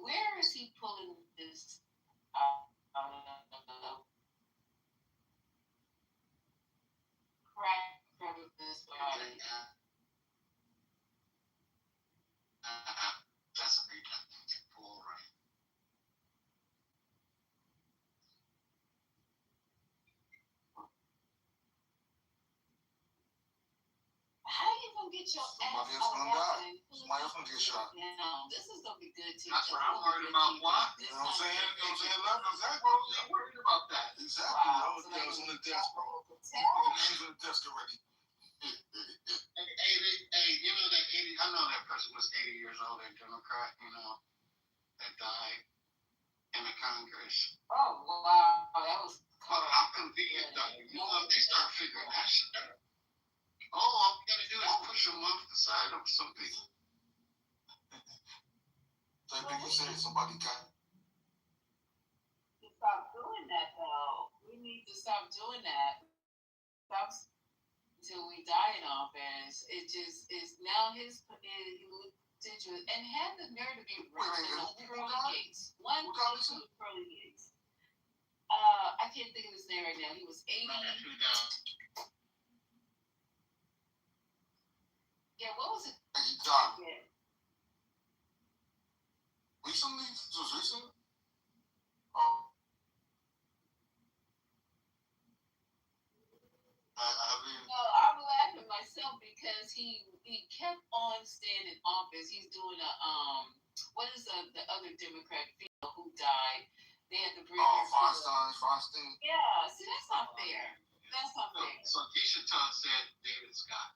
Where is he pulling this out of crack of this body? That's a big pull, right? How you gonna get your Somebody ass else out of gonna die. accident? Somebody else gonna get shot. Now, this is gonna be good too. That's what I'm worried about. Why? You know what I'm saying? You know what I'm saying? Left, exactly. Bro, I'm worried about that. Exactly. Wow. Yo, that was on the desk, bro. The name's on the desk already. Hey, you know that 80, I know that person was 80 years old, a Democrat, you know, that died in the Congress. Oh, wow. That was Well, how convenient, though. You know, if they start figuring that shit out. All we gotta do is push them off the side of something. So I think you said somebody got. Stop doing that, though. We need to stop doing that. Stop until we die in office. It just is now his constituents and had the nerve to be rich in those pearly gates. One person with pearly gates. I can't think of his name right now. He was 80. Yeah, what was it? He died. Yeah. Recently? Just recent? Oh. No, I'm laughing myself because he kept on staying in office. He's doing a what is the other Democrat female who died? They had to bring her. Feinstein. Yeah, see that's not fair. That's not fair. So Keisha Todd said David Scott.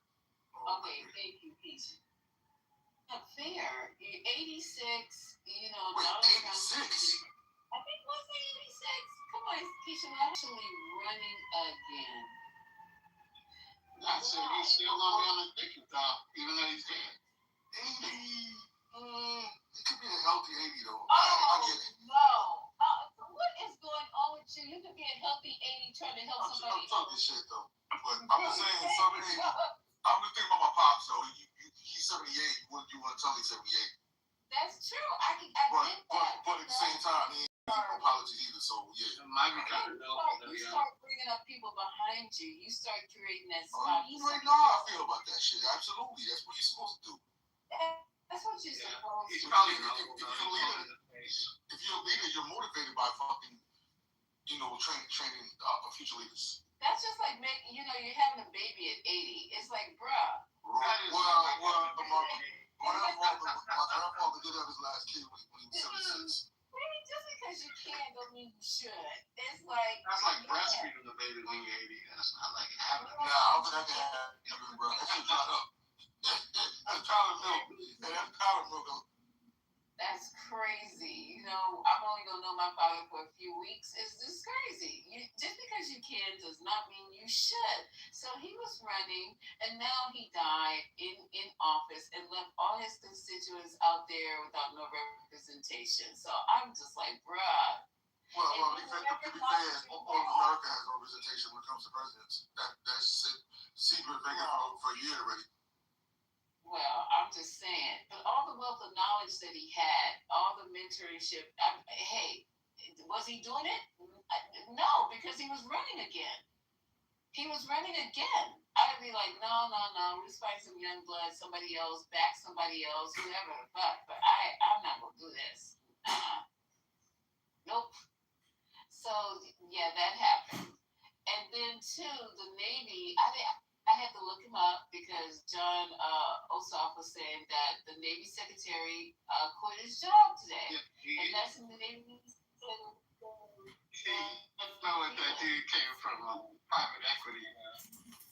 Okay, thank you, Keisha. Not fair. You're 86. You know, Wait, Donald 86? Trump. I think was he 86? Come on, Keisha, actually running again. I said he's still gonna be on the ticket top, even though he's dead. 80. It could be a healthy 80 though. Oh, I get it. no. What is going on with you? You could be a healthy 80 trying to help somebody. I'm talking shit though. But I'm just saying, some 80. I'm just thinking about my pops though. He's 78. You wouldn't tell he's 78. That's true. I get that. But at the same time, he ain't no apologies either. So yeah. You start bringing up people behind you. You start creating that spot. You already know how I feel about that shit. Absolutely, that's what you're supposed to do. That's what you're supposed to do. If you're a leader, you're motivated by fucking, training future leaders. That's just like making, you're having a baby at 80. It's like, bruh. My grandfather did have his last kid when he was 76. Maybe just because you can don't mean you should. It's like That's like breastfeeding the baby when you're 80. That's not like having. Nah, I don't think that can happen, bro. That shit dried up. That's powdered milk. Hey, that's powdered milk. That's crazy. I'm only gonna know my father for a few weeks. It's just crazy. Just because you can does not mean you should. So he was running, and now he died in office and left all his constituents out there without no representation. So I'm just like, bruh. Well, to be fair, all of America has representation when it comes to presidents. That's secret vacant for a year already. Well, I'm just saying, but all the wealth of knowledge that he had, all the mentorship, hey, was he doing it? No, because he was running again. I'd be like, no, let's find some young blood, somebody else, back somebody else, whoever the fuck. But I'm not gonna do this. Nope. So yeah, that happened. And then too, the Navy, I had to look him up because John Ossoff was saying that the Navy Secretary quit his job today. And that's in the Navy. No, that dude came from private equity.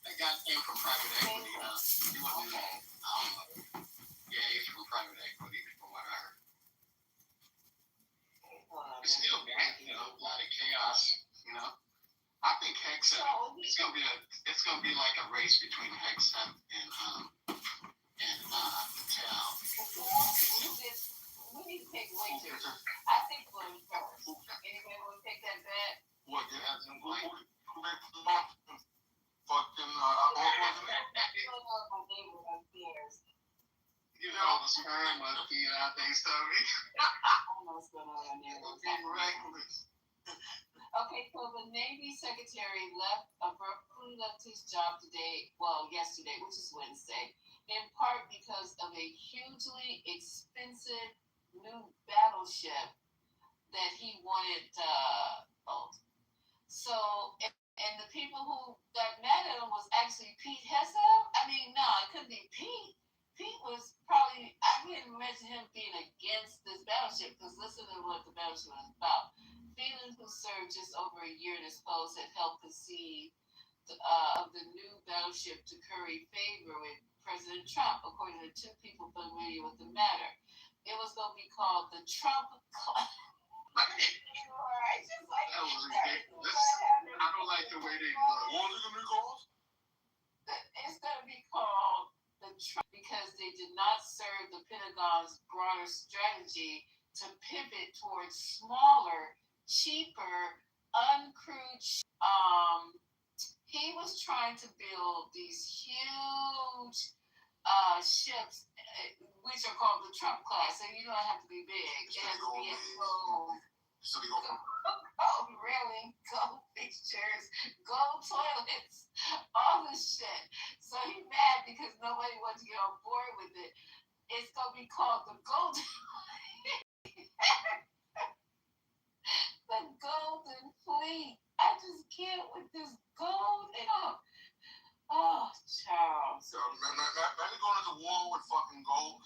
That guy came from private equity. He wasn't, I don't know. Yeah, he's from private equity, from what I heard. It's still bad, a lot of chaos, I think Hexen, it's gonna be like a race between Hexen and Cal. We need to take wagers. I think we'll first. Anybody want to take that bet? What? It has him like fucking You know all the sperm must be out there, story. What's going on in there? Okay, so the Navy Secretary abruptly left his job yesterday, which is Wednesday, in part because of a hugely expensive new battleship that he wanted built. So, and the people who got mad at him was actually Pete Hessel. I mean, no, it couldn't be Pete. Pete was probably, I can't imagine him being against this battleship, because listen to what the battleship was about. Phelan, who served just over a year in his post, had helped conceive of the new battleship to curry favor with President Trump, according to two people familiar with the matter. It was going to be called the Trump class. That was ridiculous. I don't like the way they look. What was it gonna be called? It's going to be called the Trump, because they did not serve the Pentagon's broader strategy to pivot towards smaller, cheaper, uncrewed. He was trying to build these huge ships, which are called the Trump class. So you don't have to be big. It has to be gold railing, gold fixtures, gold toilets, all this shit. So he's mad because nobody wants to get on board with it. It's gonna be called the Golden the Golden Fleet. I just can't with this gold. Oh, Charles. So, man, going into war with fucking gold.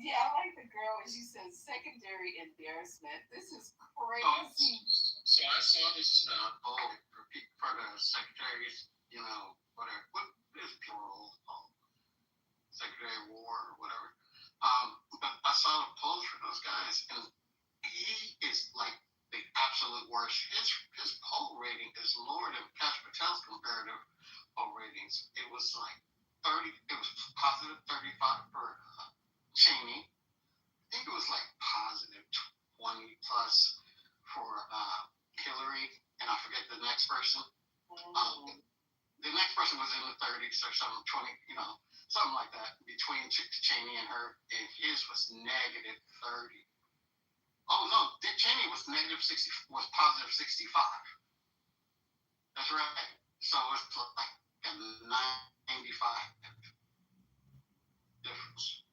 Yeah, I like the girl when she said secondary embarrassment. This is crazy. So I saw this poll for the secretaries, whatever. What is plural? Secretary of War or whatever. But I saw the polls for those guys, and he is like the absolute worst. His poll rating is lower than Kash Patel's comparative poll ratings. It was like 30. It was positive 35 for Cheney. I think it was like positive 20 plus for Hillary, and I forget the next person. The next person was in the 30s or something, 20, something like that, between Cheney and her, and his was negative 30. Oh no, Dick Cheney was positive 65. That's right. So it's like a 95 difference.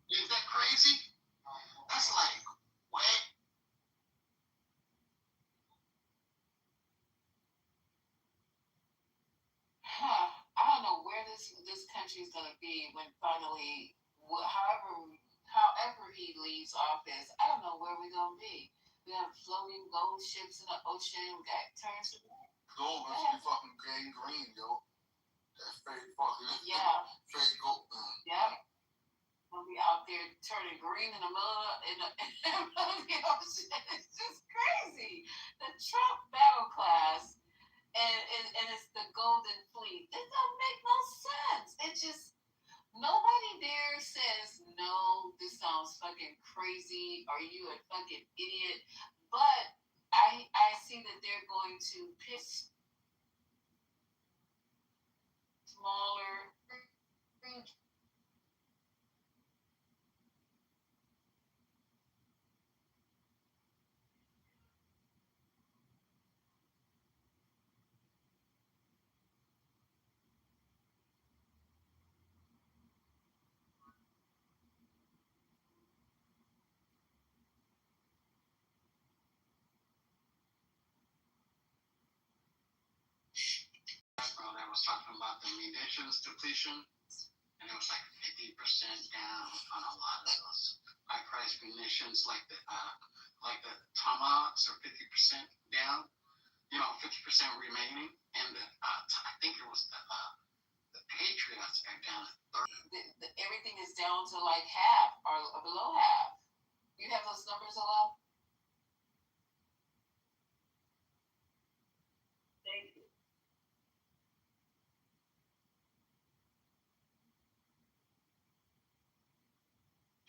Is that crazy? That's like, what? going to be when finally, however he leaves office. I don't know where we're going to be. We have floating gold ships in the ocean. We got turns. Gold must be fucking green, yo. That fake fucking fake gold. Yep. We'll be out there turning green in the middle of the ocean. It's just crazy. The Trump battle class, and it's the Golden Fleet. It don't make no sense. It just, nobody there says, no, this sounds fucking crazy. Are you a fucking idiot? But I see that they're going to pick smaller that was talking about the munitions depletion, and it was like 50% down on a lot of those high price munitions, like the Tomahawks are 50% down, 50% remaining, and I think it was the Patriots are down at 30. Everything is down to like half or below half. You have those numbers alone? Thank you.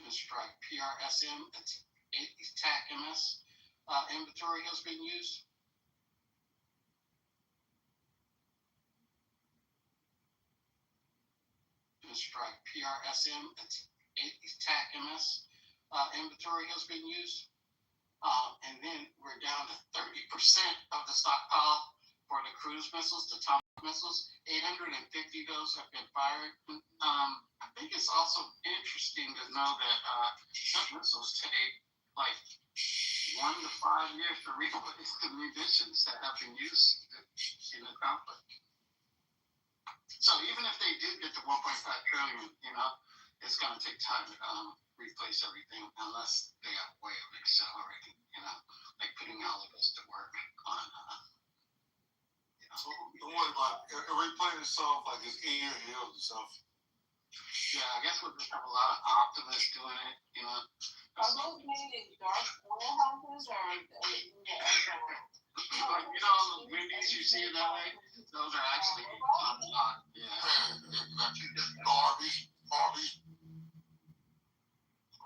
Strike PRSM, it's TAC MS inventory has been used. Strike PRSM, it's TAC MS inventory has been used. And then we're down to 30% of the stockpile for the cruise missiles, the Tomahawk missiles. 850 of those have been fired. I think it's also interesting to know that some missiles take like 1 to 5 years to replace the munitions that have been used in the conflict. So even if they did get to 1.5 trillion, it's going to take time to replace everything unless they have a way of accelerating, like putting all of us to work on. So don't worry about it. It replaces itself like it's ear heals itself. Yeah, I guess we'll just have a lot of optimists doing it, Are those made in dark warehouses or? Like, those movies you see in LA, those are actually Arby's.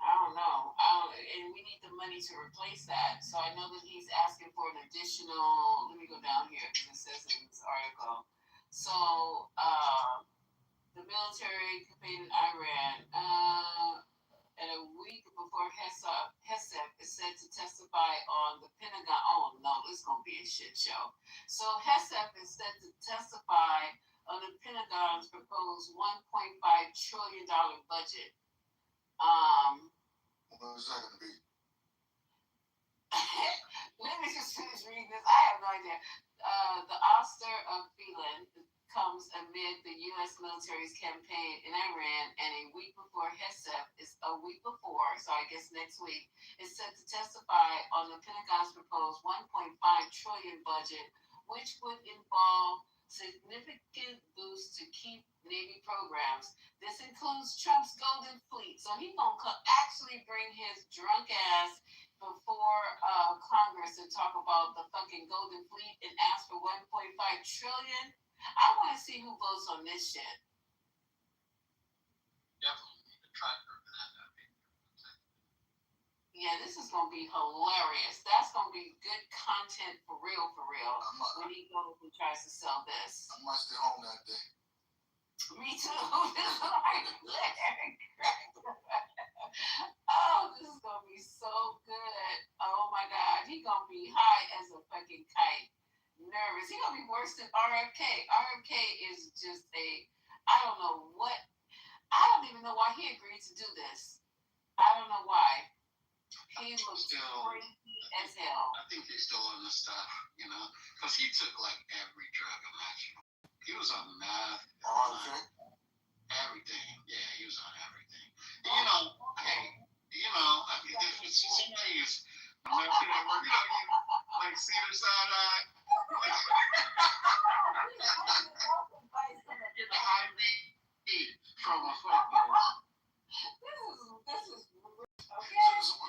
I don't know. And we need the money to replace that. So I know that he's asking for an additional. Let me go down here because it says in this article. So the military campaign in Iran. And a week before Hesep is set to testify on the Pentagon. Oh no, it's gonna be a shit show. So Hesep is set to testify on the Pentagon's proposed $1.5 trillion budget. What is that gonna be? Let me just finish reading this. I have no idea. The ouster of Phelan comes amid the U.S. military's campaign in Iran, and a week before Hesep so I guess next week, is set to testify on the Pentagon's proposed $1.5 trillion budget, which would involve significant boosts to key Navy programs. This includes Trump's Golden Fleet. So he's going to actually bring his drunk ass before Congress and talk about the fucking Golden Fleet and ask for $1.5 trillion. I want to see who votes on this shit. Definitely need to try to Yeah, this is going to be hilarious. That's going to be good content for real. When he goes and tries to sell this. I might stay home that day. Me too. Oh, this is going to be so good. Oh my God. He's going to be high as a fucking kite. Nervous. He's going to be worse than RFK. RFK is just I don't know what. I don't even know why he agreed to do this. I don't know why. He looks crazy as hell. I think he's still on the stuff, because he took like every drug imaginable. He was on meth. Everything. Yeah, he was on everything. And, you know, hey, you know, I mean, if somebody is not good at work, you know, like Cedar Sinai, get the high beat from a fucking. This is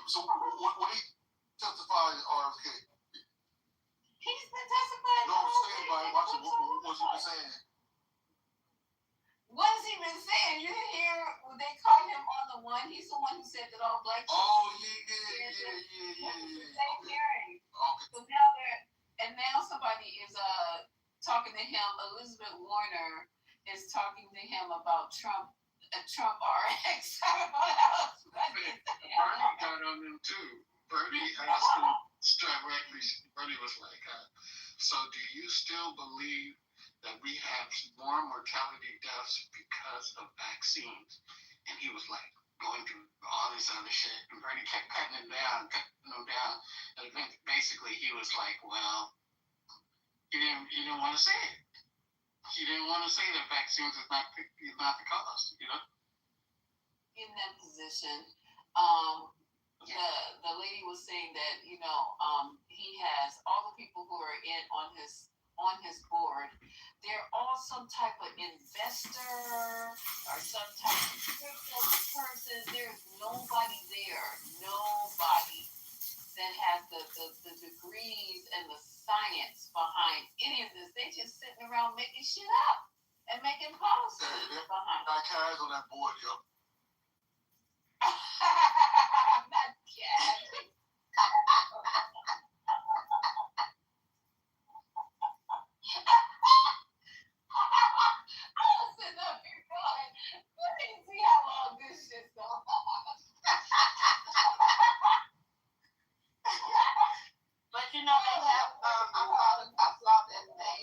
So when he testified RFK, he's been testifying. no, I'm saying by watching what was he saying? What has he been saying? You didn't hear when they caught him on the one? He's the one who said that all black children. Oh yeah. Same hearing. Okay. So now somebody is talking to him. Elizabeth Warner is talking to him about Trump RX. I don't know how else. Bernie got on him too. Bernie asked him directly. Bernie was like, "So do you still believe that we have more mortality deaths because of vaccines?" And he was like going through all this other shit, and Bernie kept cutting him down. And basically, he was like, "Well, he didn't want to say it. He didn't want to say that vaccines is not the cause, you know." In that position, the lady was saying that he has all the people who are on his board. They're all some type of investor or some type of crypto person. There's nobody that has the degrees and the science behind any of this. They just sitting around making shit up and making policy behind. Got guys on that board, yo. I'm not kidding. I was sitting up here going, let me see how long this shit's going on. But they have, I saw that they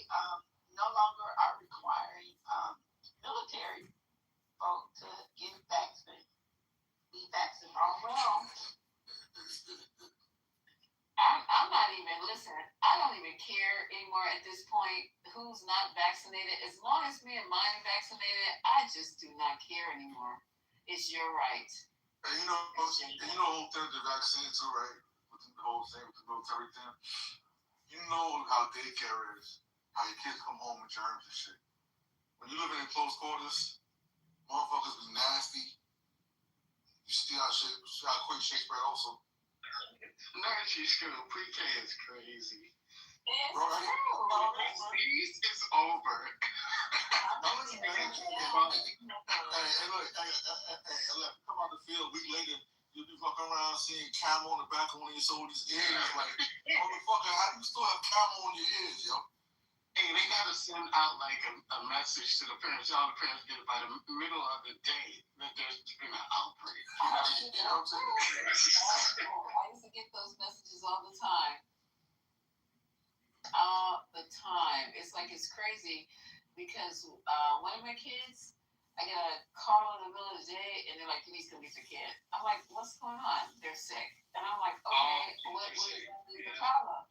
no longer are requiring military folk to get vaccinated. Be vaccinated. Oh, well. I'm not even, listen, I don't even care anymore at this point who's not vaccinated. As long as me and mine are vaccinated, I just do not care anymore. It's your right. And you know the whole thing with the vaccine too, right? With the whole thing with the military thing. You know how daycare is. How your kids come home with germs and shit. When you live in close quarters, motherfuckers be nasty. You see how quick shit spread also. Nursery school, pre-K is crazy. It's bro, it's over. Hey, look, come out the field a week later, you'll be fucking around seeing camel on the back of one of your soldiers' ears. Like, motherfucker, how do you still have camel on your ears, yo? Hey, they gotta send out like a message to the parents. All the parents get it by the middle of the day that there's been an outbreak. You know what I'm saying? I used to get those messages all the time. It's like it's crazy because one of my kids, I get a call in the middle of the day and they're like, "You need to come get your kid." I'm like, "What's going on?" They're sick, and I'm like, "Okay, what is the problem?"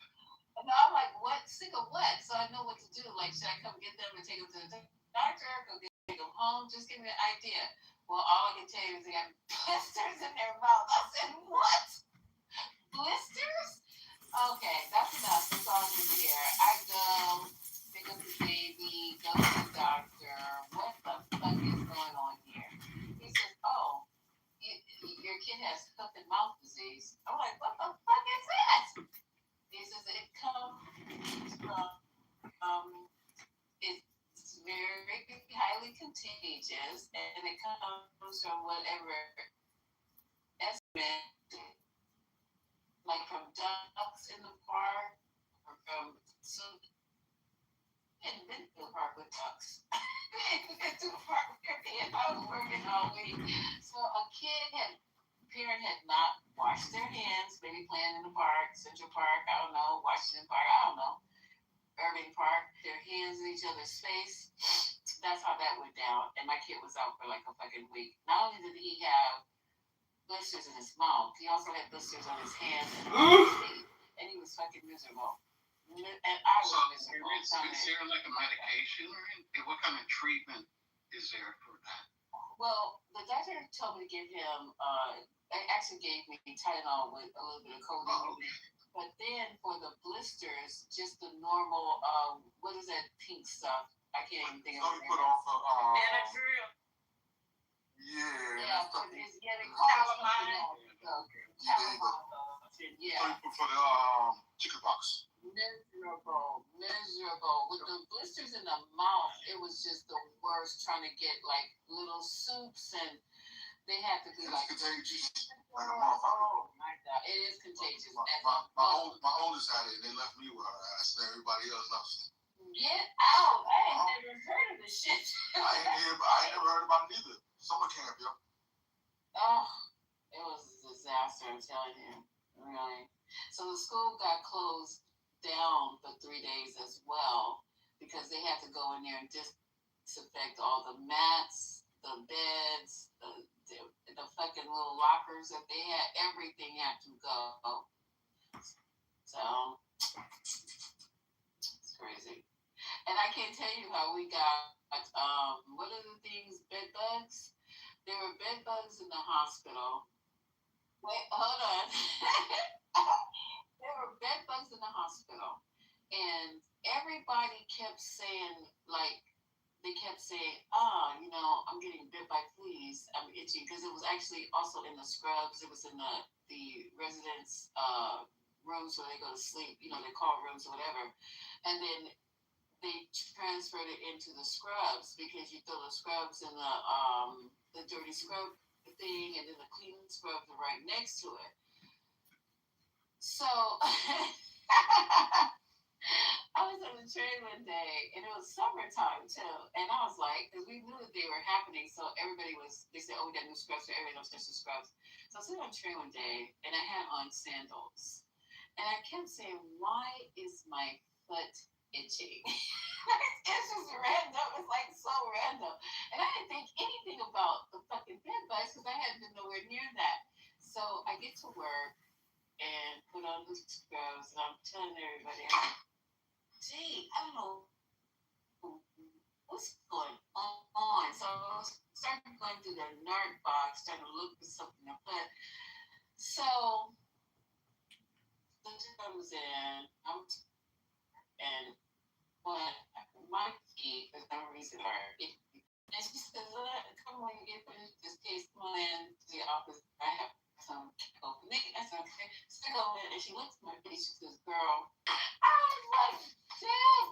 And I'm like, "What? Sick of what?" So I know what to do. Like, should I come get them and take them to the doctor? Go take them home? Just give me an idea. Well, all I can tell you is they got blisters in their mouth. I said, "What? Blisters?" Okay, that's enough. That's all I need to hear. I go pick up the baby, go to the doctor. What the fuck is going on here? He says, "Oh, your kid has hoof and mouth disease." I'm like, "What the fuck is that?" He says it comes from it's very highly contagious, and it comes from whatever estimate, like from ducks in the park, or from some. And been to the park with ducks. Been to the park with your kid. I was working all week. So parent had not washed their hands, maybe playing in the park, Central Park, I don't know, Washington Park, I don't know, Irving Park, their hands in each other's face. That's how that went down. And my kid was out for like a fucking week. Not only did he have blisters in his mouth, he also had blisters on his hands and his feet. And he was fucking miserable. And I was miserable. Is there like a medication or what kind of treatment is there for that? Well, the doctor told me to give him, they actually gave me Tylenol with a little bit of codeine. But then for the blisters, just the normal, what is that pink stuff? I can't even think of it. Put off Benadryl. yeah, they call it something else. Yeah. for the chicken pox. Miserable. With the blisters in the mouth, it was just the worst. Trying to get like little soups, and they had to be It's like contagious. Like a motherfucker. Oh my god, it is contagious. My oldest had it, and they left me with her ass, and everybody else left. Get out! I ain't never heard of this shit. I ain't never heard about it either. Summer camp, yo. Oh, it was a disaster, I'm telling you. Really. So the school got closed down for 3 days as well because they had to go in there and disinfect all the mats, the beds, the fucking little lockers that they had. Everything had to go. So it's crazy. And I can't tell you how we got what are the things, bed bugs? There were bed bugs in the hospital. Wait, hold on. There were bed bugs in the hospital, and everybody kept saying, like, they kept saying, I'm getting bit by fleas, I'm itching, because it was actually also in the scrubs, it was in the residents' rooms where they go to sleep, they call rooms or whatever, and then they transferred it into the scrubs because you throw the scrubs in the dirty scrub thing, and then the clean scrubs are right next to it. So I was on the train one day, and it was summertime too, and I was like, because we knew that they were happening, so they said, oh, we got new scrubs, so everybody knows there's new scrubs. So I was sitting on the train one day, and I had on sandals, and I kept saying, why is my foot itching? It's just random. It's like so random. And I didn't think anything about the fucking bed bugs because I hadn't been nowhere near that. So I get to work and put on the scrubs, and I'm telling everybody, gee, I don't know what's going on. So I was starting going through the nerd box, trying to look for something to put. So the comes in, and when my key, for some reason, and she says, come when you get finished this case, come on in to the office. I have some open. I said, okay. So I go in, and she looks at my face. She says, girl, I was like, damn,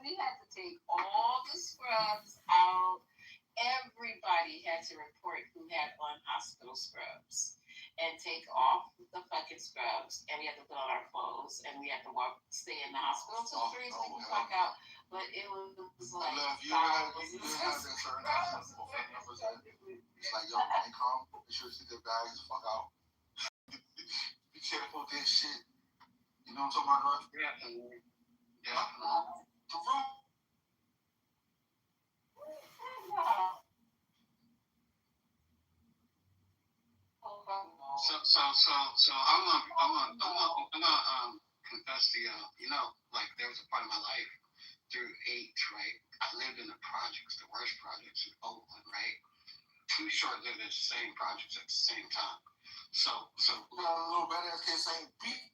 we had to take all the scrubs out. Everybody had to report who had on hospital scrubs and take off the fucking scrubs, and we had to put on our clothes, and we had to stay in the hospital till 3 so we can fuck out. But it was like, you have that certain hospital family members that it's like, yo, man, come, make sure you keep their bags the fuck out. Be careful with that shit. You know what I'm talking about? Yeah. For real. So I'm gonna confess to y'all. Like there was a part of my life through age, right? I lived in the projects, the worst projects in Oakland, right? Two short-lived in the same projects at the same time. So you got a little badass kid saying beep.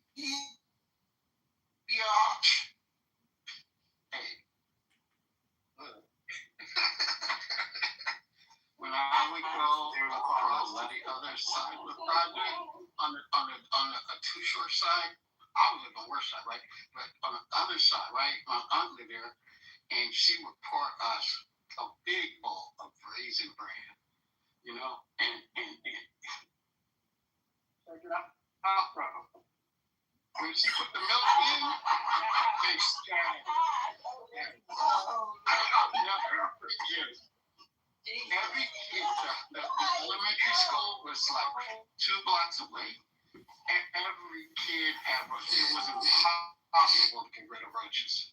Hey, look. When I would go across to the other side of the project, on a too short side, I was on the worst side, right? But on the other side, right, my aunt lived there, and she would pour us a big bowl of Raisin Bran, and check it out, bro. When she put the milk in, they scattered. I'll never forget. Every kid, the elementary school was like 2 blocks away, and every kid had roaches. It was impossible to get rid of roaches.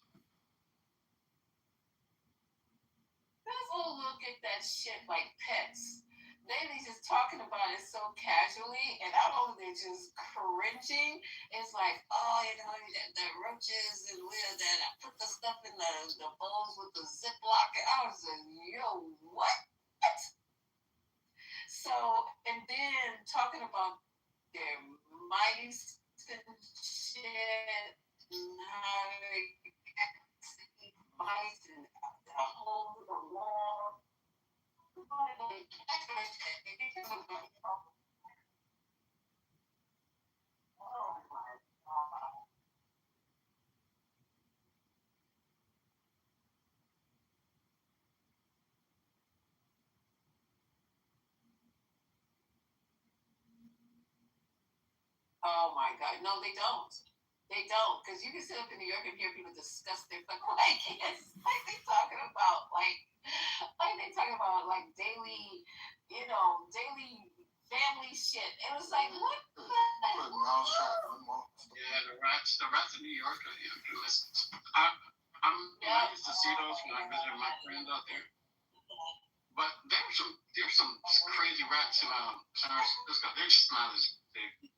Let's all look at that shit like pets. They be just talking about it so casually, and not only they're just cringing, it's like, oh, the roaches and that I put the stuff in the bowls with the Ziploc, and I was like, yo, what? So, and then talking about their mice and shit, and how they eat mice and the hole in the wall. Oh my God. Oh my God. No, they don't. They don't. Because you can sit up in New York and hear people discuss their fucking kids. Like they talking about like daily, daily family shit. It was like, what the Put mouse trap on them all. Yeah, the rats in New York. I used to see those when I visited my friend out there. But there's some crazy rats in San Francisco. They're just not as big.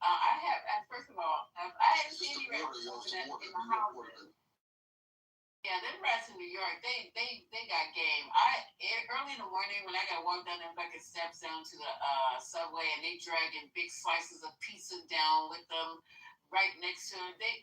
I have, first of all, I haven't seen any rats in the house. Yeah, them rats in New York, they got game. Early in the morning when I got to walk down them fucking steps down to the subway and they dragging big slices of pizza down with them right next to it. They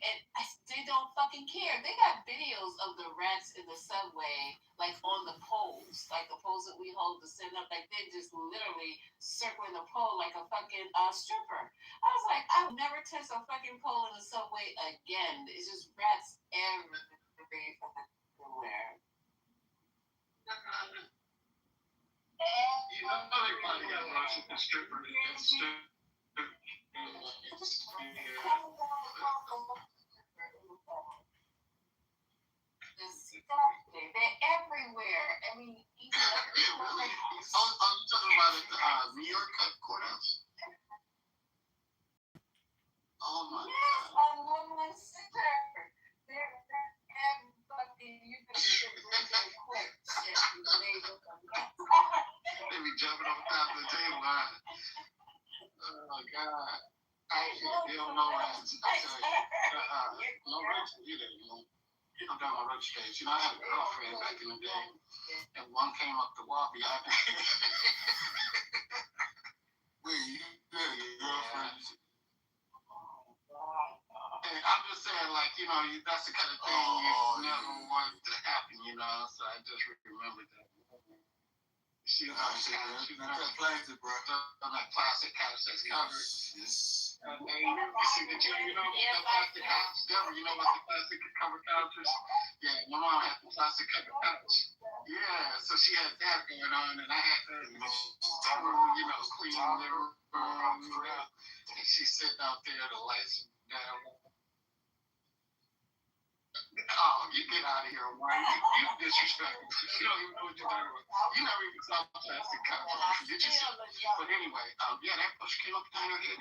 don't fucking care. They got videos of the rats in the subway, like on the poles, like the poles that we hold to sit up. Like they're just literally circling the pole like a fucking stripper. I was like, I'll never touch a fucking pole in the subway again. It's just rats everywhere. You know they probably got lots of strippers. They're everywhere. I mean, even really? Oh, you talking about at the New York courthouse? Oh my yes, God. on Woodland Center. They're fucking, you can see them quick shit. They be jumping on top of the table, huh? Oh my God. I can't deal with no rats. I tell you. No rats either, you know. I'm down my roach days. You know, I had a girlfriend back in the day, and one came up the wall behind me. Wait, you had a girlfriend? And I'm just saying, like, you know, that's the kind of thing you never want to happen, you know. So I just remembered that. She was that plastic, bro. That plastic couch that's covered. Yes. You see the you know, the plastic couch. Deborah, you know what the plastic covered couch is? Yeah, my mom had the plastic covered couch. Yeah, so she had that going on, and I had her, you know, cleaning the room. And she's sitting out there, the lights down. Oh, you get out of here, Omar. You disrespectful. You don't even know what you're talking about. You never even saw plastic cups. Did you see? But anyway, yeah, that push came up behind her head.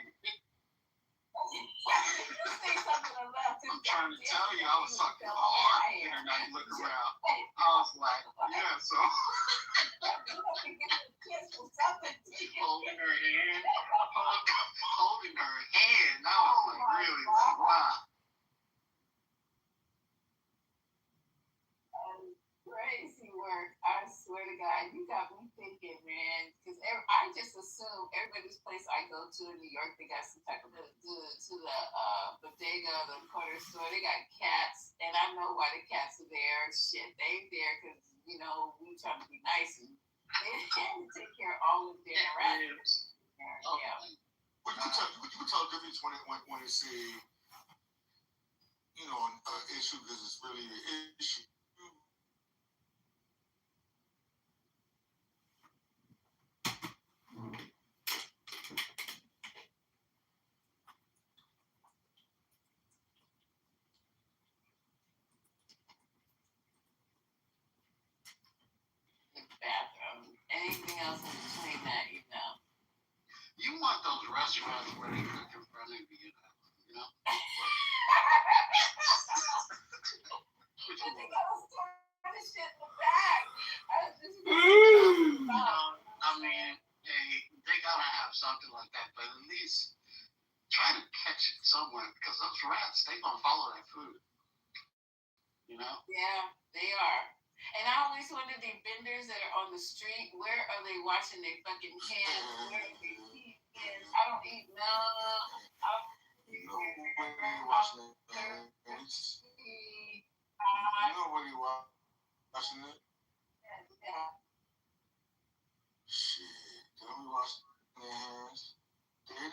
I'm trying to tell you, I was fucking hard there, and I look around. I was like, yeah, so. Holding her hand. Holding her hand. I was like, really, like, wow. Crazy work. I swear to God, you got me thinking, man. Because I just assume everybody's place I go to in New York, they got some type of to the bodega, the corner store. They got cats, and I know why the cats are there. Shit, they there because we trying to be nice and they take care of all of their rats. Yeah. But you can tell the difference when it's a issue because it's really an issue. Bathroom. Anything else in between that, you know? You want those restaurants where they cook in front of you, you know? I mean, they gotta have something like that, but at least try to catch it somewhere because those rats, they gonna follow that food. You know? Yeah, they are. And I always wonder the vendors that are on the street, where are they washing their fucking hands? Where are they eating? I don't eat none. You know when you watching it, you know when you watching it. Yeah. Shit, don't be washing their hands. Yeah,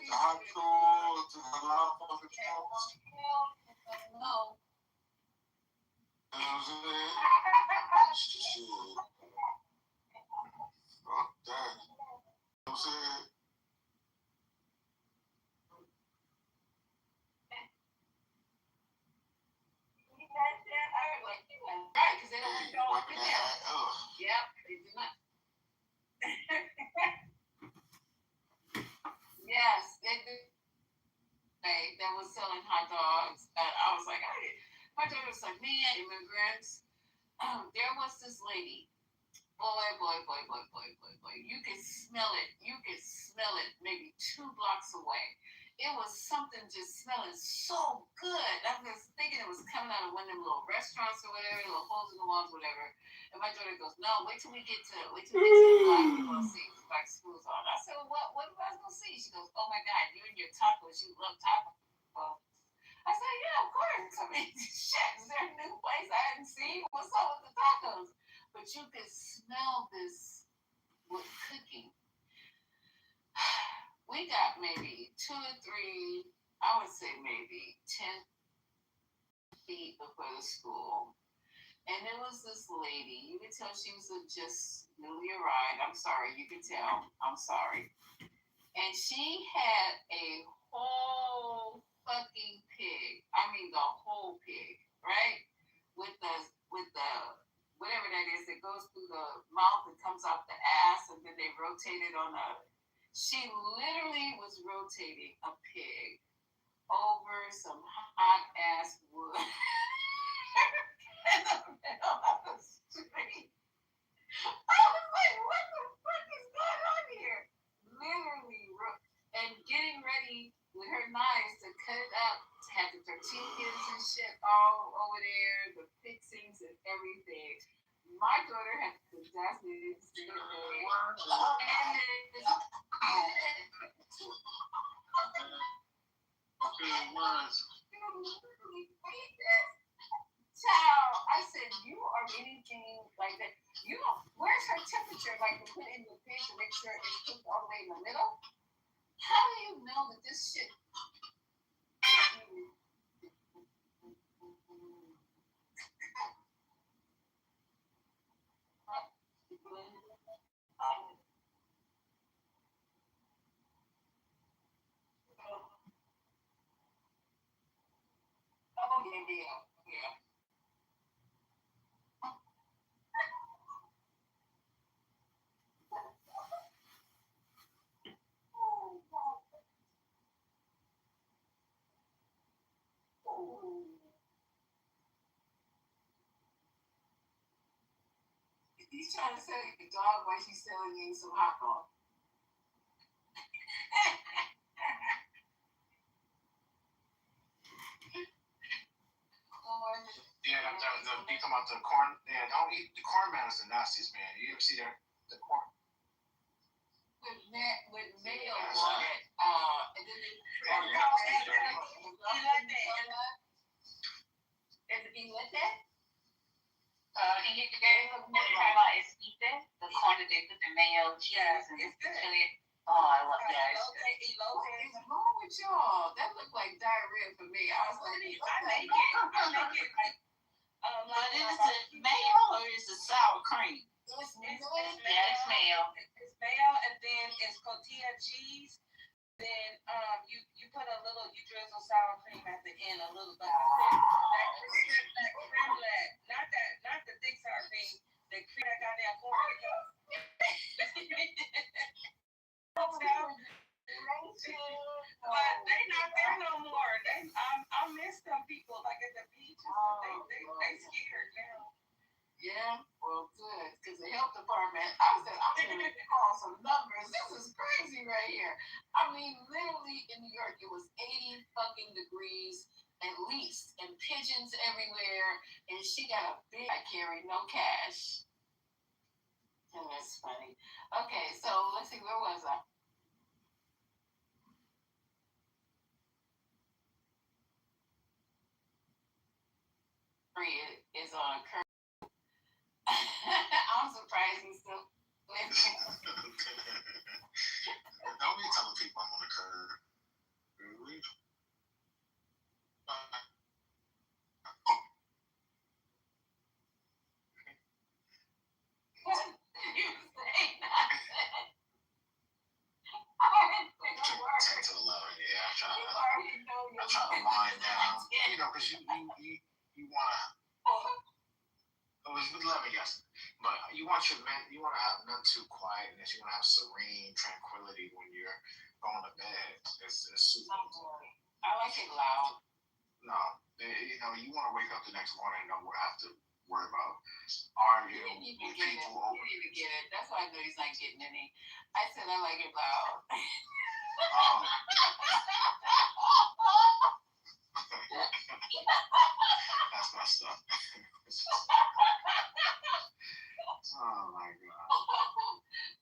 the hot tools, the hot fucking tools. No. You know what I'm saying? Shit. Fuck that. You know what I'm saying? Right, because they don't want to go up in there. Yep, they do not. Yes, they do. That was selling hot dogs. I was like, my daughter was like, man, immigrants. There was this lady. Boy. You could smell it. You could smell it maybe 2 blocks away. It was something just smelling so good. I was thinking it was coming out of one of them little restaurants or whatever, little holes in the walls, whatever. And my daughter goes, no, wait till we get to the block, you're gonna see black schools on. I said, well, what am I gonna see? She goes, oh my God, you and your tacos, you love tacos. I said, yeah, of course. I mean, shit, is there a new place I hadn't seen? What's up with the tacos? But you could smell this with cooking. We got maybe 2 or 3, I would say maybe 10 feet before the school. And there was this lady, you could tell she was just newly arrived. I'm sorry, you could tell. I'm sorry. And she had a whole fucking pig. I mean, the whole pig, right? With the whatever that is that goes through the mouth and comes off the ass, and then they rotate it on the. She literally was rotating a pig over some hot ass wood in the middle of the street. I was like, what the fuck is going on here? Literally, and getting ready with her knives to cut it up, had the tortillas and shit all over there, the fixings and everything. My daughter had the audacity to say, child, I said, you are anything like that. You know, where's her temperature? Like to put in the pig to make sure it's cooked all the way in the middle? How do you know that this shit? Oh, yeah. He's trying to sell you the dog while she's selling you some hot dog. Yeah, you talking about the corn? Yeah, don't eat the corn man is the nastiest, man. You ever see the corn? With mayo on it, and then they the corn that they put the mayo, cheese, and chili. Oh, I love that. What's wrong with y'all? That looked like diarrhea for me. I was like, I make it like But is it mayo or is it sour cream? It's mayo. It's mayo. It's mayo, and then it's cotija cheese. Then you put a little, you drizzle sour cream at the end, a little bit. That creme, not the thick sour cream, the cream that got that corn. But they not there no more. I miss them people like at the beach. They scared now. Yeah, well, good, because the health department, I'm going to call some numbers. This is crazy right here. I mean, literally in New York, it was 80 fucking degrees. at least, and pigeons everywhere. And she got a big. I carry no cash. Oh, that's funny. Okay, so let's see. Where was I? Is on a curve. I'm surprised he's still living. Don't be telling people I'm on the curb. I'm trying to wind down. You know, because you want to. Let me guess. But you want to have none too quietness. You want to have serene tranquility when you're going to bed. It's super. I like it loud. No, you want to wake up the next morning and don't have to worry about arguing with people over. You didn't even get it. That's why I know he's not getting any. I said I like it loud. That's messed up. Oh my God.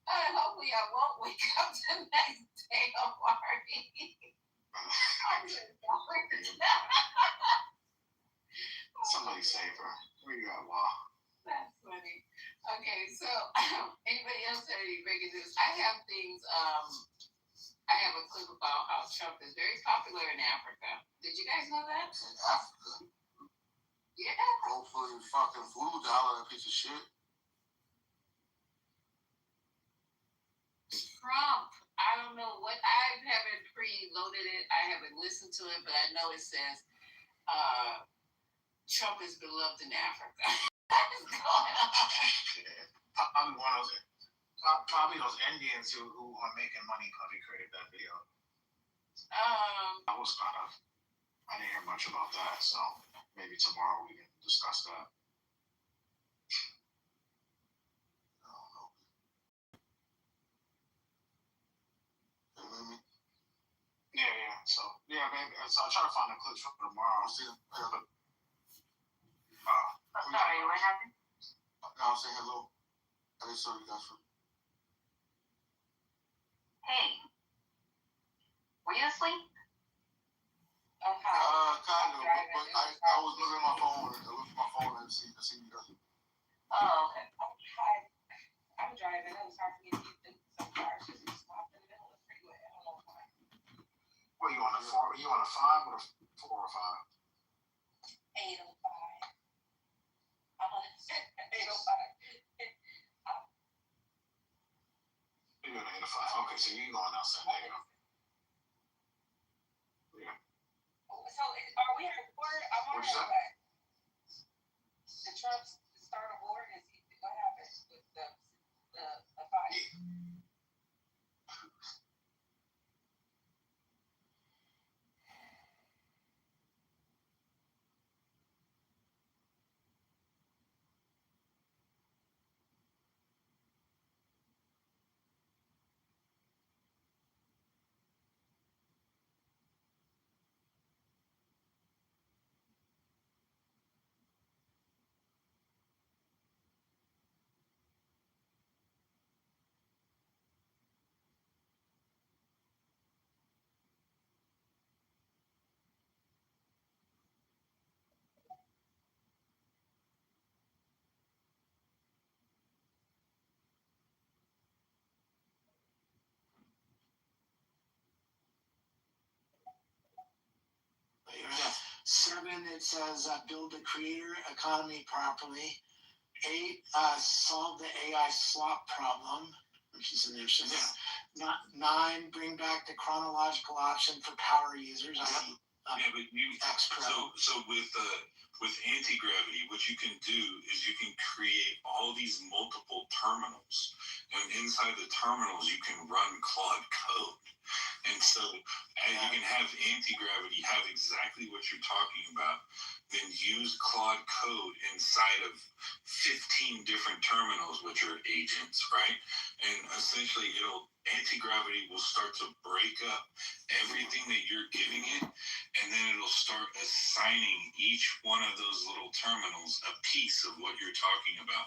Hopefully I won't wake up the next day of worry. Somebody save her. Where you at, Law? That's funny. Okay, so anybody else have any breaking news? I have things. I have a clip about how Trump is very popular in Africa. Did you guys know that? In Africa? Yeah. Hopefully, fucking voodoo dollar, that piece of shit. Trump. I don't know what. I haven't preloaded it. I haven't listened to it, but I know it says Trump is beloved in Africa. What is going on? Probably those Indians who are making money probably created that video. I was I didn't hear much about that, so maybe tomorrow we can discuss that. I don't know. You know what I mean? Yeah. So maybe. So I'll try to find the clips for tomorrow. See. Sorry, what happened? I'll say hello. I just saw you guys from. Hey, were you asleep? Kind of, but I was looking at my phone and see you guys. Oh, okay. I'm driving. It was hard for me to get some cars because you stopped in the middle of the freeway. I don't know why. What, you on a 4? You on a 5 or a 4 or 5? 805. 805. You're doing 8 to 5. Okay, so you're going out Sunday. Yeah. So are we at war? I'm on the way. The Trump start a war? What happened with the fight? Yeah. 7, it says build the creator economy properly. 8, solve the AI slop problem, which is an interesting. 9, bring back the chronological option for power users. But so with anti-gravity, what you can do is you can create all these multiple terminals, and inside the terminals you can run Claude code. And so you can have anti-gravity have exactly what you're talking about. then use Claude Code inside of 15 different terminals, which are agents, right? And essentially, anti-gravity will start to break up everything that you're giving it, and then it'll start assigning each one of those little terminals a piece of what you're talking about.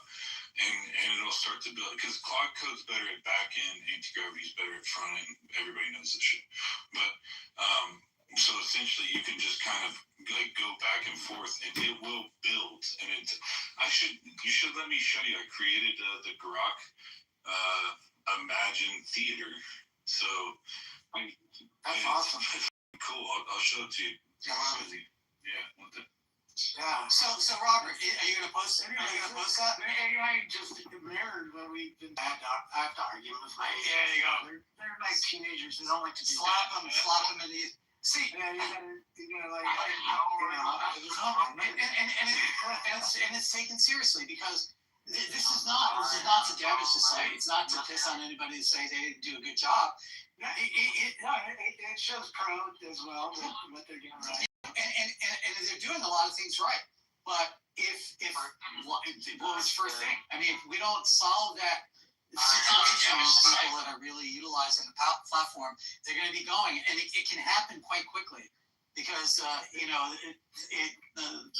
And it'll start to build, because Claude Code's better at back end, anti-gravity's better at front end. Everybody knows this shit. But so essentially, you can just kind of like go back and forth, and it will build. And you should let me show you. I created the Grok Imagine Theater. So that's awesome. Cool. I'll show it to you. Yeah. Yeah. So Robert, are you gonna post it? Are you gonna post that? I just mirrored what we've been. I have to argue with my. There you go. They're like teenagers. They don't like to do slap them in the. See, yeah, you gotta like, and it's taken seriously because this is not to damage society. It's not to piss on anybody to say they didn't do a good job. It shows proud as well what they're doing right, and they're doing a lot of things right. But what was the first thing? I mean, if we don't solve that situation with people that are really utilizing the platform, they're going to be going, and it can happen quite quickly because the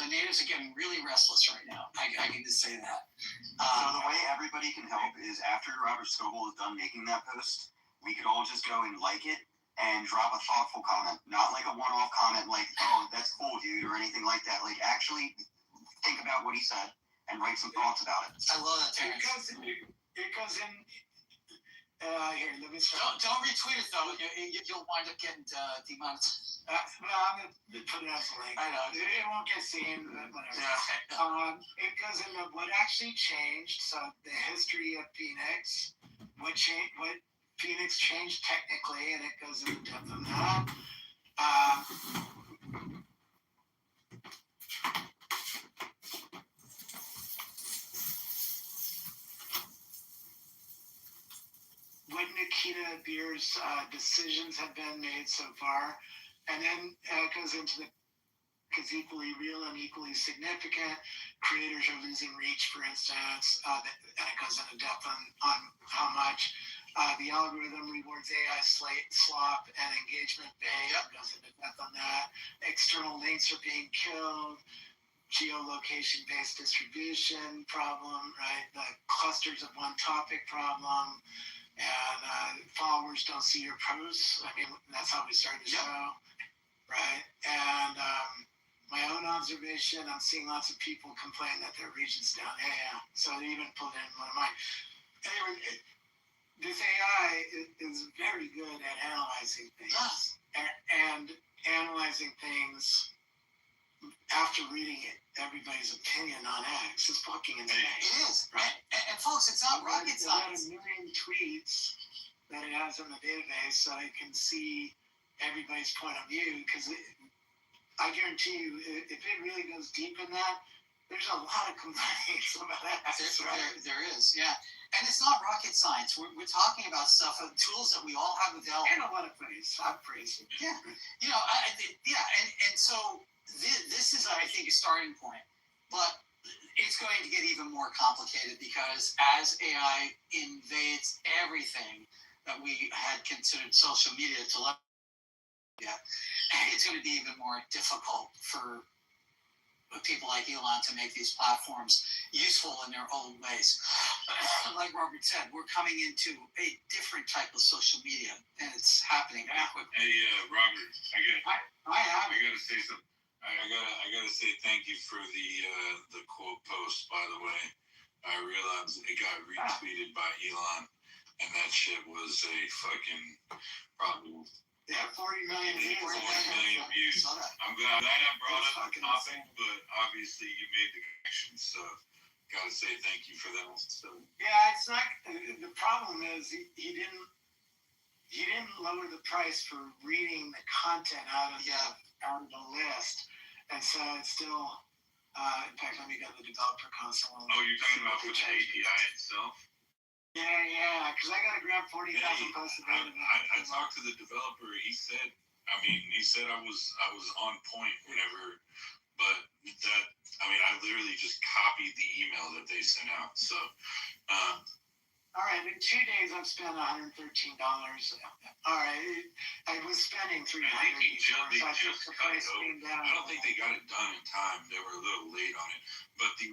natives are getting really restless right now. I can just say that. So the way everybody can help is after Robert Scoble is done making that post, we could all just go and like it and drop a thoughtful comment, not like a one-off comment like, "Oh, that's cool, dude," or anything like that. Like actually think about what he said and write some thoughts about it. I love that, Terrence. It goes in. Here, let me start. Don't retweet it though. You'll wind up getting demonetized. Well, I'm gonna put it as a link. I know it won't get seen, but whatever. Yeah. It goes into what actually changed. So the history of Phoenix, what Phoenix changed technically, and it goes into depth on that. What Nikita Beer's decisions have been made so far, and then it goes into the is equally real and equally significant. Creators are losing reach, for instance, and it goes into depth on how much. The algorithm rewards AI slop and engagement bait. It goes into depth on that. External links are being killed. Geolocation-based distribution problem, right? The clusters of one topic problem. And followers don't see your posts. I mean, that's how we started the show, right? And my own observation, I'm seeing lots of people complain that their region's down. Yeah. So they even pulled in one of mine. Anyway, this AI is very good at analyzing things and analyzing things after reading everybody's opinion on X. It's fucking insane. It is, right? And folks, it's not rocket science. It has 1 million tweets that it has in the database, so it can see everybody's point of view. Because I guarantee you, if it really goes deep in that, there's a lot of complaints about X. There is, yeah. And it's not rocket science. We're talking about stuff, tools that we all have available. And a lot of praise. I've praised it. Yeah. And so this is, I think, a starting point. But it's going to get even more complicated because as AI invades everything that we had considered social media it's going to be even more difficult for people like Elon to make these platforms useful in their own ways. Like Robert said, we're coming into a different type of social media, and it's happening very quickly. Hey, Robert, I gotta say something. I gotta say thank you for the quote post. By the way, I realized it got retweeted by Elon, and that shit was a fucking probably. 40 million views. 40 million views. I'm glad I brought up the topic, but obviously you made the connection, so gotta say thank you for that. So. Yeah, it's not. The problem is he didn't lower the price for reading the content out of the list, and so it's still. In fact, let me go to the developer console. Oh, you're talking about for the API itself? Yeah, because I got to grab 40,000 posts a day. I talked to the developer. He said I was on point whenever, but that, I mean, I literally just copied the email that they sent out. So, all right, in 2 days I've spent $113. All right, I was spending $300 before, so I took the price down. I don't think they got it done in time. They were a little late on it. But the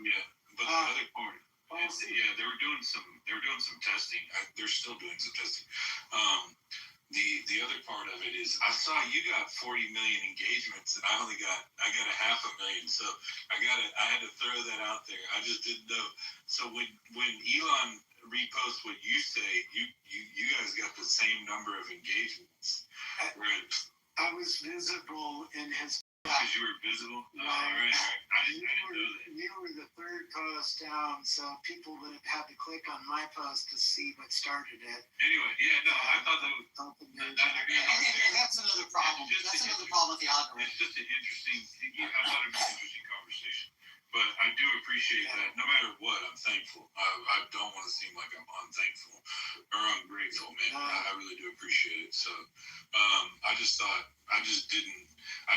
other part, they were doing some testing. They're still doing some testing. The other part of it is I saw you got 40 million engagements and I got a 500,000. So I had to throw that out there. I just didn't know. So when Elon reposts what you say, you guys got the same number of engagements. I was visible in his. Because you were visible? Right. All right. I didn't know that. You were the third post down, so people would have had to click on my post to see what started it. Anyway, I thought that was... And that's another problem. That's another problem with the algorithm. It's just an interesting... I thought it was an interesting conversation. But I do appreciate that. No matter what, I'm thankful. I don't want to seem like I'm unthankful or ungrateful, man. I really do appreciate it. So I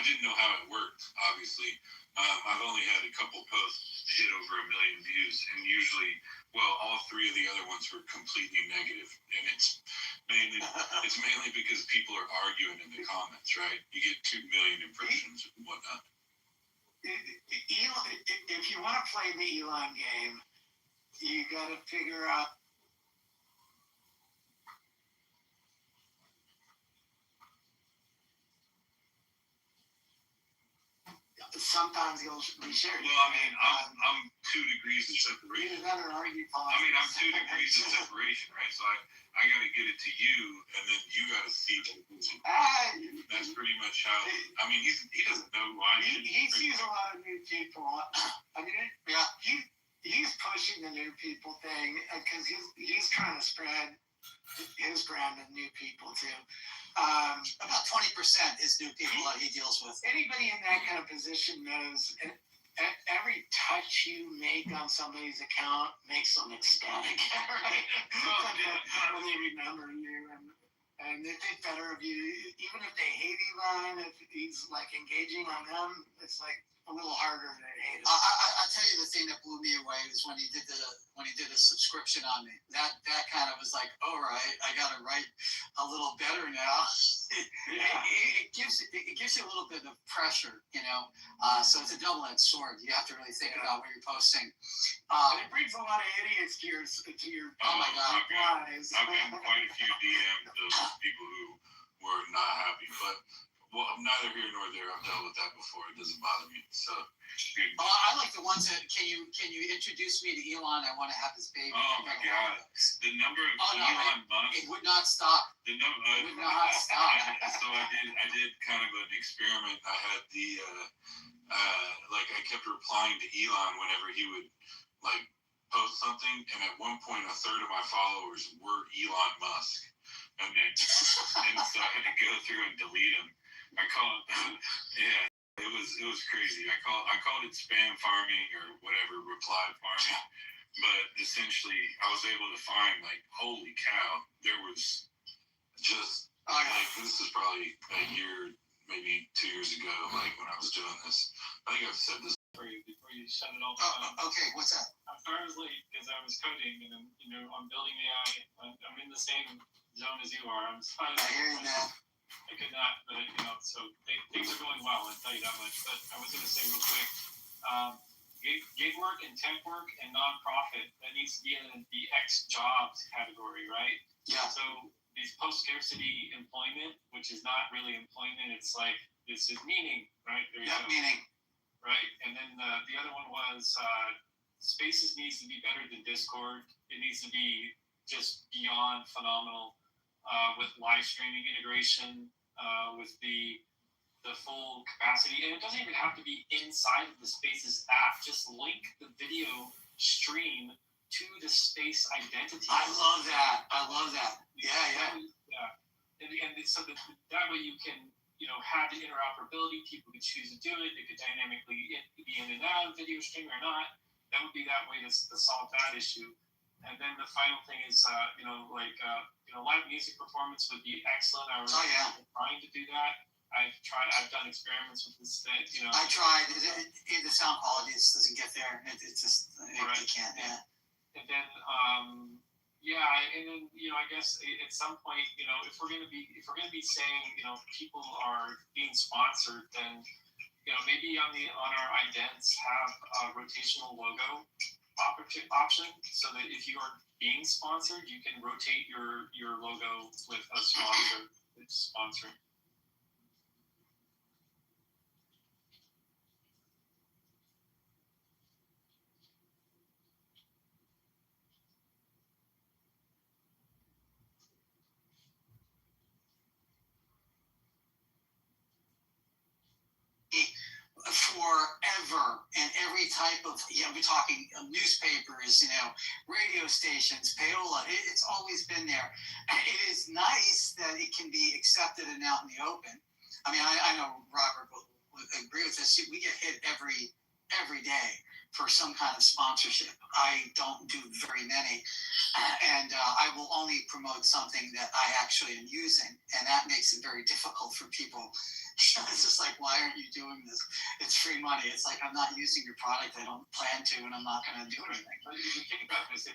didn't know how it worked, obviously. I've only had a couple posts hit over 1 million views, and usually, all 3 of the other ones were completely negative. And it's mainly because people are arguing in the comments, right? You get 2 million impressions and whatnot. If you want to play the Elon game, you got to figure out. Sometimes he'll be sharing. Well, I mean, I'm 2 degrees of separation. I'm 2 degrees of separation, right? So I got to get it to you, and then you got to see it. That's pretty much how. I mean, he doesn't know who I am. He sees a lot of new people. I mean, he's pushing the new people thing because he's trying to spread his brand of new people too. About 20% is new people that he deals with. Anybody in that kind of position knows every touch you make on somebody's account makes them ecstatic, right? When they remember you and they think better of you, even if they hate Elon, if he's like engaging on them, it's like a little harder to hate him. I'll tell you the thing that blew me away is when he did the subscription on me. That kind of was like, all right, I got to write a little better now. It gives you a little bit of pressure, you know. So it's a double-edged sword. You have to really think about what you're posting. And it brings a lot of idiots to your. Oh my God! I've gotten quite a few DMs of people who were not happy, but. Well, neither here nor there. I've dealt with that before. It doesn't bother me. So, I like the ones that can you introduce me to Elon? I want to have this baby. Oh my God! The number of Elon Musk. It would not stop. The number. It would not stop. So I did kind of an experiment. I had the I kept replying to Elon whenever he would post something, and at one point 1/3 of my followers were Elon Musk, and so I had to go through and delete them. I call it, it was crazy. I called it spam farming or whatever, reply farming. But essentially, I was able to find holy cow, there was just this is probably a year, maybe 2 years ago, when I was doing this. I think I've said this before you shut it all down. Okay, what's that? I was late because I was coding and I'm building AI. I'm in the same zone as you are. I hear you, man. I could not, but so things are going well. I'll tell you that much. But I was going to say real quick, gig work and temp work and nonprofit, that needs to be in the X jobs category, right? Yeah. So these post-scarcity employment, which is not really employment, it's like this is meaning, right? Meaning. Right, and then the other one was Spaces needs to be better than Discord. It needs to be just beyond phenomenal. With live streaming integration, with the full capacity, and it doesn't even have to be inside of the Spaces app. Just link the video stream to the Space identity. I love that. Yeah. And so that way you can have the interoperability. People could choose to do it. They could dynamically be in and out of video stream or not. That would be that way to solve that issue. And then the final thing is, live music performance would be excellent. I was trying to do that. I've done experiments with this thing, you know. I tried. The sound quality just doesn't get there. It just it can't. Yeah. And then and then I guess at some point, if we're gonna be saying, people are being sponsored, then maybe on our idents have a rotational logo option, so that if you are being sponsored, you can rotate your logo with a sponsor that's sponsoring. Forever, and every type of, we're talking newspapers, radio stations, payola, it's always been there. It is nice that it can be accepted and out in the open. I mean, I know Robert would agree with this. We get hit every day for some kind of sponsorship. I don't do very many, and I will only promote something that I actually am using, and that makes it very difficult for people. It's just like, why aren't you doing this? It's free money. It's like, I'm not using your product. I don't plan to, and I'm not going to do anything. But if you think about this,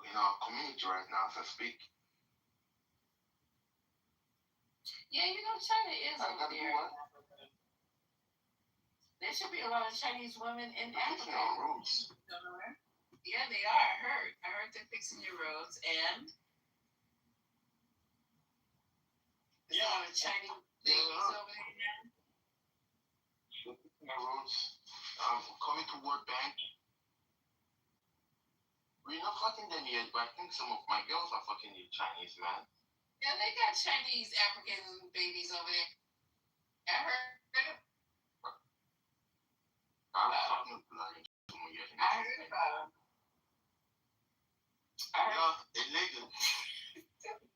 in our community right now as I speak. Yeah, you know, China is I over gotta do there. what? There should be a lot of Chinese women in Fixing Africa. our roads. Yeah, they are. I heard they're fixing your roads, and there's a lot of Chinese babies over there now. They're fixing our roads. I'm coming to World Bank. We're not fucking them yet, but I think some of my girls are fucking the Chinese, man. Yeah, they got Chinese African babies over there. I heard it. I'm fucking bloody someone yet. I heard about them. Yeah, illegal.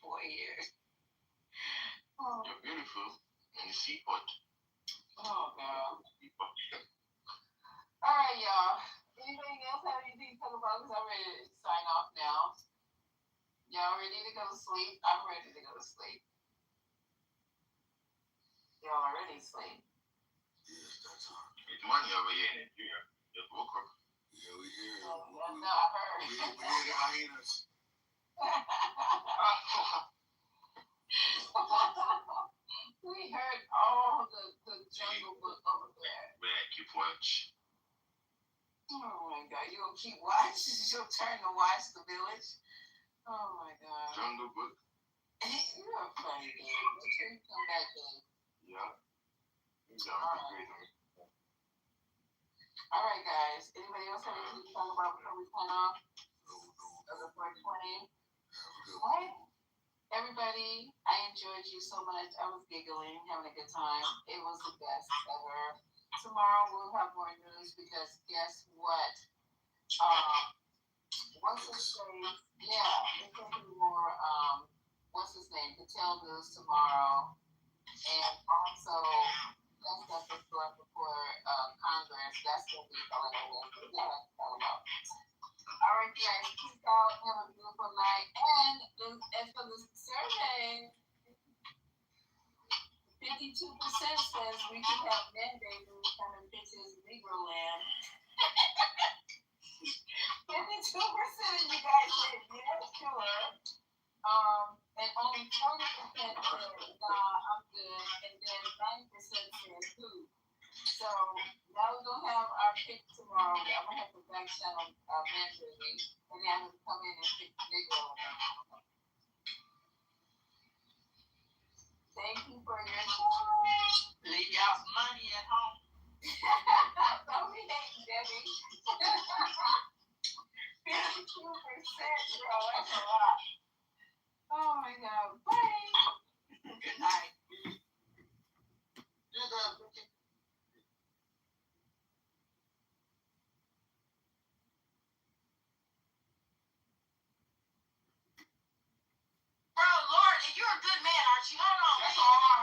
Boy, here. You're beautiful. And the seaport. Oh, God. Seaport. All right, y'all. Anybody else have anything to talk about? Because I'm ready to sign off now. Y'all ready to go to sleep? I'm ready to go to sleep. Y'all are ready to sleep. Yes, that's all. It's money over here in Nigeria. Just woke up. Yeah, we here. No, I heard. We hear the hyenas. We heard all the jungle book over there. Man, keep watch. Oh my God, you gonna keep watching? It's your turn to watch The Village. Oh my God. Jungle Book. You're a funny dude. Make sure you come back in. Yeah. It's gonna be great. All right, guys. Anybody else have anything to talk about before we sign off? Over 420. Hey, everybody. I enjoyed you so much. I was giggling, having a good time. It was the best ever. Tomorrow we'll have more news because guess what? What's his name? Yeah, it's gonna be more. What's his name? Patel news tomorrow, and also that's stuff that's going before Congress. That's gonna be going on. We gotta talk about. All right, guys. Peace out. Have a beautiful night. And as for the survey, 52% says we should have mandated coming pictures of Negro land. 52% of you guys said yes, sure. And only 40% said nah, I'm good. And then 90% said who. So now we're gonna have our pick tomorrow. I'm gonna have to back channel mandatory and have them come in and pick Negro land. Thank you for your time. Leave y'all's money at home. Don't be hating, Debbie. 52%, bro. That's a lot. Oh my God. Bye. Good night. Bro, Lord, you're a good man, aren't you? Hold on. That's all I